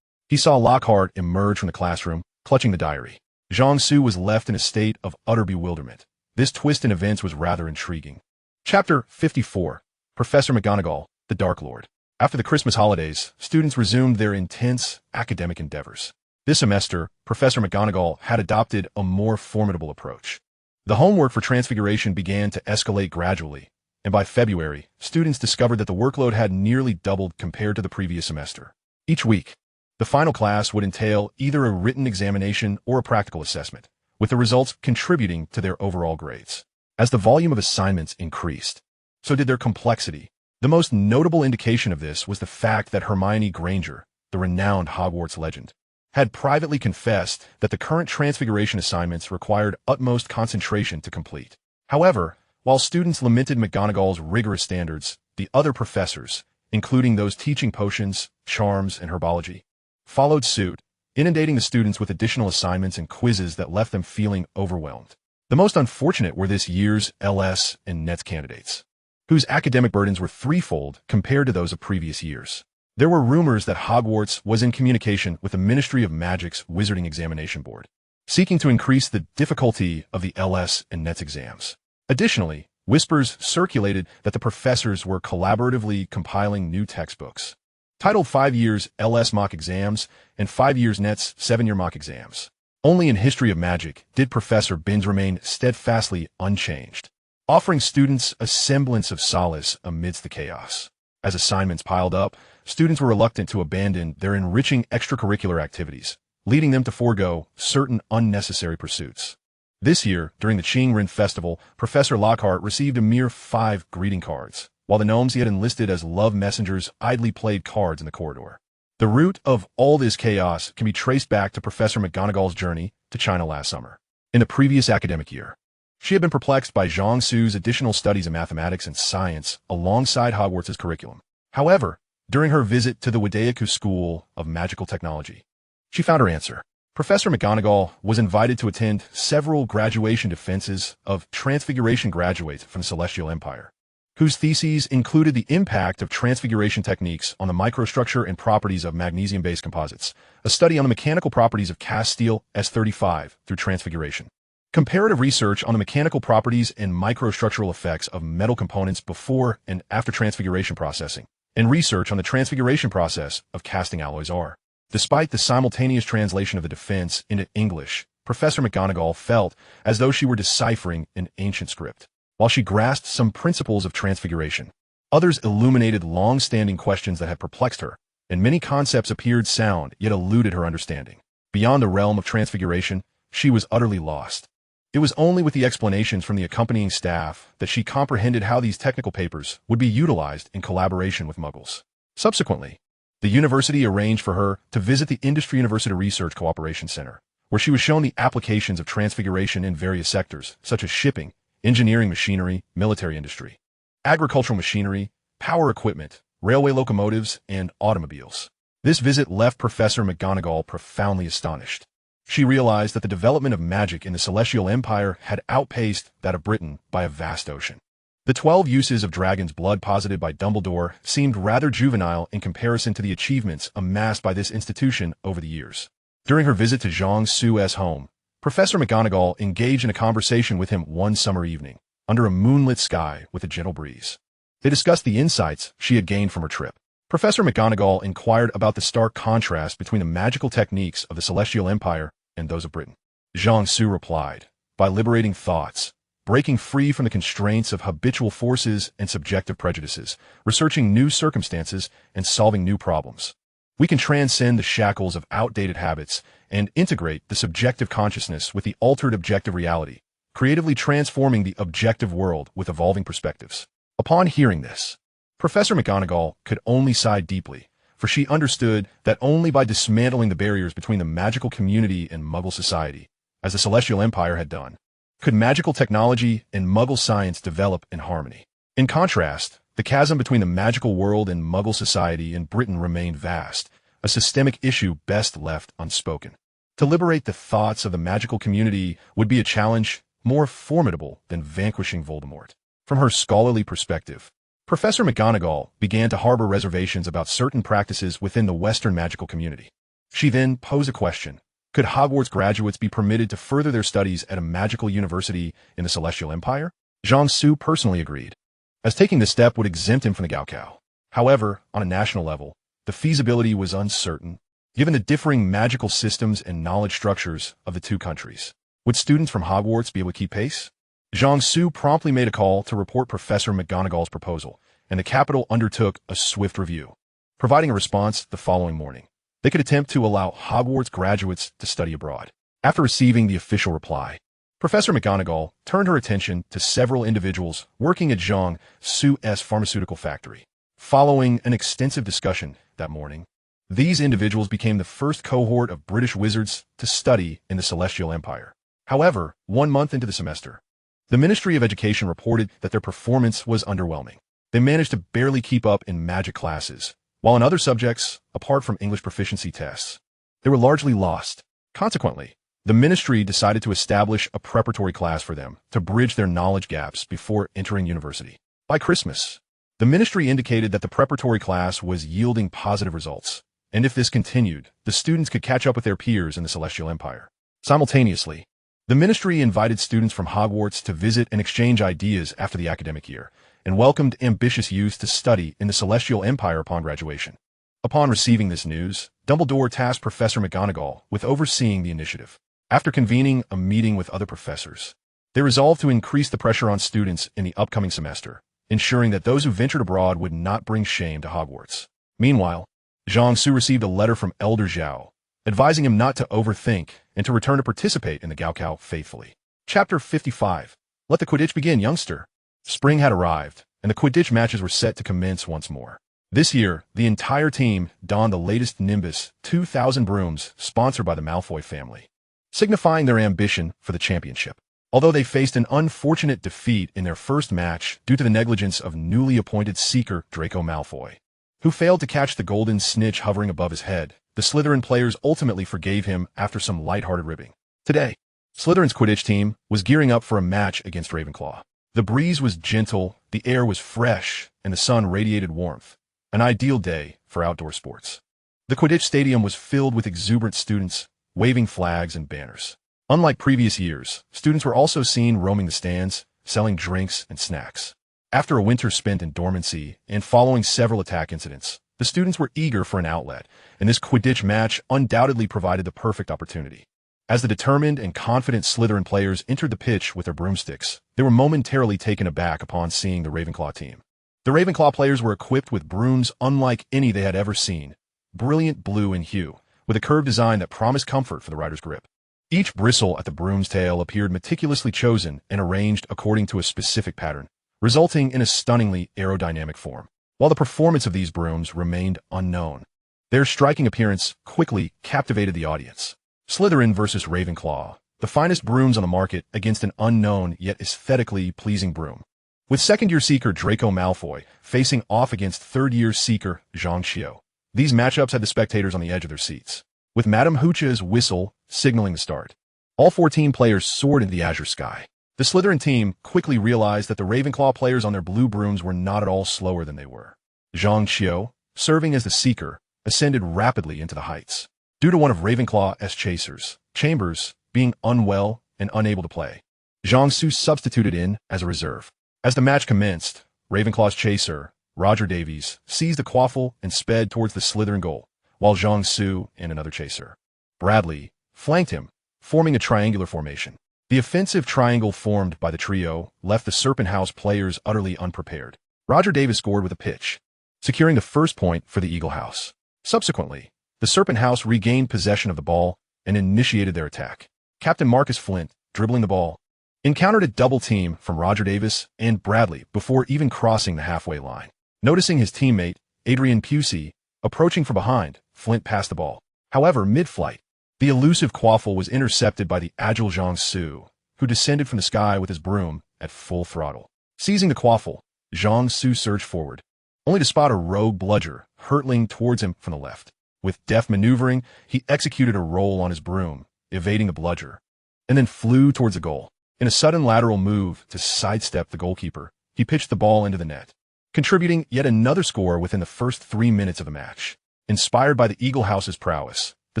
he saw Lockhart emerge from the classroom, clutching the diary. Jiangsu was left in a state of utter bewilderment. This twist in events was rather intriguing. Chapter 54. Professor McGonagall, the Dark Lord. After the Christmas holidays, students resumed their intense academic endeavors. This semester, Professor McGonagall had adopted a more formidable approach. The homework for Transfiguration began to escalate gradually, and by February, students discovered that the workload had nearly doubled compared to the previous semester. Each week, the final class would entail either a written examination or a practical assessment, with the results contributing to their overall grades. As the volume of assignments increased, so did their complexity. The most notable indication of this was the fact that Hermione Granger, the renowned Hogwarts legend, had privately confessed that the current Transfiguration assignments required utmost concentration to complete. However, while students lamented McGonagall's rigorous standards, the other professors, including those teaching potions, charms, and herbology, followed suit, inundating the students with additional assignments and quizzes that left them feeling overwhelmed. The most unfortunate were this year's LS and NETS candidates, whose academic burdens were threefold compared to those of previous years. There were rumors that Hogwarts was in communication with the Ministry of Magic's Wizarding Examination Board, seeking to increase the difficulty of the LS and NETS exams. Additionally, whispers circulated that the professors were collaboratively compiling new textbooks, titled 5 Years LS Mock Exams and 5 Years NETS 7-Year Mock Exams. Only in History of Magic did Professor Binns remain steadfastly unchanged, offering students a semblance of solace amidst the chaos. As assignments piled up, students were reluctant to abandon their enriching extracurricular activities, leading them to forego certain unnecessary pursuits. This year, during the Qingren Festival, Professor Lockhart received a mere 5 greeting cards, while the gnomes he had enlisted as love messengers idly played cards in the corridor. The root of all this chaos can be traced back to Professor McGonagall's journey to China last summer. In the previous academic year, she had been perplexed by Jiangsu's additional studies in mathematics and science alongside Hogwarts' curriculum. However, during her visit to the Wadeiku School of Magical Technology, she found her answer. Professor McGonagall was invited to attend several graduation defenses of Transfiguration graduates from the Celestial Empire, whose theses included the impact of Transfiguration techniques on the microstructure and properties of magnesium-based composites, a study on the mechanical properties of cast steel S35 through Transfiguration, comparative research on the mechanical properties and microstructural effects of metal components before and after Transfiguration processing, and research on the Transfiguration process of casting alloys R. Despite the simultaneous translation of the defense into English, Professor McGonagall felt as though she were deciphering an ancient script. While she grasped some principles of Transfiguration, others illuminated long-standing questions that had perplexed her, and many concepts appeared sound yet eluded her understanding. Beyond the realm of Transfiguration, she was utterly lost. It was only with the explanations from the accompanying staff that she comprehended how these technical papers would be utilized in collaboration with Muggles. Subsequently, the university arranged for her to visit the Industry University Research Cooperation Center, where she was shown the applications of Transfiguration in various sectors, such as shipping, engineering machinery, military industry, agricultural machinery, power equipment, railway locomotives, and automobiles. This visit left Professor McGonagall profoundly astonished. She realized that the development of magic in the Celestial Empire had outpaced that of Britain by a vast ocean. The 12 uses of dragon's blood posited by Dumbledore seemed rather juvenile in comparison to the achievements amassed by this institution over the years. During her visit to Jiangsu's home, Professor McGonagall engaged in a conversation with him one summer evening, under a moonlit sky with a gentle breeze. They discussed the insights she had gained from her trip. Professor McGonagall inquired about the stark contrast between the magical techniques of the Celestial Empire and those of Britain. Jiangsu replied, by liberating thoughts, breaking free from the constraints of habitual forces and subjective prejudices, researching new circumstances, and solving new problems, we can transcend the shackles of outdated habits and integrate the subjective consciousness with the altered objective reality, creatively transforming the objective world with evolving perspectives. Upon hearing this, Professor McGonagall could only sigh deeply, for she understood that only by dismantling the barriers between the magical community and Muggle society, as the Celestial Empire had done, could magical technology and Muggle science develop in harmony. In contrast, the chasm between the magical world and Muggle society in Britain remained vast, a systemic issue best left unspoken. To liberate the thoughts of the magical community would be a challenge more formidable than vanquishing Voldemort. From her scholarly perspective, Professor McGonagall began to harbor reservations about certain practices within the Western magical community. She then posed a question, Could Hogwarts graduates be permitted to further their studies at a magical university in the Celestial Empire? Zhang Su personally agreed, as taking this step would exempt him from the Gaokao. However, on a national level, the feasibility was uncertain, given the differing magical systems and knowledge structures of the two countries. Would students from Hogwarts be able to keep pace? Zhang Su promptly made a call to report Professor McGonagall's proposal, and the capital undertook a swift review, providing a response the following morning. They could attempt to allow Hogwarts graduates to study abroad. After receiving the official reply, Professor McGonagall turned her attention to several individuals working at Zhang Su's pharmaceutical factory. Following an extensive discussion that morning, these individuals became the first cohort of British wizards to study in the Celestial Empire. However, 1 month into the semester, the Ministry of Education reported that their performance was underwhelming. They managed to barely keep up in magic classes, while in other subjects, apart from English proficiency tests, they were largely lost. Consequently, the ministry decided to establish a preparatory class for them to bridge their knowledge gaps before entering university. By Christmas, the ministry indicated that the preparatory class was yielding positive results, and if this continued, the students could catch up with their peers in the Celestial Empire. Simultaneously, the ministry invited students from Hogwarts to visit and exchange ideas after the academic year, and welcomed ambitious youth to study in the Celestial Empire upon graduation. Upon receiving this news, Dumbledore tasked Professor McGonagall with overseeing the initiative. After convening a meeting with other professors, they resolved to increase the pressure on students in the upcoming semester, ensuring that those who ventured abroad would not bring shame to Hogwarts. Meanwhile, Zhang Su received a letter from Elder Zhao, advising him not to overthink and to return to participate in the Gaokao faithfully. Chapter 55. Let the Quidditch begin, youngster. Spring had arrived, and the Quidditch matches were set to commence once more. This year, the entire team donned the latest Nimbus 2000 brooms sponsored by the Malfoy family, signifying their ambition for the championship. Although they faced an unfortunate defeat in their first match due to the negligence of newly appointed Seeker Draco Malfoy, who failed to catch the golden snitch hovering above his head, the Slytherin players ultimately forgave him after some lighthearted ribbing. Today, Slytherin's Quidditch team was gearing up for a match against Ravenclaw. The breeze was gentle, the air was fresh, and the sun radiated warmth. An ideal day for outdoor sports. The Quidditch Stadium was filled with exuberant students, waving flags and banners. Unlike previous years, students were also seen roaming the stands, selling drinks and snacks. After a winter spent in dormancy and following several attack incidents, the students were eager for an outlet, and this Quidditch match undoubtedly provided the perfect opportunity. As the determined and confident Slytherin players entered the pitch with their broomsticks, they were momentarily taken aback upon seeing the Ravenclaw team. The Ravenclaw players were equipped with brooms unlike any they had ever seen, brilliant blue in hue, with a curved design that promised comfort for the rider's grip. Each bristle at the broom's tail appeared meticulously chosen and arranged according to a specific pattern, resulting in a stunningly aerodynamic form. While the performance of these brooms remained unknown, their striking appearance quickly captivated the audience. Slytherin versus Ravenclaw, the finest brooms on the market against an unknown yet aesthetically pleasing broom. With second-year Seeker Draco Malfoy facing off against third-year Seeker Zhang Xiu, these matchups had the spectators on the edge of their seats, with Madame Hooch's whistle signaling the start. All 14 players soared into the azure sky. The Slytherin team quickly realized that the Ravenclaw players on their blue brooms were not at all slower than they were. Zhang Xiu, serving as the Seeker, ascended rapidly into the heights, due to one of Ravenclaw's chasers, Chambers, being unwell and unable to play. Zhang Su substituted in as a reserve. As the match commenced, Ravenclaw's chaser, Roger Davies, seized the quaffle and sped towards the Slytherin goal, while Zhang Su and another chaser, Bradley, flanked him, forming a triangular formation. The offensive triangle formed by the trio left the Serpent House players utterly unprepared. Roger Davis scored with a pitch, securing the first point for the Eagle House. Subsequently, the Serpent House regained possession of the ball and initiated their attack. Captain Marcus Flint, dribbling the ball, encountered a double team from Roger Davis and Bradley before even crossing the halfway line. Noticing his teammate, Adrian Pusey, approaching from behind, Flint passed the ball. However, mid-flight, the elusive quaffle was intercepted by the agile Zhang Su, who descended from the sky with his broom at full throttle. Seizing the quaffle, Zhang Su surged forward, only to spot a rogue bludger hurtling towards him from the left. With deft maneuvering, he executed a roll on his broom, evading the bludger, and then flew towards the goal. In a sudden lateral move to sidestep the goalkeeper, he pitched the ball into the net, contributing yet another score within the first 3 minutes of the match. Inspired by the Eagle House's prowess, the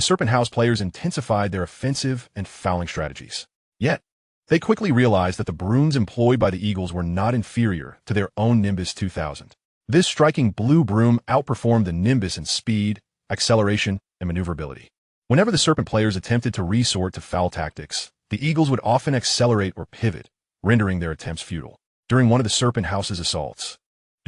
Serpent House players intensified their offensive and fouling strategies. Yet, they quickly realized that the brooms employed by the Eagles were not inferior to their own Nimbus 2000. This striking blue broom outperformed the Nimbus in speed, acceleration, and maneuverability. Whenever the Serpent players attempted to resort to foul tactics, the Eagles would often accelerate or pivot, rendering their attempts futile. During one of the Serpent House's assaults,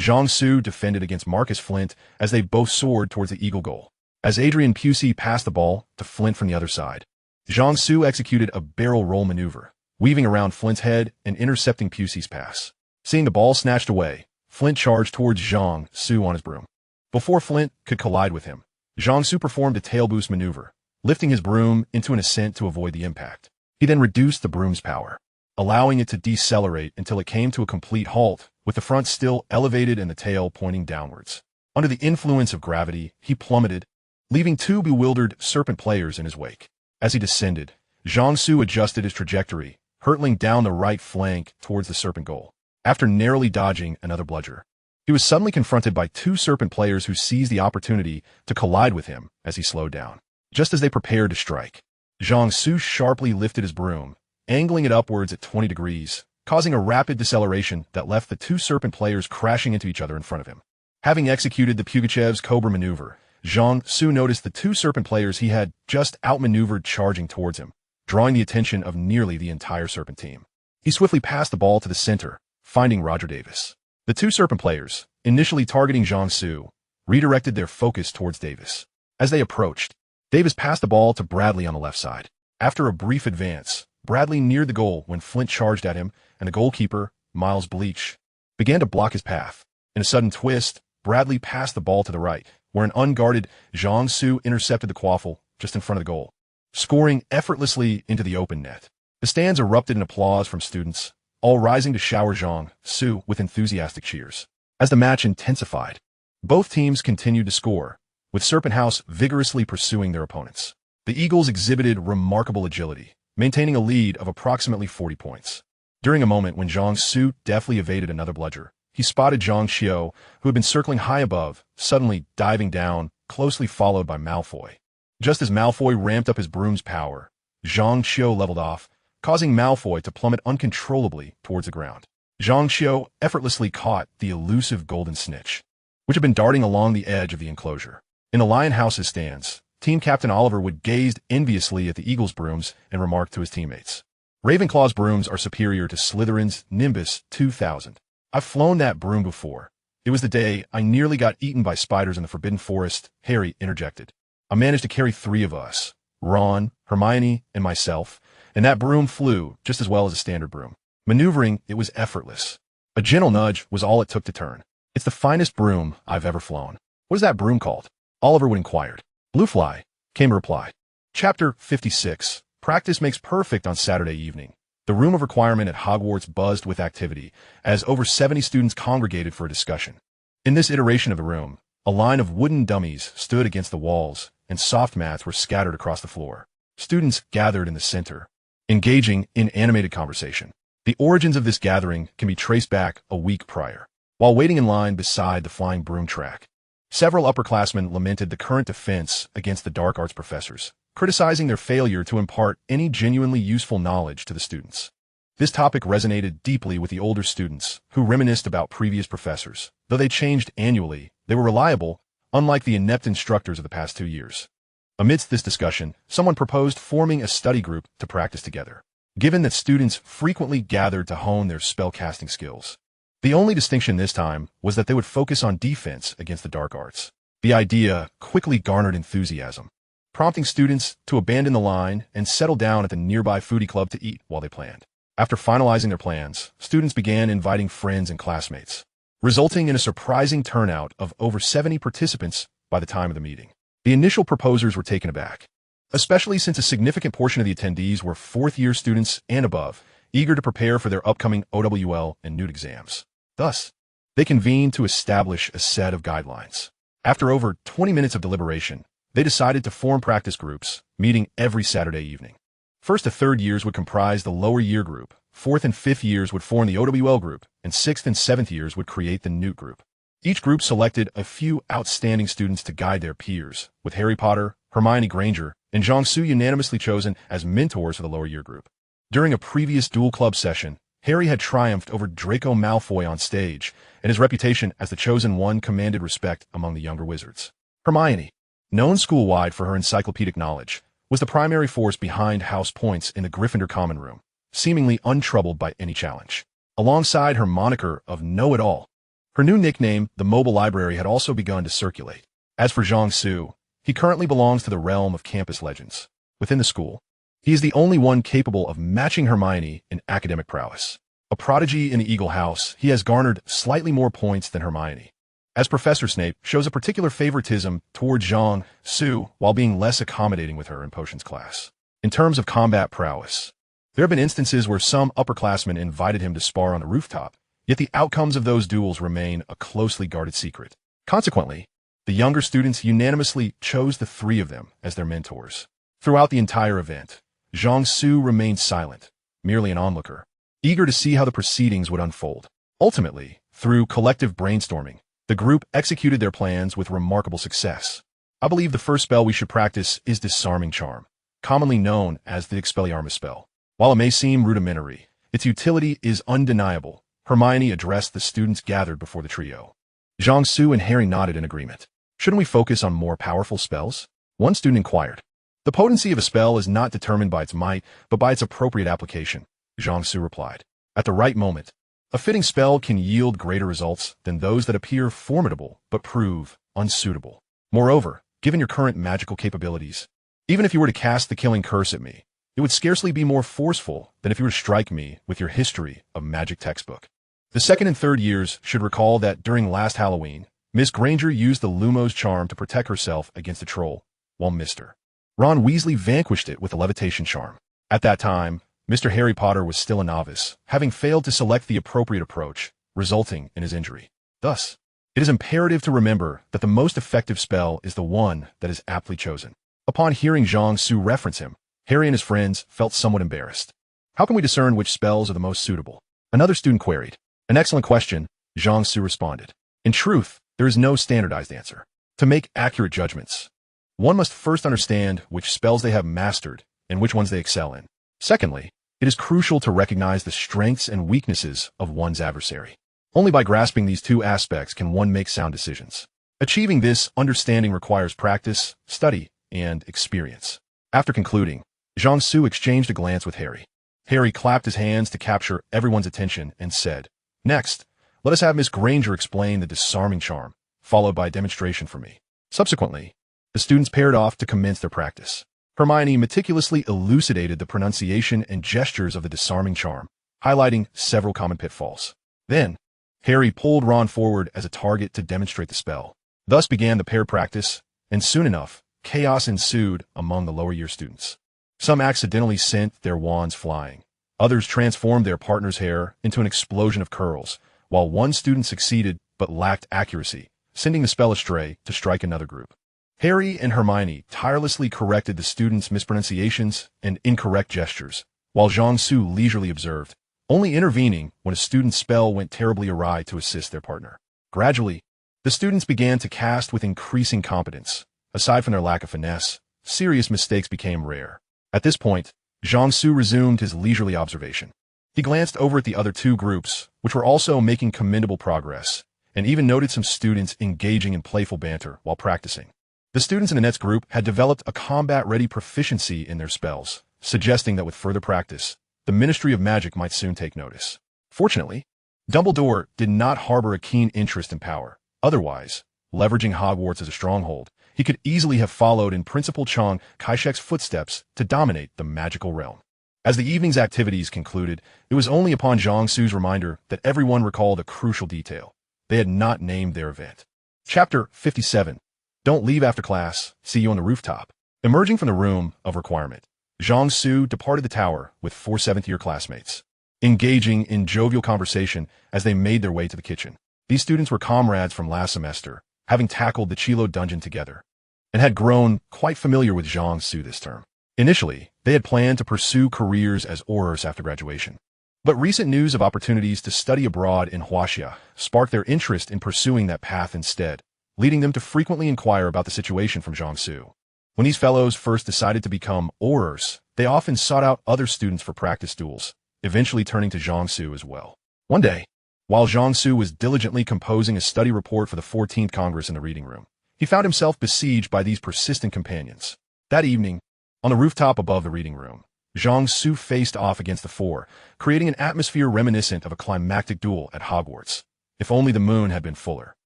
Jiangsu defended against Marcus Flint as they both soared towards the Eagle goal. As Adrian Pusey passed the ball to Flint from the other side, Jiangsu executed a barrel roll maneuver, weaving around Flint's head and intercepting Pusey's pass. Seeing the ball snatched away, Flint charged towards Jiangsu on his broom. Before Flint could collide with him, Jiangsu performed a tail boost maneuver, lifting his broom into an ascent to avoid the impact. He then reduced the broom's power, allowing it to decelerate until it came to a complete halt, with the front still elevated and the tail pointing downwards. Under the influence of gravity, he plummeted, leaving two bewildered Serpent players in his wake. As he descended, Jiangsu adjusted his trajectory, hurtling down the right flank towards the Serpent goal. After narrowly dodging another bludger, he was suddenly confronted by two Serpent players who seized the opportunity to collide with him as he slowed down. Just as they prepared to strike, Jiangsu sharply lifted his broom, angling it upwards at 20 degrees, causing a rapid deceleration that left the two Serpent players crashing into each other in front of him. Having executed the Pugachev's Cobra maneuver, Jiangsu noticed the two Serpent players he had just outmaneuvered charging towards him, drawing the attention of nearly the entire Serpent team. He swiftly passed the ball to the center, finding Roger Davis. The two Serpent players, initially targeting Jiangsu, redirected their focus towards Davis. As they approached, Davis passed the ball to Bradley on the left side. After a brief advance, Bradley neared the goal when Flint charged at him, and the goalkeeper, Miles Bleach, began to block his path. In a sudden twist, Bradley passed the ball to the right, where an unguarded Jiangsu intercepted the quaffle just in front of the goal, scoring effortlessly into the open net. The stands erupted in applause from students, all rising to shower Jiangsu with enthusiastic cheers. As the match intensified, both teams continued to score, with Serpent House vigorously pursuing their opponents. The Eagles exhibited remarkable agility, maintaining a lead of approximately 40 points. During a moment when Jiangsu deftly evaded another bludger, he spotted Zhang Xiao, who had been circling high above, suddenly diving down, closely followed by Malfoy. Just as Malfoy ramped up his broom's power, Zhang Xiao leveled off, causing Malfoy to plummet uncontrollably towards the ground. Zhang Xiao effortlessly caught the elusive golden snitch, which had been darting along the edge of the enclosure. In the Lion House's stands, Team Captain Oliver would gaze enviously at the Eagles' brooms and remark to his teammates, "Ravenclaw's brooms are superior to Slytherin's Nimbus 2000. I've flown that broom before. It was the day I nearly got eaten by spiders in the Forbidden Forest," Harry interjected. "I managed to carry 3 of us, Ron, Hermione, and myself, and that broom flew just as well as a standard broom. Maneuvering, it was effortless. A gentle nudge was all it took to turn. It's the finest broom I've ever flown." "What is that broom called?" Oliver would inquire. "Bluefly," came a reply. Chapter 56. Practice makes perfect on Saturday evening. The room of requirement at Hogwarts buzzed with activity, as over 70 students congregated for a discussion. In this iteration of the room, a line of wooden dummies stood against the walls, and soft mats were scattered across the floor. Students gathered in the center, engaging in animated conversation. The origins of this gathering can be traced back a week prior. While waiting in line beside the flying broom track, several upperclassmen lamented the current defense against the dark arts professors, criticizing their failure to impart any genuinely useful knowledge to the students. This topic resonated deeply with the older students, who reminisced about previous professors. Though they changed annually, they were reliable, unlike the inept instructors of the past 2 years. Amidst this discussion, someone proposed forming a study group to practice together. Given that students frequently gathered to hone their spellcasting skills, the only distinction this time was that they would focus on defense against the dark arts. The idea quickly garnered enthusiasm, prompting students to abandon the line and settle down at the nearby foodie club to eat while they planned. After finalizing their plans, students began inviting friends and classmates, resulting in a surprising turnout of over 70 participants by the time of the meeting. The initial proposers were taken aback, especially since a significant portion of the attendees were fourth-year students and above, eager to prepare for their upcoming OWL and NEWT exams. Thus, they convened to establish a set of guidelines. After over 20 minutes of deliberation, they decided to form practice groups, meeting every Saturday evening. First to third years would comprise the lower year group, fourth and fifth years would form the OWL group, and sixth and seventh years would create the NEWT group. Each group selected a few outstanding students to guide their peers, with Harry Potter, Hermione Granger, and Jiangsu unanimously chosen as mentors for the lower year group. During a previous duel club session, Harry had triumphed over Draco Malfoy on stage, and his reputation as the chosen one commanded respect among the younger wizards. Hermione, known school-wide for her encyclopedic knowledge, was the primary force behind house points in the Gryffindor common room, seemingly untroubled by any challenge. Alongside her moniker of Know-It-All, her new nickname, the Mobile Library, had also begun to circulate. As for Jiangsu, he currently belongs to the realm of campus legends. Within the school, he is the only one capable of matching Hermione in academic prowess. A prodigy in the Eagle House, he has garnered slightly more points than Hermione, as Professor Snape shows a particular favoritism toward Jiangsu while being less accommodating with her in potions class. In terms of combat prowess, there have been instances where some upperclassmen invited him to spar on the rooftop, yet the outcomes of those duels remain a closely guarded secret. Consequently, the younger students unanimously chose the three of them as their mentors. Throughout the entire event, Jiangsu remained silent, merely an onlooker, eager to see how the proceedings would unfold. Ultimately, through collective brainstorming, the group executed their plans with remarkable success. I believe the first spell we should practice is Disarming Charm, commonly known as the Expelliarmus spell. While it may seem rudimentary, its utility is undeniable. Hermione addressed the students gathered before the trio. Jiangsu and Harry nodded in agreement. Shouldn't we focus on more powerful spells? One student inquired. The potency of a spell is not determined by its might, but by its appropriate application, Jiangsu replied. At the right moment, a fitting spell can yield greater results than those that appear formidable but prove unsuitable. Moreover, given your current magical capabilities, even if you were to cast the killing curse at me, it would scarcely be more forceful than if you were to strike me with your history of magic textbook. The second and third years should recall that during last Halloween, Miss Granger used the Lumos charm to protect herself against a troll, while Mr. Ron Weasley vanquished it with a levitation charm. At that time, Mr. Harry Potter was still a novice, having failed to select the appropriate approach, resulting in his injury. Thus, it is imperative to remember that the most effective spell is the one that is aptly chosen. Upon hearing Jiangsu reference him, Harry and his friends felt somewhat embarrassed. How can we discern which spells are the most suitable? Another student queried. An excellent question, Jiangsu responded. In truth, there is no standardized answer. To make accurate judgments, one must first understand which spells they have mastered and which ones they excel in. Secondly, it is crucial to recognize the strengths and weaknesses of one's adversary. Only by grasping these two aspects can one make sound decisions. Achieving this understanding requires practice, study, and experience. After concluding, Jiangsu exchanged a glance with Harry. Harry clapped his hands to capture everyone's attention and said, "Next, let us have Miss Granger explain the Disarming Charm, followed by a demonstration for me." Subsequently, the students paired off to commence their practice. Hermione meticulously elucidated the pronunciation and gestures of the Disarming Charm, highlighting several common pitfalls. Then, Harry pulled Ron forward as a target to demonstrate the spell. Thus began the paired practice, and soon enough, chaos ensued among the lower year students. Some accidentally sent their wands flying. Others transformed their partner's hair into an explosion of curls, while one student succeeded but lacked accuracy, sending the spell astray to strike another group. Harry and Hermione tirelessly corrected the students' mispronunciations and incorrect gestures, while Jiangsu leisurely observed, only intervening when a student's spell went terribly awry to assist their partner. Gradually, the students began to cast with increasing competence. Aside from their lack of finesse, serious mistakes became rare. At this point, Jiangsu resumed his leisurely observation. He glanced over at the other two groups, which were also making commendable progress, and even noted some students engaging in playful banter while practicing. The students in the next group had developed a combat-ready proficiency in their spells, suggesting that with further practice, the Ministry of Magic might soon take notice. Fortunately, Dumbledore did not harbor a keen interest in power. Otherwise, leveraging Hogwarts as a stronghold, he could easily have followed in Principal Chong Kai-shek's footsteps to dominate the magical realm. As the evening's activities concluded, it was only upon Jiangsu's reminder that everyone recalled a crucial detail. They had not named their event. Chapter 57. Don't leave after class. See you on the rooftop. Emerging from the room of requirement, Jiangsu departed the tower with 4 seventh-year classmates, engaging in jovial conversation as they made their way to the kitchen. These students were comrades from last semester, having tackled the Chilo dungeon together, and had grown quite familiar with Jiangsu this term. Initially, they had planned to pursue careers as Aurors after graduation. But recent news of opportunities to study abroad in Huaxia sparked their interest in pursuing that path instead, leading them to frequently inquire about the situation from Jiangsu. When these fellows first decided to become aurors, they often sought out other students for practice duels, eventually turning to Jiangsu as well. One day, while Jiangsu was diligently composing a study report for the 14th Congress in the reading room, he found himself besieged by these persistent companions. That evening, on the rooftop above the reading room, Jiangsu faced off against the four, creating an atmosphere reminiscent of a climactic duel at Hogwarts. If only the moon had been fuller.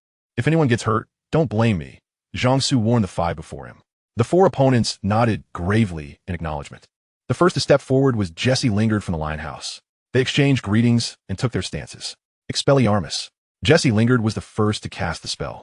If anyone gets hurt, don't blame me, Jiangsu warned the five before him. The four opponents nodded gravely in acknowledgement. The first to step forward was Jesse Lingard from the Lionhouse. They exchanged greetings and took their stances. Expelliarmus. Jesse Lingard was the first to cast the spell.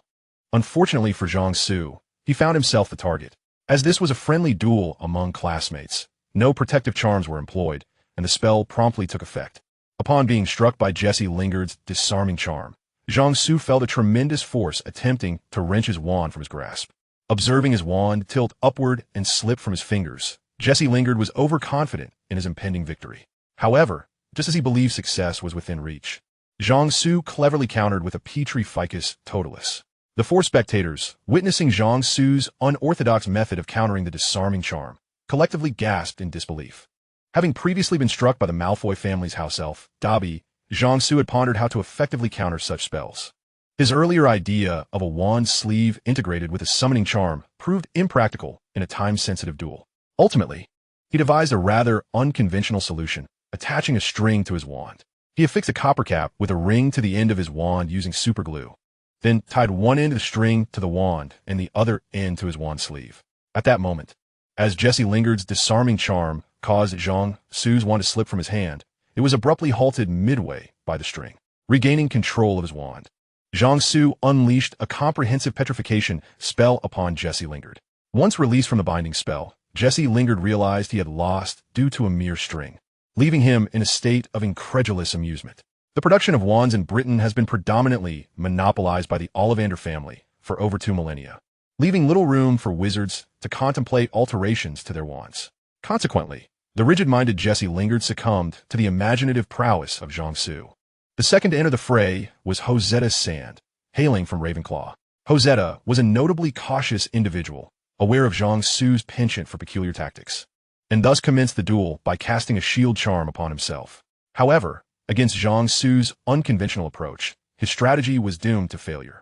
Unfortunately for Jiangsu, he found himself the target. As this was a friendly duel among classmates, no protective charms were employed, and the spell promptly took effect. Upon being struck by Jesse Lingard's disarming charm, Jiangsu felt a tremendous force attempting to wrench his wand from his grasp. Observing his wand tilt upward and slip from his fingers, Jesse Lingard was overconfident in his impending victory. However, just as he believed success was within reach, Jiangsu cleverly countered with a Petri Ficus Totalis. The four spectators, witnessing Jiangsu's unorthodox method of countering the disarming charm, collectively gasped in disbelief. Having previously been struck by the Malfoy family's house elf, Dobby, Jiangsu had pondered how to effectively counter such spells. His earlier idea of a wand sleeve integrated with a summoning charm proved impractical in a time-sensitive duel. Ultimately, he devised a rather unconventional solution, attaching a string to his wand. He affixed a copper cap with a ring to the end of his wand using superglue, then tied one end of the string to the wand and the other end to his wand sleeve. At that moment, as Jesse Lingard's disarming charm caused Jiangsu's wand to slip from his hand, it was abruptly halted midway by the string. Regaining control of his wand, Jiangsu unleashed a comprehensive petrification spell upon Jesse Lingard. Once released from the binding spell, Jesse Lingard realized he had lost due to a mere string, leaving him in a state of incredulous amusement. The production of wands in Britain has been predominantly monopolized by the Ollivander family for over 2 millennia, leaving little room for wizards to contemplate alterations to their wands. Consequently, the rigid-minded Jesse Lingard succumbed to the imaginative prowess of Jiangsu. The second to enter the fray was Rosetta Sand, hailing from Ravenclaw. Rosetta was a notably cautious individual, aware of Jiangsu's penchant for peculiar tactics, and thus commenced the duel by casting a shield charm upon himself. However, against Jiangsu's unconventional approach, his strategy was doomed to failure.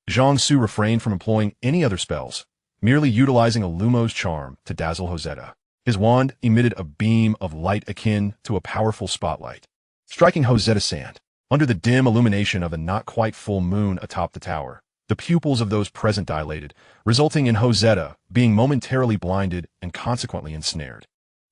Jiangsu refrained from employing any other spells, merely utilizing a Lumos charm to dazzle Rosetta. His wand emitted a beam of light akin to a powerful spotlight, striking Rosetta Sand. Under the dim illumination of the not-quite-full moon atop the tower, the pupils of those present dilated, resulting in Rosetta being momentarily blinded and consequently ensnared.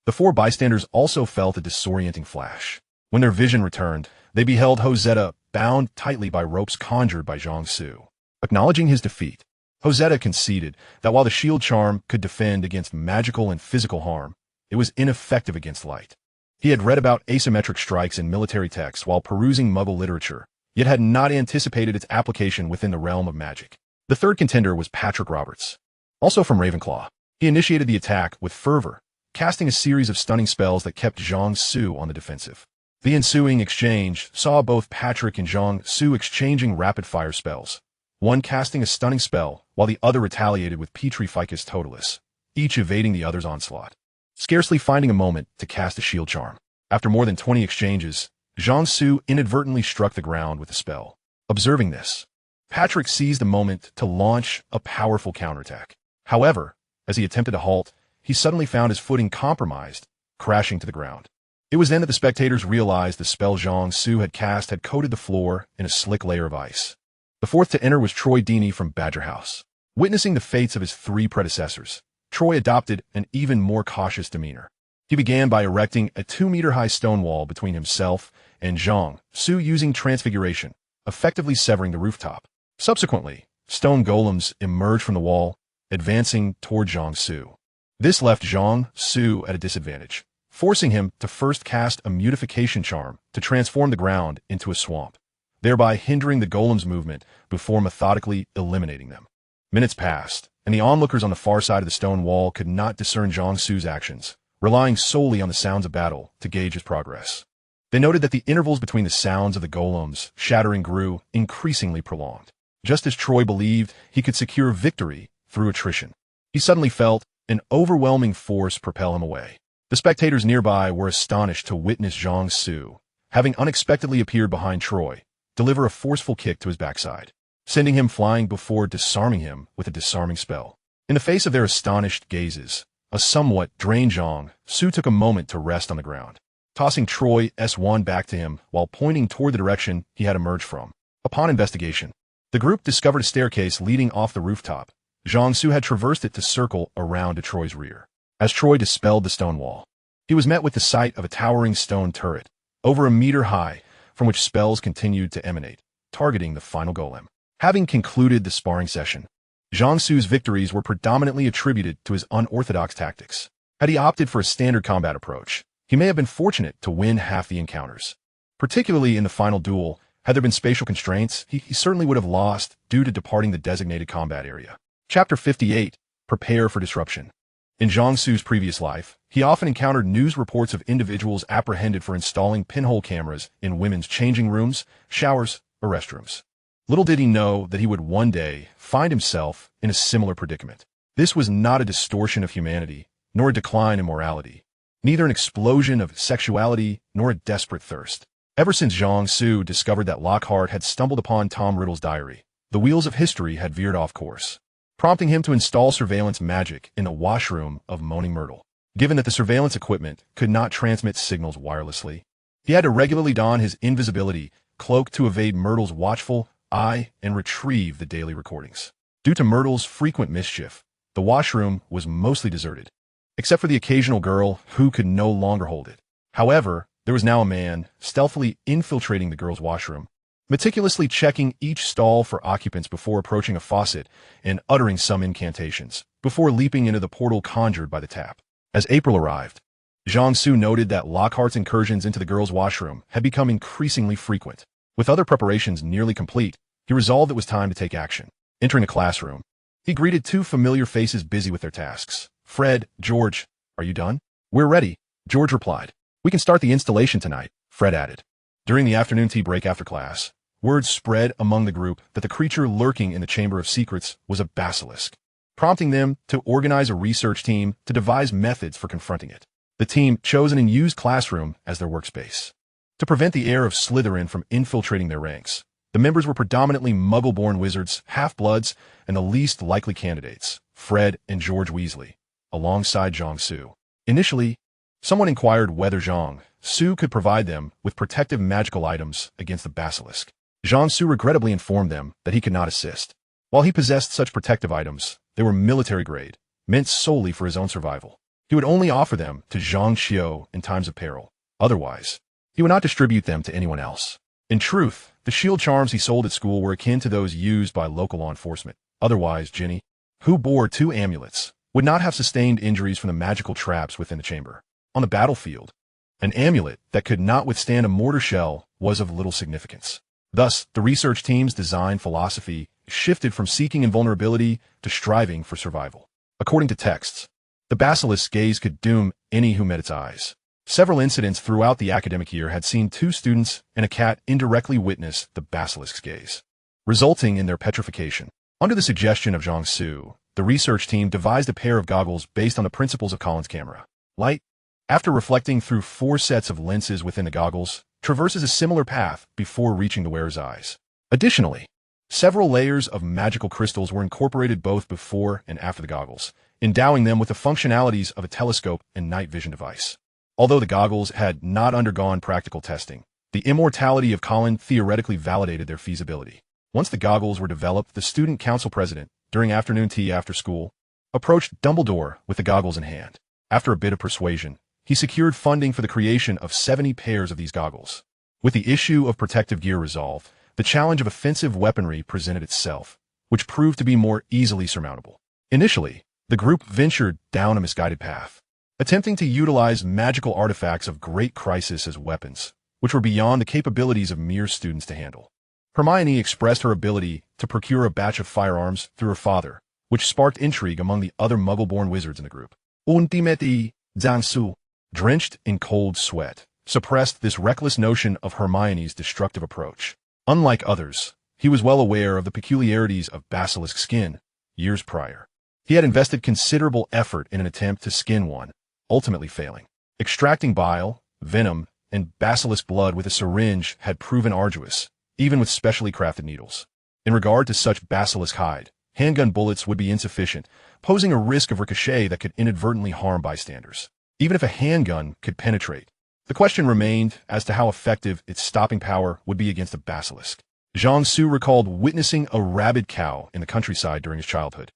The four bystanders also felt a disorienting flash. When their vision returned, they beheld Rosetta bound tightly by ropes conjured by Jiangsu. Acknowledging his defeat, Rosetta conceded that while the shield charm could defend against magical and physical harm, it was ineffective against light. He had read about asymmetric strikes in military texts while perusing Muggle literature, yet had not anticipated its application within the realm of magic. The third contender was Patrick Roberts, also from Ravenclaw. He initiated the attack with fervor, casting a series of stunning spells that kept Jiangsu on the defensive. The ensuing exchange saw both Patrick and Jiangsu exchanging rapid-fire spells, one casting a stunning spell while the other retaliated with Petri Ficus Totalis, each evading the other's onslaught, scarcely finding a moment to cast a shield charm. After more than 20 exchanges, Jiangsu inadvertently struck the ground with the spell. Observing this, Patrick seized the moment to launch a powerful counterattack. However, as he attempted to halt, he suddenly found his footing compromised, crashing to the ground. It was then that the spectators realized the spell Jiangsu had cast had coated the floor in a slick layer of ice. The fourth to enter was Troy Deeney from Badger House. Witnessing the fates of his 3 predecessors, Troy adopted an even more cautious demeanor. He began by erecting a 2-meter-high stone wall between himself and Jiangsu using transfiguration, effectively severing the rooftop. Subsequently, stone golems emerged from the wall, advancing toward Jiangsu. This left Jiangsu at a disadvantage, forcing him to first cast a mutification charm to transform the ground into a swamp, thereby hindering the golem's movement before methodically eliminating them. Minutes passed, and the onlookers on the far side of the stone wall could not discern Jiangsu's actions, relying solely on the sounds of battle to gauge his progress. They noted that the intervals between the sounds of the golems shattering grew increasingly prolonged. Just as Troy believed he could secure victory through attrition, he suddenly felt an overwhelming force propel him away. The spectators nearby were astonished to witness Jiangsu, having unexpectedly appeared behind Troy, deliver a forceful kick to his backside, sending him flying before disarming him with a disarming spell. In the face of their astonished gazes, a somewhat drained Jiangsu took a moment to rest on the ground, tossing Troy's wand back to him while pointing toward the direction he had emerged from. Upon investigation, the group discovered a staircase leading off the rooftop. Jiangsu had traversed it to circle around to Troy's rear. As Troy dispelled the stone wall, he was met with the sight of a towering stone turret, over a meter high, from which spells continued to emanate, targeting the final golem. Having concluded the sparring session, Jiangsu's victories were predominantly attributed to his unorthodox tactics. Had he opted for a standard combat approach, he may have been fortunate to win half the encounters. Particularly in the final duel, had there been spatial constraints, he certainly would have lost due to departing the designated combat area. Chapter 58. Prepare for disruption. In Jiangsu's previous life, he often encountered news reports of individuals apprehended for installing pinhole cameras in women's changing rooms, showers, or restrooms. Little did he know that he would one day find himself in a similar predicament. This was not a distortion of humanity, nor a decline in morality, neither an explosion of sexuality nor a desperate thirst. Ever since Jiangsu discovered that Lockhart had stumbled upon Tom Riddle's diary, the wheels of history had veered off course, prompting him to install surveillance magic in the washroom of Moaning Myrtle. Given that the surveillance equipment could not transmit signals wirelessly, he had to regularly don his invisibility cloak to evade Myrtle's watchful eye and retrieve the daily recordings. Due to Myrtle's frequent mischief, the washroom was mostly deserted, except for the occasional girl who could no longer hold it. However, there was now a man stealthily infiltrating the girls' washroom, meticulously checking each stall for occupants before approaching a faucet and uttering some incantations, before leaping into the portal conjured by the tap. As April arrived, Jiangsu noted that Lockhart's incursions into the girls' washroom had become increasingly frequent. With other preparations nearly complete, he resolved it was time to take action. Entering the classroom, he greeted two familiar faces busy with their tasks. Fred, George, are you done? We're ready, George replied. We can start the installation tonight, Fred added. During the afternoon tea break after class, word spread among the group that the creature lurking in the Chamber of Secrets was a basilisk, prompting them to organize a research team to devise methods for confronting it. The team chose an unused classroom as their workspace. To prevent the heir of Slytherin from infiltrating their ranks, the members were predominantly Muggle-born wizards, half-bloods, and the least likely candidates, Fred and George Weasley, alongside Jiangsu. Initially, someone inquired whether Jiangsu could provide them with protective magical items against the basilisk. Jiangsu regrettably informed them that he could not assist. While he possessed such protective items, they were military-grade, meant solely for his own survival. He would only offer them to Zhang Xiao in times of peril. Otherwise, he would not distribute them to anyone else. In truth, the shield charms he sold at school were akin to those used by local law enforcement. Otherwise, Ginny, who bore 2 amulets, would not have sustained injuries from the magical traps within the chamber. On the battlefield, an amulet that could not withstand a mortar shell was of little significance. Thus, the research team's design philosophy shifted from seeking invulnerability to striving for survival. According to texts, the basilisk's gaze could doom any who met its eyes. Several incidents throughout the academic year had seen 2 students and a cat indirectly witness the basilisk's gaze, resulting in their petrification. Under the suggestion of Jiangsu, the research team devised a pair of goggles based on the principles of Colin's camera. Light, after reflecting through 4 sets of lenses within the goggles, traverses a similar path before reaching the wearer's eyes. Additionally, several layers of magical crystals were incorporated both before and after the goggles, endowing them with the functionalities of a telescope and night vision device. Although the goggles had not undergone practical testing, the immortality of Colin theoretically validated their feasibility. Once the goggles were developed, the student council president, during afternoon tea after school, approached Dumbledore with the goggles in hand. After a bit of persuasion, he secured funding for the creation of 70 pairs of these goggles. With the issue of protective gear resolved, the challenge of offensive weaponry presented itself, which proved to be more easily surmountable. Initially, the group ventured down a misguided path, attempting to utilize magical artifacts of great crisis as weapons, which were beyond the capabilities of mere students to handle. Hermione expressed her ability to procure a batch of firearms through her father, which sparked intrigue among the other Muggle-born wizards in the group. Ultimately, Jiangsu, drenched in cold sweat, suppressed this reckless notion of Hermione's destructive approach. Unlike others, he was well aware of the peculiarities of basilisk skin years prior. He had invested considerable effort in an attempt to skin one, ultimately failing. Extracting bile, venom, and basilisk blood with a syringe had proven arduous, even with specially crafted needles. In regard to such basilisk hide, handgun bullets would be insufficient, posing a risk of ricochet that could inadvertently harm bystanders. Even if a handgun could penetrate, the question remained as to how effective its stopping power would be against a basilisk. Jiangsu recalled witnessing a rabid cow in the countryside during his childhood.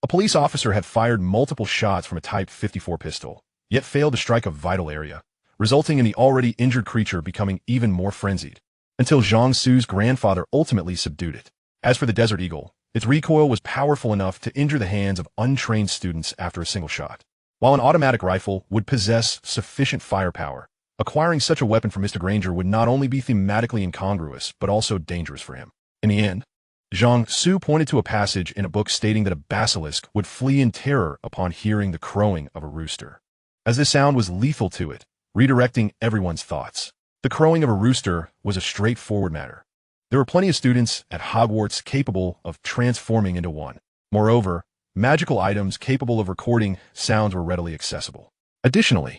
A police officer had fired multiple shots from a Type 54 pistol, yet failed to strike a vital area, resulting in the already injured creature becoming even more frenzied, until Jiangsu's grandfather ultimately subdued it. As for the Desert Eagle, its recoil was powerful enough to injure the hands of untrained students after a single shot. While an automatic rifle would possess sufficient firepower, acquiring such a weapon for Mr. Granger would not only be thematically incongruous, but also dangerous for him. In the end, Jiangsu pointed to a passage in a book stating that a basilisk would flee in terror upon hearing the crowing of a rooster, as this sound was lethal to it, redirecting everyone's thoughts. The crowing of a rooster was a straightforward matter. There were plenty of students at Hogwarts capable of transforming into one. Moreover, magical items capable of recording sounds were readily accessible. Additionally,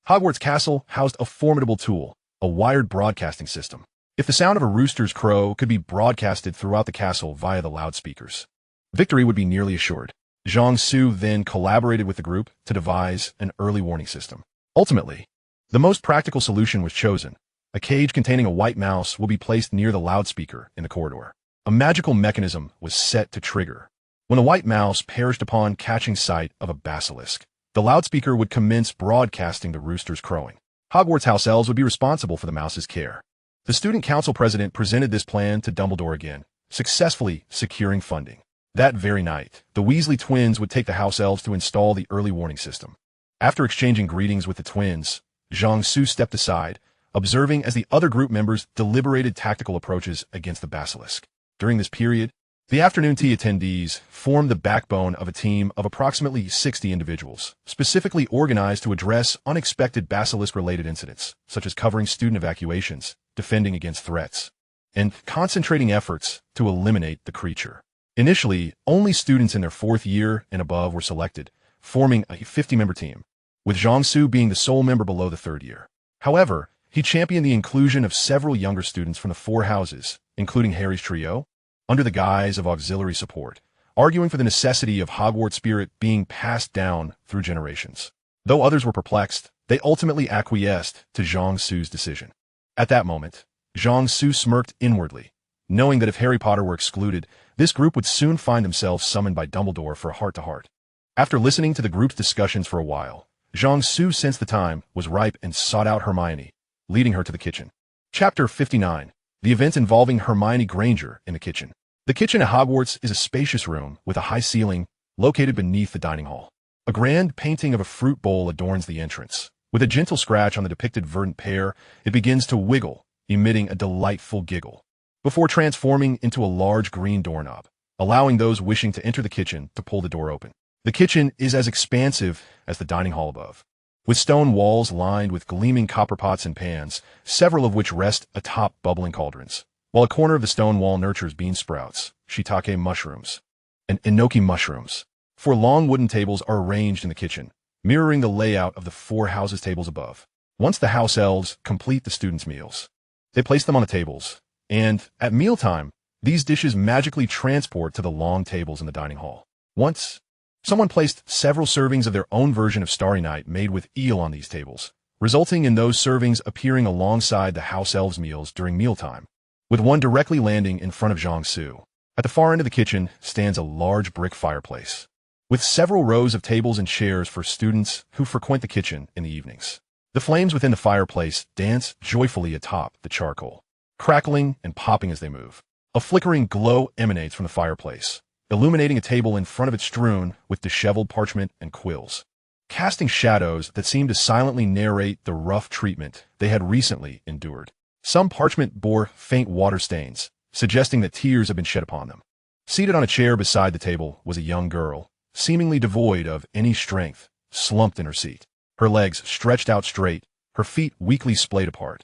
Hogwarts Castle housed a formidable tool, a wired broadcasting system. If the sound of a rooster's crow could be broadcasted throughout the castle via the loudspeakers, victory would be nearly assured. Jiangsu then collaborated with the group to devise an early warning system. Ultimately, the most practical solution was chosen. A cage containing a white mouse will be placed near the loudspeaker in the corridor. A magical mechanism was set to trigger. When the white mouse perished upon catching sight of a basilisk, the loudspeaker would commence broadcasting the rooster's crowing. Hogwarts house elves would be responsible for the mouse's care. The student council president presented this plan to Dumbledore again, successfully securing funding. That very night, the Weasley twins would take the house elves to install the early warning system. After exchanging greetings with the twins, Jiangsu stepped aside, observing as the other group members deliberated tactical approaches against the basilisk. During this period, the afternoon tea attendees formed the backbone of a team of approximately 60 individuals, specifically organized to address unexpected basilisk-related incidents, such as covering student evacuations, defending against threats, and concentrating efforts to eliminate the creature. Initially, only students in their 4th year and above were selected, forming a 50-member team, with Jiangsu being the sole member below the 3rd year. However, he championed the inclusion of several younger students from the 4 houses, including Harry's trio, under the guise of auxiliary support, arguing for the necessity of Hogwarts spirit being passed down through generations. Though others were perplexed, they ultimately acquiesced to Jiangsu's decision. At that moment, Jiangsu smirked inwardly, knowing that if Harry Potter were excluded, this group would soon find themselves summoned by Dumbledore for a heart-to-heart. After listening to the group's discussions for a while, Jiangsu sensed the time was ripe and sought out Hermione, leading her to the kitchen. Chapter 59. The events involving Hermione Granger in the kitchen. The kitchen at Hogwarts is a spacious room with a high ceiling located beneath the dining hall. A grand painting of a fruit bowl adorns the entrance. With a gentle scratch on the depicted verdant pear, it begins to wiggle, emitting a delightful giggle, before transforming into a large green doorknob, allowing those wishing to enter the kitchen to pull the door open. The kitchen is as expansive as the dining hall above, with stone walls lined with gleaming copper pots and pans, several of which rest atop bubbling cauldrons, while a corner of the stone wall nurtures bean sprouts, shiitake mushrooms, and enoki mushrooms. 4 long wooden tables are arranged in the kitchen, mirroring the layout of the 4 houses' tables above. Once the house elves complete the students' meals, they place them on the tables, and, at mealtime, these dishes magically transport to the long tables in the dining hall. Once, someone placed several servings of their own version of Starry Night made with eel on these tables, resulting in those servings appearing alongside the house elves' meals during mealtime, with one directly landing in front of Jiangsu. At the far end of the kitchen stands a large brick fireplace, with several rows of tables and chairs for students who frequent the kitchen in the evenings. The flames within the fireplace dance joyfully atop the charcoal, crackling and popping as they move. A flickering glow emanates from the fireplace, illuminating a table in front of it strewn with disheveled parchment and quills, casting shadows that seem to silently narrate the rough treatment they had recently endured. Some parchment bore faint water stains, suggesting that tears had been shed upon them. Seated on a chair beside the table was a young girl, seemingly devoid of any strength, slumped in her seat, her legs stretched out straight, her feet weakly splayed apart,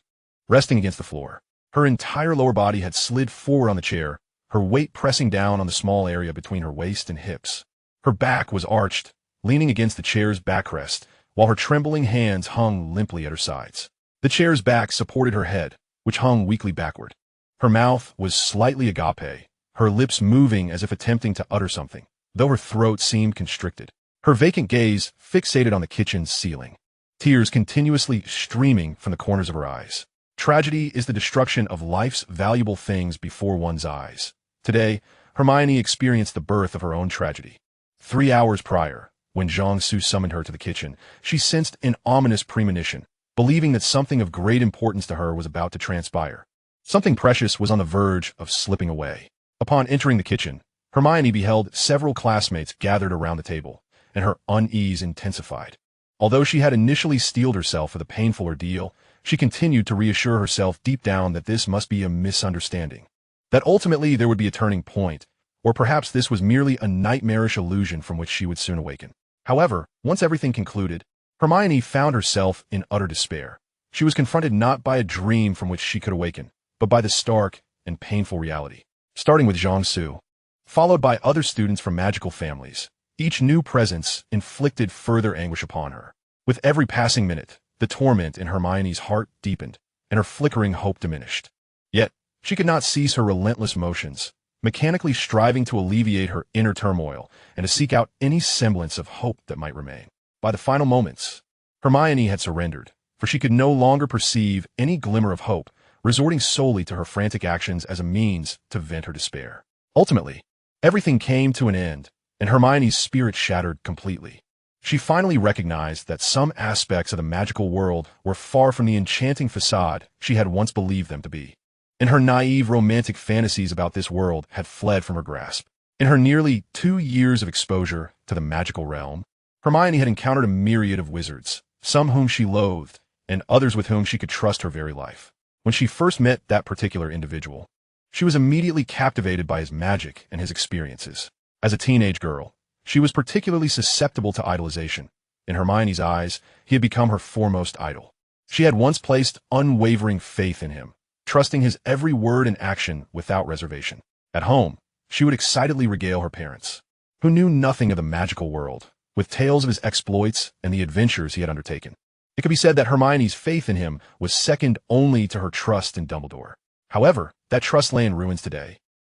resting against the floor. Her entire lower body had slid forward on the chair, her weight pressing down on the small area between her waist and hips. Her back was arched, leaning against the chair's backrest, while her trembling hands hung limply at her sides. The chair's back supported her head, which hung weakly backward. Her mouth was slightly agape, her lips moving as if attempting to utter something, though her throat seemed constricted. Her vacant gaze fixated on the kitchen's ceiling, tears continuously streaming from the corners of her eyes. Tragedy is the destruction of life's valuable things before one's eyes. Today, Hermione experienced the birth of her own tragedy. 3 hours prior, when Jiangsu summoned her to the kitchen, she sensed an ominous premonition, believing that something of great importance to her was about to transpire. Something precious was on the verge of slipping away. Upon entering the kitchen, Hermione beheld several classmates gathered around the table, and her unease intensified. Although she had initially steeled herself for the painful ordeal, she continued to reassure herself deep down that this must be a misunderstanding, that ultimately there would be a turning point, or perhaps this was merely a nightmarish illusion from which she would soon awaken. However, once everything concluded, Hermione found herself in utter despair. She was confronted not by a dream from which she could awaken, but by the stark and painful reality. Starting with Jiangsu, followed by other students from magical families, each new presence inflicted further anguish upon her. With every passing minute, the torment in Hermione's heart deepened, and her flickering hope diminished. Yet, she could not cease her relentless motions, mechanically striving to alleviate her inner turmoil and to seek out any semblance of hope that might remain. By the final moments, Hermione had surrendered, for she could no longer perceive any glimmer of hope, resorting solely to her frantic actions as a means to vent her despair. Ultimately, everything came to an end, and Hermione's spirit shattered completely. She finally recognized that some aspects of the magical world were far from the enchanting facade she had once believed them to be. And her naive romantic fantasies about this world had fled from her grasp. In her nearly 2 years of exposure to the magical realm, Hermione had encountered a myriad of wizards, some whom she loathed, and others with whom she could trust her very life. When she first met that particular individual, she was immediately captivated by his magic and his experiences. As a teenage girl, she was particularly susceptible to idolization. In Hermione's eyes, he had become her foremost idol. She had once placed unwavering faith in him, trusting his every word and action without reservation. At home, she would excitedly regale her parents, who knew nothing of the magical world, with tales of his exploits and the adventures he had undertaken. It could be said that Hermione's faith in him was second only to her trust in Dumbledore. However, that trust lay in ruins today.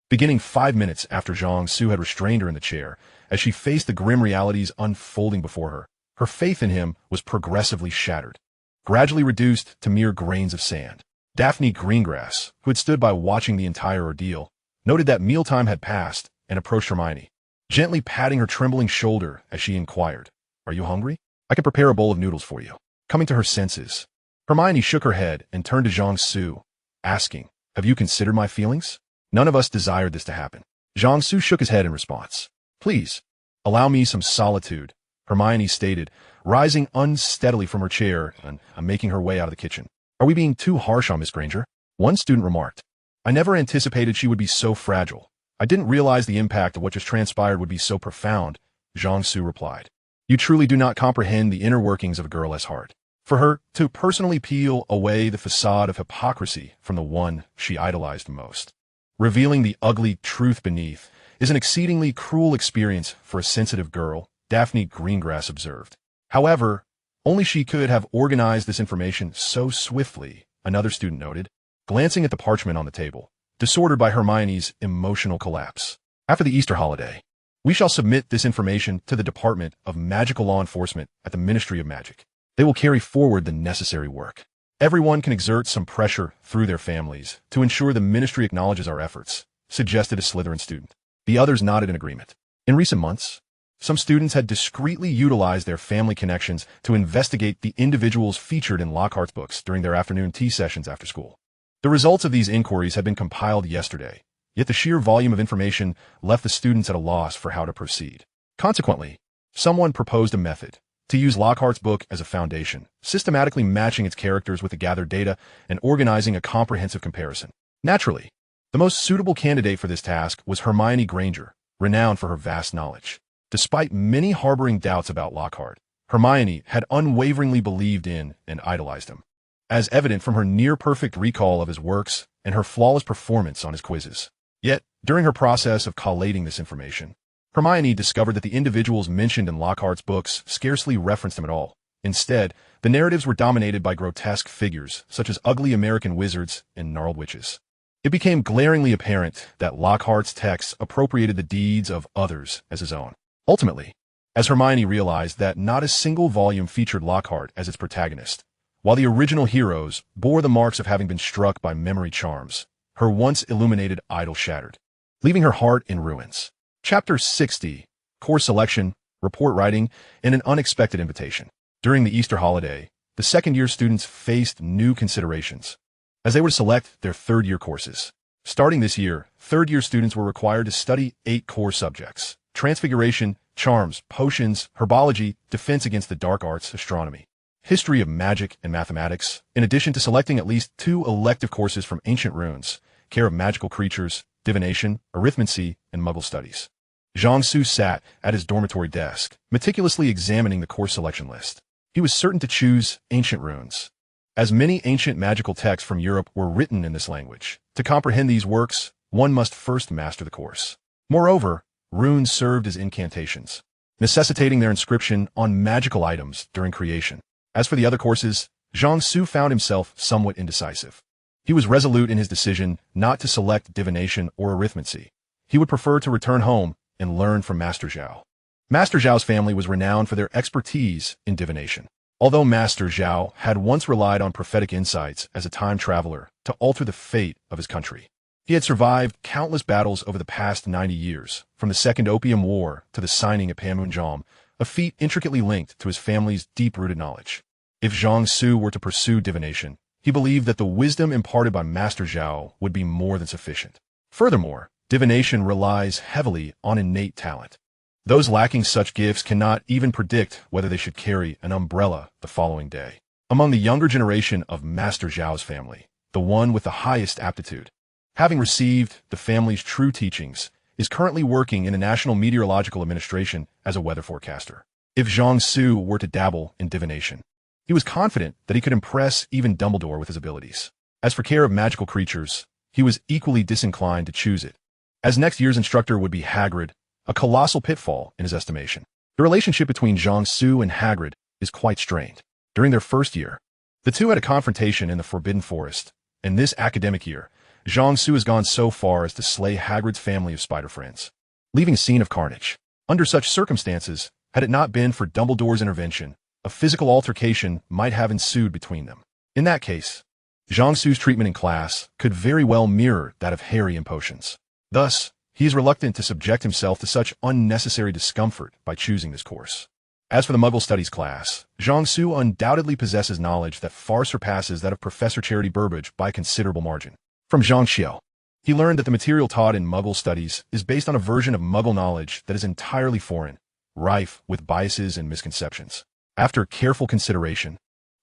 Beginning 5 minutes after Jiangsu had restrained her in the chair, as she faced the grim realities unfolding before her, her faith in him was progressively shattered, gradually reduced to mere grains of sand. Daphne Greengrass, who had stood by watching the entire ordeal, noted that mealtime had passed and approached Hermione, gently patting her trembling shoulder as she inquired, "Are you hungry? I can prepare a bowl of noodles for you." Coming to her senses, Hermione shook her head and turned to Jiangsu, asking, "Have you considered my feelings? None of us desired this to happen." Jiangsu shook his head in response. "Please, allow me some solitude," Hermione stated, rising unsteadily from her chair and making her way out of the kitchen. "Are we being too harsh on Miss Granger?" One student remarked. "I never anticipated she would be so fragile. I didn't realize the impact of what just transpired would be so profound," Jiangsu replied. "You truly do not comprehend the inner workings of a girl's heart. For her to personally peel away the facade of hypocrisy from the one she idolized most, revealing the ugly truth beneath, is an exceedingly cruel experience for a sensitive girl," Daphne Greengrass observed. "However, only she could have organized this information so swiftly," another student noted, glancing at the parchment on the table, disordered by Hermione's emotional collapse. "After the Easter holiday, we shall submit this information to the Department of Magical Law Enforcement at the Ministry of Magic. They will carry forward the necessary work. Everyone can exert some pressure through their families to ensure the ministry acknowledges our efforts," suggested a Slytherin student. The others nodded in agreement. In recent months, some students had discreetly utilized their family connections to investigate the individuals featured in Lockhart's books during their afternoon tea sessions after school. The results of these inquiries had been compiled yesterday, yet the sheer volume of information left the students at a loss for how to proceed. Consequently, someone proposed a method to use Lockhart's book as a foundation, systematically matching its characters with the gathered data and organizing a comprehensive comparison. Naturally, the most suitable candidate for this task was Hermione Granger, renowned for her vast knowledge. Despite many harboring doubts about Lockhart, Hermione had unwaveringly believed in and idolized him, as evident from her near-perfect recall of his works and her flawless performance on his quizzes. Yet, during her process of collating this information, Hermione discovered that the individuals mentioned in Lockhart's books scarcely referenced him at all. Instead, the narratives were dominated by grotesque figures, such as ugly American wizards and gnarled witches. It became glaringly apparent that Lockhart's texts appropriated the deeds of others as his own. Ultimately, as Hermione realized that not a single volume featured Lockhart as its protagonist, while the original heroes bore the marks of having been struck by memory charms, her once illuminated idol shattered, leaving her heart in ruins. Chapter 60, Course Selection, Report Writing, and an Unexpected Invitation. During the Easter holiday, the second-year students faced new considerations as they were to select their third-year courses. Starting this year, third-year students were required to study 8 core subjects: Transfiguration, Charms, Potions, Herbology, Defense Against the Dark Arts, Astronomy, History of Magic, and Mathematics, in addition to selecting at least 2 elective courses from Ancient Runes, Care of Magical Creatures, Divination, Arithmancy, and Muggle Studies. Jiangsu sat at his dormitory desk, meticulously examining the course selection list. He was certain to choose Ancient Runes, as many ancient magical texts from Europe were written in this language. To comprehend these works, one must first master the course. Moreover, runes served as incantations, necessitating their inscription on magical items during creation. As for the other courses, Jiangsu found himself somewhat indecisive. He was resolute in his decision not to select divination or arithmancy. He would prefer to return home and learn from Master Zhao. Master Zhao's family was renowned for their expertise in divination. Although Master Zhao had once relied on prophetic insights as a time traveler to alter the fate of his country, he had survived countless battles over the past 90 years, from the Second Opium War to the signing of Panmunjom, a feat intricately linked to his family's deep-rooted knowledge. If Jiangsu were to pursue divination, he believed that the wisdom imparted by Master Zhao would be more than sufficient. Furthermore, divination relies heavily on innate talent. Those lacking such gifts cannot even predict whether they should carry an umbrella the following day. Among the younger generation of Master Zhao's family, the one with the highest aptitude, having received the family's true teachings, is currently working in the National Meteorological Administration as a weather forecaster. If Jiangsu were to dabble in divination, he was confident that he could impress even Dumbledore with his abilities. As for Care of Magical Creatures, he was equally disinclined to choose it, as next year's instructor would be Hagrid, a colossal pitfall in his estimation. The relationship between Jiangsu and Hagrid is quite strained. During their first year, the two had a confrontation in the Forbidden Forest, and this academic year, Jiangsu has gone so far as to slay Hagrid's family of spider friends, leaving a scene of carnage. Under such circumstances, had it not been for Dumbledore's intervention, a physical altercation might have ensued between them. In that case, Jiangsu's treatment in class could very well mirror that of Harry in potions. Thus, he is reluctant to subject himself to such unnecessary discomfort by choosing this course. As for the Muggle Studies class, Jiangsu undoubtedly possesses knowledge that far surpasses that of Professor Charity Burbage by a considerable margin. From Zhang Xiao, he learned that the material taught in Muggle Studies is based on a version of Muggle knowledge that is entirely foreign, rife with biases and misconceptions. After careful consideration,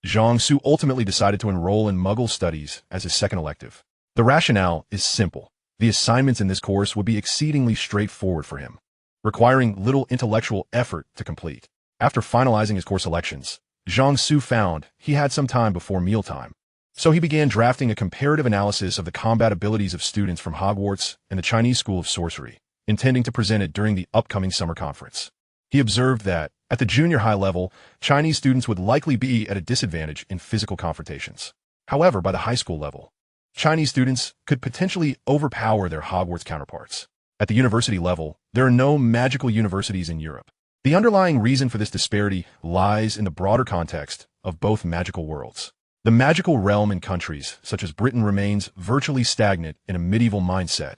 Jiangsu ultimately decided to enroll in Muggle Studies as his second elective. The rationale is simple. The assignments in this course would be exceedingly straightforward for him, requiring little intellectual effort to complete. After finalizing his course selections, Jiangsu found he had some time before mealtime, so he began drafting a comparative analysis of the combat abilities of students from Hogwarts and the Chinese School of Sorcery, intending to present it during the upcoming summer conference. He observed that, at the junior high level, Chinese students would likely be at a disadvantage in physical confrontations. However, by the high school level, Chinese students could potentially overpower their Hogwarts counterparts. At the university level, there are no magical universities in Europe. The underlying reason for this disparity lies in the broader context of both magical worlds. The magical realm in countries such as Britain remains virtually stagnant in a medieval mindset,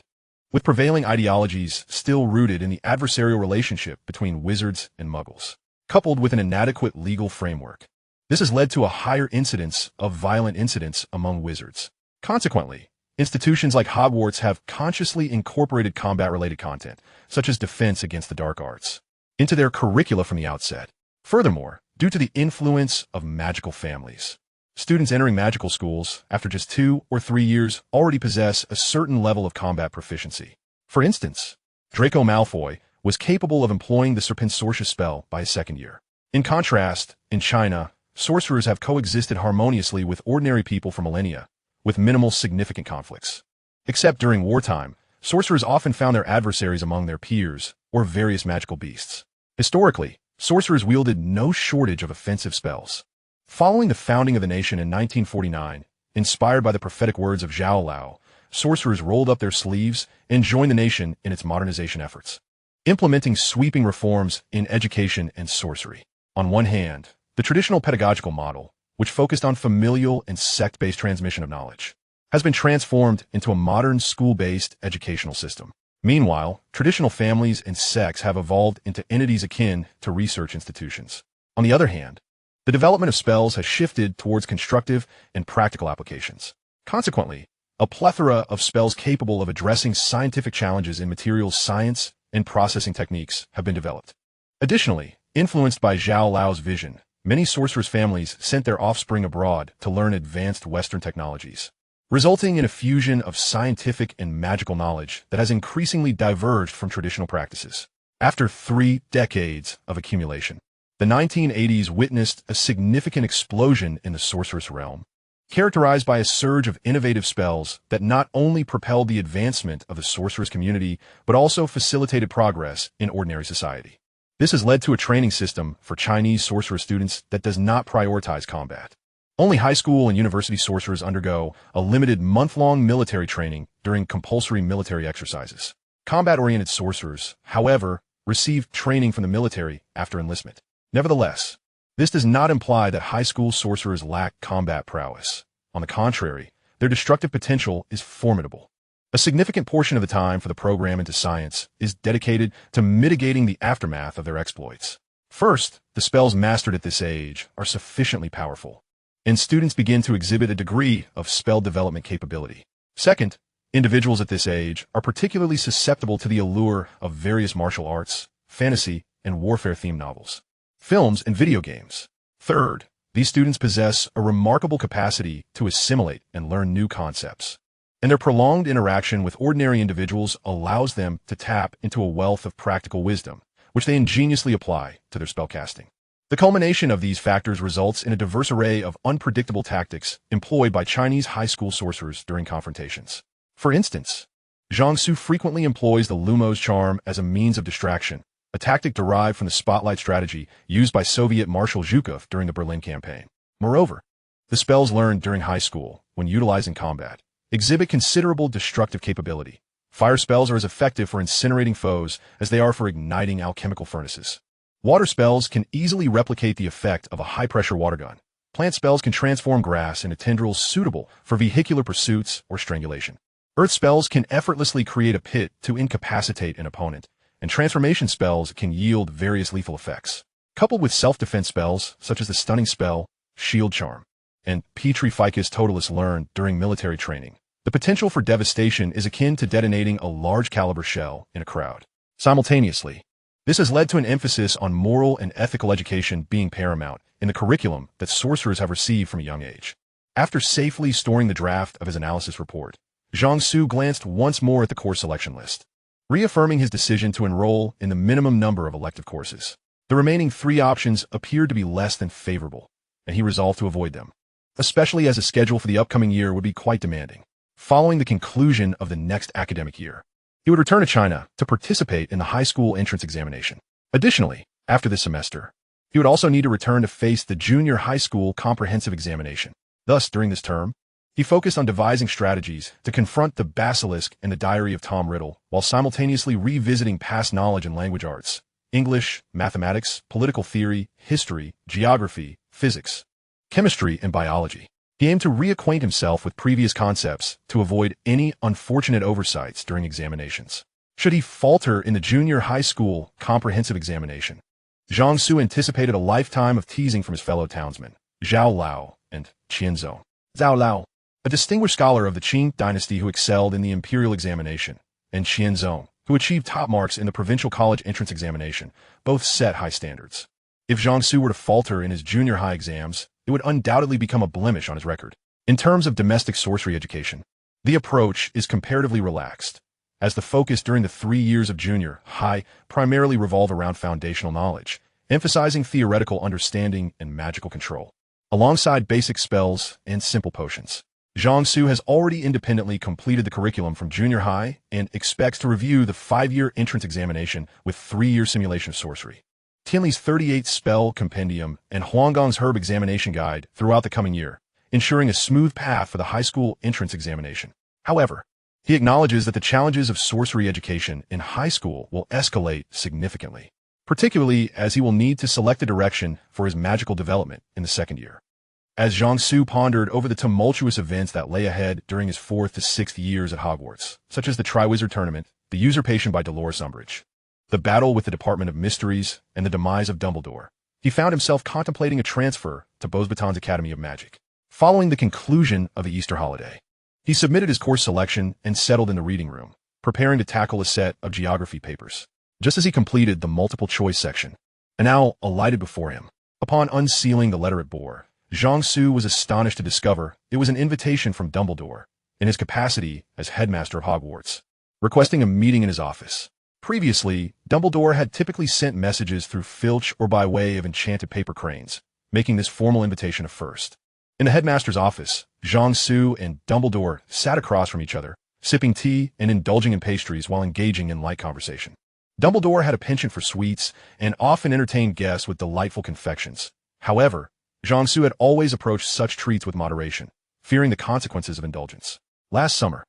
with prevailing ideologies still rooted in the adversarial relationship between wizards and muggles, coupled with an inadequate legal framework. This has led to a higher incidence of violent incidents among wizards. Consequently, institutions like Hogwarts have consciously incorporated combat-related content, such as Defense Against the Dark Arts, into their curricula from the outset. Furthermore, due to the influence of magical families, students entering magical schools after just 2 or 3 years already possess a certain level of combat proficiency. For instance, Draco Malfoy was capable of employing the Serpensortia spell by his second year. In contrast, in China, sorcerers have coexisted harmoniously with ordinary people for millennia, with minimal significant conflicts. Except during wartime, sorcerers often found their adversaries among their peers, or various magical beasts. Historically, sorcerers wielded no shortage of offensive spells. Following the founding of the nation in 1949, inspired by the prophetic words of Zhao Lao, sorcerers rolled up their sleeves and joined the nation in its modernization efforts, implementing sweeping reforms in education and sorcery. On one hand, the traditional pedagogical model, which focused on familial and sect-based transmission of knowledge, has been transformed into a modern school-based educational system. Meanwhile, traditional families and sects have evolved into entities akin to research institutions. On the other hand, the development of spells has shifted towards constructive and practical applications. Consequently, a plethora of spells capable of addressing scientific challenges in materials science and processing techniques have been developed. Additionally, influenced by Zhao Lao's vision, many sorcerers' families sent their offspring abroad to learn advanced Western technologies, resulting in a fusion of scientific and magical knowledge that has increasingly diverged from traditional practices. After 3 decades of accumulation, the 1980s witnessed a significant explosion in the sorceress realm, characterized by a surge of innovative spells that not only propelled the advancement of the sorceress community, but also facilitated progress in ordinary society. This has led to a training system for Chinese sorcerer students that does not prioritize combat. Only high school and university sorcerers undergo a limited month-long military training during compulsory military exercises. Combat-oriented sorcerers, however, receive training from the military after enlistment. Nevertheless, this does not imply that high school sorcerers lack combat prowess. On the contrary, their destructive potential is formidable. A significant portion of the time for the program into science is dedicated to mitigating the aftermath of their exploits. First, the spells mastered at this age are sufficiently powerful, and students begin to exhibit a degree of spell development capability. Second, individuals at this age are particularly susceptible to the allure of various martial arts, fantasy, and warfare-themed novels, films, and video games. Third, these students possess a remarkable capacity to assimilate and learn new concepts, and their prolonged interaction with ordinary individuals allows them to tap into a wealth of practical wisdom, which they ingeniously apply to their spellcasting. The culmination of these factors results in a diverse array of unpredictable tactics employed by Chinese high school sorcerers during confrontations. For instance, Zhang Su frequently employs the Lumos charm as a means of distraction, a tactic derived from the spotlight strategy used by Soviet Marshal Zhukov during the Berlin campaign. Moreover, the spells learned during high school, when utilized in combat, exhibit considerable destructive capability. Fire spells are as effective for incinerating foes as they are for igniting alchemical furnaces. Water spells can easily replicate the effect of a high-pressure water gun. Plant spells can transform grass into tendrils suitable for vehicular pursuits or strangulation. Earth spells can effortlessly create a pit to incapacitate an opponent, and transformation spells can yield various lethal effects. Coupled with self-defense spells, such as the stunning spell, Shield Charm, and Petrificus Totalis learned during military training, the potential for devastation is akin to detonating a large-caliber shell in a crowd. Simultaneously, this has led to an emphasis on moral and ethical education being paramount in the curriculum that sorcerers have received from a young age. After safely storing the draft of his analysis report, Zhang Su glanced once more at the course selection list, reaffirming his decision to enroll in the minimum number of elective courses. The remaining 3 options appeared to be less than favorable, and he resolved to avoid them, especially as the schedule for the upcoming year would be quite demanding. Following the conclusion of the next academic year, he would return to China to participate in the high school entrance examination. Additionally, after this semester, he would also need to return to face the junior high school comprehensive examination. Thus, during this term, he focused on devising strategies to confront the Basilisk and the Diary of Tom Riddle, while simultaneously revisiting past knowledge in language arts, English, mathematics, political theory, history, geography, physics, chemistry, and biology. He aimed to reacquaint himself with previous concepts to avoid any unfortunate oversights during examinations. Should he falter in the junior high school comprehensive examination, Zhang Su anticipated a lifetime of teasing from his fellow townsmen, Zhao Lao and Qianzong. Zhao Lao, a distinguished scholar of the Qing dynasty who excelled in the imperial examination, and Qianzong, who achieved top marks in the provincial college entrance examination, both set high standards. If Zhang Su were to falter in his junior high exams, it would undoubtedly become a blemish on his record. In terms of domestic sorcery education, the approach is comparatively relaxed, as the focus during the 3 years of junior high primarily revolve around foundational knowledge, emphasizing theoretical understanding and magical control, alongside basic spells and simple potions. Zhang Su has already independently completed the curriculum from junior high and expects to review the 5-year entrance examination with 3-year simulation of sorcery. Tianli's 38 spell compendium and Huanggong's herb examination guide throughout the coming year, ensuring a smooth path for the high school entrance examination. However, he acknowledges that the challenges of sorcery education in high school will escalate significantly, particularly as he will need to select a direction for his magical development in the second year. As Zhang Su pondered over the tumultuous events that lay ahead during his 4th to 6th years at Hogwarts, such as the Triwizard Tournament, the usurpation by Dolores Umbridge, the battle with the Department of Mysteries, and the demise of Dumbledore, he found himself contemplating a transfer to Beauxbatons Academy of Magic. Following the conclusion of the Easter holiday, he submitted his course selection and settled in the reading room, preparing to tackle a set of geography papers. Just as he completed the multiple-choice section, an owl alighted before him. Upon unsealing the letter it bore, Zhang Su was astonished to discover it was an invitation from Dumbledore, in his capacity as headmaster of Hogwarts, requesting a meeting in his office. Previously, Dumbledore had typically sent messages through Filch or by way of enchanted paper cranes, making this formal invitation a first. In the headmaster's office, Zhang Su and Dumbledore sat across from each other, sipping tea and indulging in pastries while engaging in light conversation. Dumbledore had a penchant for sweets and often entertained guests with delightful confections. However, Zhang Su had always approached such treats with moderation, fearing the consequences of indulgence. Last summer,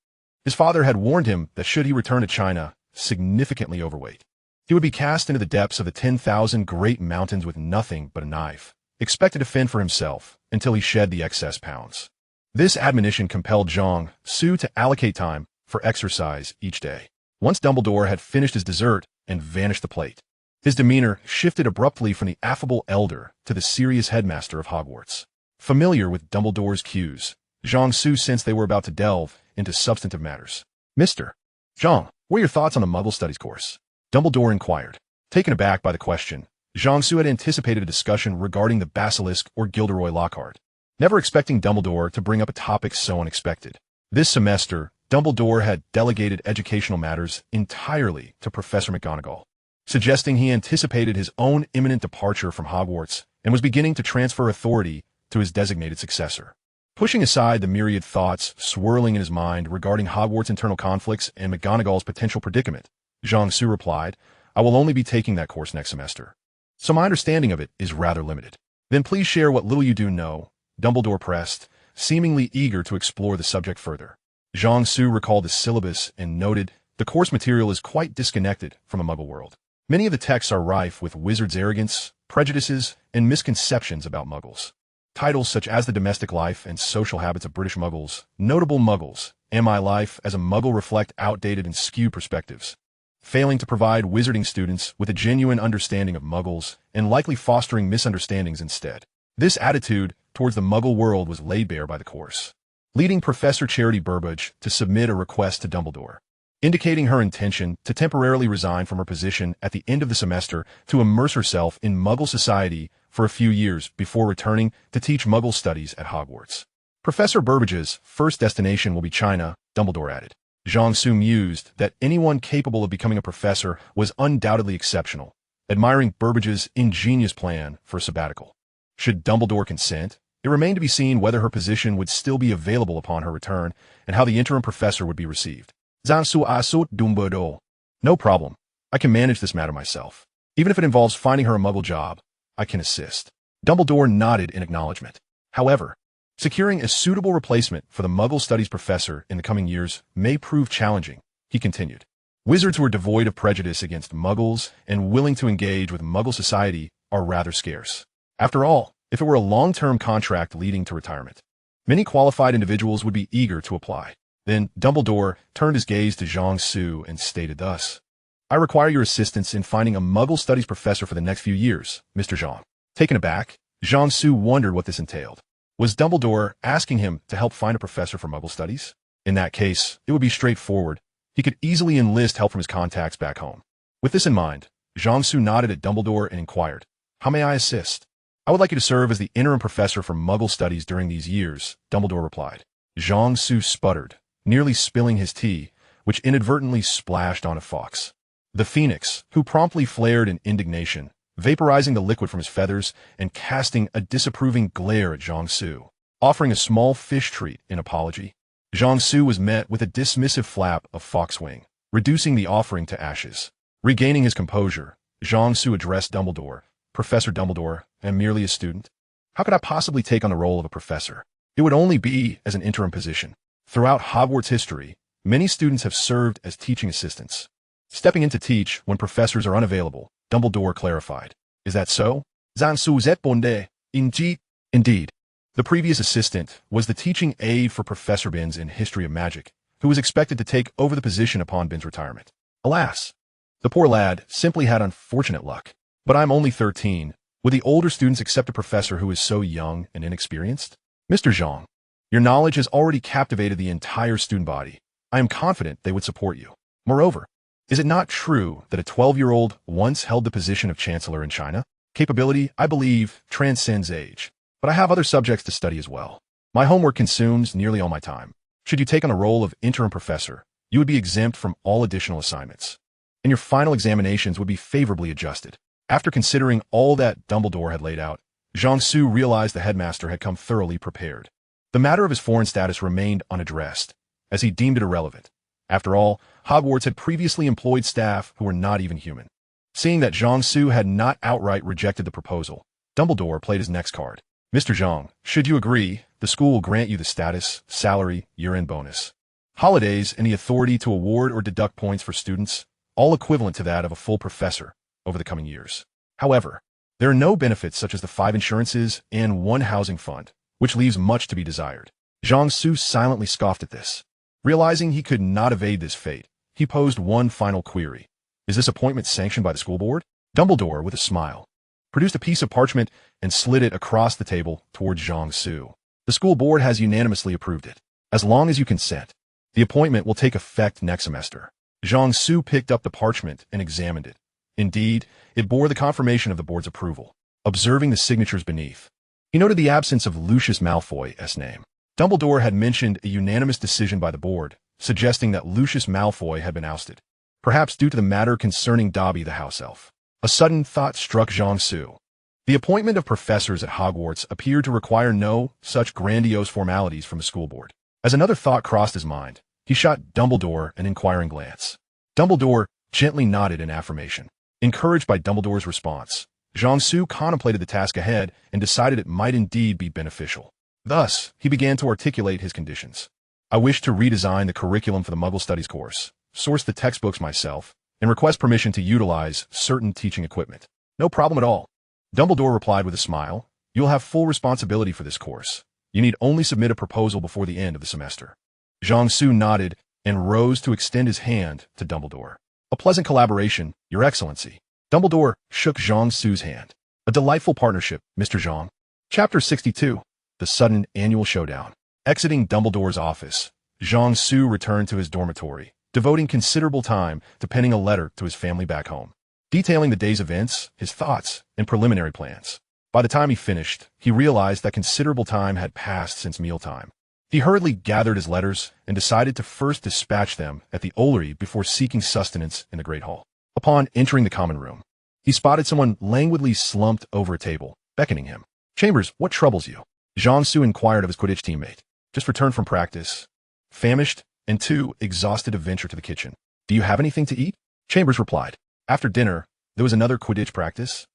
his father had warned him that should he return to China significantly overweight, he would be cast into the depths of the 10,000 great mountains with nothing but a knife, expected to fend for himself until he shed the excess pounds. This admonition compelled Zhang Su to allocate time for exercise each day. Once Dumbledore had finished his dessert and vanished the plate, his demeanor shifted abruptly from the affable elder to the serious headmaster of Hogwarts. Familiar with Dumbledore's cues, Zhang Su sensed they were about to delve into substantive matters. "Mr. Zhang, what are your thoughts on the Muggle Studies course?" Dumbledore inquired. Taken aback by the question, Zhang Su had anticipated a discussion regarding the Basilisk or Gilderoy Lockhart, never expecting Dumbledore to bring up a topic so unexpected. This semester, Dumbledore had delegated educational matters entirely to Professor McGonagall, suggesting he anticipated his own imminent departure from Hogwarts and was beginning to transfer authority to his designated successor. Pushing aside the myriad thoughts swirling in his mind regarding Hogwarts' internal conflicts and McGonagall's potential predicament, Zhang Su replied, "I will only be taking that course next semester, so my understanding of it is rather limited." "Then please share what little you do know," Dumbledore pressed, seemingly eager to explore the subject further. Zhang Su recalled the syllabus and noted, "The course material is quite disconnected from a Muggle world. Many of the texts are rife with wizards' arrogance, prejudices, and misconceptions about Muggles. Titles such as The Domestic Life and Social Habits of British Muggles, Notable Muggles, and My Life as a Muggle reflect outdated and skewed perspectives, failing to provide wizarding students with a genuine understanding of Muggles and likely fostering misunderstandings instead." This attitude towards the Muggle world was laid bare by the course, leading Professor Charity Burbage to submit a request to Dumbledore, indicating her intention to temporarily resign from her position at the end of the semester to immerse herself in Muggle society for a few years before returning to teach Muggle studies at Hogwarts. Professor Burbage's first destination will be China, Dumbledore added. Zhang Su mused that anyone capable of becoming a professor was undoubtedly exceptional, admiring Burbage's ingenious plan for a sabbatical. Should Dumbledore consent, it remained to be seen whether her position would still be available upon her return and how the interim professor would be received. "Zhang Su asut Dumbledore. No problem. I can manage this matter myself. Even if it involves finding her a Muggle job, I can assist." Dumbledore nodded in acknowledgement. However, securing a suitable replacement for the Muggle Studies professor in the coming years may prove challenging, he continued. Wizards who are devoid of prejudice against Muggles and willing to engage with Muggle society are rather scarce. After all, if it were a long-term contract leading to retirement, many qualified individuals would be eager to apply. Then Dumbledore turned his gaze to Zhang Su and stated thus, "I require your assistance in finding a Muggle Studies professor for the next few years, Mr. Zhang." Taken aback, Zhang Su wondered what this entailed. Was Dumbledore asking him to help find a professor for Muggle Studies? In that case, it would be straightforward. He could easily enlist help from his contacts back home. With this in mind, Zhang Su nodded at Dumbledore and inquired, "How may I assist?" "I would like you to serve as the interim professor for Muggle Studies during these years," Dumbledore replied. Zhang Su sputtered, nearly spilling his tea, which inadvertently splashed on a fox. The phoenix, who promptly flared in indignation, vaporizing the liquid from his feathers and casting a disapproving glare at Zhang Su. offering a small fish treat in apology. Jiangsu was met with a dismissive flap of foxwing, reducing the offering to ashes. Regaining his composure, Jiangsu addressed Dumbledore. Professor Dumbledore, am merely a student. How could I possibly take on the role of a professor? It would only be as an interim position. Throughout Hogwarts history, many students have served as teaching assistants, stepping in to teach when professors are unavailable. Dumbledore clarified. Is that so? Zansu Zetbonde. Indeed. The previous assistant was the teaching aide for Professor Binns in History of Magic, who was expected to take over the position upon Binns' retirement. Alas, the poor lad simply had unfortunate luck. But I'm only 13. Would the older students accept a professor who is so young and inexperienced? Mr. Zhang, your knowledge has already captivated the entire student body. I am confident they would support you. Moreover, is it not true that a 12-year-old once held the position of Chancellor in China? Capability, I believe, transcends age. But I have other subjects to study as well. My homework consumes nearly all my time. Should you take on the role of interim professor, you would be exempt from all additional assignments, and your final examinations would be favorably adjusted. After considering all that Dumbledore had laid out, Jiangsu realized the headmaster had come thoroughly prepared. The matter of his foreign status remained unaddressed, as he deemed it irrelevant. After all, Hogwarts had previously employed staff who were not even human. Seeing that Jiangsu had not outright rejected the proposal, Dumbledore played his next card. Mr. Zhang, should you agree, the school will grant you the status, salary, year-end bonus, holidays, and the authority to award or deduct points for students, all equivalent to that of a full professor, over the coming years. However, there are no benefits such as the 5 insurances and 1 housing fund, which leaves much to be desired. Jiangsu silently scoffed at this. Realizing he could not evade this fate, he posed one final query. Is this appointment sanctioned by the school board? Dumbledore, with a smile, produced a piece of parchment and slid it across the table towards Jiangsu. The school board has unanimously approved it. As long as you consent, the appointment will take effect next semester. Jiangsu picked up the parchment and examined it. Indeed, it bore the confirmation of the board's approval. Observing the signatures beneath, he noted the absence of Lucius Malfoy's name. Dumbledore had mentioned a unanimous decision by the board, suggesting that Lucius Malfoy had been ousted, perhaps due to the matter concerning Dobby the house elf. A sudden thought struck Jiangsu. The appointment of professors at Hogwarts appeared to require no such grandiose formalities from the school board. As another thought crossed his mind, he shot Dumbledore an inquiring glance. Dumbledore gently nodded in affirmation. Encouraged by Dumbledore's response, Jiangsu contemplated the task ahead and decided it might indeed be beneficial. Thus, he began to articulate his conditions. I wish to redesign the curriculum for the Muggle Studies course, source the textbooks myself, and request permission to utilize certain teaching equipment. No problem at all. Dumbledore replied with a smile. You'll have full responsibility for this course. You need only submit a proposal before the end of the semester. Jiangsu nodded and rose to extend his hand to Dumbledore. A pleasant collaboration, Your Excellency. Dumbledore shook Jiangsu's hand. A delightful partnership, Mr. Zhang. Chapter 62. The Sudden Annual Showdown. Exiting Dumbledore's office, Jiangsu returned to his dormitory, devoting considerable time to penning a letter to his family back home, detailing the day's events, his thoughts, and preliminary plans. By the time he finished, he realized that considerable time had passed since mealtime. He hurriedly gathered his letters and decided to first dispatch them at the Ollery before seeking sustenance in the Great Hall. Upon entering the common room, he spotted someone languidly slumped over a table, beckoning him. Chambers, what troubles you? Jiangsu inquired of his Quidditch teammate. Just returned from practice. Famished and too exhausted to venture to the kitchen. Do you have anything to eat? Chambers replied. After dinner, there was another Quidditch practice.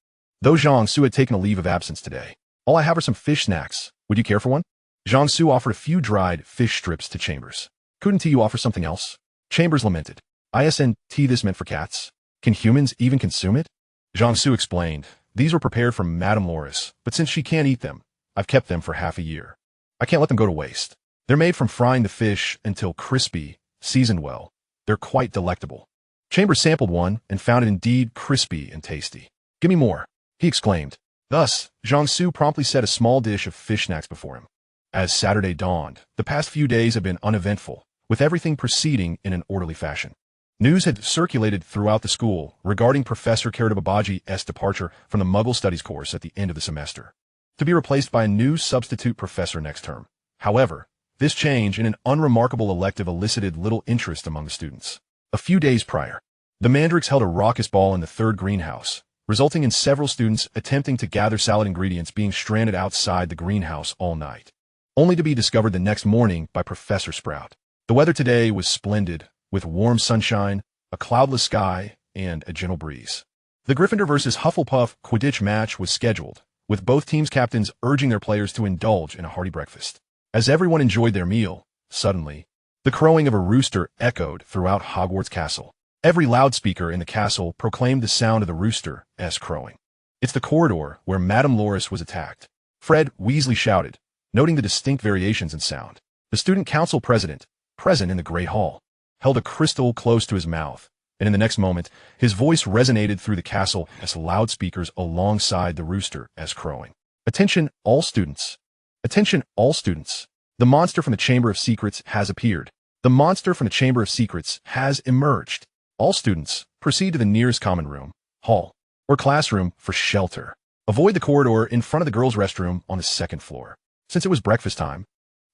Though Jiangsu had taken a leave of absence today. All I have are some fish snacks. Would you care for one? Jiangsu offered a few dried fish strips to Chambers. Couldn't you offer something else? Chambers lamented. Isn't this meant for cats? Can humans even consume it? Jiangsu explained. These were prepared for Madame Loris, but since she can't eat them, I've kept them for half a year. I can't let them go to waste. They're made from frying the fish until crispy, seasoned well. They're quite delectable. Chambers sampled one and found it indeed crispy and tasty. Give me more, he exclaimed. Thus, Jiangsu promptly set a small dish of fish snacks before him. As Saturday dawned, the past few days had been uneventful, with everything proceeding in an orderly fashion. News had circulated throughout the school regarding Professor Karababaji's departure from the Muggle Studies course at the end of the semester, to be replaced by a new substitute professor next term. However, this change in an unremarkable elective elicited little interest among the students. A few days prior, the Mandrakes held a raucous ball in the third greenhouse, resulting in several students attempting to gather salad ingredients being stranded outside the greenhouse all night. only to be discovered the next morning by Professor Sprout. The weather today was splendid, with warm sunshine, a cloudless sky, and a gentle breeze. The Gryffindor vs. Hufflepuff Quidditch match was scheduled, with both teams' captains urging their players to indulge in a hearty breakfast. As everyone enjoyed their meal, suddenly, the crowing of a rooster echoed throughout Hogwarts Castle. Every loudspeaker in the castle proclaimed the sound of the rooster's crowing. "It's the corridor where Madame Loris was attacked," Fred Weasley shouted, noting the distinct variations in sound. The student council president, present in the Great Hall, held a crystal close to his mouth, and in the next moment, his voice resonated through the castle as loudspeakers alongside the rooster's crowing. "Attention, all students! Attention, all students! The monster from the Chamber of Secrets has appeared. The monster from the Chamber of Secrets has emerged. All students, proceed to the nearest common room, hall, or classroom for shelter. Avoid the corridor in front of the girls' restroom on the second floor." Since it was breakfast time,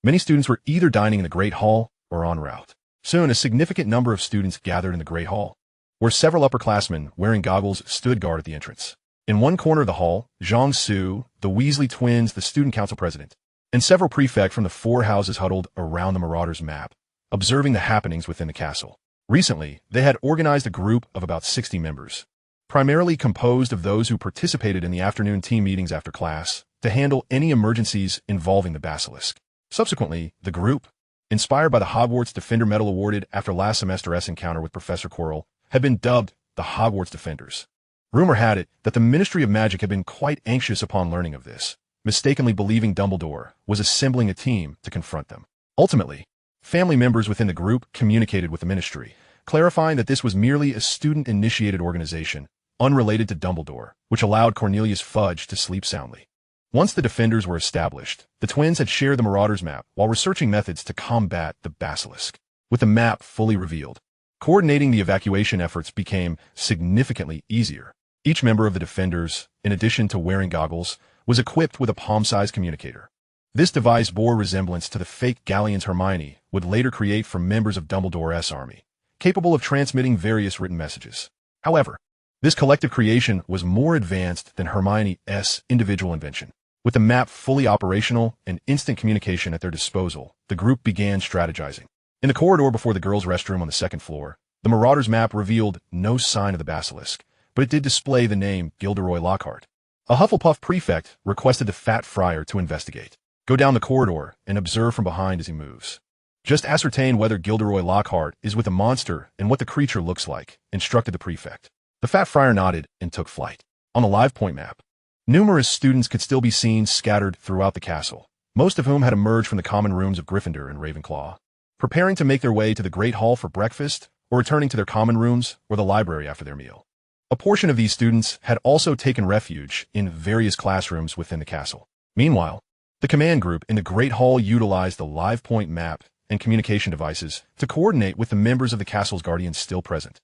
many students were either dining in the Great Hall or en route. Soon, a significant number of students gathered in the Great Hall, where several upperclassmen wearing goggles stood guard at the entrance. In one corner of the hall, Zhang Su, the Weasley twins, the student council president, and several prefects from the four houses huddled around the Marauders map, observing the happenings within the castle. Recently, they had organized a group of about 60 members, primarily composed of those who participated in the afternoon team meetings after class, to handle any emergencies involving the Basilisk. Subsequently, the group, inspired by the Hogwarts Defender Medal awarded after last semester's encounter with Professor Quirrell, had been dubbed the Hogwarts Defenders. Rumor had it that the Ministry of Magic had been quite anxious upon learning of this, mistakenly believing Dumbledore was assembling a team to confront them. Ultimately, family members within the group communicated with the Ministry, clarifying that this was merely a student-initiated organization, unrelated to Dumbledore, which allowed Cornelius Fudge to sleep soundly. Once the Defenders were established, the twins had shared the Marauders map while researching methods to combat the Basilisk. With the map fully revealed, coordinating the evacuation efforts became significantly easier. Each member of the Defenders, in addition to wearing goggles, was equipped with a palm-sized communicator. This device bore resemblance to the fake galleons Hermione would later create for members of Dumbledore's army, capable of transmitting various written messages. However, this collective creation was more advanced than Hermione's individual invention. With the map fully operational and instant communication at their disposal, the group began strategizing. In the corridor before the girls' restroom on the second floor, the Marauders map revealed no sign of the Basilisk, but it did display the name Gilderoy Lockhart. A Hufflepuff prefect requested the Fat Friar to investigate. "Go down the corridor and observe from behind as he moves. Just ascertain whether Gilderoy Lockhart is with a monster and what the creature looks like," instructed the prefect. The Fat Friar nodded and took flight. On the live point map, numerous students could still be seen scattered throughout the castle, most of whom had emerged from the common rooms of Gryffindor and Ravenclaw, preparing to make their way to the Great Hall for breakfast or returning to their common rooms or the library after their meal. A portion of these students had also taken refuge in various classrooms within the castle. Meanwhile, the command group in the Great Hall utilized the live point map and communication devices to coordinate with the members of the castle's guardians still present,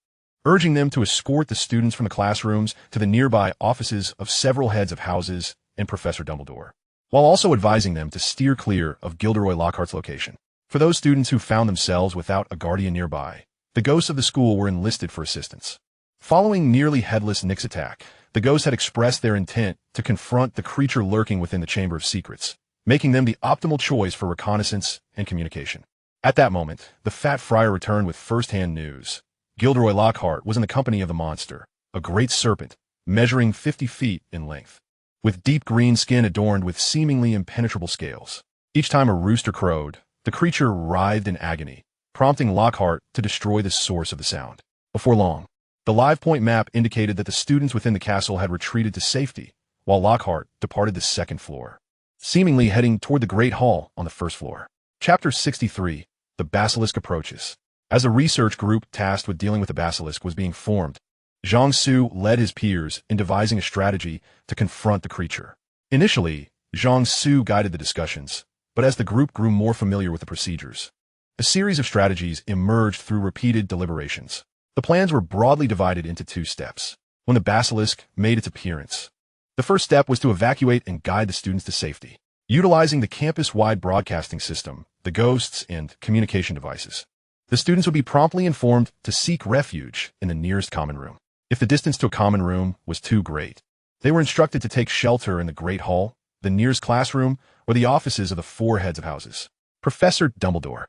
urging them to escort the students from the classrooms to the nearby offices of several heads of houses and Professor Dumbledore, while also advising them to steer clear of Gilderoy Lockhart's location. For those students who found themselves without a guardian nearby, the ghosts of the school were enlisted for assistance. Following nearly headless Nick's attack, the ghosts had expressed their intent to confront the creature lurking within the Chamber of Secrets, making them the optimal choice for reconnaissance and communication. At that moment, the Fat Friar returned with first-hand news. Gilderoy Lockhart was in the company of the monster, a great serpent, measuring 50 feet in length, with deep green skin adorned with seemingly impenetrable scales. Each time a rooster crowed, the creature writhed in agony, prompting Lockhart to destroy the source of the sound. Before long, the live point map indicated that the students within the castle had retreated to safety, while Lockhart departed the second floor, seemingly heading toward the Great Hall on the first floor. Chapter 63, The Basilisk Approaches. As a research group tasked with dealing with the Basilisk was being formed, Zhang Su led his peers in devising a strategy to confront the creature. Initially, Zhang Su guided the discussions, but as the group grew more familiar with the procedures, a series of strategies emerged through repeated deliberations. The plans were broadly divided into two steps. When the Basilisk made its appearance, the first step was to evacuate and guide the students to safety, utilizing the campus-wide broadcasting system, the ghosts, and communication devices. The students would be promptly informed to seek refuge in the nearest common room. If the distance to a common room was too great, they were instructed to take shelter in the Great Hall, the nearest classroom, or the offices of the four heads of houses. Professor Dumbledore,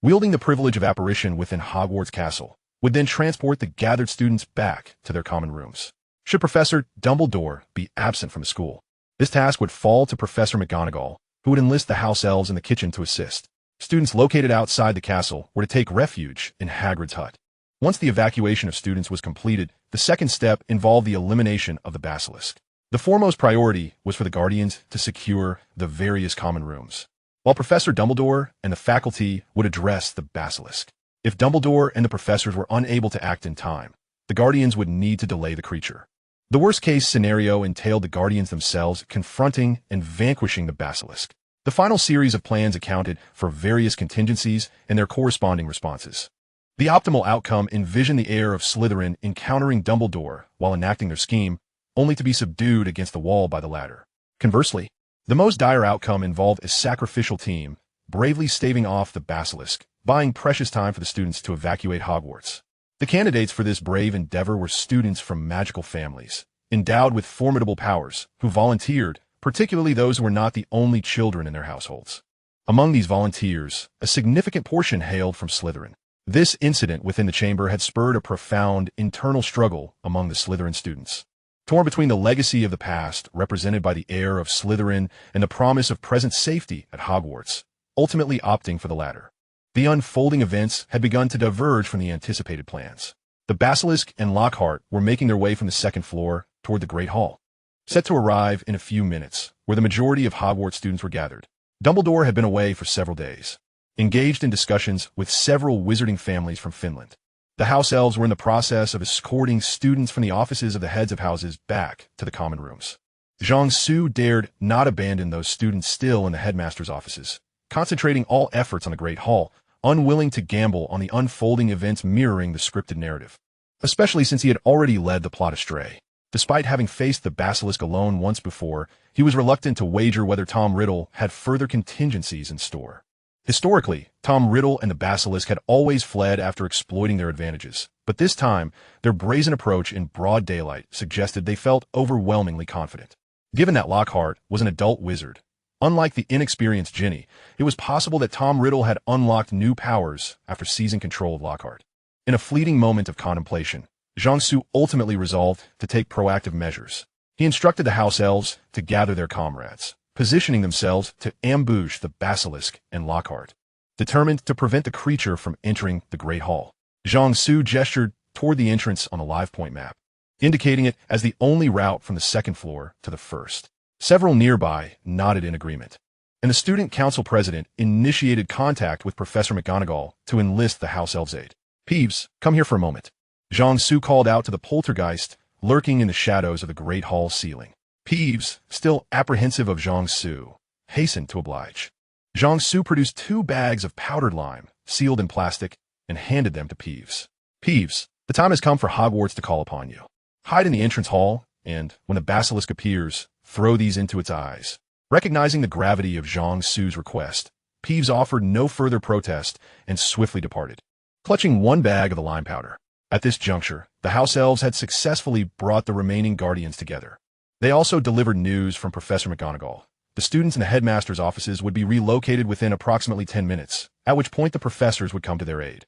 wielding the privilege of apparition within Hogwarts Castle, would then transport the gathered students back to their common rooms. Should Professor Dumbledore be absent from the school, this task would fall to Professor McGonagall, who would enlist the house elves in the kitchen to assist. Students located outside the castle were to take refuge in Hagrid's hut. Once the evacuation of students was completed, the second step involved the elimination of the Basilisk. The foremost priority was for the Guardians to secure the various common rooms, while Professor Dumbledore and the faculty would address the Basilisk. If Dumbledore and the professors were unable to act in time, the Guardians would need to delay the creature. The worst-case scenario entailed the Guardians themselves confronting and vanquishing the Basilisk. The final series of plans accounted for various contingencies and their corresponding responses. The optimal outcome envisioned the heir of Slytherin encountering Dumbledore while enacting their scheme, only to be subdued against the wall by the latter. Conversely, the most dire outcome involved a sacrificial team, bravely staving off the Basilisk, buying precious time for the students to evacuate Hogwarts. The candidates for this brave endeavor were students from magical families, endowed with formidable powers, who volunteered, particularly those who were not the only children in their households. Among these volunteers, a significant portion hailed from Slytherin. This incident within the chamber had spurred a profound internal struggle among the Slytherin students. Torn between the legacy of the past, represented by the heir of Slytherin, and the promise of present safety at Hogwarts, ultimately opting for the latter. The unfolding events had begun to diverge from the anticipated plans. The Basilisk and Lockhart were making their way from the second floor toward the Great Hall, set to arrive in a few minutes, where the majority of Hogwarts students were gathered. Dumbledore had been away for several days, engaged in discussions with several wizarding families from Finland. The house elves were in the process of escorting students from the offices of the heads of houses back to the common rooms. Jiangsu dared not abandon those students still in the headmaster's offices, concentrating all efforts on the Great Hall, unwilling to gamble on the unfolding events mirroring the scripted narrative, especially since he had already led the plot astray. Despite having faced the Basilisk alone once before, he was reluctant to wager whether Tom Riddle had further contingencies in store. Historically, Tom Riddle and the Basilisk had always fled after exploiting their advantages, but this time, their brazen approach in broad daylight suggested they felt overwhelmingly confident. Given that Lockhart was an adult wizard, unlike the inexperienced Ginny, it was possible that Tom Riddle had unlocked new powers after seizing control of Lockhart. In a fleeting moment of contemplation, Jiangsu ultimately resolved to take proactive measures. He instructed the house elves to gather their comrades, positioning themselves to ambush the Basilisk and Lockhart. Determined to prevent the creature from entering the Great Hall, Jiangsu gestured toward the entrance on the live point map, indicating it as the only route from the second floor to the first. Several nearby nodded in agreement, and the student council president initiated contact with Professor McGonagall to enlist the house elves' aid. "Peeves, come here for a moment," Jiangsu called out to the poltergeist lurking in the shadows of the Great Hall ceiling. Peeves, still apprehensive of Jiangsu, hastened to oblige. Jiangsu produced 2 bags of powdered lime, sealed in plastic, and handed them to Peeves. "Peeves, the time has come for Hogwarts to call upon you. Hide in the entrance hall, and, when the Basilisk appears, throw these into its eyes." Recognizing the gravity of Jiangsu's request, Peeves offered no further protest and swiftly departed, clutching 1 bag of the lime powder. At this juncture, the house elves had successfully brought the remaining guardians together. They also delivered news from Professor McGonagall. The students in the headmaster's offices would be relocated within approximately 10 minutes, at which point the professors would come to their aid.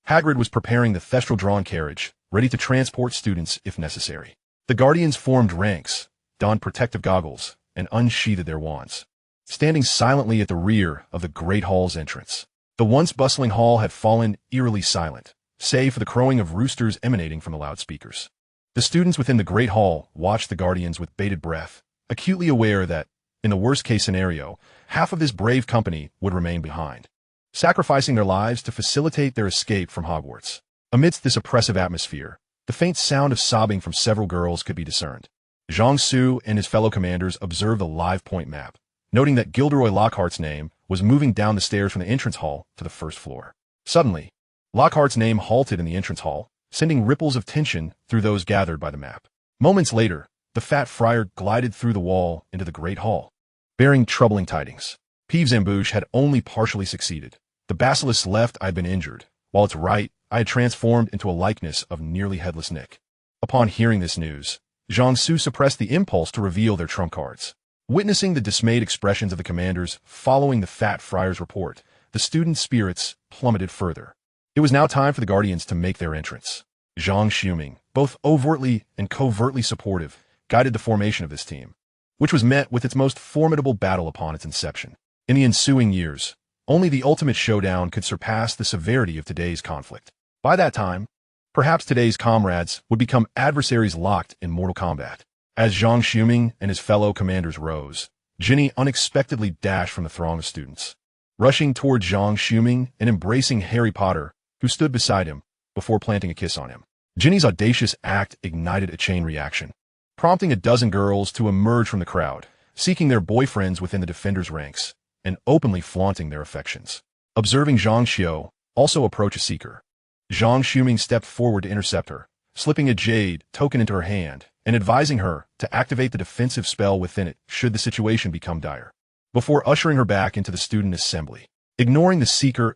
Hagrid was preparing the thestral-drawn carriage, ready to transport students if necessary. The guardians formed ranks, donned protective goggles, and unsheathed their wands, standing silently at the rear of the Great Hall's entrance. The once bustling hall had fallen eerily silent, save for the crowing of roosters emanating from the loudspeakers. The students within the Great Hall watched the guardians with bated breath, acutely aware that, in the worst-case scenario, half of this brave company would remain behind, sacrificing their lives to facilitate their escape from Hogwarts. Amidst this oppressive atmosphere, the faint sound of sobbing from several girls could be discerned. Jiangsu and his fellow commanders observed the live point map, noting that Gilderoy Lockhart's name was moving down the stairs from the entrance hall to the first floor. Suddenly, Lockhart's name halted in the entrance hall, sending ripples of tension through those gathered by the map. Moments later, the fat friar glided through the wall into the Great Hall, bearing troubling tidings. Peeves' ambush had only partially succeeded. The Basilisk's left I had been injured, while its right I had transformed into a likeness of nearly headless Nick. Upon hearing this news, Jiangsu suppressed the impulse to reveal their trump cards. Witnessing the dismayed expressions of the commanders following the Fat Friar's report, the students' spirits plummeted further. It was now time for the Guardians to make their entrance. Zhang Xiuming, both overtly and covertly supportive, guided the formation of this team, which was met with its most formidable battle upon its inception. In the ensuing years, only the ultimate showdown could surpass the severity of today's conflict. By that time, perhaps today's comrades would become adversaries locked in mortal combat. As Zhang Xiuming and his fellow commanders rose, Hinny unexpectedly dashed from the throng of students. Rushing toward Zhang Xiuming and embracing Harry Potter, who stood beside him, before planting a kiss on him. Hinny's audacious act ignited a chain reaction, prompting a dozen girls to emerge from the crowd, seeking their boyfriends within the defenders' ranks, and openly flaunting their affections. Observing Zhang Xiu also approach a seeker, Zhang Xiuming stepped forward to intercept her, slipping a jade token into her hand, and advising her to activate the defensive spell within it should the situation become dire, before ushering her back into the student assembly. Ignoring the seeker's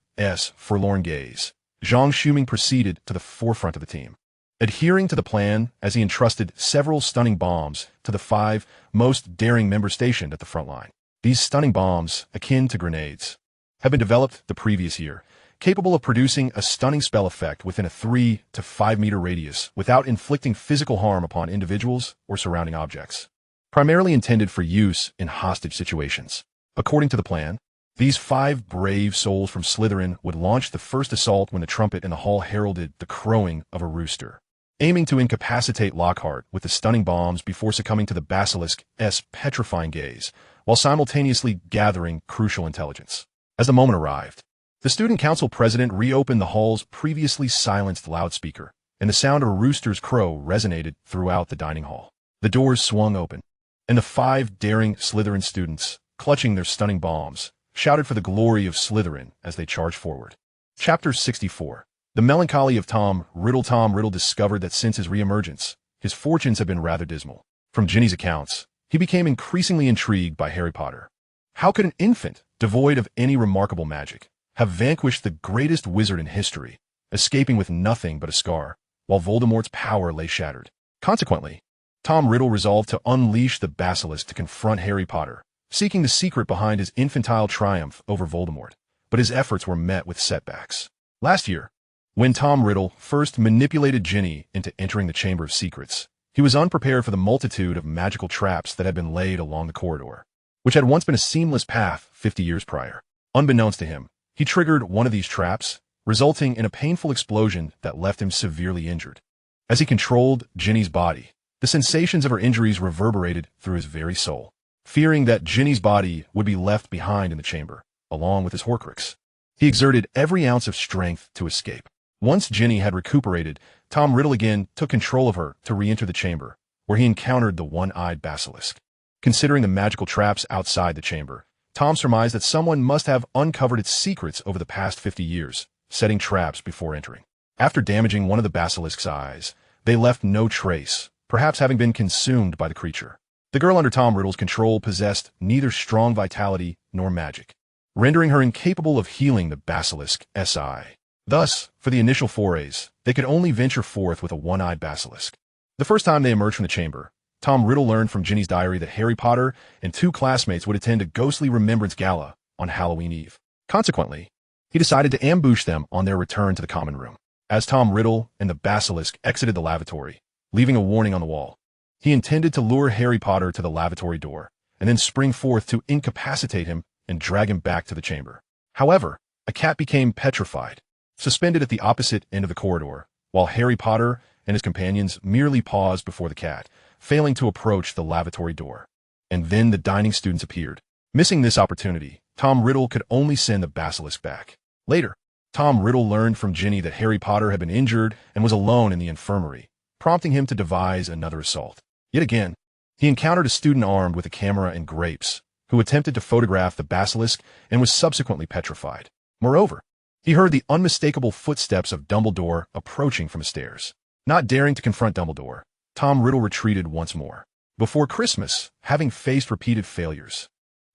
forlorn gaze, Zhang Xiuming proceeded to the forefront of the team, adhering to the plan as he entrusted several stunning bombs to the 5 most daring members stationed at the front line. These stunning bombs, akin to grenades, have been developed the previous year, capable of producing a stunning spell effect within a 3 to 5 meter radius without inflicting physical harm upon individuals or surrounding objects. Primarily intended for use in hostage situations. According to the plan, these 5 brave souls from Slytherin would launch the first assault when the trumpet in the hall heralded the crowing of a rooster, aiming to incapacitate Lockhart with the stunning bombs before succumbing to the Basilisk's petrifying gaze, while simultaneously gathering crucial intelligence. As the moment arrived, the student council president reopened the hall's previously silenced loudspeaker, and the sound of a rooster's crow resonated throughout the dining hall. The doors swung open, and the 5 daring Slytherin students, clutching their stunning bombs, shouted for the glory of Slytherin as they charged forward. Chapter 64. The melancholy of Tom Riddle. Tom Riddle discovered that since his reemergence, his fortunes had been rather dismal. From Ginny's accounts, he became increasingly intrigued by Harry Potter. How could an infant, devoid of any remarkable magic, have vanquished the greatest wizard in history, escaping with nothing but a scar, while Voldemort's power lay shattered? Consequently, Tom Riddle resolved to unleash the Basilisk to confront Harry Potter, seeking the secret behind his infantile triumph over Voldemort, but his efforts were met with setbacks. Last year, when Tom Riddle first manipulated Ginny into entering the Chamber of Secrets, he was unprepared for the multitude of magical traps that had been laid along the corridor, which had once been a seamless path 50 years prior. Unbeknownst to him, he triggered one of these traps, resulting in a painful explosion that left him severely injured. As he controlled Ginny's body, the sensations of her injuries reverberated through his very soul. Fearing that Ginny's body would be left behind in the chamber, along with his Horcrux, he exerted every ounce of strength to escape. Once Ginny had recuperated, Tom Riddle again took control of her to re-enter the chamber, where he encountered the one-eyed Basilisk. Considering the magical traps outside the chamber, Tom surmised that someone must have uncovered its secrets over the past 50 years, setting traps before entering. After damaging one of the Basilisk's eyes, they left no trace, perhaps having been consumed by the creature. The girl under Tom Riddle's control possessed neither strong vitality nor magic, rendering her incapable of healing the Basilisk's eye. Thus, for the initial forays, they could only venture forth with a one-eyed Basilisk. The first time they emerged from the chamber, Tom Riddle learned from Ginny's diary that Harry Potter and 2 classmates would attend a ghostly remembrance gala on Halloween Eve. Consequently, he decided to ambush them on their return to the common room. As Tom Riddle and the Basilisk exited the lavatory, leaving a warning on the wall, he intended to lure Harry Potter to the lavatory door, and then spring forth to incapacitate him and drag him back to the chamber. However, a cat became petrified, suspended at the opposite end of the corridor, while Harry Potter and his companions merely paused before the cat, failing to approach the lavatory door. And then the dining students appeared. Missing this opportunity, Tom Riddle could only send the Basilisk back. Later, Tom Riddle learned from Ginny that Harry Potter had been injured and was alone in the infirmary, prompting him to devise another assault. Yet again, he encountered a student armed with a camera and grapes, who attempted to photograph the Basilisk and was subsequently petrified. Moreover, he heard the unmistakable footsteps of Dumbledore approaching from the stairs. Not daring to confront Dumbledore, Tom Riddle retreated once more. Before Christmas, having faced repeated failures,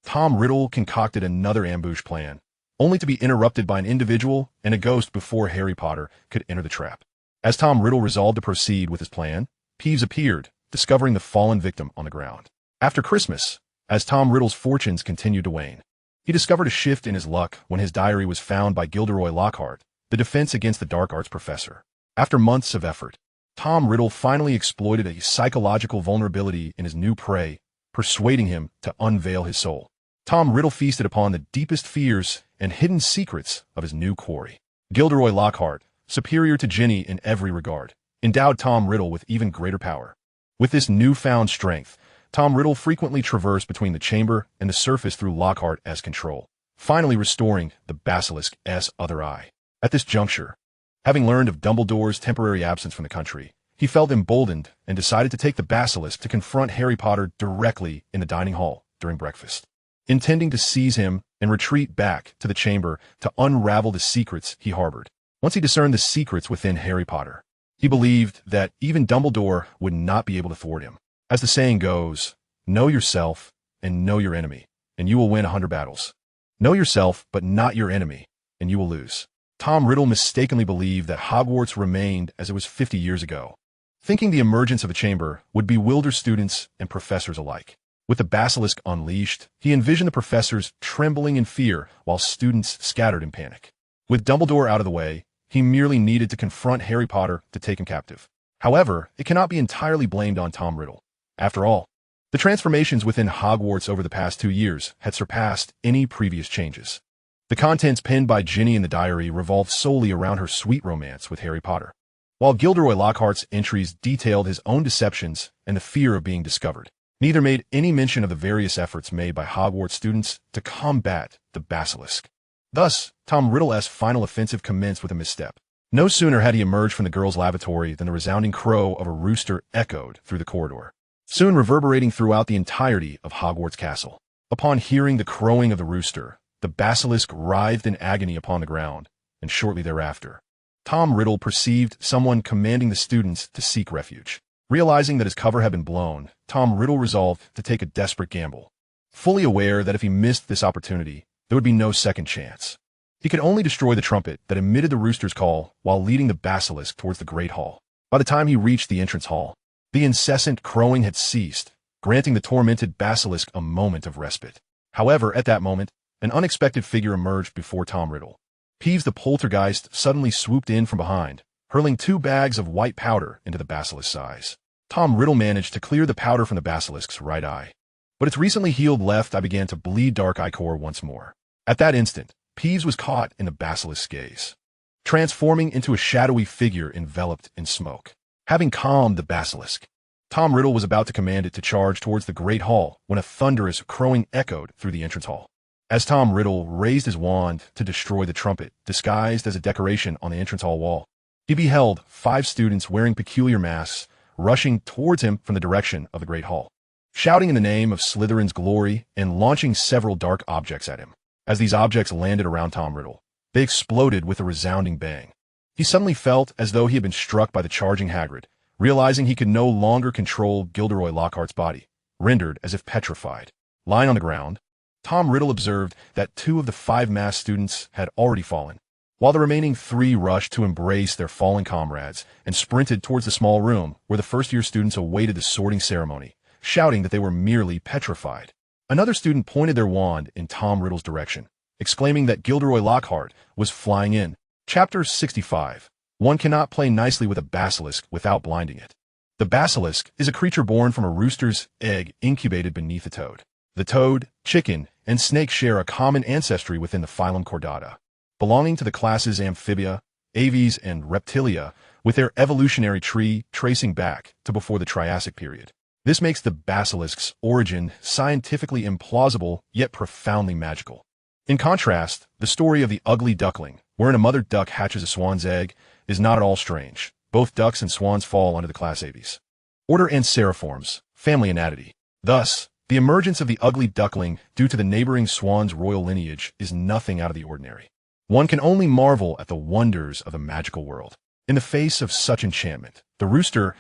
Tom Riddle concocted another ambush plan, only to be interrupted by an individual and a ghost before Harry Potter could enter the trap. As Tom Riddle resolved to proceed with his plan, Peeves appeared, discovering the fallen victim on the ground. After Christmas, as Tom Riddle's fortunes continued to wane. He discovered a shift in his luck when his diary was found by Gilderoy Lockhart, the Defense Against the Dark Arts professor. After months of effort, Tom Riddle finally exploited a psychological vulnerability in his new prey, persuading him to unveil his soul. Tom Riddle feasted upon the deepest fears and hidden secrets of his new quarry. Gilderoy Lockhart, superior to Ginny in every regard, endowed Tom Riddle with even greater power. With this newfound strength, Tom Riddle frequently traversed between the chamber and the surface through Lockhart's control, finally restoring the Basilisk's other eye. At this juncture, having learned of Dumbledore's temporary absence from the country, he felt emboldened and decided to take the Basilisk to confront Harry Potter directly in the dining hall during breakfast, intending to seize him and retreat back to the chamber to unravel the secrets he harbored. Once he discerned the secrets within Harry Potter, he believed that even Dumbledore would not be able to thwart him. As the saying goes, know yourself and know your enemy, and you will win 100 battles. Know yourself, but not your enemy, and you will lose. Tom Riddle mistakenly believed that Hogwarts remained as it was 50 years ago, thinking the emergence of the chamber would bewilder students and professors alike. With the Basilisk unleashed, he envisioned the professors trembling in fear while students scattered in panic. With Dumbledore out of the way, he merely needed to confront Harry Potter to take him captive. However, it cannot be entirely blamed on Tom Riddle. After all, the transformations within Hogwarts over the past 2 years had surpassed any previous changes. The contents penned by Ginny in the diary revolved solely around her sweet romance with Harry Potter, while Gilderoy Lockhart's entries detailed his own deceptions and the fear of being discovered. Neither made any mention of the various efforts made by Hogwarts students to combat the Basilisk. Thus, Tom Riddle's final offensive commenced with a misstep. No sooner had he emerged from the girls' lavatory than the resounding crow of a rooster echoed through the corridor, soon reverberating throughout the entirety of Hogwarts Castle. Upon hearing the crowing of the rooster, the Basilisk writhed in agony upon the ground, and shortly thereafter, Tom Riddle perceived someone commanding the students to seek refuge. Realizing that his cover had been blown, Tom Riddle resolved to take a desperate gamble, fully aware that if he missed this opportunity, there would be no second chance. He could only destroy the trumpet that emitted the rooster's call while leading the Basilisk towards the Great Hall. By the time he reached the entrance hall, the incessant crowing had ceased, granting the tormented Basilisk a moment of respite. However, at that moment, an unexpected figure emerged before Tom Riddle. Peeves the poltergeist suddenly swooped in from behind, hurling 2 bags of white powder into the Basilisk's eyes. Tom Riddle managed to clear the powder from the Basilisk's right eye, but its recently healed left eye began to bleed dark ichor once more. At that instant, Peeves was caught in the Basilisk's gaze, transforming into a shadowy figure enveloped in smoke. Having calmed the Basilisk, Tom Riddle was about to command it to charge towards the Great Hall when a thunderous crowing echoed through the entrance hall. As Tom Riddle raised his wand to destroy the trumpet, disguised as a decoration on the entrance hall wall, he beheld 5 students wearing peculiar masks rushing towards him from the direction of the Great Hall, shouting in the name of Slytherin's glory and launching several dark objects at him. As these objects landed around Tom Riddle, they exploded with a resounding bang. He suddenly felt as though he had been struck by the charging Hagrid, realizing he could no longer control Gilderoy Lockhart's body, rendered as if petrified. Lying on the ground, Tom Riddle observed that 2 of the 5 masked students had already fallen, while the remaining 3 rushed to embrace their fallen comrades and sprinted towards the small room where the first-year students awaited the sorting ceremony, shouting that they were merely petrified. Another student pointed their wand in Tom Riddle's direction, exclaiming that Gilderoy Lockhart was flying in. Chapter 65. One cannot play nicely with a basilisk without blinding it. The basilisk is a creature born from a rooster's egg incubated beneath a toad. The toad, chicken, and snake share a common ancestry within the phylum Chordata, belonging to the classes Amphibia, Aves, and Reptilia, with their evolutionary tree tracing back to before the Triassic period. This makes the basilisk's origin scientifically implausible yet profoundly magical. In contrast, the story of the ugly duckling, wherein a mother duck hatches a swan's egg, is not at all strange. Both ducks and swans fall under the class Aves. Order Anseriformes, family Anatidae. Thus, the emergence of the ugly duckling due to the neighboring swan's royal lineage is nothing out of the ordinary. One can only marvel at the wonders of the magical world. In the face of such enchantment, the rooster's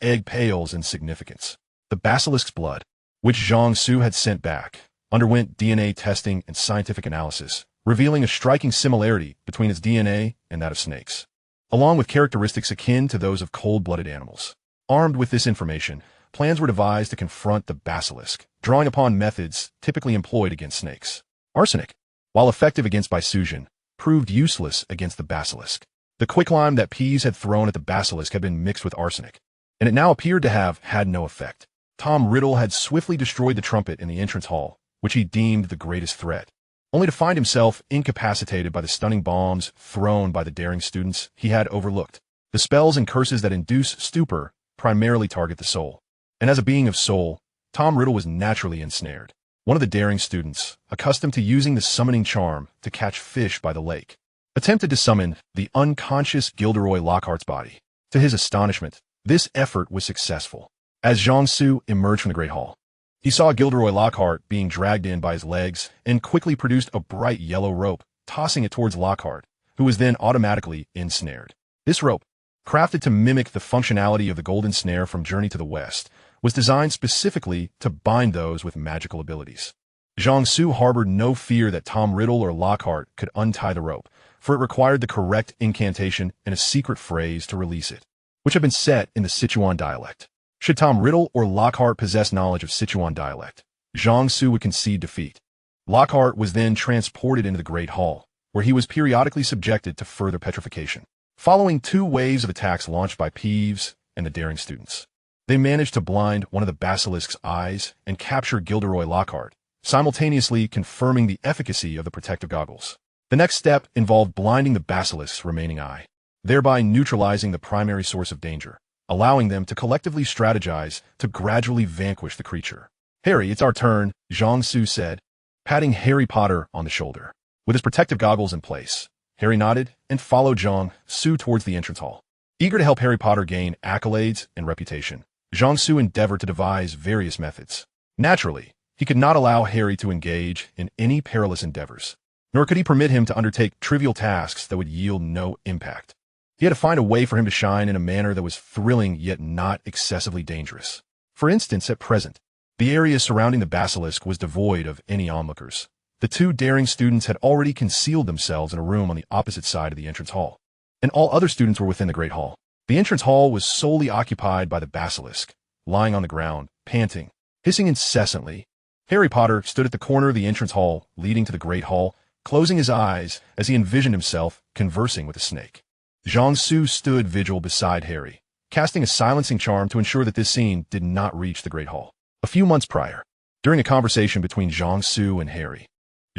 egg pales in significance. The basilisk's blood, which Zhang Su had sent back, underwent DNA testing and scientific analysis, revealing a striking similarity between its DNA and that of snakes, along with characteristics akin to those of cold-blooded animals. Armed with this information, plans were devised to confront the basilisk, drawing upon methods typically employed against snakes. Arsenic, while effective against Bisusion, proved useless against the Basilisk. The quicklime that Peeves had thrown at the Basilisk had been mixed with arsenic, and it now appeared to have had no effect. Tom Riddle had swiftly destroyed the trumpet in the entrance hall, which he deemed the greatest threat, only to find himself incapacitated by the stunning bombs thrown by the daring students he had overlooked. The spells and curses that induce stupor primarily target the soul, and as a being of soul, Tom Riddle was naturally ensnared. One of the daring students, accustomed to using the summoning charm to catch fish by the lake, attempted to summon the unconscious Gilderoy Lockhart's body. To his astonishment, this effort was successful. As Jiangsu emerged from the Great Hall, he saw Gilderoy Lockhart being dragged in by his legs and quickly produced a bright yellow rope, tossing it towards Lockhart, who was then automatically ensnared. This rope, crafted to mimic the functionality of the golden snare from Journey to the West, was designed specifically to bind those with magical abilities. Jiangsu harbored no fear that Tom Riddle or Lockhart could untie the rope, for it required the correct incantation and a secret phrase to release it, which had been set in the Sichuan dialect. Should Tom Riddle or Lockhart possess knowledge of Sichuan dialect, Jiangsu would concede defeat. Lockhart was then transported into the Great Hall, where he was periodically subjected to further petrification. Following 2 waves of attacks launched by Peeves and the daring students, they managed to blind one of the Basilisk's eyes and capture Gilderoy Lockhart, simultaneously confirming the efficacy of the protective goggles. The next step involved blinding the Basilisk's remaining eye, thereby neutralizing the primary source of danger, allowing them to collectively strategize to gradually vanquish the creature. "Harry, it's our turn," Jiangsu said, patting Harry Potter on the shoulder. With his protective goggles in place, Harry nodded and followed Jiangsu towards the entrance hall. Eager to help Harry Potter gain accolades and reputation, Jiangsu endeavored to devise various methods. Naturally, he could not allow Harry to engage in any perilous endeavors, nor could he permit him to undertake trivial tasks that would yield no impact. He had to find a way for him to shine in a manner that was thrilling yet not excessively dangerous. For instance, at present, the area surrounding the Basilisk was devoid of any onlookers. The 2 daring students had already concealed themselves in a room on the opposite side of the entrance hall, and all other students were within the Great Hall. The entrance hall was solely occupied by the Basilisk, lying on the ground, panting, hissing incessantly. Harry Potter stood at the corner of the entrance hall leading to the Great Hall, closing his eyes as he envisioned himself conversing with a snake. Jiangsu stood vigil beside Harry, casting a silencing charm to ensure that this scene did not reach the Great Hall. A few months prior, during a conversation between Jiangsu and Harry,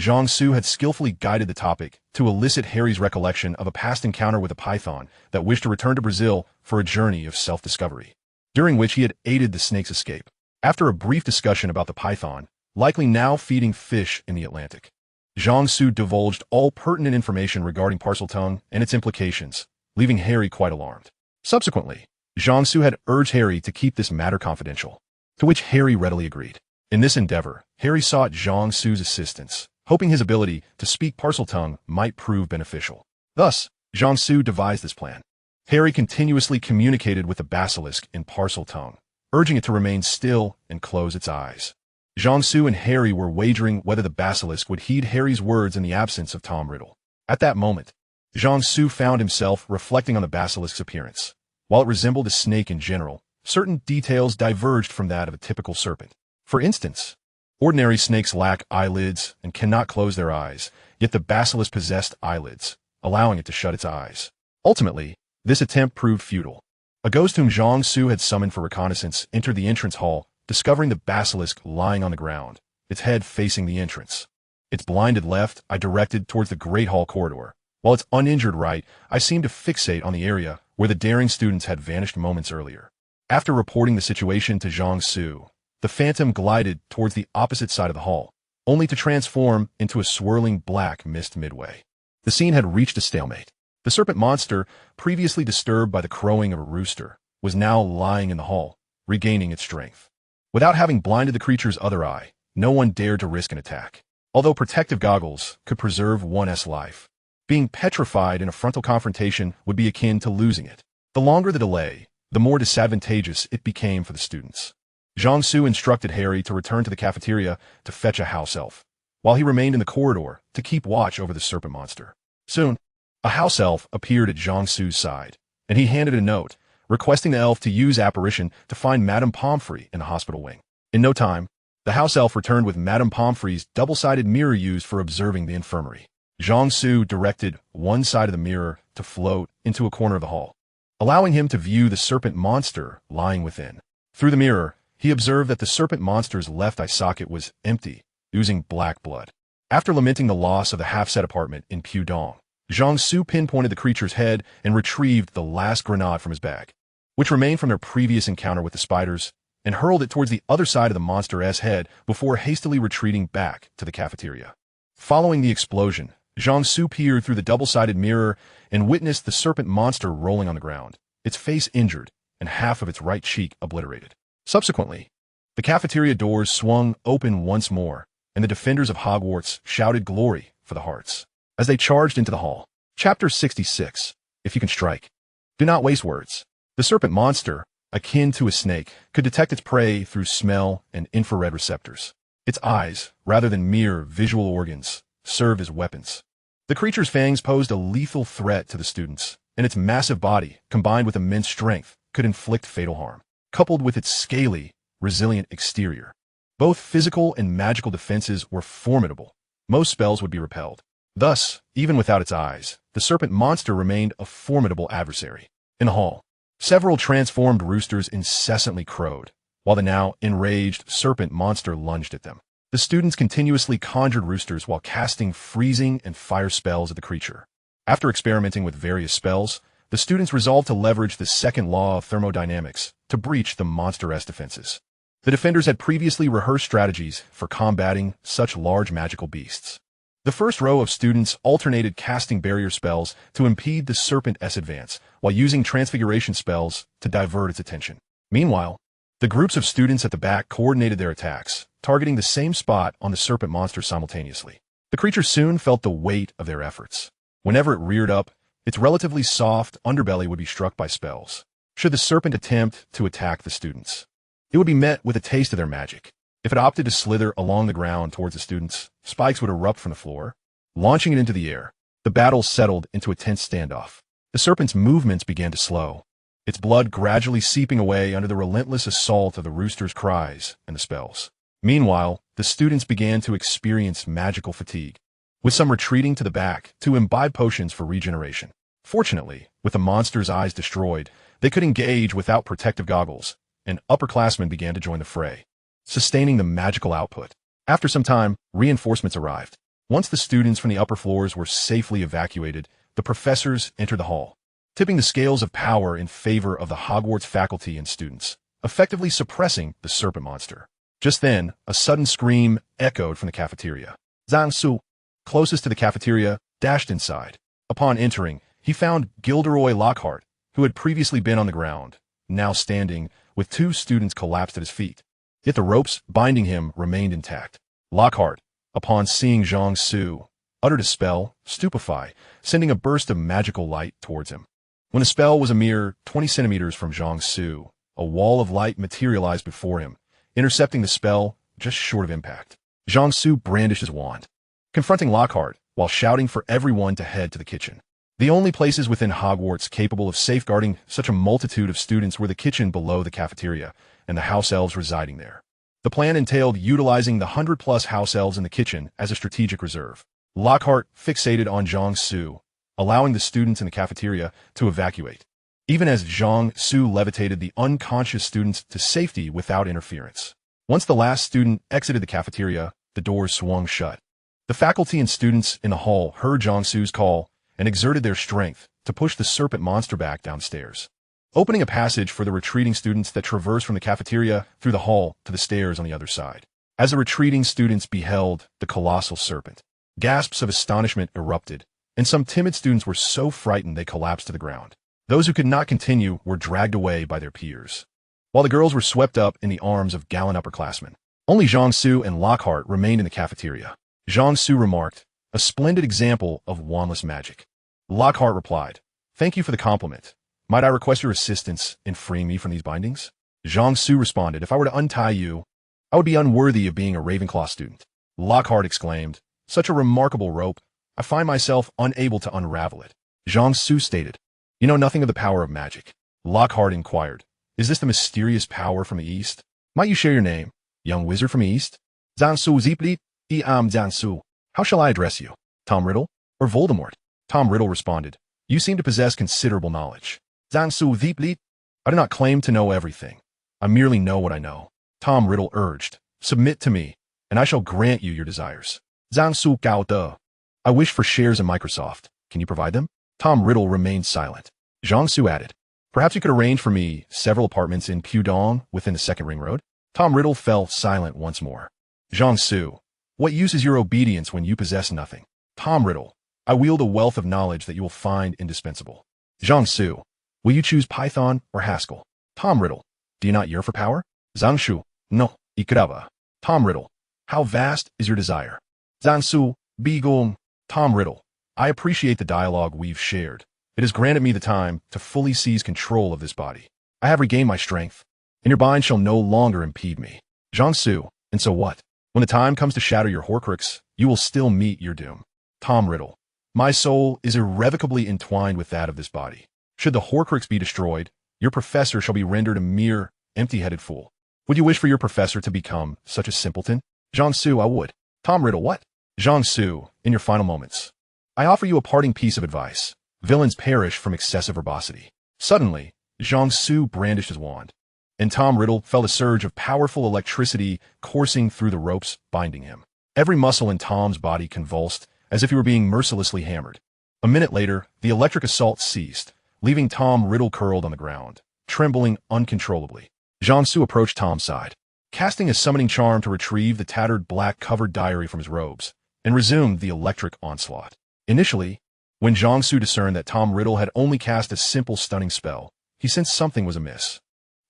Jiangsu had skillfully guided the topic to elicit Harry's recollection of a past encounter with a python that wished to return to Brazil for a journey of self-discovery, during which he had aided the snake's escape. After a brief discussion about the python, likely now feeding fish in the Atlantic, Jiangsu divulged all pertinent information regarding Parseltongue and its implications, leaving Harry quite alarmed. Subsequently, Jiangsu had urged Harry to keep this matter confidential, to which Harry readily agreed. In this endeavor, Harry sought Jiangsu's assistance, hoping his ability to speak Parseltongue might prove beneficial. Thus, Jiangsu devised this plan. Harry continuously communicated with the Basilisk in Parseltongue, urging it to remain still and close its eyes. Jiangsu and Harry were wagering whether the Basilisk would heed Harry's words in the absence of Tom Riddle. At that moment, Jiangsu found himself reflecting on the Basilisk's appearance. While it resembled a snake in general, certain details diverged from that of a typical serpent. For instance, ordinary snakes lack eyelids and cannot close their eyes, yet the Basilisk possessed eyelids, allowing it to shut its eyes. Ultimately, this attempt proved futile. A ghost whom Jiangsu had summoned for reconnaissance entered the entrance hall, discovering the Basilisk lying on the ground, its head facing the entrance. Its blinded left I directed towards the Great Hall corridor, while its uninjured right I seemed to fixate on the area where the daring students had vanished moments earlier. After reporting the situation to Jiangsu, the phantom glided towards the opposite side of the hall, only to transform into a swirling black mist midway. The scene had reached a stalemate. The serpent monster, previously disturbed by the crowing of a rooster, was now lying in the hall, regaining its strength. Without having blinded the creature's other eye, no one dared to risk an attack. Although protective goggles could preserve one's life, being petrified in a frontal confrontation would be akin to losing it. The longer the delay, the more disadvantageous it became for the students. Jiangsu instructed Harry to return to the cafeteria to fetch a house elf, while he remained in the corridor to keep watch over the serpent monster. Soon, a house elf appeared at Jiangsu's side, and he handed a note, requesting the elf to use apparition to find Madame Pomfrey in the hospital wing. In no time, The house elf returned with Madame Pomfrey's double-sided mirror used for observing the infirmary. Zhang Su directed one side of the mirror to float into a corner of the hall, allowing him to view the serpent monster lying within. Through the mirror, he observed that the serpent monster's left eye socket was empty, oozing black blood. After lamenting the loss of the half-set apartment in Pudong, Zhang Su pinpointed the creature's head and retrieved the last grenade from his bag, which remained from their previous encounter with the spiders, and hurled it towards the other side of the monster's head before hastily retreating back to the cafeteria. Following the explosion, Zhang Su peered through the double-sided mirror and witnessed the serpent monster rolling on the ground, its face injured and half of its right cheek obliterated. Subsequently, the cafeteria doors swung open once more, and the defenders of Hogwarts shouted glory for the hearts as they charged into the hall. Chapter 66. If you can strike, do not waste words. The serpent monster, akin to a snake, could detect its prey through smell and infrared receptors. Its eyes, rather than mere visual organs, served as weapons. The creature's fangs posed a lethal threat to the students, and its massive body, combined with immense strength, could inflict fatal harm. Coupled with its scaly, resilient exterior, both physical and magical defenses were formidable. Most spells would be repelled. Thus, even without its eyes, the serpent monster remained a formidable adversary. In the hall, several transformed roosters incessantly crowed, while the now enraged serpent monster lunged at them. The students continuously conjured roosters while casting freezing and fire spells at the creature. After experimenting with various spells, the students resolved to leverage the second law of thermodynamics to breach the monster's defenses. The defenders had previously rehearsed strategies for combating such large magical beasts. The first row of students alternated casting barrier spells to impede the serpent's advance, while using transfiguration spells to divert its attention. Meanwhile, the groups of students at the back coordinated their attacks, targeting the same spot on the serpent monster simultaneously. The creature soon felt the weight of their efforts. Whenever it reared up, its relatively soft underbelly would be struck by spells. Should the serpent attempt to attack the students, it would be met with a taste of their magic. If it opted to slither along the ground towards the students, spikes would erupt from the floor, launching it into the air. The battle settled into a tense standoff. The serpent's movements began to slow, its blood gradually seeping away under the relentless assault of the rooster's cries and the spells. Meanwhile, the students began to experience magical fatigue, with some retreating to the back to imbibe potions for regeneration. Fortunately, with the monster's eyes destroyed, they could engage without protective goggles, and upperclassmen began to join the fray, sustaining the magical output. After some time, reinforcements arrived. Once the students from the upper floors were safely evacuated, the professors entered the hall, tipping the scales of power in favor of the Hogwarts faculty and students, effectively suppressing the serpent monster. Just then, a sudden scream echoed from the cafeteria. Zhang Su, closest to the cafeteria, dashed inside. Upon entering, he found Gilderoy Lockhart, who had previously been on the ground, now standing, with two students collapsed at his feet. Yet the ropes binding him remained intact. Lockhart, upon seeing Zhang Su, uttered a spell, Stupefy, sending a burst of magical light towards him. When the spell was a mere 20 centimeters from Zhang Su, a wall of light materialized before him, intercepting the spell just short of impact. Zhang Su brandished his wand, confronting Lockhart while shouting for everyone to head to the kitchen. The only places within Hogwarts capable of safeguarding such a multitude of students were the kitchen below the cafeteria and the house elves residing there. The plan entailed utilizing the 100-plus house elves in the kitchen as a strategic reserve. Lockhart fixated on Zhang Su, allowing the students in the cafeteria to evacuate, even as Zhang Su levitated the unconscious students to safety without interference. Once the last student exited the cafeteria, the doors swung shut. The faculty and students in the hall heard Zhang Su's call and exerted their strength to push the serpent monster back downstairs, opening a passage for the retreating students that traversed from the cafeteria through the hall to the stairs on the other side. As the retreating students beheld the colossal serpent, gasps of astonishment erupted, and some timid students were so frightened they collapsed to the ground. Those who could not continue were dragged away by their peers, while the girls were swept up in the arms of gallant upperclassmen. Only Zhang Su and Lockhart remained in the cafeteria. Zhang Su remarked, "A splendid example of wandless magic." Lockhart replied, "Thank you for the compliment. Might I request your assistance in freeing me from these bindings?" Zhang Su responded, "If I were to untie you, I would be unworthy of being a Ravenclaw student." Lockhart exclaimed, "Such a remarkable rope, I find myself unable to unravel it." Zhang Su stated, "You know nothing of the power of magic." Lockhart inquired, "Is this the mysterious power from the East? Might you share your name?" young wizard from East? Zansu Zipli, am Zansu. How shall I address you? Tom Riddle or Voldemort? Tom Riddle responded, You seem to possess considerable knowledge. Zansu Zipli, I do not claim to know everything. I merely know what I know. Tom Riddle urged, Submit to me, and I shall grant you your desires. Zansu Gao De. I wish for shares in Microsoft. Can you provide them? Tom Riddle remained silent. Zhang Su added, Perhaps you could arrange for me several apartments in Pudong within the Second Ring Road? Tom Riddle fell silent once more. Zhang Su, what use is your obedience when you possess nothing? Tom Riddle, I wield a wealth of knowledge that you will find indispensable. Zhang Su, will you choose Python or Haskell? Tom Riddle, do you not yearn for power? Zhang Shu, no, ikrava. Tom Riddle, how vast is your desire? Zhang Su, Bigong. Tom Riddle, I appreciate the dialogue we've shared. It has granted me the time to fully seize control of this body. I have regained my strength, and your bind shall no longer impede me. Zhang Su, and so what? When the time comes to shatter your Horcrux, you will still meet your doom. Tom Riddle, my soul is irrevocably entwined with that of this body. Should the Horcrux be destroyed, your professor shall be rendered a mere empty-headed fool. Would you wish for your professor to become such a simpleton? Zhang Su, I would. Tom Riddle, what? Zhang Su, in your final moments, I offer you a parting piece of advice. Villains perish from excessive verbosity. Suddenly, Zhang Su brandished his wand, and Tom Riddle felt a surge of powerful electricity coursing through the ropes binding him. Every muscle in Tom's body convulsed, as if he were being mercilessly hammered. A minute later, the electric assault ceased, leaving Tom Riddle curled on the ground, trembling uncontrollably. Zhang Su approached Tom's side, casting a summoning charm to retrieve the tattered black-covered diary from his robes, and resumed the electric onslaught. Initially, when Zhang Su discerned that Tom Riddle had only cast a simple stunning spell, he sensed something was amiss.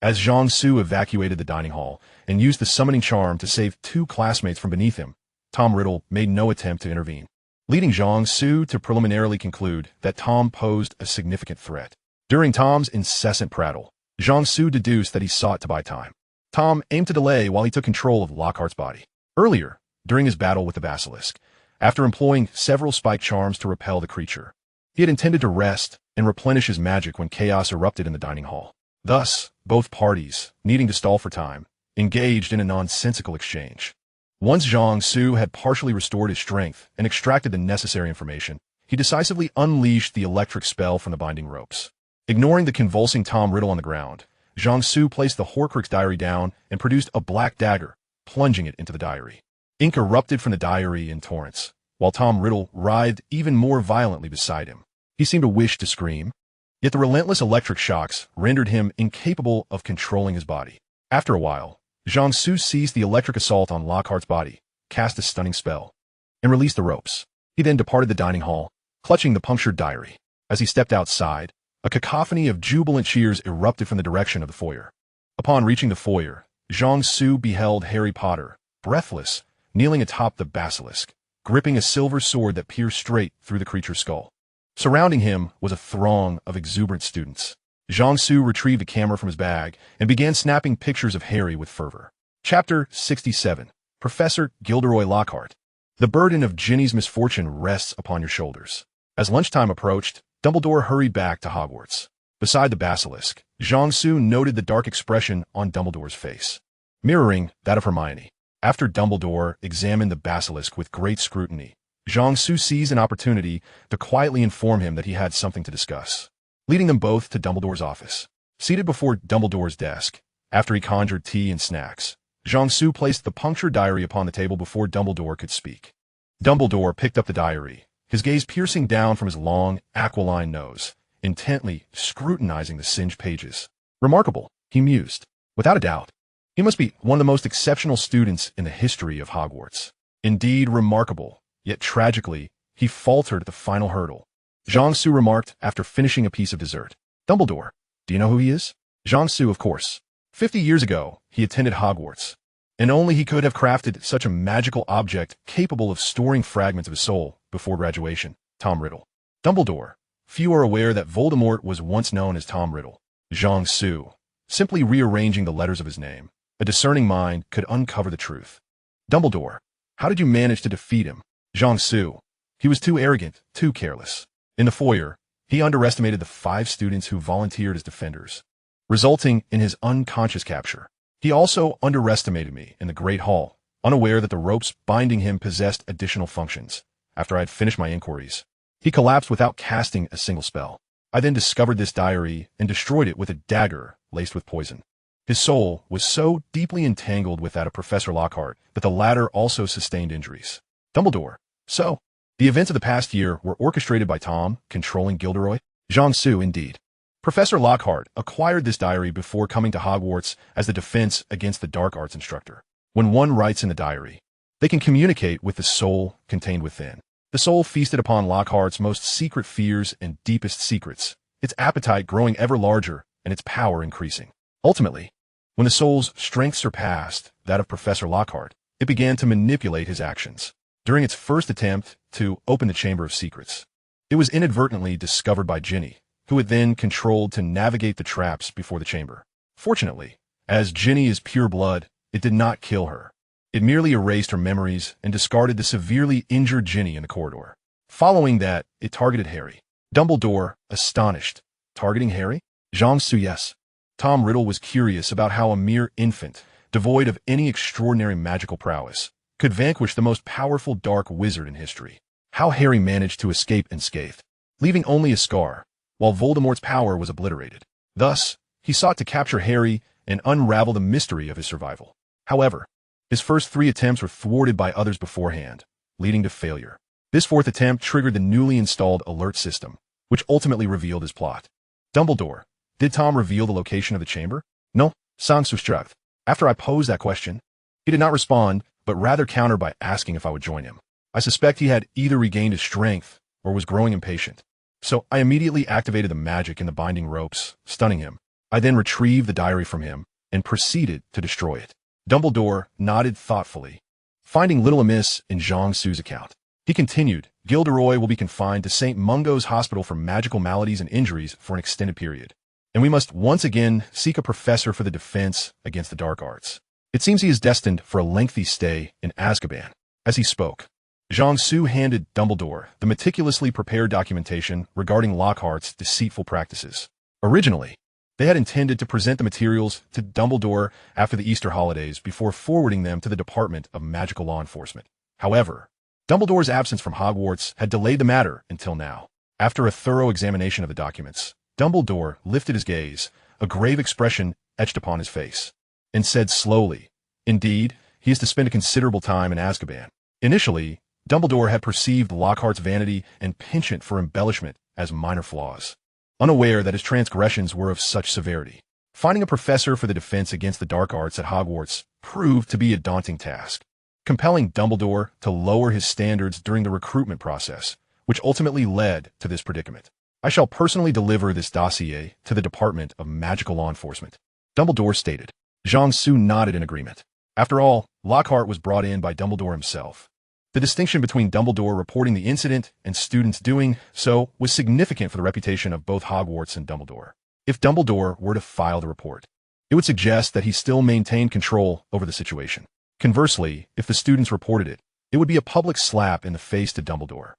As Zhang Su evacuated the dining hall and used the summoning charm to save 2 classmates from beneath him, Tom Riddle made no attempt to intervene, leading Zhang Su to preliminarily conclude that Tom posed a significant threat. During Tom's incessant prattle, Zhang Su deduced that he sought to buy time. Tom aimed to delay while he took control of Lockhart's body. Earlier, during his battle with the Basilisk, after employing several spike charms to repel the creature, he had intended to rest and replenish his magic when chaos erupted in the dining hall. Thus, both parties, needing to stall for time, engaged in a nonsensical exchange. Once Zhang Su had partially restored his strength and extracted the necessary information, he decisively unleashed the electric spell from the binding ropes. Ignoring the convulsing Tom Riddle on the ground, Zhang Su placed the Horcrux diary down and produced a black dagger, plunging it into the diary. Ink erupted from the diary in torrents, while Tom Riddle writhed even more violently beside him. He seemed to wish to scream, yet the relentless electric shocks rendered him incapable of controlling his body. After a while, Zhang Su ceased the electric assault on Lockhart's body, cast a stunning spell, and released the ropes. He then departed the dining hall, clutching the punctured diary. As he stepped outside, a cacophony of jubilant cheers erupted from the direction of the foyer. Upon reaching the foyer, Zhang Su beheld Harry Potter, breathless, kneeling atop the Basilisk, gripping a silver sword that pierced straight through the creature's skull. Surrounding him was a throng of exuberant students. Zhang Su retrieved a camera from his bag and began snapping pictures of Harry with fervor. Chapter 67. Professor Gilderoy Lockhart. The burden of Ginny's misfortune rests upon your shoulders. As lunchtime approached, Dumbledore hurried back to Hogwarts. Beside the Basilisk, Zhang Su noted the dark expression on Dumbledore's face, mirroring that of Hermione. After Dumbledore examined the Basilisk with great scrutiny, Zhang Su seized an opportunity to quietly inform him that he had something to discuss. Leading them both to Dumbledore's office. Seated before Dumbledore's desk, after he conjured tea and snacks, Zhang Su placed the punctured diary upon the table before Dumbledore could speak. Dumbledore picked up the diary, his gaze piercing down from his long, aquiline nose, intently scrutinizing the singed pages. Remarkable, he mused. Without a doubt, he must be one of the most exceptional students in the history of Hogwarts. Indeed remarkable, yet tragically, he faltered at the final hurdle. Zhang Su remarked after finishing a piece of dessert. Dumbledore, do you know who he is? Zhang Su, of course. 50 years ago, he attended Hogwarts, and only he could have crafted such a magical object capable of storing fragments of his soul before graduation. Tom Riddle. Dumbledore, few are aware that Voldemort was once known as Tom Riddle. Zhang Su. Simply rearranging the letters of his name, a discerning mind could uncover the truth. Dumbledore, how did you manage to defeat him? Zhang Su. He was too arrogant, too careless. In the foyer, he underestimated the 5 students who volunteered as defenders, resulting in his unconscious capture. He also underestimated me in the Great Hall, unaware that the ropes binding him possessed additional functions. After I had finished my inquiries, he collapsed without casting a single spell. I then discovered this diary and destroyed it with a dagger laced with poison. His soul was so deeply entangled with that of Professor Lockhart that the latter also sustained injuries. Dumbledore. So, the events of the past year were orchestrated by Tom, controlling Gilderoy? Jiangsu, indeed. Professor Lockhart acquired this diary before coming to Hogwarts as the defense against the dark arts instructor. When one writes in the diary, they can communicate with the soul contained within. The soul feasted upon Lockhart's most secret fears and deepest secrets, its appetite growing ever larger and its power increasing. Ultimately, when the soul's strength surpassed that of Professor Lockhart, it began to manipulate his actions. During its first attempt to open the Chamber of Secrets, it was inadvertently discovered by Ginny, who it then controlled to navigate the traps before the chamber. Fortunately, as Ginny is pure blood, it did not kill her. It merely erased her memories and discarded the severely injured Ginny in the corridor. Following that, it targeted Harry. Dumbledore, astonished. Targeting Harry? Jiangsu, yes. Tom Riddle was curious about how a mere infant, devoid of any extraordinary magical prowess, could vanquish the most powerful dark wizard in history. How Harry managed to escape unscathed, leaving only a scar, while Voldemort's power was obliterated. Thus, he sought to capture Harry and unravel the mystery of his survival. However, his first 3 attempts were thwarted by others beforehand, leading to failure. This 4th attempt triggered the newly installed alert system, which ultimately revealed his plot. Dumbledore, did Tom reveal the location of the chamber? No, Jiangsu shrugged. After I posed that question, he did not respond, but rather countered by asking if I would join him. I suspect he had either regained his strength or was growing impatient. So I immediately activated the magic in the binding ropes, stunning him. I then retrieved the diary from him and proceeded to destroy it. Dumbledore nodded thoughtfully, finding little amiss in Jiangsu's account. He continued, Gilderoy will be confined to St. Mungo's Hospital for magical maladies and injuries for an extended period, and we must once again seek a professor for the defense against the dark arts. It seems he is destined for a lengthy stay in Azkaban. As he spoke, Jiangsu handed Dumbledore the meticulously prepared documentation regarding Lockhart's deceitful practices. Originally, they had intended to present the materials to Dumbledore after the Easter holidays before forwarding them to the Department of Magical Law Enforcement. However, Dumbledore's absence from Hogwarts had delayed the matter until now. After a thorough examination of the documents, Dumbledore lifted his gaze, a grave expression etched upon his face, and said slowly, Indeed, he is to spend a considerable time in Azkaban. Initially, Dumbledore had perceived Lockhart's vanity and penchant for embellishment as minor flaws, unaware that his transgressions were of such severity. Finding a professor for the defense against the dark arts at Hogwarts proved to be a daunting task, compelling Dumbledore to lower his standards during the recruitment process, which ultimately led to this predicament. I shall personally deliver this dossier to the Department of Magical Law Enforcement, Dumbledore stated. Jiangsu nodded in agreement. After all, Lockhart was brought in by Dumbledore himself. The distinction between Dumbledore reporting the incident and students doing so was significant for the reputation of both Hogwarts and Dumbledore. If Dumbledore were to file the report, it would suggest that he still maintained control over the situation. Conversely, if the students reported it, it would be a public slap in the face to Dumbledore.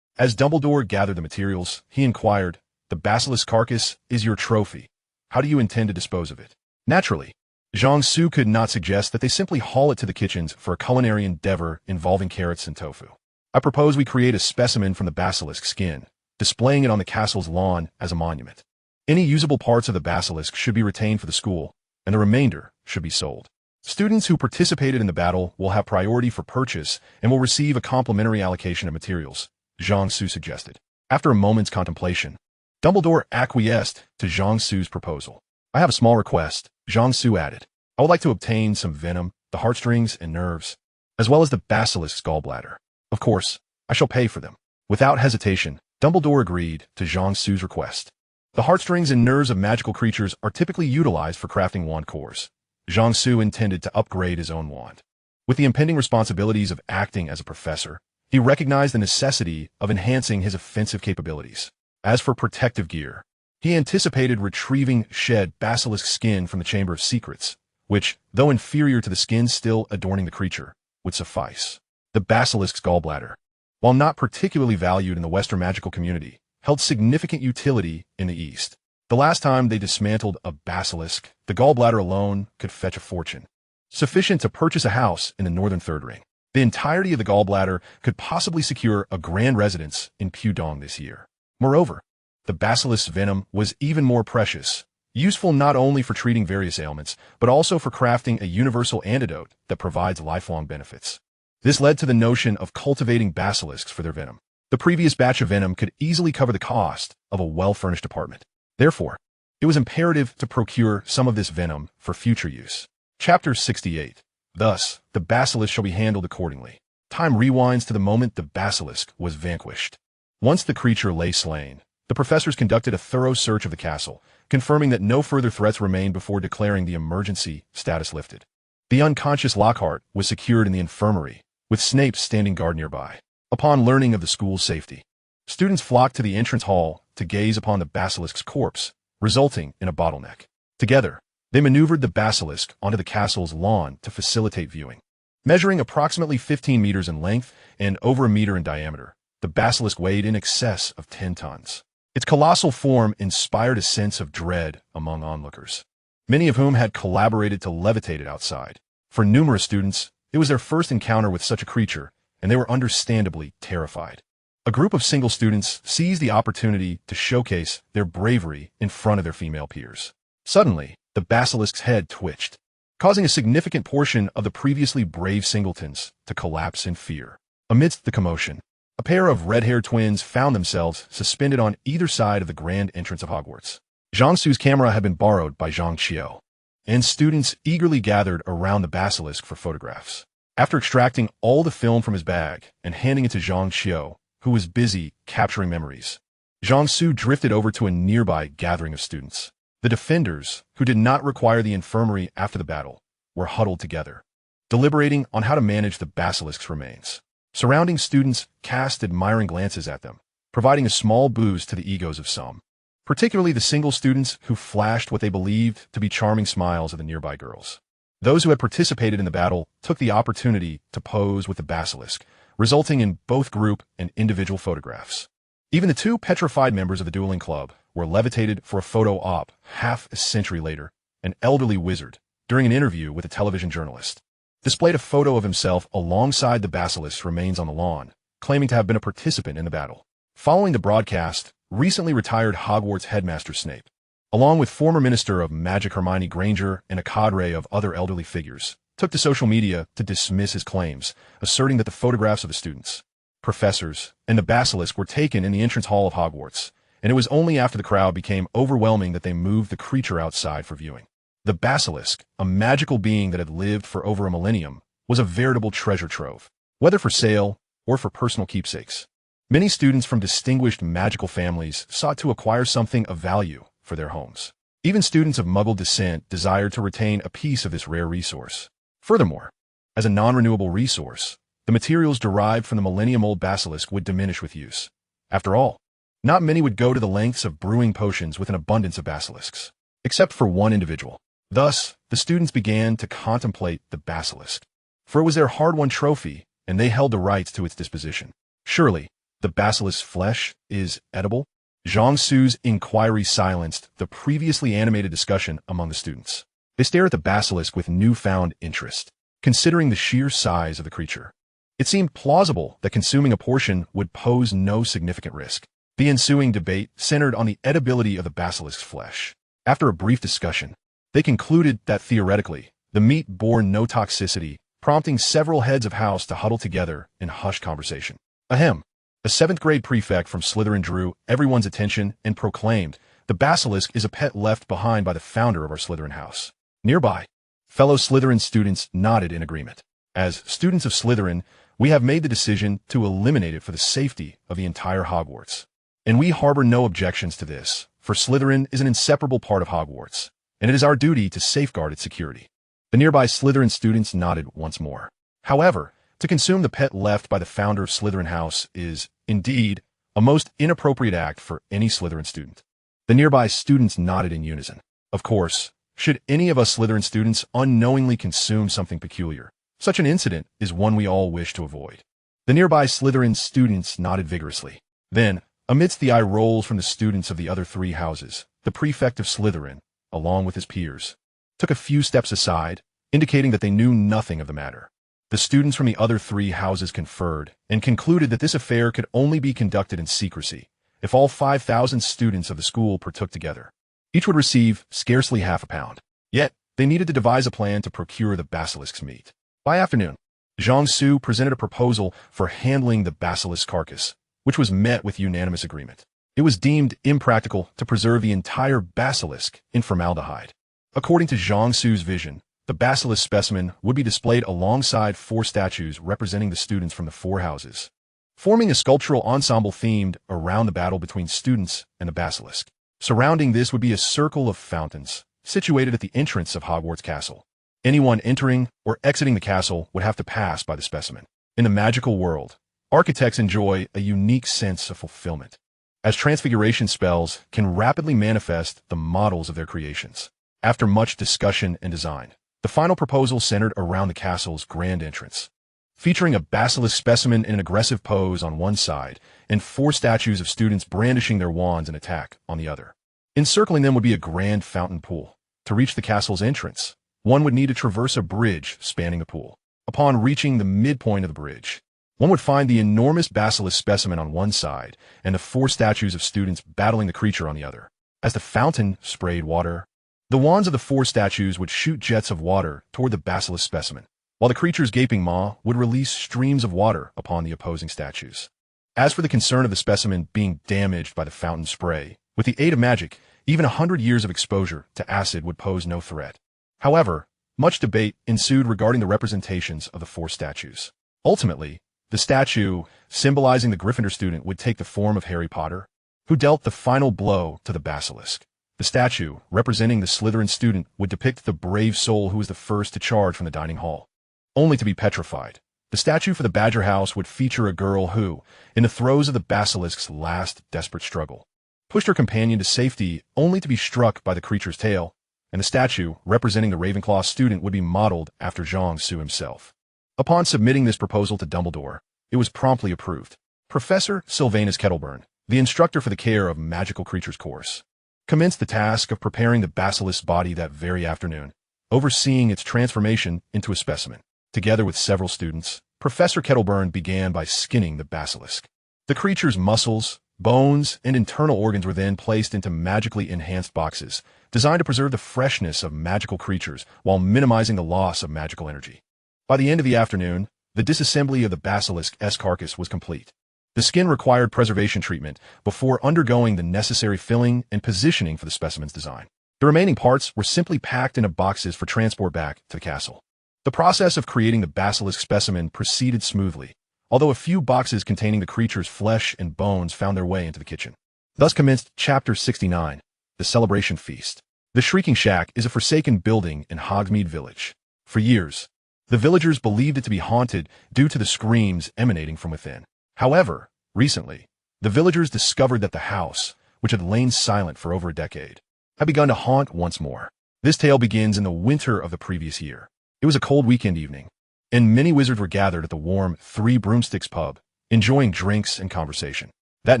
As Dumbledore gathered the materials, he inquired, The basilisk carcass is your trophy. How do you intend to dispose of it? Naturally, Jiangsu could not suggest that they simply haul it to the kitchens for a culinary endeavor involving carrots and tofu. I propose we create a specimen from the basilisk skin, displaying it on the castle's lawn as a monument. Any usable parts of the basilisk should be retained for the school, and the remainder should be sold. Students who participated in the battle will have priority for purchase and will receive a complimentary allocation of materials, Jiangsu suggested. After a moment's contemplation, Dumbledore acquiesced to Jiangsu's proposal. I have a small request, Jiangsu added. I would like to obtain some venom, the heartstrings and nerves, as well as the basilisk's gallbladder. Of course, I shall pay for them. Without hesitation, Dumbledore agreed to Jiangsu's request. The heartstrings and nerves of magical creatures are typically utilized for crafting wand cores. Jiangsu intended to upgrade his own wand. With the impending responsibilities of acting as a professor, he recognized the necessity of enhancing his offensive capabilities. As for protective gear, he anticipated retrieving shed basilisk skin from the Chamber of Secrets, which, though inferior to the skin still adorning the creature, would suffice. The basilisk's gallbladder, while not particularly valued in the Western magical community, held significant utility in the East. The last time they dismantled a basilisk, the gallbladder alone could fetch a fortune, sufficient to purchase a house in the northern third ring. The entirety of the gallbladder could possibly secure a grand residence in Pudong this year. Moreover, the basilisk's venom was even more precious, useful not only for treating various ailments, but also for crafting a universal antidote that provides lifelong benefits. This led to the notion of cultivating basilisks for their venom. The previous batch of venom could easily cover the cost of a well-furnished apartment. Therefore, it was imperative to procure some of this venom for future use. Chapter 68. Thus, the basilisk shall be handled accordingly. Time rewinds to the moment the basilisk was vanquished. Once the creature lay slain, the professors conducted a thorough search of the castle, confirming that no further threats remained before declaring the emergency status lifted. The unconscious Lockhart was secured in the infirmary, with Snape standing guard nearby. Upon learning of the school's safety, students flocked to the entrance hall to gaze upon the basilisk's corpse, resulting in a bottleneck. Together, they maneuvered the basilisk onto the castle's lawn to facilitate viewing. Measuring approximately 15 meters in length and over a meter in diameter, the basilisk weighed in excess of 10 tons. Its colossal form inspired a sense of dread among onlookers, many of whom had collaborated to levitate it outside. For numerous students, it was their first encounter with such a creature, and they were understandably terrified. A group of single students seized the opportunity to showcase their bravery in front of their female peers. Suddenly, the basilisk's head twitched, causing a significant portion of the previously brave singletons to collapse in fear. Amidst the commotion, a pair of red-haired twins found themselves suspended on either side of the grand entrance of Hogwarts. Jiangsu's camera had been borrowed by Zhang Qiu, and students eagerly gathered around the basilisk for photographs. After extracting all the film from his bag and handing it to Zhang Qiu, who was busy capturing memories, Jiangsu drifted over to a nearby gathering of students. The defenders, who did not require the infirmary after the battle, were huddled together, deliberating on how to manage the basilisk's remains. Surrounding students cast admiring glances at them, providing a small boost to the egos of some, particularly the single students who flashed what they believed to be charming smiles at the nearby girls. Those who had participated in the battle took the opportunity to pose with the basilisk, resulting in both group and individual photographs. Even the two petrified members of the dueling club were levitated for a photo op half a century later. An elderly wizard, during an interview with a television journalist, displayed a photo of himself alongside the basilisk's remains on the lawn, claiming to have been a participant in the battle. Following the broadcast, recently retired Hogwarts headmaster Snape, along with former Minister of Magic Hermione Granger and a cadre of other elderly figures, took to social media to dismiss his claims, asserting that the photographs of the students, professors, and the basilisk were taken in the entrance hall of Hogwarts, and it was only after the crowd became overwhelming that they moved the creature outside for viewing. The basilisk, a magical being that had lived for over a millennium, was a veritable treasure trove, whether for sale or for personal keepsakes. Many students from distinguished magical families sought to acquire something of value for their homes. Even students of Muggle descent desired to retain a piece of this rare resource. Furthermore, as a non-renewable resource, the materials derived from the millennium-old basilisk would diminish with use. After all, not many would go to the lengths of brewing potions with an abundance of basilisks, except for one individual. Thus, the students began to contemplate the basilisk, for it was their hard-won trophy, and they held the rights to its disposition. Surely, the basilisk's flesh is edible? Jiangsu's inquiry silenced the previously animated discussion among the students. They stared at the basilisk with newfound interest, considering the sheer size of the creature. It seemed plausible that consuming a portion would pose no significant risk. The ensuing debate centered on the edibility of the basilisk's flesh. After a brief discussion, they concluded that theoretically, the meat bore no toxicity, prompting several heads of house to huddle together in hushed conversation. Ahem. A 7th grade prefect from Slytherin drew everyone's attention and proclaimed, "The basilisk is a pet left behind by the founder of our Slytherin house." Nearby, fellow Slytherin students nodded in agreement. As students of Slytherin, we have made the decision to eliminate it for the safety of the entire Hogwarts. And we harbor no objections to this, for Slytherin is an inseparable part of Hogwarts, and it is our duty to safeguard its security. The nearby Slytherin students nodded once more. However, to consume the pet left by the founder of Slytherin House is, indeed, a most inappropriate act for any Slytherin student. The nearby students nodded in unison. Of course, should any of us Slytherin students unknowingly consume something peculiar, such an incident is one we all wish to avoid. The nearby Slytherin students nodded vigorously. Then, amidst the eye rolls from the students of the other 3 houses, the prefect of Slytherin, along with his peers, took a few steps aside, indicating that they knew nothing of the matter. The students from the other 3 houses conferred and concluded that this affair could only be conducted in secrecy if all 5,000 students of the school partook together. Each would receive scarcely half a pound. Yet, they needed to devise a plan to procure the basilisk's meat. By afternoon, Jiangsu presented a proposal for handling the basilisk carcass, which was met with unanimous agreement. It was deemed impractical to preserve the entire basilisk in formaldehyde. According to Jiangsu's vision, the basilisk specimen would be displayed alongside 4 statues representing the students from the 4 houses, forming a sculptural ensemble themed around the battle between students and the basilisk. Surrounding this would be a circle of fountains, situated at the entrance of Hogwarts Castle. Anyone entering or exiting the castle would have to pass by the specimen. In the magical world, architects enjoy a unique sense of fulfillment, as transfiguration spells can rapidly manifest the models of their creations. After much discussion and design, the final proposal centered around the castle's grand entrance, featuring a basilisk specimen in an aggressive pose on one side and 4 statues of students brandishing their wands in attack on the other. Encircling them would be a grand fountain pool. To reach the castle's entrance, one would need to traverse a bridge spanning the pool. Upon reaching the midpoint of the bridge, one would find the enormous basilisk specimen on one side and the 4 statues of students battling the creature on the other. As the fountain sprayed water, the wands of the 4 statues would shoot jets of water toward the basilisk specimen, while the creature's gaping maw would release streams of water upon the opposing statues. As for the concern of the specimen being damaged by the fountain spray, with the aid of magic, even 100 years of exposure to acid would pose no threat. However, much debate ensued regarding the representations of the 4 statues. Ultimately, the statue, symbolizing the Gryffindor student, would take the form of Harry Potter, who dealt the final blow to the basilisk. The statue, representing the Slytherin student, would depict the brave soul who was the first to charge from the dining hall, only to be petrified. The statue for the Badger House would feature a girl who, in the throes of the basilisk's last desperate struggle, pushed her companion to safety only to be struck by the creature's tail, and the statue, representing the Ravenclaw student, would be modeled after Jiangsu himself. Upon submitting this proposal to Dumbledore, it was promptly approved. Professor Sylvanus Kettleburn, the instructor for the Care of Magical Creatures course, commenced the task of preparing the basilisk's body that very afternoon, overseeing its transformation into a specimen. Together with several students, Professor Kettleburn began by skinning the basilisk. The creature's muscles, bones, and internal organs were then placed into magically enhanced boxes, designed to preserve the freshness of magical creatures while minimizing the loss of magical energy. By the end of the afternoon, the disassembly of the basilisk's carcass was complete. The skin required preservation treatment before undergoing the necessary filling and positioning for the specimen's design. The remaining parts were simply packed into boxes for transport back to the castle. The process of creating the basilisk specimen proceeded smoothly, although a few boxes containing the creature's flesh and bones found their way into the kitchen. Thus commenced Chapter 69, The Celebration Feast. The Shrieking Shack is a forsaken building in Hogsmeade Village. For years, the villagers believed it to be haunted due to the screams emanating from within. However, recently, the villagers discovered that the house, which had lain silent for over a decade, had begun to haunt once more. This tale begins in the winter of the previous year. It was a cold weekend evening, and many wizards were gathered at the warm 3 Broomsticks pub, enjoying drinks and conversation. That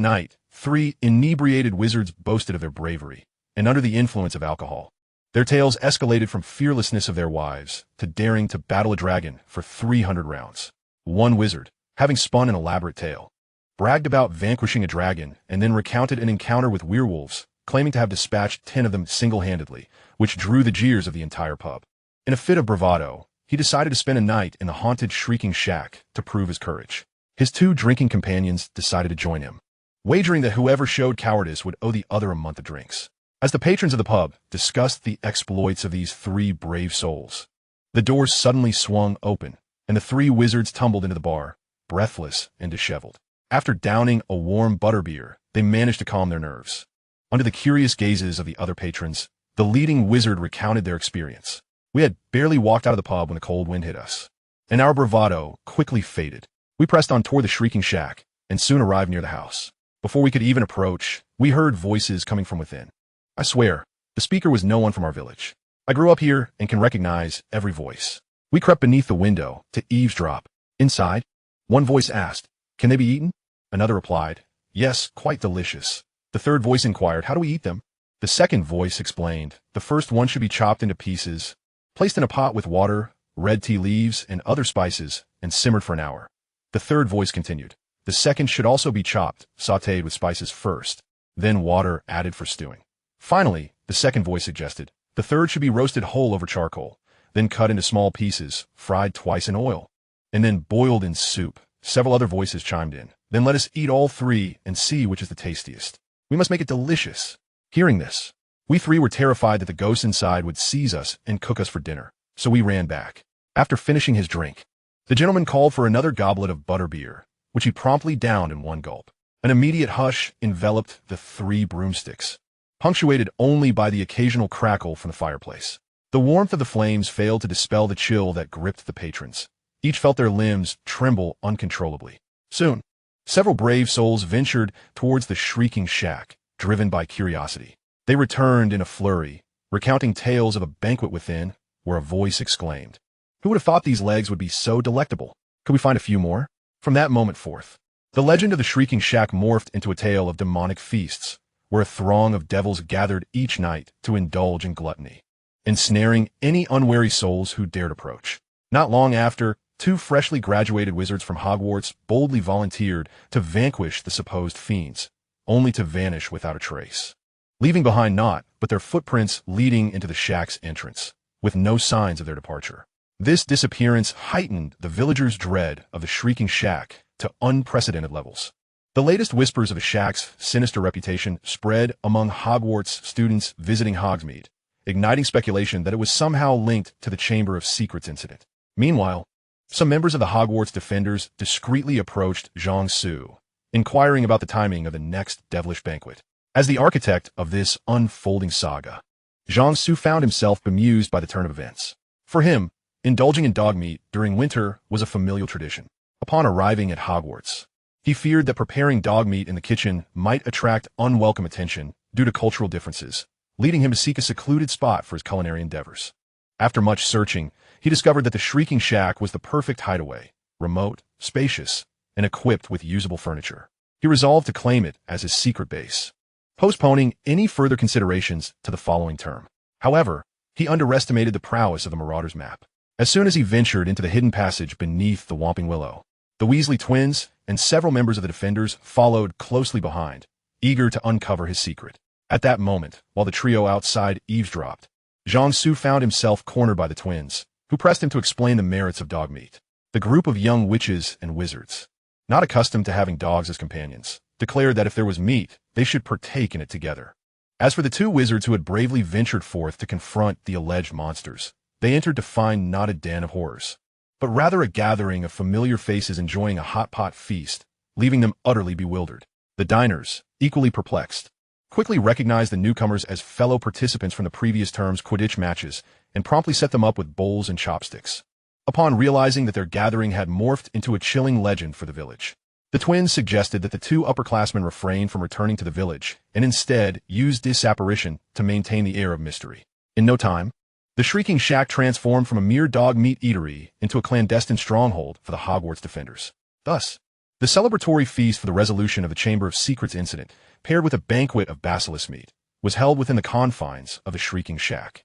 night, 3 inebriated wizards boasted of their bravery, and under the influence of alcohol, their tales escalated from fearlessness of their wives to daring to battle a dragon for 300 rounds. One wizard, having spun an elaborate tale, bragged about vanquishing a dragon and then recounted an encounter with werewolves, claiming to have dispatched 10 of them single-handedly, which drew the jeers of the entire pub. In a fit of bravado, he decided to spend a night in the haunted Shrieking Shack to prove his courage. His 2 drinking companions decided to join him, wagering that whoever showed cowardice would owe the other a month of drinks. As the patrons of the pub discussed the exploits of these 3 brave souls, the doors suddenly swung open, and the 3 wizards tumbled into the bar, breathless and disheveled. After downing a warm butterbeer, they managed to calm their nerves. Under the curious gazes of the other patrons, the leading wizard recounted their experience. We had barely walked out of the pub when a cold wind hit us, and our bravado quickly faded. We pressed on toward the Shrieking Shack and soon arrived near the house. Before we could even approach, we heard voices coming from within. I swear, the speaker was no one from our village. I grew up here and can recognize every voice. We crept beneath the window to eavesdrop. Inside, one voice asked, "Can they be eaten?" Another replied, "Yes, quite delicious." The third voice inquired, "How do we eat them?" The second voice explained, the first one should be chopped into pieces, placed in a pot with water, red tea leaves, and other spices, and simmered for an hour. The third voice continued, the second should also be chopped, sautéed with spices first, then water added for stewing. Finally, the second voice suggested, the third should be roasted whole over charcoal, then cut into small pieces, fried twice in oil, and then boiled in soup. Several other voices chimed in. Then let us eat all three and see which is the tastiest. We must make it delicious. Hearing this, we three were terrified that the ghosts inside would seize us and cook us for dinner, so we ran back. After finishing his drink, the gentleman called for another goblet of butterbeer, which he promptly downed in one gulp. An immediate hush enveloped the three broomsticks, punctuated only by the occasional crackle from the fireplace. The warmth of the flames failed to dispel the chill that gripped the patrons. Each felt their limbs tremble uncontrollably. Soon, several brave souls ventured towards the shrieking shack, driven by curiosity. They returned in a flurry, recounting tales of a banquet within, where a voice exclaimed, "Who would have thought these legs would be so delectable? Could we find a few more?" From that moment forth, the legend of the shrieking shack morphed into a tale of demonic feasts, where a throng of devils gathered each night to indulge in gluttony, ensnaring any unwary souls who dared approach. Not long after, two freshly graduated wizards from Hogwarts boldly volunteered to vanquish the supposed fiends, only to vanish without a trace, leaving behind naught but their footprints leading into the shack's entrance, with no signs of their departure. This disappearance heightened the villagers' dread of the shrieking shack to unprecedented levels. The latest whispers of the shack's sinister reputation spread among Hogwarts students visiting Hogsmeade, igniting speculation that it was somehow linked to the Chamber of Secrets incident. Meanwhile, some members of the Hogwarts defenders discreetly approached Zhang Su, inquiring about the timing of the next devilish banquet. As the architect of this unfolding saga, Zhang Su found himself bemused by the turn of events. For him, indulging in dog meat during winter was a familial tradition. Upon arriving at Hogwarts, he feared that preparing dog meat in the kitchen might attract unwelcome attention due to cultural differences, leading him to seek a secluded spot for his culinary endeavors. After much searching, he discovered that the Shrieking Shack was the perfect hideaway, remote, spacious, and equipped with usable furniture. He resolved to claim it as his secret base, postponing any further considerations to the following term. However, he underestimated the prowess of the Marauder's map. As soon as he ventured into the hidden passage beneath the Whomping Willow, the Weasley twins and several members of the Defenders followed closely behind, eager to uncover his secret. At that moment, while the trio outside eavesdropped, Zhang Su found himself cornered by the twins, who pressed him to explain the merits of dog meat. The group of young witches and wizards, not accustomed to having dogs as companions, declared that if there was meat, they should partake in it together. As for the two wizards who had bravely ventured forth to confront the alleged monsters, they entered to find not a den of horrors, but rather a gathering of familiar faces enjoying a hot pot feast, leaving them utterly bewildered. The diners, equally perplexed, quickly recognized the newcomers as fellow participants from the previous term's Quidditch matches and promptly set them up with bowls and chopsticks. Upon realizing that their gathering had morphed into a chilling legend for the village, the twins suggested that the two upperclassmen refrain from returning to the village and instead use this apparition to maintain the air of mystery. In no time, the Shrieking Shack transformed from a mere dog meat eatery into a clandestine stronghold for the Hogwarts Defenders. Thus, the celebratory feast for the resolution of the Chamber of Secrets incident, paired with a banquet of basilisk meat, was held within the confines of the Shrieking Shack.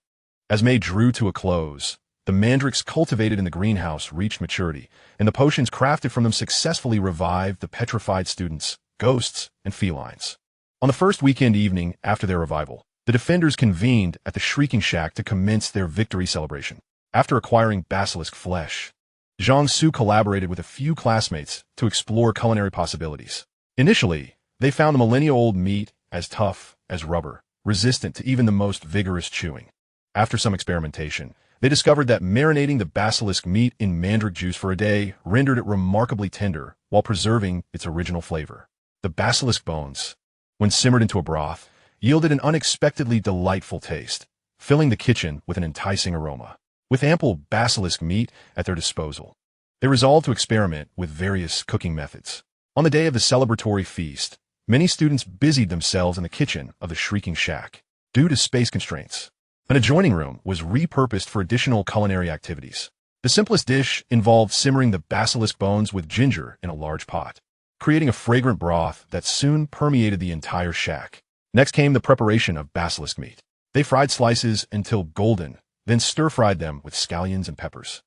As May drew to a close, the mandrakes cultivated in the greenhouse reached maturity, and the potions crafted from them successfully revived the petrified students, ghosts, and felines. On the first weekend evening after their revival, the Defenders convened at the Shrieking Shack to commence their victory celebration. After acquiring basilisk flesh, Zhang Su collaborated with a few classmates to explore culinary possibilities. Initially, they found the millennia-old meat as tough as rubber, resistant to even the most vigorous chewing. After some experimentation, they discovered that marinating the basilisk meat in mandrake juice for a day rendered it remarkably tender while preserving its original flavor. The basilisk bones, when simmered into a broth, yielded an unexpectedly delightful taste, filling the kitchen with an enticing aroma. With ample basilisk meat at their disposal, they resolved to experiment with various cooking methods. On the day of the celebratory feast, many students busied themselves in the kitchen of the Shrieking Shack. Due to space constraints, an adjoining room was repurposed for additional culinary activities. The simplest dish involved simmering the basilisk bones with ginger in a large pot, creating a fragrant broth that soon permeated the entire shack. Next came the preparation of basilisk meat. They fried slices until golden, then stir-fried them with scallions and peppers.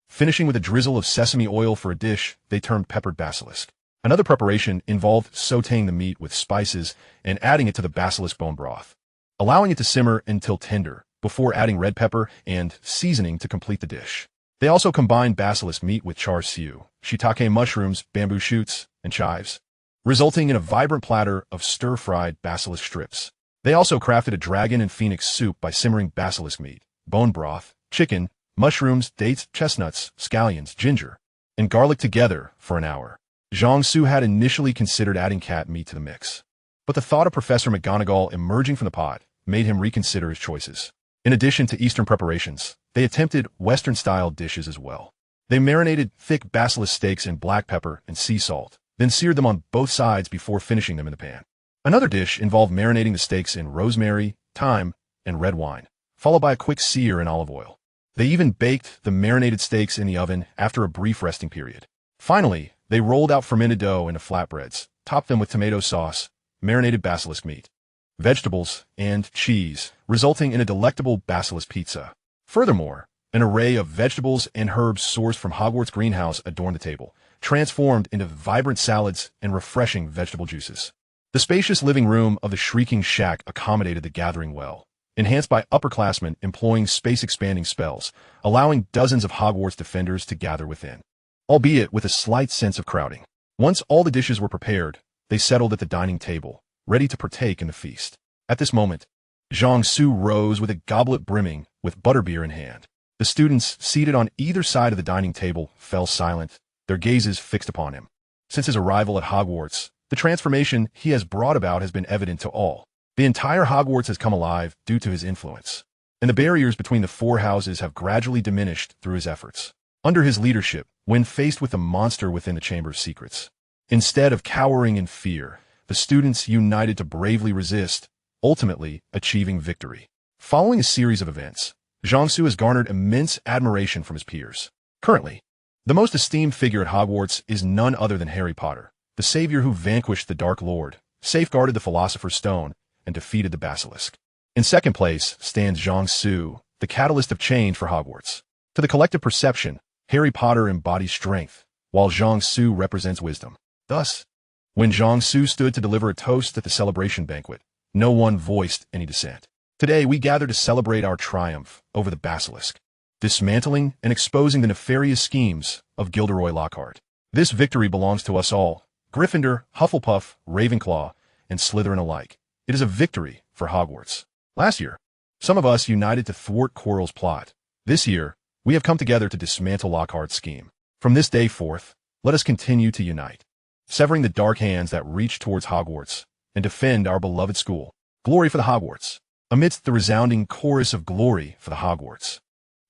Finishing with a drizzle of sesame oil for a dish they termed peppered basilisk. Another preparation involved sautéing the meat with spices and adding it to the basilisk bone broth, allowing it to simmer until tender, before adding red pepper and seasoning to complete the dish. They also combined basilisk meat with char siu, shiitake mushrooms, bamboo shoots, and chives, resulting in a vibrant platter of stir-fried basilisk strips. They also crafted a dragon and phoenix soup by simmering basilisk meat, bone broth, chicken, mushrooms, dates, chestnuts, scallions, ginger, and garlic together for an hour. Zhang Su had initially considered adding cat meat to the mix, but the thought of Professor McGonagall emerging from the pot made him reconsider his choices. In addition to Eastern preparations, they attempted Western-style dishes as well. They marinated thick basilisk steaks in black pepper and sea salt, then seared them on both sides before finishing them in the pan. Another dish involved marinating the steaks in rosemary, thyme, and red wine, followed by a quick sear in olive oil. They even baked the marinated steaks in the oven after a brief resting period. Finally, they rolled out fermented dough into flatbreads, topped them with tomato sauce, marinated basilisk meat, vegetables, and cheese, resulting in a delectable basilisk pizza. Furthermore, an array of vegetables and herbs sourced from Hogwarts greenhouse adorned the table, transformed into vibrant salads and refreshing vegetable juices. The spacious living room of the Shrieking Shack accommodated the gathering well, enhanced by upperclassmen employing space-expanding spells, allowing dozens of Hogwarts defenders to gather within, albeit with a slight sense of crowding. Once all the dishes were prepared, they settled at the dining table, ready to partake in the feast. At this moment, Zhang Su rose with a goblet brimming with butterbeer in hand. The students, seated on either side of the dining table, fell silent, their gazes fixed upon him. Since his arrival at Hogwarts, the transformation he has brought about has been evident to all. The entire Hogwarts has come alive due to his influence, and the barriers between the four houses have gradually diminished through his efforts. Under his leadership, when faced with the monster within the Chamber of Secrets, instead of cowering in fear, the students united to bravely resist, ultimately achieving victory. Following a series of events, Zhang Su has garnered immense admiration from his peers. Currently, the most esteemed figure at Hogwarts is none other than Harry Potter, the savior who vanquished the Dark Lord, safeguarded the Philosopher's Stone, and defeated the Basilisk. In second place stands Zhang Su, the catalyst of change for Hogwarts. To the collective perception, Harry Potter embodies strength, while Zhang Su represents wisdom. Thus, when Zhang Su stood to deliver a toast at the celebration banquet, no one voiced any dissent. Today we gather to celebrate our triumph over the Basilisk, dismantling and exposing the nefarious schemes of Gilderoy Lockhart. This victory belongs to us all, Gryffindor, Hufflepuff, Ravenclaw, and Slytherin alike. It is a victory for Hogwarts. Last year, some of us united to thwart Quirrell's plot. This year, we have come together to dismantle Lockhart's scheme. From this day forth, let us continue to unite, severing the dark hands that reach towards Hogwarts, and defend our beloved school. Glory for the Hogwarts. Amidst the resounding chorus of glory for the Hogwarts,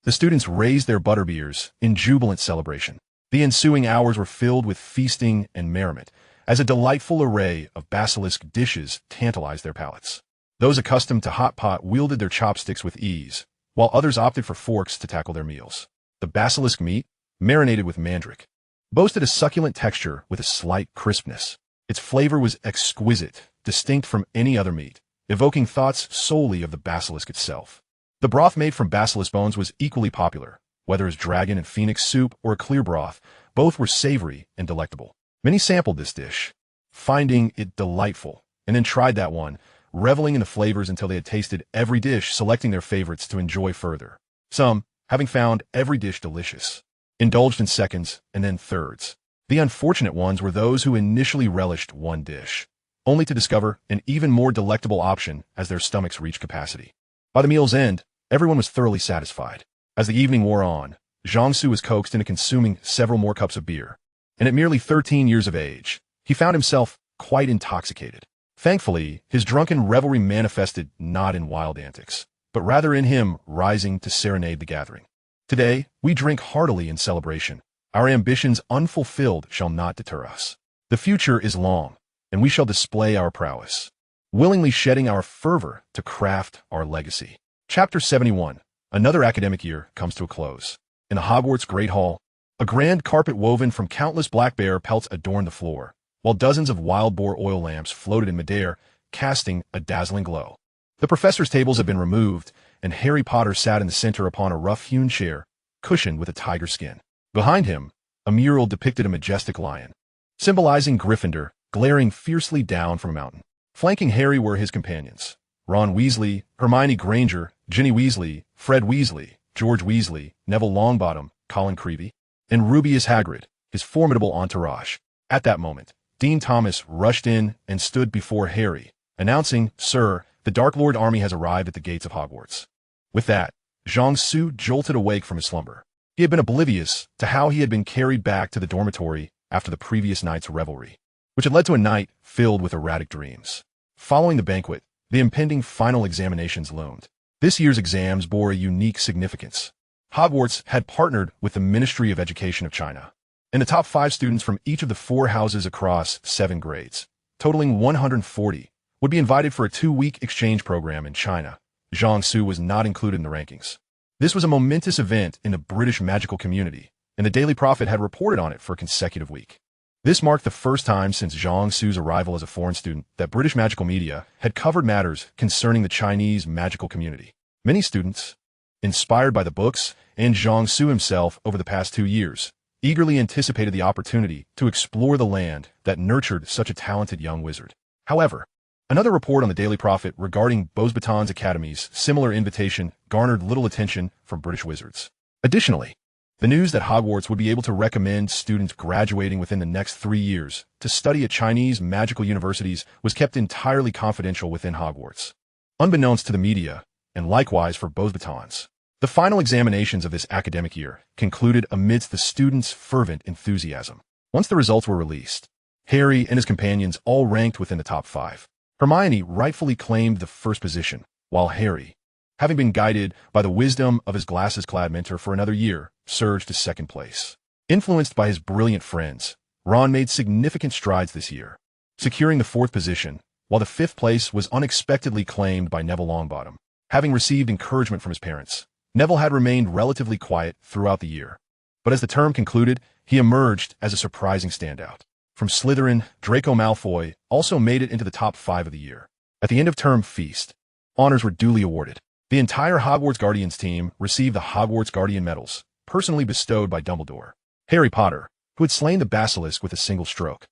the students raised their butterbeers in jubilant celebration. The ensuing hours were filled with feasting and merriment, as a delightful array of basilisk dishes tantalized their palates. Those accustomed to hot pot wielded their chopsticks with ease, while others opted for forks to tackle their meals. The basilisk meat, marinated with mandrake, boasted a succulent texture with a slight crispness. Its flavor was exquisite, distinct from any other meat, evoking thoughts solely of the basilisk itself. The broth made from basilisk bones was equally popular, whether as dragon and phoenix soup or a clear broth, both were savory and delectable. Many sampled this dish, finding it delightful, and then tried that one, reveling in the flavors until they had tasted every dish, selecting their favorites to enjoy further. Some, having found every dish delicious, indulged in seconds and then thirds. The unfortunate ones were those who initially relished one dish, only to discover an even more delectable option as their stomachs reached capacity. By the meal's end, everyone was thoroughly satisfied. As the evening wore on, Zhang Su was coaxed into consuming several more cups of beer, and at merely 13 years of age, he found himself quite intoxicated. Thankfully, his drunken revelry manifested not in wild antics, but rather in him rising to serenade the gathering. Today, we drink heartily in celebration. Our ambitions unfulfilled shall not deter us. The future is long, and we shall display our prowess, willingly shedding our fervor to craft our legacy. Chapter 71. Another academic year comes to a close. In the Hogwarts Great Hall, a grand carpet woven from countless black bear pelts adorned the floor, while dozens of wild boar oil lamps floated in midair, casting a dazzling glow. The professor's tables had been removed, and Harry Potter sat in the center upon a rough-hewn chair, cushioned with a tiger skin. Behind him, a mural depicted a majestic lion, symbolizing Gryffindor, glaring fiercely down from a mountain. Flanking Harry were his companions: Ron Weasley, Hermione Granger, Ginny Weasley, Fred Weasley, George Weasley, Neville Longbottom, Colin Creevey, and Rubeus Hagrid, his formidable entourage. At that moment, Dean Thomas rushed in and stood before Harry, announcing, "Sir, the Dark Lord army has arrived at the gates of Hogwarts." With that, Jiangsu jolted awake from his slumber. He had been oblivious to how he had been carried back to the dormitory after the previous night's revelry, which had led to a night filled with erratic dreams. Following the banquet, the impending final examinations loomed. This year's exams bore a unique significance. Hogwarts had partnered with the Ministry of Education of China, and the top 5 students from each of the 4 houses across 7 grades, totaling 140, would be invited for a 2-week exchange program in China. Jiangsu was not included in the rankings. This was a momentous event in the British magical community, and the Daily Prophet had reported on it for a consecutive week. This marked the first time since Jiangsu's arrival as a foreign student that British magical media had covered matters concerning the Chinese magical community. Many students, inspired by the books and Jiangsu himself over the past 2 years, eagerly anticipated the opportunity to explore the land that nurtured such a talented young wizard. However, another report on the Daily Prophet regarding Beauxbatons Academy's similar invitation garnered little attention from British wizards. Additionally, the news that Hogwarts would be able to recommend students graduating within the next 3 years to study at Chinese magical universities was kept entirely confidential within Hogwarts, unbeknownst to the media, and likewise for Beauxbatons. The final examinations of this academic year concluded amidst the students' fervent enthusiasm. Once the results were released, Harry and his companions all ranked within the top 5. Hermione rightfully claimed the first position, while Harry, having been guided by the wisdom of his glasses-clad mentor for another year, surged to second place. Influenced by his brilliant friends, Ron made significant strides this year, securing the 4th position, while the 5th place was unexpectedly claimed by Neville Longbottom. Having received encouragement from his parents, Neville had remained relatively quiet throughout the year, but as the term concluded, he emerged as a surprising standout. From Slytherin, Draco Malfoy also made it into the top 5 of the year. At the end of term feast, honors were duly awarded. The entire Hogwarts Guardians team received the Hogwarts Guardian medals, personally bestowed by Dumbledore. Harry Potter, who had slain the Basilisk with a single stroke,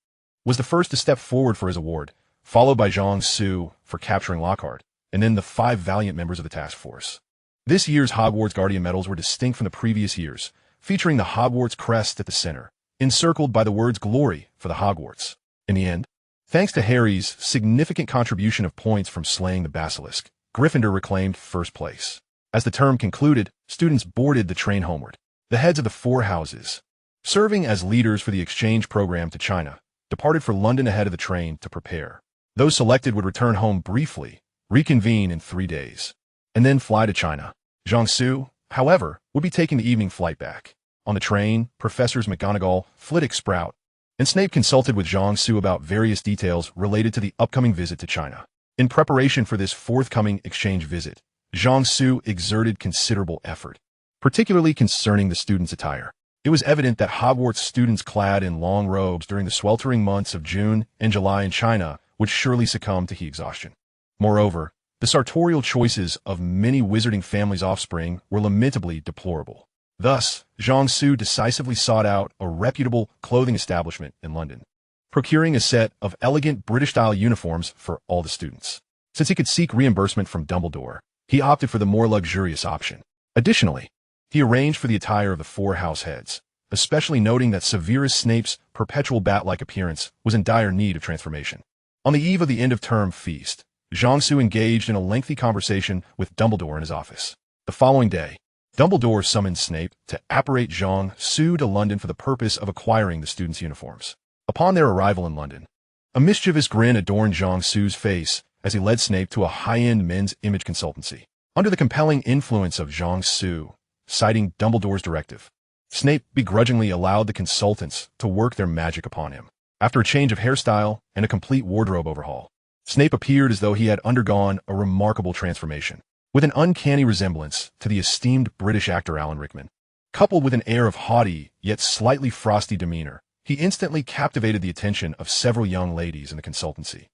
was the first to step forward for his award, followed by Jiangsu for capturing Lockhart, and then the 5 valiant members of the task force. This year's Hogwarts Guardian medals were distinct from the previous years, featuring the Hogwarts crest at the center, encircled by the words "Glory" for the Hogwarts. In the end, thanks to Harry's significant contribution of points from slaying the Basilisk, Gryffindor reclaimed first place. As the term concluded, students boarded the train homeward. The heads of the 4 houses, serving as leaders for the exchange program to China, departed for London ahead of the train to prepare. Those selected would return home briefly, reconvene in 3 days, and then fly to China. Jiangsu, however, would be taking the evening flight back. On the train, Professors McGonagall, Flitwick Sprout, and Snape consulted with Jiangsu about various details related to the upcoming visit to China. In preparation for this forthcoming exchange visit, Jiangsu exerted considerable effort, particularly concerning the students' attire. It was evident that Hogwarts students clad in long robes during the sweltering months of June and July in China would surely succumb to heat exhaustion. Moreover, the sartorial choices of many wizarding families' offspring were lamentably deplorable. Thus, Jiangsu decisively sought out a reputable clothing establishment in London, procuring a set of elegant British-style uniforms for all the students. Since he could seek reimbursement from Dumbledore, he opted for the more luxurious option. Additionally, he arranged for the attire of the 4 house heads, especially noting that Severus Snape's perpetual bat-like appearance was in dire need of transformation. On the eve of the end-of-term feast, Jiangsu engaged in a lengthy conversation with Dumbledore in his office. The following day, Dumbledore summoned Snape to apparate Jiangsu to London for the purpose of acquiring the students' uniforms. Upon their arrival in London, a mischievous grin adorned Jiangsu's face as he led Snape to a high-end men's image consultancy. Under the compelling influence of Jiangsu, citing Dumbledore's directive, Snape begrudgingly allowed the consultants to work their magic upon him. After a change of hairstyle and a complete wardrobe overhaul, Snape appeared as though he had undergone a remarkable transformation, with an uncanny resemblance to the esteemed British actor Alan Rickman. Coupled with an air of haughty, yet slightly frosty demeanor, he instantly captivated the attention of several young ladies in the consultancy.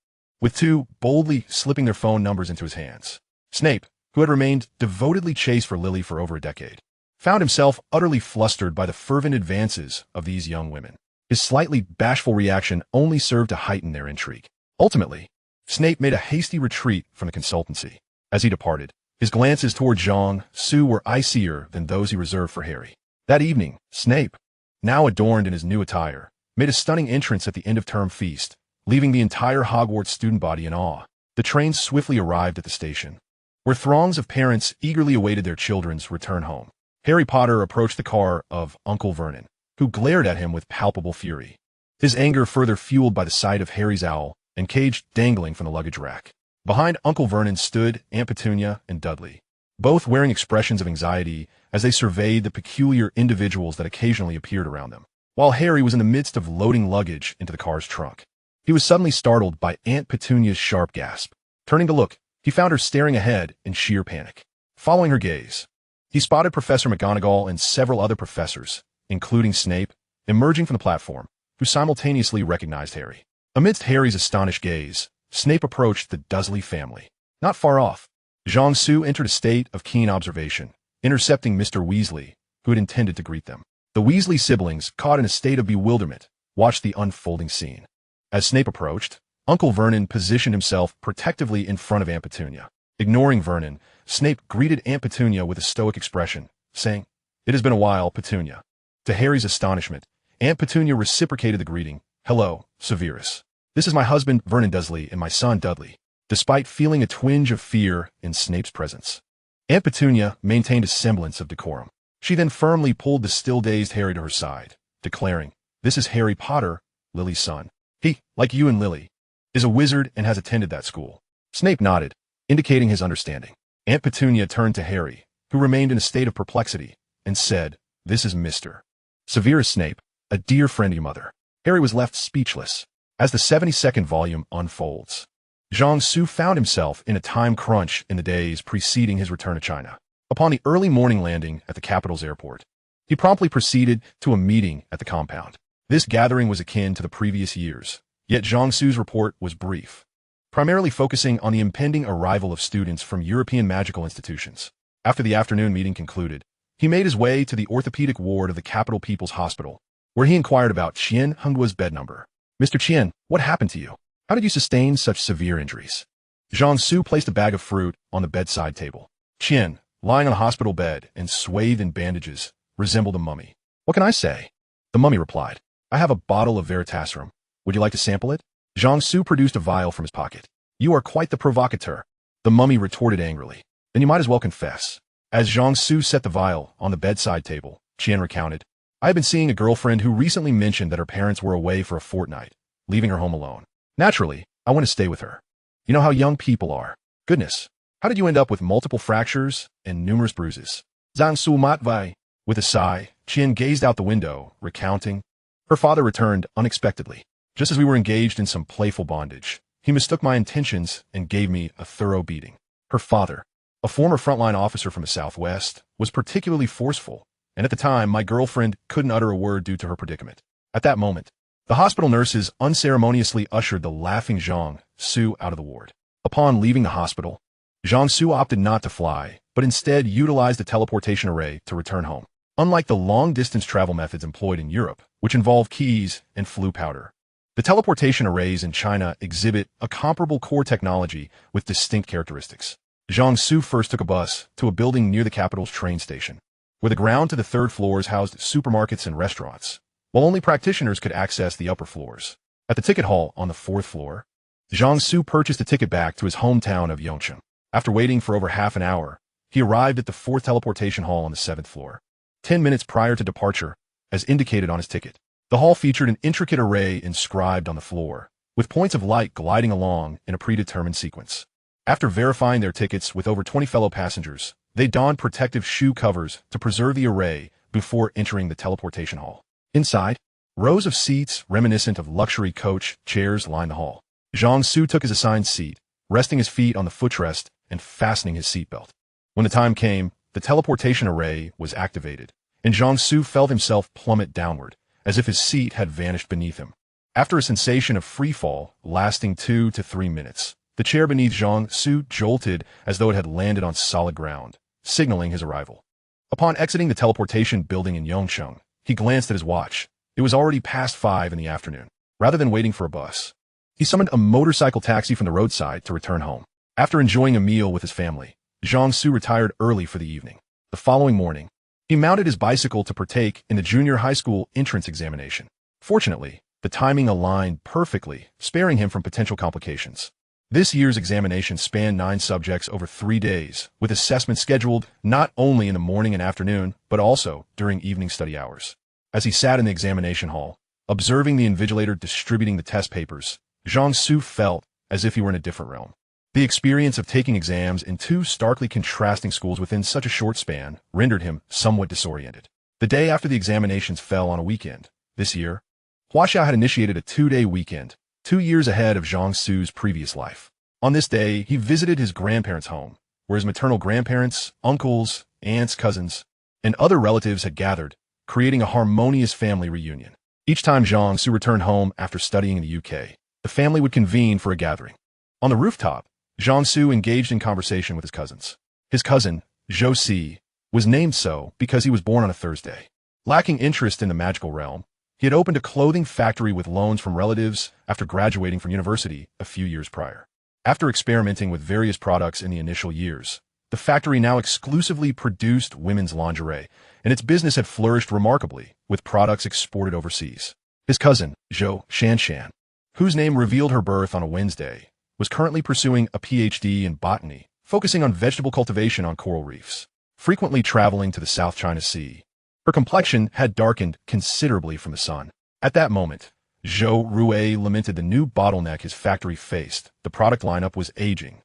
with two boldly slipping their phone numbers into his hands. Snape, who had remained devotedly chaste for Lily for over a decade, found himself utterly flustered by the fervent advances of these young women. His slightly bashful reaction only served to heighten their intrigue. Ultimately, Snape made a hasty retreat from the consultancy. As he departed, his glances toward Jiang-Su were icier than those he reserved for Harry. That evening, Snape, now adorned in his new attire, made a stunning entrance at the end-of-term feast, leaving the entire Hogwarts student body in awe. The train swiftly arrived at the station, where throngs of parents eagerly awaited their children's return home. Harry Potter approached the car of Uncle Vernon, who glared at him with palpable fury, his anger further fueled by the sight of Harry's owl and cage dangling from the luggage rack. Behind Uncle Vernon stood Aunt Petunia and Dudley, both wearing expressions of anxiety as they surveyed the peculiar individuals that occasionally appeared around them. While Harry was in the midst of loading luggage into the car's trunk, he was suddenly startled by Aunt Petunia's sharp gasp. Turning to look, he found her staring ahead in sheer panic. Following her gaze, he spotted Professor McGonagall and several other professors, including Snape, emerging from the platform, who simultaneously recognized Harry. Amidst Harry's astonished gaze, Snape approached the Dursley family. Not far off, Jiang-Su entered a state of keen observation, intercepting Mr. Weasley, who had intended to greet them. The Weasley siblings, caught in a state of bewilderment, watched the unfolding scene. As Snape approached, Uncle Vernon positioned himself protectively in front of Aunt Petunia. Ignoring Vernon, Snape greeted Aunt Petunia with a stoic expression, saying, "It has been a while, Petunia." To Harry's astonishment, Aunt Petunia reciprocated the greeting, "Hello, Severus. This is my husband, Vernon Dursley, and my son, Dudley," despite feeling a twinge of fear in Snape's presence. Aunt Petunia maintained a semblance of decorum. She then firmly pulled the still-dazed Harry to her side, declaring, "This is Harry Potter, Lily's son. He, like you and Lily, is a wizard and has attended that school." Snape nodded, indicating his understanding. Aunt Petunia turned to Harry, who remained in a state of perplexity, and said, "This is Mr. Severus Snape, a dear friend of your mother." Harry was left speechless. As the 72nd volume unfolds, Jiang-Su found himself in a time crunch in the days preceding his return to China. Upon the early morning landing at the capital's airport, he promptly proceeded to a meeting at the compound. This gathering was akin to the previous years, yet Jiang-Su's report was brief, primarily focusing on the impending arrival of students from European magical institutions. After the afternoon meeting concluded, he made his way to the orthopedic ward of the Capital People's Hospital, where he inquired about Qian Henggua's bed number. "Mr. Qian, what happened to you? How did you sustain such severe injuries?" Jiang-Su placed a bag of fruit on the bedside table. Qian, lying on a hospital bed and swathed in bandages, resembled a mummy. "What can I say?" The mummy replied, "I have a bottle of Veritaserum. Would you like to sample it?" Jiang-Su produced a vial from his pocket. "You are quite the provocateur," the mummy retorted angrily. "Then you might as well confess." As Jiang-Su set the vial on the bedside table, Qian recounted, "I have been seeing a girlfriend who recently mentioned that her parents were away for a fortnight, leaving her home alone. Naturally, I went to stay with her. You know how young people are. Goodness, how did you end up with multiple fractures and numerous bruises?" Zhang Su Matvai. With a sigh, Qian gazed out the window, recounting. "Her father returned unexpectedly. Just as we were engaged in some playful bondage, he mistook my intentions and gave me a thorough beating. Her father, a former frontline officer from the Southwest, was particularly forceful, and at the time my girlfriend couldn't utter a word due to her predicament. At that moment, the hospital nurses unceremoniously ushered the laughing Jiang-Su out of the ward. Upon leaving the hospital, Jiang-Su opted not to fly, but instead utilized the teleportation array to return home. Unlike the long-distance travel methods employed in Europe, which involve keys and flu powder, the teleportation arrays in China exhibit a comparable core technology with distinct characteristics. Jiang-Su first took a bus to a building near the capital's train station, where the ground to the third floors housed supermarkets and restaurants, while only practitioners could access the upper floors. At the ticket hall on the fourth floor, Jiang-Su purchased a ticket back to his hometown of Yongcheng. After waiting for over half an hour, he arrived at the fourth teleportation hall on the 7th floor, 10 minutes prior to departure, as indicated on his ticket. The hall featured an intricate array inscribed on the floor, with points of light gliding along in a predetermined sequence. After verifying their tickets with over 20 fellow passengers, they donned protective shoe covers to preserve the array before entering the teleportation hall. Inside, rows of seats reminiscent of luxury coach chairs lined the hall. Jiang-Su took his assigned seat, resting his feet on the footrest and fastening his seatbelt. When the time came, the teleportation array was activated, and Jiang-Su felt himself plummet downward, as if his seat had vanished beneath him. After a sensation of freefall lasting 2 to 3 minutes, the chair beneath Zhang Su jolted as though it had landed on solid ground, signaling his arrival. Upon exiting the teleportation building in Yongcheng, he glanced at his watch. It was already past 5 in the afternoon. Rather than waiting for a bus, he summoned a motorcycle taxi from the roadside to return home. After enjoying a meal with his family, Zhang Su retired early for the evening. The following morning, he mounted his bicycle to partake in the junior high school entrance examination. Fortunately, the timing aligned perfectly, sparing him from potential complications. This year's examination spanned 9 subjects over 3 days, with assessments scheduled not only in the morning and afternoon, but also during evening study hours. As he sat in the examination hall, observing the invigilator distributing the test papers, Zhang Su felt as if he were in a different realm. The experience of taking exams in 2 starkly contrasting schools within such a short span rendered him somewhat disoriented. The day after the examinations fell on a weekend. This year, Huaxia had initiated a 2-day weekend, 2 years ahead of Zhang Su's previous life. On this day, he visited his grandparents' home, where his maternal grandparents, uncles, aunts, cousins, and other relatives had gathered, creating a harmonious family reunion. Each time Zhang Su returned home after studying in the UK, the family would convene for a gathering. On the rooftop, Zhang Su engaged in conversation with his cousins. His cousin, Zhou Si, was named so because he was born on a Thursday. Lacking interest in the magical realm, he had opened a clothing factory with loans from relatives after graduating from university a few years prior. After experimenting with various products in the initial years, the factory now exclusively produced women's lingerie, and its business had flourished remarkably, with products exported overseas. His cousin, Zhou Shanshan, whose name revealed her birth on a Wednesday, was currently pursuing a PhD in botany, focusing on vegetable cultivation on coral reefs, frequently traveling to the South China Sea. Her complexion had darkened considerably from the sun. At that moment, Zhou Rui lamented the new bottleneck his factory faced. The product lineup was aging,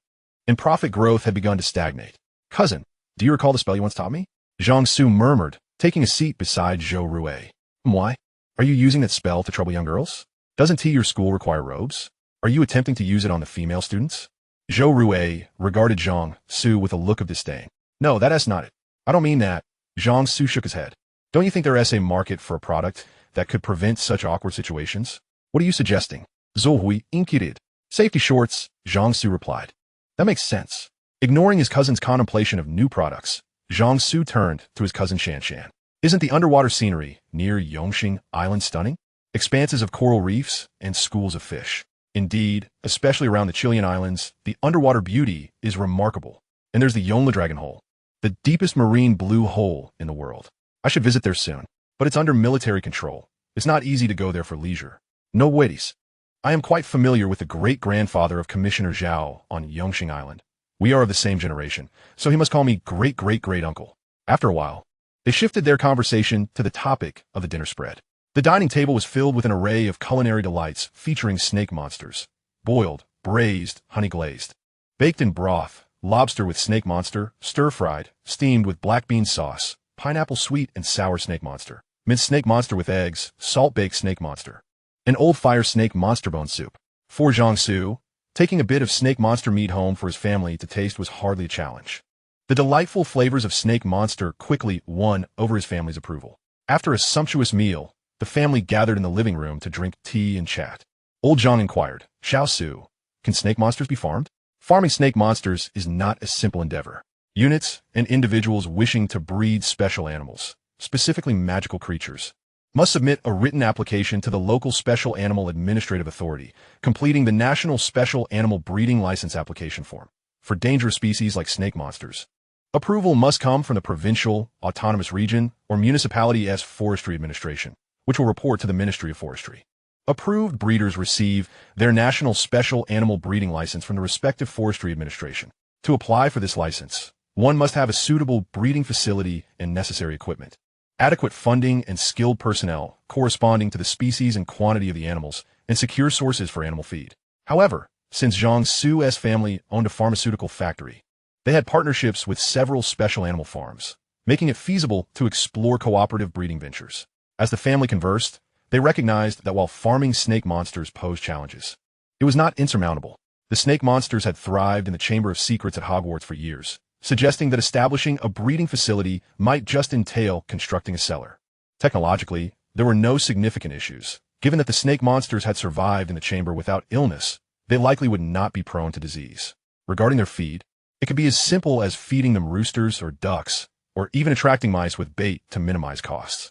and profit growth had begun to stagnate. "Cousin, do you recall the spell you once taught me?" Zhang Su murmured, taking a seat beside Zhou Rui. "Why? Are you using that spell to trouble young girls? Doesn't your school require robes? Are you attempting to use it on the female students?" Zhou Rui regarded Zhang Su with a look of disdain. "No, that's not it. I don't mean that." Zhang Su shook his head. "Don't you think there is a market for a product that could prevent such awkward situations? What are you suggesting?" Zhou Hui inquired. "Safety shorts," Zhang Su replied. "That makes sense." Ignoring his cousin's contemplation of new products, Zhang Su turned to his cousin Shanshan. "Isn't the underwater scenery near Yongxing Island stunning? Expanses of coral reefs and schools of fish. Indeed, especially around the Chilean islands, the underwater beauty is remarkable. And there's the Yongle Dragon Hole, the deepest marine blue hole in the world. I should visit there soon, but it's under military control. It's not easy to go there for leisure. No worries. I am quite familiar with the great-grandfather of Commissioner Zhao on Yongxing Island. We are of the same generation, so he must call me great-great-great-uncle." After a while, they shifted their conversation to the topic of the dinner spread. The dining table was filled with an array of culinary delights featuring snake monsters, boiled, braised, honey-glazed, baked in broth, lobster with snake monster, stir-fried, steamed with black bean sauce, pineapple sweet and sour snake monster, minced snake monster with eggs, salt-baked snake monster, and old fire snake monster bone soup. For Zhang Su, taking a bit of snake monster meat home for his family to taste was hardly a challenge. The delightful flavors of snake monster quickly won over his family's approval. After a sumptuous meal, the family gathered in the living room to drink tea and chat. Old Zhang inquired, "Xiao Su, can snake monsters be farmed?" Farming snake monsters is not a simple endeavor. Units and individuals wishing to breed special animals, specifically magical creatures, must submit a written application to the local Special Animal Administrative Authority, completing the National Special Animal Breeding License application form. For dangerous species like snake monsters, approval must come from the provincial, autonomous region, or municipality as forestry administration, which will report to the Ministry of Forestry. Approved breeders receive their National Special Animal Breeding License from the respective forestry administration. To apply for this license, one must have a suitable breeding facility and necessary equipment, adequate funding and skilled personnel corresponding to the species and quantity of the animals, and secure sources for animal feed. However, since Zhang Su's family owned a pharmaceutical factory, they had partnerships with several special animal farms, making it feasible to explore cooperative breeding ventures. As the family conversed, they recognized that while farming snake monsters posed challenges, it was not insurmountable. The snake monsters had thrived in the Chamber of Secrets at Hogwarts for years, suggesting that establishing a breeding facility might just entail constructing a cellar. Technologically, there were no significant issues. Given that the snake monsters had survived in the chamber without illness, they likely would not be prone to disease. Regarding their feed, it could be as simple as feeding them roosters or ducks, or even attracting mice with bait to minimize costs.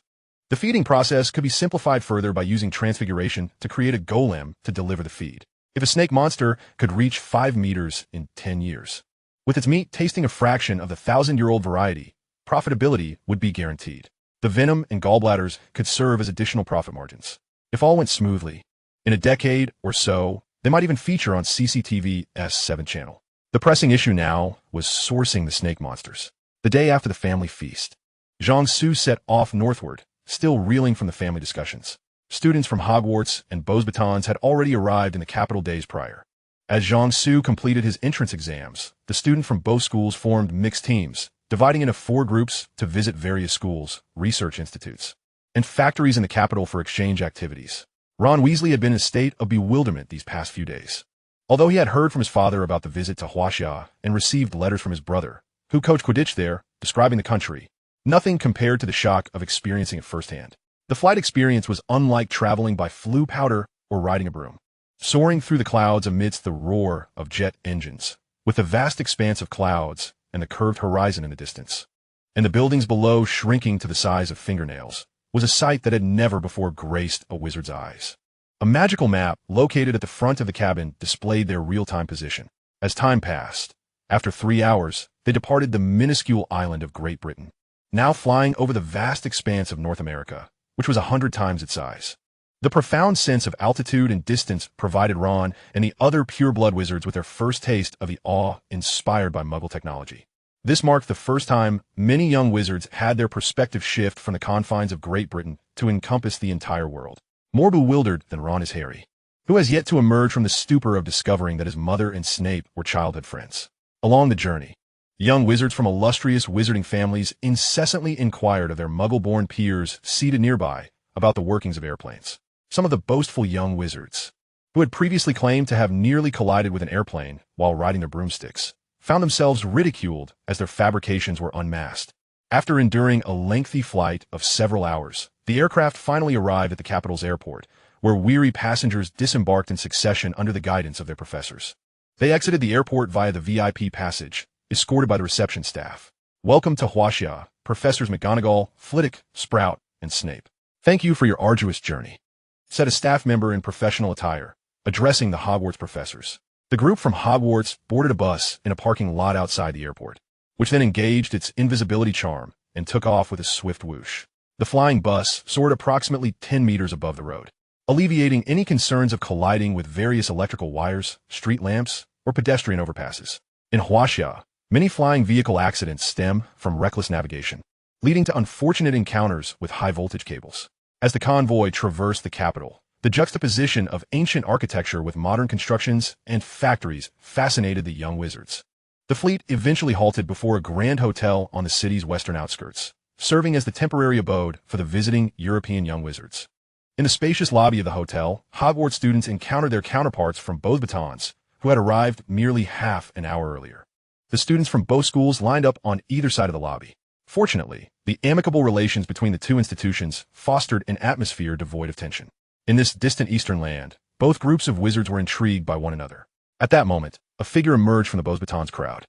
The feeding process could be simplified further by using transfiguration to create a golem to deliver the feed. If a snake monster could reach 5 meters in 10 years, with its meat tasting a fraction of the 1,000-year-old variety, profitability would be guaranteed. The venom and gallbladders could serve as additional profit margins. If all went smoothly, in a decade or so, they might even feature on CCTV's 7th channel. The pressing issue now was sourcing the snake monsters. The day after the family feast, Jiangsu set off northward, still reeling from the family discussions. Students from Hogwarts and Beauxbatons had already arrived in the capital days prior. As Jiangsu completed his entrance exams, the students from both schools formed mixed teams, dividing into 4 groups to visit various schools, research institutes, and factories in the capital for exchange activities. Ron Weasley had been in a state of bewilderment these past few days. Although he had heard from his father about the visit to Huaxia and received letters from his brother, who coached Quidditch there, describing the country, nothing compared to the shock of experiencing it firsthand. The flight experience was unlike traveling by flue powder or riding a broom. Soaring through the clouds amidst the roar of jet engines, with the vast expanse of clouds and the curved horizon in the distance, and the buildings below shrinking to the size of fingernails, was a sight that had never before graced a wizard's eyes. A magical map located at the front of the cabin displayed their real-time position. As time passed, after 3 hours, they departed the minuscule island of Great Britain, now flying over the vast expanse of North America, which was 100 times its size. The profound sense of altitude and distance provided Ron and the other pure-blood wizards with their first taste of the awe inspired by Muggle technology. This marked the first time many young wizards had their perspective shift from the confines of Great Britain to encompass the entire world. More bewildered than Ron is Harry, who has yet to emerge from the stupor of discovering that his mother and Snape were childhood friends. Along the journey, young wizards from illustrious wizarding families incessantly inquired of their Muggle-born peers seated nearby about the workings of airplanes. Some of the boastful young wizards, who had previously claimed to have nearly collided with an airplane while riding their broomsticks, found themselves ridiculed as their fabrications were unmasked. After enduring a lengthy flight of several hours, the aircraft finally arrived at the capital's airport, where weary passengers disembarked in succession under the guidance of their professors. They exited the airport via the VIP passage, escorted by the reception staff. "Welcome to Huaxia, Professors McGonagall, Flitwick, Sprout, and Snape. Thank you for your arduous journey," said a staff member in professional attire, addressing the Hogwarts professors. The group from Hogwarts boarded a bus in a parking lot outside the airport, which then engaged its invisibility charm and took off with a swift whoosh. The flying bus soared approximately 10 meters above the road, alleviating any concerns of colliding with various electrical wires, street lamps, or pedestrian overpasses. In Huaxia, many flying vehicle accidents stem from reckless navigation, leading to unfortunate encounters with high-voltage cables. As the convoy traversed the capital, the juxtaposition of ancient architecture with modern constructions and factories fascinated the young wizards. The fleet eventually halted before a grand hotel on the city's western outskirts, serving as the temporary abode for the visiting European young wizards. In the spacious lobby of the hotel, Hogwarts students encountered their counterparts from Beauxbatons, who had arrived merely half an hour earlier. The students from both schools lined up on either side of the lobby. Fortunately, the amicable relations between the two institutions fostered an atmosphere devoid of tension. In this distant eastern land, both groups of wizards were intrigued by one another. At that moment, a figure emerged from the Beauxbatons crowd.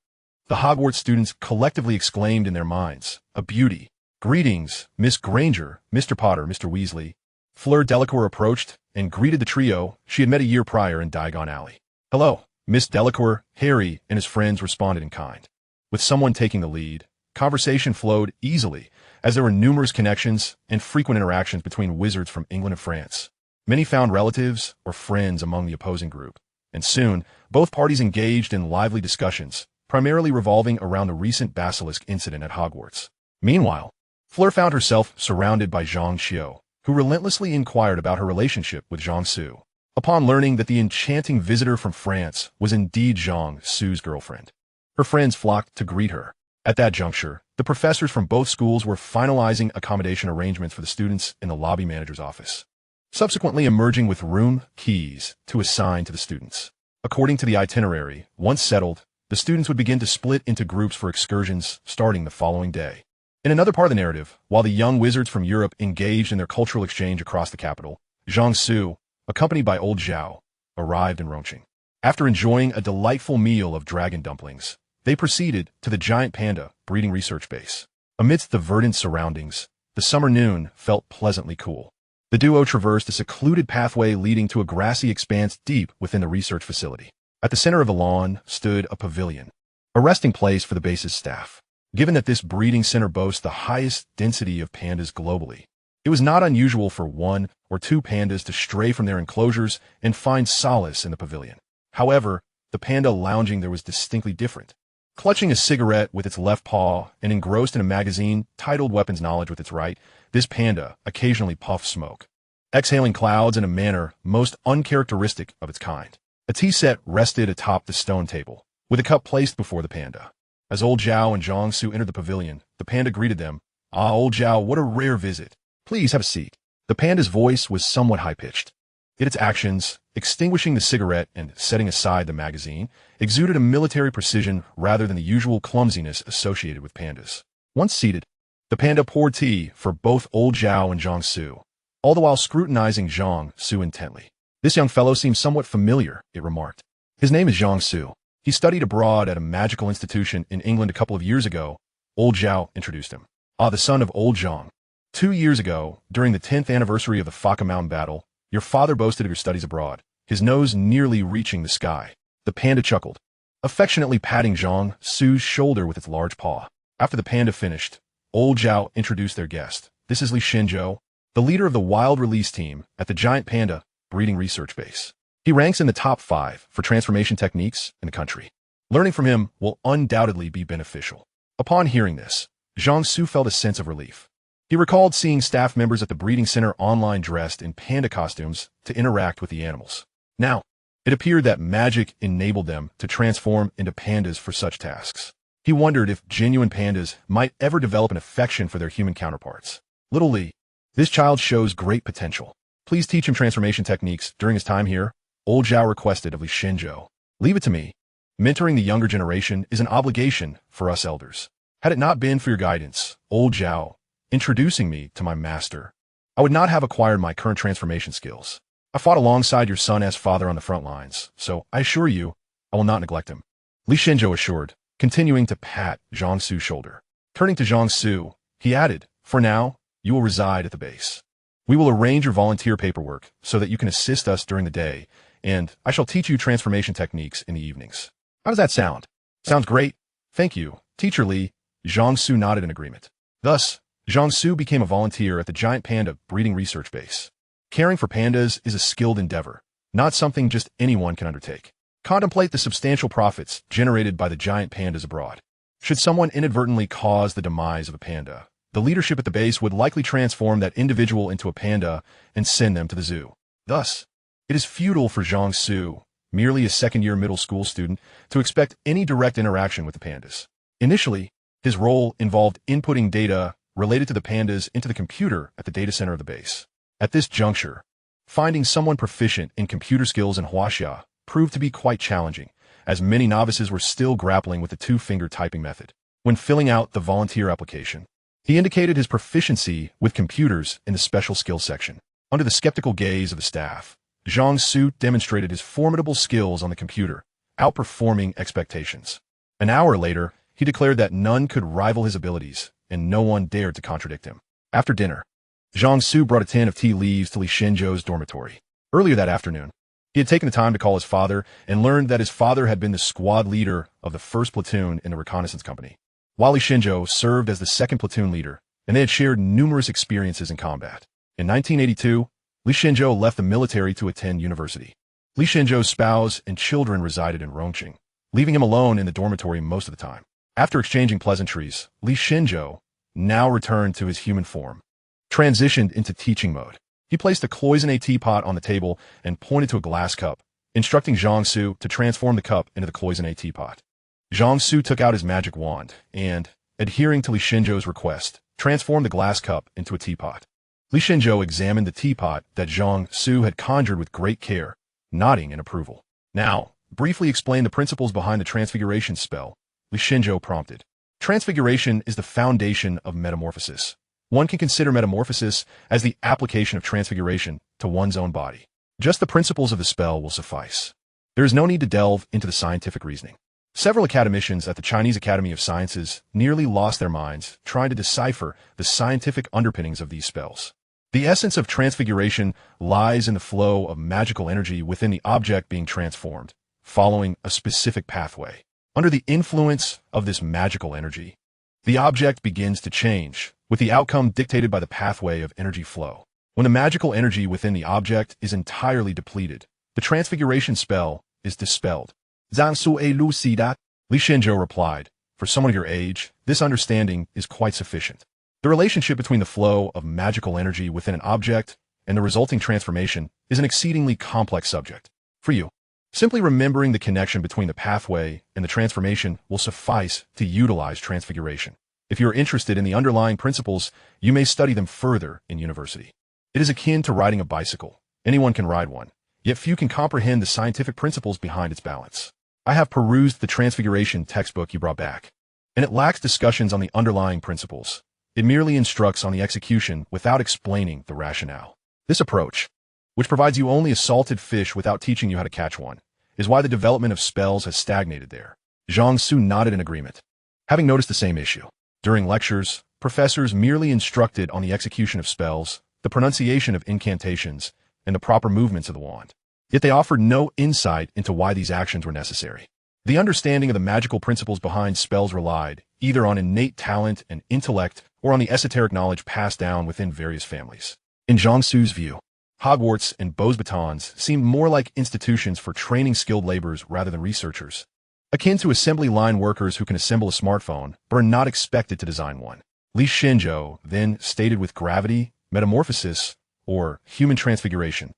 The Hogwarts students collectively exclaimed in their minds, "A beauty! Greetings, Miss Granger, Mr. Potter, Mr. Weasley." Fleur Delacour approached and greeted the trio she had met a year prior in Diagon Alley. "Hello, Miss Delacour." Harry and his friends responded in kind. With someone taking the lead, conversation flowed easily, as there were numerous connections and frequent interactions between wizards from England and France. Many found relatives or friends among the opposing group, and soon, both parties engaged in lively discussions, primarily revolving around the recent Basilisk incident at Hogwarts. Meanwhile, Fleur found herself surrounded by Zhang Xiu, who relentlessly inquired about her relationship with Jiangsu. Upon learning that the enchanting visitor from France was indeed Zhang Su's girlfriend, her friends flocked to greet her. At that juncture, the professors from both schools were finalizing accommodation arrangements for the students in the lobby manager's office, subsequently emerging with room keys to assign to the students. According to the itinerary, once settled, the students would begin to split into groups for excursions starting the following day. In another part of the narrative, while the young wizards from Europe engaged in their cultural exchange across the capital, Zhang Su, accompanied by old Zhao, arrived in Rongqing. After enjoying a delightful meal of dragon dumplings, they proceeded to the giant panda breeding research base. Amidst the verdant surroundings, the summer noon felt pleasantly cool. The duo traversed a secluded pathway leading to a grassy expanse deep within the research facility. At the center of the lawn stood a pavilion, a resting place for the base's staff. Given that this breeding center boasts the highest density of pandas globally, it was not unusual for one or two pandas to stray from their enclosures and find solace in the pavilion. However, the panda lounging there was distinctly different. Clutching a cigarette with its left paw and engrossed in a magazine titled Weapons Knowledge with its right, this panda occasionally puffed smoke, exhaling clouds in a manner most uncharacteristic of its kind. A tea set rested atop the stone table, with a cup placed before the panda. As old Zhao and Zhang Su entered the pavilion, the panda greeted them. "Ah, old Zhao, what a rare visit. Please have a seat." The panda's voice was somewhat high-pitched. Yet its actions, extinguishing the cigarette and setting aside the magazine, exuded a military precision rather than the usual clumsiness associated with pandas. Once seated, the panda poured tea for both old Zhao and Zhang Su, all the while scrutinizing Zhang Su intently. "This young fellow seems somewhat familiar," it remarked. "His name is Zhang Su. He studied abroad at a magical institution in England a couple of years ago," old Zhao introduced him. "Ah, the son of old Zhang. 2 years ago, during the 10th anniversary of the Faka Mountain battle, your father boasted of your studies abroad, his nose nearly reaching the sky." The panda chuckled, affectionately patting Zhang Su's shoulder with its large paw. After the panda finished, old Zhao introduced their guest. "This is Li Shenzhou, the leader of the wild release team at the giant panda breeding research base. He ranks in the top 5 for transformation techniques in the country. Learning from him will undoubtedly be beneficial." Upon hearing this, Zhang Su felt a sense of relief. He recalled seeing staff members at the breeding center online dressed in panda costumes to interact with the animals. Now, it appeared that magic enabled them to transform into pandas for such tasks. He wondered if genuine pandas might ever develop an affection for their human counterparts. "Little Li, this child shows great potential. Please teach him transformation techniques during his time here," old Zhao requested of Li Shenzhou. "Leave it to me. Mentoring the younger generation is an obligation for us elders. Had it not been for your guidance, old Zhao, introducing me to my master, I would not have acquired my current transformation skills. I fought alongside your son as father on the front lines, so I assure you, I will not neglect him," Li Shenzhou assured, continuing to pat Zhang Su's shoulder. Turning to Zhang Su, he added, "For now, you will reside at the base. We will arrange your volunteer paperwork so that you can assist us during the day, and I shall teach you transformation techniques in the evenings. How does that sound?" "Sounds great. Thank you, Teacher Li." Zhang Su nodded in agreement. Thus, Zhang Su became a volunteer at the giant panda breeding research base. Caring for pandas is a skilled endeavor, not something just anyone can undertake. Contemplate the substantial profits generated by the giant pandas abroad. Should someone inadvertently cause the demise of a panda, the leadership at the base would likely transform that individual into a panda and send them to the zoo. Thus, it is futile for Zhang Su, merely a second-year middle school student, to expect any direct interaction with the pandas. Initially, his role involved inputting data related to the pandas into the computer at the data center of the base. At this juncture, finding someone proficient in computer skills in Huaxia proved to be quite challenging, as many novices were still grappling with the two-finger typing method. When filling out the volunteer application, he indicated his proficiency with computers in the special skills section. Under the skeptical gaze of the staff, Zhang Su demonstrated his formidable skills on the computer, outperforming expectations. An hour later, he declared that none could rival his abilities, and no one dared to contradict him. After dinner, Zhang Su brought a tin of tea leaves to Li Shenzhou's dormitory. Earlier that afternoon, he had taken the time to call his father and learned that his father had been the squad leader of the 1st platoon in the reconnaissance company, while Li Shenzhou served as the 2nd platoon leader, and they had shared numerous experiences in combat. In 1982, Li Shenzhou left the military to attend university. Li Shenzhou's spouse and children resided in Rongqing, leaving him alone in the dormitory most of the time. After exchanging pleasantries, Li Shenzhou, now returned to his human form, transitioned into teaching mode. He placed a cloisonné teapot on the table and pointed to a glass cup, instructing Zhang Su to transform the cup into the cloisonné teapot. Zhang Su took out his magic wand and, adhering to Li Shenzhou's request, transformed the glass cup into a teapot. Li Shenzhou examined the teapot that Zhang Su had conjured with great care, nodding in approval. "Now, briefly explain the principles behind the transfiguration spell," Li Shenzhou prompted. "Transfiguration is the foundation of metamorphosis. One can consider metamorphosis as the application of transfiguration to one's own body. Just the principles of the spell will suffice. There is no need to delve into the scientific reasoning. Several academicians at the Chinese Academy of Sciences nearly lost their minds trying to decipher the scientific underpinnings of these spells. The essence of transfiguration lies in the flow of magical energy within the object being transformed, following a specific pathway. Under the influence of this magical energy, the object begins to change, with the outcome dictated by the pathway of energy flow. When the magical energy within the object is entirely depleted, the transfiguration spell is dispelled. Zhang Su e Lu Si Dat, Li Shenzhou replied, for someone of your age, this understanding is quite sufficient. The relationship between the flow of magical energy within an object and the resulting transformation is an exceedingly complex subject. For you, simply remembering the connection between the pathway and the transformation will suffice to utilize transfiguration. If you're interested in the underlying principles, you may study them further in university. It is akin to riding a bicycle. Anyone can ride one, yet few can comprehend the scientific principles behind its balance. I have perused the Transfiguration textbook you brought back, and it lacks discussions on the underlying principles. It merely instructs on the execution without explaining the rationale. This approach, which provides you only a salted fish without teaching you how to catch one, is why the development of spells has stagnated there. Zhang Su nodded in agreement, having noticed the same issue. During lectures, professors merely instructed on the execution of spells, the pronunciation of incantations, and the proper movements of the wand. Yet they offered no insight into why these actions were necessary. The understanding of the magical principles behind spells relied either on innate talent and intellect or on the esoteric knowledge passed down within various families. In Zhang Su's view, Hogwarts and Beauxbatons seemed more like institutions for training skilled laborers rather than researchers, akin to assembly line workers who can assemble a smartphone but are not expected to design one. Li Shenzhou then stated with gravity, metamorphosis, or human transfiguration,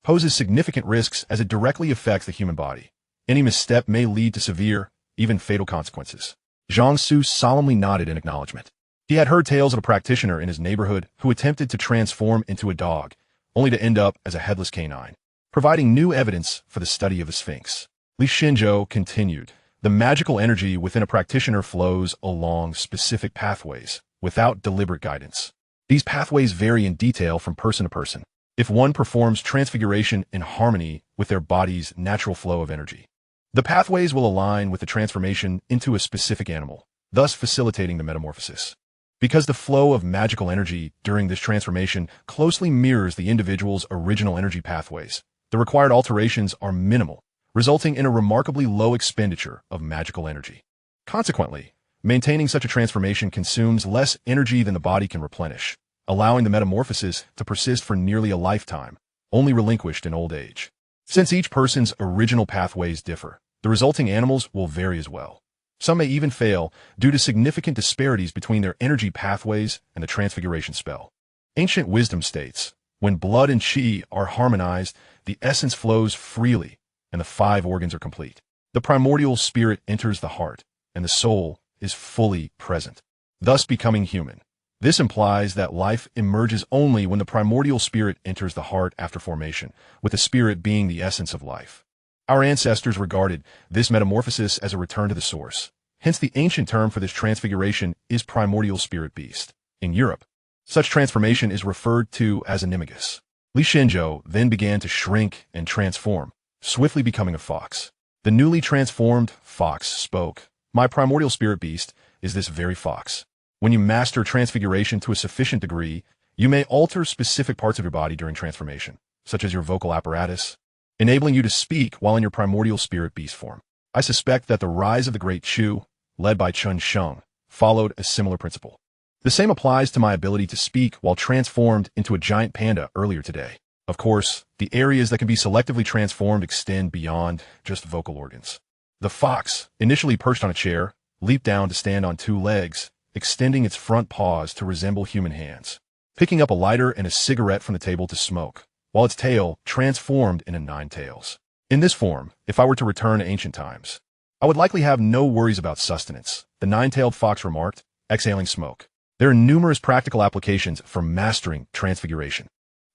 poses significant risks as it directly affects the human body. Any misstep may lead to severe, even fatal consequences. Zhang Su solemnly nodded in acknowledgement. He had heard tales of a practitioner in his neighborhood who attempted to transform into a dog, only to end up as a headless canine, providing new evidence for the study of the Sphinx. Li Shenzhou continued, the magical energy within a practitioner flows along specific pathways, without deliberate guidance. These pathways vary in detail from person to person. If one performs transfiguration in harmony with their body's natural flow of energy, the pathways will align with the transformation into a specific animal, thus facilitating the metamorphosis. Because the flow of magical energy during this transformation closely mirrors the individual's original energy pathways, the required alterations are minimal, resulting in a remarkably low expenditure of magical energy. Consequently, maintaining such a transformation consumes less energy than the body can replenish, allowing the metamorphosis to persist for nearly a lifetime, only relinquished in old age. Since each person's original pathways differ, the resulting animals will vary as well. Some may even fail due to significant disparities between their energy pathways and the transfiguration spell. Ancient wisdom states, when blood and chi are harmonized, the essence flows freely, and the 5 organs are complete. The primordial spirit enters the heart, and the soul is fully present, thus becoming human. This implies that life emerges only when the primordial spirit enters the heart after formation, with the spirit being the essence of life. Our ancestors regarded this metamorphosis as a return to the source. Hence the ancient term for this transfiguration is primordial spirit beast. In Europe, such transformation is referred to as animagus. Li Shenzhou then began to shrink and transform, swiftly becoming a fox. The newly transformed fox spoke, "My primordial spirit beast is this very fox." When you master transfiguration to a sufficient degree, you may alter specific parts of your body during transformation, such as your vocal apparatus, enabling you to speak while in your primordial spirit beast form. I suspect that the rise of the Great Chu, led by Chun Sheng, followed a similar principle. The same applies to my ability to speak while transformed into a giant panda earlier today. Of course, the areas that can be selectively transformed extend beyond just vocal organs. The fox, initially perched on a chair, leaped down to stand on 2 legs, extending its front paws to resemble human hands, picking up a lighter and a cigarette from the table to smoke, while its tail transformed into 9 tails. In this form, if I were to return to ancient times, I would likely have no worries about sustenance, the 9-tailed fox remarked, exhaling smoke. There are numerous practical applications for mastering transfiguration.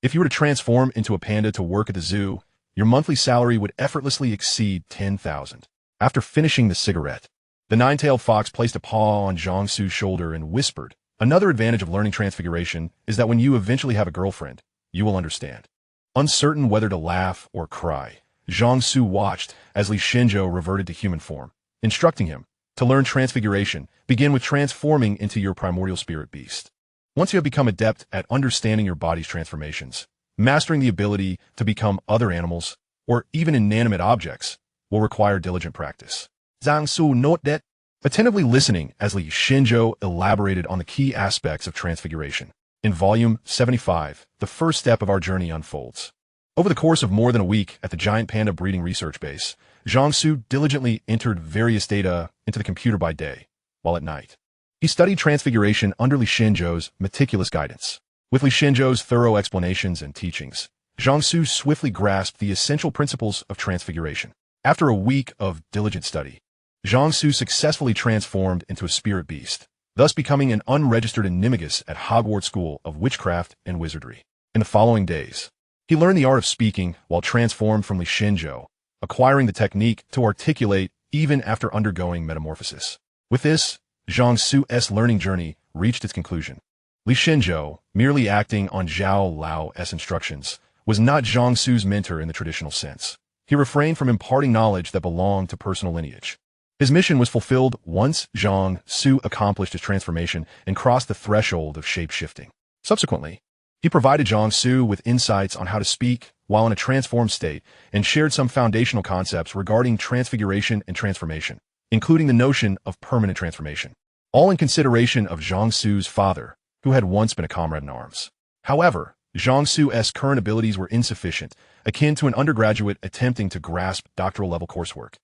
If you were to transform into a panda to work at the zoo, your monthly salary would effortlessly exceed 10,000. After finishing the cigarette, the 9-tailed fox placed a paw on Zhang Su's shoulder and whispered, Another advantage of learning transfiguration is that when you eventually have a girlfriend, you will understand. Uncertain whether to laugh or cry, Jiangsu watched as Li Shenzhou reverted to human form, instructing him, to learn transfiguration, begin with transforming into your primordial spirit beast. Once you have become adept at understanding your body's transformations, mastering the ability to become other animals, or even inanimate objects, will require diligent practice. Zhang Su note that, attentively listening as Li Shenzhou elaborated on the key aspects of transfiguration. In Volume 75, the first step of our journey unfolds. Over the course of more than a week at the giant panda breeding research base, Jiangsu diligently entered various data into the computer by day, while at night he studied transfiguration under Li Shenzhou's meticulous guidance. With Li Shenzhou's thorough explanations and teachings, Jiangsu swiftly grasped the essential principles of transfiguration. After a week of diligent study, Jiangsu successfully transformed into a spirit beast, thus becoming an unregistered animagus at Hogwarts School of Witchcraft and Wizardry. In the following days, he learned the art of speaking while transformed from Li Shenzhou, acquiring the technique to articulate even after undergoing metamorphosis. With this, Jiangsu's learning journey reached its conclusion. Li Shenzhou, merely acting on Zhao Lao's instructions, was not Jiangsu's mentor in the traditional sense. He refrained from imparting knowledge that belonged to personal lineage. His mission was fulfilled once Jiangsu accomplished his transformation and crossed the threshold of shape-shifting. Subsequently, he provided Jiangsu with insights on how to speak while in a transformed state and shared some foundational concepts regarding transfiguration and transformation, including the notion of permanent transformation, all in consideration of Jiangsu's father, who had once been a comrade in arms. However, Jiangsu's current abilities were insufficient, akin to an undergraduate attempting to grasp doctoral-level coursework.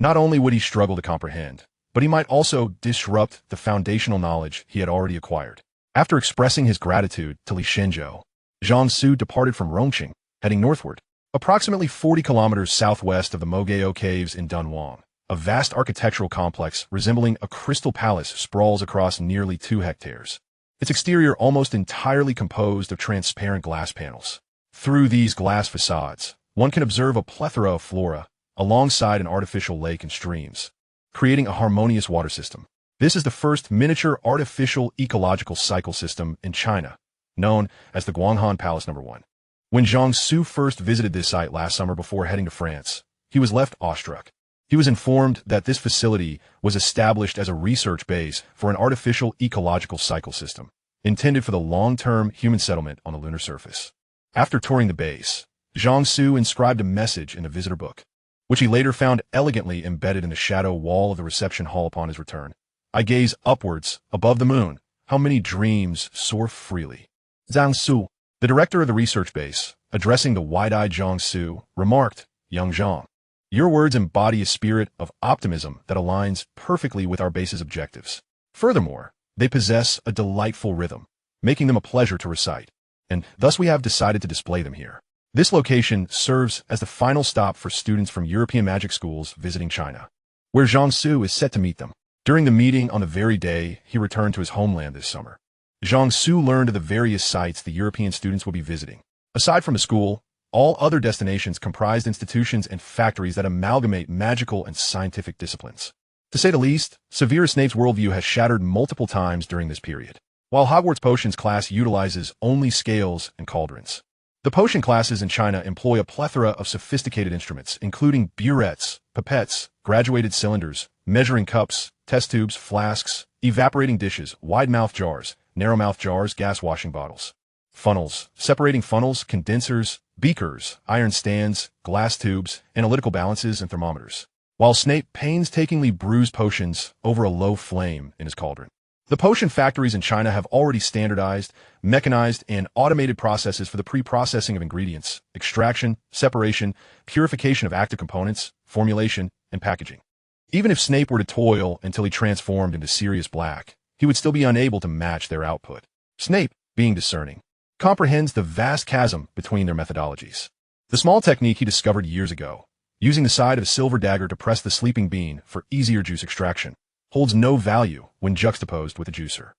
Not only would he struggle to comprehend, but he might also disrupt the foundational knowledge he had already acquired. After expressing his gratitude to Li Shenzhou, Jiangsu departed from Rongqing, heading northward. Approximately 40 kilometers southwest of the Mogao Caves in Dunhuang, a vast architectural complex resembling a crystal palace sprawls across nearly 2 hectares. Its exterior almost entirely composed of transparent glass panels. Through these glass facades, one can observe a plethora of flora, alongside an artificial lake and streams, creating a harmonious water system. This is the first miniature artificial ecological cycle system in China, known as the Guanghan Palace No. 1. When Jiangsu first visited this site last summer before heading to France, he was left awestruck. He was informed that this facility was established as a research base for an artificial ecological cycle system, intended for the long-term human settlement on the lunar surface. After touring the base, Jiangsu inscribed a message in a visitor book, which he later found elegantly embedded in the shadow wall of the reception hall upon his return. I gaze upwards, above the moon. How many dreams soar freely. Zhang Su, the director of the research base, addressing the wide-eyed Jiangsu, remarked, "Young Zhang, your words embody a spirit of optimism that aligns perfectly with our base's objectives. Furthermore, they possess a delightful rhythm, making them a pleasure to recite, and thus we have decided to display them here." This location serves as the final stop for students from European magic schools visiting China, where Jiangsu is set to meet them. During the meeting on the very day he returned to his homeland this summer, Jiangsu learned of the various sites the European students will be visiting. Aside from the school, all other destinations comprised institutions and factories that amalgamate magical and scientific disciplines. To say the least, Severus Snape's worldview has shattered multiple times during this period. While Hogwarts Potions class utilizes only scales and cauldrons, the potion classes in China employ a plethora of sophisticated instruments, including burettes, pipettes, graduated cylinders, measuring cups, test tubes, flasks, evaporating dishes, wide-mouth jars, narrow-mouth jars, gas washing bottles, funnels, separating funnels, condensers, beakers, iron stands, glass tubes, analytical balances, and thermometers, while Snape painstakingly brews potions over a low flame in his cauldron. The potion factories in China have already standardized, mechanized, and automated processes for the pre-processing of ingredients, extraction, separation, purification of active components, formulation, and packaging. Even if Snape were to toil until he transformed into Sirius Black, he would still be unable to match their output. Snape, being discerning, comprehends the vast chasm between their methodologies. The small technique he discovered years ago, using the side of a silver dagger to press the sleeping bean for easier juice extraction, holds no value when juxtaposed with a juicer.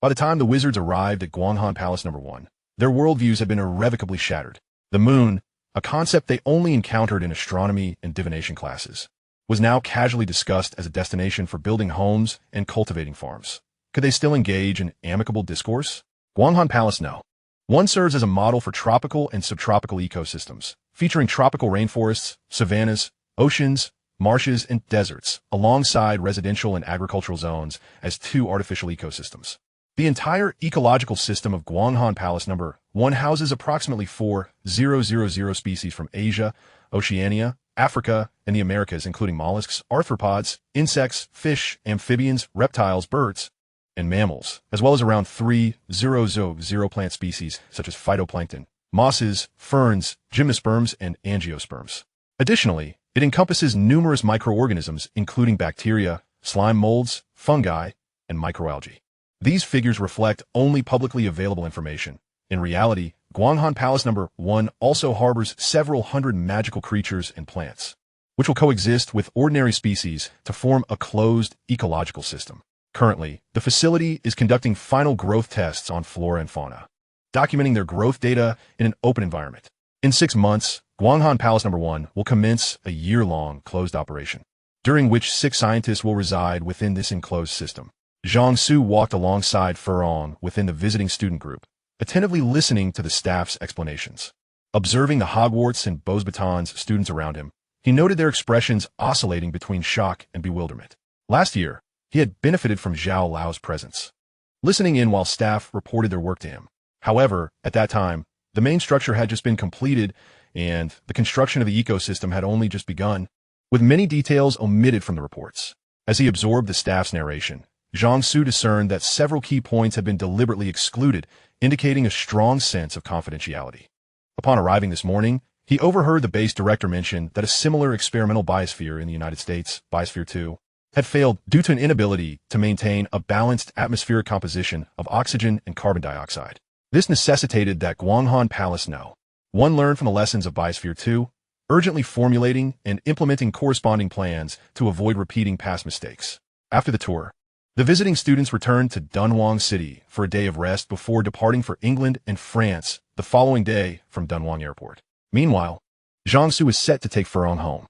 By the time the wizards arrived at Guanghan Palace No. 1, their worldviews had been irrevocably shattered. The moon, a concept they only encountered in astronomy and divination classes, was now casually discussed as a destination for building homes and cultivating farms. Could they still engage in amicable discourse? Guanghan Palace No. 1 serves as a model for tropical and subtropical ecosystems, featuring tropical rainforests, savannas, oceans, marshes, and deserts, alongside residential and agricultural zones as 2 artificial ecosystems. The entire ecological system of Guanghan Palace No. 1 houses approximately 4,000 species from Asia, Oceania, Africa, and the Americas, including mollusks, arthropods, insects, fish, amphibians, reptiles, birds, and mammals, as well as around 3,000 plant species such as phytoplankton, mosses, ferns, gymnosperms, and angiosperms. Additionally, it encompasses numerous microorganisms, including bacteria, slime molds, fungi, and microalgae. These figures reflect only publicly available information. In reality, Guanghan Palace No. 1 also harbors several hundred magical creatures and plants, which will coexist with ordinary species to form a closed ecological system. Currently, the facility is conducting final growth tests on flora and fauna, documenting their growth data in an open environment. In 6 months, Guanghan Palace No. 1 will commence a year-long closed operation, during which 6 scientists will reside within this enclosed system. Zhang Su walked alongside Furong within the visiting student group, attentively listening to the staff's explanations. Observing the Hogwarts and Beauxbatons students around him, he noted their expressions oscillating between shock and bewilderment. Last year, he had benefited from Zhao Lao's presence, listening in while staff reported their work to him. However, at that time, the main structure had just been completed and the construction of the ecosystem had only just begun, with many details omitted from the reports. As he absorbed the staff's narration, Zhang Su discerned that several key points had been deliberately excluded, indicating a strong sense of confidentiality. Upon arriving this morning, he overheard the base director mention that a similar experimental biosphere in the United States, Biosphere 2, had failed due to an inability to maintain a balanced atmospheric composition of oxygen and carbon dioxide. This necessitated that Guanghan Palace No. 1 learn from the lessons of Biosphere 2, urgently formulating and implementing corresponding plans to avoid repeating past mistakes. After the tour, the visiting students returned to Dunhuang City for a day of rest before departing for England and France the following day from Dunhuang Airport. Meanwhile, Zhang Su is set to take Furong home.